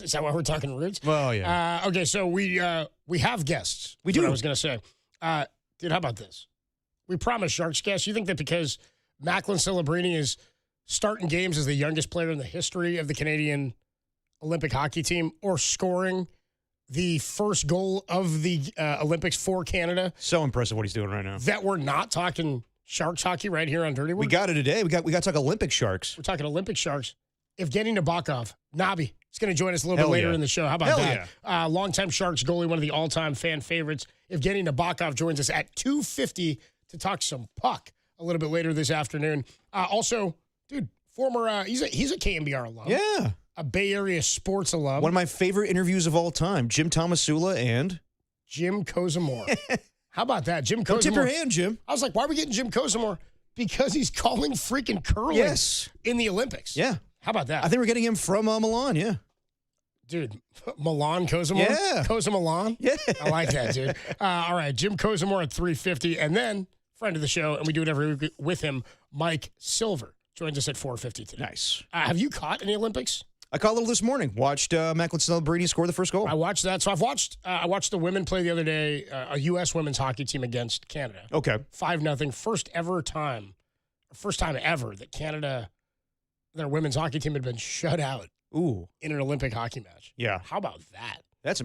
Is that why we're talking Roots? Well, yeah. Okay, so we have guests. We That's what do. I was going to say. Dude, how about this? We promised Sharks guests. You think that because Macklin Celebrini is starting games as the youngest player in the history of the Canadian Olympic hockey team, or scoring the first goal of the Olympics for Canada, So impressive what he's doing right now. that we're not talking Sharks hockey right here on Dirty Work? We got it today. We got to talk Olympic Sharks. We're talking Olympic Sharks. Evgeny Nabokov, Nabi, is going to join us a little Hell bit later yeah. in the show. How about Hell that? Longtime Sharks goalie, one of the all-time fan favorites. Evgeny Nabokov joins us at 2:50 to talk some puck a little bit later this afternoon. Also, dude, former he's a KNBR alum. Yeah. A Bay Area sports alum. One of my favorite interviews of all time, Jim Tomasula and Jim Kozimor. How about that? Jim Kozimor. Don't tip your hand, Jim. I was like, why are we getting Jim Kozimor? Because he's calling freaking curling Yes. in the Olympics. Yeah. How about that? I think we're getting him from Milan, yeah. Dude, Milan Kozimor? Yeah. Milan? Yeah. I like that, dude. All right, Jim Kozimor at 350. And then, friend of the show, and we do it every week with him, Mike Silver joins us at 450 today. Nice. Have you caught any Olympics? I caught a little this morning. Watched Macklin Celebrini score the first goal. I watched that. So I watched the women play the other day, a U.S. women's hockey team against Canada. Okay. 5-0. First time ever that Canada, their women's hockey team had been shut out. Ooh. In an Olympic hockey match. Yeah. How about that? That's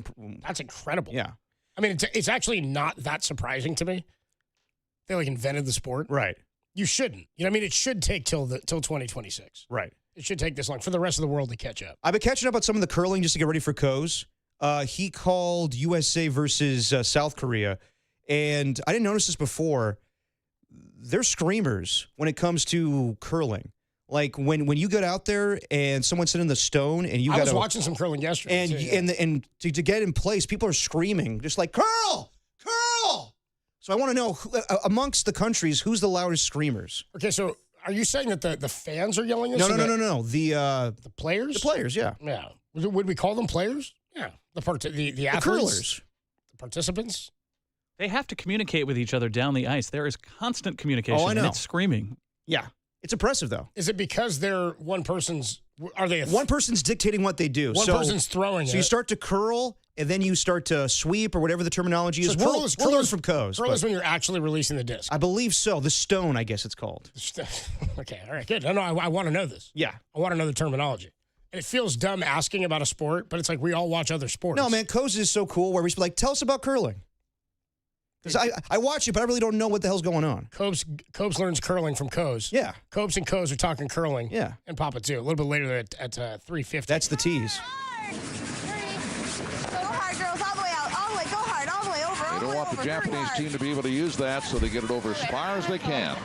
incredible. Yeah. I mean, it's actually not that surprising to me. They invented the sport. Right. You shouldn't. You know what I mean? It should take till 2026. Right. It should take this long for the rest of the world to catch up. I've been catching up on some of the curling just to get ready for Coase. He called USA versus South Korea, and I didn't notice this before. They're screamers when it comes to curling. Like when you get out there and someone's sitting in the stone and you got. I was watching some curling yesterday. And to get in place, people are screaming just like curl. So I want to know amongst the countries who's the loudest screamers. Okay, so are you saying that the fans are yelling this? No. The players. The players, yeah. Yeah. Would we call them players? Yeah. The athletes. The curlers. The participants. They have to communicate with each other down the ice. There is constant communication. Oh, I know. And it's screaming. Yeah. It's impressive, though. Is it because they're one person's? Are they? One person's dictating what they do. One person's throwing it. So you start to curl, and then you start to sweep, or whatever the terminology is. Curl We'll learn from Coase. Curl is when you're actually releasing the disc. I believe so. The stone, I guess it's called. Okay, all right, good. No, I want to know this. Yeah. I want to know the terminology. And it feels dumb asking about a sport, but it's like we all watch other sports. No, man, Coase is so cool where we should be like, tell us about curling. Because I watch it, but I really don't know what the hell's going on. Copes learns curling from Coase. Yeah. Copes and Coase are talking curling. Yeah. And Papa too. A little bit later at 3:50. That's the tease. Go hard, girls, all the way out, all the way, go hard, all the way over, They don't want the Japanese team to be able to use that, so they get it over as far as they can.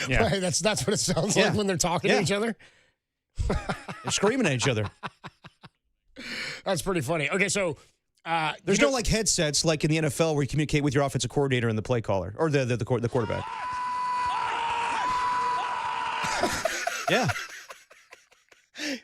Yeah. Right, that's what it sounds like when they're talking to each other. They're screaming at each other. That's pretty funny. Okay, so there's no headsets like in the NFL where you communicate with your offensive coordinator and the play caller or the quarterback. Yeah.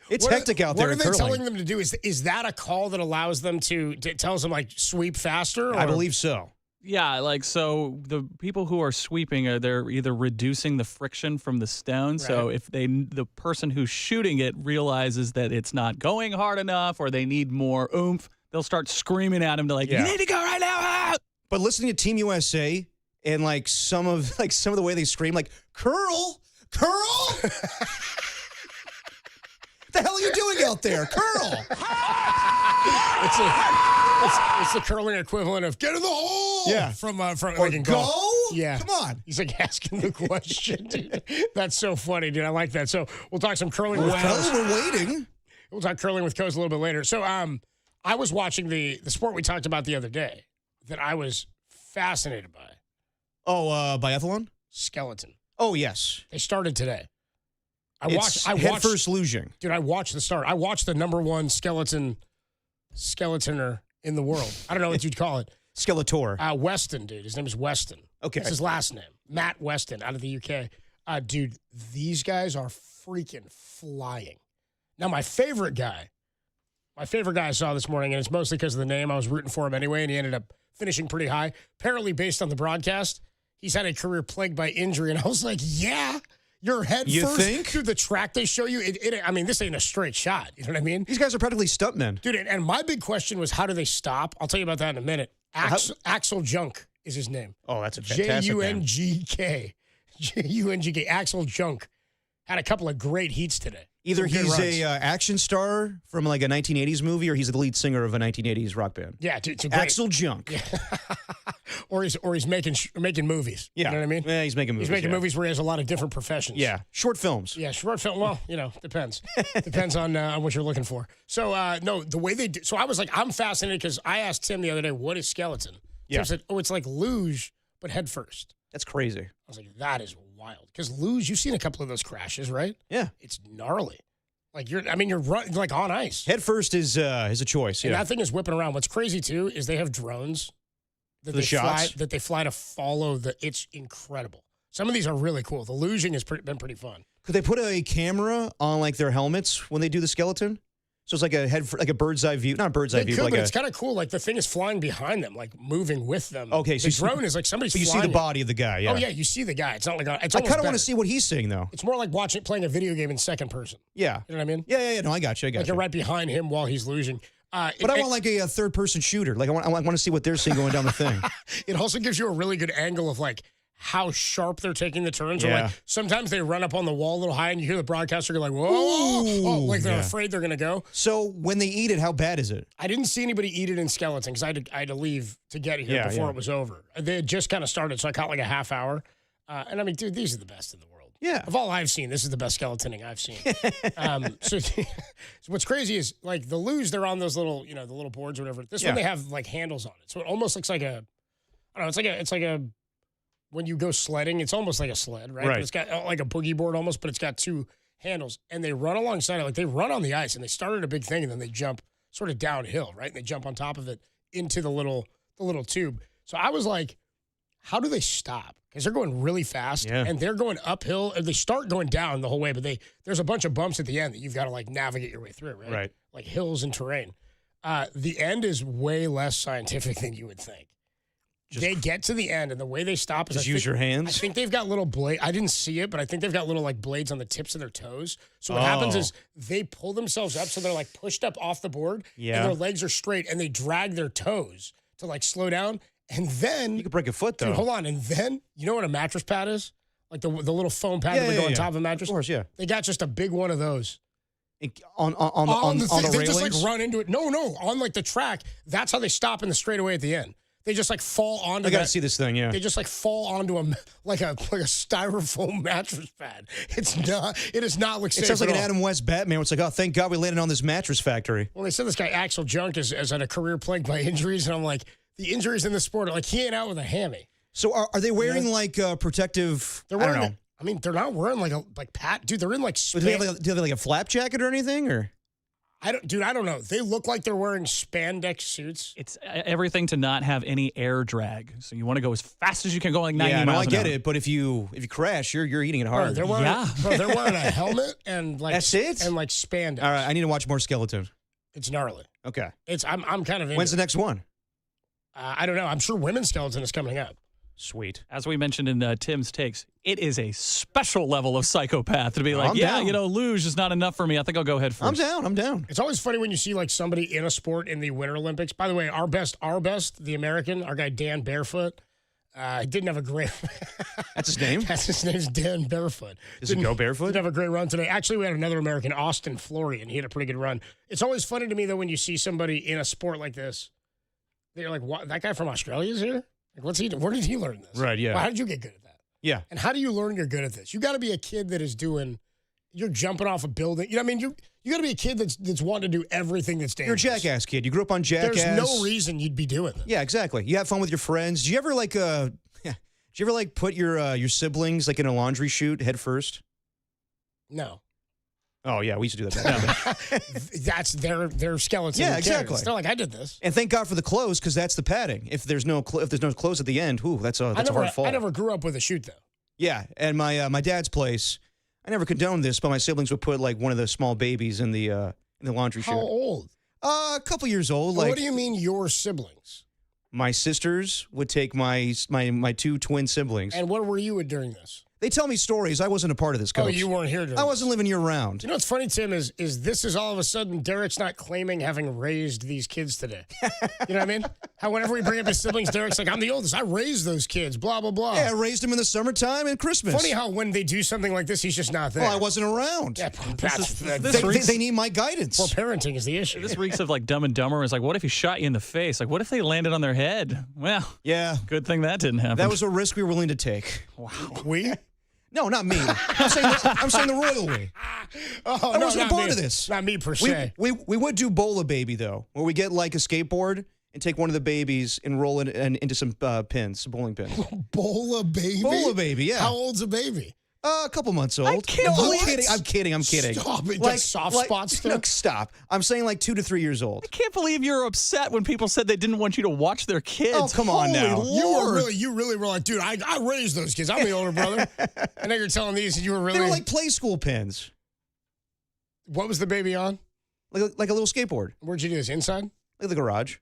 It's hectic out there. What are they curling. telling them to do? Is that a call that allows them to tells them sweep faster? Or? I believe so. Yeah, so the people who are sweeping they're either reducing the friction from the stone. Right. So if the person who's shooting it realizes that it's not going hard enough or they need more oomph, they'll start screaming at him to you need to go right now. But listening to Team USA and some of the way they scream curl. The hell are you doing out there? Curl. It's the curling equivalent of get in the hole. Yeah. From or go. Yeah. Come on. He's asking the question, dude. That's so funny, dude. I like that. So we'll talk some curling with Coase. We're waiting. We'll talk curling with Coase a little bit later. So I was watching the sport we talked about the other day that I was fascinated by. Oh, biathlon? Skeleton. Oh, yes. They started today. I watched head-first losing. Dude, I watched the start. I watched the number one skeletoner in the world. I don't know what you'd call it. Skeletor. Weston, dude. His name is Weston. Okay. That's his last name. Matt Weston out of the UK. Dude, these guys are freaking flying. Now, my favorite guy I saw this morning, and it's mostly because of the name. I was rooting for him anyway, and he ended up finishing pretty high. Apparently, based on the broadcast, he's had a career plagued by injury. And I was like, yeah. Your head you first think? through the track they show you. I mean, this ain't a straight shot. You know what I mean? These guys are practically stuntmen. Dude, and my big question was, how do they stop? I'll tell you about that in a minute. Axel Junk is his name. Oh, that's a fantastic name. Jungk. Axel Junk had a couple of great heats today. Either he's a action star from a 1980s movie or he's the lead singer of a 1980s rock band. Yeah, dude, it's a great... Axel Junk. Yeah. or he's making movies. Yeah. You know what I mean? Yeah, he's making movies. He's making movies where he has a lot of different professions. Yeah. Short films. Yeah, short film. Well, depends. Depends on what you're looking for. So, no, the way they do. So I was I'm fascinated because I asked Tim the other day, what is skeleton? Yeah. Tim said, it's like luge, but head first. That's crazy. I was like, that is wild. Because luge, you've seen a couple of those crashes, right? Yeah. It's gnarly. You're running on ice. Head first is a choice. And yeah. that thing is whipping around. What's crazy too is they have drones that they fly to follow it's incredible. Some of these are really cool. The luging has been pretty fun. Could they put a camera on like their helmets when they do the skeleton? So it's like like a bird's eye view, not a bird's eye view. Could, like but it's kind of cool. Like the thing is flying behind them, like moving with them. Okay, so the drone is like somebody's. But you flying see the body of the guy. Yeah. Oh yeah, you see the guy. It's not like it's. I kind of want to see what he's seeing though. It's more like playing a video game in second person. Yeah. You know what I mean? Yeah. No, I got you. Like you're right behind him while he's losing. But I want like a third person shooter. Like I want to see what they're seeing going down the thing. It also gives you a really good angle of like how sharp they're taking the turns. Or like sometimes they run up on the wall a little high and you hear the broadcaster go like, whoa, like they're afraid they're going to go. So when they eat it, how bad is it? I didn't see anybody eat it in skeleton because I had to leave to get here before it was over. They had just kind of started, so I caught like a half hour. And I mean, dude, these are the best in the world. Yeah. Of all I've seen, this is the best skeletoning I've seen. So what's crazy is like the luge, they're on those little, the little boards or whatever. This one they have like handles on it. So it almost looks like I don't know, it's like a when you go sledding, it's almost like a sled, right? But it's got like a boogie board almost, but it's got two handles. And they run alongside it. Like they run on the ice and they started a big thing and then they jump sort of downhill, right? And they jump on top of it into the little tube. So I was like, how do they stop? Because they're going really fast and they're going uphill. And they start going down the whole way, but there's a bunch of bumps at the end that you've got to like navigate your way through, right? Right. Like hills and terrain. The end is way less scientific than you would think. They get to the end, and the way they stop is use your hands. I think they've got little blade. I didn't see it, but I think they've got little like blades on the tips of their toes. So what happens is they pull themselves up, so they're like pushed up off the board, and their legs are straight, and they drag their toes to like slow down, and then you could break a foot though. Dude, hold on, and then you know what a mattress pad is? Like the little foam pad that go on top of a mattress. Of course, yeah. They got just a big one of those. On the they railings? just like run into it. No, on like the track. That's how they stop in the straightaway at the end. They just like fall onto. I got to see this thing. Yeah. They just like fall onto like a styrofoam mattress pad. It does not look safe. It sounds like at an all. Adam West Batman. It's like, oh, thank God we landed on this mattress factory. Well, they said this guy Axel Junk is had a career plagued by injuries, and I'm like, the injuries in the sport are like he ain't out with a hammy. So are they wearing like protective? They're wearing. I don't know. I mean, they're not wearing like pat. Dude, they're in like. Do they have like a flap jacket or anything or? I don't know. They look like they're wearing spandex suits. It's everything to not have any air drag. So you want to go as fast as you can, go like 90 miles an hour. an I get hour. it, but if you crash, you're eating it hard. They're wearing, they're wearing a helmet and like that's it, and like spandex. All right, I need to watch more skeleton. It's gnarly. Okay, I'm kind of into When's the next one? I don't know. I'm sure women's skeleton is coming up. Sweet. As we mentioned in Tim's takes, it is a special level of psychopath to be like, luge is not enough for me. I think I'll go head first. I'm down. It's always funny when you see like somebody in a sport in the Winter Olympics. By the way, our best, the American, our guy Dan Barefoot, didn't have a great. That's his name? That's his name's Dan Barefoot. Does he go barefoot? Didn't have a great run today. Actually, we had another American, Austin Flory, and he had a pretty good run. It's always funny to me though when you see somebody in a sport like this. They're like, what? That guy from Australia is here? Like, what's he? Where did he learn this? Right, yeah. Well, how did you get good at that? Yeah. And how do you learn you're good at this? You got to be a kid that is you're jumping off a building. You know what I mean? You got to be a kid that's wanting to do everything that's dangerous. You're a Jackass kid. You grew up on Jackass. There's no reason you'd be doing this. Yeah, exactly. You have fun with your friends. Do you ever put your siblings like in a laundry chute head first? No. Oh yeah, we used to do that. That's their skeleton. Yeah, exactly. They're like, I did this. And thank God for the clothes because that's the padding. If there's no clothes at the end, that's a hard fall. I never grew up with a chute though. Yeah, and my dad's place, I never condoned this, but my siblings would put like one of the small babies in the laundry chute. How old? A couple years old. Well, what do you mean your siblings? My sisters would take my two twin siblings. And what were you during this? They tell me stories. I wasn't a part of this, Coach. Oh, you weren't here during I wasn't living year round. You know what's funny, Tim, is this is all of a sudden Derek's not claiming having raised these kids today. You know what I mean? How whenever we bring up his siblings, Derek's like, I'm the oldest. I raised those kids, blah, blah, blah. Yeah, I raised them in the summertime and Christmas. Funny how when they do something like this, he's just not there. Well, I wasn't around. Yeah, they need my guidance. Well, parenting is the issue. This reeks of like Dumb and Dumber. It's like, what if he shot you in the face? Like, what if they landed on their head? Well, yeah. Good thing that didn't happen. That was a risk we were willing to take. Wow. We? No, not me. I'm saying the royal way. Oh, I wasn't a part of this. Not me per se. We would do Bola Baby though, where we get like a skateboard and take one of the babies and roll it into some pins, some bowling pins. Bola Baby. Bola Baby, yeah. How old's a baby? A couple months old. I can't No, believe I'm kidding. Stop it. Got soft spots still? No, stop. I'm saying like 2 to 3 years old. I can't believe you're upset when people said they didn't want you to watch their kids. Oh, come on now. You really were like, dude, I raised those kids. I'm the older brother. And now you're telling these you were really. They were like play school pins. What was the baby on? Like a little skateboard. Where'd you do this? Inside? Like the garage.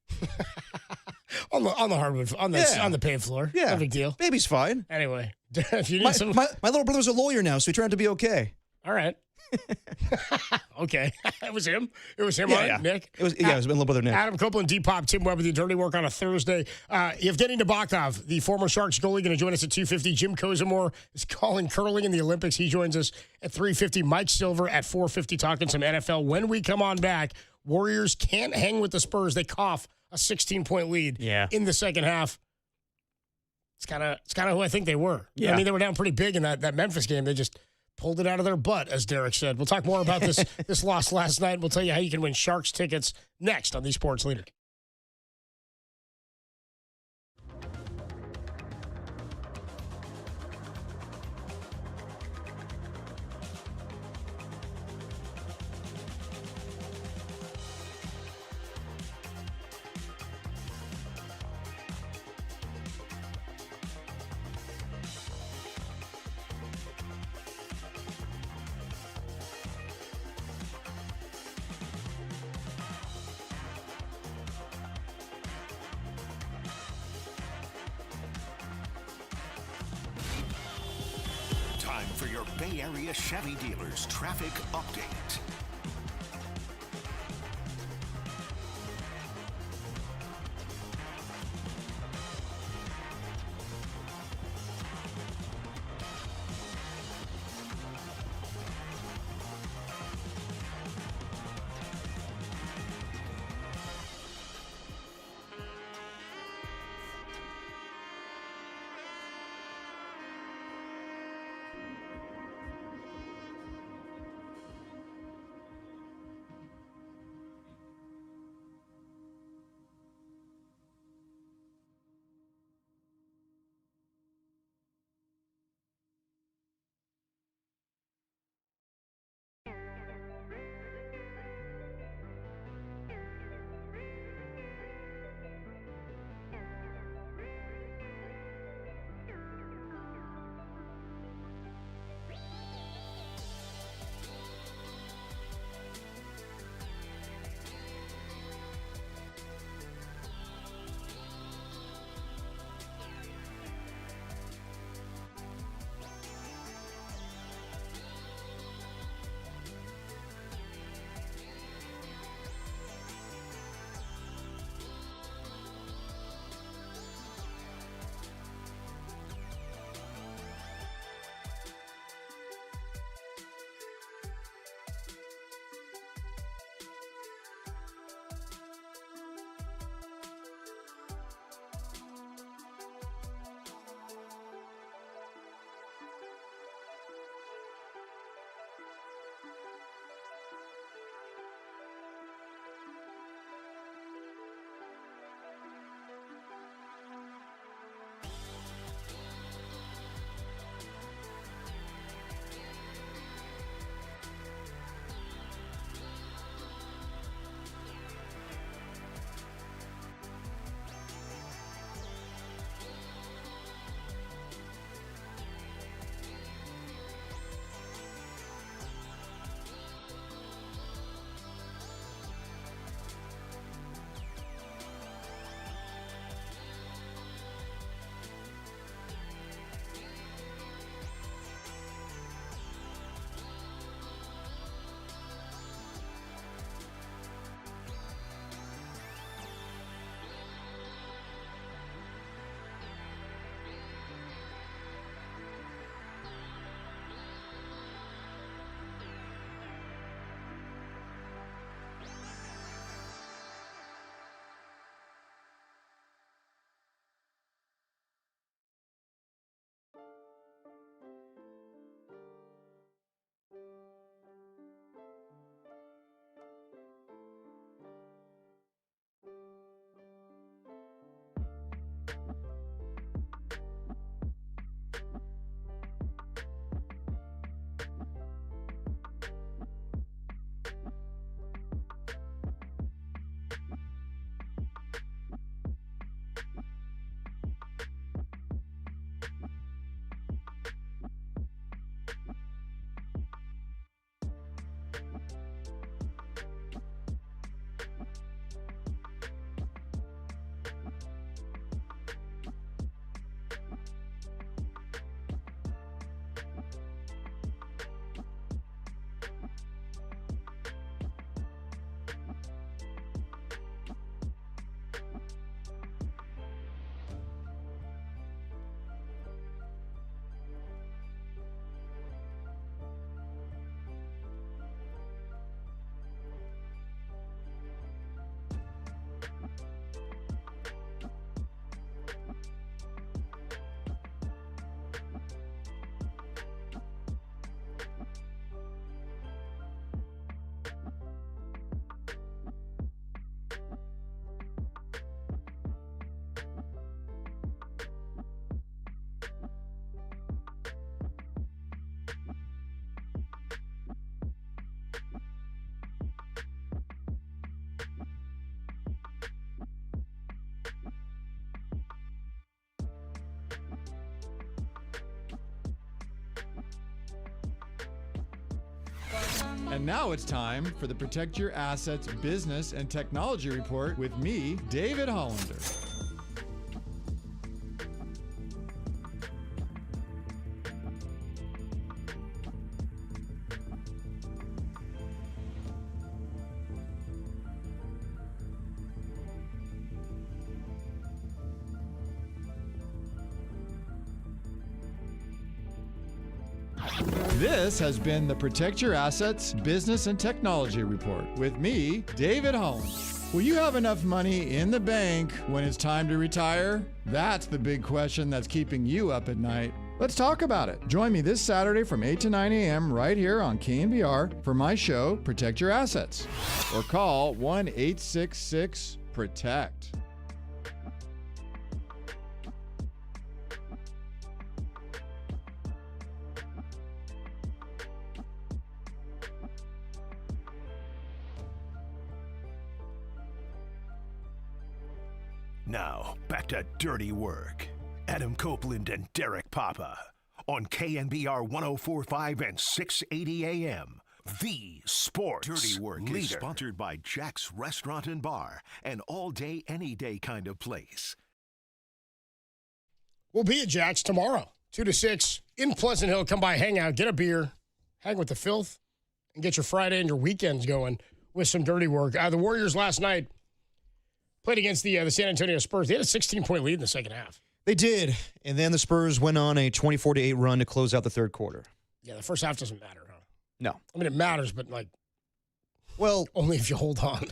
on the hardwood, on the paved floor. Yeah. No big deal. Baby's fine. Anyway, if you need my little brother's a lawyer now, so he turned out to be okay. All right. Okay. It was him. It was him, Yeah, right? yeah. Nick? It was my little brother Nick. Adam Copeland, Depop, Tim Webb with your dirty work on a Thursday. Yevgeny Nabokov, the former Sharks goalie, going to join us at 2:50. Jim Kozimor is calling curling in the Olympics. He joins us at 3:50. Mike Silver at 4:50 talking some NFL. When we come on back, Warriors can't hang with the Spurs. They cough a 16-point lead in the second half. It's kind of who I think they were. Yeah. I mean, they were down pretty big in that Memphis game. They just pulled it out of their butt, as Derek said. We'll talk more about this loss last night. We'll tell you how you can win Sharks tickets next on the Sports Leader. Time for your Bay Area Chevy dealers traffic update. And now it's time for the Protect Your Assets Business and Technology Report with me, David Hollander. This has been the Protect Your Assets Business and Technology Report with me, David Holland. Will you have enough money in the bank when it's time to retire? That's the big question that's keeping you up at night. Let's talk about it. Join me this Saturday from 8 to 9 a.m. right here on KNBR for my show, Protect Your Assets. Or call 1-866-PROTECT. Now, back to Dirty Work. Adam Copeland and Derek Papa on KNBR 104.5 and 680 AM. The Sports Dirty Work leader. Is sponsored by Jack's Restaurant and Bar, an all-day, any-day kind of place. We'll be at Jack's tomorrow, 2 to 6 in Pleasant Hill. Come by, hang out, get a beer, hang with the filth, and get your Friday and your weekends going with some Dirty Work. The Warriors last night played against the San Antonio Spurs. They had a 16-point lead in the second half. They did, and then the Spurs went on a 24-8 run to close out the third quarter. Yeah, the first half doesn't matter, huh? No. I mean, it matters, but, well, only if you hold on.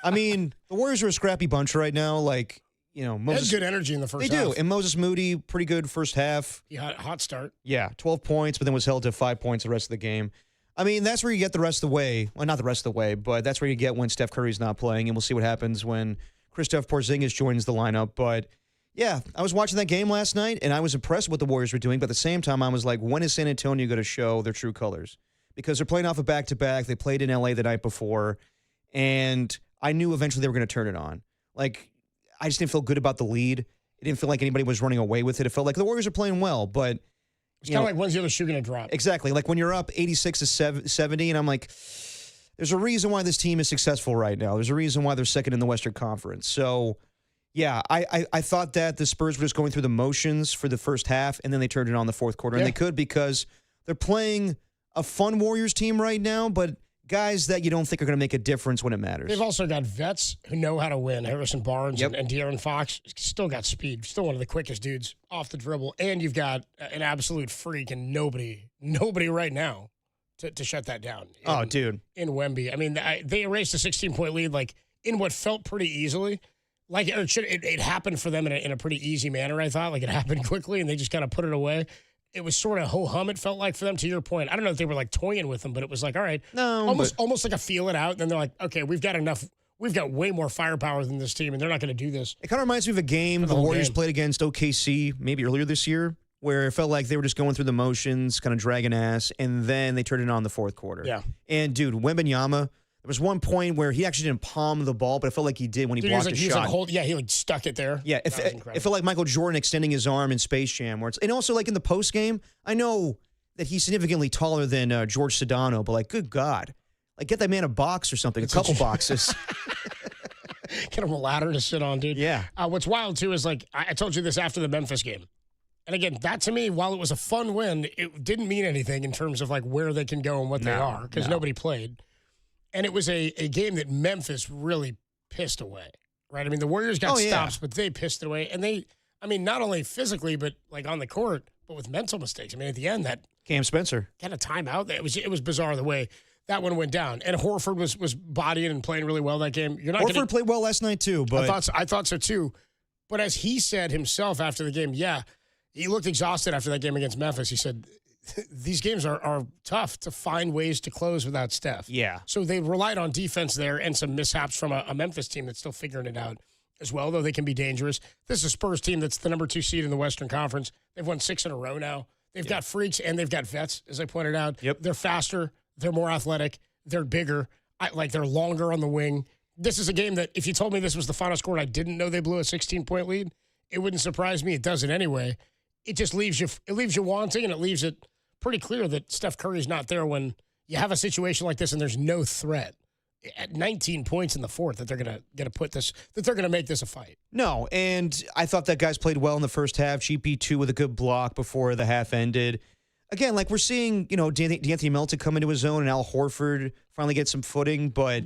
I mean, the Warriors are a scrappy bunch right now. Moses, they had good energy in the first half. They do, and Moses Moody, pretty good first half. He had a hot start. Yeah, 12 points, but then was held to 5 points the rest of the game. I mean, that's where you get the rest of the way. Well, not the rest of the way, but that's where you get when Steph Curry's not playing, and we'll see what happens when Kristaps Porzingis joins the lineup. But, yeah, I was watching that game last night, and I was impressed with what the Warriors were doing. But at the same time, I was like, when is San Antonio going to show their true colors? Because they're playing off a back-to-back. They played in L.A. the night before, and I knew eventually they were going to turn it on. I just didn't feel good about the lead. It didn't feel like anybody was running away with it. It felt like the Warriors are playing well, but it's kind of like when's the other shoe going to drop? Exactly. Like when you're up 86 to 70, and I'm like, there's a reason why this team is successful right now. There's a reason why they're second in the Western Conference. So, yeah, I thought that the Spurs were just going through the motions for the first half, and then they turned it on the fourth quarter. Yeah. And they could because they're playing a fun Warriors team right now, but guys that you don't think are going to make a difference when it matters. They've also got vets who know how to win. Harrison Barnes and De'Aaron Fox still got speed. Still one of the quickest dudes off the dribble. And you've got an absolute freak and nobody right now to shut that down. Dude. In Wemby. I mean, they erased a 16-point lead in what felt pretty easily. It happened for them in a pretty easy manner, I thought. It happened quickly, and they just kind of put it away. It was sort of ho-hum, it felt like, for them, to your point. I don't know if they were, toying with them, but it was all right. No. Almost like a feel it out. And then they're like, okay, we've got enough. We've got way more firepower than this team, and they're not going to do this. It kind of reminds me of a game the Warriors played against OKC maybe earlier this year, where it felt like they were just going through the motions, kind of dragging ass, and then they turned it on the fourth quarter. Yeah. And, dude, Wembanyama, there was one point where he actually didn't palm the ball, but it felt like he did when he blocked a shot. He stuck it there. Yeah, it felt like Michael Jordan extending his arm in Space Jam. And also, in the post game, I know that he's significantly taller than George Sedano, but, good God. Get that man a box or something, a couple boxes. Get him a ladder to sit on, dude. Yeah. What's wild, too, is, I told you this after the Memphis game. And again, that to me, while it was a fun win, it didn't mean anything in terms of where they can go and what they are, because nobody played. And it was a game that Memphis really pissed away, right? I mean, the Warriors got stops, but they pissed it away. And they, not only physically, but on the court, but with mental mistakes. I mean, at the end, that Cam Spencer got a timeout. It was bizarre the way that one went down. And Horford was bodying and playing really well that game. Horford played well last night too, but I thought so too. But as he said himself after the game, he looked exhausted after that game against Memphis. He said, these games are tough to find ways to close without Steph. Yeah. So they relied on defense there and some mishaps from a Memphis team that's still figuring it out as well, though they can be dangerous. This is a Spurs team that's the number 2 seed in the Western Conference. They've won 6 in a row now. They've got freaks and they've got vets, as I pointed out. Yep. They're faster. They're more athletic. They're bigger. They're longer on the wing. This is a game that if you told me this was the final score and I didn't know they blew a 16-point lead, it wouldn't surprise me. It does it anyway. It just leaves you wanting, and it leaves it pretty clear that Steph Curry's not there when you have a situation like this and there's no threat at 19 points in the fourth that they're gonna make this a fight. No, and I thought that guys played well in the first half. GP2 with a good block before the half ended. Again, like we're seeing, D'Anthony Melton come into his own and Al Horford finally get some footing. But,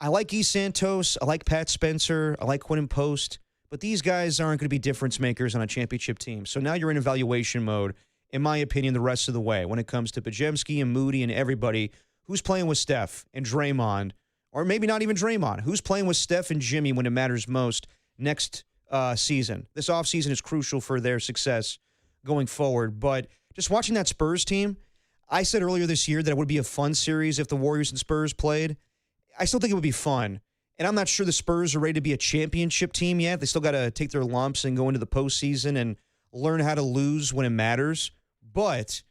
I like E. Santos. I like Pat Spencer. I like Quinton Post. But these guys aren't going to be difference makers on a championship team. So now you're in evaluation mode, in my opinion, the rest of the way when it comes to Podziemski and Moody and everybody. Who's playing with Steph and Draymond? Or maybe not even Draymond. Who's playing with Steph and Jimmy when it matters most next season? This offseason is crucial for their success going forward. But just watching that Spurs team, I said earlier this year that it would be a fun series if the Warriors and Spurs played. I still think it would be fun. And I'm not sure the Spurs are ready to be a championship team yet. They still got to take their lumps and go into the postseason and learn how to lose when it matters. But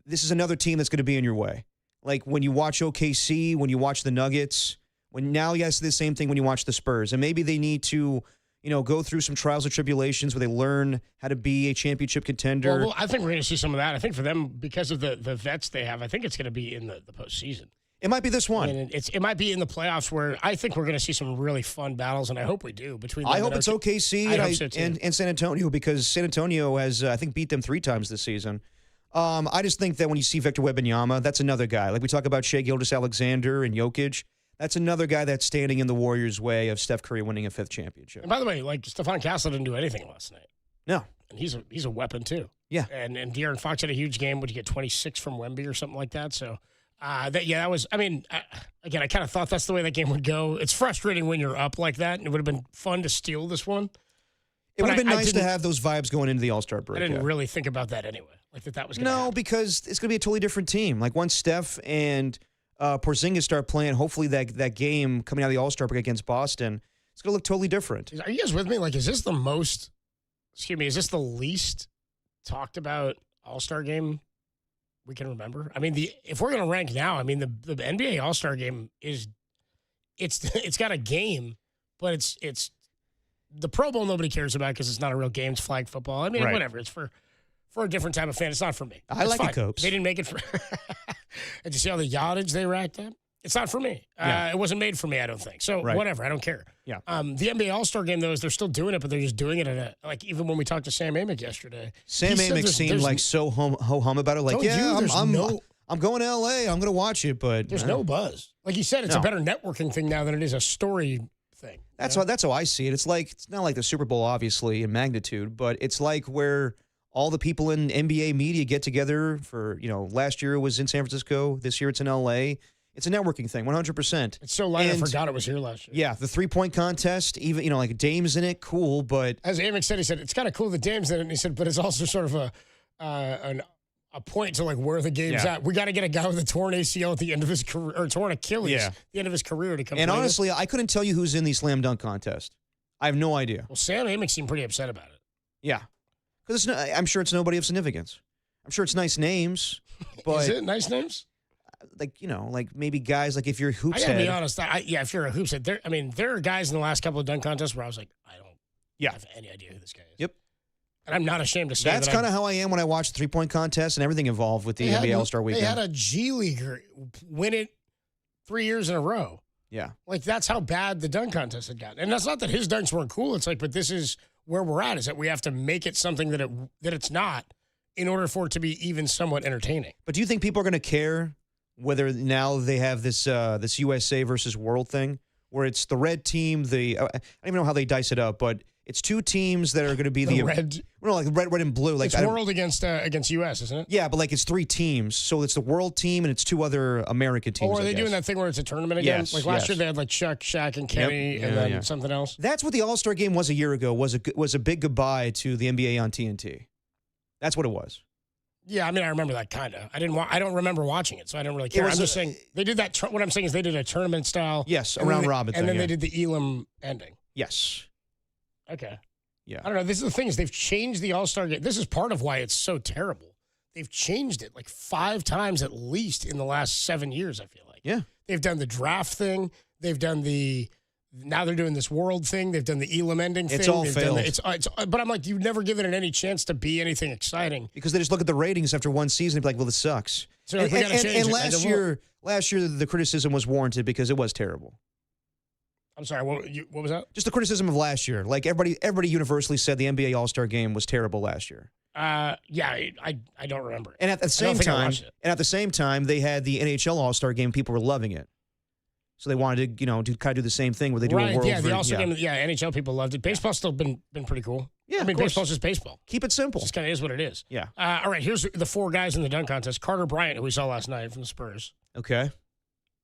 this is another team that's going to be in your way. Like when you watch OKC, when you watch the Nuggets, now you guys see the same thing when you watch the Spurs. And maybe they need to go through some trials and tribulations where they learn how to be a championship contender. Well, I think we're going to see some of that. I think for them, because of the vets they have, I think it's going to be in the postseason. It might be this one. I mean, it might be in the playoffs where I think we're going to see some really fun battles, and I hope we do. I hope it's OKC and San Antonio, because San Antonio has, I think, beat them 3 times this season. I just think that when you see Victor Wembanyama, that's another guy. Like we talk about Shea Gilgeous-Alexander and Jokic, that's another guy that's standing in the Warriors' way of Steph Curry winning a 5th championship. And by the way, like Stephon Castle didn't do anything last night. No. And he's a weapon too. Yeah. And De'Aaron Fox had a huge game. Would you get 26 from Wemby or something like that? So that was. I mean, again, I kind of thought that's the way that game would go. It's frustrating when you're up like that, and it would have been fun to steal this one. It would have been nice to have those vibes going into the All-Star break. I didn't really think about that anyway. Like that was going to happen. Because it's going to be a totally different team. Like once Steph and Porzingis start playing, hopefully that game coming out of the All-Star break against Boston, it's going to look totally different. Are you guys with me? Like, is this the least talked about All-Star game we can remember? I mean, if we're going to rank now, I mean, the NBA All-Star game it's got a game, but it's the Pro Bowl nobody cares about because it's not a real game. It's flag football. I mean, whatever. It's for a different type of fan. It's not for me. I like it, Copes. They didn't make it for. Did you see all the yardage they racked up? It's not for me. It wasn't made for me, I don't think. So whatever. I don't care. Yeah. The NBA All-Star game, though, is they're still doing it, but they're just doing it at even when we taled to Sam Amick yesterday. Sam Amick seemed like so ho-hum about it. Like, I'm going to L.A. I'm going to watch it, but there's no buzz. Like you said, it's a better networking thing now than it is a story thing. That's how I see it. It's not like the Super Bowl, obviously, in magnitude, but it's like where all the people in NBA media get together for, last year it was in San Francisco. This year it's in L.A. It's a networking thing, 100%. It's so light, I forgot it was here last year. Yeah, the 3-point contest, even, like Dame's in it, cool, but... As Amick said, he said, it's kind of cool that Dame's in it, and he said, but it's also sort of a point to, like, where the game's at. We got to get a guy with a torn ACL at the end of his career, or torn Achilles at the end of his career to come And honestly, I couldn't tell you who's in the slam dunk contest. I have no idea. Well, Sam Amick seemed pretty upset about it. Yeah. Because I'm sure it's nobody of significance. I'm sure it's nice names, but... Is it nice names? Like maybe guys, like if you're a hoops head. I gotta head. be honest. If you're a hoops head, there are guys in the last couple of dunk contests where I was like, I don't have any idea who this guy is. Yep. And I'm not ashamed to say that's kind of how I am when I watch the 3-point contest and everything involved with the NBA All-Star Weekend. They had a G Leaguer win it 3 years in a row. Yeah. Like, that's how bad the dunk contest had gotten. And that's not that his dunks weren't cool. It's like, but this is where we're at, is that we have to make it something that it's not in order for it to be even somewhat entertaining. But do you think people are going to care whether now they have this this USA versus world thing where it's the red team, I don't even know how they dice it up, but it's 2 teams that are going to be the red. No, like red, and blue. Like it's world against US, isn't it? Yeah, but like it's 3 teams, so it's the world team and it's 2 other American teams. Or are they doing that thing where it's a tournament again? Yes, like last year they had like Chuck, Shaq, and Kenny, and then something else. That's what the All-Star game was a year ago. Was a big goodbye to the NBA on TNT. That's what it was. Yeah, I mean, I remember that kind of. I don't remember watching it, so I don't really care. I'm just saying they did that. What I'm saying is they did a tournament style. Yes, a round robin thing. And then they did the Elam ending. Yes. Okay. Yeah. I don't know. This is the thing is they've changed the All-Star game. This is part of why it's so terrible. They've changed it like 5 times at least in the last 7 years, I feel like. Yeah. They've done the draft thing. They've done now they're doing this world thing. They've done the Elam ending thing. It's all failed. But I'm like, you've never given it any chance to be anything exciting. Because they just look at the ratings after one season and be like, well, this sucks. So we got to change it. last year the criticism was warranted because it was terrible. I'm sorry. What was that? Just the criticism of last year. Like everybody universally said the NBA All-Star Game was terrible last year. Yeah, I don't remember. And at the same time, they had the NHL All-Star Game. People were loving it. So they wanted to, to kind of do the same thing where they do a world. Yeah, the All-Star Game. Yeah, NHL people loved it. Baseball's still been pretty cool. Yeah, I mean, baseball's just baseball. Keep it simple. It just kind of is what it is. Yeah. All right, here's the four guys in the dunk contest. Carter Bryant, who we saw last night from the Spurs. Okay.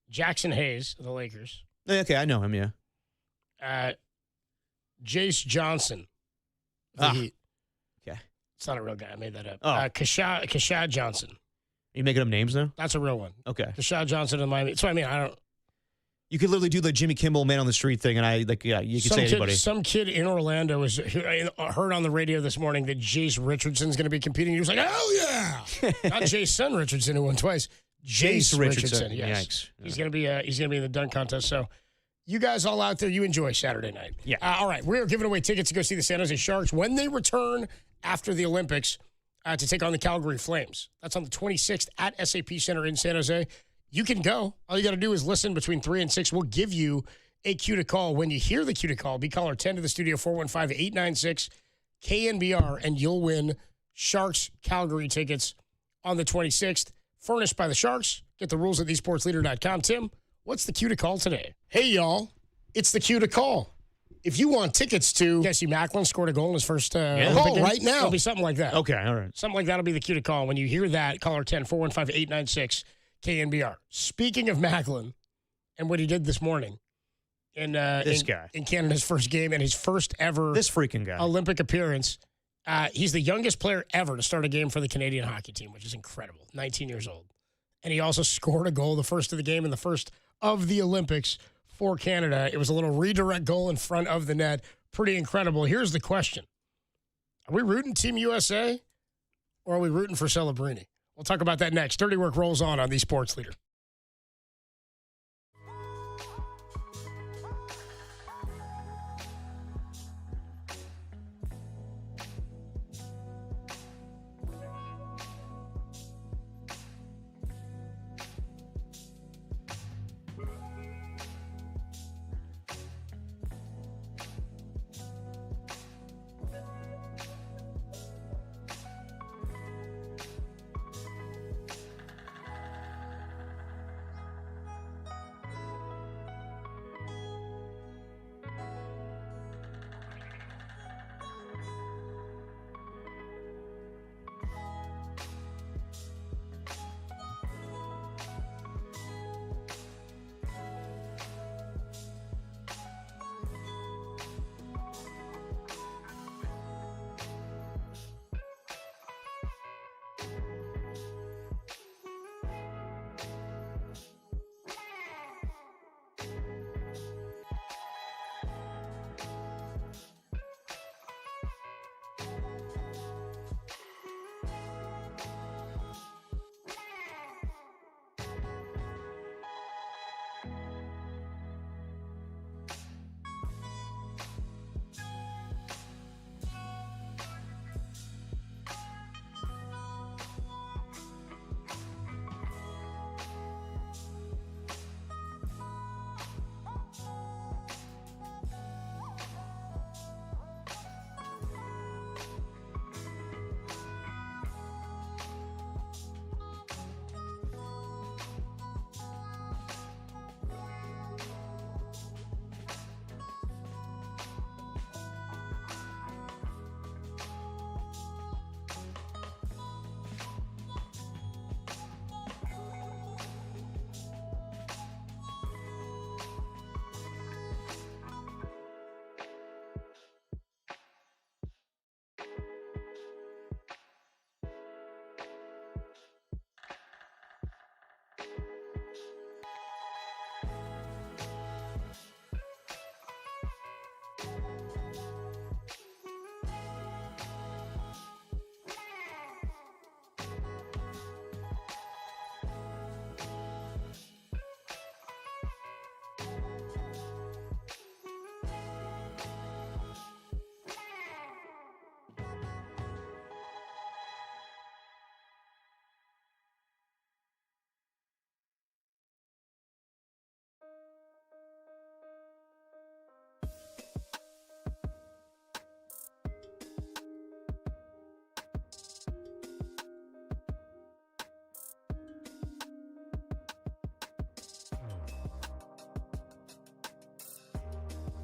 Jackson Hayes of the Lakers. Okay, I know him, yeah. Jace Johnson of the Heat. Okay. It's not a real guy. I made that up. Oh. Kashad Johnson. Are you making up names now? That's a real one. Okay. Kashad Johnson of Miami. So, I mean, I don't. You could literally do the Jimmy Kimmel man on the street thing, and you could say anybody. Some kid in Orlando heard on the radio this morning that Jace Richardson's going to be competing. He was like, "Hell yeah!" Not Jace son Richardson, who won twice. Jace Richardson. Yes, Yikes. He's going to be in the dunk contest. So, you guys all out there, you enjoy Saturday night. Yeah. All right, we're giving away tickets to go see the San Jose Sharks when they return after the Olympics to take on the Calgary Flames. That's on the 26th at SAP Center in San Jose. You can go. All you got to do is listen between 3 and 6. We'll give you a cue to call. When you hear the cue to call, be caller 10 to the studio, 415-896-KNBR, and you'll win Sharks Calgary tickets on the 26th. Furnished by the Sharks. Get the rules at thesportsleader.com. Tim, what's the cue to call today? Hey, y'all. It's the cue to call. If you want tickets to Jesse Macklin scored a goal in his first call right now. It'll be something like that. Okay, all right. Something like that will be the cue to call. When you hear that, caller 10, 415-896-KNBR. Speaking of Macklin and what he did this morning in Canada's first game and his first ever this freaking guy Olympic appearance, he's the youngest player ever to start a game for the Canadian hockey team, which is incredible. 19 years old. And he also scored a goal, the first of the game and the first of the Olympics for Canada. It was a little redirect goal in front of the net. Pretty incredible. Here's the question. Are we rooting Team USA or are we rooting for Celebrini? We'll talk about that next. Dirty Work rolls on the Sports Leader.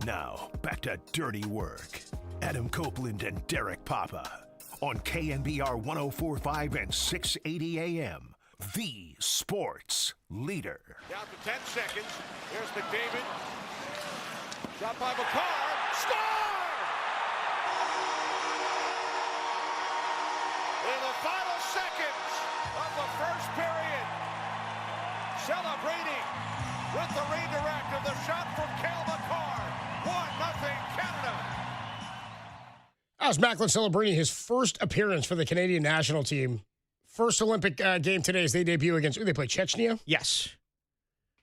Now, back to dirty work. Adam Copeland and Derek Papa on KNBR 104.5 and 680 AM. The sports leader. Down to 10 seconds. Here's McDavid. Shot by McCarr. Score! In the final seconds of the first period, celebrating with the redirect of the shot from Cale Makar. 1-0 Canada. That was Macklin Celebrini, his first appearance for the Canadian national team. First Olympic game today as they debut against, who they play, Chechnya? Yes.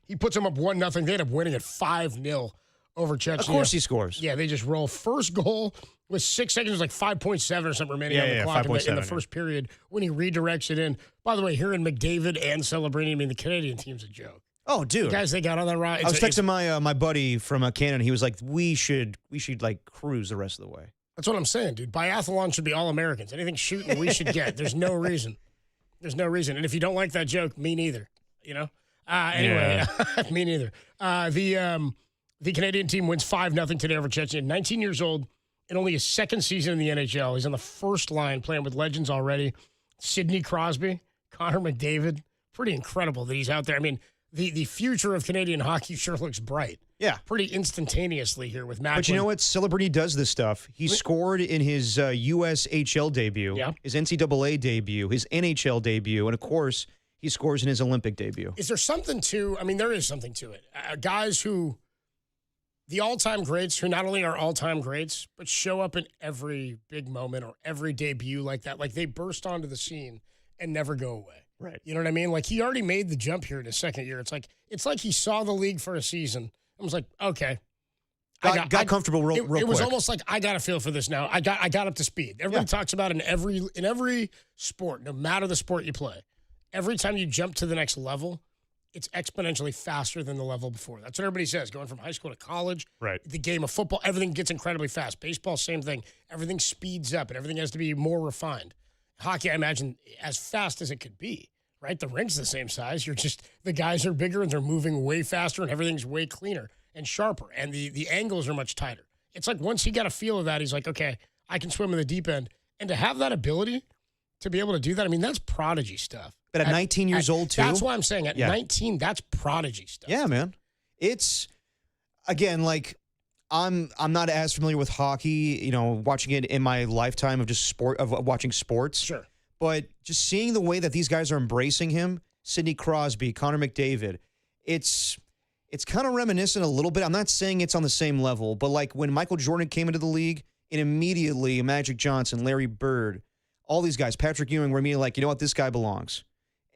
He puts them up 1-0. They end up winning at 5-0 over Chechnya. Of course he scores. Yeah, they just roll. First goal with 6 seconds, like 5.7 or something remaining on the clock in the first period when he redirects it in. By the way, hearing McDavid and Celebrini, I mean, the Canadian team's a joke. Oh, dude. The guys they got on that ride. I was texting my buddy from Canada. He was like, we should like cruise the rest of the way. That's what I'm saying, dude. Biathlon should be all Americans. Anything shooting we should get. There's no reason. There's no reason. And if you don't like that joke, me neither. You know? Anyway, me neither. The Canadian team wins 5-0 today over Chechnya. 19 years old and only his second season in the NHL. He's on the first line playing with legends already. Sidney Crosby, Connor McDavid. Pretty incredible that he's out there. I mean, the future of Canadian hockey sure looks bright. Yeah. Pretty instantaneously here with Macklin. But you know what? Celebrini does this stuff. He scored in his USHL debut, his NCAA debut, his NHL debut, and, of course, he scores in his Olympic debut. Is there something to, I mean, there is something to it. Guys who, the all-time greats, who not only are all-time greats, but show up in every big moment or every debut like that. Like, they burst onto the scene and never go away. Right. You know what I mean? Like, he already made the jump here in his second year. It's like he saw the league for a season. I was like, okay. Got comfortable real quick. It was almost like, I got a feel for this now. I got up to speed. Everybody talks about in every sport, no matter the sport you play, every time you jump to the next level, it's exponentially faster than the level before. That's what everybody says. Going from high school to college, right? The game of football, everything gets incredibly fast. Baseball, same thing. Everything speeds up and everything has to be more refined. Hockey, I imagine, as fast as it could be, right? The rink's the same size. The guys are bigger and they're moving way faster and everything's way cleaner and sharper. And the angles are much tighter. It's like once he got a feel of that, he's like, okay, I can swim in the deep end. And to have that ability to be able to do that, I mean, that's prodigy stuff. But at 19 years old, too? That's why I'm saying at 19, that's prodigy stuff. Yeah, man. It's, again, like, I'm not as familiar with hockey, you know, watching it in my lifetime of watching sports. Sure. But just seeing the way that these guys are embracing him, Sidney Crosby, Connor McDavid, it's kind of reminiscent a little bit. I'm not saying it's on the same level, but like when Michael Jordan came into the league, and immediately Magic Johnson, Larry Bird, all these guys, Patrick Ewing, were immediately like, you know what, this guy belongs.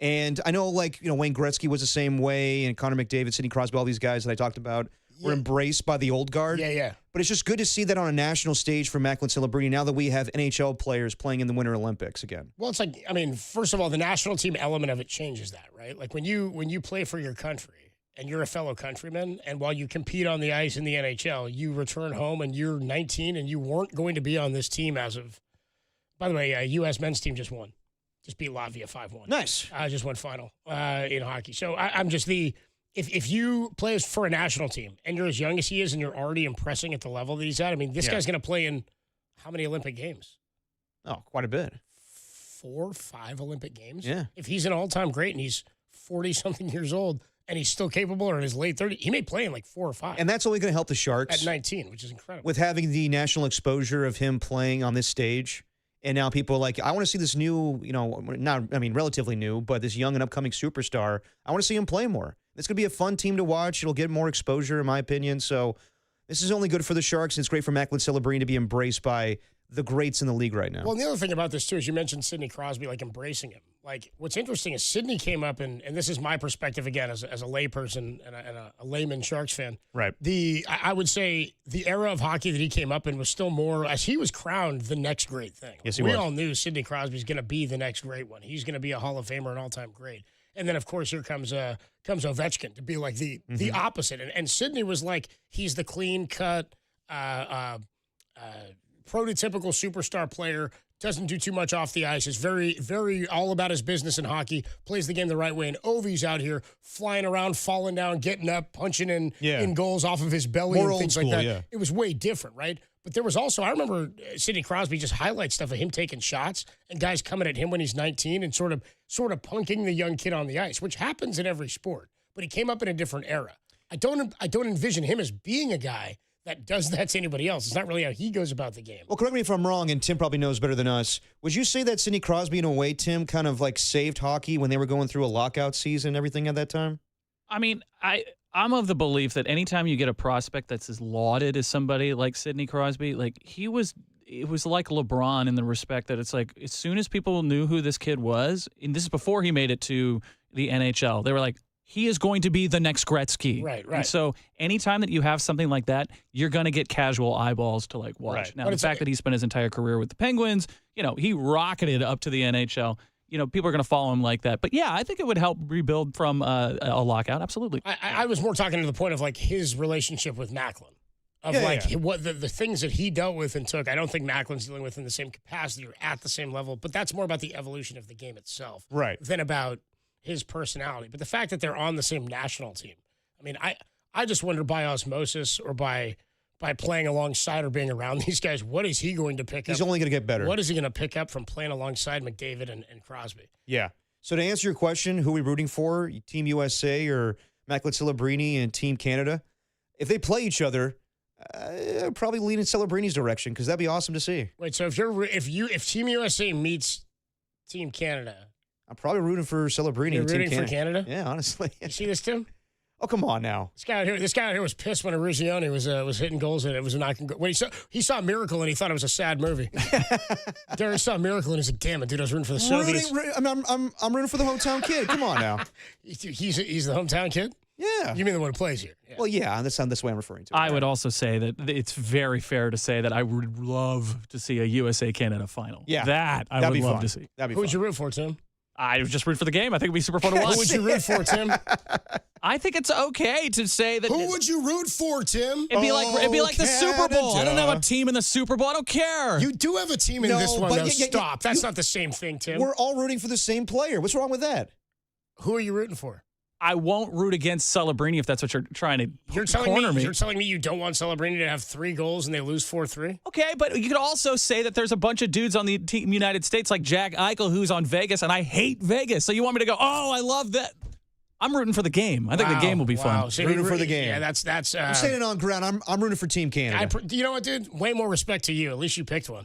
And I know, like, you know, Wayne Gretzky was the same way, and Connor McDavid, Sidney Crosby, all these guys that I talked about were embraced by the old guard. Yeah. But it's just good to see that on a national stage for Macklin Celebrini now that we have NHL players playing in the Winter Olympics again. Well, it's like, I mean, first of all, the national team element of it changes that, right? Like when you play for your country and you're a fellow countryman, and while you compete on the ice in the NHL, you return home and you're 19 and you weren't going to be on this team as of, by the way, U.S. men's team just won. Just beat Latvia 5-1. Nice. Just won final in hockey. So I'm just if you play for a national team and you're as young as he is and you're already impressing at the level that he's at, I mean, this guy's going to play in how many Olympic games? Oh, quite a bit. 4, 5 Olympic games? Yeah. If he's an all-time great and he's 40-something years old and he's still capable or in his late 30s, he may play in like 4 or 5. And that's only going to help the Sharks. At 19, which is incredible. With having the national exposure of him playing on this stage. And now people are like, I want to see this new, you know, relatively new, but this young and upcoming superstar. I want to see him play more. It's going to be a fun team to watch. It'll get more exposure, in my opinion. So this is only good for the Sharks. It's great for Macklin Celebrini to be embraced by the greats in the league right now. Well, and the other thing about this, too, is you mentioned Sidney Crosby, like, embracing him. Like, what's interesting is Sidney came up, and this is my perspective, again, as a layperson and a layman Sharks fan. Right. I would say the era of hockey that he came up in was still more, as he was crowned the next great thing. Yes, he was. We all knew Sidney Crosby's going to be the next great one. He's going to be a Hall of Famer, an all-time great. And then, of course, here comes Ovechkin to be like the opposite. And Sidney was like, he's the clean-cut, prototypical superstar player, doesn't do too much off the ice, is very, very all about his business in hockey, plays the game the right way. And Ovi's out here flying around, falling down, getting up, punching in goals off of his belly More and things old like school, that. yeah. It was way different, right? But there was also, I remember Sidney Crosby just highlight stuff of him taking shots and guys coming at him when he's 19 and sort of punking the young kid on the ice, which happens in every sport. But he came up in a different era. I don't envision him as being a guy that does that to anybody else. It's not really how he goes about the game. Well, correct me if I'm wrong, and Tim probably knows better than us. Would you say that Sidney Crosby, in a way, Tim, kind of like saved hockey when they were going through a lockout season and everything at that time? I mean, I'm of the belief that anytime you get a prospect that's as lauded as somebody like Sidney Crosby, like it was like LeBron in the respect that it's like as soon as people knew who this kid was, and this is before he made it to the NHL, they were like, he is going to be the next Gretzky. Right. And so anytime that you have something like that, you're going to get casual eyeballs to like watch. Right. Now, But the fact that he spent his entire career with the Penguins, he rocketed up to the NHL. People are going to follow him like that. But yeah, I think it would help rebuild from a lockout. Absolutely. I was more talking to the point of like his relationship with Macklin. What the things that he dealt with and took, I don't think Macklin's dealing with in the same capacity or at the same level, but that's more about the evolution of the game itself than about his personality. But the fact that they're on the same national team, I mean, I just wonder by osmosis or by playing alongside or being around these guys, what is he going to pick up? He's only going to get better. What is he going to pick up from playing alongside McDavid and Crosby? Yeah. So to answer your question, who are we rooting for, Team USA or Macklin Celebrini and Team Canada? If they play each other, I'd probably lean in Celebrini's direction because that'd be awesome to see. Wait, so if Team USA meets Team Canada, I'm probably rooting for Celebrini. You're and Team rooting for Canada? Yeah, honestly. You see this, Tim? Oh, come on now. This guy out here was pissed when Eruzione was hitting goals and it was not. When he saw Miracle and he thought it was a sad movie. Derek saw Miracle and he's like, "Damn it, dude! I was rooting for the Soviets." I'm rooting for the hometown kid. Come on now. He's the hometown kid. Yeah. You mean the one who plays here? Yeah. Well, yeah, that's the way I'm referring to it. I would also say that it's very fair to say that I would love to see a USA-Canada final. Yeah. That I That'd would be love fun. to see. That'd be Who would fun. you root for, Tim? I was just rooting for the game. I think it'd be super fun to watch. Who would you root for, Tim? I think it's okay to say that. Who would you root for, Tim? It'd be like the Super Bowl. I don't have a Canada. team in the Super Bowl. I don't care. You do have a team in No, this one, but though. yeah, Stop. That's not the same thing, Tim. We're all rooting for the same player. What's wrong with that? Who are you rooting for? I won't root against Celebrini if that's what you're trying to corner me. You're telling me you don't want Celebrini to have 3 goals and they lose 4-3? Okay, but you could also say that there's a bunch of dudes on the team United States like Jack Eichel who's on Vegas, and I hate Vegas. So you want me to go, oh, I love that. I'm rooting for the game. I think the game will be fun. So Rooting for the game. Yeah, that's. I'm saying it on ground. I'm rooting for Team Canada. You know what, dude? Way more respect to you. At least you picked one.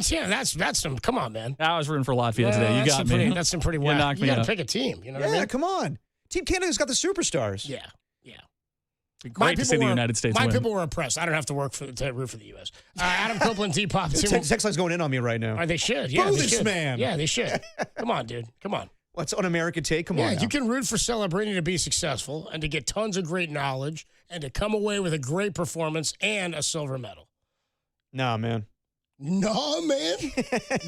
Yeah, that's some. Come on, man. I was rooting for Latvia today. You got me. That's some pretty. You knocked me You got out. to pick a team. You know what I Yeah, mean? come on. Team Canada's got the superstars. Yeah. Great to see the United States My win. people were impressed. I don't have to root for the U.S. Adam Copeland, T-Pop. Text line's going in on me right now. They should. Yeah, Boo they this should. man. Yeah, they should. Come on, dude. Come on. What's on American take? Come on. Yeah, now. you can root for Celebrini to be successful and to get tons of great knowledge and to come away with a great performance and a silver medal. Nah, man. Nah, man.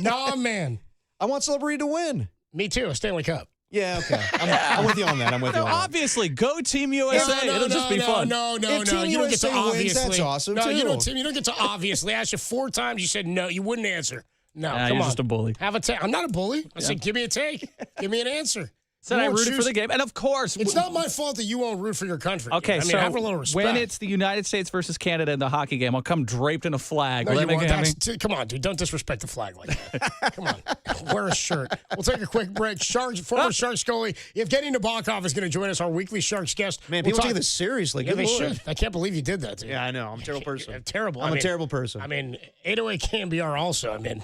Nah, man. I want Celebrini to win. Me too. A Stanley Cup. Yeah, okay. I'm with you on that. Obviously, go Team USA. It'll just be fun. No. If Team You don't get to USA wins, obviously. that's awesome, no, too. you don't, Tim. You don't get to obviously. I asked you 4 times. You said no. You wouldn't answer. No, come you're on. just a bully. Have a take. I'm not a bully. I said, give me a take. Give me an answer. Said You I won't rooted for choose- the game, and of course, It's not my fault that you won't root for your country. okay. I mean, So have a little respect. when it's the United States versus Canada in the hockey game, I'll come draped in a flag. No, Will you that make won't. you happy? Come on, dude. Don't disrespect the flag like that. Come on. Wear a shirt. We'll take a quick break. Former Sharks goalie Evgeny Nabokov is going to join us, our weekly Sharks guest. Man, people take this seriously. Yeah, Good they Lord. should. I can't believe you did that, dude. Yeah, I know. I'm a terrible person. Terrible. I'm I a mean, terrible person. I mean, 808 KMBR also. I mean,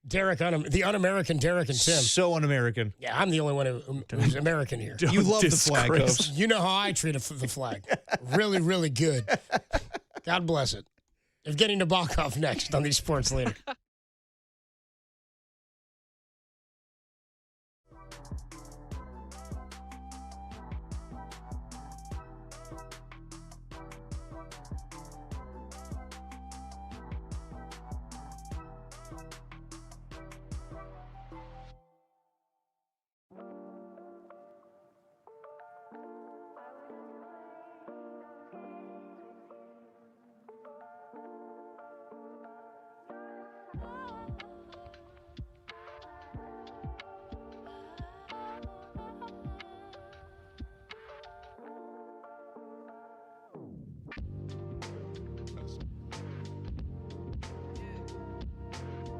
Derek, the un-American Derek and Tim. So un-American. Yeah, I'm the only one who's American here. You love the flag, Cubs. You know how I treat the flag. Really, really good. God bless it. Evgeny Nabokov next on the Sports Leader.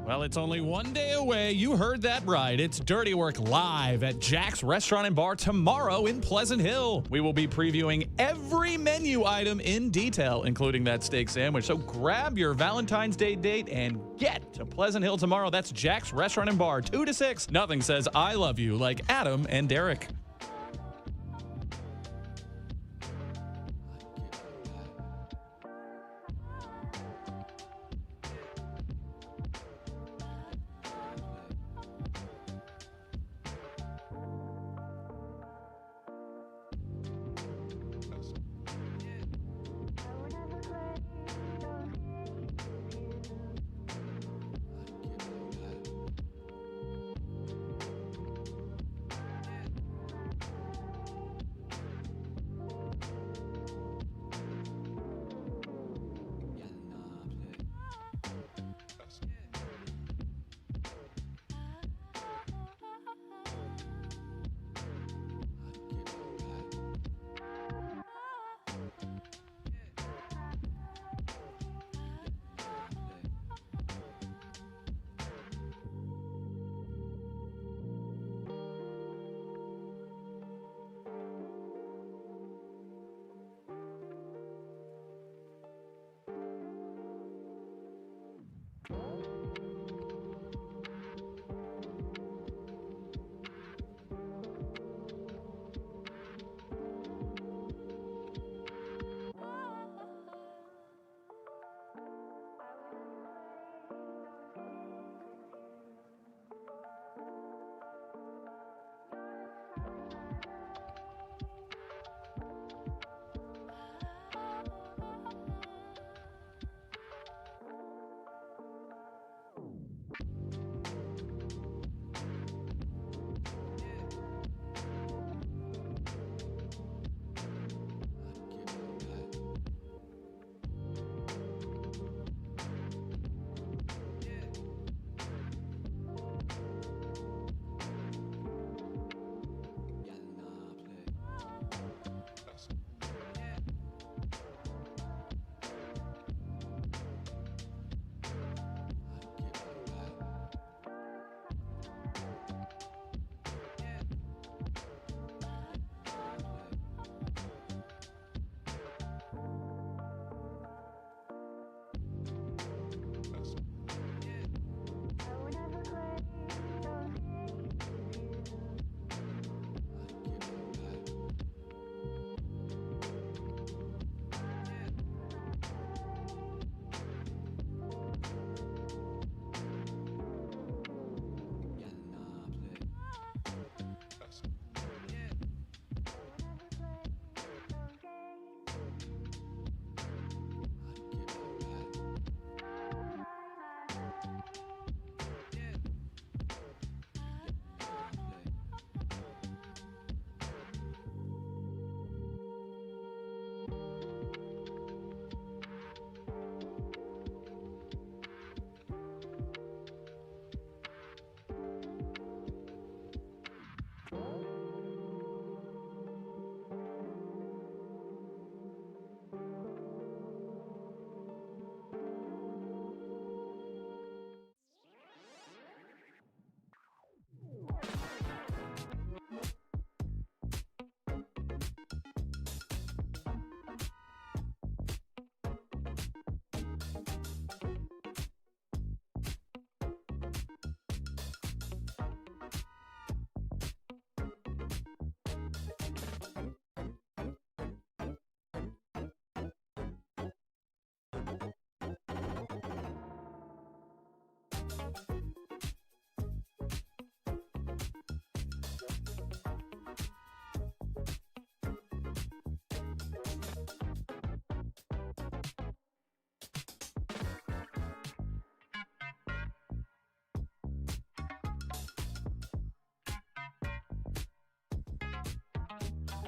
Well, it's only one day away. You heard that right. It's Dirty Work live at Jack's Restaurant and Bar tomorrow in Pleasant Hill. We will be previewing every menu item in detail, including that steak sandwich. So grab your Valentine's Day date and get to Pleasant Hill tomorrow. That's Jack's Restaurant and Bar, 2 to 6. Nothing says I love you like Adam and Derek.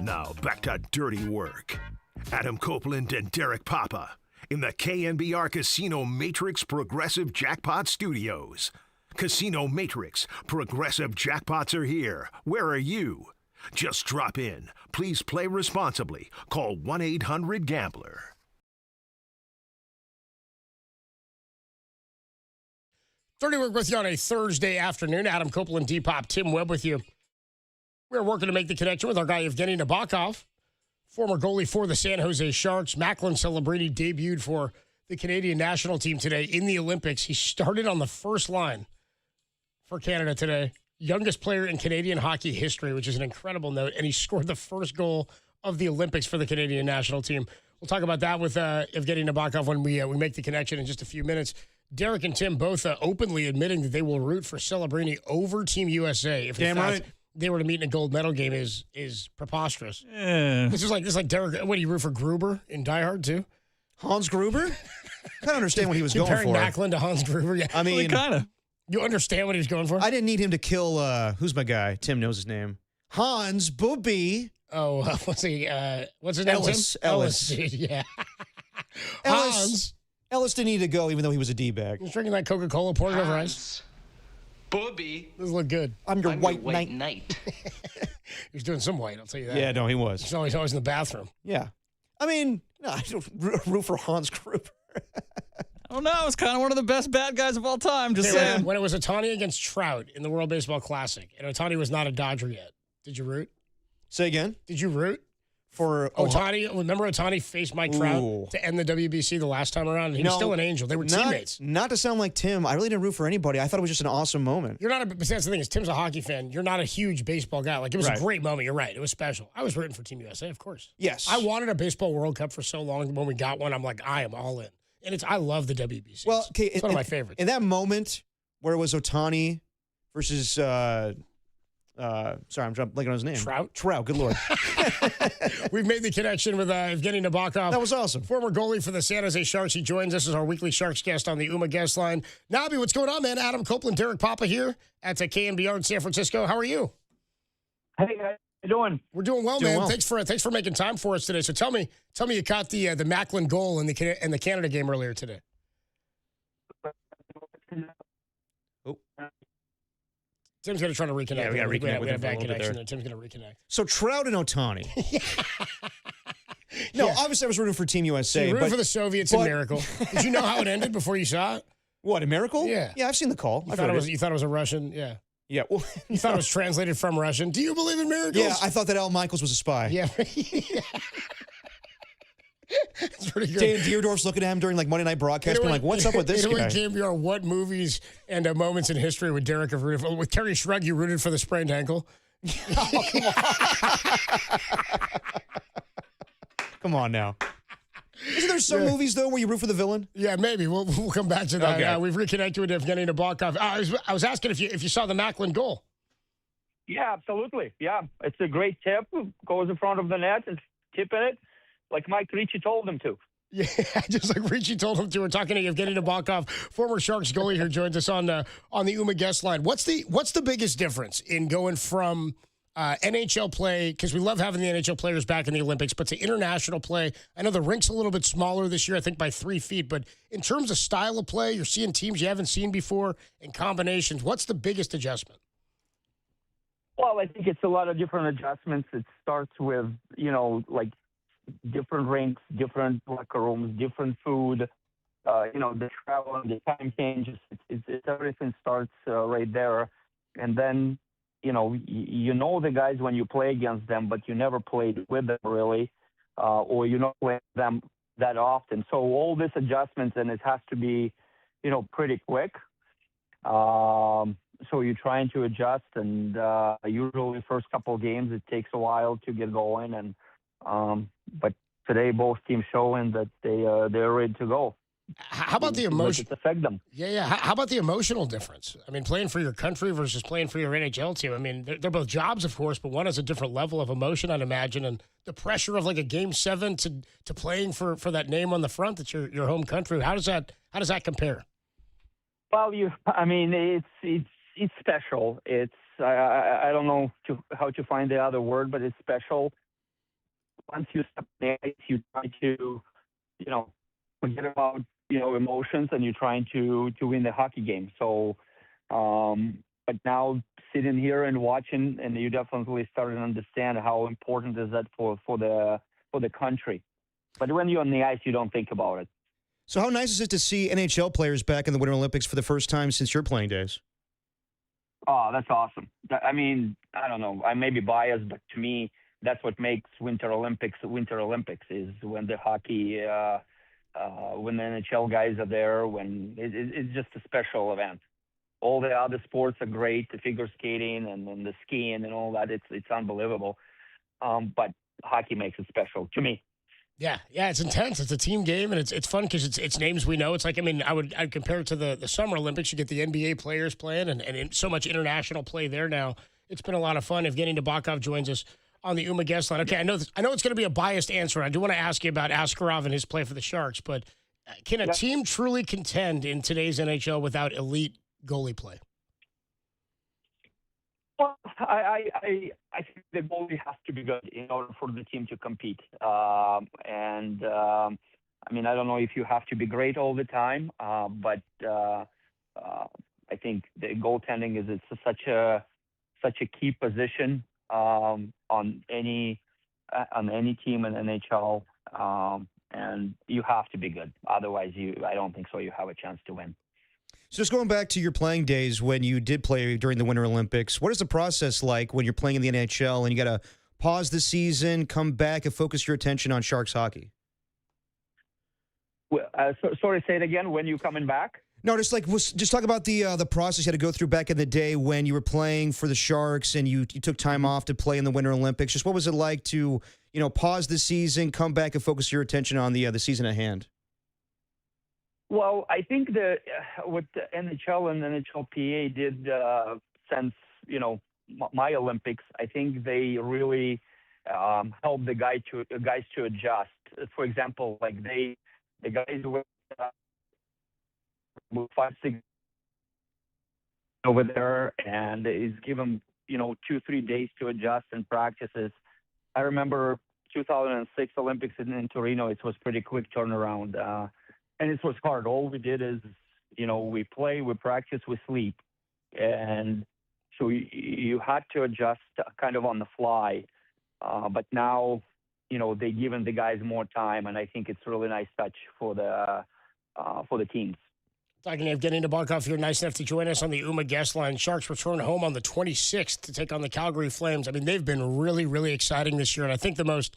Now back to Dirty Work. Adam Copeland and Derek Papa in the KNBR Casino Matrix Progressive Jackpot Studios. Casino Matrix Progressive Jackpots are here. Where are you? Just drop in. Please play responsibly. Call 1-800-GAMBLER. Dirty Work with you on a Thursday afternoon. Adam Copeland, D-Pop, Tim Webb with you. We're working to make the connection with our guy, Evgeny Nabokov, former goalie for the San Jose Sharks. Macklin Celebrini debuted for the Canadian national team today in the Olympics. He started on the first line for Canada today. Youngest player in Canadian hockey history, which is an incredible note. And he scored the first goal of the Olympics for the Canadian national team. We'll talk about that with Evgeny Nabokov when we make the connection in just a few minutes. Derek and Tim both openly admitting that they will root for Celebrini over Team USA. If in fact they were to meet in a gold medal game is preposterous. Yeah. This is like Derek. What do you root for Gruber in Die Hard too? Hans Gruber? I kind of understand what he was going Comparing for. Macklin to Hans Gruber. Yeah, I mean, kind of. You understand what he was going for? I didn't need him to kill. Who's my guy? Tim knows his name. Hans Booby. Oh, what's his name? Ellis. Tim? Ellis. Dude, yeah. Hans. Ellis didn't need to go, even though he was a D-bag. He's drinking that Coca-Cola, poured it over ice. Booby. Doesn't look good. I'm your white knight. He was doing some white, I'll tell you that. Yeah, no, he was. He's always in the bathroom. Yeah. I mean, no, I don't root for Hans Gruber. I don't know. It's kind of one of the best bad guys of all time. Just saying. When it was Ohtani against Trout in the World Baseball Classic, and Ohtani was not a Dodger yet, did you root? Say again? Did you root? For Ohtani, remember Ohtani faced Mike Trout to end the WBC the last time around? He was still an Angel. They were teammates. Not to sound like Tim, I really didn't root for anybody. I thought it was just an awesome moment. You're not but that's the thing is Tim's a hockey fan. You're not a huge baseball guy. Like, it was Right. a great moment. You're right. It was special. I was rooting for Team USA, of course. Yes. I wanted a baseball World Cup for so long. When we got one, I'm like, I am all in. And I love the WBC. Well, okay, it's one of my favorites. In that moment where it was Ohtani versus, sorry, I'm blanking on his name. Trout, good Lord. We've made the connection with Evgeny Nabokov. That was awesome. Former goalie for the San Jose Sharks. He joins us as our weekly Sharks guest on the UMA guest line. Nabi, what's going on, man? Adam Copeland, Derek Papa here at KNBR in San Francisco. How are you? Hey, guys. How you doing? We're doing well, Doing man. well. Thanks for making time for us today. So tell me you caught the Macklin goal in the Canada game earlier today. Tim's going to try to reconnect. Yeah, we gotta reconnect We with had a him for a bad little bit connection there. there. Tim's going to reconnect. So Trout and Ohtani. No, obviously I was rooting for Team USA. So you rooted but, for the Soviets in Miracle. Did you know how it ended before you saw it? What, a miracle? Yeah. Yeah, I've seen the call. You thought it was a Russian? Yeah. Yeah. Well, you thought it was translated from Russian. Do you believe in miracles? Yeah, I thought that Al Michaels was a spy. Yeah. It's pretty good. Dan Deerdorf's looking at him during Monday night broadcast, being like, "What's up with this guy?" KNBR, what movies and moments in history would Derek have rooted for? With Terry Shrug, you rooted for the sprained ankle. Come on now. Isn't there some movies though where you root for the villain? Yeah, maybe we'll come back to that. Okay. We've reconnected with Evgeny Nabokov. I was asking if you saw the Macklin goal. Yeah, absolutely. Yeah, it's a great tip. Goes in front of the net and tipping it like Mike Ricci told him to. Yeah, just like Ricci told him to. We're talking to Evgeny Nabokov, former Sharks goalie, who joins us on the UMA guest line. What's the biggest difference in going from NHL play, because we love having the NHL players back in the Olympics, but to international play? I know the rink's a little bit smaller this year, I think by 3 feet, but in terms of style of play, you're seeing teams you haven't seen before and combinations. What's the biggest adjustment? Well, I think it's a lot of different adjustments. It starts with, different rinks, different locker rooms, different food, the travel, the time changes. It's everything starts right there. And then, you know the guys when you play against them, but you never played with them really, or you don't play with them that often. So all these adjustments, and it has to be, pretty quick. So you're trying to adjust, and usually first couple of games, it takes a while to get going. And but today, both teams showing that they're ready to go. How about the emotion? It affect them. Yeah. How about the emotional difference? I mean, playing for your country versus playing for your NHL team. I mean, they're both jobs, of course, but one has a different level of emotion, I'd imagine, and the pressure of a Game 7 to playing for that name on the front that's your home country. How does that compare? Well, it's special. It's I don't know how to find the other word, but it's special. Once you step in the ice, you try to, forget about emotions, and you're trying to win the hockey game. So, but now sitting here and watching, and you definitely starting to understand how important is that for the country. But when you're on the ice, you don't think about it. So how nice is it to see NHL players back in the Winter Olympics for the first time since your playing days? Oh, that's awesome. I mean, I don't know. I may be biased, but to me, that's what makes Winter Olympics is when the hockey, when the NHL guys are there, when it's just a special event. All the other sports are great, the figure skating and then the skiing and all that. It's unbelievable. But hockey makes it special to me. Yeah, it's intense. It's a team game, and it's fun because it's names we know. It's like, I mean, I'd compare it to the Summer Olympics. You get the NBA players playing, and so much international play there now. It's been a lot of fun. Evgeny Nabokov joins us on the UMA guest line. Okay, I know it's going to be a biased answer. I do want to ask you about Askarov and his play for the Sharks, but can a team truly contend in today's NHL without elite goalie play? Well, I think the goalie has to be good in order for the team to compete. I mean, I don't know if you have to be great all the time, but I think the goaltending is such a key position on any team in NHL, and you have to be good. Otherwise, I don't think so. You have a chance to win. So just going back to your playing days when you did play during the Winter Olympics, what is the process like when you're playing in the NHL and you got to pause the season, come back, and focus your attention on Sharks hockey? Well, sorry, say it again. When you coming back? No, just talk about the process you had to go through back in the day when you were playing for the Sharks and you took time off to play in the Winter Olympics. Just what was it like to pause the season, come back, and focus your attention on the season at hand? Well, I think what the NHL and NHLPA did since my Olympics, I think they really helped the guys to adjust. For example, like the guys were 5-6 over there, and it's given 2-3 days to adjust and practices. I remember 2006 Olympics in Torino. It was pretty quick turnaround. And it was hard. All we did is, we play, we practice, we sleep. And so you had to adjust kind of on the fly. But now, they've given the guys more time, and I think it's a really nice touch for the teams. Talking to Evgeny Nabokov here, nice enough to join us on the UMA guest line. Sharks return home on the 26th to take on the Calgary Flames. I mean, they've been really, really exciting this year, and I think the most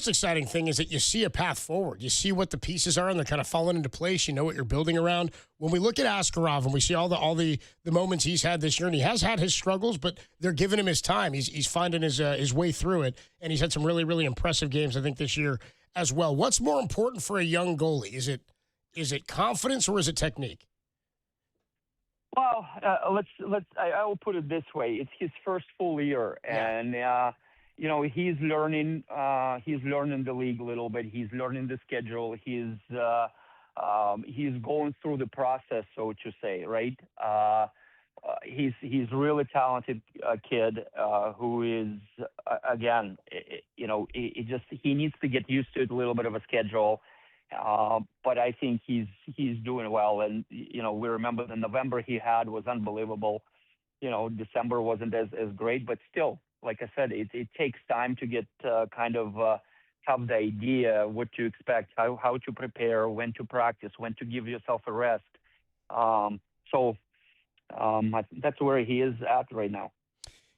exciting thing is that you see a path forward. You see what the pieces are, and they're kind of falling into place. You know what you're building around. When we look at Askarov and we see all the moments he's had this year, and he has had his struggles, but they're giving him his time. He's finding his way through it, and he's had some really, really impressive games, I think, this year as well. What's more important for a young goalie? Is it confidence or is it technique? Well, I will put it this way: it's his first full year, and he's learning the league a little bit. He's learning the schedule. He's going through the process, so to say, right? He's really talented kid who is again, he needs to get used to it, a little bit of a schedule. But I think he's doing well, and we remember the November he had was unbelievable. December wasn't as great, but still. Like I said, it takes time to get kind of have the idea what to expect, how to prepare, when to practice, when to give yourself a rest. That's where he is at right now.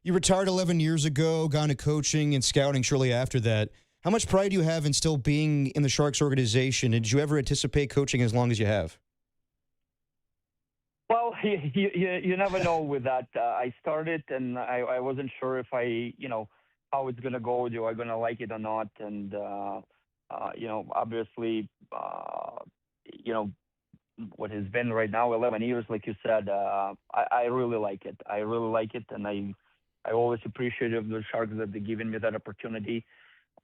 You retired 11 years ago, gone to coaching and scouting shortly after that. How much pride do you have in still being in the Sharks organization? And did you ever anticipate coaching as long as you have? Well, you never know with that. I started, and I wasn't sure if how it's going to go. Do I going to like it or not? And, obviously, what has been right now, 11 years, like you said, I really like it. I really like it, and I always appreciative of the Sharks that they're giving me that opportunity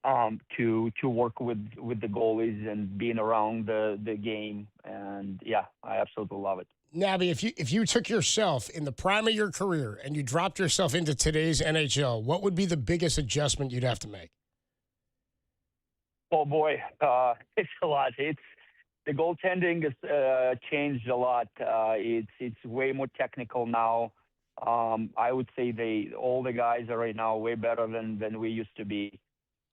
to work with the goalies and being around the game. And, I absolutely love it. Nabby, if you took yourself in the prime of your career and you dropped yourself into today's NHL, what would be the biggest adjustment you'd have to make? Oh boy, it's a lot. The goaltending has changed a lot. It's way more technical now. I would say all the guys are right now way better than we used to be.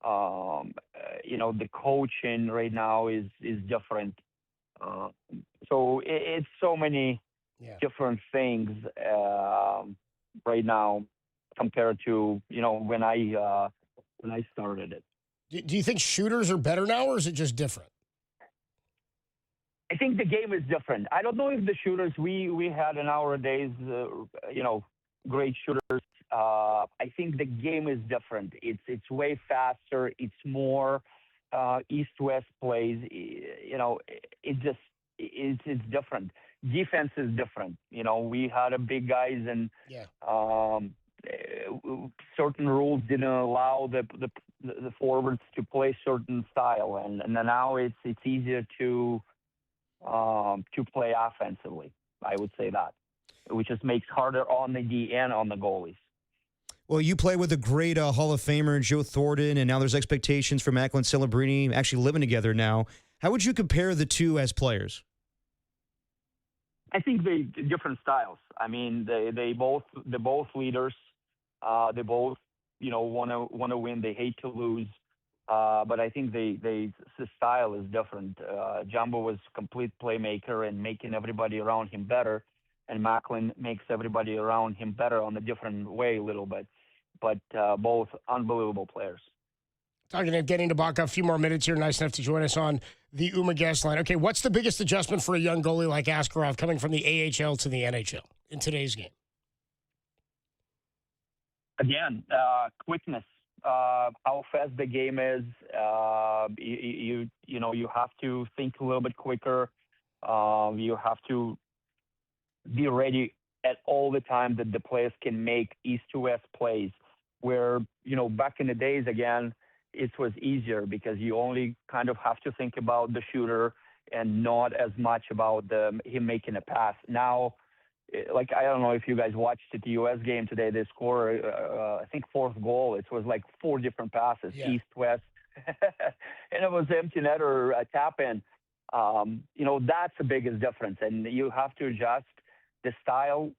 The coaching right now is different. So it's so many different things right now compared to when I started it. Do you think shooters are better now, or is it just different? I think the game is different. I don't know if the shooters we had in our days, great shooters. I think the game is different. It's way faster. It's more east-west plays. It's different. Defense is different. We had a big guys, and certain rules didn't allow the forwards to play certain style, and now it's easier to play offensively. I would say that, which just makes harder on the D and on the goalies. Well, you play with a great Hall of Famer, Joe Thornton, and now there's expectations for Macklin Celebrini actually living together now. How would you compare the two as players? I think they different styles. I mean, they're both leaders. They both want to win. They hate to lose. But I think the style is different. Jumbo was a complete playmaker and making everybody around him better, and Macklin makes everybody around him better on a different way a little bit. But both unbelievable players. Talking of getting to Baca, a few more minutes here. Nice enough to join us on the UMA guest line. Okay, what's the biggest adjustment for a young goalie like Askarov coming from the AHL to the NHL in today's game? Again, quickness. How fast the game is. You have to think a little bit quicker. You have to be ready at all the time that the players can make east to west plays. Where back in the days, again, it was easier because you only kind of have to think about the shooter and not as much about him making a pass. Now, like, I don't know if you guys watched the U.S. game today. They scored, I think, fourth goal. It was like 4 different passes, east, west, and it was empty net or a tap in. That's the biggest difference, and you have to adjust the style.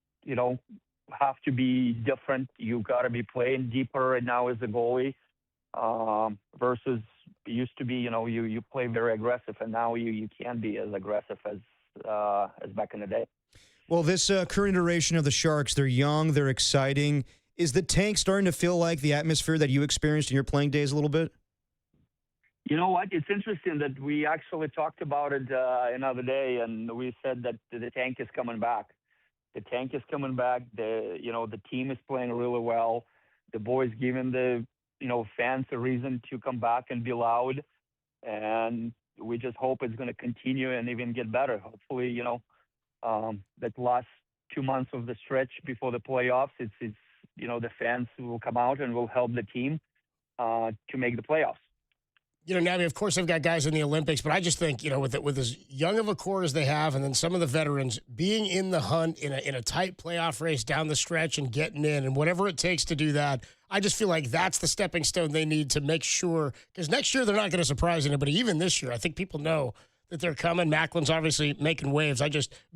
Have to be different. You got to be playing deeper right now as a goalie. Versus it used to be, you play very aggressive, and now you can't be as aggressive as back in the day. Well, this current iteration of the Sharks, they're young, they're exciting. Is the tank starting to feel like the atmosphere that you experienced in your playing days a little bit? You know what? It's interesting that we actually talked about it another day, and we said that the tank is coming back. The tank is coming back. The team is playing really well. The boys giving the fans a reason to come back and be loud, and we just hope it's going to continue and even get better. Hopefully, that last 2 months of the stretch before the playoffs, it's the fans will come out and will help the team to make the playoffs. Nabby, of course, they've got guys in the Olympics, but I just think, with as young of a core as they have, and then some of the veterans being in the hunt in a tight playoff race down the stretch and getting in, and whatever it takes to do that, I just feel like that's the stepping stone they need to make sure, because next year they're not going to surprise anybody. Even this year, I think people know that they're coming. Macklin's obviously making waves.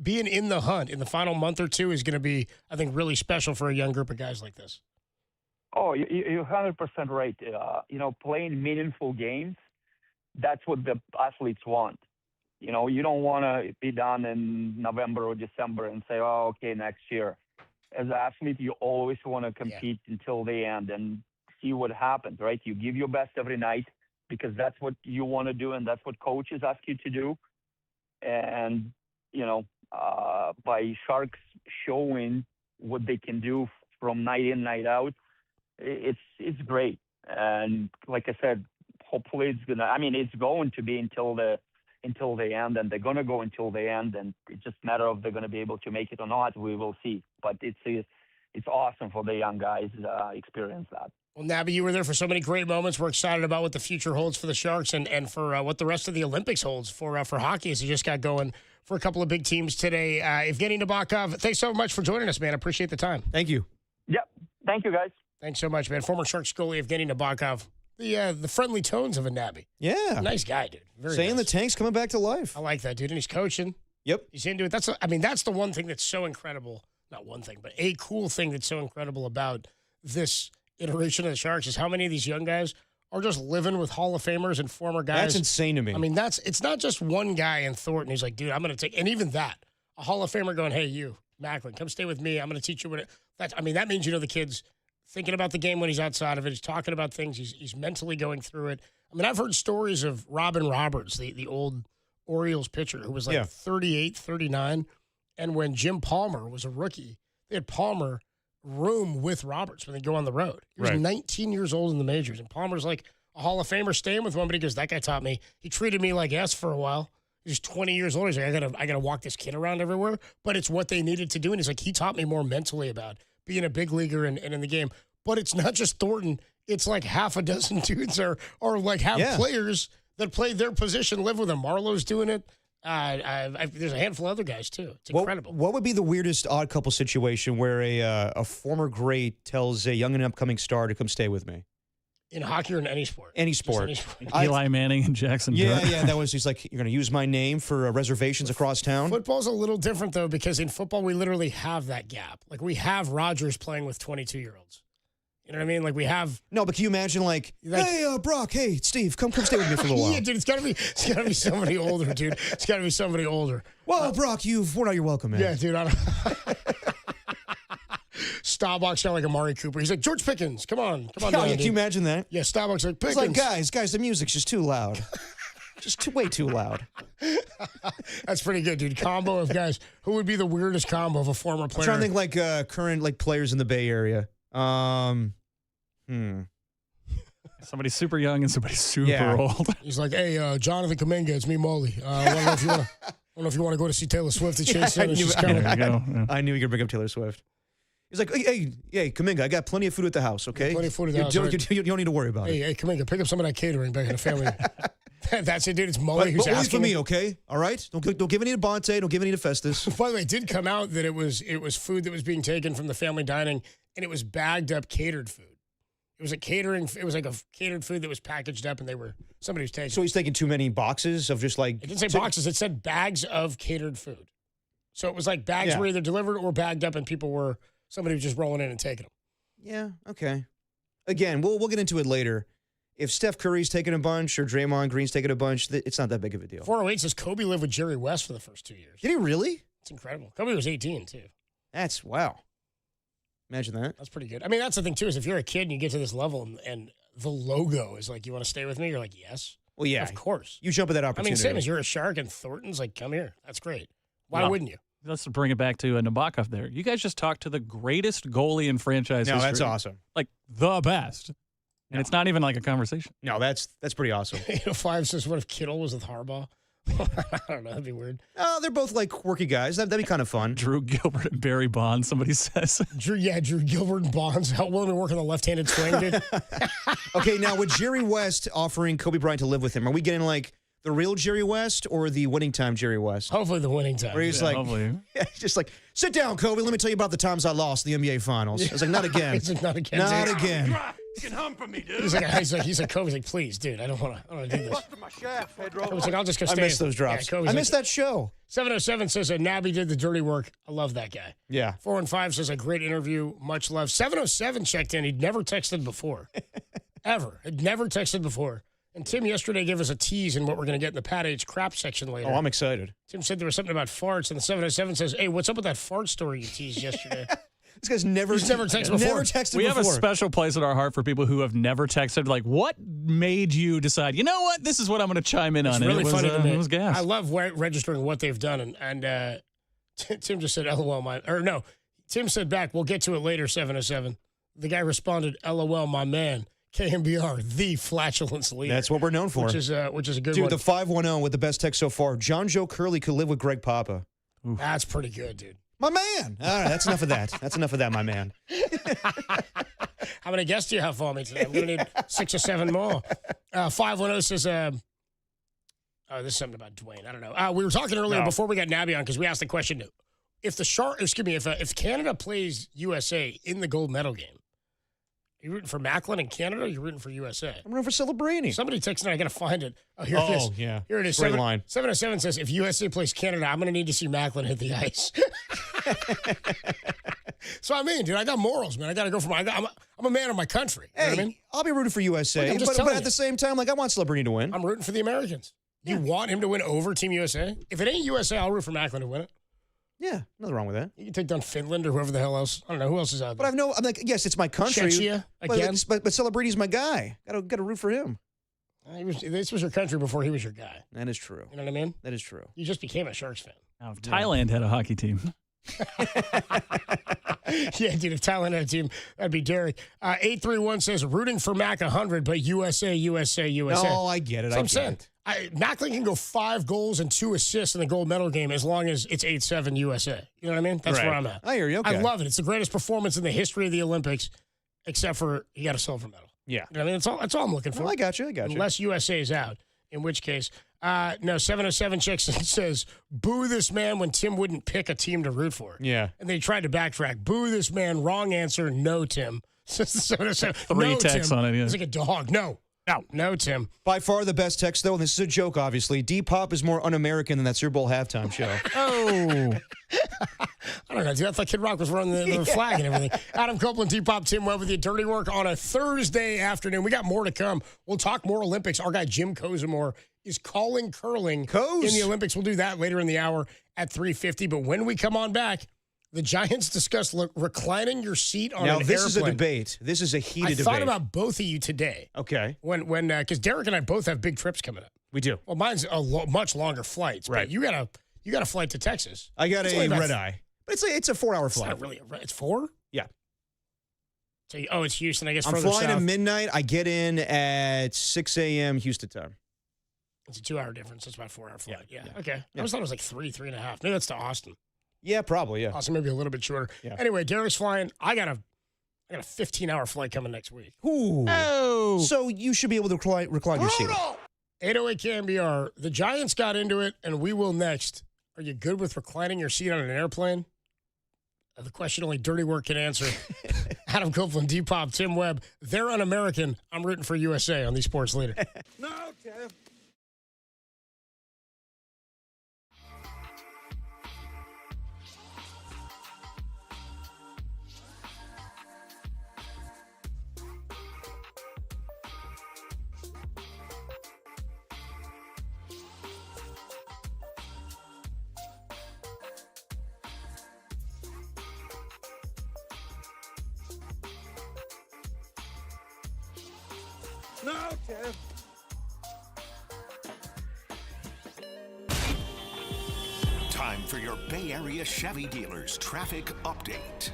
Being in the hunt in the final month or two is going to be, I think, really special for a young group of guys like this. Oh, you're 100% right. Playing meaningful games, that's what the athletes want. You don't want to be done in November or December and say, oh, okay, next year. As an athlete, you always want to compete until the end and see what happens, right? You give your best every night because that's what you want to do and that's what coaches ask you to do. And, by Sharks showing what they can do from night in, night out, it's great. And like I said, hopefully it's going to be until the end, and they're going to go until the end, and it's just a matter of they're going to be able to make it or not. We will see. But it's awesome for the young guys experience that. Well, Nabby, you were there for so many great moments. We're excited about what the future holds for the Sharks and for what the rest of the Olympics holds for hockey as you just got going for a couple of big teams today. Evgeny Nabokov, thanks so much for joining us, man. I appreciate the time. Thank you. Yep. Thank you, guys. Thanks so much, man. Former Sharks goalie Evgeny Nabokov. The friendly tones of a Nabby. Yeah. Nice guy, dude. Very Saying nice. the tank's coming back to life. I like that, dude. And he's coaching. Yep. He's into it. That's the one thing that's so incredible. Not one thing, but a cool thing that's so incredible about this iteration of the Sharks is how many of these young guys are just living with Hall of Famers and former guys. That's insane to me. I mean, it's not just one guy in Thornton who's like, dude, I'm going to take, and even that, a Hall of Famer going, hey, you, Macklin, come stay with me. I'm going to teach you what that means, the kid's thinking about the game when he's outside of it. He's talking about things. He's mentally going through it. I mean, I've heard stories of Robin Roberts, the old Orioles pitcher who was 38, 39. And when Jim Palmer was a rookie, they had Palmer room with Roberts when they go on the road. He was 19 years old in the majors. And Palmer's like a Hall of Famer staying with one, but he goes, that guy taught me. He treated me like S for a while. He's 20 years old. He's like, I gotta walk this kid around everywhere. But it's what they needed to do. And he's like, he taught me more mentally about being a big leaguer and in the game. But it's not just Thornton. It's like half a dozen dudes or like players that play their position, live with him. Marlowe's doing it. There's a handful of other guys, too. It's incredible. What would be the weirdest odd couple situation where a former great tells a young and upcoming star to come stay with me? In hockey or in any sport? Any sport. Eli Manning and Jackson Dirk. Yeah, he's like, you're going to use my name for reservations across town? Football's a little different, though, because in football, we literally have that gap. Like, we have Rodgers playing with 22-year-olds. You know what I mean? Like, we have... No, but can you imagine, hey, Brock, hey, Steve, come stay with me for a little while. Yeah, dude, it's gotta be somebody older, dude. It's gotta be somebody older. Well, Brock, you're welcome, man. Yeah, dude, I don't... Starbucks sound like Amari Cooper. He's like, George Pickens, come on. Can you imagine that? Yeah, Starbucks like, Pickens. It's like, guys, the music's just too loud. Way too loud. That's pretty good, dude. Combo of guys. Who would be the weirdest combo of a former player? I'm trying to think current players in the Bay Area. Somebody super young and somebody super old. He's like, hey, Jonathan Kuminga, it's me, Molly. I don't know if you want to go to see Taylor Swift at Chase Center. I knew you could bring up Taylor Swift. He's like, hey, Kuminga, I got plenty of food at the house, okay? Plenty of food at the house. You don't need to worry about it. Hey, Kuminga, pick up some of that catering back in the family. That's it, dude. It's Molly who's but only asking for me, okay? All right? Don't give any to Bonte. Don't give any to Festus. By the way, it did come out that it was food that was being taken from the family dining, and it was bagged up catered food. It was it was like a catered food that was packaged up, and somebody was taking. So he's taking too many boxes of just like. It didn't say boxes. It said bags of catered food. So it was like bags were either delivered or bagged up, and somebody was just rolling in and taking them. Yeah. Okay. Again, we'll get into it later. If Steph Curry's taking a bunch or Draymond Green's taking a bunch, it's not that big of a deal. 408 says Kobe lived with Jerry West for the first 2 years. Did he really? It's incredible. Kobe was 18 too. That's wow. Imagine that. That's pretty good. I mean, that's the thing, too, is if you're a kid and you get to this level and the logo is like, you want to stay with me? You're like, yes. Well, yeah. Of course. You jump at that opportunity. I mean, same as you're a Shark and Thornton's like, come here. That's great. Why wouldn't you? Let's bring it back to Nabokov there. You guys just talked to the greatest goalie in franchise history. No, that's awesome. Like, the best. And it's not even like a conversation. No, that's pretty awesome. 805 says, what if Kittle was with Harbaugh? I don't know. That'd be weird. Oh, they're both like quirky guys. That'd be kind of fun. Drew Gilbert and Barry Bonds, somebody says. Drew Gilbert and Bonds. How willing to work on the left-handed swing, dude? Okay, now with Jerry West offering Kobe Bryant to live with him, are we getting like the real Jerry West or the winning time Jerry West? Hopefully the winning time. Where he's just like, sit down, Kobe. Let me tell you about the times I lost the NBA Finals. I was like, not again. He's like, not again. Not again. You can hum for me, dude. He's like, Kobe's like, please, dude, I don't want to do this. Busted my shaft, Pedro. Kobe's like, I'll just go stay. I missed those drops. I missed that show. 707 says, Nabby did the dirty work. I love that guy. Yeah. 415 says, a great interview. Much love. 707 checked in. He'd never texted before. Ever. Had never texted before. And Tim yesterday gave us a tease in what we're going to get in the Pat H crap section later. Oh, I'm excited. Tim said there was something about farts, and the 707 says, hey, what's up with that fart story you teased yesterday? This guy's never texted before. Never texted we before. have a special place in our heart for people who have never texted. Like, what made you decide, you know what, this is what I'm going to chime in on? It's really funny to me. It was gas. I love registering what they've done. And Tim just said, LOL, Tim said back, we'll get to it later, 707. The guy responded, LOL, my man. KMBR, the flatulence leader. That's what we're known for. Which is a good dude, one. The 510 with the best text so far. John Joe Curley could live with Greg Papa. Oof. That's pretty good, dude. My man. All right, that's enough of that. That's enough of that, my man. How many guests do you have for me today? I'm going to need 6 or 7 more. 510 says, this is something about Dwayne. I don't know. We were talking earlier before we got Nabby on because we asked the question, if Canada plays USA in the gold medal game, are you rooting for Macklin in Canada or are you rooting for USA? I'm rooting for Celebrini. Somebody texted me. I got to find it. Oh, here it is. Yeah. Here it is. Great line. 707 says, if USA plays Canada, I'm going to need to see Macklin hit the ice. So, I mean, dude, I got morals, man. I got to go for I'm I'm a man of my country. You know Hey, what I mean? I'll be rooting for USA, Look, I'm just but telling at you. the same time, like I want Celebrity to win. I'm rooting for the Americans. You want him to win over Team USA? If it ain't USA, I'll root for Macklin to win it. Yeah, nothing wrong with that. You can take down Finland or whoever the hell else. I don't know who else is out there. But I'm like, yes, it's my country. Czechia, again. But Celebrity's my guy. Got to root for him. This was your country before he was your guy. That is true. You know what I mean? That is true. You just became a Sharks fan. Now, if Thailand had a hockey team. Yeah, dude, if Thailand had a team, that'd be Derek. 831 says, rooting for Mac 100, but USA. No, I get it. That's what I'm saying. Macklin can go 5 goals and 2 assists in the gold medal game as long as it's 8-7 USA. You know what I mean? That's where I'm at. I hear you. Okay. I love it. It's the greatest performance in the history of the Olympics, except for he got a silver medal. Yeah. You know what I mean? That's all I'm looking for. Well, I got you. Unless USA is out, in which case, no, 707 checks and says, boo this man when Tim wouldn't pick a team to root for. Yeah. And they tried to backtrack. Boo this man. Wrong answer. No, Tim. 707. 3 no, texts Tim. on it, yeah. It's like a dog. No, Tim. By far the best text, though, and this is a joke, obviously. D-Pop is more un-American than that Super Bowl halftime show. Oh. I don't know, dude. I thought Kid Rock was running the flag and everything. Adam Copeland, T-Pop, Tim Webb with you. Dirty work on a Thursday afternoon. We got more to come. We'll talk more Olympics. Our guy Jim Kozimore is calling curling in the Olympics. We'll do that later in the hour at 3:50. But when we come on back, the Giants discuss reclining your seat on an airplane. Now, this is a debate. This is a heated debate. I thought about both of you today. Okay. When because Derek and I both have big trips coming up. We do. Well, mine's much longer flights. Right. But you got a flight to Texas. I got It's a only about- red eye. But it's a 4-hour It's flight. not really it's 4? Yeah. So it's Houston, I guess. I'm further flying south. at midnight. I get in at 6 a.m. Houston time. It's a 2-hour difference. It's about a 4-hour flight. Yeah. Yeah. Okay. I always thought it was like 3.5. Maybe that's to Austin. Yeah, probably. Yeah. Austin maybe a little bit shorter. Yeah. Anyway, Derek's flying. I got a 15-hour flight coming next week. Ooh. Oh. So you should be able to recline your seat. 808 KMBR. The Giants got into it, and we will next. Are you good with reclining your seat on an airplane? The question only Dirty Work can answer. Adam Copeland, D-Pop, Tim Webb. They're un-American. I'm rooting for USA on the Sports Leader. No, Tim. No, Tim. Time for your Bay Area Chevy dealers traffic update.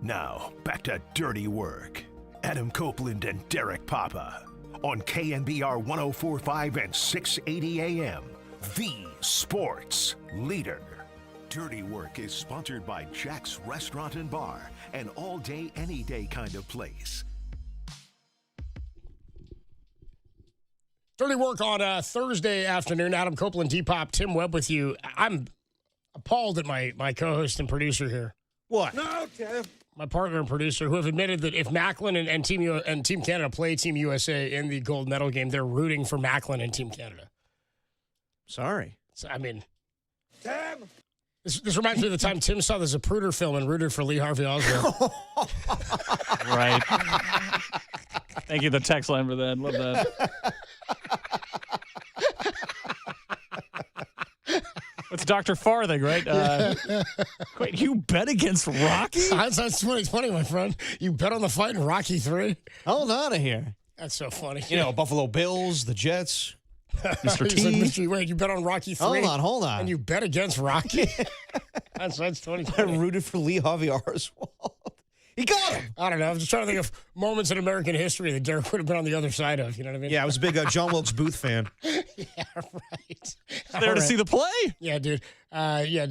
Now, back to Dirty Work. Adam Copeland and Derek Papa on KNBR 104.5 and 680 AM, the sports leader. Dirty Work is sponsored by Jack's Restaurant and Bar, an all-day, any-day kind of place. Dirty Work on Thursday afternoon. Adam Copeland, D-Pop, Tim Webb with you. I'm appalled at my co-host and producer here. What? No, Tim. My partner and producer, who have admitted that if Macklin and Team Canada play Team USA in the gold medal game, they're rooting for Macklin and Team Canada. Sorry. So, I mean, Tim. This reminds me of the time Tim saw the Zapruder film and rooted for Lee Harvey Oswald. Right. Thank you, the text line, for that. Love that. It's Dr. Farthing, right? Wait, you bet against Rocky? That's funny, my friend. You bet on the fight in Rocky 3? Hold on here. That's so funny. You know, Buffalo Bills, the Jets, Mr. T. Like, Mr. Wait, you bet on Rocky 3? Hold on. And you bet against Rocky? That's funny. I rooted for Lee Harvey Oswald. He got him. I don't know. I'm just trying to think of moments in American history that Derek would have been on the other side of. You know what I mean? Yeah, I was a big John Wilkes Booth fan. Yeah, right. There to see the play? Yeah, dude. Yeah.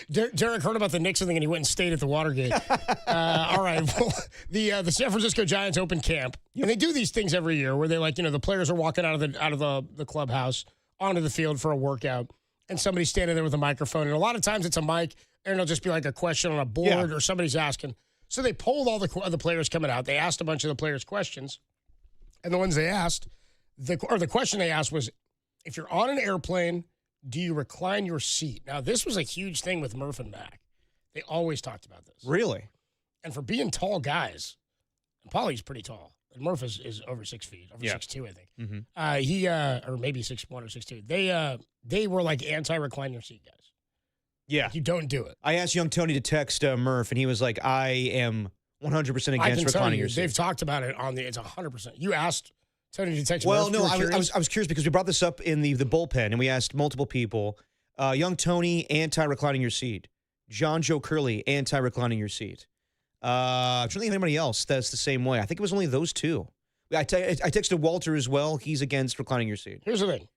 Derek heard about the Nixon thing and he went and stayed at the Watergate. All right. Well, the San Francisco Giants open camp. And they do these things every year where they the players are walking out of the clubhouse onto the field for a workout and somebody's standing there with a microphone. And a lot of times it's a mic and it'll just be like a question on a board or somebody's asking. So they polled all the players coming out. They asked a bunch of the players questions. And the ones they asked, the question they asked was, if you're on an airplane, do you recline your seat? Now, this was a huge thing with Murph and Mac. They always talked about this. Really? And for being tall guys, and Paulie's pretty tall. And Murph is over 6 feet, over 6'2", I think. Mm-hmm. He or maybe 6'1" or 6'2". They were like anti-recline your seat guys. Yeah. You don't do it. I asked young Tony to text Murph, and he was like, I am 100% against reclining your seat. They've talked about it it's 100%. You asked Tony to text Murph? Well, no, I was curious because we brought this up in the bullpen, and we asked multiple people. Young Tony, anti-reclining your seat. John Joe Curley, anti-reclining your seat. I'm trying to think of anybody else that's the same way. I think it was only those two. I texted Walter as well. He's against reclining your seat. Here's the thing.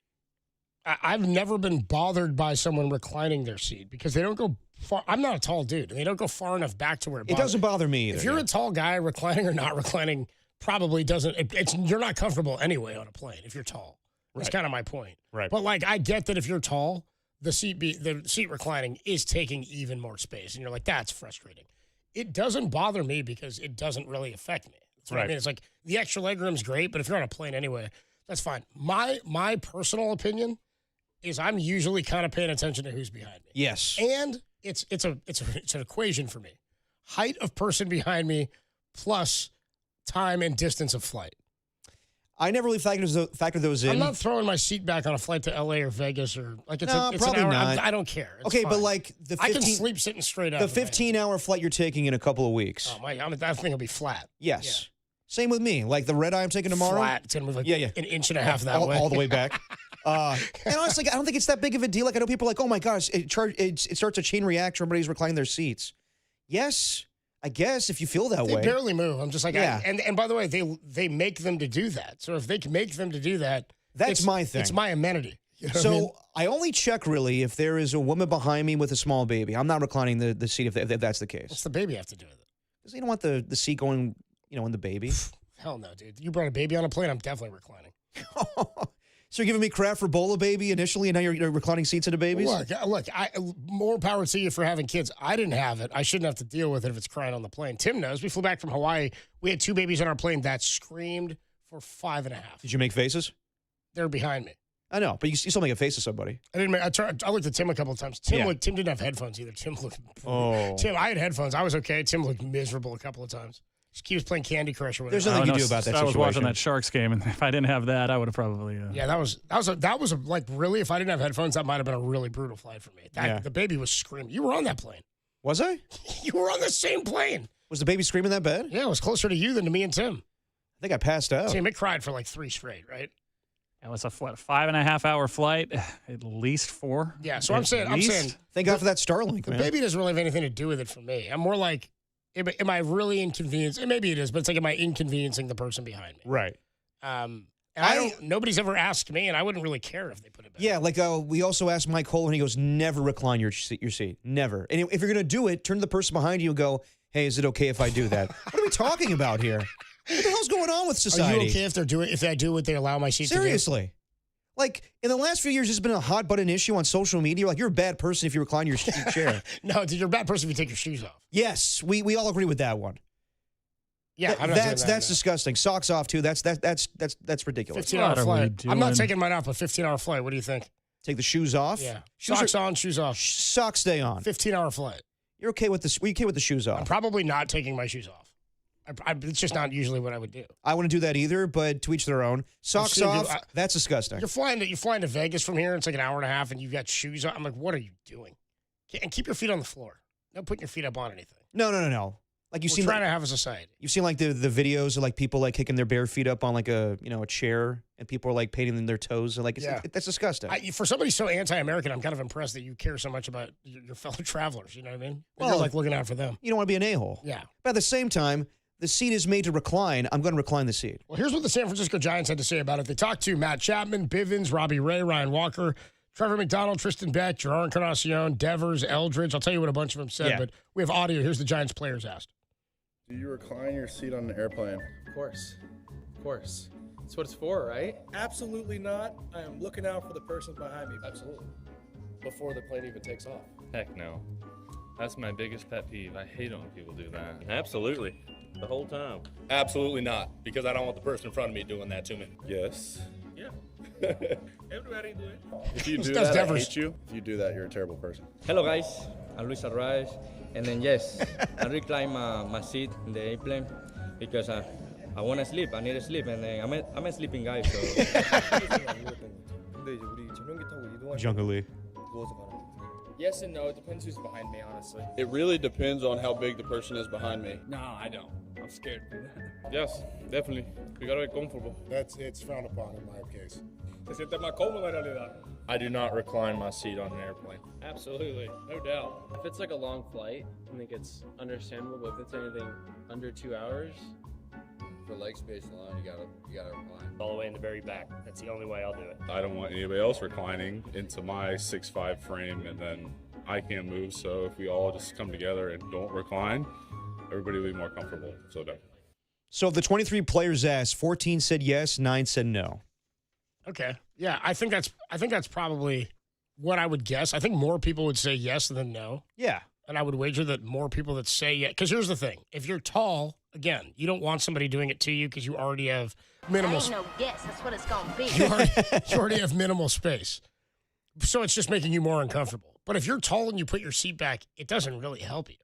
I've never been bothered by someone reclining their seat because they don't go far. I'm not a tall dude, and they don't go far enough back to where it doesn't bother me either. If you're a tall guy, reclining or not reclining probably doesn't. You're not comfortable anyway on a plane if you're tall. That's kind of my point. Right. But I get that if you're tall, the seat reclining is taking even more space, and you're like, that's frustrating. It doesn't bother me because it doesn't really affect me. That's what I mean. It's like the extra legroom's great, but if you're on a plane anyway, that's fine. My personal opinion is I'm usually kind of paying attention to who's behind me. Yes. And it's an equation for me. Height of person behind me plus time and distance of flight. I never really factor those in. I'm not throwing my seat back on a flight to LA or Vegas or it's probably an hour. not. I don't care. It's okay, fine. but like I can sleep sitting straight up. The 15-hour flight you're taking in a couple of weeks. Oh my! That thing will be flat. Yes. Yeah. Same with me. Like the red eye I'm taking tomorrow. Flat. It's gonna move like an inch and a half that way. All the way back. And honestly, I don't think it's that big of a deal. Like I know people are like, oh my gosh, it starts a chain reaction. Everybody's reclining their seats. Yes, I guess if you feel that way. They barely move. I'm just like, yeah. And by the way, they make them to do that. So if they can make them to do that, that's my thing. It's my amenity. You know so I only check really if there is a woman behind me with a small baby. I'm not reclining the seat if that's the case. What's the baby have to do with it? Because you don't want the seat going, in the baby. Hell no, dude. You brought a baby on a plane, I'm definitely reclining. So you're giving me crap for Bola baby initially, and now you're reclining seats into babies? Look, more power to you for having kids. I didn't have it. I shouldn't have to deal with it if it's crying on the plane. Tim knows. We flew back from Hawaii. We had 2 babies on our plane that screamed for 5.5. Did you make faces? They're behind me. I know, but you still make a face at somebody. I didn't. I looked at Tim a couple of times. Tim didn't have headphones either. Tim, I had headphones. I was okay. Tim looked miserable a couple of times. He was playing Candy Crush or whatever. There's nothing you do about that I was watching situation. that Sharks game, and if I didn't have that, I would have probably. Yeah, that was like really. If I didn't have headphones, that might have been a really brutal flight for me. The baby was screaming. You were on that plane. Was I? You were on the same plane. Was the baby screaming that bad? Yeah, it was closer to you than to me and Tim. I think I passed out. Tim, it cried for like 3 straight, right? It was a 5.5-hour flight, at least 4. Yeah, so I'm saying, thank God for that Starlink. The man. baby doesn't really have anything to do with it for me. I'm more like, am I really inconvenienced? And maybe it is, but it's like, am I inconveniencing the person behind me? Right. And I don't. Nobody's ever asked me, and I wouldn't really care if they put it back. Yeah, like we also asked Mike Cole, and he goes, never recline your seat. Never. And if you're going to do it, turn to the person behind you and go, hey, is it okay if I do that? What are we talking about here? What the hell's going on with society? Are you okay if I do what they allow my seat to do? Seriously. Like, in the last few years, there's been a hot button issue on social media. Like, you're a bad person if you recline your chair. No, dude, you're a bad person if you take your shoes off. Yes, we all agree with that one. Yeah, that's disgusting. Socks off too. That's ridiculous. 15-hour flight. I'm not taking mine off. A 15-hour flight. What do you think? Take the shoes off. Yeah, socks on, shoes off. Socks stay on. 15-hour flight. You're okay with this? Are you okay with the shoes off? I'm probably not taking my shoes off. It's just not usually what I would do. I wouldn't do that either, but to each their own. Socks off. That's disgusting. You're flying to Vegas from here. It's like an hour and a half, and you've got shoes on. I'm like, what are you doing? And keep your feet on the floor. Not putting your feet up on anything. No. Like We're trying to have a society. You've seen like the videos of like people like kicking their bare feet up on like a chair, and people are like painting their toes. And like that's disgusting. For somebody so anti-American, I'm kind of impressed that you care so much about your fellow travelers. You know what I mean? Well, you're like looking out for them. You don't want to be an a-hole. Yeah. But at the same time, the seat is made to recline. I'm going to recline the seat. Well, here's what the San Francisco Giants had to say about it. They talked to Matt Chapman, Bivens, Robbie Ray, Ryan Walker, Trevor McDonald, Tristan Beck, Gerard Encarnacion, Devers, Eldridge. I'll tell you what a bunch of them said, but we have audio. Here's the Giants players asked. Do you recline your seat on an airplane? Of course. That's what it's for, right? Absolutely not. I am looking out for the person behind me. Absolutely. Before the plane even takes off. Heck no. That's my biggest pet peeve. I hate it when people do that. Absolutely. The whole time. Absolutely not, because I don't want the person in front of me doing that to me. Yes. Yeah. Everybody do it. If you do that, I hate you. If you do that, you're a terrible person. Hello, guys. I'm Luis Arraez. And then, yes, I recline my seat in the airplane because I want to sleep. I need to sleep. And then I'm a sleeping guy, so. Jungle Lee. Yes and no. It depends who's behind me, honestly. It really depends on how big the person is behind me. No, I don't. I'm scared to do that. Yes, definitely. We gotta be comfortable. It's frowned upon in my case. Se siente más cómodo en realidad. I do not recline my seat on an airplane. Absolutely, no doubt. If it's like a long flight, I think it's understandable. But if it's anything under 2 hours, for leg space alone, you gotta recline. All the way in the very back. That's the only way I'll do it. I don't want anybody else reclining into my 6'5" frame, and then I can't move. So if we all just come together and don't recline, everybody will be more comfortable. So of the 23 players asked, 14 said yes, 9 said no. Okay. Yeah, I think that's probably what I would guess. I think more people would say yes than no. Yeah. And I would wager that more people that say yes. Because here's the thing. If you're tall, again, you don't want somebody doing it to you because you already have minimal I ain't no guess. That's what it's going to be. You already have minimal space. So it's just making you more uncomfortable. But if you're tall and you put your seat back, it doesn't really help you.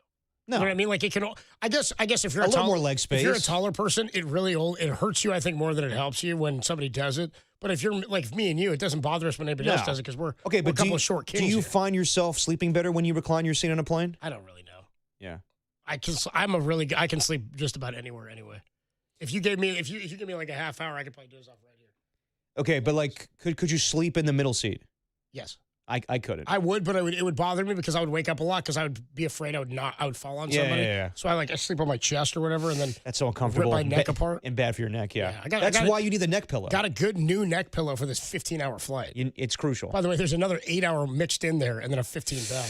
No. You know what I mean? Like it can. I guess if you're a little more leg space. If you're a taller person, it hurts you. I think more than it helps you when somebody does it. But if you're like me and you, it doesn't bother us when anybody else does it because we're a couple of short kings. Do you here. find yourself sleeping better when you recline your seat on a plane? I don't really know. Yeah. I can sleep just about anywhere anyway. If you give me like a half hour, I could probably doze off right here. Okay, but like, could you sleep in the middle seat? Yes. I couldn't. I would, but it would bother me because I would wake up a lot because I would be afraid I would fall on somebody. Yeah. So I sleep on my chest or whatever, and then that's so uncomfortable. Rip my neck apart and bad for your neck. Yeah, that's why you need the neck pillow. Got a good new neck pillow for this 15-hour flight. It's crucial. By the way, there's another 8-hour mixed in there, and then a 15 back.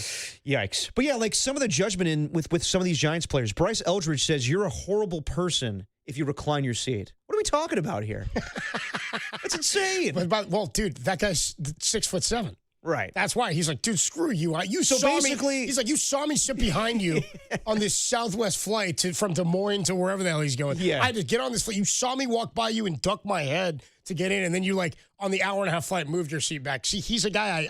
Yikes! But yeah, like some of the judgment with some of these Giants players. Bryce Eldridge says you're a horrible person if you recline your seat. What are we talking about here? That's insane. Well, dude, that guy's 6'7". Right. That's why he's like, dude, screw you. You saw me. He's like, you saw me sit behind you on this Southwest flight from Des Moines to wherever the hell he's going. Yeah. I had to get on this flight. You saw me walk by you and duck my head to get in, and then you on the hour-and-a-half flight moved your seat back. See, he's a guy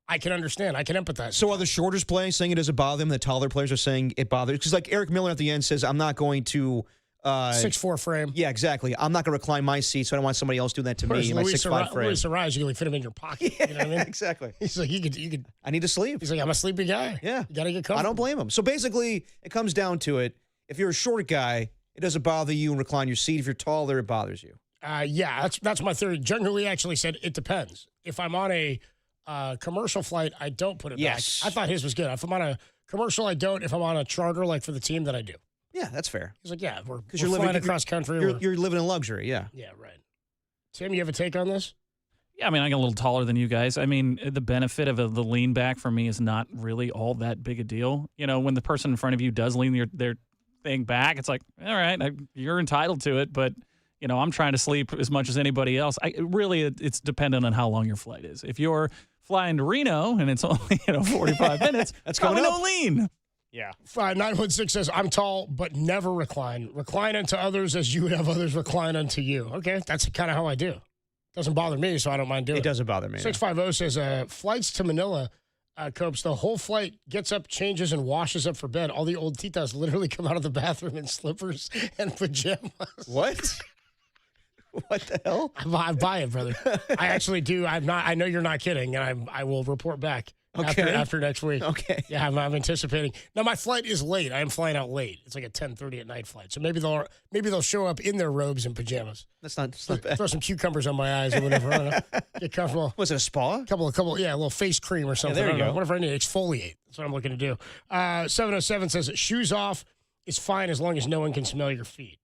I can understand. I can empathize. So are the shorters playing saying it doesn't bother them? The taller players are saying it bothers because like Eric Miller at the end says, I'm not going to 6'4" frame. Yeah, exactly. I'm not going to recline my seat, so I don't want somebody else doing that to me in my 6'5" frame. Luis Arraez, you can fit him in your pocket. You know what I mean? Exactly. He's like, you could. I need to sleep. He's like, I'm a sleepy guy. Yeah. You got to get comfortable. I don't blame him. So basically, it comes down to it. If you're a short guy, it doesn't bother you and recline your seat. If you're taller, it bothers you. Yeah, that's my theory. Generally, actually said it depends. If I'm on a commercial flight, I don't put it back. I thought his was good. If I'm on a commercial, I don't. If I'm on a charter, like for the team, then I do. Yeah, that's fair. He's like, yeah, we're you're flying living across country. You're living in luxury, yeah. Yeah, right. Tim, you have a take on this? Yeah, I mean, I got a little taller than you guys. I mean, the benefit of the lean back for me is not really all that big a deal. You know, when the person in front of you does lean their thing back, it's like, all right, you're entitled to it, but you know, I'm trying to sleep as much as anybody else. It's dependent on how long your flight is. If you're flying to Reno and it's only 45 minutes, that's probably coming up. no lean. Yeah. 916 says, I'm tall, but never recline. Recline unto others as you would have others recline unto you. Okay, that's kind of how I do. Doesn't bother me, so I don't mind doing it. It doesn't bother me. 650 says, flights to Manila, Copes, the whole flight gets up, changes, and washes up for bed. All the old titas literally come out of the bathroom in slippers and pajamas. What? What the hell? I buy it, brother. I actually do. I know you're not kidding, and I will report back. Okay. After next week. Okay. Yeah, I'm anticipating. Now my flight is late. I am flying out late. It's like a 10:30 at night flight. So maybe they'll show up in their robes and pajamas. That's not bad. Throw some cucumbers on my eyes or whatever. I don't know. Get comfortable. Was it a spa? Couple, yeah, a little face cream or something. Yeah, there you go. Whatever I need, exfoliate. That's what I'm looking to do. 707 says shoes off is fine as long as no one can smell your feet.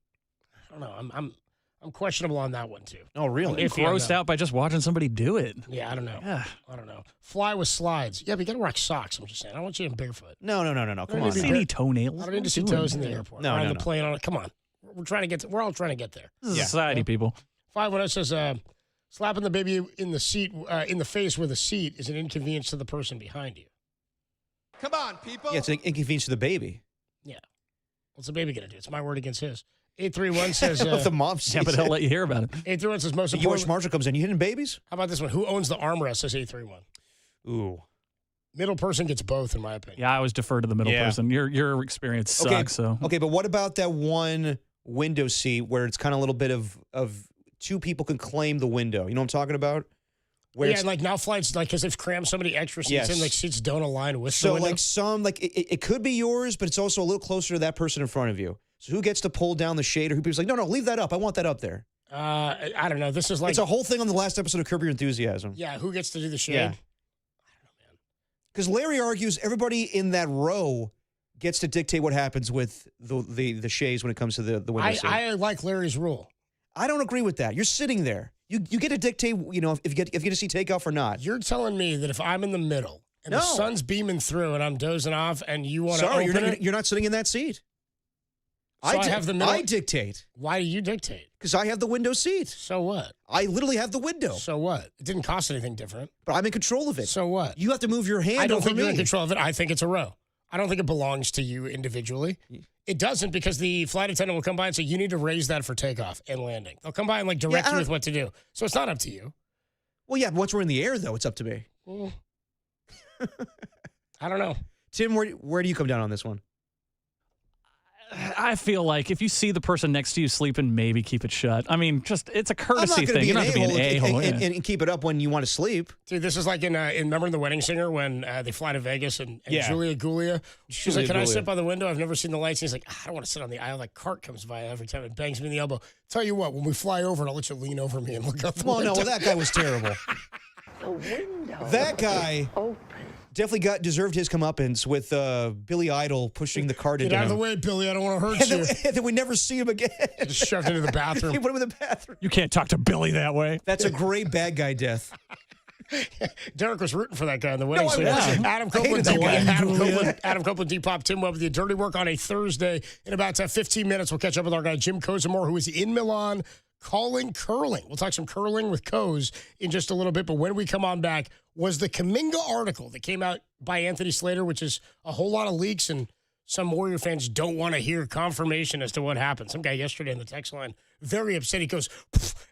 I don't know. I'm questionable on that one too. Oh, really? I'm grossed out by just watching somebody do it. Yeah, I don't know. Yeah. I don't know. Fly with slides. Yeah, but you got to rock socks. I'm just saying. I don't want you in barefoot. No. Come on. See any toenails? I don't need to see toes in the airport. No, or on no, the no. plane. On it. Come on. We're all trying to get there. This is society, people. 510 says slapping the baby in the seat in the face with a seat is an inconvenience to the person behind you. Come on, people. Yeah, it's an inconvenience to the baby. Yeah. What's the baby going to do? It's my word against his. 831 says... the mom sees yeah, but he'll let you hear about it. 831 says most U.S. important... Marshal comes in. You hitting babies? How about this one? Who owns the armrest, says 831. Ooh. Middle person gets both, in my opinion. Yeah, I always defer to the middle person. Your experience sucks. So Okay, but what about that one window seat where it's kind of a little bit of two people can claim the window? You know what I'm talking about? Where yeah, and like now flights, like because they've crammed so many extra seats in, like seats don't align with the window. So like it could be yours, but it's also a little closer to that person in front of you. So who gets to pull down the shade, or who people's like, no, leave that up. I want that up there. I don't know. This is like it's a whole thing on the last episode of Curb Your Enthusiasm. Yeah, who gets to do the shade? Yeah. I don't know, man. Because Larry argues everybody in that row gets to dictate what happens with the shades when it comes to the window seat. I like Larry's rule. I don't agree with that. You're sitting there. You get to dictate, if you get to see takeoff or not. You're telling me that if I'm in the middle and the sun's beaming through and I'm dozing off and you want to open it, you're not sitting in that seat. So I have the middle. I dictate. Why do you dictate? Because I have the window seat. So what? I literally have the window. So what? It didn't cost anything different. But I'm in control of it. So what? You have to move your hand. I don't over think you're me. in control of it. I think it's a row. I don't think it belongs to you individually. It doesn't, because the flight attendant will come by and say, you need to raise that for takeoff and landing. They'll come by and direct you with what to do. So it's not up to you. Well, yeah, once we're in the air, though, it's up to me. I don't know. Tim, where do you come down on this one? I feel like if you see the person next to you sleeping, maybe keep it shut. I mean, it's a courtesy thing. You're not going to be an a-hole. And keep it up when you want to sleep. Dude, this is like in Remember in The Wedding Singer when they fly to Vegas and Julia Gulia, she's like, can I sit by the window? I've never seen the lights. And he's like, I don't want to sit on the aisle. That cart comes by every time and bangs me in the elbow. Tell you what, when we fly over, I'll let you lean over me and look out the window. No, that guy was terrible. The window. That guy definitely deserved his comeuppance with Billy Idol pushing the cart into him. Get out of the way, Billy. I don't want to hurt you. And then we never see him again. Just shoved into the bathroom. He put him in the bathroom. You can't talk to Billy that way. That's a great bad guy death. Derek was rooting for that guy in the wedding. No, I wasn't. Adam Copeland, Adam Copeland, Depop, Tim Webb with the dirty work on a Thursday. In about 15 minutes, we'll catch up with our guy Jim Kozimore, who is in Milan calling curling. We'll talk some curling with Coz in just a little bit. But when we come on back, was the Kuminga article that came out by Anthony Slater, which is a whole lot of leaks, and some Warrior fans don't want to hear confirmation as to what happened. Some guy yesterday in the text line, very upset. He goes,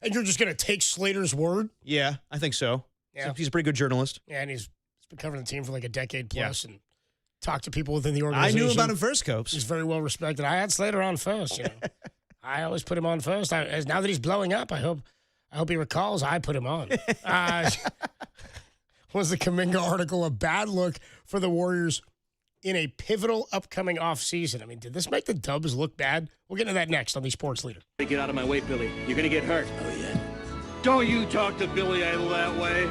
and you're just going to take Slater's word? Yeah, I think so. Yeah. He's a pretty good journalist. Yeah, and he's been covering the team for like a decade plus and talked to people within the organization. I knew about him first, Copes. He's very well respected. I had Slater on first, I always put him on first. Now that he's blowing up, I hope he recalls I put him on. Was the Kuminga article a bad look for the Warriors in a pivotal upcoming offseason? I mean, did this make the Dubs look bad? We'll get into that next on the Sports Leader. Get out of my way, Billy. You're going to get hurt. Oh, yeah? Don't you talk to Billy Idol that way.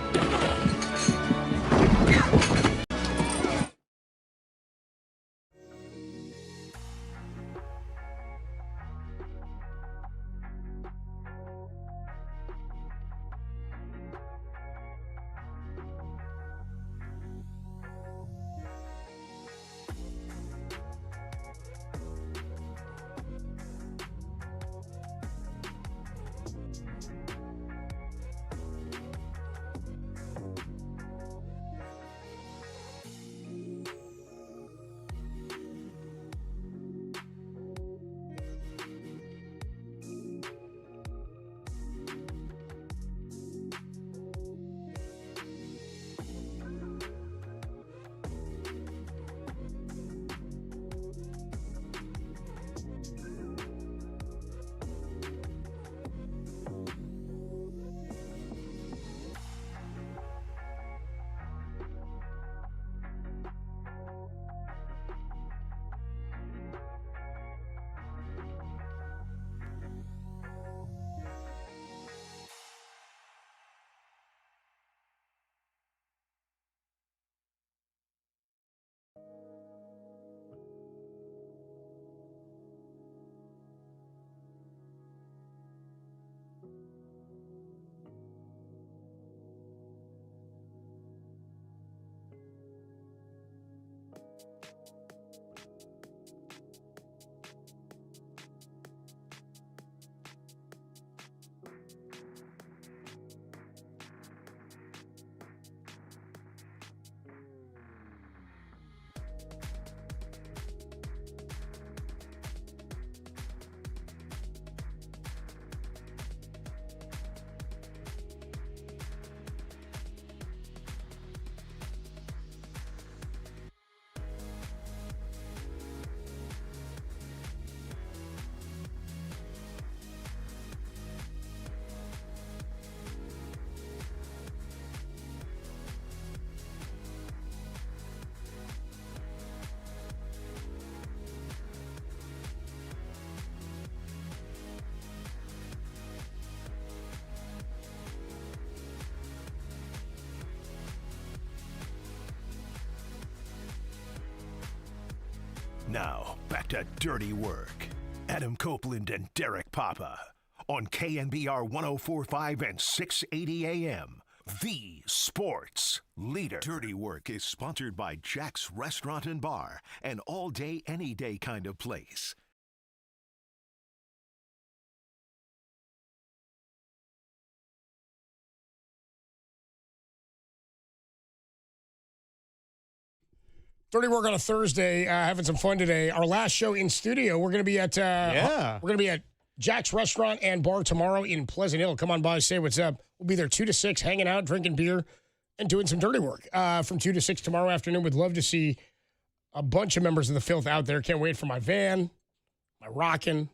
Now, back to Dirty Work. Adam Copeland and Derek Papa on KNBR 104.5 and 680 AM. The Sports Leader. Dirty Work is sponsored by Jack's Restaurant and Bar, an all-day, any-day kind of place. Dirty Work on a Thursday. Having some fun today. Our last show in studio. We're going to be at we're going to be at Jack's Restaurant and Bar tomorrow in Pleasant Hill. Come on by, say what's up. We'll be there 2 to 6, hanging out, drinking beer, and doing some dirty work from 2 to 6 tomorrow afternoon. Would love to see a bunch of members of the filth out there. Can't wait for my van, my rockin',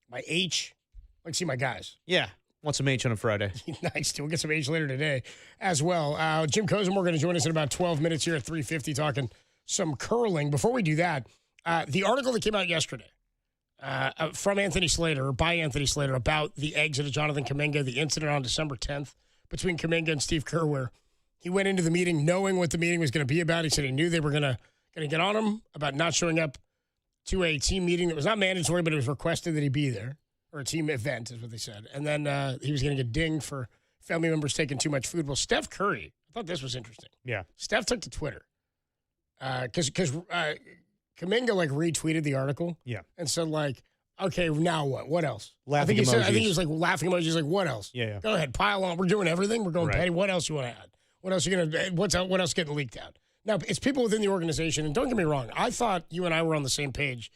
my H. I'd like to see my guys. Yeah. Want some H on a Friday. Nice. We'll get some H later today as well. Jim Cosmore going to join us in about 12 minutes here at 3:50 talking some curling. Before we do that, the article that came out yesterday from Anthony Slater, by Anthony Slater, about the exit of Jonathan Kuminga, the incident on December 10th between Kuminga and Steve Kerr, where he went into the meeting knowing what the meeting was going to be about. He said he knew they were going to get on him about not showing up to a team meeting that was not mandatory, but it was requested that he be there, or a team event is what they said. And then he was going to get dinged for family members taking too much food. Well, Steph Curry, I thought this was interesting. Yeah. Steph took to Twitter. Because Kuminga retweeted the article, and said okay, now what? What else? Laughing emojis. I think he was laughing emojis. Like, what else? Yeah. Go ahead, pile on. We're doing everything. We're going Right. petty. What else you want to add? What else you gonna? What else getting leaked out? Now it's people within the organization, and don't get me wrong. I thought you and I were on the same page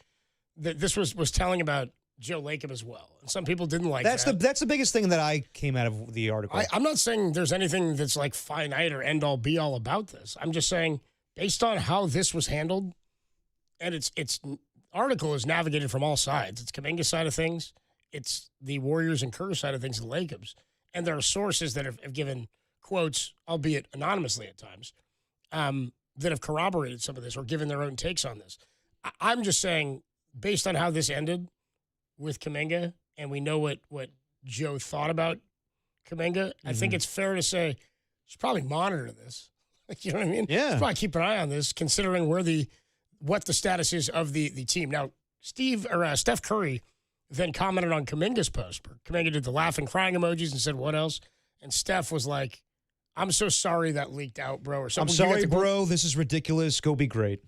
that this was telling about Joe Lacob as well, and some people didn't like that. That's the biggest thing that I came out of the article. I'm not saying there's anything that's finite or end all be all about this. I'm just saying, based on how this was handled, and its article is navigated from all sides. It's Kuminga's side of things. it's the Warriors and Kerr side of things, the Lakers. And there are sources that have given quotes, albeit anonymously at times, that have corroborated some of this or given their own takes on this. I'm just saying, based on how this ended with Kuminga, and we know what Joe thought about Kuminga, I think it's fair to say you should probably monitor this. You know what I mean? Yeah. Should probably keep an eye on this, considering what the status is of the team. Now, Steph Curry then commented on Kuminga's post. Kuminga did the laughing, crying emojis and said, what else? And Steph was like, I'm so sorry that leaked out, bro. Or something. I'm sorry, bro. This is ridiculous. Go be great.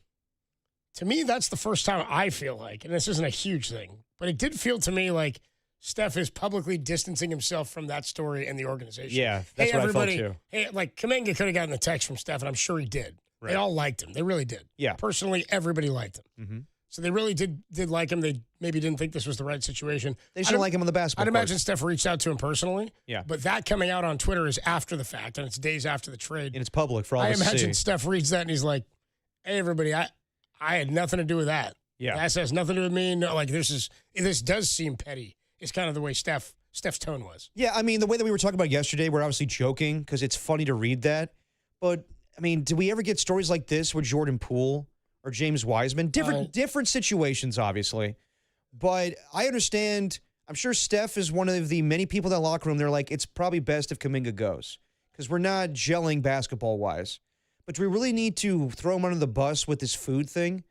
To me, that's the first time I feel like, and this isn't a huge thing, but it did feel to me like Steph is publicly distancing himself from that story and the organization. Yeah, that's what everybody, I felt too. Hey, like Kuminga could have gotten a text from Steph, and I'm sure he did. Right. They all liked him. They really did. Yeah. Personally, everybody liked him. Mm-hmm. So they really did like him. They maybe didn't think this was the right situation. They should like him on the basketball I'd court. imagine Steph reached out to him personally. Yeah. But that coming out on Twitter is after the fact, and it's days after the trade. And it's public for all I to see. imagine Steph reads that, and he's like, hey, everybody, I had nothing to do with that. Yeah. That has nothing to do with me. No, like, this does seem petty. It's kind of the way Steph's tone was. Yeah, I mean, the way that we were talking about yesterday, we're obviously joking because it's funny to read that. But, I mean, do we ever get stories like this with Jordan Poole or James Wiseman? Different situations, obviously. But I understand, I'm sure Steph is one of the many people in that locker room. They're like, it's probably best if Kuminga goes because we're not gelling basketball-wise. But do we really need to throw him under the bus with this food thing?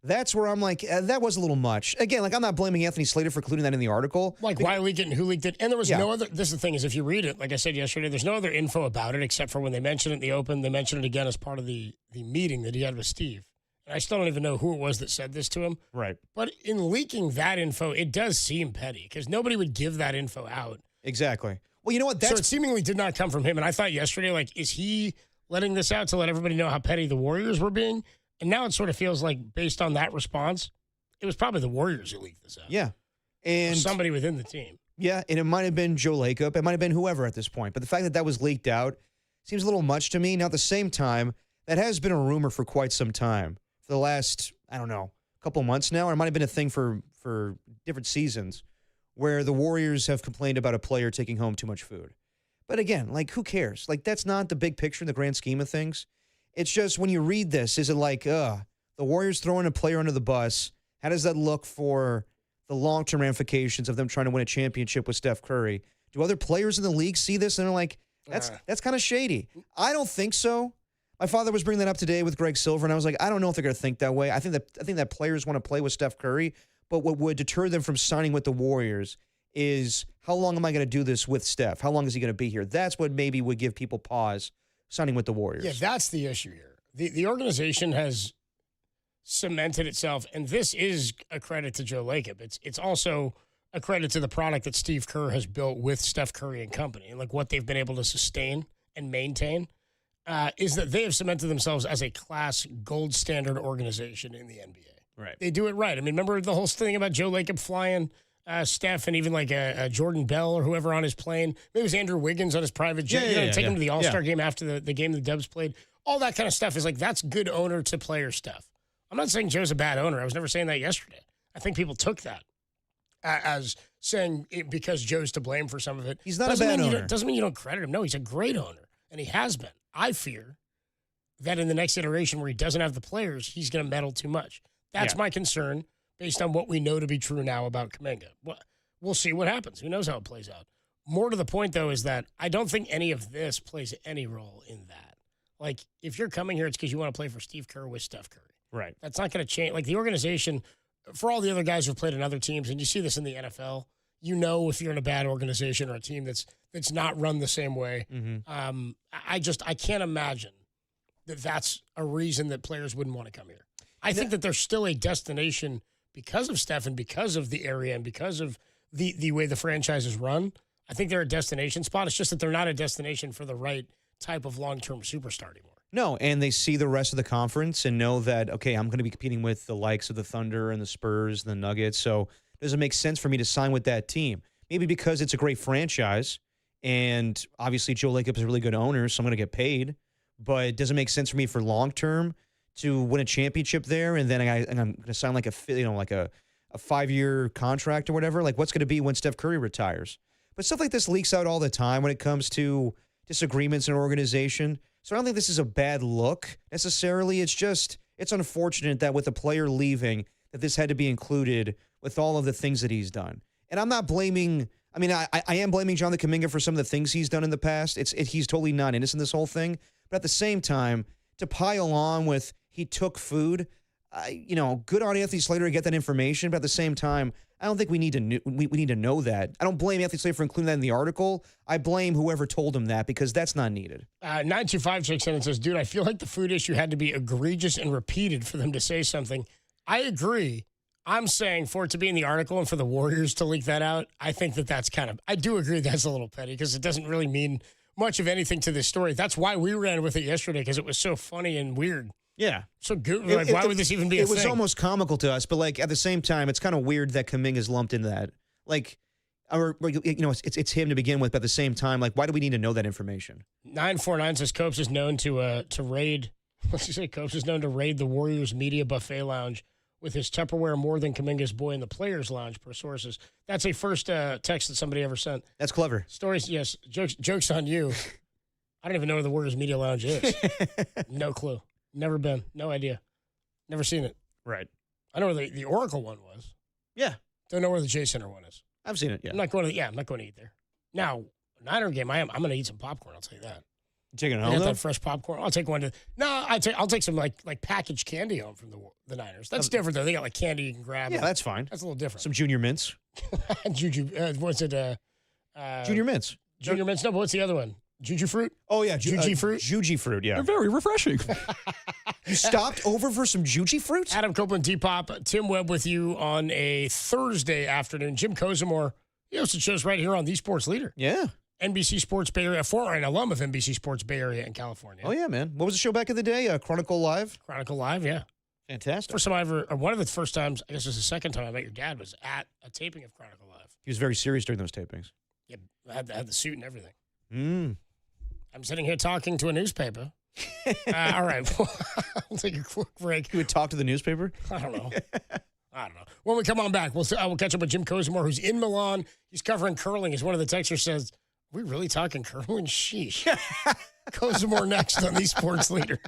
That's where I'm like, that was a little much. Again, like I'm not blaming Anthony Slater for including that in the article. Like why leak it and who leaked it. And there was no other, this is the thing, is if you read it, like I said yesterday, there's no other info about it except for when they mentioned it in the open, they mentioned it again as part of the meeting that he had with Steve. And I still don't even know who it was that said this to him. Right. But in leaking that info, it does seem petty because nobody would give that info out. Exactly. Well, you know what? So it seemingly did not come from him. And I thought yesterday, like, is he letting this out to let everybody know how petty the Warriors were being? And now it sort of feels like, based on that response, it was probably the Warriors who leaked this out. Yeah. And or somebody within the team. Yeah, and it might have been Joe Lacob. It might have been whoever at this point. But the fact that was leaked out seems a little much to me. Now, at the same time, that has been a rumor for quite some time. For the last, I don't know, couple months now. Or it might have been a thing for different seasons where the Warriors have complained about a player taking home too much food. But again, like, who cares? Like, that's not the big picture in the grand scheme of things. It's just when you read this, is it like, the Warriors throwing a player under the bus? How does that look for the long-term ramifications of them trying to win a championship with Steph Curry? Do other players in the league see this and they're like, that's kind of shady? I don't think so. My father was bringing that up today with Greg Silver, and I was like, I don't know if they're going to think that way. I think that players want to play with Steph Curry, but what would deter them from signing with the Warriors is how long am I going to do this with Steph? How long is he going to be here? That's what maybe would give people pause signing with the Warriors. Yeah, that's the issue here. The organization has cemented itself, and this is a credit to Joe Lacob. It's also a credit to the product that Steve Kerr has built with Steph Curry and company, and like what they've been able to sustain and maintain, is that they have cemented themselves as a class gold standard organization in the NBA. Right. They do it right. I mean, remember the whole thing about Joe Lacob flying Steph and even like a Jordan Bell or whoever on his plane. Maybe it was Andrew Wiggins on his private jet. Take him to the All-Star game after the game the Dubs played. All that kind of stuff is like, that's good owner to player stuff. I'm not saying Joe's a bad owner. I was never saying that yesterday. I think people took that as saying it because Joe's to blame for some of it. He's not a bad owner. Doesn't mean you don't credit him. No, he's a great owner, and he has been. I fear that in the next iteration where he doesn't have the players, he's going to meddle too much. That's my concern based on what we know to be true now about Kuminga. We'll see what happens. Who knows how it plays out. More to the point, though, is that I don't think any of this plays any role in that. Like, if you're coming here, it's because you want to play for Steve Kerr with Steph Curry. Right. That's not going to change. Like, the organization, for all the other guys who've played in other teams, and you see this in the NFL, you know if you're in a bad organization or a team that's not run the same way. Mm-hmm. I can't imagine that that's a reason that players wouldn't want to come here. I think that there's still a destination because of Steph and because of the area and because of the way the franchise is run. I think they're a destination spot. It's just that they're not a destination for the right type of long-term superstar anymore. No, and they see the rest of the conference and know that, okay, I'm going to be competing with the likes of the Thunder and the Spurs and the Nuggets, so does it make sense for me to sign with that team? Maybe because it's a great franchise, and obviously Joe Lacob is a really good owner, so I'm going to get paid, but does it make sense for me for long-term to win a championship there, and then I'm going to sign like a a 5-year contract or whatever. Like, what's going to be when Steph Curry retires? But stuff like this leaks out all the time when it comes to disagreements in an organization. So I don't think this is a bad look necessarily. It's unfortunate that with a player leaving, that this had to be included with all of the things that he's done. And I'm not blaming, I am blaming Jonathan Kuminga for some of the things he's done in the past. He's totally not innocent in this whole thing. But at the same time, to pile on with he took food, good on Anthony Slater to get that information. But at the same time, I don't think we need to know that. I don't blame Anthony Slater for including that in the article. I blame whoever told him that because that's not needed. 925 checks in and says, dude, I feel like the food issue had to be egregious and repeated for them to say something. I agree. I'm saying for it to be in the article and for the Warriors to leak that out, I think that's I do agree that's a little petty because it doesn't really mean much of anything to this story. That's why we ran with it yesterday because it was so funny and weird. Yeah. So good. Why would this even be a thing? It was almost comical to us, but at the same time, it's kind of weird that Kuminga's lumped into that. It's him to begin with, but at the same time, why do we need to know that information? 949 says Copes is known to raid. What's he say? Copes is known to raid the Warriors media buffet lounge with his Tupperware more than Kuminga's boy in the players lounge, per sources. That's a first text that somebody ever sent. That's clever. Stories, yes. Jokes on you. I don't even know where the Warriors media lounge is. No clue. Never been. No idea. Never seen it. Right. I know where the Oracle one was. Yeah. Don't know where the J Center one is. I've seen it, yeah. I'm not going to eat there. Now, Niner game, I'm going to eat some popcorn, I'll tell you that. You taking it home, though? That fresh popcorn. I'll take one to... No, I'll take some, packaged candy home from the Niners. That's different, though. They got, candy you can grab. Yeah, that's fine. That's a little different. Some Junior Mints. What's it? Junior Mints. Junior Mints. No, but what's the other one? Juju fruit? Oh, yeah. Juju fruit? Juju fruit, yeah. They're very refreshing. You stopped over for some Juju fruit? Adam Copeland, T-Pop, Tim Webb with you on a Thursday afternoon. Jim Kozimor, he hosted shows right here on The Sports Leader. Yeah. NBC Sports Bay Area, former an alum of NBC Sports Bay Area in California. Oh, yeah, man. What was the show back in the day? Chronicle Live? Chronicle Live, yeah. Fantastic. First time one of the first times, I guess it was the second time I met your dad, was at a taping of Chronicle Live. He was very serious during those tapings. Yeah, I had the suit and everything. Mm. I'm sitting here talking to a newspaper. All right. We'll take a quick break. You would talk to the newspaper? I don't know. When we come on back, we'll catch up with Jim Kozimor, who's in Milan. He's covering curling, as one of the texters says. Are we really talking curling? Sheesh. Kozimor next on The Sports Leader.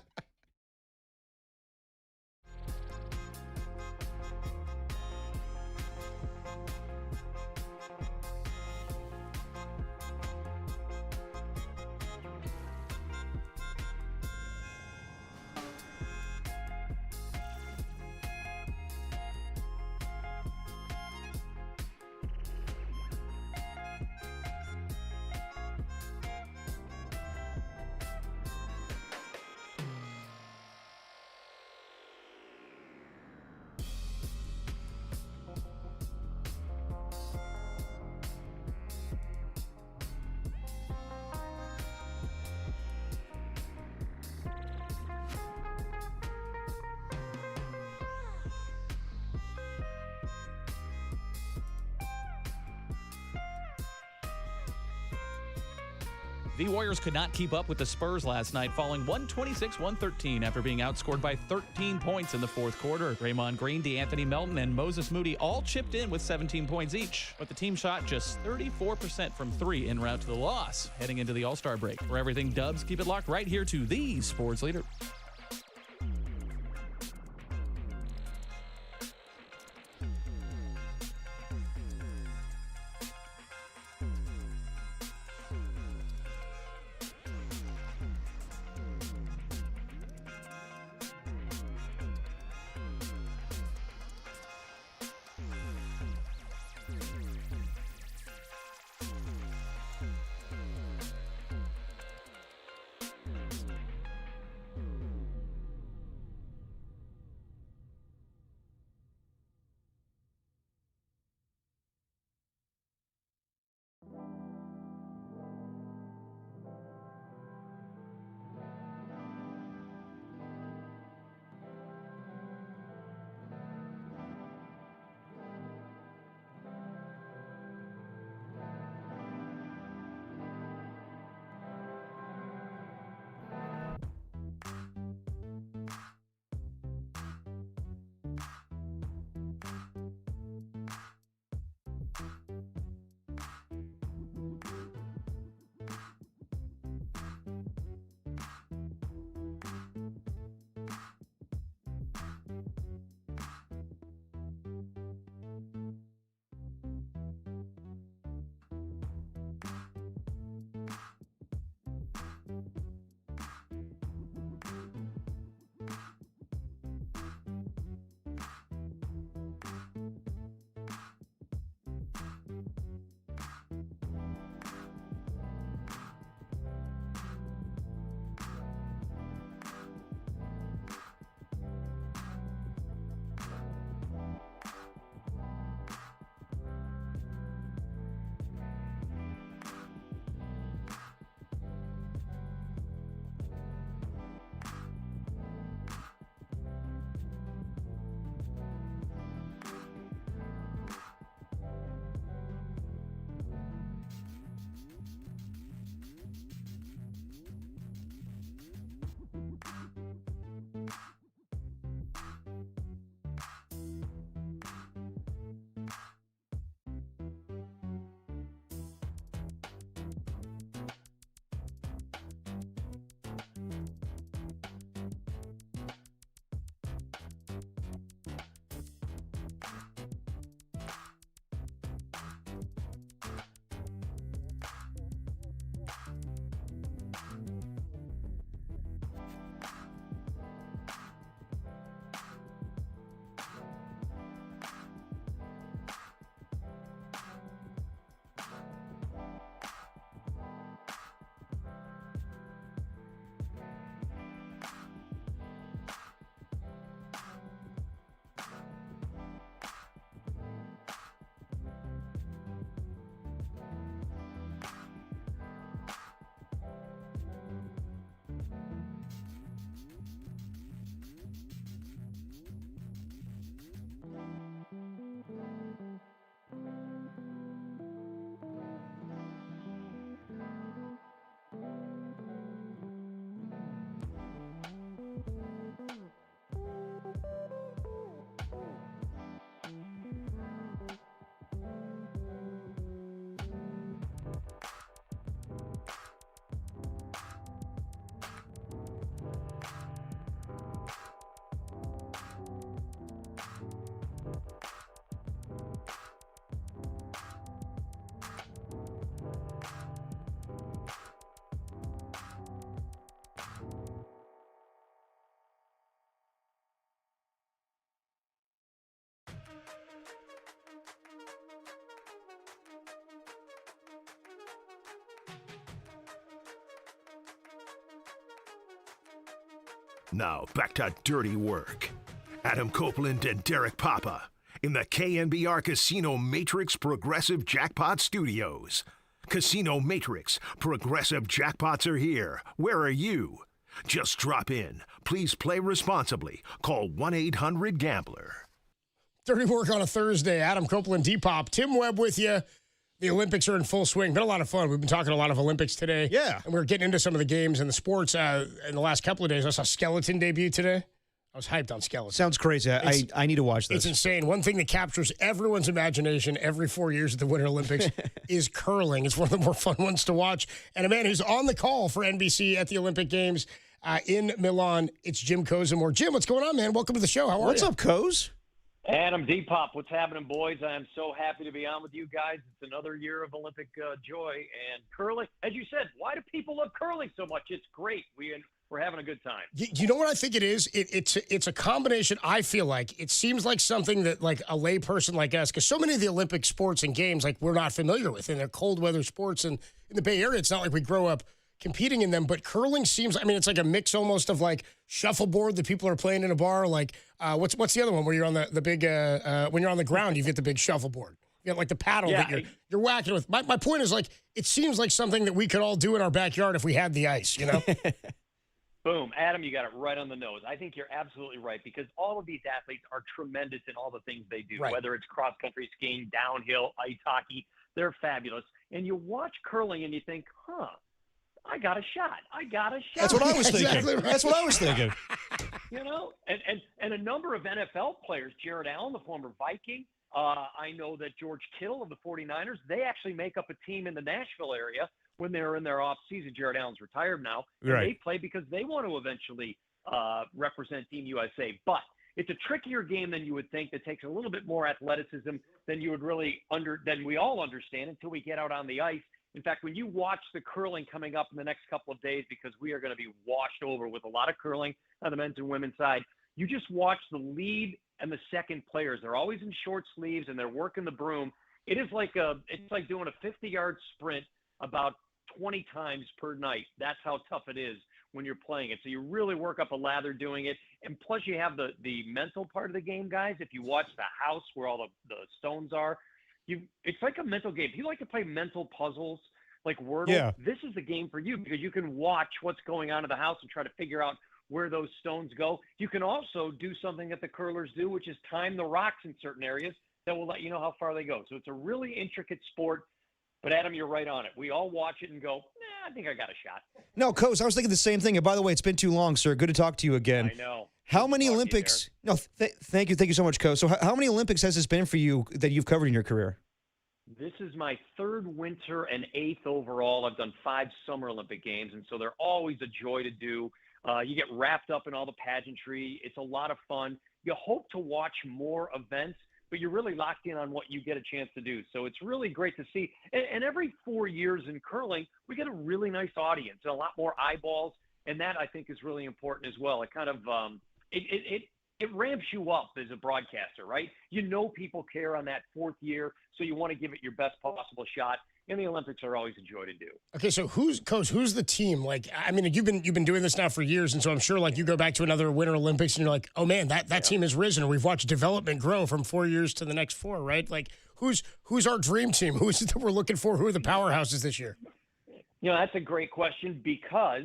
The Warriors could not keep up with the Spurs last night, falling 126-113 after being outscored by 13 points in the fourth quarter. Draymond Green, DeAnthony Melton, and Moses Moody all chipped in with 17 points each, but the team shot just 34% from three en route to the loss, heading into the All-Star break. For everything Dubs, keep it locked right here to The Sports Leader. Now back to dirty work. Adam Copeland and Derek Papa in the KNBR Casino Matrix Progressive Jackpot Studios. Casino Matrix Progressive Jackpots are here. Where are you? Just drop in. Please play responsibly. Call 1-800-GAMBLER. Dirty work on a Thursday. Adam Copeland, D-Pop. Tim Webb with you. The Olympics are in full swing. Been a lot of fun. We've been talking a lot of Olympics today. Yeah. And we're getting into some of the games and the sports in the last couple of days. I saw Skeleton debut today. I was hyped on Skeleton. Sounds crazy. I need to watch this. It's insane. One thing that captures everyone's imagination every 4 years at the Winter Olympics is curling. It's one of the more fun ones to watch. And a man who's on the call for NBC at the Olympic Games in Milan, it's Jim Kozimor. Jim, what's going on, man? Welcome to the show. How are you? What's up, Koz? Adam, D-Pop, what's happening, boys? I am so happy to be on with you guys. It's another year of Olympic joy. And curling, as you said, why do people love curling so much? It's great. We're having a good time. You know what I think it is? It's a combination, I feel like. It seems like something that, like, a lay person like us, because so many of the Olympic sports and games, like, we're not familiar with, and they're cold weather sports. And in the Bay Area, it's not like we grow up competing in them, but curling seems, I mean, it's like a mix almost of like shuffleboard that people are playing in a bar. Like, what's the other one where you're on the big, when you're on the ground, you get the big shuffleboard. You got like the paddle that you're whacking with. My point is, like, it seems like something that we could all do in our backyard if we had the ice, you know? Boom. Adam, you got it right on the nose. I think you're absolutely right, because all of these athletes are tremendous in all the things they do, whether it's cross-country skiing, downhill, ice hockey. They're fabulous. And you watch curling and you think, I got a shot. That's what I was thinking. Exactly right. That's what I was thinking. You know, and a number of NFL players, Jared Allen, the former Viking. I know that George Kittle of the 49ers, they actually make up a team in the Nashville area when they're in their off-season. Jared Allen's retired now. And they play because they want to eventually represent Team USA. But it's a trickier game than you would think, that takes a little bit more athleticism than you would really than we all understand until we get out on the ice. In fact, when you watch the curling coming up in the next couple of days, because we are going to be washed over with a lot of curling on the men's and women's side, you just watch the lead and the second players. They're always in short sleeves and they're working the broom. It is like it's like doing a 50-yard sprint about 20 times per night. That's how tough it is when you're playing it. So you really work up a lather doing it. And plus you have the mental part of the game, guys. If you watch the house where all the stones are, it's like a mental game. If you like to play mental puzzles like Wordle, this is the game for you, because you can watch what's going on in the house and try to figure out where those stones go. You can also do something that the curlers do, which is time the rocks in certain areas that will let you know how far they go. So it's a really intricate sport. But, Adam, you're right on it. We all watch it and go, I think I got a shot. No, Coach, I was thinking the same thing. And by the way, it's been too long, sir. Good to talk to you again. I know. How many Olympics? No, thank you so much, Coach. So how many Olympics has this been for you that you've covered in your career? This is my third winter and 8th overall. I've done 5 Summer Olympic Games, and so they're always a joy to do. You get wrapped up in all the pageantry. It's a lot of fun. You hope to watch more events, but you're really locked in on what you get a chance to do. So it's really great to see. And every 4 years in curling, we get a really nice audience and a lot more eyeballs, and that, I think, is really important as well. It kind of it ramps you up as a broadcaster, right? You know people care on that 4th year, so you want to give it your best possible shot. And the Olympics are always a joy to do. Okay, so who's the team? Like, I mean, you've been doing this now for years, and so I'm sure, like, you go back to another Winter Olympics and you're like, oh man, that team has risen, or we've watched development grow from 4 years to the next 4, right? Like, who's our dream team? Who is it that we're looking for? Who are the powerhouses this year? You know, that's a great question, because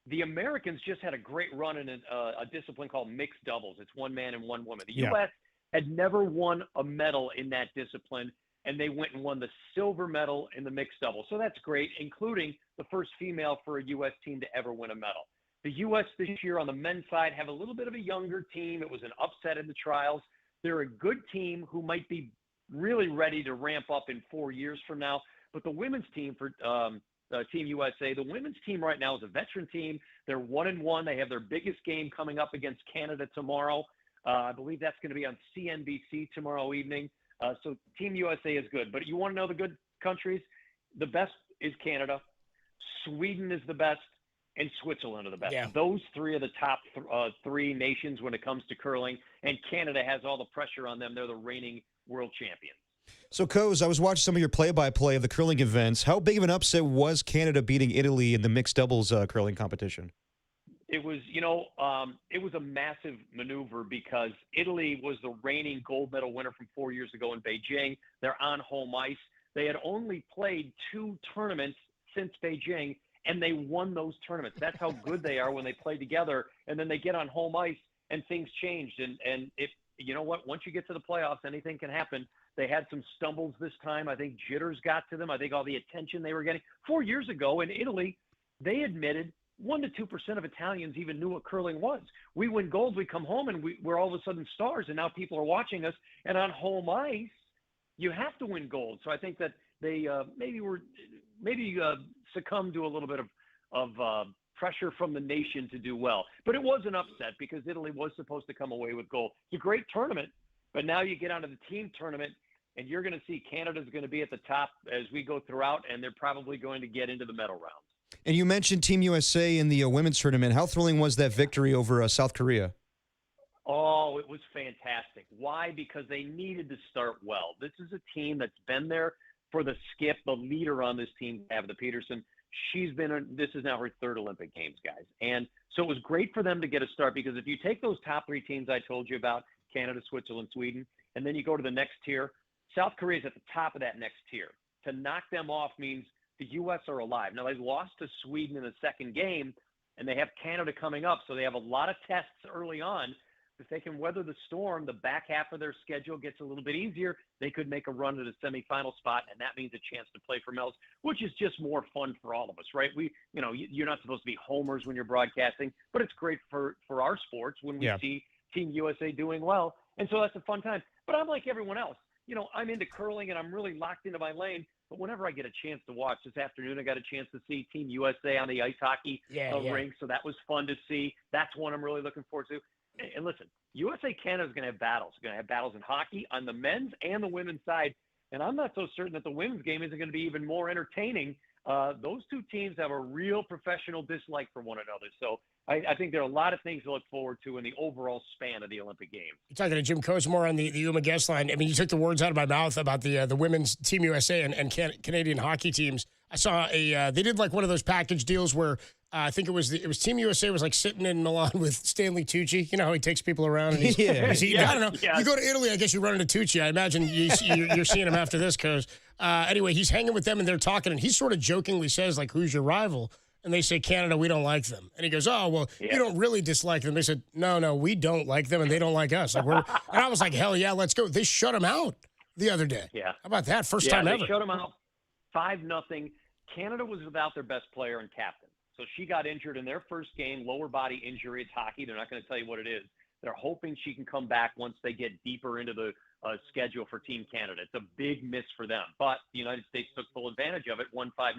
the Americans just had a great run in a discipline called mixed doubles. It's one man and one woman. The U.S. had never won a medal in that discipline, and they went and won the silver medal in the mixed double. So that's great, including the first female for a U.S. team to ever win a medal. The U.S. this year on the men's side have a little bit of a younger team. It was an upset in the trials. They're a good team who might be really ready to ramp up in 4 years from now. But the women's team for Team USA, the women's team right now is a veteran team. They're 1-1. They have their biggest game coming up against Canada tomorrow. I believe that's going to be on CNBC tomorrow evening. So Team USA is good. But you want to know the good countries? The best is Canada. Sweden is the best. And Switzerland are the best. Yeah. Those three are the top three nations when it comes to curling. And Canada has all the pressure on them. They're the reigning world champions. So, Coz, I was watching some of your play-by-play of the curling events. How big of an upset was Canada beating Italy in the mixed doubles curling competition? It was, it was a massive maneuver because Italy was the reigning gold medal winner from 4 years ago in Beijing. They're on home ice. They had only played 2 tournaments since Beijing, and they won those tournaments. That's how good they are when they play together, and then they get on home ice, and things changed. And if you know what, once you get to the playoffs, anything can happen. They had some stumbles this time. I think jitters got to them. I think all the attention they were getting. 4 years ago in Italy, they admitted 1% to 2% of Italians even knew what curling was. We win gold, we come home, and we're all of a sudden stars, and now people are watching us. And on home ice, you have to win gold. So I think that they maybe succumbed to a little bit of pressure from the nation to do well. But it was an upset because Italy was supposed to come away with gold. It's a great tournament, but now you get onto the team tournament, and you're going to see Canada's going to be at the top as we go throughout, and they're probably going to get into the medal round. And you mentioned Team USA in the women's tournament. How thrilling was that victory over South Korea? Oh, it was fantastic. Why? Because they needed to start well. This is a team that's been there for the skip, the leader on this team, Tabitha Peterson. This is now her 3rd Olympic Games, guys. And so it was great for them to get a start because if you take those top 3 teams I told you about, Canada, Switzerland, Sweden, and then you go to the next tier, South Korea is at the top of that next tier. To knock them off means the U.S. are alive. Now, they lost to Sweden in the second game, and they have Canada coming up, so they have a lot of tests early on. If they can weather the storm, the back half of their schedule gets a little bit easier. They could make a run to the semifinal spot, and that means a chance to play for medals, which is just more fun for all of us, right? You're not supposed to be homers when you're broadcasting, but it's great for our sports when we see Team USA doing well, and so that's a fun time. But I'm like everyone else. I'm into curling, and I'm really locked into my lane. But whenever I get a chance to watch, this afternoon I got a chance to see Team USA on the ice hockey rink, so that was fun to see. That's one I'm really looking forward to. And listen, USA-Canada is going to have battles. We're going to have battles in hockey on the men's and the women's side. And I'm not so certain that the women's game isn't going to be even more entertaining. Those two teams have a real professional dislike for one another. So I think there are a lot of things to look forward to in the overall span of the Olympic Games. You're talking to Jim Cosmore on the Yuma guest line. I mean, you took the words out of my mouth about the women's Team USA and Canadian hockey teams. I saw they did like one of those package deals where I think it was Team USA was like sitting in Milan with Stanley Tucci. You know how he takes people around and he's I don't know. Yeah. You go to Italy, I guess you run into Tucci. I imagine you're seeing him after this because anyway, he's hanging with them and they're talking and he sort of jokingly says like, "Who's your rival?" And they say, "Canada, we don't like them." And he goes, "Oh, well, you don't really dislike them." They said, No, we don't like them and they don't like us. Like and I was like, hell yeah, let's go. They shut them out the other day. Yeah. How about that? First time ever. They shut them out 5-0. Canada was without their best player and captain. So she got injured in their first game, lower body injury. It's hockey. They're not going to tell you what it is. They're hoping she can come back once they get deeper into the schedule for Team Canada. It's a big miss for them. But the United States took full advantage of it, won 5-0.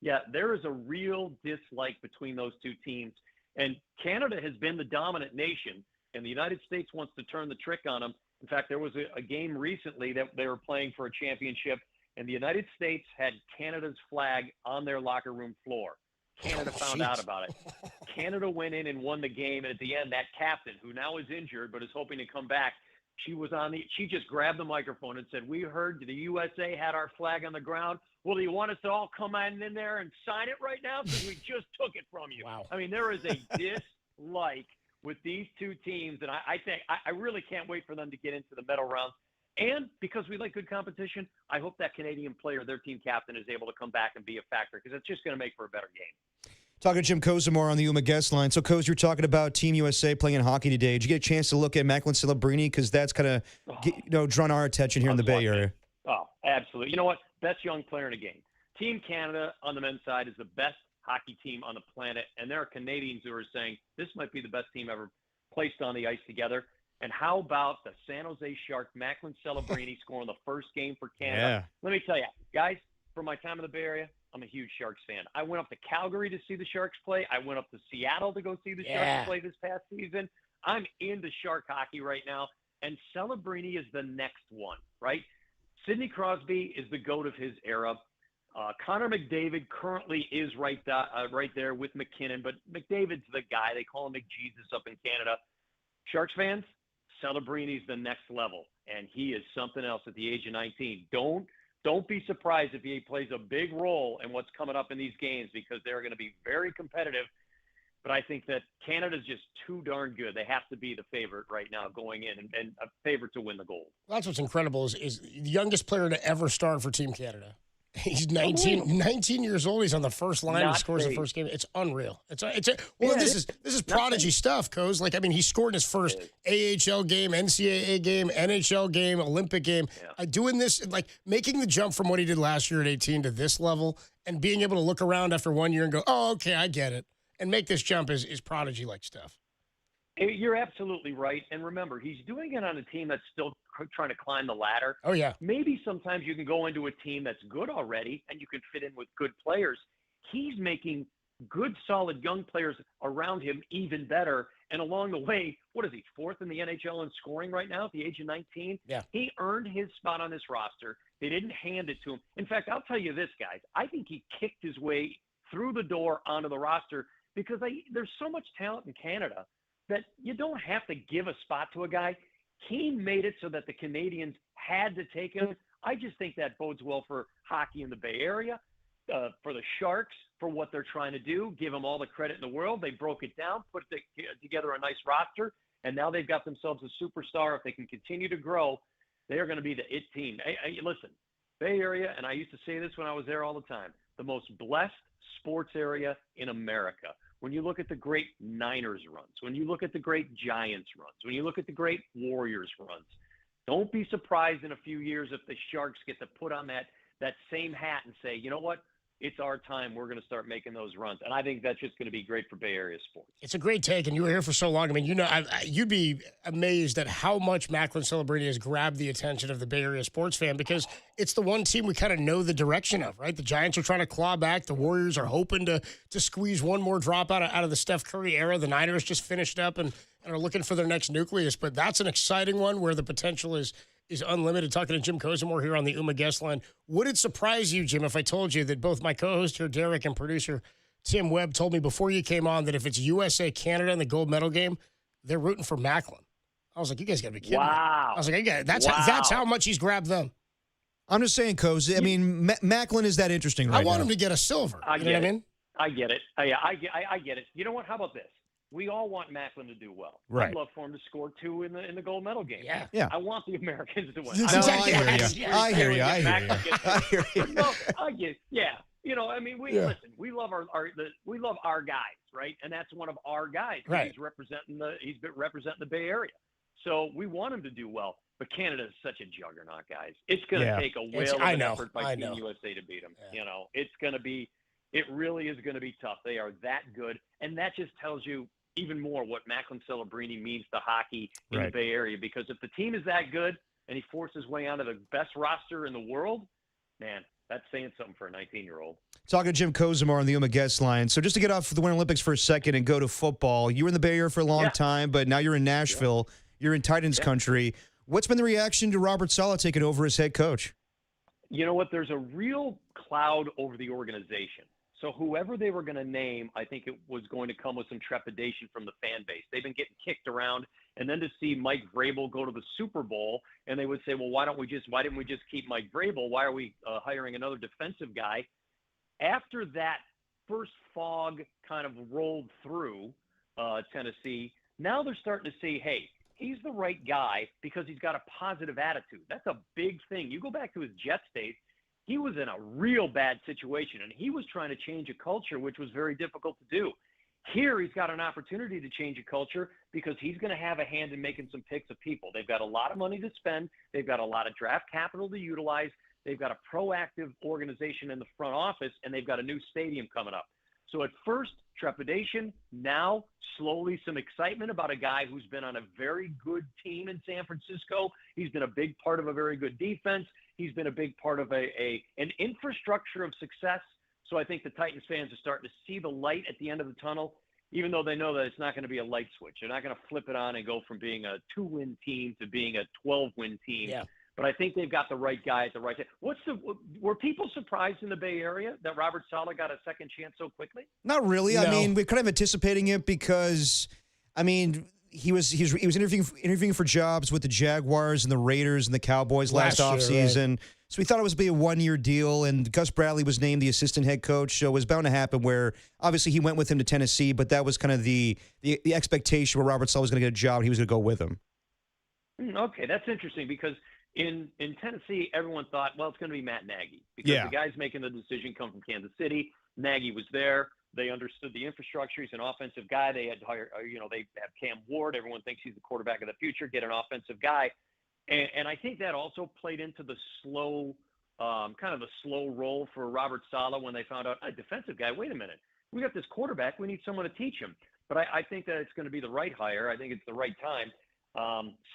Yeah, there is a real dislike between those two teams. And Canada has been the dominant nation, and the United States wants to turn the trick on them. In fact, there was a game recently that they were playing for a championship, and the United States had Canada's flag on their locker room floor. Canada found out about it. Canada went in and won the game, and at the end, that captain, who now is injured but is hoping to come back, she just grabbed the microphone and said, "We heard the USA had our flag on the ground. Well, do you want us to all come in there and sign it right now? Because we just took it from you." Wow. I mean, there is a dislike with these two teams, and I think I really can't wait for them to get into the medal rounds. And because we like good competition, I hope that Canadian player, their team captain, is able to come back and be a factor because it's just going to make for a better game. Talking to Jim Cosmore on the Yuma guest line. So, Coz, you're talking about Team USA playing in hockey today. Did you get a chance to look at Macklin Celebrini? Because that's kind of drawn our attention here in the Bay Area. Oh, absolutely. You know what? Best young player in the game. Team Canada on the men's side is the best hockey team on the planet, and there are Canadians who are saying this might be the best team ever placed on the ice together. And how about the San Jose Shark, Macklin Celebrini scoring the first game for Canada? Yeah. Let me tell you, guys, from my time in the Bay Area, I'm a huge Sharks fan. I went up to Calgary to see the Sharks play. I went up to Seattle to go see the Sharks play this past season. I'm into Shark hockey right now, and Celebrini is the next one, right? Sidney Crosby is the GOAT of his era. Connor McDavid currently is right there with McKinnon, but McDavid's the guy. They call him McJesus up in Canada. Sharks fans, Celebrini's the next level, and he is something else at the age of 19. Don't be surprised if he plays a big role in what's coming up in these games, because they're going to be very competitive. But I think that Canada's just too darn good. They have to be the favorite right now going in and a favorite to win the gold. Well, that's what's incredible is the youngest player to ever start for Team Canada. He's 19 years old. He's on the first line. He scores the first game. It's unreal. This is prodigy stuff, Coz. Like, I mean, he scored his first AHL game, NCAA game, NHL game, Olympic game. Doing this, like making the jump from what he did last year at 18 to this level, and being able to look around after 1 year and go, oh, okay, I get it, and make this jump is prodigy-like stuff. You're absolutely right. And remember, he's doing it on a team that's still trying to climb the ladder. Oh, yeah. Maybe sometimes you can go into a team that's good already and you can fit in with good players. He's making good, solid young players around him even better. And along the way, what is he, fourth in the NHL in scoring right now at the age of 19? Yeah. He earned his spot on this roster. They didn't hand it to him. In fact, I'll tell you this, guys. I think he kicked his way through the door onto the roster because there's so much talent in Canada that you don't have to give a spot to a guy. He made it so that the Canadians had to take him. I just think that bodes well for hockey in the Bay Area, for the Sharks, for what they're trying to do. Give them all the credit in the world. They broke it down, put together a nice roster, and now they've got themselves a superstar. If they can continue to grow, they're going to be the it team. Hey, listen, Bay Area, and I used to say this when I was there all the time, the most blessed sports area in America. When you look at the great Niners runs, when you look at the great Giants runs, when you look at the great Warriors runs, don't be surprised in a few years if the Sharks get to put on that same hat and say, you know what, it's our time. We're going to start making those runs. And I think that's just going to be great for Bay Area sports. It's a great take, and you were here for so long. I mean, you'd be amazed at how much Macklin Celebrini has grabbed the attention of the Bay Area sports fan, because it's the one team we kind of know the direction of, right? The Giants are trying to claw back. The Warriors are hoping to squeeze one more drop out of the Steph Curry era. The Niners just finished up and are looking for their next nucleus. But that's an exciting one where the potential is unlimited. Talking to Jim Kozimore here on the UMA guest line. Would it surprise you, Jim, if I told you that both my co-host here, Derek, and producer Tim Webb told me before you came on that if it's USA, Canada in the gold medal game, they're rooting for Macklin? I was like, you guys got to be kidding me. I was like, that's how much he's grabbed them. I'm just saying, Coz. I mean, Macklin is that interesting right now. I want him to get a silver. You know what I mean? I get it. I get it. You know what? How about this? We all want Macklin to do well. Right. I'd love for him to score 2 in the gold medal game. Yeah. I want the Americans to win. I hear you. I hear you. No, I get. Yeah. You know, I mean, listen. We love we love our guys, right? And that's one of our guys. Right. He's representing the Bay Area. So we want him to do well. But Canada is such a juggernaut, guys. It's going to take a whale of an effort by Team USA to beat them. Yeah. You know, it really is going to be tough. They are that good, and that just tells you even more what Macklin Celebrini means to hockey in the Bay Area, because if the team is that good and he forces his way onto the best roster in the world, man, that's saying something for a 19-year-old. Talking to Jim Kozimore on the UMA guest line. So just to get off the Winter Olympics for a second and go to football, you were in the Bay Area for a long time, but now you're in Nashville. You're in Titans country. What's been the reaction to Robert Saleh taking over as head coach? You know what? There's a real cloud over the organization. So whoever they were going to name, I think it was going to come with some trepidation from the fan base. They've been getting kicked around, and then to see Mike Vrabel go to the Super Bowl, and they would say, well, why didn't we just keep Mike Vrabel? Why are we hiring another defensive guy? After that first fog kind of rolled through Tennessee, now they're starting to see, hey, he's the right guy because he's got a positive attitude. That's a big thing. You go back to his Jets days, he was in a real bad situation, and he was trying to change a culture, which was very difficult to do. Here, he's got an opportunity to change a culture because he's going to have a hand in making some picks of people. They've got a lot of money to spend. They've got a lot of draft capital to utilize. They've got a proactive organization in the front office, and they've got a new stadium coming up. So at first, trepidation. Now, slowly, some excitement about a guy who's been on a very good team in San Francisco. He's been a big part of a very good defense. He's been a big part of an infrastructure of success. So I think the Titans fans are starting to see the light at the end of the tunnel, even though they know that it's not going to be a light switch. They're not going to flip it on and go from being a 2-win team to being a 12-win team. Yeah. But I think they've got the right guy at the right time. Were people surprised in the Bay Area that Robert Saleh got a second chance so quickly? Not really. No. I mean, we're kind of anticipating it because, I mean, he was interviewing for jobs with the Jaguars and the Raiders and the Cowboys last offseason. Right. So we thought it was be a one-year deal, and Gus Bradley was named the assistant head coach. So it was bound to happen where obviously he went with him to Tennessee, but that was kind of the expectation where Robert Saleh was going to get a job. He was going to go with him. Okay, that's interesting because in Tennessee, everyone thought, well, it's going to be Matt Nagy because the guys making the decision come from Kansas City. Nagy was there. They understood the infrastructure. He's an offensive guy. They had to hire, they have Cam Ward. Everyone thinks he's the quarterback of the future. Get an offensive guy. And I think that also played into the slow, kind of the slow roll for Robert Saleh when they found out, a defensive guy, wait a minute. We got this quarterback. We need someone to teach him. But I think that it's going to be the right hire. I think it's the right time.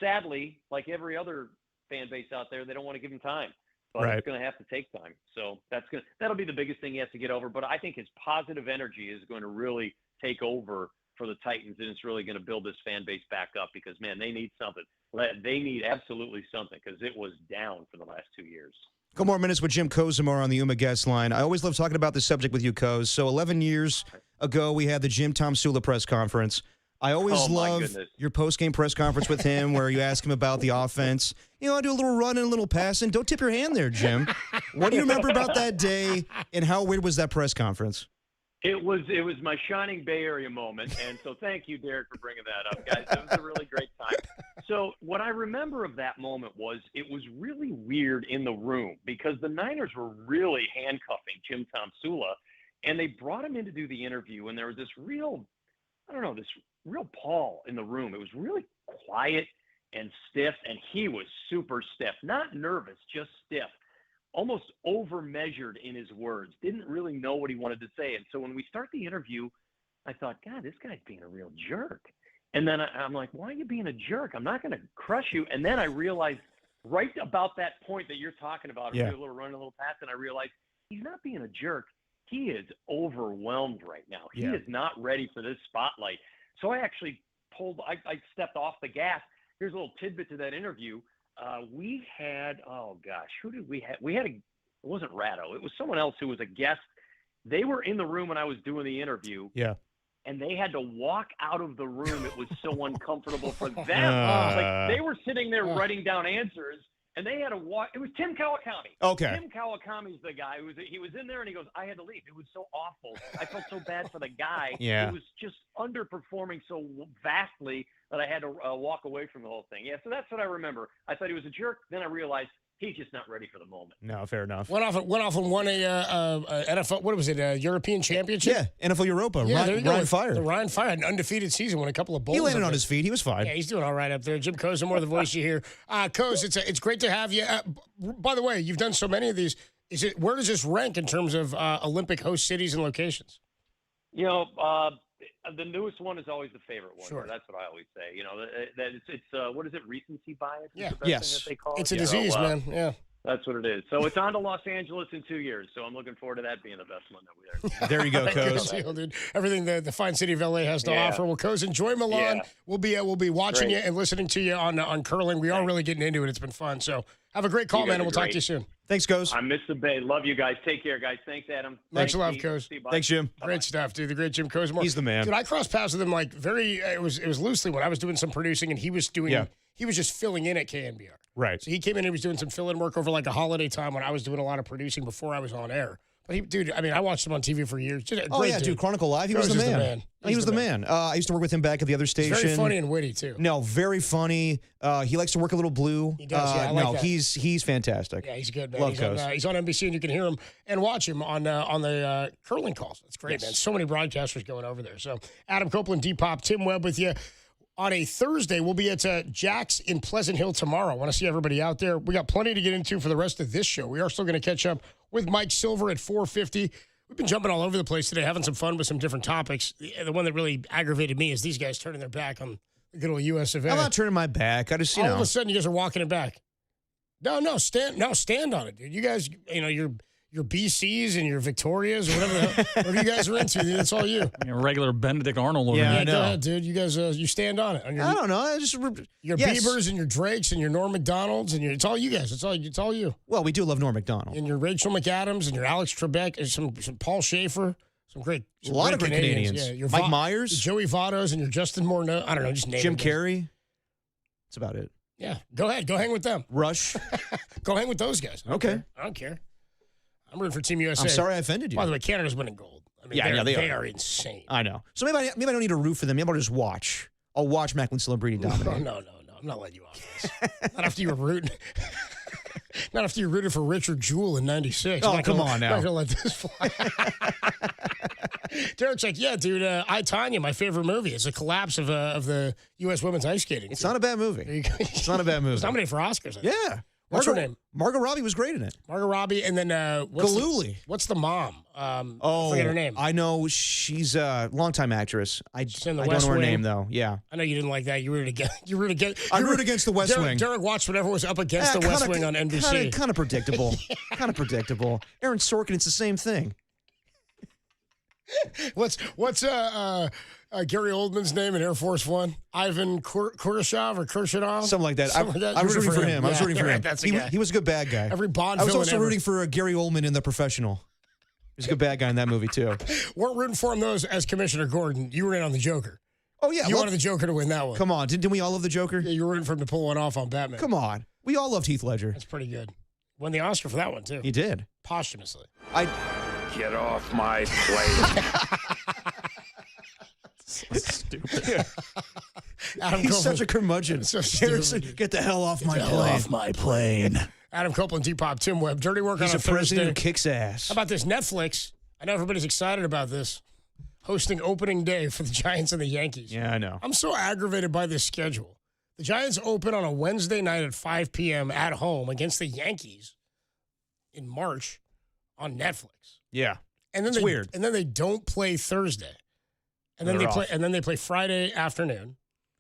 Sadly, like every other fan base out there, they don't want to give him time. But it's going to have to take time. So that'll be the biggest thing he has to get over. But I think his positive energy is going to really take over for the Titans, and it's really going to build this fan base back up because, man, they need something. They need absolutely something because it was down for the last 2 years. A couple more minutes with Jim Kozimar on the UMA guest line. I always love talking about this subject with you, Koz. So 11 years ago, we had the Jim Tomsula press conference. I always love your post-game press conference with him where you ask him about the offense. I do a little run and a little passing. Don't tip your hand there, Jim. What do you remember about that day, and how weird was that press conference? It was my shining Bay Area moment, and so thank you, Derek, for bringing that up, guys. It was a really great time. So what I remember of that moment was it was really weird in the room because the Niners were really handcuffing Jim Tomsula, and they brought him in to do the interview, and there was this real Paul in the room. It was really quiet and stiff, and he was super stiff, not nervous, just stiff, almost over-measured in his words, didn't really know what he wanted to say. And so when we start the interview, I thought, God, this guy's being a real jerk. And then I'm like, why are you being a jerk? I'm not going to crush you. And then I realized right about that point that you're talking about, a little run, a little pass, and I realized he's not being a jerk. He is overwhelmed right now. He is not ready for this spotlight. So I actually I stepped off the gas. Here's a little tidbit to that interview. We had, who did we have? It wasn't Ratto. It was someone else who was a guest. They were in the room when I was doing the interview. Yeah. And they had to walk out of the room. It was so uncomfortable for them. Like they were sitting there writing down answers, and they had to walk. It was Tim Kawakami. Okay. Tim Kawakami's the guy he was in there, and he goes, I had to leave. It was so awful. I felt so bad for the guy. Yeah. He was just underperforming so vastly that I had to walk away from the whole thing. Yeah, so that's what I remember. I thought he was a jerk. Then I realized he's just not ready for the moment. No, fair enough. Went off and won a NFL. What was it? A European championship? Yeah, NFL Europa. Yeah, Ryan Fire. The Ryan Fire had an undefeated season, won a couple of bowls. He landed on his feet. He was fine. Yeah, he's doing all right up there. Jim Kozimar, the voice you hear. Koz, it's great to have you. By the way, you've done so many of these. Where does this rank in terms of Olympic host cities and locations? The newest one is always the favorite one. Sure. That's what I always say. That it's what is it? Recency bias? Yeah. Thing that they call It's it? a disease, man. Yeah. That's what it is. So it's on to Los Angeles in 2 years. So I'm looking forward to that being the best one that we ever. There you go, Koz. Dude. Everything the fine city of LA has to offer. Well, Koz, enjoy Milan. Yeah. We'll be watching you and listening to you on curling. We are really getting into it. It's been fun. So have a great call, man, and we'll talk to you soon. Thanks, Koz. I miss the Bay. Love you guys. Take care, guys. Thanks, Adam. Much love, Koz. Thanks, Jim. Great stuff, dude. The great Jim Kozimar. He's the man. Dude, I crossed paths with him it was loosely when I was doing some producing and he was doing he was just filling in at KNBR. Right. So he came in and he was doing some fill-in work over like a holiday time when I was doing a lot of producing before I was on air. But I watched him on TV for years. Dude, Chronicle Live, he was the man. He was the man. I used to work with him back at the other station. He's very funny and witty, too. No, very funny. He likes to work a little blue. He does, I like that. He's fantastic. Yeah, he's good, man. Love he's on NBC, and you can hear him and watch him on the curling calls. That's great, man. So many broadcasters going over there. So Adam Copeland, Depop, Tim Webb with you. On a Thursday, we'll be at Jack's in Pleasant Hill tomorrow. I want to see everybody out there. We got plenty to get into for the rest of this show. We are still going to catch up with Mike Silver at 4:50. We've been jumping all over the place today, having some fun with some different topics. The one that really aggravated me is these guys turning their back on the good old US of A. I'm not turning my back. I just, all of a sudden, you guys are walking it back. No, stand on it, dude. You guys, your BCs and your Victorias or whatever you guys are into, dude, that's all you. Regular Benedict Arnold over Yeah, here. I know. Go ahead, dude. You guys, you stand on it. I don't know. Your Biebers and your Drakes and your Norm McDonalds and it's all you guys. It's all you. Well, we do love Norm McDonald. And your Rachel McAdams and your Alex Trebek and some Paul Schaefer. A lot of great Canadians. Yeah, your Mike Myers. Your Joey Vottos and your Justin Morneau. I don't know. Just name Jim them. Carrey. That's about it. Yeah. Go ahead. Go hang with them. Rush. Go hang with those guys. Okay. I don't care. I'm rooting for Team USA. I'm sorry I offended you. By the way, Canada's winning gold. I mean, they are insane. I know. So maybe I don't need to root for them. Maybe I'll just watch. I'll watch Macklin Celebrity dominate. No. I'm not letting you off this. Not after you were rooting. Not after you rooted for Richard Jewell in '96. Oh, come on now. I'm not going to let this fly. Derek's like, yeah, dude, I, Tonya, my favorite movie. It's a collapse of the U.S. women's ice skating. It's not a bad movie. It's not a bad movie. It's nominated for Oscars. Yeah. What's her name? Margot Robbie was great in it. Margot Robbie, and then Galooly. What's the mom? I forget her name. I know she's a longtime actress. I don't know West her Wing. name though. Yeah. I know you didn't like that. You rooted against. I root against the West Wing. Derek watched whatever was up against the West Wing on NBC. Kind of predictable. Kind of predictable. Aaron Sorkin, it's the same thing. What's Gary Oldman's name in Air Force One? Ivan Kurashov or Kurshadov? Something like that. Something like that. I was rooting for him. Yeah, I was rooting for him. That's the guy. He was a good bad guy. Every Bond I was villain also ever. rooting for Gary Oldman in The Professional. He was a good bad guy in that movie too. Weren't rooting for him those as Commissioner Gordon. You were in on the Joker. Oh yeah, you wanted the Joker to win that one. Come on, didn't we all love the Joker? Yeah, you were rooting for him to pull one off on Batman. Come on, we all loved Heath Ledger. That's pretty good. Won the Oscar for that one too. He did Posthumously. Get off my plate. So stupid. He's such a curmudgeon. So Seriously, stupid. get the hell off my the plane. hell off my plane. Adam Copeland, Depop, Tim Webb, Dirty Work He's on a a Thursday. president who kicks ass. How about this? Netflix. I know everybody's excited about this. Hosting opening day for the Giants and the Yankees. Yeah, I know. I'm so aggravated by this schedule. The Giants open on a Wednesday night at 5 p.m. at home against the Yankees in March on Netflix. Yeah. And then It's weird. And then they don't play Thursday. And then They're they play off. and then they play Friday afternoon.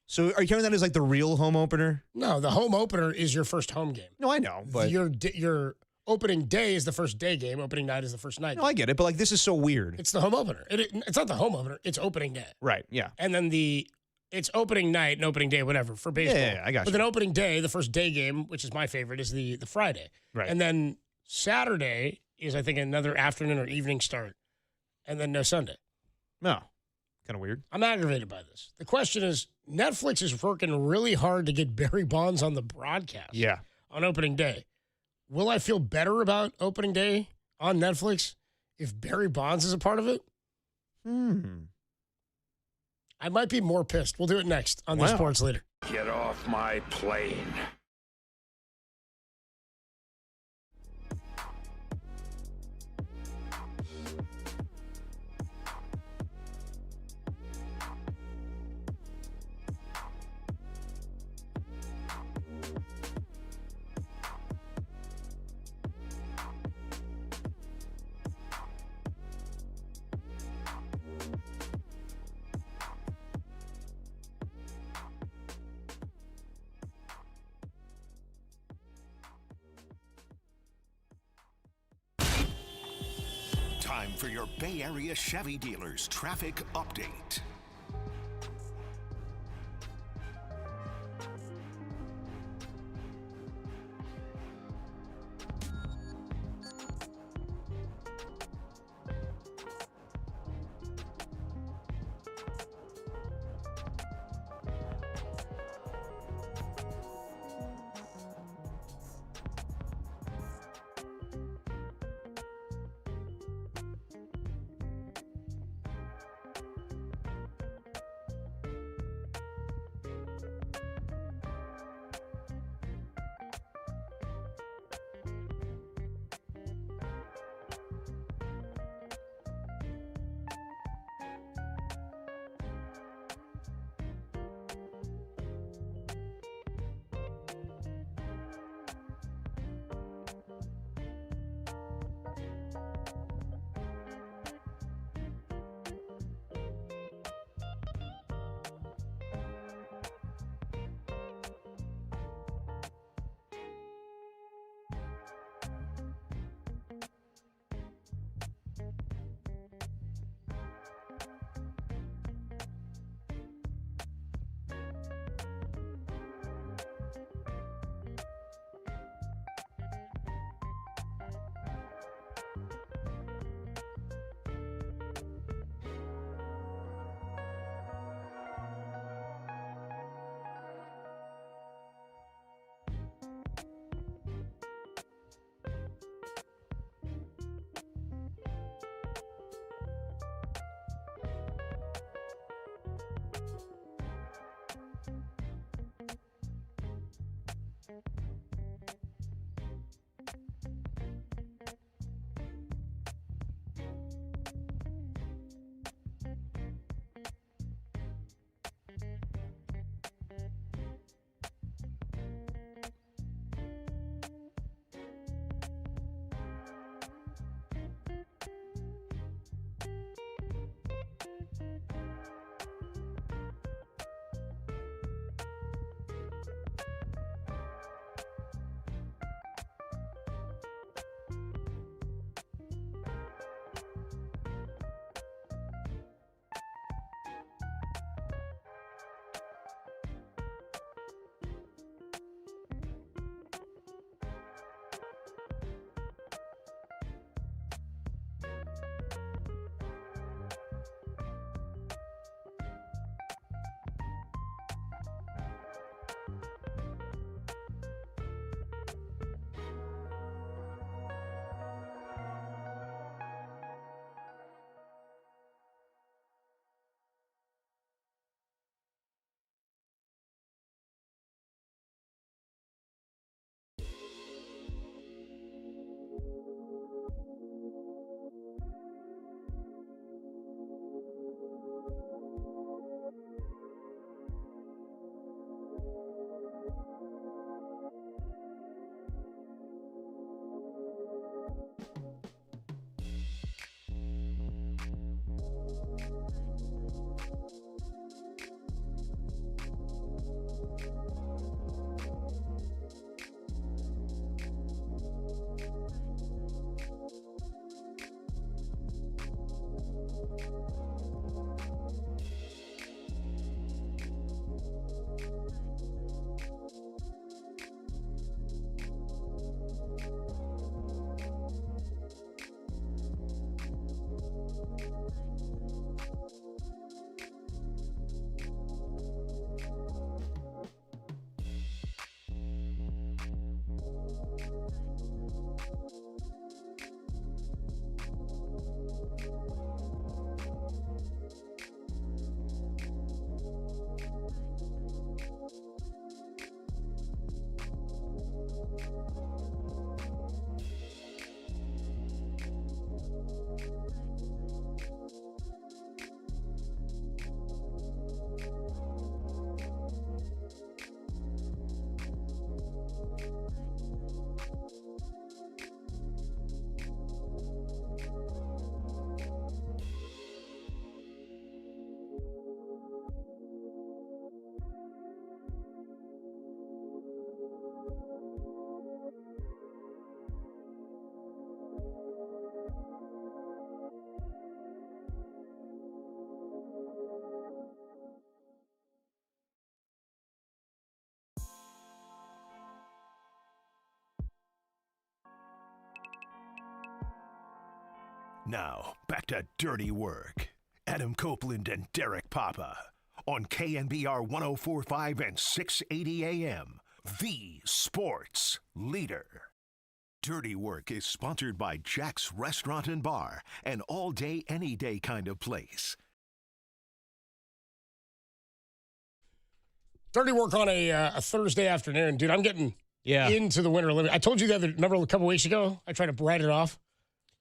So are you counting that as like the real home opener? No, the home opener is your first home game. No, I know, but your opening day is the first day game. Opening night is the first night. no, I get it. But like, this is so weird. It's the home opener. It's not the home opener. It's opening day. Right? Yeah. And then it's opening night and opening day, whatever, for baseball. Yeah, I got you. But then opening day, the first day game, which is my favorite, is the Friday. Right. And then Saturday is, I think, another afternoon or evening start. And then no Sunday. No. Kind of weird. I'm aggravated by this. The question is, Netflix is working really hard to get Barry Bonds on the broadcast. Yeah. On opening day. Will I feel better about opening day on Netflix if Barry Bonds is a part of it? I might be more pissed. We'll do it next on the Sports Leader. Get off my plane. Time for your Bay Area Chevy dealers traffic update. Now, back to Dirty Work. Adam Copeland and Derek Papa on KNBR 104.5 and 680 AM, the sports leader. Dirty Work is sponsored by Jack's Restaurant and Bar, an all-day, any-day kind of place. Dirty Work on a Thursday afternoon. Dude, I'm getting into the Winter Olympics. I told you remember a couple weeks ago, I tried to write it off.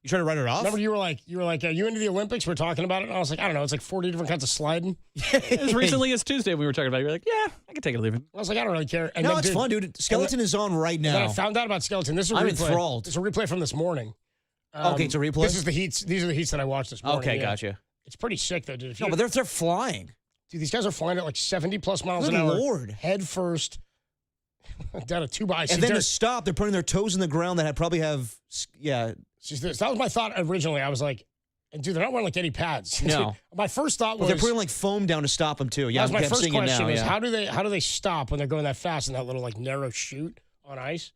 You trying to write it off? Remember you were like, are you into the Olympics? We're talking about it. And I was like, I don't know. It's like 40 different kinds of sliding. As recently as Tuesday, we were talking about it. You're like, yeah, I can take it or leave it. I was like, I don't really care. And no, then, it's fun, dude. Skeleton is on right now. Then I found out about Skeleton. This is a I'm replay. enthralled. It's a replay from this morning. Okay, it's a replay? This is the heats. These are the heats that I watched this morning. Okay, gotcha. It's pretty sick, though, dude. No, but they're flying. Dude, these guys are flying at like 70-plus miles Good an hour. Lord. Head first. Down a 2x. And then to stop, they're putting their toes in the ground that probably have, That was my thought originally. I was like, dude, they're not wearing like any pads. No. My first thought was they're putting like foam down to stop them too. Yeah, that was my first question was yeah. how do they stop when they're going that fast in that little like narrow chute on ice?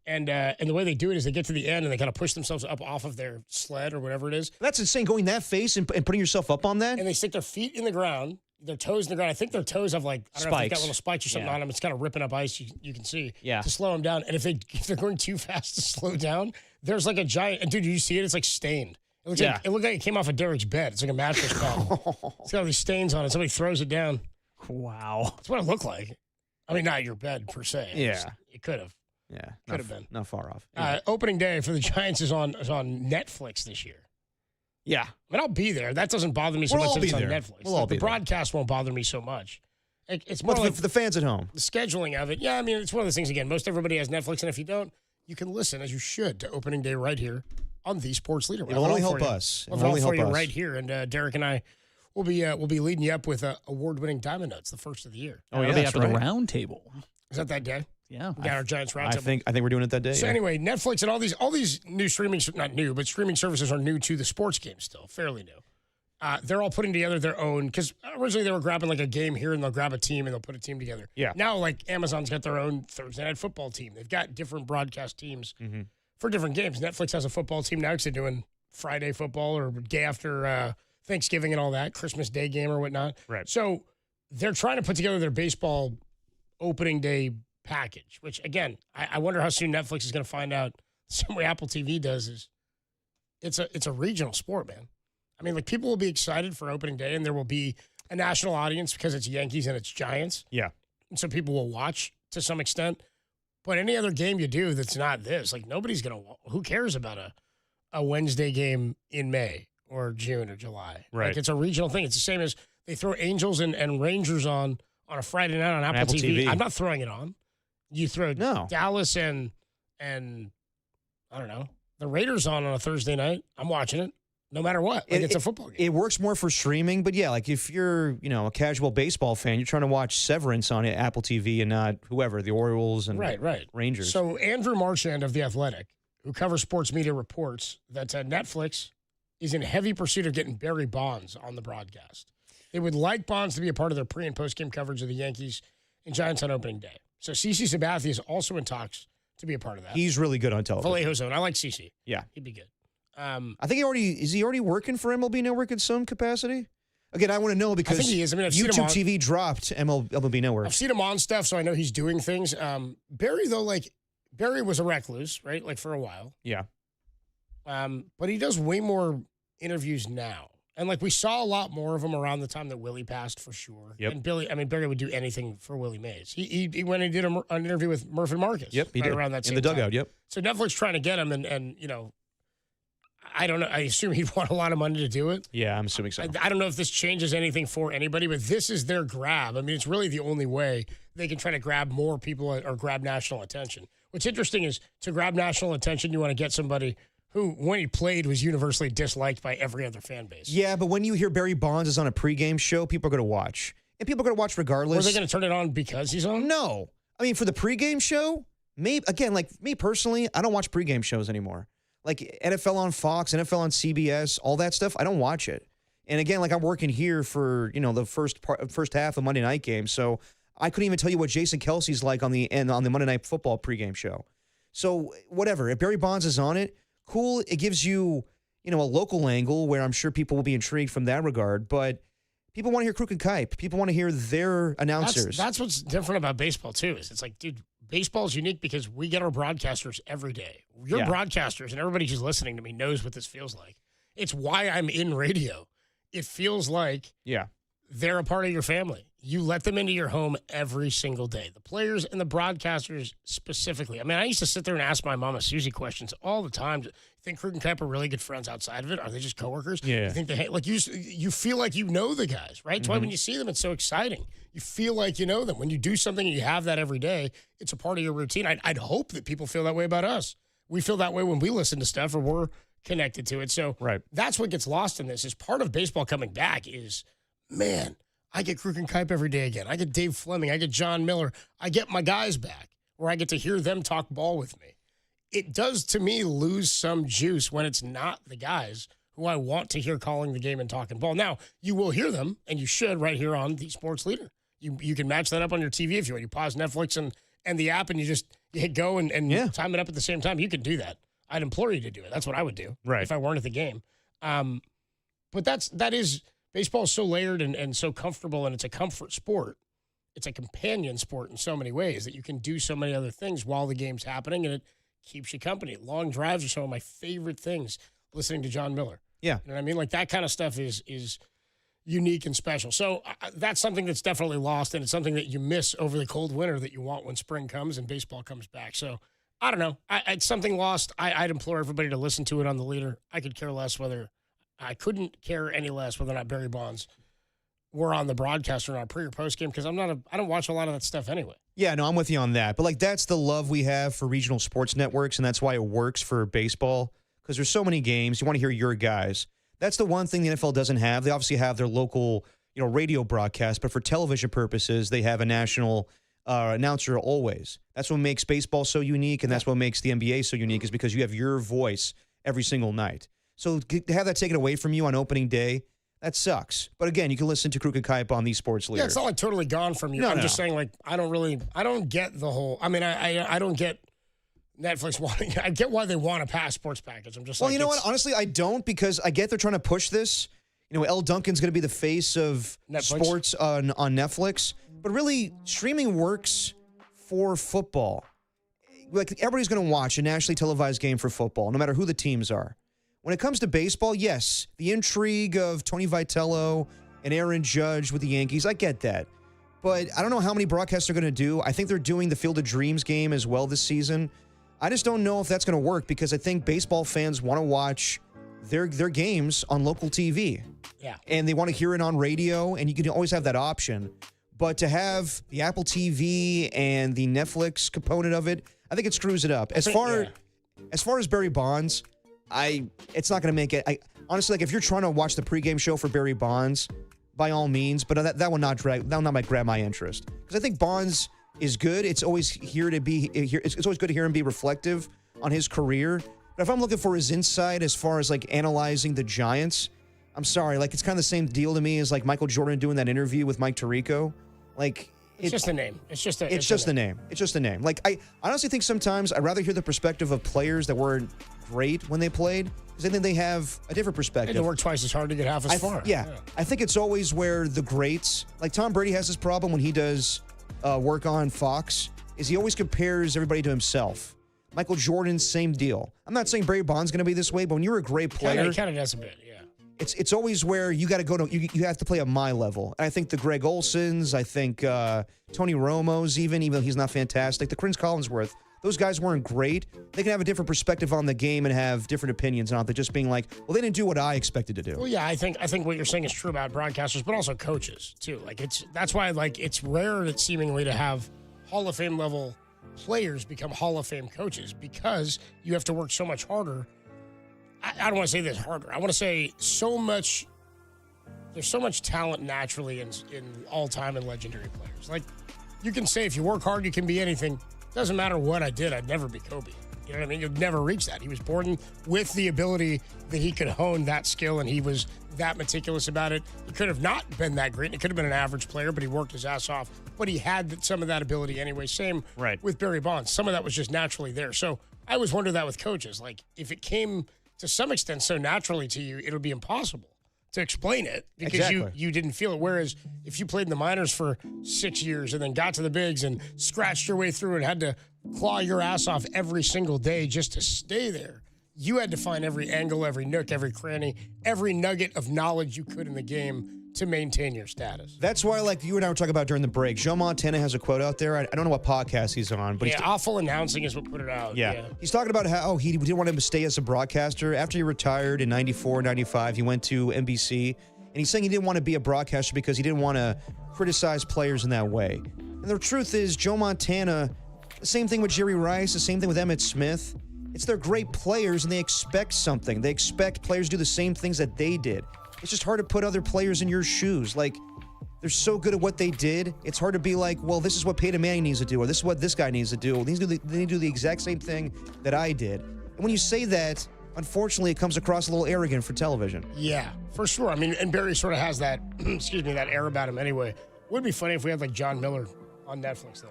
And the way they do it is they get to the end and they kind of push themselves up off of their sled or whatever it is. That's insane, going that face and putting yourself up on that. And they stick their feet in the ground, their toes in the ground. I think their toes have like, I don't know if they've got little spikes or something on them. It's kind of ripping up ice, you can see, to slow them down. And if they're going too fast to slow down, there's like a giant, and dude, you see it? It's like stained. It looked like it came off of Derek's bed. It's like a mattress pad. It's got all these stains on it. Somebody throws it down. Wow. That's what it looked like. I mean, not your bed per se. Yeah. It could have. Yeah. Could have been. Not far off. Yeah. Opening day for the Giants is on Netflix this year. Yeah. I mean, I'll be there. That doesn't bother me so much that it's on Netflix. We'll all be the broadcast won't bother me so much. It's more like like for the fans at home. The scheduling of it. Yeah, I mean, it's one of those things, again, most everybody has Netflix, and if you don't, you can listen, as you should, to opening day right here on the Sports Leader. It'll only help us. It'll only help us right here, and Derek and I will be leading you up with award-winning Diamond Nuts, the first of the year. Oh, yeah, it'll be after the round table. Is that day? Yeah, we got our Giants round table. I think we're doing it that day. So anyway, Netflix and all these new streaming, not new, but streaming services are new to the sports game still, fairly new. They're all putting together their own, because originally they were grabbing like a game here and they'll grab a team and they'll put a team together. Yeah. Now like Amazon's got their own Thursday Night Football team. They've got different broadcast teams for different games. Netflix has a football team now because they're doing Friday football or day after Thanksgiving and all that, Christmas Day game or whatnot. Right. So they're trying to put together their baseball opening day package, which again, I wonder how soon Netflix is going to find out. The same way Apple TV does is it's a regional sport, man. I mean, like people will be excited for opening day, and there will be a national audience because it's Yankees and it's Giants. Yeah, and so people will watch to some extent. But any other game you do that's not this, like nobody's gonna. Who cares about a Wednesday game in May or June or July? Right. Like it's a regional thing. It's the same as they throw Angels and Rangers on a Friday night on Apple TV. I'm not throwing it on. You throw Dallas and I don't know, the Raiders on a Thursday night. I'm watching it no matter what. Like it's a football game. It works more for streaming, but yeah, like if you're, a casual baseball fan, you're trying to watch Severance on Apple TV and not whoever, the Orioles and Rangers. So Andrew Marchand of The Athletic, who covers sports media, reports that Netflix is in heavy pursuit of getting Barry Bonds on the broadcast. They would like Bonds to be a part of their pre- and post-game coverage of the Yankees and Giants on opening day. So CeCe Sabathia is also in talks to be a part of that. He's really good on television. Vallejo Zone. I like CeCe. Yeah. He'd be good. I think is he already working for MLB Network in some capacity? Again, I want to know because I think he is. I mean, I've seen him YouTube on, TV dropped MLB Network. I've seen him on stuff, so I know he's doing things. Barry, though, Barry was a recluse, right? Like for a while. Yeah. But he does way more interviews now. And we saw a lot more of him around the time that Willie passed, for sure. Yep. And Barry would do anything for Willie Mays. He went and did an interview with Murph and Marcus. Yep, he did. Around that same in the dugout. time. Yep. So Netflix trying to get him, and I don't know. I assume he'd want a lot of money to do it. Yeah, I'm assuming so. I don't know if this changes anything for anybody, but this is their grab. I mean, it's really the only way they can try to grab more people or grab national attention. What's interesting is to grab national attention, you want to get somebody who, when he played, was universally disliked by every other fan base. Yeah, but when you hear Barry Bonds is on a pregame show, people are going to watch. And people are going to watch regardless. Are they going to turn it on because he's on? No. I mean, for the pregame show, maybe, again, me personally, I don't watch pregame shows anymore. Like NFL on Fox, NFL on CBS, all that stuff, I don't watch it. And again, I'm working here for, the first half of Monday night game, so I couldn't even tell you what Jason Kelsey's like on the Monday Night Football pregame show. So whatever, if Barry Bonds is on it, cool. It gives you, a local angle where I'm sure people will be intrigued from that regard. But people want to hear Kruk and Kipe. People want to hear their announcers. That's what's different about baseball, too, is it's like, dude, baseball is unique because we get our broadcasters every day. Your broadcasters, and everybody who's listening to me knows what this feels like. It's why I'm in radio. It feels like they're a part of your family. You let them into your home every single day. The players and the broadcasters specifically. I mean, I used to sit there and ask my mama Susie questions all the time. You think Kruk and Kipe are really good friends outside of it? Are they just coworkers? Yeah. You think they you feel like you know the guys, right? That's why when you see them, it's so exciting. You feel like you know them. When you do something and you have that every day, it's a part of your routine. I'd hope that people feel that way about us. We feel that way when we listen to stuff or we're connected to it. So that's what gets lost in this is part of baseball coming back is, man, I get Kruk and Kipe every day again. I get Dave Fleming. I get John Miller. I get my guys back where I get to hear them talk ball with me. It does, to me, lose some juice when it's not the guys who I want to hear calling the game and talking ball. Now, you will hear them, and you should right here on the Sports Leader. You can match that up on your TV if you want. You pause Netflix and the app, and you hit go and time it up at the same time. You can do that. I'd implore you to do it. That's what I would do if I weren't at the game. But that is baseball is so layered and so comfortable, and it's a comfort sport. It's a companion sport in so many ways that you can do so many other things while the game's happening, and it keeps you company. Long drives are some of my favorite things, listening to John Miller. Yeah. You know what I mean? Like that kind of stuff is unique and special. So that's something that's definitely lost, and it's something that you miss over the cold winter that you want when spring comes and baseball comes back. So I don't know. It's something lost. I'd implore everybody to listen to it on the Leader. I couldn't care any less whether or not Barry Bonds were on the broadcast or not pre or post game because I don't watch a lot of that stuff anyway. Yeah, no, I'm with you on that. But like that's the love we have for regional sports networks, and that's why it works for baseball because there's so many games. You want to hear your guys. That's the one thing the NFL doesn't have. They obviously have their local, radio broadcast, but for television purposes, they have a national announcer always. That's what makes baseball so unique, and that's what makes the NBA so unique is because you have your voice every single night. So to have that taken away from you on opening day, that sucks. But again, you can listen to Kruk and Kipe on the Sports Leader. Yeah, it's not like totally gone from you. I'm just saying, like, I don't get the whole. I mean, I don't get Netflix wanting. I get why they want a pass sports package. I'm just. Well, you know what? Honestly, I don't because I get they're trying to push this. El Duncan's going to be the face of Netflix. Sports on Netflix, but really, streaming works for football. Like everybody's going to watch a nationally televised game for football, no matter who the teams are. When it comes to baseball, yes, the intrigue of Tony Vitello and Aaron Judge with the Yankees, I get that. But I don't know how many broadcasts they're going to do. I think they're doing the Field of Dreams game as well this season. I just don't know if that's going to work because I think baseball fans want to watch their games on local TV. Yeah. And they want to hear it on radio, and you can always have that option. But to have the Apple TV and the Netflix component of it, I think it screws it up. As far as Barry Bonds, it's not going to make it. Honestly, like if you're trying to watch the pregame show for Barry Bonds, by all means, but that will not grab my interest because I think Bonds is good. It's always here to be here. It's always good to hear him be reflective on his career. But if I'm looking for his insight as far as like analyzing the Giants, I'm sorry, like it's kind of the same deal to me as like Michael Jordan doing that interview with Mike Tirico. Like it's just a name. It's just a name. It's just a name. Like I honestly think sometimes I'd rather hear the perspective of players that weren't great when they played because I think they have a different perspective. They work twice as hard to get half as far. Yeah, I think it's always where the greats, like Tom Brady has this problem when he does work on Fox, is he always compares everybody to himself. Michael Jordan, same deal. I'm not saying Barry Bonds going to be this way, but when you're a great player, he kind of does a bit, yeah. It's always where you got to go to. You have to play at my level. And I think the Greg Olsons, I think Tony Romo's, even though he's not fantastic, the Chris Collinsworth. Those guys weren't great. They can have a different perspective on the game and have different opinions on it. They're just being like, well, they didn't do what I expected to do. Well, yeah, I think what you're saying is true about broadcasters, but also coaches too. Like that's why it's rare seemingly to have Hall of Fame level players become Hall of Fame coaches because you have to work so much harder. I don't want to say this harder. I want to say so much. There's so much talent naturally in all-time and legendary players. Like you can say if you work hard, you can be anything. Doesn't matter what I did, I'd never be Kobe. You know what I mean? You'd never reach that. He was born with the ability that he could hone that skill, and he was that meticulous about it. He could have not been that great. He could have been an average player, but he worked his ass off. But he had some of that ability anyway. Same with Barry Bonds. Some of that was just naturally there. So I always wonder that with coaches. Like, if it came to some extent so naturally to you, it'll be impossible to explain it because you didn't feel it. Whereas if you played in the minors for 6 years and then got to the bigs and scratched your way through and had to claw your ass off every single day just to stay there, you had to find every angle, every nook, every cranny, every nugget of knowledge you could in the game to maintain your status. That's why, like you and I were talking about during the break, Joe Montana has a quote out there. I don't know what podcast he's on, but awful announcing is what put it out. Yeah. He's talking about how he didn't want him to stay as a broadcaster. After he retired in 94, 95, he went to NBC, and he's saying he didn't want to be a broadcaster because he didn't want to criticize players in that way. And the truth is, Joe Montana, the same thing with Jerry Rice, the same thing with Emmitt Smith. It's they're great players, and they expect something. They expect players to do the same things that they did. It's just hard to put other players in your shoes. Like, they're so good at what they did. It's hard to be like, well, this is what Peyton Manning needs to do, or this is what this guy needs to do. They need to do the exact same thing that I did. And when you say that, unfortunately, it comes across a little arrogant for television. Yeah, for sure. I mean, and Barry sort of has that, that air about him anyway. Would be funny if we had like John Miller on Netflix, though.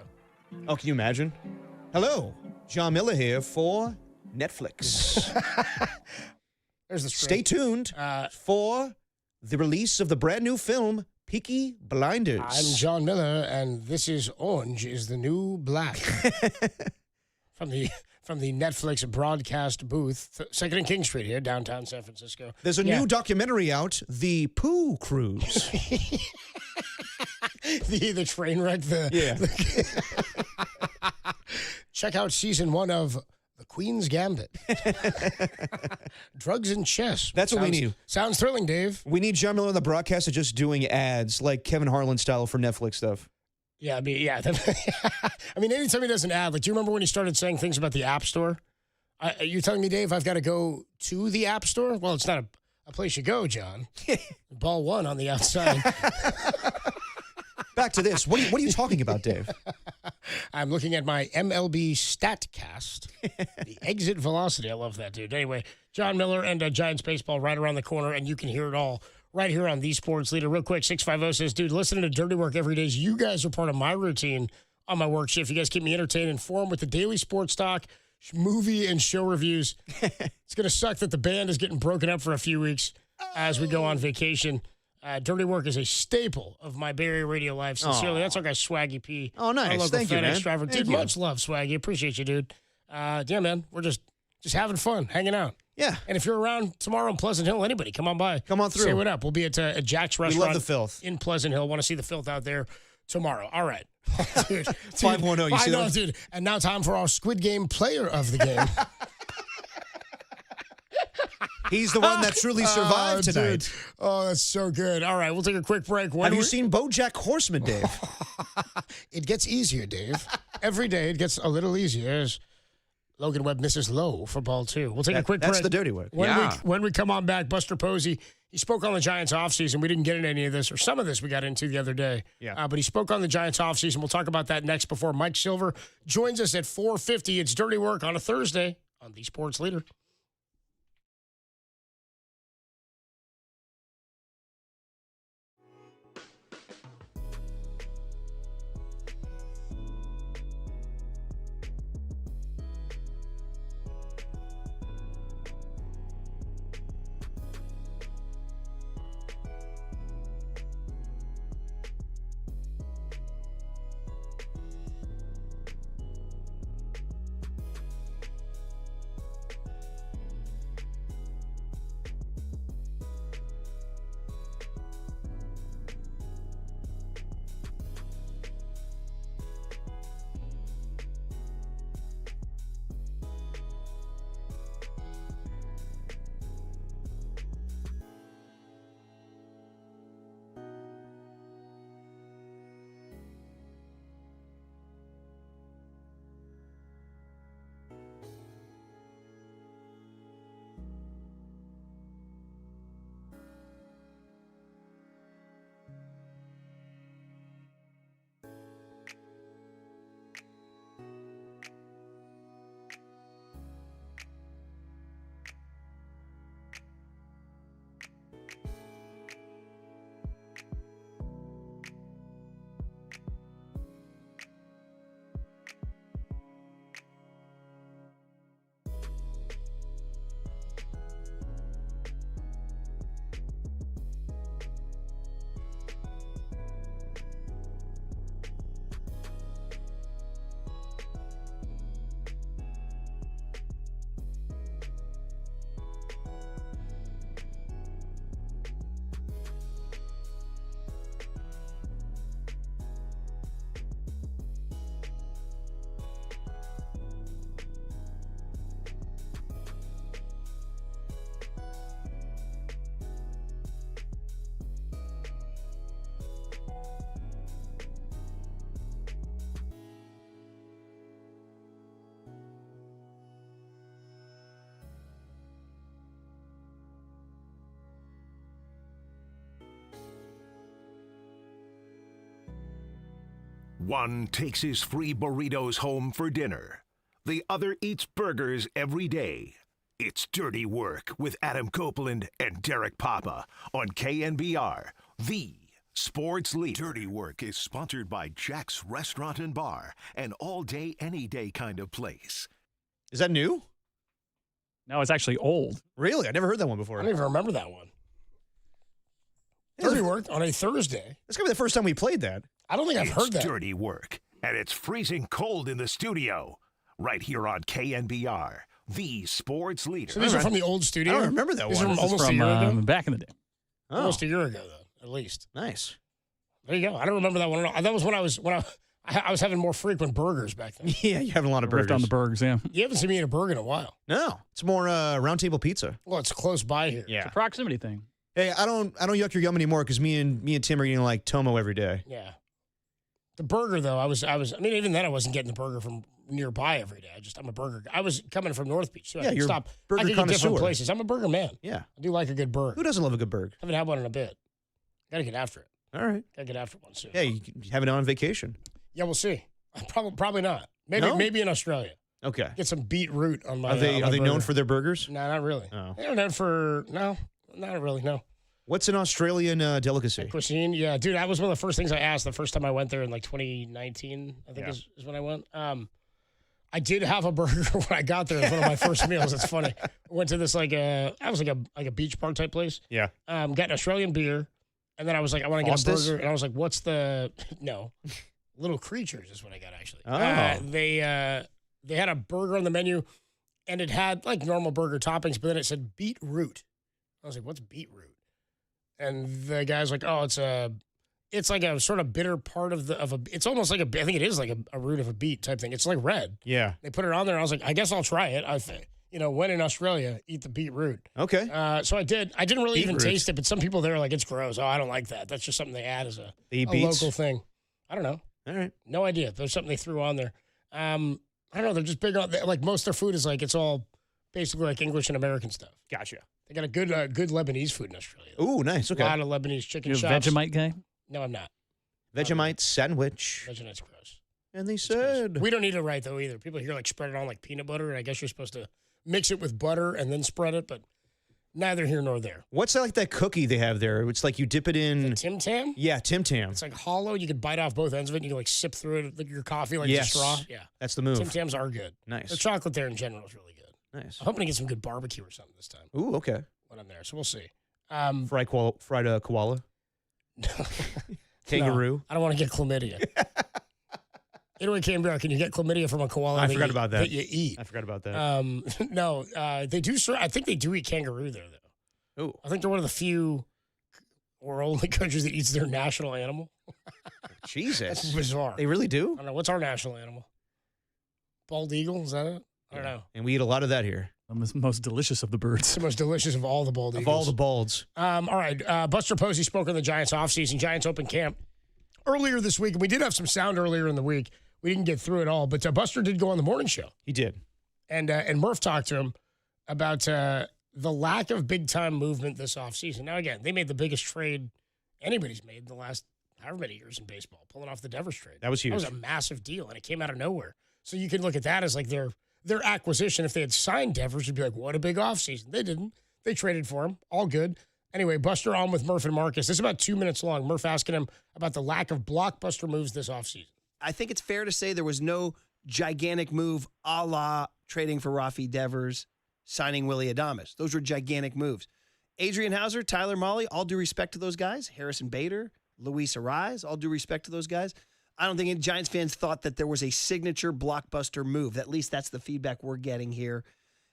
Oh, can you imagine? Hello, John Miller here for Netflix. There's the Stay tuned for the release of the brand new film, Peaky Blinders. I'm John Miller, and this is Orange is the New Black. from the Netflix broadcast booth, 2nd and King Street here, downtown San Francisco. There's a new documentary out, The Pooh Cruise. the train wreck. Check out season 1 of The Queen's Gambit. Drugs and chess. That's what we need. Sounds thrilling, Dave. We need John Miller on the broadcast of just doing ads like Kevin Harlan style for Netflix stuff. Yeah, I mean, anytime he does an ad, like, do you remember when he started saying things about the App Store? Are you telling me, Dave, I've got to go to the App Store? Well, it's not a place you go, John. Ball 1 on the outside. Back to this. What are you talking about, Dave? I'm looking at my MLB StatCast. The exit velocity. I love that, dude. Anyway, John Miller and Giants baseball right around the corner, and you can hear it all right here on The Sports Leader. Real quick, 650 says, dude, listening to Dirty Work every day, you guys are part of my routine on my work shift. You guys keep me entertained and informed with the daily sports talk, movie, and show reviews. It's going to suck that the band is getting broken up for a few weeks as we go on vacation. Dirty Work is a staple of my Bay Area radio life. Sincerely, that's our guy Swaggy P. Oh, nice. Thank you, man. Driver. Dude, much love, Swaggy. Appreciate you, dude. Yeah, man. We're just having fun, hanging out. Yeah. And if you're around tomorrow in Pleasant Hill, anybody, come on by. Come on through. Say what up. We'll be at Jack's Restaurant. We love the filth. In Pleasant Hill. Want to see the filth out there tomorrow. All right. Dude, 510. You see that? Dude. And now time for our Squid Game player of the game. He's the one that truly survived tonight. Dude. Oh, that's so good. All right, we'll take a quick break. Have you seen BoJack Horseman, Dave? It gets easier, Dave. Every day it gets a little easier as Logan Webb misses low for ball 2. We'll take a quick break. That's the dirty work. When we come on back, Buster Posey, he spoke on the Giants offseason. We didn't get into any of this, or some of this we got into the other day. Yeah. But he spoke on the Giants offseason. We'll talk about that next before Mike Silver joins us at 4:50. It's Dirty Work on a Thursday on The Sports Leader. One takes his free burritos home for dinner. The other eats burgers every day. It's Dirty Work with Adam Copeland and Derek Papa on KNBR, the sports leader. Dirty Work is sponsored by Jack's Restaurant and Bar, an all-day, any-day kind of place. Is that new? No, it's actually old. Really? I never heard that one before. I don't even remember that one. Dirty Work on a Thursday. That's going to be the first time we played that. I don't think I've heard that. It's Dirty Work, and it's freezing cold in the studio. Right here on KNBR, the sports leader. So these are from the old studio? I don't remember that These one. are from This is almost a year ago? Back in the day. Oh. Almost a year ago, though, at least. Nice. There you go. I don't remember that one at all. That was when I was having more frequent burgers back then. Yeah, you having a lot of burgers. Ripped on the burgers, yeah. You haven't seen me eat a burger in a while. No, it's more round table pizza. Well, it's close by here. Yeah. It's a proximity thing. Hey, I don't yuck your yum anymore because me and Tim are eating like Tomo every day. Yeah. The burger, though, I mean, even then I wasn't getting the burger from nearby every day. I'm a burger guy. I was coming from North Beach, so I could you're stop. burger I could get connoisseur. different places. I'm a burger man. Yeah. I do like a good burger. Who doesn't love a good burger? Haven't had one in a bit. Got to get after it. All right. Got to get after one soon. Yeah, you have it on vacation. Yeah, we'll see. Probably not. Maybe in Australia. Okay. Get some beetroot on my. Are they on my known burger. for their burgers? No, not really. Oh. They're known for not really. No. What's an Australian delicacy? Cuisine, yeah, dude. That was one of the first things I asked the first time I went there in like 2019. I think Yeah. is when I went. I did have a burger when I got there. It was one of my first meals. It's funny. I went to this I was like a beach bar type place. Yeah. Got an Australian beer, and then I was like, I want to get a Foster's? burger, and I was like, what's the no? Little Creatures is what I got actually. Oh. They had a burger on the menu, and it had like normal burger toppings, but then it said beetroot. I was like, what's beetroot? And the guy's like, oh, it's like a sort of bitter part of it's almost like I think it is like a root of a beet type thing. It's like red. Yeah. They put it on there, and I was like, I guess I'll try it. When in Australia, eat the beetroot. Okay. So I did. I didn't really even Beetroot. taste it, but some people there are like, it's gross. Oh, I don't like that. That's just something they add as a eat beets? local thing. I don't know. All right. No idea. There's something they threw on there. I don't know. They're just big on, like most of their food is like, it's all basically like English and American stuff. Gotcha. They got a good Lebanese food in Australia. Ooh, nice. Okay. A lot of Lebanese chicken You're a shops. Vegemite guy? No, I'm not. Vegemite sandwich. Vegemite's gross. And they said We don't eat it right, though, either. People here like spread it on like peanut butter, and I guess you're supposed to mix it with butter and then spread it, but neither here nor there. What's that, like that cookie they have there? It's like you dip it in. Tim Tam? Yeah, Tim Tam. It's like hollow. You could bite off both ends of it, and you can like sip through it like your coffee like a straw. Yeah. That's the move. Tim Tams are good. Nice. The chocolate there in general is really good. Nice. I'm hoping to get some good barbecue or something this time Ooh, okay. when I'm there, so we'll see. Fried koala. Kangaroo. No, I don't want to get chlamydia. Anyway, Canberra, can you get chlamydia from a koala? I forgot about that. That you eat. I forgot about that. No, they do. I think they do eat kangaroo there, though. Ooh. I think they're one of the few or only countries that eats their national animal. Jesus. That's bizarre. They really do? I don't know. What's our national animal? Bald eagle? Is that it? I don't know. And we eat a lot of that here. The most delicious of the birds. It's the most delicious of all the bald eagles. Of all the balds. All right. Buster Posey spoke on the Giants offseason, Giants open camp earlier this week. And we did have some sound earlier in the week. We didn't get through it all, but Buster did go on the morning show. He did. And Murph talked to him about the lack of big-time movement this offseason. Now, again, they made the biggest trade anybody's made in the last however many years in baseball, pulling off the Devers trade. That was huge. That was a massive deal, and it came out of nowhere. So you can look at that as like their acquisition. If they had signed Devers, you'd be like, what a big offseason. They didn't. They traded for him. All good. Anyway, Buster on with Murph and Marcus. This is about 2 minutes long. Murph asking him about the lack of blockbuster moves this offseason. I think it's fair to say there was no gigantic move a la trading for Rafi Devers, signing Willie Adames. Those were gigantic moves. Adrian Hauser, Tyler Mahle, all due respect to those guys. Harrison Bader, Luis Arraez, all due respect to those guys. I don't think any Giants fans thought that there was a signature blockbuster move. At least that's the feedback we're getting here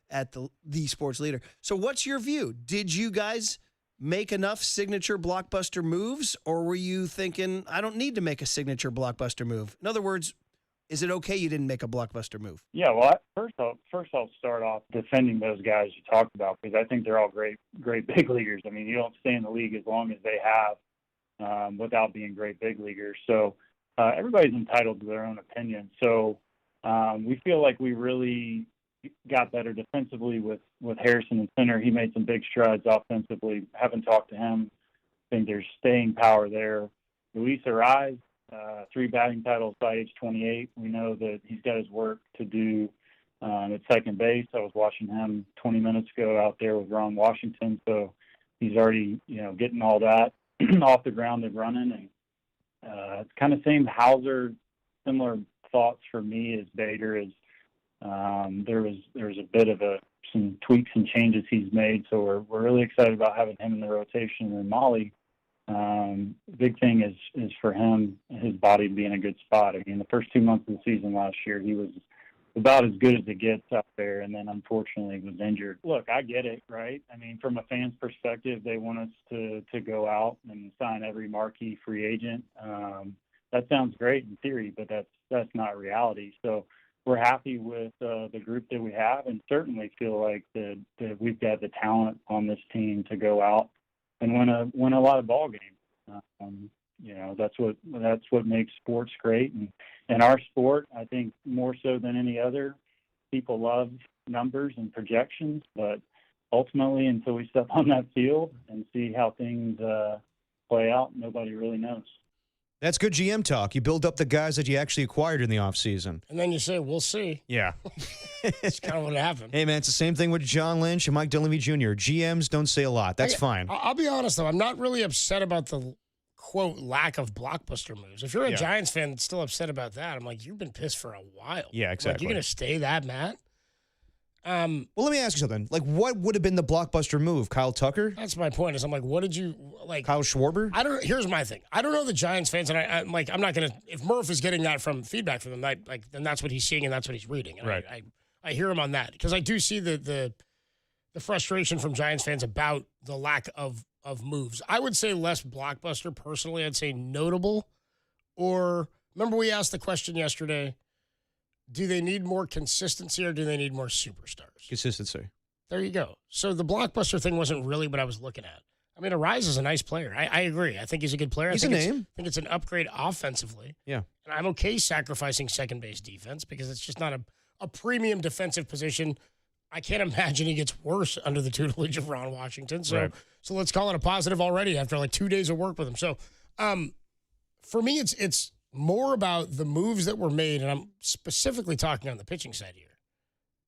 at the Sports Leader. So what's your view? Did you guys make enough signature blockbuster moves, or were you thinking, I don't need to make a signature blockbuster move? In other words, is it okay you didn't make a blockbuster move? Yeah, well, first I'll start off defending those guys you talked about, because I think they're all great big leaguers. I mean, you don't stay in the league as long as they have without being great big leaguers. So everybody's entitled to their own opinion. So we feel like we really got better defensively with Harrison in center. He made some big strides offensively. Haven't talked to him. I think there's staying power there. Luis Arraez, 3 batting titles by age 28. We know that he's got his work to do at second base. I was watching him 20 minutes ago out there with Ron Washington, so he's already, getting all that off the ground and running. And it's kind of same Hauser, similar thoughts for me as Bader. Is there was a bit of some tweaks and changes he's made, so we're really excited about having him in the rotation. And Molly, big thing is for him, his body being a good spot. I mean, the first 2 months of the season last year, he was about as good as it gets out there, and then unfortunately was injured. Look, I get it, right? I mean, from a fan's perspective, they want us to go out and sign every marquee free agent. That sounds great in theory, but that's not reality. So we're happy with the group that we have, and certainly feel like that we've got the talent on this team to go out and win a lot of ball games. That's what makes sports great. And our sport, I think more so than any other, people love numbers and projections, but ultimately until we step on that field and see how things play out, nobody really knows. That's good GM talk. You build up the guys that you actually acquired in the offseason. And then you say, we'll see. Yeah. That's kind of what happened. Hey, man, it's the same thing with John Lynch and Mike Dunleavy Jr. GMs don't say a lot. That's fine. I'll be honest, though. I'm not really upset about the, quote, lack of blockbuster moves. If you're a Giants fan that's still upset about that, I'm like, you've been pissed for a while. Yeah, exactly. Like, you're going to stay that mad? Well, let me ask you something. Like, what would have been the blockbuster move? Kyle Tucker? That's my point. Is I'm like, what did you like? Kyle Schwarber? Here's my thing. I don't know the Giants fans, and I'm like, I'm not gonna. If Murph is getting that from feedback from them, then that's what he's seeing and that's what he's reading. And right. I hear him on that because I do see the frustration from Giants fans about the lack of moves. I would say less blockbuster personally. I'd say notable. Or remember we asked the question yesterday. Do they need more consistency or do they need more superstars? Consistency. There you go. So the blockbuster thing wasn't really what I was looking at. I mean, Arraez is a nice player. I agree. I think he's a good player. He's a name. I think it's an upgrade offensively. Yeah. And I'm okay sacrificing second base defense because it's just not a premium defensive position. I can't imagine he gets worse under the tutelage of Ron Washington. So, So let's call it a positive already after like 2 days of work with him. So for me, it's more about the moves that were made, and I'm specifically talking on the pitching side here,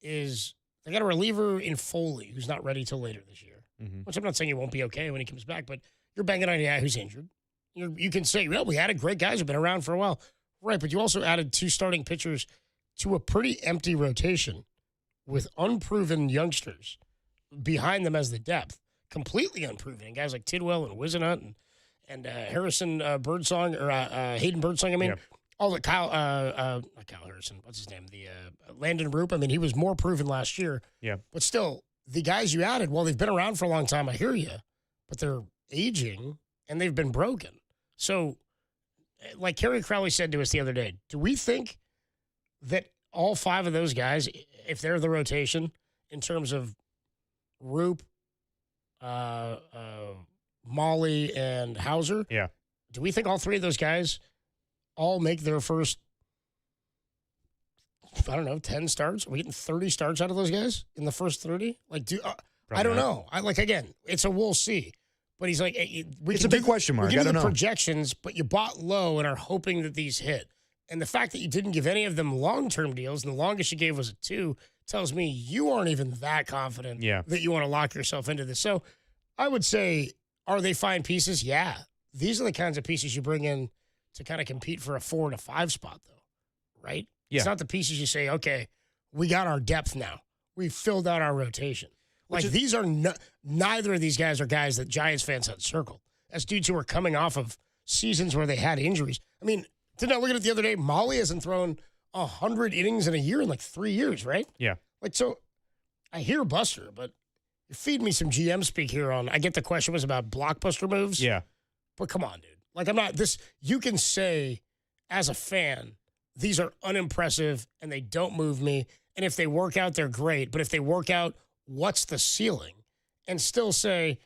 is they got a reliever in Foley who's not ready till later this year, which I'm not saying he won't be okay when he comes back, but you're banging on a guy who's injured. You can say, well, we added great guys who've been around for a while. Right, but you also added 2 starting pitchers to a pretty empty rotation with unproven youngsters behind them as the depth, completely unproven, and guys like Tidwell and Wisenhunt and Harrison Birdsong, or Hayden Birdsong, I mean, all the not Kyle Harrison, what's his name? The Landon Roop. I mean, he was more proven last year. Yeah. But still, the guys you added, well, they've been around for a long time, I hear you, but they're aging and they've been broken. So, like Kerry Crowley said to us the other day, do we think that all 5 of those guys, if they're the rotation, in terms of Roop, Molly, and Hauser. Yeah. Do we think all 3 of those guys all make their first, 10 starts? Are we getting 30 starts out of those guys in the first 30? Like, I don't know. Again, it's a we'll see. But he's like, it's a big question mark. We give I don't you the know. projections, but you bought low and are hoping that these hit. And the fact that you didn't give any of them long-term deals, and the longest you gave was a 2, tells me you aren't even that confident that you want to lock yourself into this. So I would say, are they fine pieces? Yeah. These are the kinds of pieces you bring in to kind of compete for a 4 and a 5 spot, though, right? Yeah. It's not the pieces you say, okay, we got our depth now. We've filled out our rotation. These are neither of these guys are guys that Giants fans had circled. That's dudes who are coming off of seasons where they had injuries. I mean, didn't I look at it the other day? Molly hasn't thrown 100 innings in a year in like 3 years, right? Yeah. So I hear Buster, but you feed me some GM speak here on, I get the question was about blockbuster moves. Yeah. But come on, dude. Like, I'm not this. You can say as a fan, these are unimpressive and they don't move me. And if they work out, they're great. But if they work out, what's the ceiling? And still say,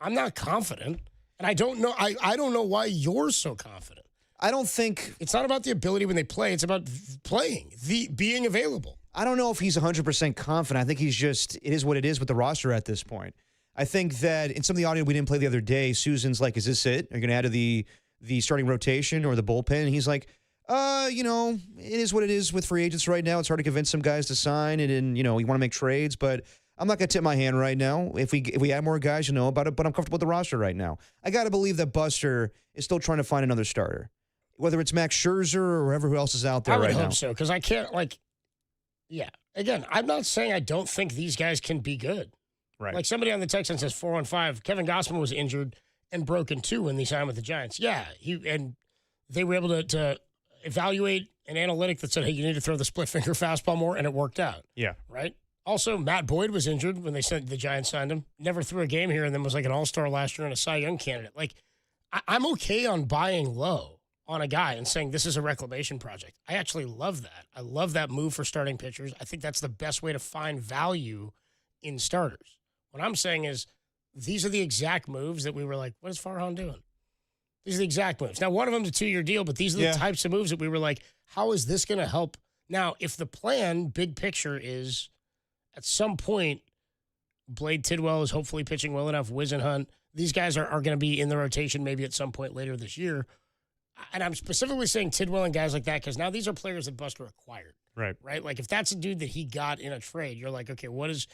I'm not confident. And I don't know. I don't know why you're so confident. I don't think it's not about the ability when they play. It's about playing, being available. I don't know if he's 100% confident. I think he's just, it is what it is with the roster at this point. I think that in some of the audio we didn't play the other day, Susan's like, is this it? Are you going to add to the the starting rotation or the bullpen. And he's like, it is what it is with free agents right now. It's hard to convince some guys to sign, and you want to make trades, but I'm not going to tip my hand right now. If we add more guys, you know about it, but I'm comfortable with the roster right now. I got to believe that Buster is still trying to find another starter, whether it's Max Scherzer or whoever else is out there right now. I would hope so, because I can't, again, I'm not saying I don't think these guys can be good. Right. Like somebody on the text says 4-on-5, Kevin Gossman was injured and broken too when he signed with the Giants. Yeah, and they were able to evaluate an analytic that said, hey, you need to throw the split finger fastball more, and it worked out. Yeah. Right? Also, Matt Boyd was injured when the Giants signed him. Never threw a game here, and then was like an all-star last year and a Cy Young candidate. Like, I'm okay on buying low on a guy and saying this is a reclamation project. I actually love that. I love that move for starting pitchers. I think that's the best way to find value in starters. What I'm saying is these are the exact moves that we were like, what is Farhan doing? These are the exact moves. Now, one of them's a 2-year deal, but these are the types of moves that we were like, how is this going to help? Now, if the plan, big picture, is at some point, Blade Tidwell is hopefully pitching well enough, Wisenhunt, these guys are going to be in the rotation maybe at some point later this year. And I'm specifically saying Tidwell and guys like that because now these are players that Buster acquired. Right? Like, if that's a dude that he got in a trade, you're like, okay, what is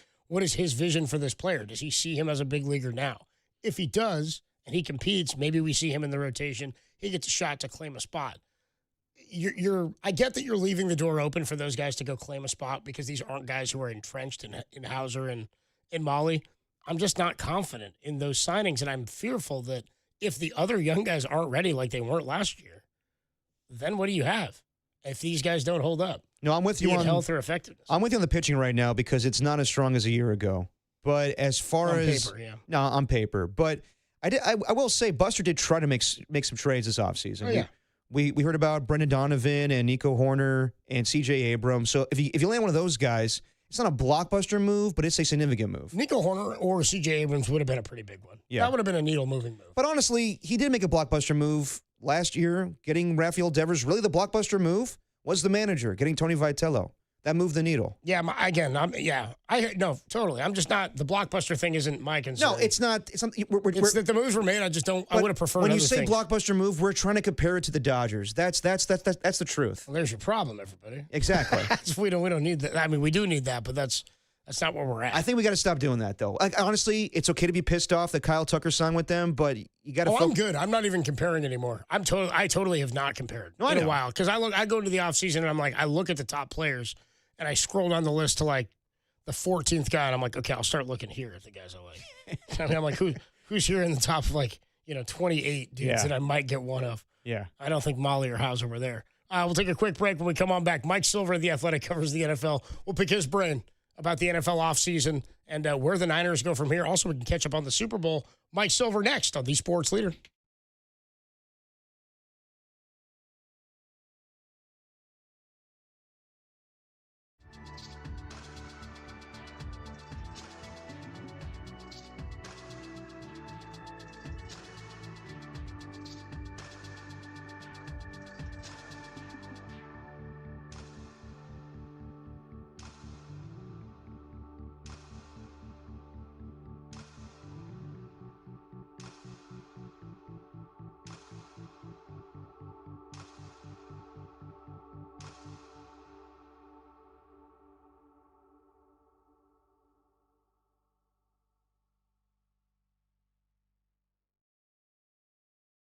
his vision for this player? Does he see him as a big leaguer now? If he does, and he competes, maybe we see him in the rotation. He gets a shot to claim a spot. I get that you're leaving the door open for those guys to go claim a spot because these aren't guys who are entrenched in Hauser and in Molly. I'm just not confident in those signings, and I'm fearful that if the other young guys aren't ready like they weren't last year, then what do you have if these guys don't hold up? No, I'm with you on health or effectiveness. I'm with you on the pitching right now because it's not as strong as a year ago. But as far as on paper, but I will say Buster did try to make some trades this offseason. Oh, yeah. We heard about Brendan Donovan and Nico Horner and C.J. Abrams. So if you land one of those guys, it's not a blockbuster move, but it's a significant move. Nico Horner or C.J. Abrams would have been a pretty big one. Yeah. That would have been a needle-moving move. But honestly, he did make a blockbuster move last year, getting Rafael Devers. Really, the blockbuster move was the manager, getting Tony Vitello. That moved the needle. Yeah, no, totally. I'm just not, the blockbuster thing isn't my concern. No, it's not. It's that the moves were made. I just don't, I would have preferred when other you say things. blockbuster move, we're trying to compare it to the Dodgers. That's the truth. Well, there's your problem, everybody. Exactly. we don't need that. I mean, we do need that, but that's not where we're at. I think we got to stop doing that, though. Like, honestly, it's okay to be pissed off that Kyle Tucker signed with them, but you got to. I'm good. I'm not even comparing anymore. I totally have not compared in a while because I go to the offseason and I'm like, I look at the top players and I scroll down the list to like the 14th guy and I'm like, okay, I'll start looking here at the guys I like. I mean, I'm like, who's here in the top of 28 dudes that I might get one of? Yeah. I don't think Molly or Hauser were there. We'll take a quick break. When we come on back, Mike Silver of The Athletic covers the NFL. We'll pick his brain about the NFL offseason and where the Niners go from here. Also, we can catch up on the Super Bowl. Mike Silver next on The Sports Leader.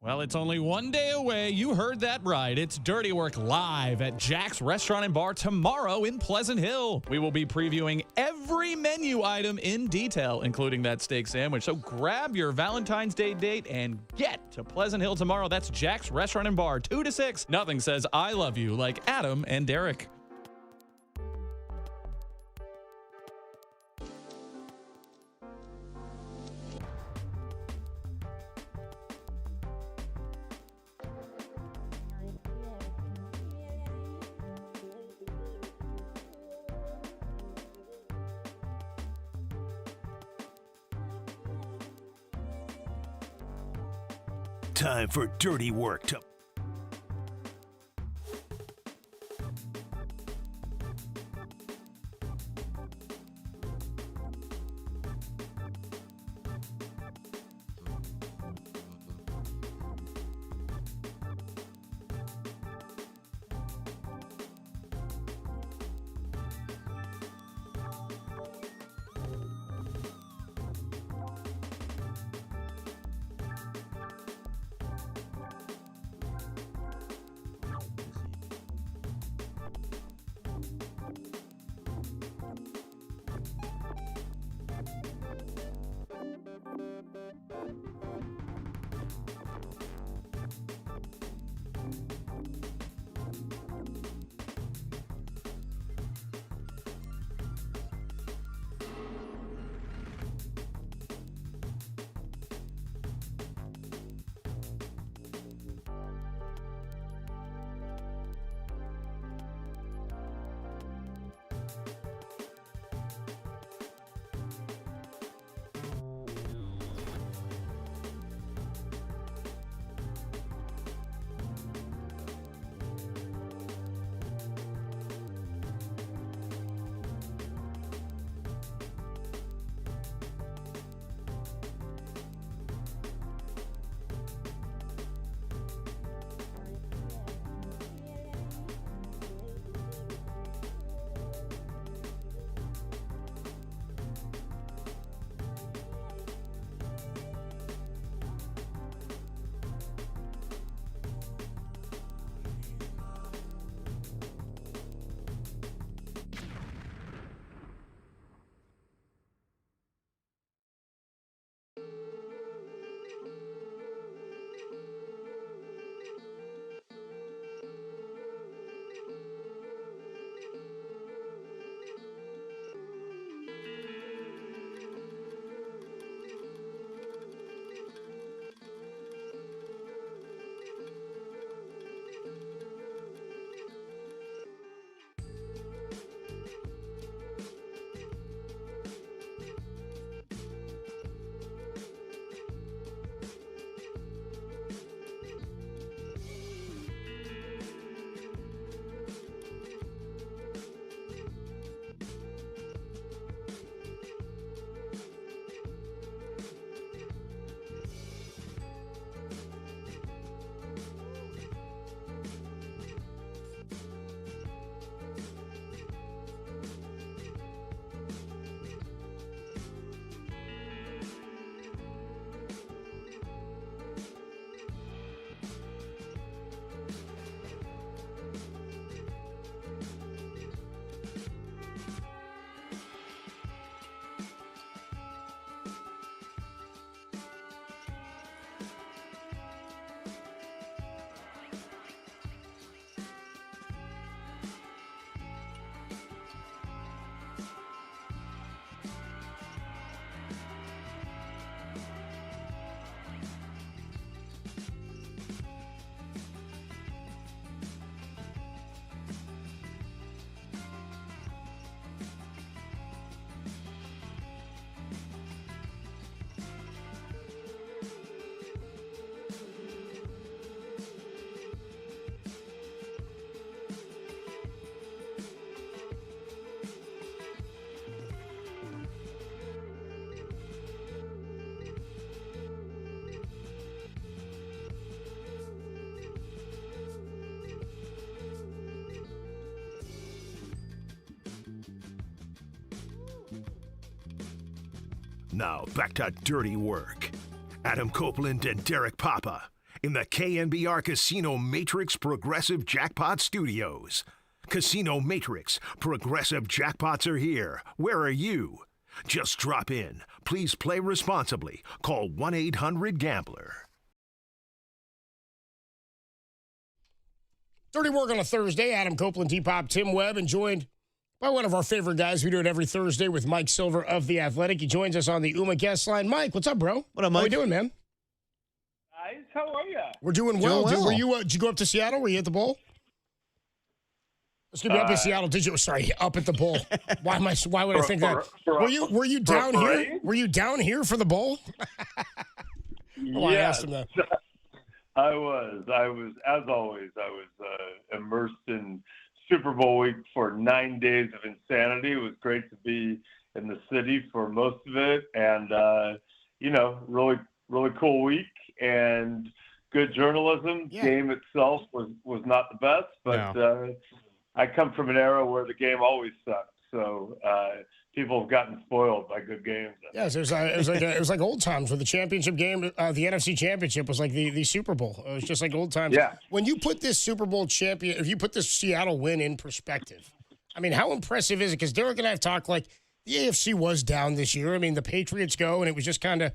Well, it's only one day away. You heard that right. It's Dirty Work live at Jack's Restaurant and Bar tomorrow in Pleasant Hill. We will be previewing every menu item in detail, including that steak sandwich. So grab your Valentine's Day date and get to Pleasant Hill tomorrow. That's Jack's Restaurant and Bar, 2 to 6. Nothing says I love you like Adam and Derek. Time for Dirty Work to Now back to dirty work. Adam Copeland and Derek Papa in the KNBR Casino Matrix Progressive Jackpot Studios. Casino Matrix Progressive Jackpots are here. Where are you? Just drop in. Please play responsibly. Call 1-800-GAMBLER. Dirty work on a Thursday. Adam Copeland, T-Pop, Tim Webb, and joined by one of our favorite guys. We do it every Thursday with Mike Silver of The Athletic. He joins us on the UMA guest line. Mike, what's up, bro? What up, Mike? How we doing, man? Guys, how are you? We're doing well. Did you go up to Seattle? Were you at the bowl? Excuse me, up in Seattle. Did you? Sorry, up at the bowl. Why would I think that? Were you down here? Were you down here for the bowl? I asked him that. I was, as always, I was immersed in Super Bowl week for 9 days of insanity. It was great to be in the city for most of it, and really, really cool week and good journalism. Yeah. Game itself was not the best, but I come from an era where the game always sucked, so people have gotten spoiled by good games. Yes, it was like old times with the championship game. The NFC Championship was like the Super Bowl. It was just like old times. Yeah. When you put this Super Bowl champion, if you put this Seattle win in perspective, I mean, how impressive is it? Because Derek and I have talked like the AFC was down this year. I mean, the Patriots go, and it was just kind of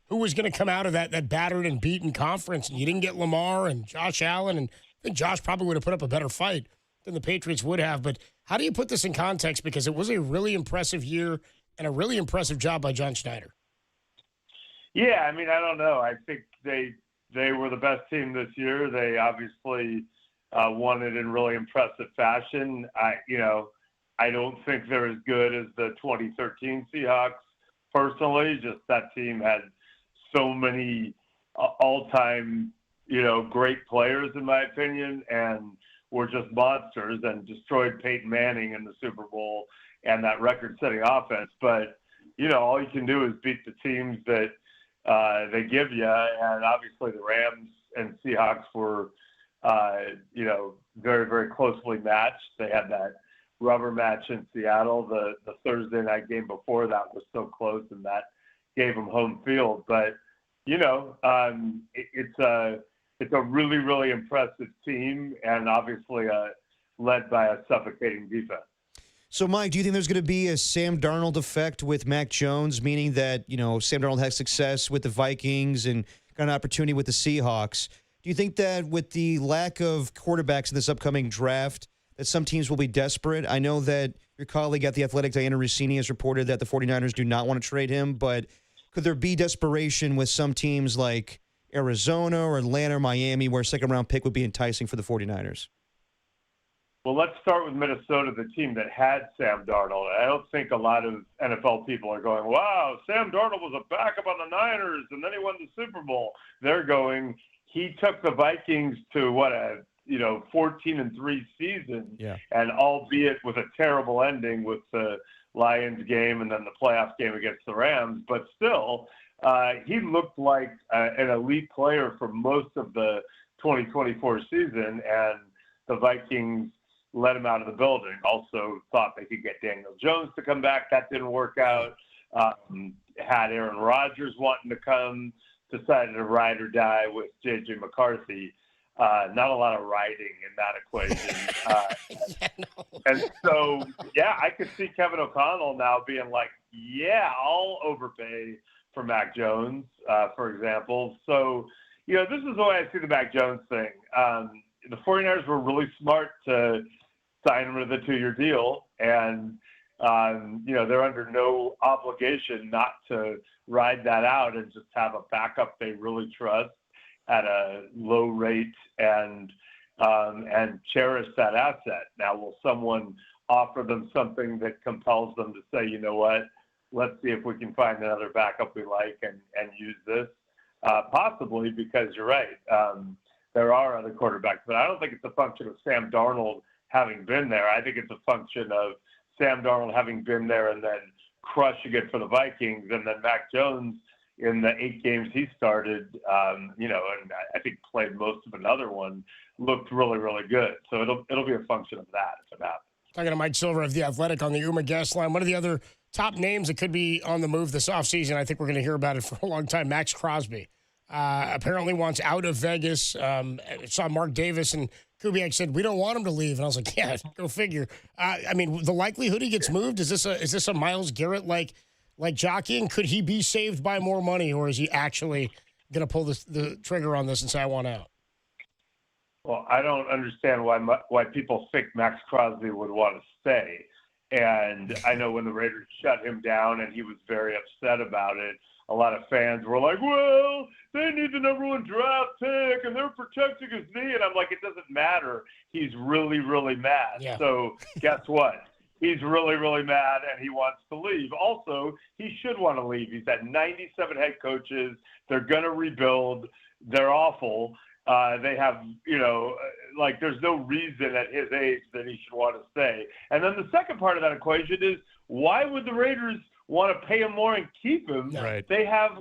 who was going to come out of that battered and beaten conference. And you didn't get Lamar and Josh Allen, and I think Josh probably would have put up a better fight than the Patriots would have. But how do you put this in context? Because it was a really impressive year and a really impressive job by John Schneider. Yeah, I mean, I don't know. I think they were the best team this year. They obviously won it in really impressive fashion. I don't think they're as good as the 2013 Seahawks personally. Just that team had so many all-time, great players in my opinion, and were just monsters and destroyed Peyton Manning in the Super Bowl and that record-setting offense. But, all you can do is beat the teams that they give you. And obviously the Rams and Seahawks were, very, very closely matched. They had that rubber match in Seattle. The Thursday night game before that was so close, and that gave them home field. But, it's a really, really impressive team, and obviously led by a suffocating defense. So, Mike, do you think there's going to be a Sam Darnold effect with Mac Jones, meaning that, Sam Darnold has success with the Vikings and got an opportunity with the Seahawks? Do you think that with the lack of quarterbacks in this upcoming draft, that some teams will be desperate? I know that your colleague at The Athletic, Diana Rossini, has reported that the 49ers do not want to trade him, but could there be desperation with some teams like Arizona or Atlanta or Miami where a second-round pick would be enticing for the 49ers? Well, let's start with Minnesota, the team that had Sam Darnold. I don't think a lot of NFL people are going, wow, Sam Darnold was a backup on the Niners, and then he won the Super Bowl. They're going, he took the Vikings to, 14-3 season, and albeit with a terrible ending with the Lions game and then the playoff game against the Rams, but still – he looked like an elite player for most of the 2024 season, and the Vikings let him out of the building. Also thought they could get Daniel Jones to come back. That didn't work out. Had Aaron Rodgers wanting to come, decided to ride or die with J.J. McCarthy. Not a lot of riding in that equation. And so, I could see Kevin O'Connell now being like, I'll overpay for Mac Jones, for example. So, this is the way I see the Mac Jones thing. The 49ers were really smart to sign him to the 2-year deal, and, they're under no obligation not to ride that out and just have a backup they really trust at a low rate and cherish that asset. Now, will someone offer them something that compels them to say, you know what, let's see if we can find another backup we like and use this? Possibly, because you're right. There are other quarterbacks, but I don't think it's a function of Sam Darnold having been there. I think it's a function of Sam Darnold having been there and then crushing it for the Vikings, and then Mac Jones in the 8 games he started, and I think played most of another one, looked really, really good. So it'll be a function of that if it happens. Talking to Mike Silver of The Athletic on the UMA guest line. One of the other top names that could be on the move this offseason. I think we're going to hear about it for a long time. Max Crosby apparently wants out of Vegas. I saw Mark Davis and Kubiak said, we don't want him to leave. And I was like, yeah, go figure. I mean, the likelihood he gets moved, is this a Myles Garrett like jockeying? Could he be saved by more money, or is he actually going to pull the trigger on this and say, I want out? Well, I don't understand why people think Max Crosby would want to stay. And I know when the Raiders shut him down and he was very upset about it, a lot of fans were like, well, they need the number 1 draft pick and they're protecting his knee. And I'm like, it doesn't matter. He's really, really mad. Yeah. So guess what? He's really, really mad and he wants to leave. Also, he should want to leave. He's had 97 head coaches. They're going to rebuild. They're awful. They have, there's no reason at his age that he should want to stay. And then the second part of that equation is, why would the Raiders want to pay him more and keep him? Right. They have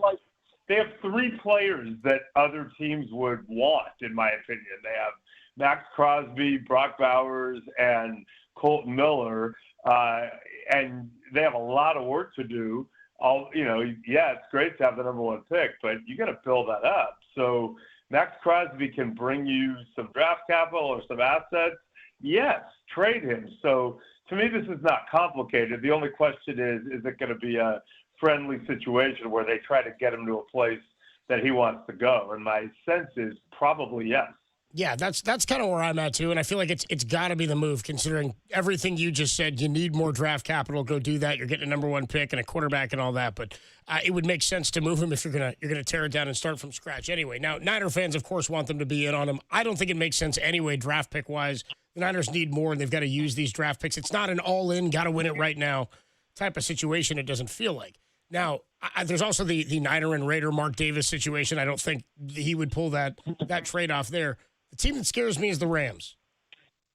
3 players that other teams would want, in my opinion. They have Max Crosby, Brock Bowers, and Colton Miller, and they have a lot of work to do. It's great to have the number 1 pick, but you got to build that up. So Max Crosby can bring you some draft capital or some assets. Yes, trade him. So to me, this is not complicated. The only question is it going to be a friendly situation where they try to get him to a place that he wants to go? And my sense is probably yes. Yeah, that's kind of where I'm at too, and I feel like it's got to be the move, considering everything you just said. You need more draft capital. Go do that. You're getting a number 1 pick and a quarterback and all that, but it would make sense to move him if you're gonna tear it down and start from scratch anyway. Now, Niner fans, of course, want them to be in on him. I don't think it makes sense anyway, draft pick wise. The Niners need more, and they've got to use these draft picks. It's not an all-in, got to win it right now type of situation. It doesn't feel like. Now, there's also the Niner and Raider Mark Davis situation. I don't think he would pull that trade off there. The team that scares me is the Rams.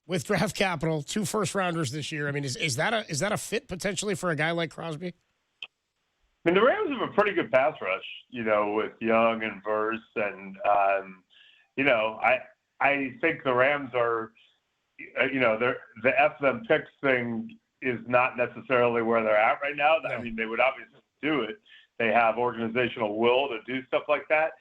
With draft capital, 2 first-rounders this year. I mean, is that a fit potentially for a guy like Crosby? I mean, the Rams have a pretty good pass rush, with Young and Verse. And, I think the Rams are, the F them picks thing is not necessarily where they're at right now. I mean, they would obviously do it. They have organizational will to do stuff like that.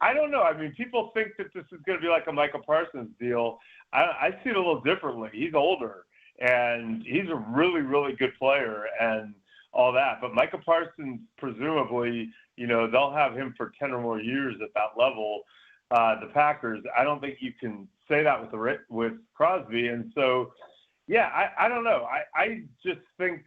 I don't know. I mean, people think that this is going to be like a Michael Parsons deal. I see it a little differently. He's older, and he's a really, really good player and all that. But Michael Parsons, presumably, they'll have him for 10 or more years at that level. The Packers, I don't think you can say that with Crosby. And so, yeah, I don't know. I just think,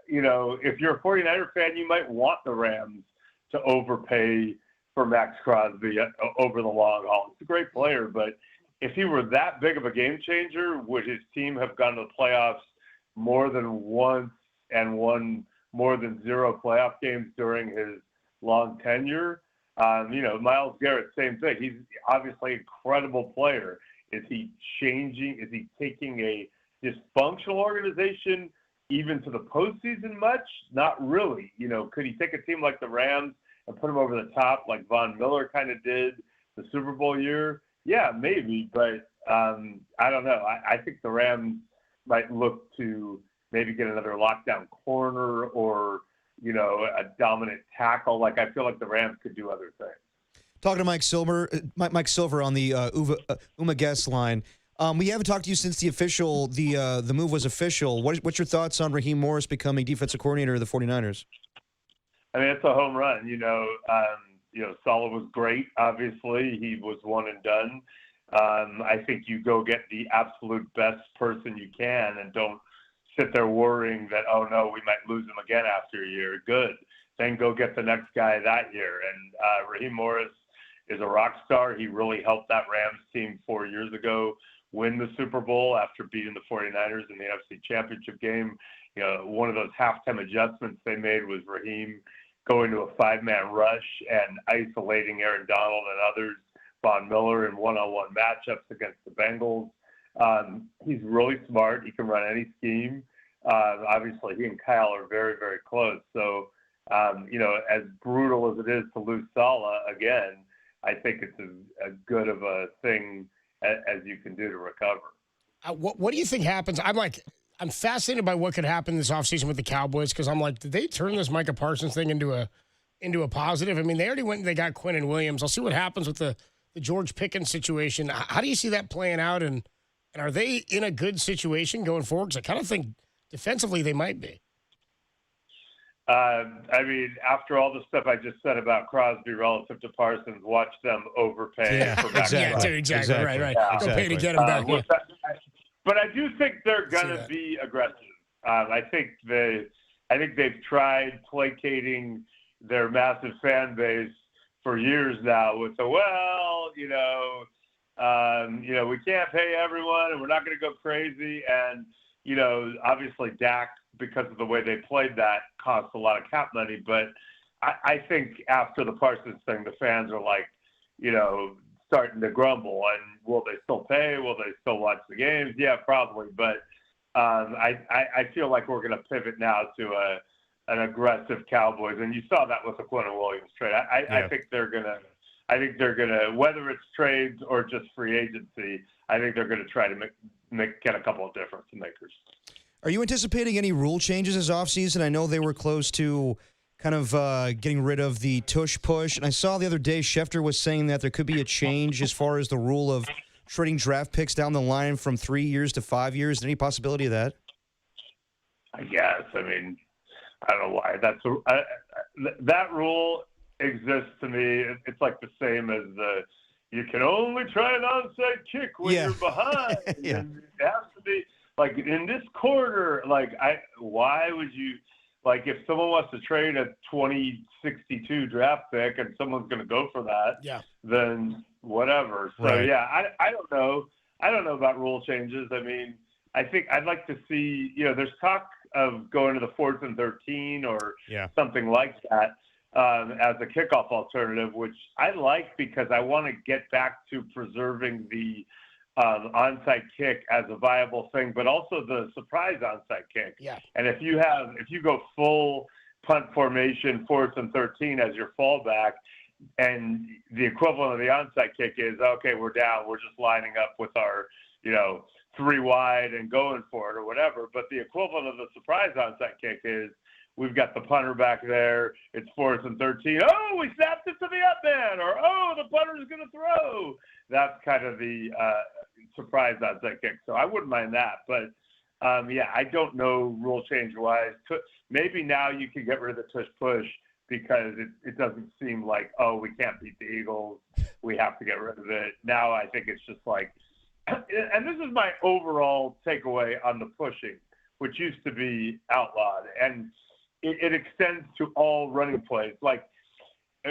if you're a 49er fan, you might want the Rams to overpay for Max Crosby over the long haul. He's a great player, but if he were that big of a game changer, would his team have gone to the playoffs more than once and won more than 0 playoff games during his long tenure? Myles Garrett, same thing. He's obviously an incredible player. Is he changing? Is he taking a dysfunctional organization even to the postseason much? Not really. Could he take a team like the Rams and put him over the top like Von Miller kind of did the Super Bowl year? Yeah, maybe, but I don't know. I think the Rams might look to maybe get another lockdown corner or, a dominant tackle. Like, I feel like the Rams could do other things. Talking to Mike Silver on the Uma guest line. We haven't talked to you since the move was official. What's your thoughts on Raheem Morris becoming defensive coordinator of the 49ers? I mean, it's a home run. Saleh was great. Obviously, he was one and done. I think you go get the absolute best person you can and don't sit there worrying that, oh no, we might lose him again after a year. Good. Then go get the next guy that year. And Raheem Morris is a rock star. He really helped that Rams team 4 years ago win the Super Bowl after beating the 49ers in the NFC Championship game. One of those halftime adjustments they made was Raheem going to a 5-man rush and isolating Aaron Donald and others, Von Miller, in one-on-one matchups against the Bengals. He's really smart. He can run any scheme. Obviously, he and Kyle are very, very close. So, as brutal as it is to lose Saleh again, I think it's as good of a thing as you can do to recover. What do you think happens? I'm fascinated by what could happen this offseason with the Cowboys because I'm like, did they turn this Micah Parsons thing into a positive? I mean, they already went and they got Quinn and Williams. I'll see what happens with the George Pickens situation. How do you see that playing out? And are they in a good situation going forward? Because I kind of think defensively they might be. I mean, after all the stuff I just said about Crosby relative to Parsons, watch them overpay for back. Yeah, dude, exactly. Right. Yeah. Go pay to get him back. But I do think they're going to be aggressive. I think they've tried placating their massive fan base for years now with the we can't pay everyone and we're not going to go crazy. And obviously Dak, because of the way they played that, cost a lot of cap money. But I think after the Parsons thing, the fans are like, starting to grumble. And will they still pay? Will they still watch the games? Yeah, probably. But I feel like we're going to pivot now to an aggressive Cowboys. And you saw that with the Quinn and Williams trade. I think they're going to, whether it's trades or just free agency, I think they're going to try to get a couple of difference makers. Are you anticipating any rule changes this offseason? I know they were close to kind of getting rid of the tush push. And I saw the other day Schefter was saying that there could be a change as far as the rule of trading draft picks down the line from 3 years to 5 years. Is there any possibility of that? I guess. I mean, I don't know why. That rule exists to me. It's like the same as you can only try an onside kick when you're behind. Yeah. And it has to be like in this quarter. Why would you? Like, if someone wants to trade a 2062 draft pick and someone's going to go for that, then whatever. So, I don't know. I don't know about rule changes. I mean, I think I'd like to see, there's talk of going to the 4th and 13 or something like that as a kickoff alternative, which I like because I want to get back to preserving the onside kick as a viable thing, but also the surprise onside kick. Yeah. And if you go full punt formation, 4th and 13 as your fallback, and the equivalent of the onside kick is, okay, we're down, we're just lining up with our, 3 wide and going for it or whatever. But the equivalent of the surprise onside kick is we've got the punter back there. It's 4th and 13. Oh, we snapped it to the up man, or the punter's going to throw. That's kind of the surprise onside kick. So I wouldn't mind that. But, I don't know rule change-wise. Maybe now you can get rid of the tush-push because it doesn't seem like, we can't beat the Eagles. We have to get rid of it. Now I think it's just like – and this is my overall takeaway on the pushing, which used to be outlawed. And it extends to all running plays,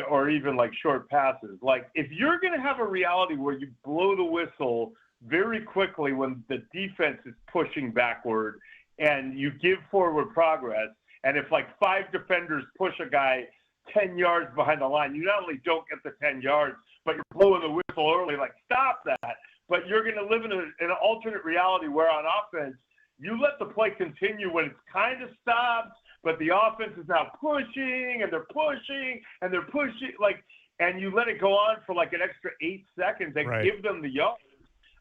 or even short passes. Like, if you're going to have a reality where you blow the whistle very quickly when the defense is pushing backward and you give forward progress, and if 5 defenders push a guy 10 yards behind the line, you not only don't get the 10 yards, but you're blowing the whistle early, stop that. But you're going to live in an alternate reality where on offense, you let the play continue when it's kind of stopped, but the offense is now pushing, and they're pushing, and they're pushing, and you let it go on for an extra 8 seconds and give them the yards.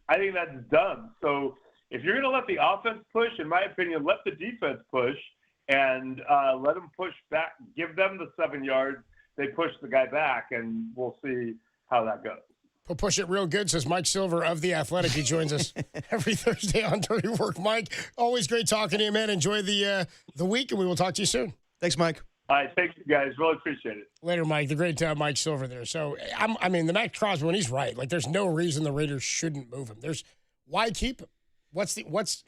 I think that's dumb. So if you're going to let the offense push, in my opinion, let the defense push and let them push back. Give them the 7 yards. They push the guy back, and we'll see how that goes. We'll push it real good, says Mike Silver of The Athletic. He joins us every Thursday on Dirty Work. Mike, always great talking to you, man. Enjoy the week, and we will talk to you soon. Thanks, Mike. All right, thank you, guys. Really appreciate it. Later, Mike. The great Mike Silver there. So, the Max Crosby one, he's right. There's no reason the Raiders shouldn't move him. Why keep him?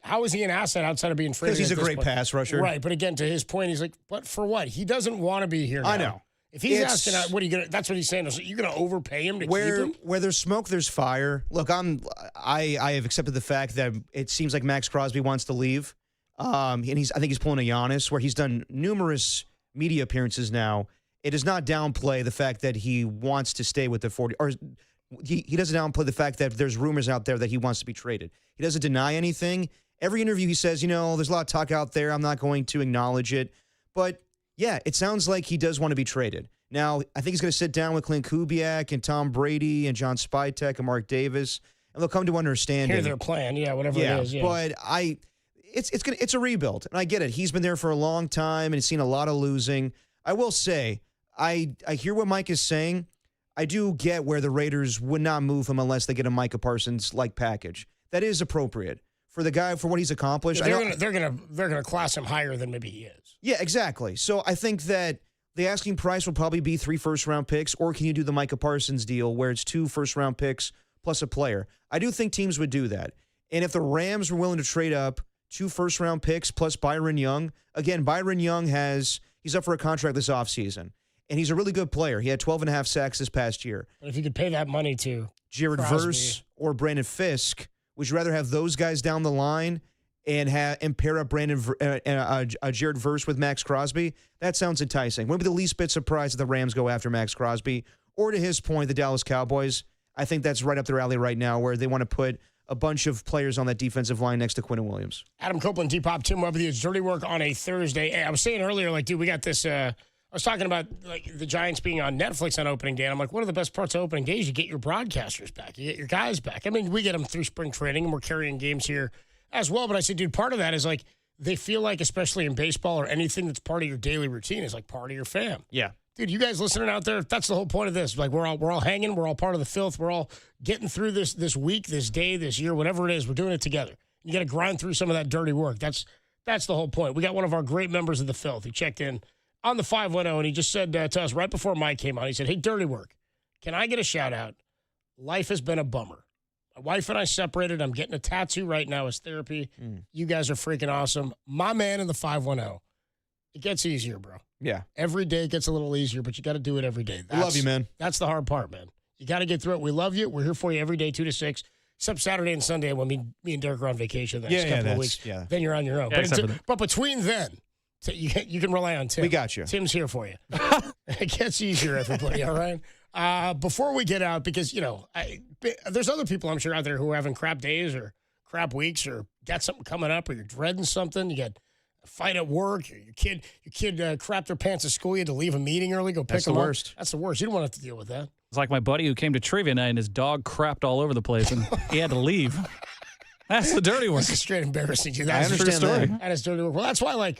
How is he an asset outside of being free? Because he's a great pass rusher. Right, but again, to his point, he's like, but for what? He doesn't want to be here now. I know. If he's asking, what are you gonna? That's what he's saying. You're gonna overpay him to keep him? Where there's smoke, there's fire. Look, I have accepted the fact that it seems like Max Crosby wants to leave, and I think he's pulling a Giannis, where he's done numerous media appearances now. It does not downplay the fact that he wants to stay with the 40, or he doesn't downplay the fact that there's rumors out there that he wants to be traded. He doesn't deny anything. Every interview he says, there's a lot of talk out there. I'm not going to acknowledge it, but. Yeah, it sounds like he does want to be traded. Now, I think he's going to sit down with Clint Kubiak and Tom Brady and John Spytek and Mark Davis, and they'll come to understanding. Hear their plan, whatever it is. Yeah. But it's a rebuild, and I get it. He's been there for a long time and he's seen a lot of losing. I will say, I hear what Mike is saying. I do get where the Raiders would not move him unless they get a Micah Parsons-like package. That is appropriate for the guy, for what he's accomplished. They're gonna class him higher than maybe he is. Yeah, exactly. So I think that the asking price will probably be 3 first-round picks, or can you do the Micah Parsons deal where it's 2 first-round picks plus a player? I do think teams would do that. And if the Rams were willing to trade up 2 first-round picks plus Byron Young, again, Byron Young he's up for a contract this offseason, and he's a really good player. He had 12.5 sacks this past year. But if you could pay that money to Jared Verse or Brandon Fisk, would you rather have those guys down the line and pair up Jared Verse with Max Crosby? That sounds enticing. Wouldn't be the least bit surprised if the Rams go after Max Crosby. Or to his point, the Dallas Cowboys. I think that's right up their alley right now, where they want to put a bunch of players on that defensive line next to Quinton Williams. Adam Copeland, Depop, Tim Webb with you. It's Dirty Work on a Thursday. Hey, I was saying earlier, like, dude, we got this. I was talking about like the Giants being on Netflix on opening day. And I'm like, one of the best parts of opening day is you get your broadcasters back. You get your guys back. I mean, we get them through spring training, and we're carrying games here as well. But I said, dude, part of that is like they feel like, especially in baseball or anything that's part of your daily routine, is like part of your fam. Yeah. Dude, you guys listening out there, that's the whole point of this. Like, we're all hanging. We're all part of the filth. We're all getting through this week, this day, this year, whatever it is. We're doing it together. You got to grind through some of that dirty work. That's the whole point. We got one of our great members of the filth. He checked in on the 510, and he just said to us right before Mike came on, he said, hey, Dirty Work, can I get a shout-out? Life has been a bummer. My wife and I separated. I'm getting a tattoo right now as therapy. You guys are freaking awesome. My man in the 510. It gets easier, bro. Yeah. Every day it gets a little easier, but you got to do it every day. I love you, man. That's the hard part, man. You got to get through it. We love you. We're here for you every day, 2 to 6, except Saturday and Sunday when me and Derek are on vacation the next couple of weeks. Yeah. Then you're on your own. Yeah, but between then, you can rely on Tim. We got you. Tim's here for you. It gets easier, everybody, all right? Before we get out, because, there's other people I'm sure out there who are having crap days or crap weeks or got something coming up or you're dreading something. You got a fight at work. Or your kid crapped their pants at school. You had to leave a meeting early, go pick them up. Worst. That's the worst. You don't want to have to deal with that. It's like my buddy who came to trivia night and his dog crapped all over the place and he had to leave. That's the dirty work. That's straight embarrassing. I understand that. That is dirty work. Well, that's why,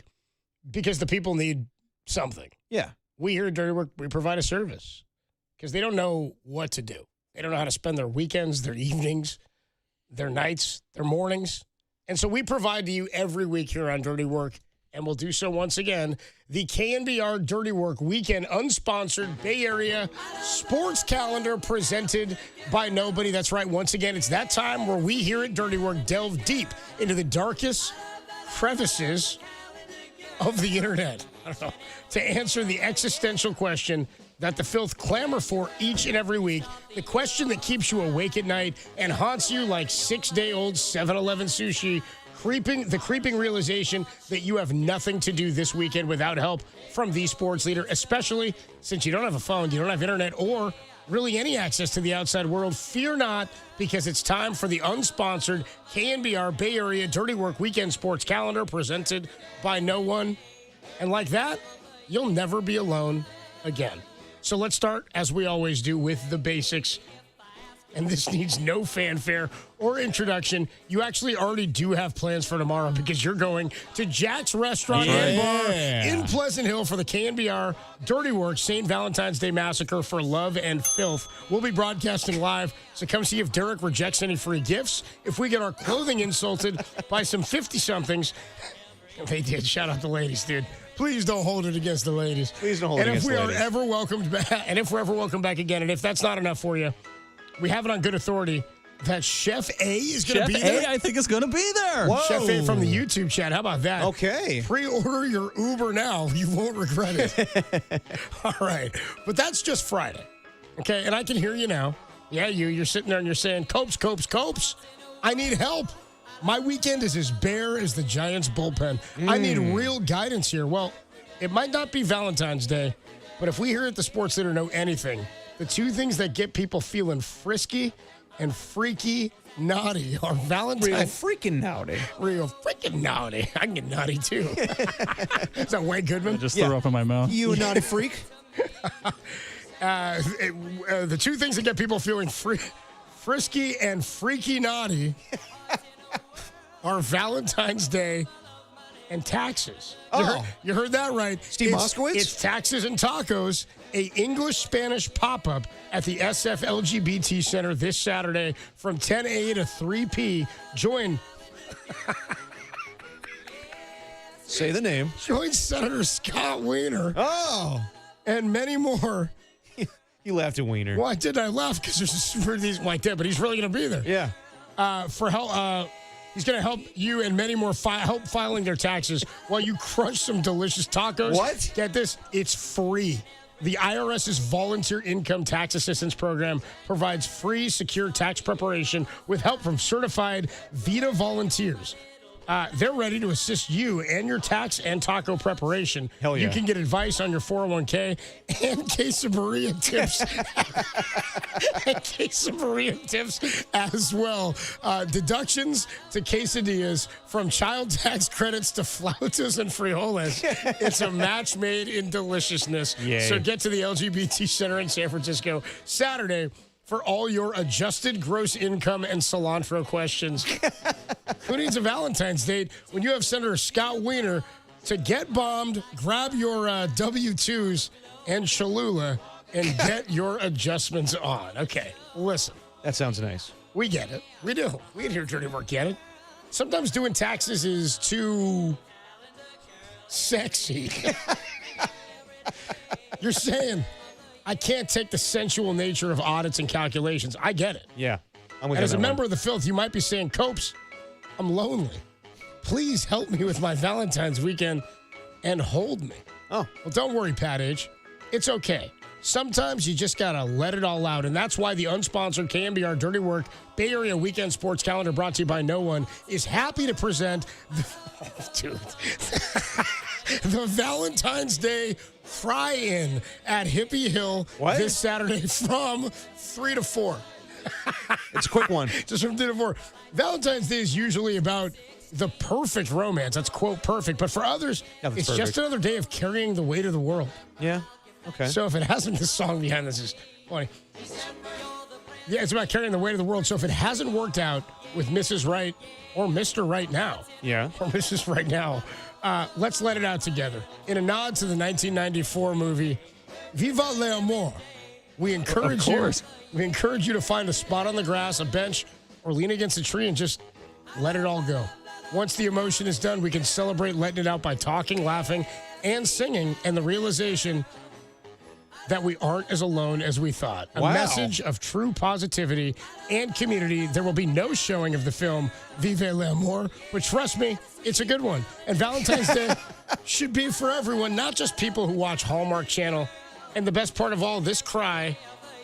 because the people need something. Yeah. We here at Dirty Work, we provide a service because they don't know what to do. They don't know how to spend their weekends, their evenings, their nights, their mornings. And so we provide to you every week here on Dirty Work, and we'll do so once again, the KNBR Dirty Work Weekend Unsponsored Bay Area Sports Calendar presented by nobody. That's right. Once again, it's that time where we here at Dirty Work delve deep into the darkest crevices of the internet. I don't know. To answer the existential question that the filth clamor for each and every week, the question that keeps you awake at night and haunts you like 6-day-old 7-Eleven sushi, the creeping realization that you have nothing to do this weekend without help from the sports leader, especially since you don't have a phone, you don't have internet, or really any access to the outside world. Fear not, because it's time for the unsponsored KNBR Bay Area Dirty Work Weekend Sports Calendar presented by no one. And like that, you'll never be alone again. So let's start, as we always do, with the basics. And this needs no fanfare or introduction. You actually already do have plans for tomorrow because you're going to Jack's Restaurant and Bar in Pleasant Hill for the KNBR Dirty Work St. Valentine's Day Massacre for Love and Filth. We'll be broadcasting live, so come see if Derek rejects any free gifts, if we get our clothing insulted by some 50-somethings. They did. Shout out the ladies, dude. Please don't hold it against the ladies. Please don't hold it against the ladies. And if we're ever welcomed back again, and if that's not enough for you, we have it on good authority that Chef A is going to be there. Chef A, I think, is going to be there. Whoa. Chef A from the YouTube chat. How about that? Okay. Pre-order your Uber now. You won't regret it. All right. But that's just Friday. Okay, and I can hear you now. Yeah, you're sitting there and you're saying, Copes, I need help. My weekend is as bare as the Giants' bullpen. I need real guidance here. Well, it might not be Valentine's Day, but if we here at the Sports Leader know anything, the two things that get people feeling frisky and freaky naughty are Valentine's. Real freaking naughty. Real freaking naughty. I can get naughty, too. Is that Wayne Goodman? I just threw up in my mouth. You a naughty freak? The two things that get people feeling frisky and freaky naughty are Valentine's Day and taxes. Oh. You heard that right. Steve Moskowitz? It's taxes and tacos, a English-Spanish pop-up at the SF LGBT Center this Saturday from 10 a to 3 p. Join the name. Join Senator Scott Wiener. Oh. And many more. You laughed at Wiener. Why did I laugh? Because there's for these like that, but he's really going to be there. Yeah. For help, he's going to help you and many more help filing their taxes while you crush some delicious tacos. What? Get this, it's free. The IRS's Volunteer Income Tax Assistance Program provides free, secure tax preparation with help from certified VITA volunteers. They're ready to assist you and your tax and taco preparation. Hell yeah. You can get advice on your 401k and quesadilla tips. And quesadilla tips as well. Deductions to quesadillas, from child tax credits to flautas and frijoles. It's a match made in deliciousness. Yay. So get to the LGBT Center in San Francisco Saturday for all your adjusted gross income and cilantro questions. Who needs a Valentine's date when you have Senator Scott Wiener to get bombed, grab your W-2s and Cholula, and get your adjustments on? Okay, listen. That sounds nice. We get it. We do. We can hear dirty work, get it? Sometimes doing taxes is too sexy. You're saying, I can't take the sensual nature of audits and calculations. I get it. Yeah. I'm with And you as a on that member one. of the filth, you might be saying, Copes, I'm lonely. Please help me with my Valentine's weekend and hold me. Oh. Well, don't worry, Pat H. It's okay. Sometimes you just got to let it all out. And that's why the unsponsored KNBR Dirty Work Bay Area Weekend Sports Calendar, brought to you by No One, is happy to present the Valentine's Day Fry-In at Hippie Hill this Saturday from 3 to 4. It's a quick one. Just from 3 to 4. Valentine's Day is usually about the perfect romance. That's, quote, perfect. But for others, it's just another day of carrying the weight of the world. Yeah. Okay. So if it hasn't, the song behind this is funny. Yeah, it's about carrying the weight of the world. So if it hasn't worked out with Mrs. Right or Mr. Right now, yeah, or Mrs. Right now, let's let it out together. In a nod to the 1994 movie Viva l'Amour, we encourage you to find a spot on the grass, a bench, or lean against a tree and just let it all go. Once the emotion is done, we can celebrate letting it out by talking, laughing, and singing, and the realization that we aren't as alone as we thought. A message of true positivity and community. There will be no showing of the film Vive l'Amour, but trust me, it's a good one. And Valentine's Day should be for everyone, not just people who watch Hallmark Channel. And the best part of all, this cry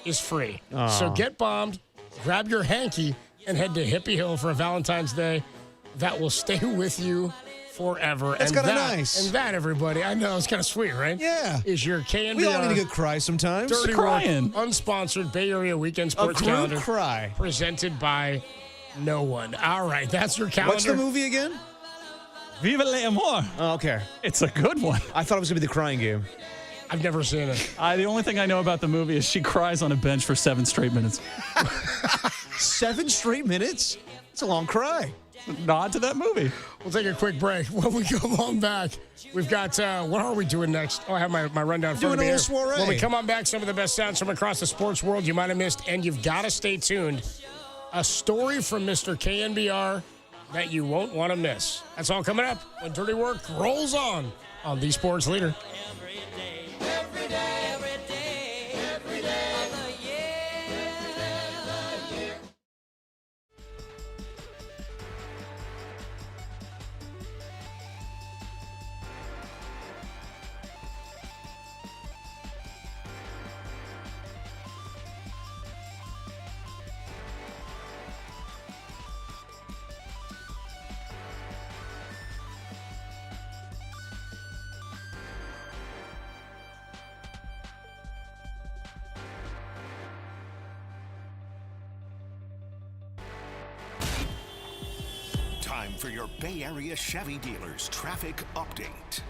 is free. Aww. So get bombed, grab your hanky, and head to Hippie Hill for a Valentine's Day that will stay with you forever. That's kind of nice. And that, everybody, I know, it's kind of sweet, right? Yeah. Is your KNBR. We all need a good cry sometimes. Dirty Work, unsponsored Bay Area Weekend Sports Calendar. Cry. Presented by No One. All right, that's your calendar. What's the movie again? Viva l'Amour. Oh, okay. It's a good one. I thought it was going to be the crying game. I've never seen it. The only thing I know about the movie is she cries on a bench for 7 straight minutes. 7 straight minutes? It's a long cry. Nod to that movie. We'll take a quick break. When we come on back, we've got, what are we doing next? Oh, I have my rundown for Doing a you. little soiree. When we come on back, some of the best sounds from across the sports world you might have missed, and you've got to stay tuned. A story from Mr. KNBR that you won't want to miss. That's all coming up when Dirty Work rolls on the Sports Leader. Time for your Bay Area Chevy dealers traffic update.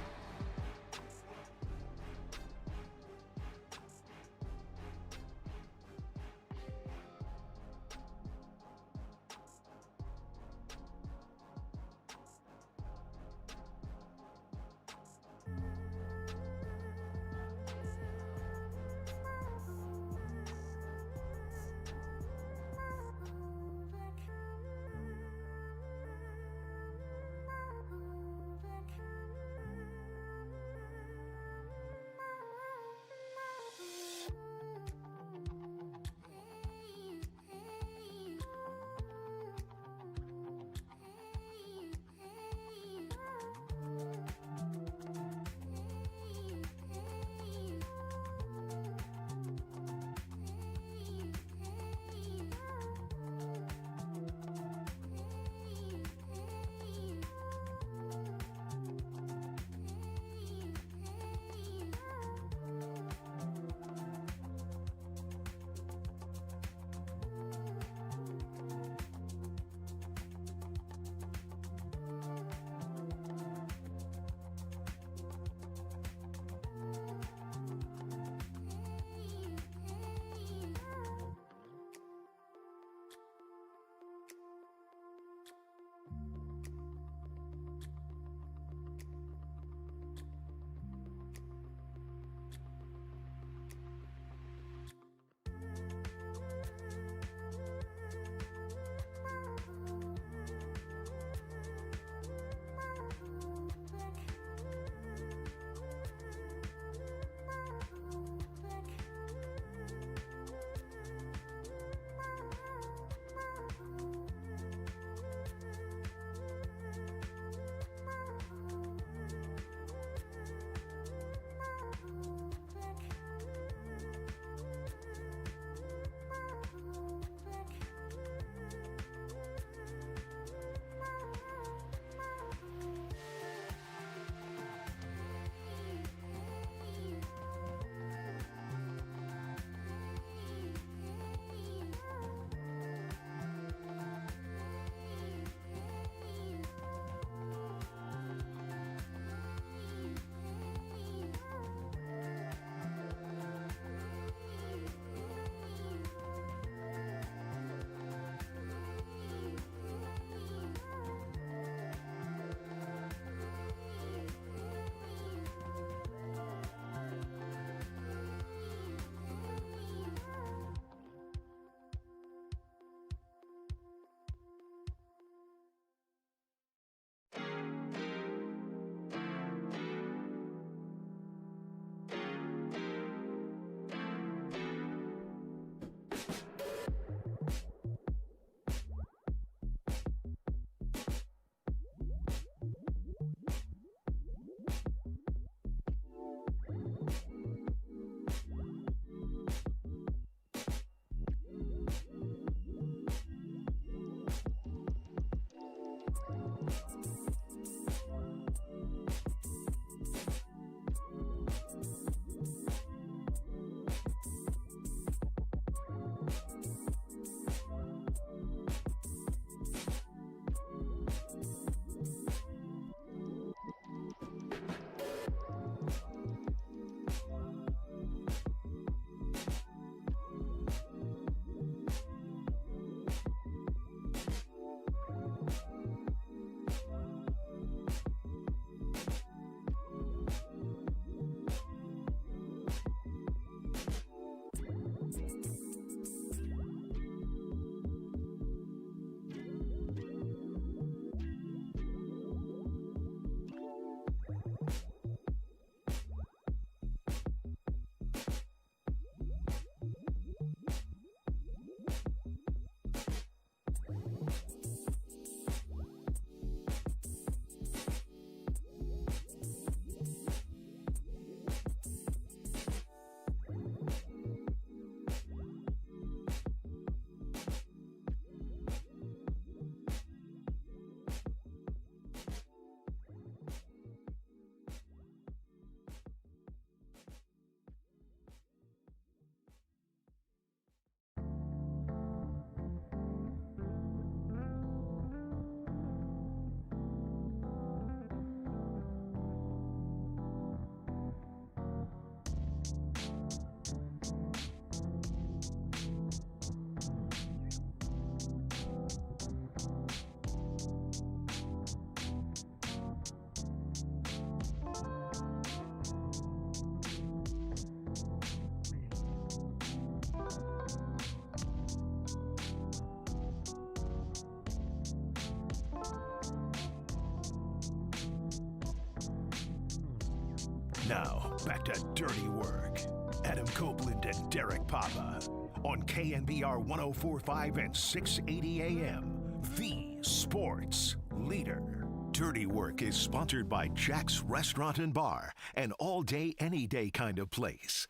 Now, back to Dirty Work. Adam Copeland and Derek Papa on KNBR 104.5 and 680 AM. The Sports Leader. Dirty Work is sponsored by Jack's Restaurant and Bar, an all-day, any-day kind of place.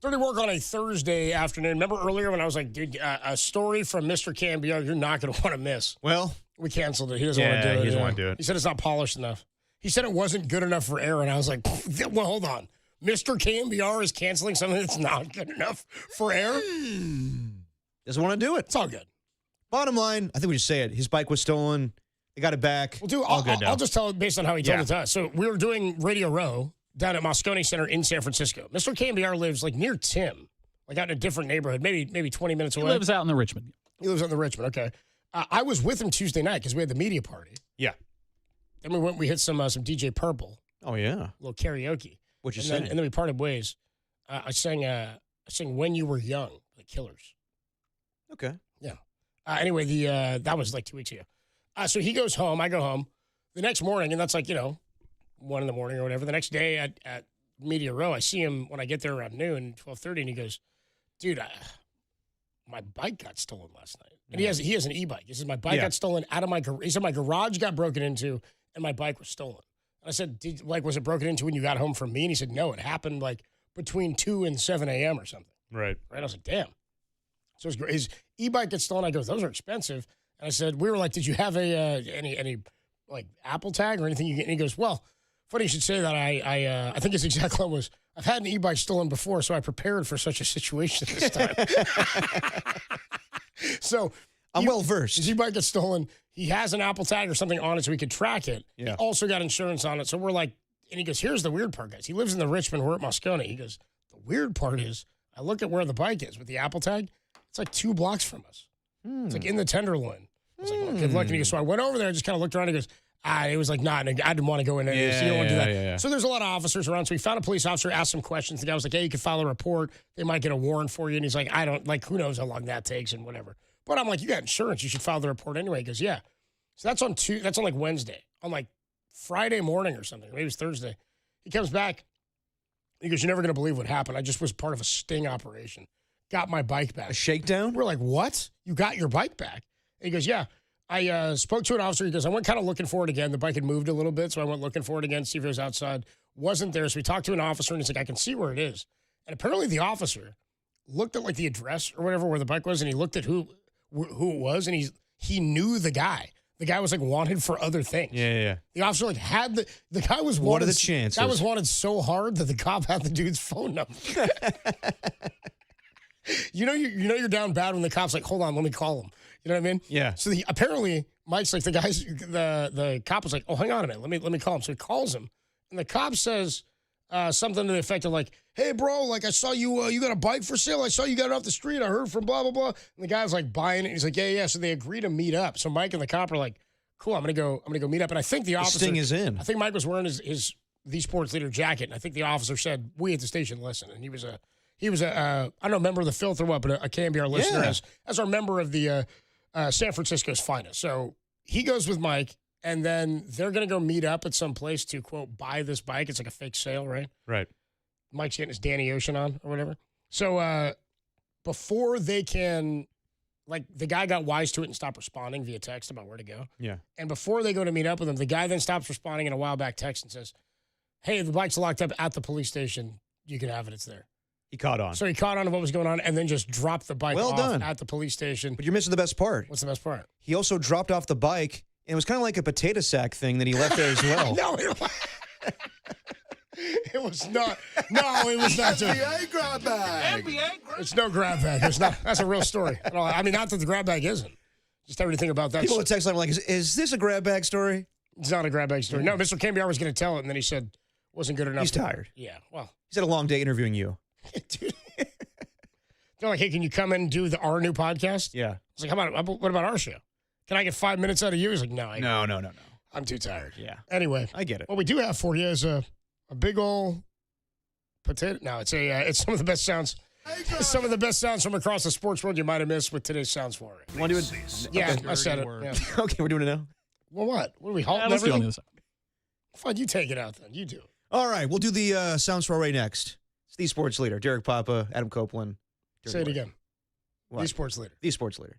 Dirty Work on a Thursday afternoon. Remember earlier when I was like, dude, a story from Mr. Cambio you're not going to want to miss. Well, we canceled it. He doesn't want to do it. He doesn't want to do it. He said it's not polished enough. He said it wasn't good enough for air, and I was like, well, hold on. Mr. KMBR is canceling something that's not good enough for air? Doesn't want to do it. It's all good. Bottom line, I think we just say it. His bike was stolen. They got it back. Well, dude, all good now. I'll just tell it based on how he told it to us. So we were doing Radio Row down at Moscone Center in San Francisco. Mr. KMBR lives like near Tim, like out in a different neighborhood, maybe 20 minutes away. He lives out in the Richmond. He lives out in the Richmond, okay. I was with him Tuesday night because we had the media party. Yeah. Then we hit some DJ Purple. Oh, yeah. A little karaoke. What'd you and say? And then we parted ways. I sang When You Were Young, the Killers. Okay. Yeah. Anyway, that was like 2 weeks ago. So he goes home. I go home. The next morning, and that's like, 1 in the morning or whatever. The next day at Media Row, I see him when I get there around noon, 12:30, and he goes, dude, my bike got stolen last night. And he has an e-bike. He says, my bike got stolen out of my garage. He said, my garage got broken into, and my bike was stolen. And I said, was it broken into when you got home from me? And he said, no, it happened like between 2 and 7 a.m. or something. Right. I was like, damn. So his e-bike gets stolen. I go, those are expensive. And I said, we were like, did you have any like Apple tag or anything you get? And he goes, well, funny you should say that. I think his exact line was, I've had an e-bike stolen before, so I prepared for such a situation this time. So I'm well versed. His e-bike gets stolen. He has an Apple tag or something on it so he could track it. Yeah. He also got insurance on it. So we're like, and he goes, here's the weird part, guys. He lives in the Richmond. We're at Moscone. He goes, the weird part is I look at where the bike is with the Apple tag. It's like 2 blocks from us. It's like in the Tenderloin. I was like, well, good luck. And he goes, so I went over there. I just kind of looked around. He goes, it was like, I didn't want to go in there. So you don't want to do that. Yeah. So there's a lot of officers around. So we found a police officer, asked some questions. The guy was like, hey, you can file a report. They might get a warrant for you. And he's like, who knows how long that takes and whatever. But I'm like, you got insurance. You should file the report anyway. He goes, yeah. So that's on like Wednesday. On like Friday morning or something. Maybe it's Thursday. He comes back. He goes, you're never going to believe what happened. I just was part of a sting operation. Got my bike back. A shakedown? We're like, what? You got your bike back? And he goes, yeah. I spoke to an officer. He goes, I went kind of looking for it again. The bike had moved a little bit, so I went looking for it again, see if it was outside. Wasn't there. So we talked to an officer, and he's like, I can see where it is. And apparently the officer looked at like the address or whatever where the bike was, and he looked at who it was, and he knew the guy. The guy was like wanted for other things. Yeah. The officer like had the guy was wanted. What are the chances? The guy was wanted so hard that the cop had the dude's phone number. You're down bad when the cop's like, hold on, let me call him. You know what I mean? Yeah. So apparently Mike's like the cop was like, oh, hang on a minute, let me call him. So he calls him, and the cop says something to the effect of like, hey bro, like I saw you got a bike for sale. I saw you got it off the street. I heard from blah blah blah. And the guy's like buying it. He's like, yeah. So they agree to meet up. So Mike and the cop are like, cool, I'm gonna go meet up. And I think the officer sting is in. I think Mike was wearing his the sports leader jacket, and I think the officer said, we at the station listen, and he was a I don't know, member of the filth or what, but a KMBR listener as our member of the San Francisco's finest. So he goes with Mike, and then they're going to go meet up at some place to, quote, buy this bike. It's like a fake sale, right? Right. Mike's getting his Danny Ocean on or whatever. So before they can, like, the guy got wise to it and stopped responding via text about where to go. Yeah. And before they go to meet up with him, the guy then stops responding in a while back text and says, hey, the bike's locked up at the police station. You can have it. It's there. He caught on. So he caught on to what was going on and then just dropped the bike off at the police station. But you're missing the best part. What's the best part? He also dropped off the bike, and it was kind of like a potato sack thing that he left there as well. No, it was not. No, it was not. NBA grab bag. It's no grab bag. It's not. That's a real story. I mean, not that the grab bag isn't. Just everything about that. People would text like, is this a grab bag story? It's not a grab bag story. No, Mr. Cambiar was going to tell it, and then he said it wasn't good enough. He's tired. Yeah, well. He's had a long day interviewing you. Dude. They're like, hey, can you come in and do our new podcast? Yeah. I was like, what about our show? Can I get 5 minutes out of you? He's like, no. No. I'm too tired. Yeah. Anyway. I get it. What we do have for you is a big old potato. No, it's some of the best sounds. Some of the best sounds from across the sports world you might have missed with today's Sounds for It. Want to do it? Yeah, Okay. I said it. Yeah. Okay, we're doing it now. Well, what? What are we halting let's do it on the everything? other side. Fine, you take it out then. You do it. All right, we'll do the sound soiree next. It's the sports leader, Derek Papa, Adam Copeland. Say it again. What? The sports leader. The sports leader.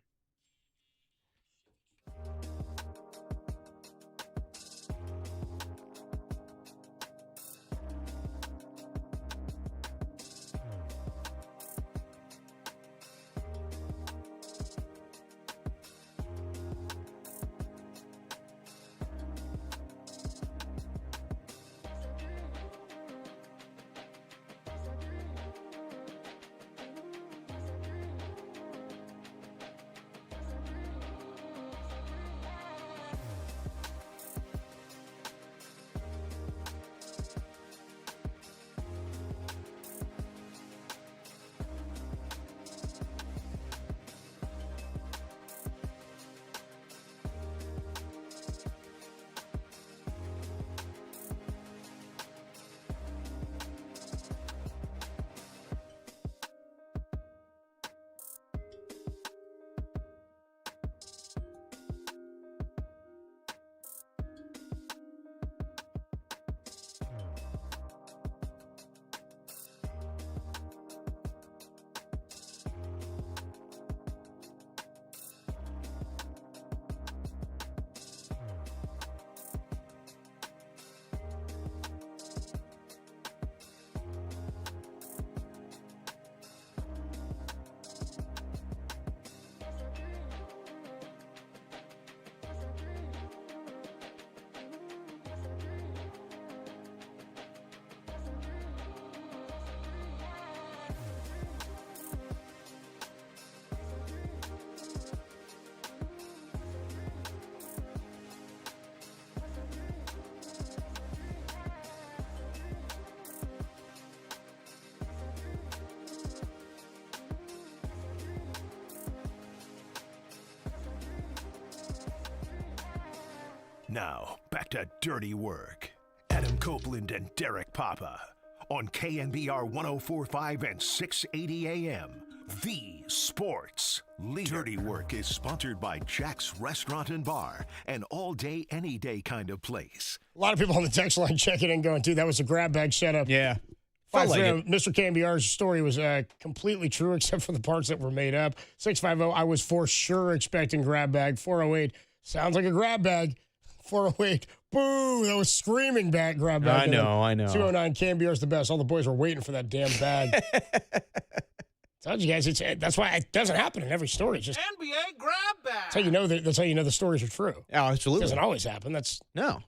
Now, back to Dirty Work. Adam Copeland and Derek Papa on KNBR 104.5 and 680 AM. The Sports Leader. Dirty Work is sponsored by Jack's Restaurant and Bar, an all-day, any-day kind of place. A lot of people on the text line checking in going, dude, that was a grab bag setup. Yeah. Felt like Mr. KNBR's story was completely true except for the parts that were made up. 650, I was for sure expecting grab bag. 408, sounds like a grab bag. 408, boo, that was screaming back grab bag. I know. 209, KNBR's the best. All the boys were waiting for that damn bag. Told you guys, that's why it doesn't happen in every story. It's just NBA grab bag. That's how you know the stories are true. Oh, absolutely. It doesn't always happen. It's not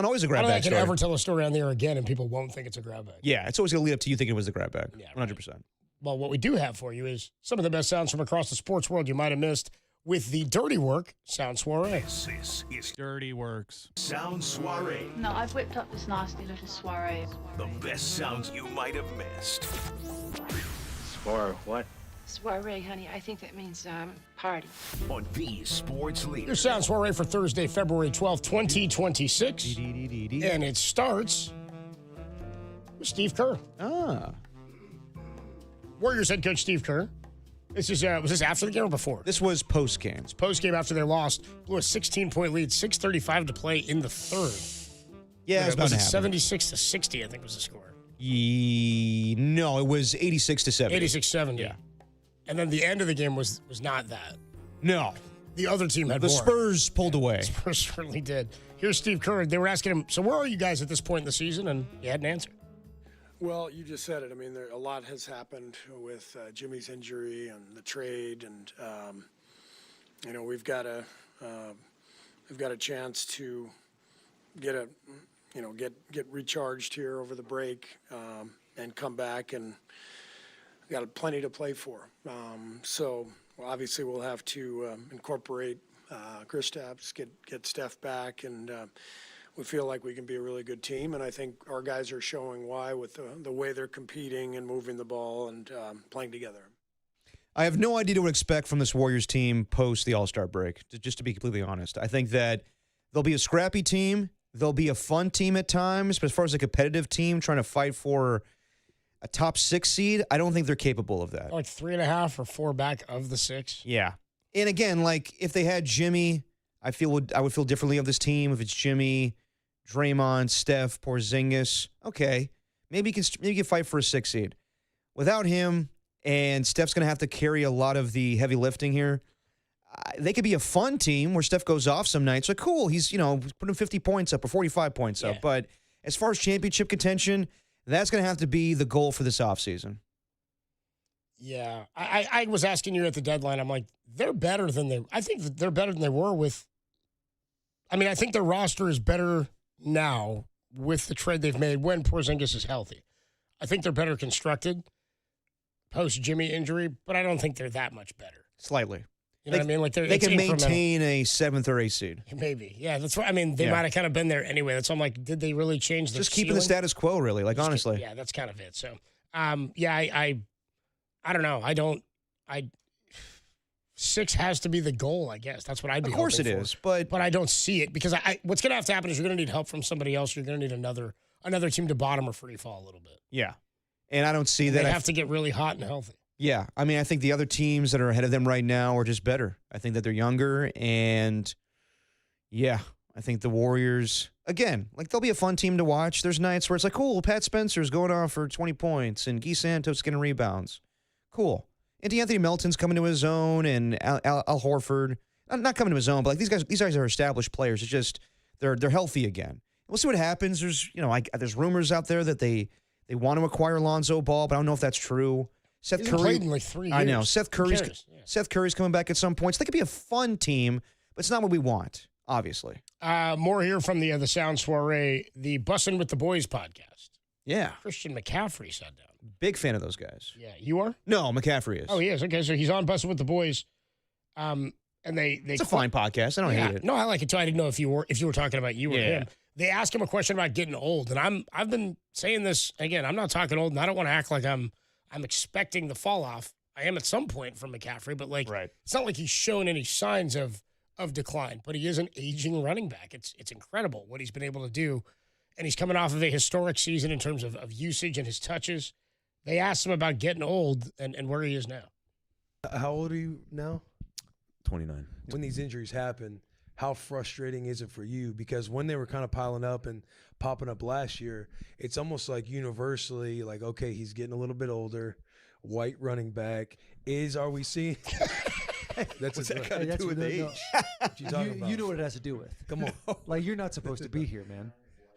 always a grab bag I can story. ever tell a story on the air again and people won't think it's a grab bag. Yeah, it's always going to lead up to you thinking it was the grab bag. Yeah, 100%. Right. Well, what we do have for you is some of the best sounds from across the sports world you might have missed with the Dirty Work Sound Soiree. This is Dirty Works Sound Soiree. No, I've whipped up this nasty little soiree. The best sounds you might have missed. What? Soiree, honey. I think that means party. On the Sports Leader. Your Sound Soiree for Thursday, February 12th, 2026. And it starts with Steve Kerr. Warriors head coach Steve Kerr. This is was this after the game or before? This was post game. It's post game after they lost. Blew a 16-point lead, 6:35 to play in the third. Yeah, it was 76-60, I think was the score. No, it was 86-70. 86-70. Yeah. And then the end of the game was not that. No. The other team had the more. Spurs pulled away. The Spurs certainly did. Here's Steve Kerr. They were asking him, so where are you guys at this point in the season? And he had an answer. Well, you just said it. I mean, a lot has happened with Jimmy's injury and the trade, and we've got a chance to get recharged here over the break and come back, and got plenty to play for. So obviously we'll have to incorporate Kristaps, get Steph back, and we feel like we can be a really good team, and I think our guys are showing why with the way they're competing and moving the ball and playing together. I have no idea what to expect from this Warriors team post the All-Star break, just to be completely honest. I think that they'll be a scrappy team. They'll be a fun team at times, but as far as a competitive team trying to fight for a top 6 seed, I don't think they're capable of that. Like 3.5 or 4 back of the 6. Yeah. And again, like if they had Jimmy, I would feel differently of this team. If it's Jimmy, Draymond, Steph, Porzingis. Okay, maybe you can fight for a 6 seed. Without him, and Steph's going to have to carry a lot of the heavy lifting here. They could be a fun team where Steph goes off some nights. Like, cool, he's putting 50 points up or 45 points up. But as far as championship contention, that's going to have to be the goal for this offseason. Yeah, I was asking you at the deadline. I'm like, they're better than they. I think that they're better than they were with. I mean, I think their roster is better now with the trade they've made when Porzingis is healthy. I think they're better constructed post Jimmy injury, but I don't think they're that much better. Slightly. You know what I mean? Like they can maintain a 7th or 8th seed. Maybe. Yeah, that's what I mean. They might have kind of been there anyway. That's why I'm like, did they really change the Just keeping the status quo, really, like, honestly. Yeah, that's kind of it. So, I don't know. 6 has to be the goal, I guess. That's what I'd be hoping for. Of course it is, but I don't see it because what's going to have to happen is you're going to need help from somebody else. You're going to need another team to bottom or free fall a little bit. Yeah. And I don't see that. They have to get really hot and healthy. Yeah. I mean, I think the other teams that are ahead of them right now are just better. I think that they're younger, and yeah, I think the Warriors, again, like, they'll be a fun team to watch. There's nights where it's like, cool, Pat Spencer's going off for 20 points and Guy Santos getting rebounds. Cool. And D'Anthony Melton's coming to his own, and Al Horford, not coming to his own, but like these guys are established players. It's just they're healthy again. We'll see what happens. There's rumors out there that they want to acquire Lonzo Ball, but I don't know if that's true. Seth He's Curry played in like 3 years. I know Seth Curry's coming back at some points. They could be a fun team, but it's not what we want, obviously. More here from the Sound Soiree, the Bussin' with the Boys podcast. Yeah, Christian McCaffrey sat down. Big fan of those guys. Yeah, you are? No, McCaffrey is. Oh, he is. Okay, so he's on Bussin' with the Boys. And it's a fine podcast. I don't hate it. No, I like it too. I didn't know if you were talking about you or him. They asked him a question about getting old, and I've been saying this again. I'm not talking old, and I don't want to act like I'm expecting the fall off. I am at some point from McCaffrey, but it's not like he's shown any signs of decline. But he is an aging running back. It's incredible what he's been able to do, and he's coming off of a historic season in terms of usage and his touches. They asked him about getting old and where he is now. How old are you now? 29. When these injuries happen, how frustrating is it for you? Because when they were kind of piling up and popping up last year, it's almost like universally like, okay, he's getting a little bit older, white running back. Are we seeing? What's that got to do with age? You know what it has to do with. Come on. Like, you're not supposed to be here, man.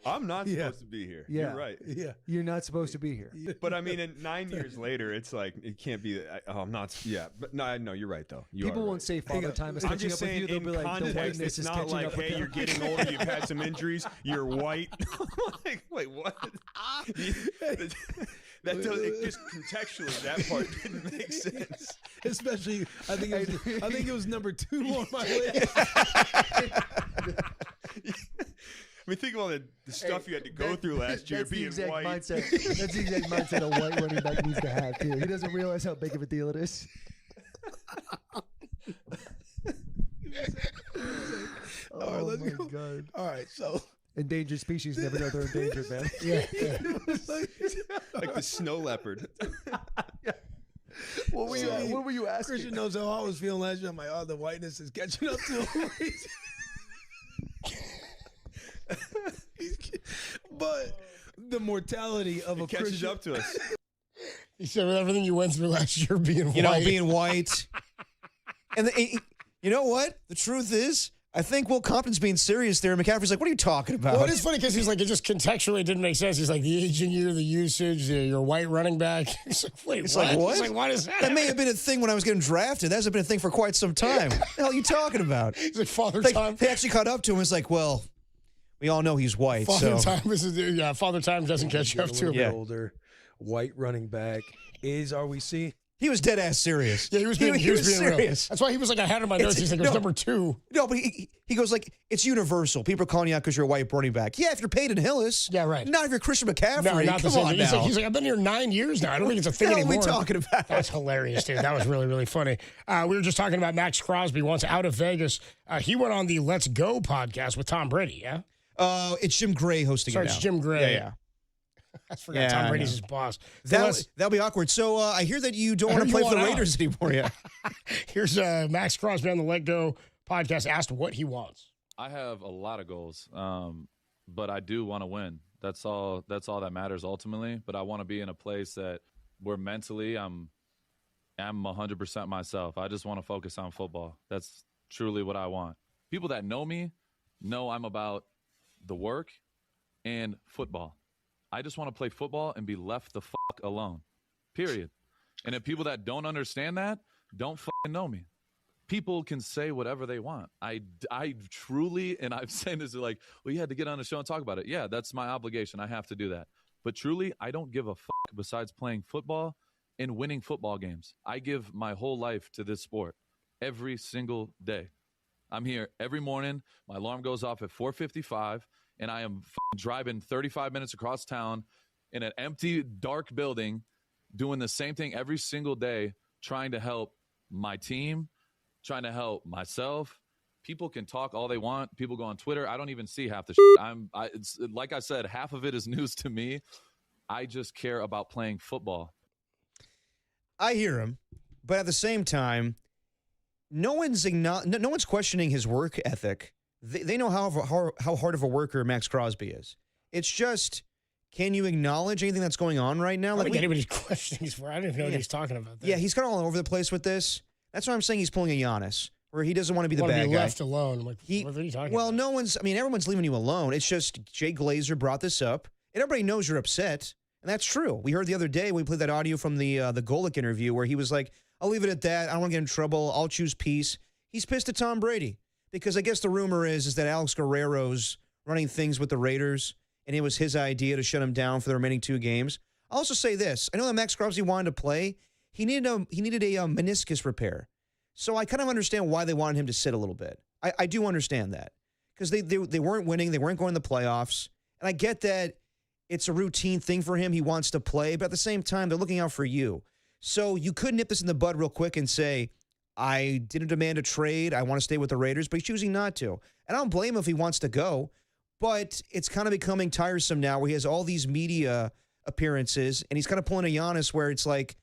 I'm not supposed to be here. Yeah. You're right. Yeah. You're not supposed to be here. But I mean, 9 years later, it's like, it can't be. I'm not. Yeah. But no, you're right, though. People won't say Father Time is catching up with you. They'll be like, the whiteness is catching up with you. Hey, you're getting older. You've had some injuries. You're white. I'm like, wait, what? That does it. Just contextually, that part didn't make sense. Especially, I think it was number 2 on my list. I mean, think of all the stuff you had to go through last year being white. That's the exact mindset a white running back needs to have, too. He doesn't realize how big of a deal it is. All right, let's go. God. All right, so. Endangered species never know they're endangered, man. Yeah. Like the snow leopard. What were you asking? Christian knows how I was feeling last year. I'm like, the whiteness is catching up to him. But the mortality of it catches up to us. He said with everything you went through last year being white. Being white. And you know what? The truth is, I think Will Compton's being serious there. And McCaffrey's like, what are you talking about? Well, it is funny because he's like, it just contextually didn't make sense. He's like, the aging year, the usage, your white running back. He's like, wait, it's what? Like, what? He's like, what is that? That may have been a thing when I was getting drafted. That hasn't been a thing for quite some time. What the hell are you talking about? He's like, Father Time. They actually caught up to him. It's like, well, we all know he's white. Father Time doesn't catch you up to him. Yeah. Older, white running back. Are we seeing? He was dead ass serious. Yeah, he was being serious. Real. That's why he was like, I had it in my notes. He's like, it was number 2. No, but he goes like, it's universal. People are calling you out because you're a white running back. Yeah, if you're Peyton Hillis. Yeah, right. Not if you're Christian McCaffrey. No, not Come the same. on now. He's like, I've been here 9 years now. I don't think it's a thing anymore. What are we talking about? That's hilarious, dude. That was really, really funny. We were just talking about Max Crosby once out of Vegas. He went on the Let's Go podcast with Tom Brady, yeah? It's Jim Gray hosting it now. It's Jim Gray. Yeah. I forgot Tom Brady's his boss. That'll be awkward. So I hear that you don't want to play for the Raiders anymore. Yeah. Here's Max Crosby on the Let Go podcast asked what he wants. I have a lot of goals. but I do want to win. That's all that matters ultimately. But I want to be in a place that where mentally I'm 100% myself. I just want to focus on football. That's truly what I want. People that know me know I'm about the work and football. I just want to play football and be left the fuck alone, period. And if people that don't understand that don't fucking know me. People can say whatever they want. I truly, and I've said this, like, well, you had to get on the show and talk about it. Yeah, that's my obligation. I have to do that. But truly, I don't give a fuck besides playing football and winning football games. I give my whole life to this sport every single day. I'm here every morning. My alarm goes off at 4:55, and I am driving 35 minutes across town in an empty, dark building, doing the same thing every single day, trying to help my team, trying to help myself. People can talk all they want. People go on Twitter. I don't even see half the shit. It's like I said, half of it is news to me. I just care about playing football. I hear him, but at the same time, no one's questioning his work ethic. They know how hard of a worker Max Crosby is. It's just, can you acknowledge anything that's going on right now? I don't think anybody's questioning his work. I don't even know what he's talking about. Yeah, he's kind of all over the place with this. That's why I'm saying he's pulling a Giannis, where he doesn't want to be the bad guy. Left alone. I'm like, what are you talking about? Well, everyone's leaving you alone. It's just Jay Glazer brought this up, and everybody knows you're upset, and that's true. We heard the other day, we played that audio from the Golick interview where he was like, I'll leave it at that. I don't want to get in trouble. I'll choose peace. He's pissed at Tom Brady because I guess the rumor is that Alex Guerrero's running things with the Raiders, and it was his idea to shut him down for the remaining 2 games. I'll also say this. I know that Max Crosby wanted to play. He needed a meniscus repair. So I kind of understand why they wanted him to sit a little bit. I do understand that because they weren't winning. They weren't going to the playoffs. And I get that it's a routine thing for him. He wants to play. But at the same time, they're looking out for you. So you could nip this in the bud real quick and say, I didn't demand a trade. I want to stay with the Raiders, but he's choosing not to. And I don't blame him if he wants to go. But it's kind of becoming tiresome now where he has all these media appearances and he's kind of pulling a Giannis where it's like,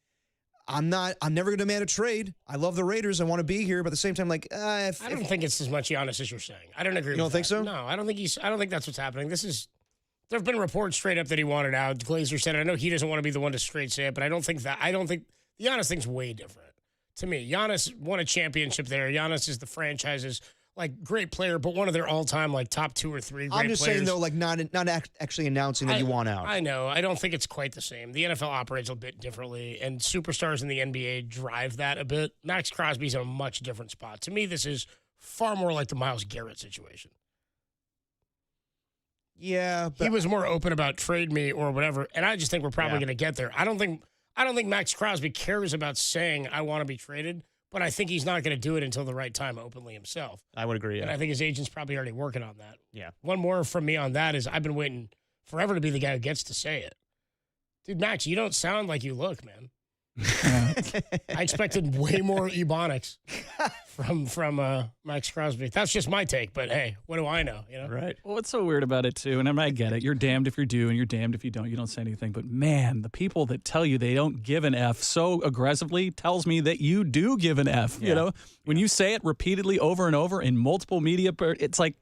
I'm never going to demand a trade. I love the Raiders. I want to be here. But at the same time, like, I don't think it's as much Giannis as you're saying. I don't agree with that. You don't think so? No, I don't think that's what's happening. There have been reports straight up that he wanted out. Glazer said, I know he doesn't want to be the one to straight say it, but I don't think the Giannis thing's way different. To me, Giannis won a championship there. Giannis is the franchise's great player, but one of their all-time top 2 or 3 great players. I'm just saying though, not actually announcing that you want out. I know. I don't think it's quite the same. The NFL operates a bit differently, and superstars in the NBA drive that a bit. Max Crosby's in a much different spot. To me, this is far more like the Myles Garrett situation. Yeah, he was more open about trade me or whatever, and I just think we're probably going to get there. I don't think Max Crosby cares about saying I want to be traded, but I think he's not going to do it until the right time openly himself. I would agree. Yeah. And I think his agent's probably already working on that. Yeah. One more from me on that is I've been waiting forever to be the guy who gets to say it. Dude, Max, you don't sound like you look, man. I expected way more ebonics from Max Crosby. That's just my take, but hey, what do I know? You know, right? Well, what's so weird about it too, and I get it. You're damned if you do, and you're damned if you don't. You don't say anything. But man, the people that tell you they don't give an F so aggressively tells me that you do give an F. Yeah. You know, when you say it repeatedly over and over in multiple media, it's like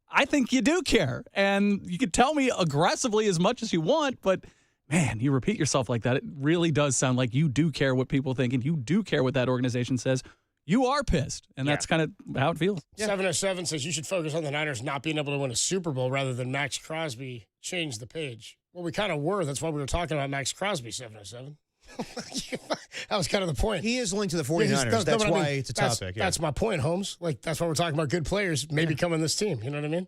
I think you do care, and you can tell me aggressively as much as you want, but. Man, you repeat yourself like that. It really does sound like you do care what people think, and you do care what that organization says. You are pissed, and that's kind of how it feels. 707 says you should focus on the Niners not being able to win a Super Bowl rather than Max Crosby change the page. Well, we kind of were. That's why we were talking about Max Crosby, 707. That was kind of the point. He is linked to the 49ers. That's why it's a topic. That's my point, Holmes. That's why we're talking about good players maybe coming this team. You know what I mean?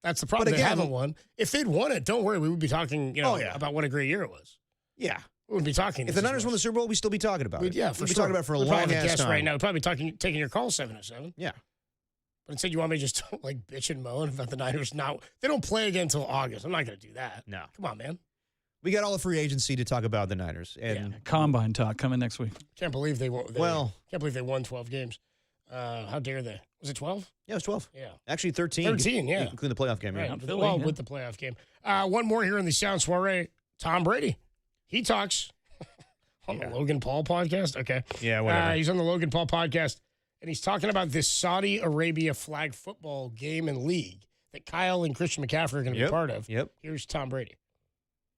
That's the problem. But again, they haven't won. If they'd won it, don't worry. We would be talking, about what a great year it was. Yeah. We wouldn't be talking. If the Niners won the Super Bowl, we'd still be talking about it. Yeah, for We'd be sure. talking about it for a long ass time. Right now, we'd probably be taking your call 707. Yeah. But instead, you want me to just bitch and moan about the Niners now? They don't play again until August. I'm not going to do that. No. Come on, man. We got all the free agency to talk about the Niners. And Combine talk coming next week. Can't believe they won. Can't believe they won 12 games. How dare they? Was it 12? Yeah, it was 12. Yeah. Actually, 13. 13, yeah. Including the playoff game. Right. Yeah. With the playoff game. One more here in the Sound Soiree. Tom Brady. He talks on the Logan Paul podcast. Okay. Yeah, whatever. He's on the Logan Paul podcast, and he's talking about this Saudi Arabia flag football game and league that Kyle and Christian McCaffrey are going to be part of. Yep. Here's Tom Brady.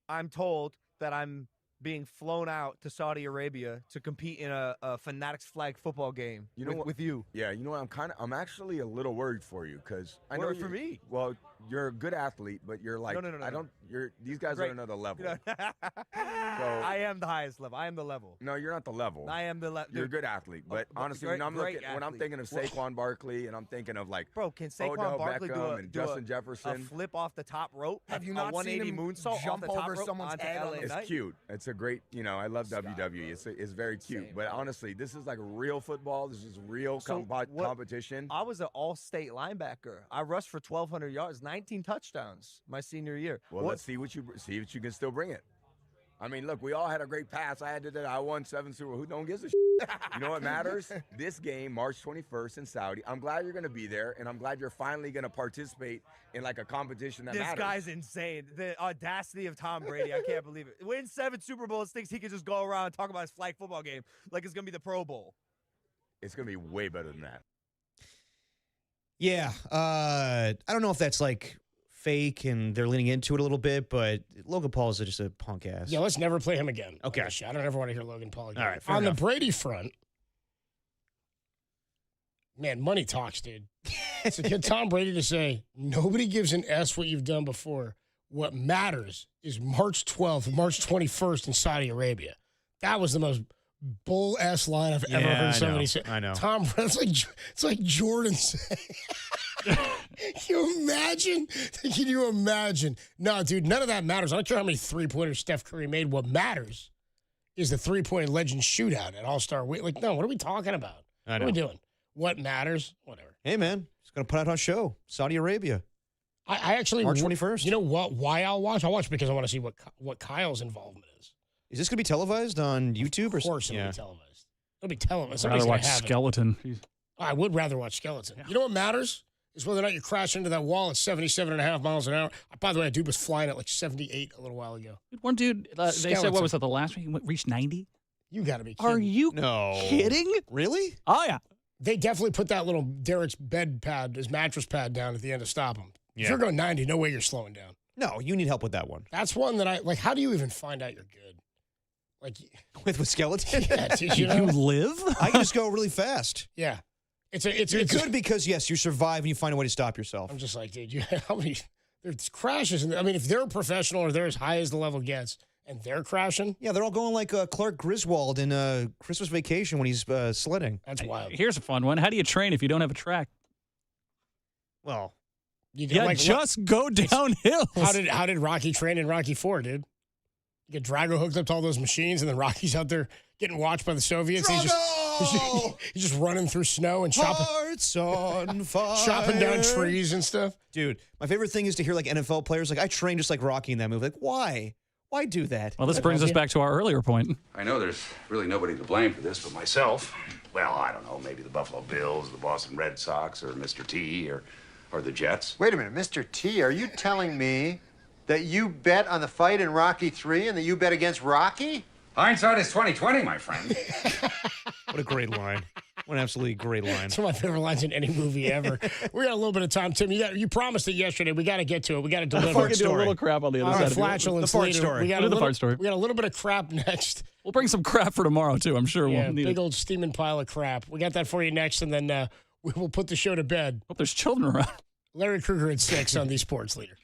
I'm told that I'm being flown out to Saudi Arabia to compete in a Fanatics flag football game with you. Yeah, you know what? I'm actually a little worried for you because I know Worried for me? Well, you're a good athlete, but you're like No. These guys are another level. I am the highest level. I am the level. No, you're not the level. I am the level. You're a good athlete, but honestly, when I'm thinking of Saquon Barkley and I'm thinking of like can Saquon Odell Barkley Beckham and Justin Jefferson, a flip off the top rope? Have you a not 180 seen him moonsault jump off the top over rope someone's onto head? LA It's Knight? cute. It's a great. I love WWE. It's very cute. But honestly, this is like real football. This is real competition. I was an all-state linebacker. I rushed for 1,200 yards, 19 touchdowns my senior year. Well, let's see what you can still bring it. I mean, look, we all had a great pass. I won 7 Super Bowl. Who don't gives a shit? You know what matters? This game, March 21st in Saudi. I'm glad you're going to be there, and I'm glad you're finally going to participate in like a competition that matters. This guy's insane. The audacity of Tom Brady. I can't believe it. Wins 7 Super Bowls, thinks he can just go around and talk about his flag football game like it's going to be the Pro Bowl. It's going to be way better than that. Yeah. I don't know if that's like fake and they're leaning into it a little bit, but Logan Paul is just a punk ass. Yeah, let's never play him again. Okay. I don't ever want to hear Logan Paul again. All right, fair On enough. the Brady front, man, money talks, dude. So get Tom Brady to say, nobody gives an S what you've done before. What matters is March 12th and March 21st in Saudi Arabia. That was the most bull-ass line I've ever heard somebody say. I know. Tom, it's like Jordan saying. Can you imagine? No, dude, none of that matters. I don't care how many three-pointers Steph Curry made. What matters is the three-point legend shootout at All-Star Week. Like, no, what are we talking about? I What know. are we doing? What matters? Whatever. Hey, man, he's going to put out on a show. Saudi Arabia. I actually March 21st. You know what? Why I'll watch? I'll watch because I want to see what Kyle's involvement is. Is this going to be televised on YouTube? Of course it'll be televised. It'll be televised. I'd Somebody's rather gonna watch have it. Skeleton. I would rather watch Skeleton. You know what matters? Is whether or not you crash into that wall at 77.5 miles an hour. By the way, a dude was flying at like 78 a little while ago. One dude, they said, Skeleton. what was that, the last week? He reached 90? You got to be kidding. Are you No. kidding? Really? Oh, yeah. They definitely put that little Derek's bed pad, his mattress pad down at the end to stop him. If Yeah. you're going 90, no way you're slowing down. No, you need help with that one. That's one that I, like, how do you even find out you're good? Like, With Skeleton? yeah, dude, You know? live? I can just go really fast. Yeah. You're good because, yes, you survive and you find a way to stop yourself. I'm just like, dude, how many, there's crashes. I mean, if they're professional or they're as high as the level gets and they're crashing. Yeah, they're all going like Clark Griswold in Christmas Vacation when he's sledding. That's wild. Here's a fun one. How do you train if you don't have a track? Well, just go downhill. How did Rocky train in Rocky 4, dude? You get Drago hooked up to all those machines, and then Rocky's out there getting watched by the Soviets. He's just running through snow and chopping. Hearts on fire. Chopping down trees and stuff. Dude, my favorite thing is to hear like NFL players like, I train just like Rocky in that movie. Like, why? Why do that? Well, this brings us back to our earlier point. I know there's really nobody to blame for this but myself. Well, I don't know, maybe the Buffalo Bills, the Boston Red Sox, or Mr. T, or the Jets. Wait a minute, Mr. T, are you telling me that you bet on the fight in Rocky 3 and that you bet against Rocky? Hindsight is 20/20, my friend. What a great line. What an absolutely great line. It's one of my favorite lines in any movie ever. We got a little bit of time, Tim. You promised it yesterday. We got to get to it. We got to deliver We're it. gonna do a little crap on the other side. Flatulence The fart leader. story. We got We'll a do the little, fart story. We got a little bit of crap next. We'll bring some crap for tomorrow, too. I'm sure Yeah, we'll need big it. old steaming pile of crap. We got that for you next, and then we will put the show to bed. Hope there's children around. Larry Kruger at 6 on the Sports Leader.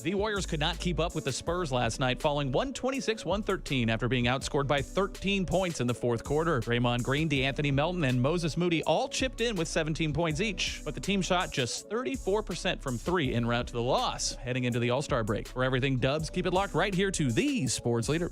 The Warriors could not keep up with the Spurs last night, falling 126-113 after being outscored by 13 points in the fourth quarter. Draymond Green, DeAnthony Melton, and Moses Moody all chipped in with 17 points each, but the team shot just 34% from three en route to the loss, heading into the All-Star break. For everything Dubs, keep it locked right here to the Sports Leader.